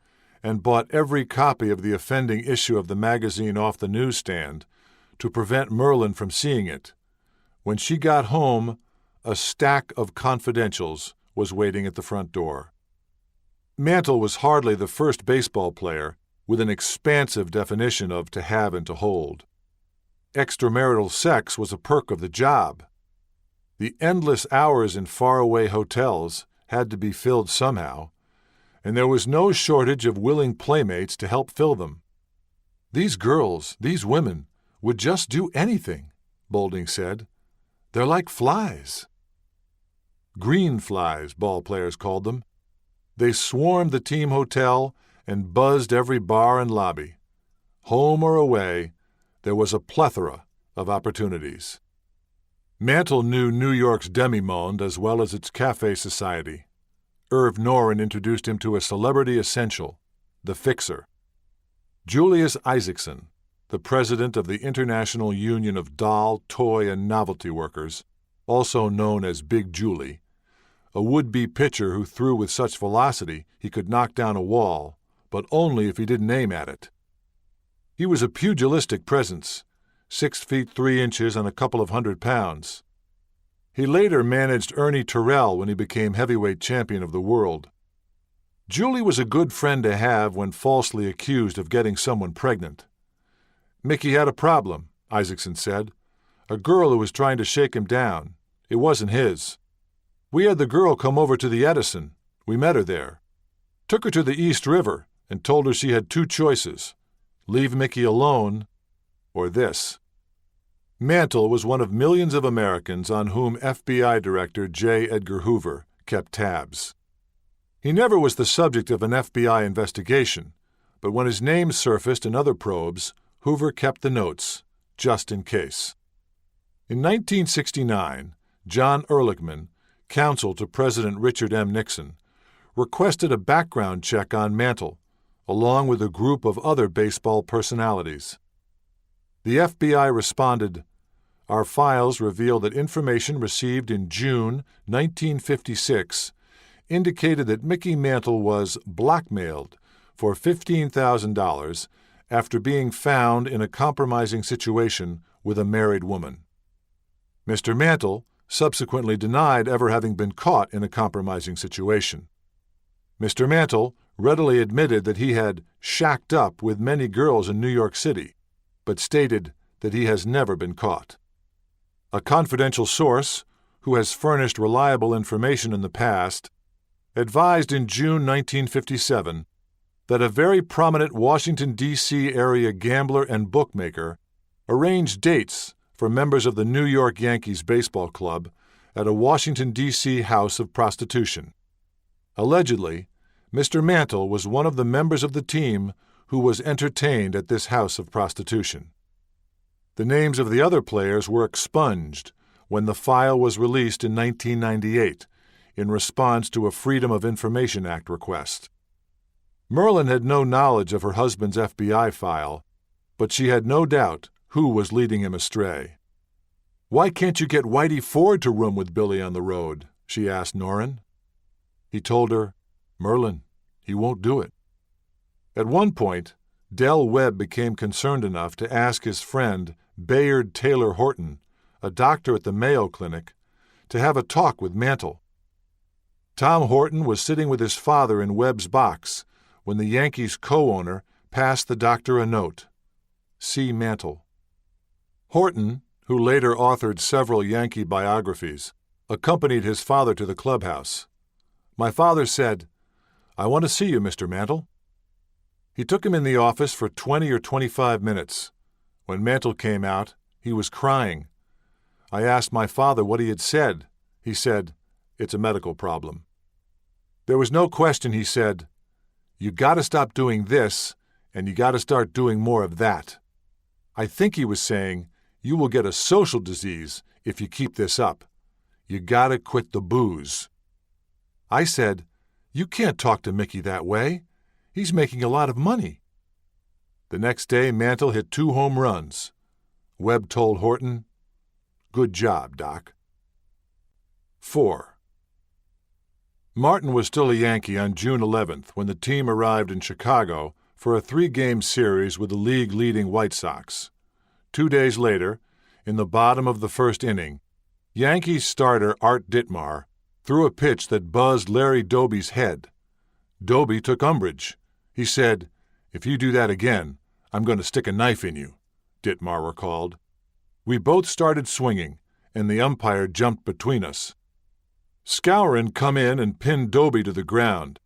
and bought every copy of the offending issue of the magazine off the newsstand to prevent Merlin from seeing it. When she got home, a stack of confidentials was waiting at the front door. Mantle was hardly the first baseball player with an expansive definition of to have and to hold. Extramarital sex was a perk of the job. The endless hours in faraway hotels had to be filled somehow, and there was no shortage of willing playmates to help fill them. "These girls, these women, would just do anything," Boulding said. "They're like flies." Green flies, ball players called them. They swarmed the team hotel and buzzed every bar and lobby. Home or away, there was a plethora of opportunities. Mantle knew New York's demi-monde as well as its cafe society. Irv Noren introduced him to a celebrity essential, the Fixer. Julius Isaacson, the president of the International Union of Doll, Toy, and Novelty Workers, also known as Big Julie, a would-be pitcher who threw with such velocity he could knock down a wall, but only if he didn't aim at it. He was a pugilistic presence, 6 feet 3 inches and a couple of 100 pounds. He later managed Ernie Terrell when he became heavyweight champion of the world. Julie was a good friend to have when falsely accused of getting someone pregnant. Mickey had a problem, Isaacson said. A girl who was trying to shake him down. It wasn't his. We had the girl come over to the Edison. We met her there. Took her to the East River and told her she had 2 choices. Leave Mickey alone or this. Mantle was one of millions of Americans on whom FBI Director J. Edgar Hoover kept tabs. He never was the subject of an FBI investigation, but when his name surfaced in other probes, Hoover kept the notes, just in case. In 1969, John Ehrlichman, counsel to President Richard M. Nixon, requested a background check on Mantle, along with a group of other baseball personalities. The FBI responded, "Our files reveal that information received in June 1956 indicated that Mickey Mantle was blackmailed for $15,000 after being found in a compromising situation with a married woman." Mr. Mantle subsequently denied ever having been caught in a compromising situation. Mr. Mantle readily admitted that he had shacked up with many girls in New York City, but stated that he has never been caught. A confidential source, who has furnished reliable information in the past, advised in June 1957 that a very prominent Washington, D.C. area gambler and bookmaker arranged dates for members of the New York Yankees baseball club at a Washington, D.C. house of prostitution. Allegedly, Mr. Mantle was one of the members of the team who was entertained at this house of prostitution. The names of the other players were expunged when the file was released in 1998 in response to a Freedom of Information Act request. Merlin had no knowledge of her husband's FBI file, but she had no doubt who was leading him astray. "Why can't you get Whitey Ford to room with Billy on the road?" she asked Noren. He told her, "Merlin, he won't do it." At one point, Del Webb became concerned enough to ask his friend Bayard Taylor Horton, a doctor at the Mayo Clinic, to have a talk with Mantle. Tom Horton was sitting with his father in Webb's box when the Yankees' co-owner passed the doctor a note. See Mantle. Horton, who later authored several Yankee biographies, accompanied his father to the clubhouse. My father said, "I want to see you, Mr. Mantle." He took him in the office for 20 or 25 minutes. When Mantle came out, he was crying. I asked my father what he had said. He said, "It's a medical problem." There was no question he said, "You got to stop doing this, and you got to start doing more of that." I think he was saying, "You will get a social disease if you keep this up. You got to quit the booze." I said, "You can't talk to Mickey that way. He's making a lot of money." The next day, Mantle hit 2 home runs. Webb told Horton, "Good job, Doc." 4. Martin was still a Yankee on June 11th when the team arrived in Chicago for a 3-game series with the league-leading White Sox. 2 days later, in the bottom of the first inning, Yankees starter Art Ditmar threw a pitch that buzzed Larry Doby's head. Doby took umbrage. He said, "If you do that again, I'm going to stick a knife in you," Ditmar recalled. "We both started swinging, and the umpire jumped between us. Skowron come in and pinned Doby to the ground,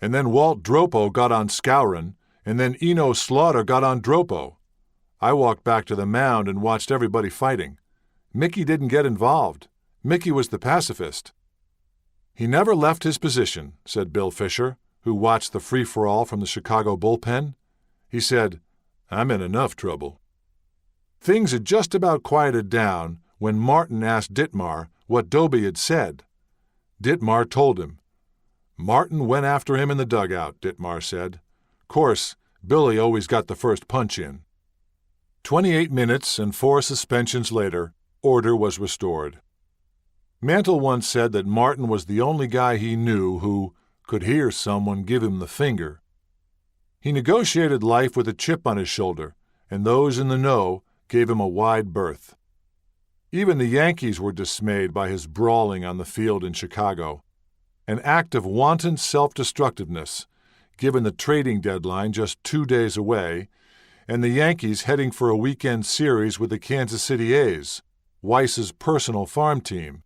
and then Walt Dropo got on Skowron, and then Eno Slaughter got on Dropo. I walked back to the mound and watched everybody fighting. Mickey didn't get involved. Mickey was the pacifist." "He never left his position," said Bill Fisher, who watched the free-for-all from the Chicago bullpen. He said, "I'm in enough trouble." Things had just about quieted down when Martin asked Ditmar what Doby had said. Ditmar told him. "Martin went after him in the dugout," Ditmar said. "Course, Billy always got the first punch in." 28 minutes and 4 suspensions later, order was restored. Mantle once said that Martin was the only guy he knew who could hear someone give him the finger. He negotiated life with a chip on his shoulder, and those in the know gave him a wide berth. Even the Yankees were dismayed by his brawling on the field in Chicago, an act of wanton self-destructiveness, given the trading deadline just 2 days away, and the Yankees heading for a weekend series with the Kansas City A's, Weiss's personal farm team.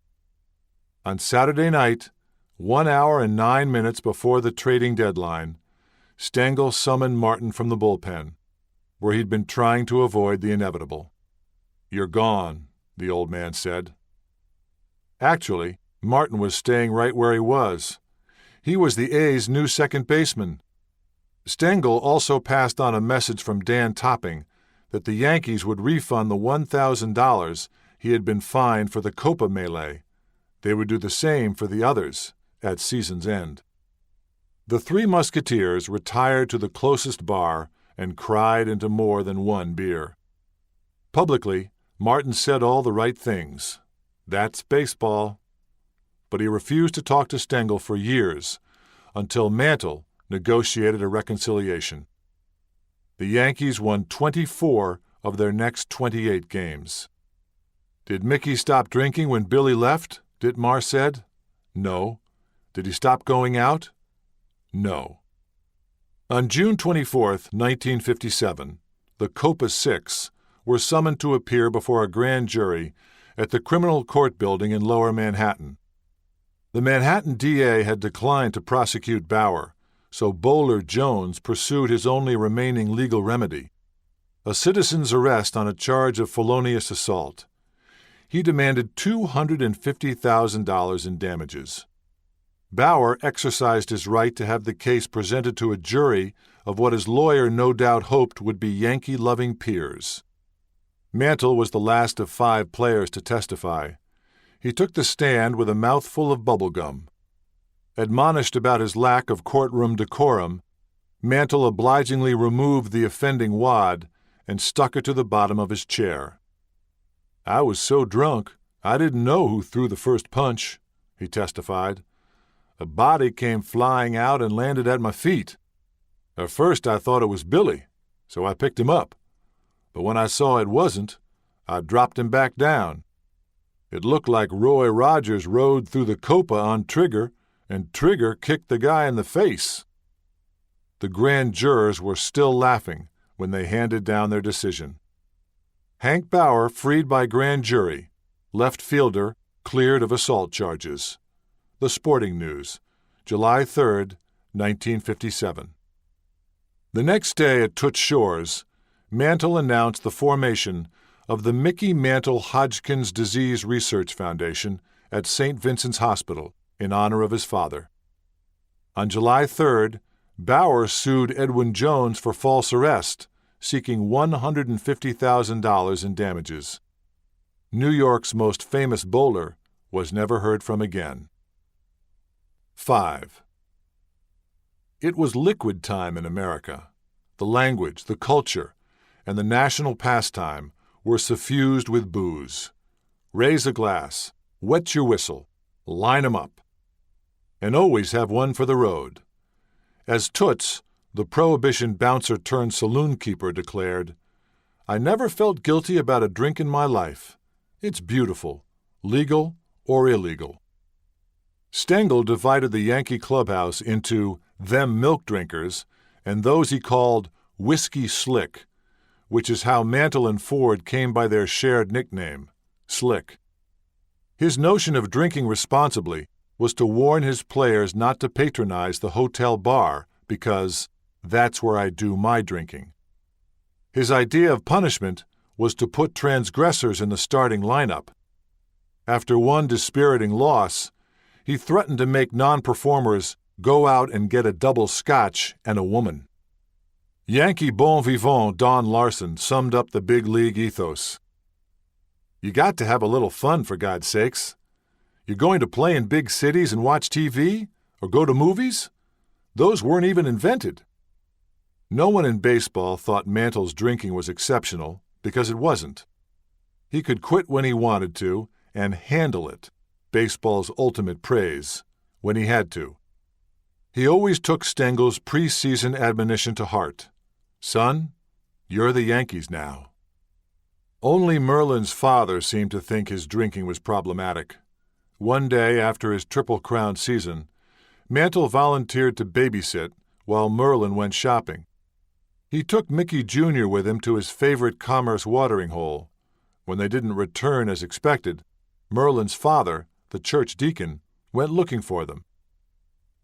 On Saturday night, 1 hour and 9 minutes before the trading deadline, Stengel summoned Martin from the bullpen, where he'd been trying to avoid the inevitable. "You're gone," the old man said. Actually, Martin was staying right where he was. He was the A's new second baseman. Stengel also passed on a message from Dan Topping that the Yankees would refund the $1,000 he had been fined for the Copa melee. They would do the same for the others at season's end. The 3 Musketeers retired to the closest bar and cried into more than one beer. Publicly, Martin said all the right things. That's baseball. But he refused to talk to Stengel for years, until Mantle negotiated a reconciliation. The Yankees won 24 of their next 28 games. "Did Mickey stop drinking when Billy left?" Ditmar said. "No." "Did he stop going out?" "No." On June 24, 1957, the Copa Six were summoned to appear before a grand jury at the Criminal Court Building in Lower Manhattan. The Manhattan DA had declined to prosecute Bauer, so Bowler Jones pursued his only remaining legal remedy, a citizen's arrest on a charge of felonious assault. He demanded $250,000 in damages. Bauer exercised his right to have the case presented to a jury of what his lawyer no doubt hoped would be Yankee-loving peers. Mantle was the last of 5 players to testify. He took the stand with a mouthful of bubble gum. Admonished about his lack of courtroom decorum, Mantle obligingly removed the offending wad and stuck it to the bottom of his chair. "I was so drunk, I didn't know who threw the first punch," he testified. "A body came flying out and landed at my feet. At first I thought it was Billy, so I picked him up. But when I saw it wasn't, I dropped him back down. It looked like Roy Rogers rode through the Copa on Trigger, and Trigger kicked the guy in the face." The grand jurors were still laughing when they handed down their decision. Hank Bauer freed by grand jury, left fielder cleared of assault charges. The Sporting News, July 3, 1957. The next day at Toots Shores, Mantle announced the formation of the Mickey Mantle Hodgkin's Disease Research Foundation at St. Vincent's Hospital in honor of his father. On July 3rd, Bauer sued Edwin Jones for false arrest, seeking $150,000 in damages. New York's most famous bowler was never heard from again. 5. It was liquid time in America. The language, the culture, and the national pastime were suffused with booze. Raise a glass, wet your whistle, line 'em up. And always have one for the road. As Toots, the Prohibition bouncer-turned-saloon keeper, declared, "I never felt guilty about a drink in my life. It's beautiful, legal or illegal." Stengel divided the Yankee clubhouse into them milk drinkers and those he called Whiskey Slick, which is how Mantle and Ford came by their shared nickname, Slick. His notion of drinking responsibly was to warn his players not to patronize the hotel bar because that's where I do my drinking. His idea of punishment was to put transgressors in the starting lineup. After one dispiriting loss, he threatened to make non-performers go out and get a double scotch and a woman. Yankee bon vivant Don Larson summed up the big league ethos. You got to have a little fun, for God's sakes. You're going to play in big cities and watch TV or go to movies? Those weren't even invented. No one in baseball thought Mantle's drinking was exceptional because it wasn't. He could quit when he wanted to and handle it, baseball's ultimate praise, when he had to. He always took Stengel's preseason admonition to heart. Son, you're the Yankees now. Only Merlin's father seemed to think his drinking was problematic. One day after his Triple Crown season, Mantle volunteered to babysit while Merlin went shopping. He took Mickey Jr. with him to his favorite Commerce watering hole. When they didn't return as expected, Merlin's father, the church deacon, went looking for them.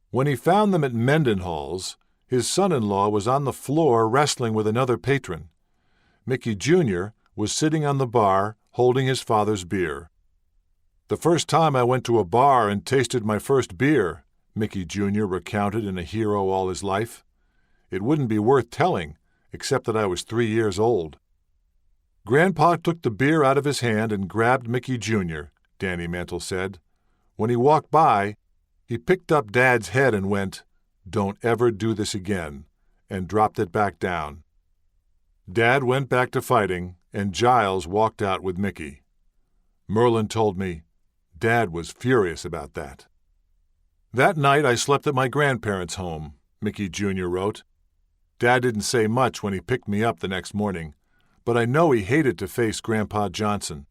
When he found them at Mendenhall's, his son-in-law was on the floor wrestling with another patron. Mickey Jr. was sitting on the bar holding his father's beer. "The first time I went to a bar and tasted my first beer," Mickey Jr. recounted in A Hero All His Life. "It wouldn't be worth telling, except that I was 3 years old." Grandpa took the beer out of his hand and grabbed Mickey Jr., Danny Mantle said. When he walked by, he picked up Dad's head and went, "Don't ever do this again," and dropped it back down. Dad went back to fighting, and Giles walked out with Mickey. Merlin told me, Dad was furious about that. "That night I slept at my grandparents' home," Mickey Jr. wrote. "Dad didn't say much when he picked me up the next morning, but I know he hated to face Grandpa Johnson.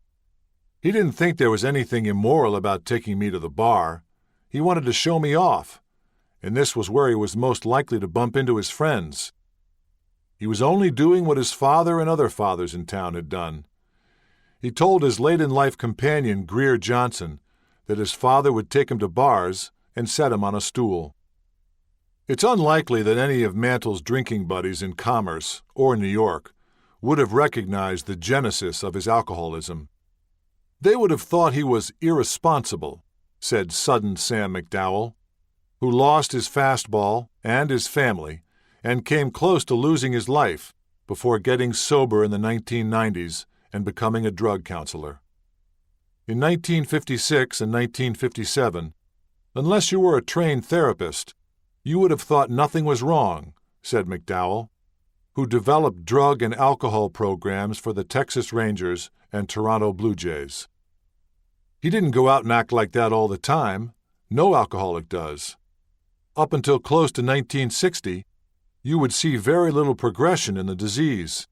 He didn't think there was anything immoral about taking me to the bar. He wanted to show me off, and this was where he was most likely to bump into his friends. He was only doing what his father and other fathers in town had done. He told his late-in-life companion, Greer Johnson, that his father would take him to bars and set him on a stool. It's unlikely that any of Mantle's drinking buddies in Commerce or New York would have recognized the genesis of his alcoholism. They would have thought he was irresponsible, said Sudden Sam McDowell, who lost his fastball and his family and came close to losing his life before getting sober in the 1990s and becoming a drug counselor. In 1956 and 1957, unless you were a trained therapist, you would have thought nothing was wrong, said McDowell, who developed drug and alcohol programs for the Texas Rangers and Toronto Blue Jays. He didn't go out and act like that all the time. No alcoholic does. Up until close to 1960, you would see very little progression in the disease.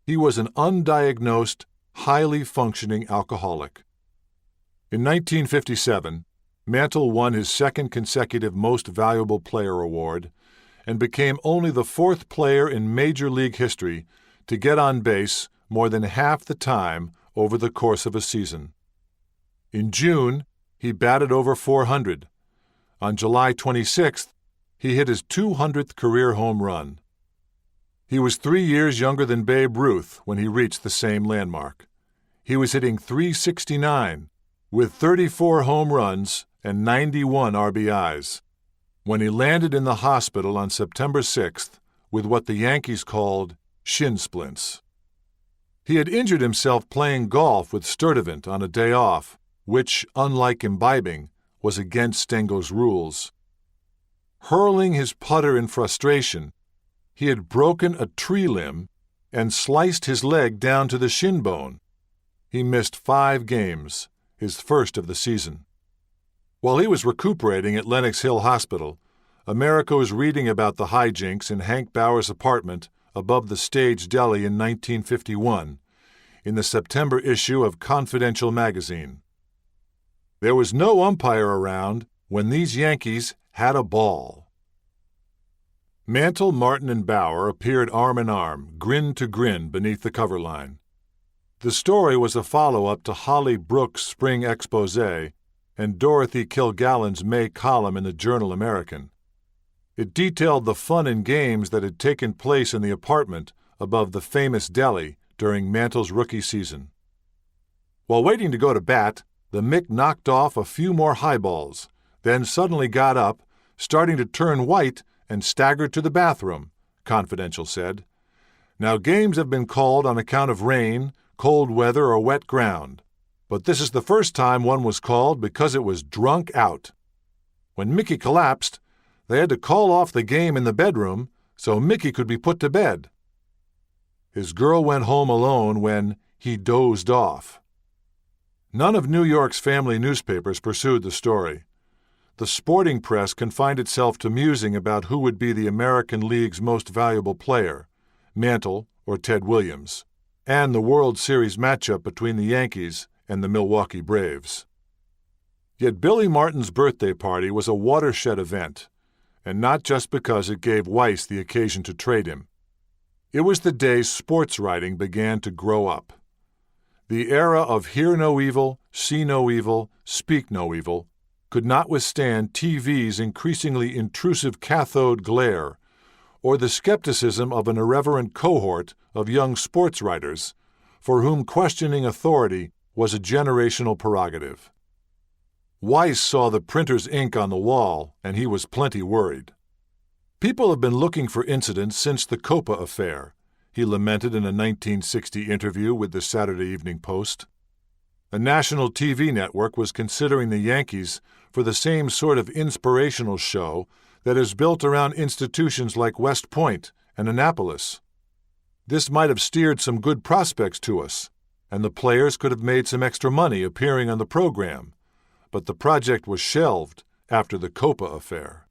He was an undiagnosed, highly functioning alcoholic. In 1957, Mantle won his second consecutive Most Valuable Player award and became only the fourth player in Major League history to get on base more than half the time over the course of a season. In June, he batted over .400. On July 26th, he hit his 200th career home run. He was 3 years younger than Babe Ruth when he reached the same landmark. He was hitting .369 with 34 home runs and 91 RBIs. when he landed in the hospital on September 6th with what the Yankees called shin splints. He had injured himself playing golf with Sturtevant on a day off, which, unlike imbibing, was against Stengel's rules. Hurling his putter in frustration, he had broken a tree limb and sliced his leg down to the shin bone. He missed 5 games, his first of the season. While he was recuperating at Lenox Hill Hospital, America was reading about the hijinks in Hank Bauer's apartment above the Stage Deli in 1951, in the September issue of Confidential magazine. There was no umpire around when these Yankees had a ball. Mantle, Martin, and Bauer appeared arm in arm, grin to grin beneath the cover line. The story was a follow-up to Holly Brooks' spring expose and Dorothy Kilgallen's May column in the Journal American. It detailed the fun and games that had taken place in the apartment above the famous deli during Mantle's rookie season. While waiting to go to bat, the Mick knocked off a few more highballs, then suddenly got up, starting to turn white, and staggered to the bathroom, Confidential said. Now, games have been called on account of rain, cold weather, or wet ground, but this is the first time one was called because it was drunk out. When Mickey collapsed, they had to call off the game in the bedroom so Mickey could be put to bed. His girl went home alone when he dozed off. None of New York's family newspapers pursued the story. The sporting press confined itself to musing about who would be the American League's most valuable player, Mantle or Ted Williams, and the World Series matchup between the Yankees and the Milwaukee Braves. Yet Billy Martin's birthday party was a watershed event, and not just because it gave Weiss the occasion to trade him. It was the day sports writing began to grow up. The era of hear no evil, see no evil, speak no evil could not withstand TV's increasingly intrusive cathode glare or the skepticism of an irreverent cohort of young sports writers for whom questioning authority was a generational prerogative. Weiss saw the printer's ink on the wall, and he was plenty worried. People have been looking for incidents since the Copa affair, he lamented in a 1960 interview with the Saturday Evening Post. A national TV network was considering the Yankees for the same sort of inspirational show that is built around institutions like West Point and Annapolis. This might have steered some good prospects to us, and the players could have made some extra money appearing on the program, but the project was shelved after the Copa affair.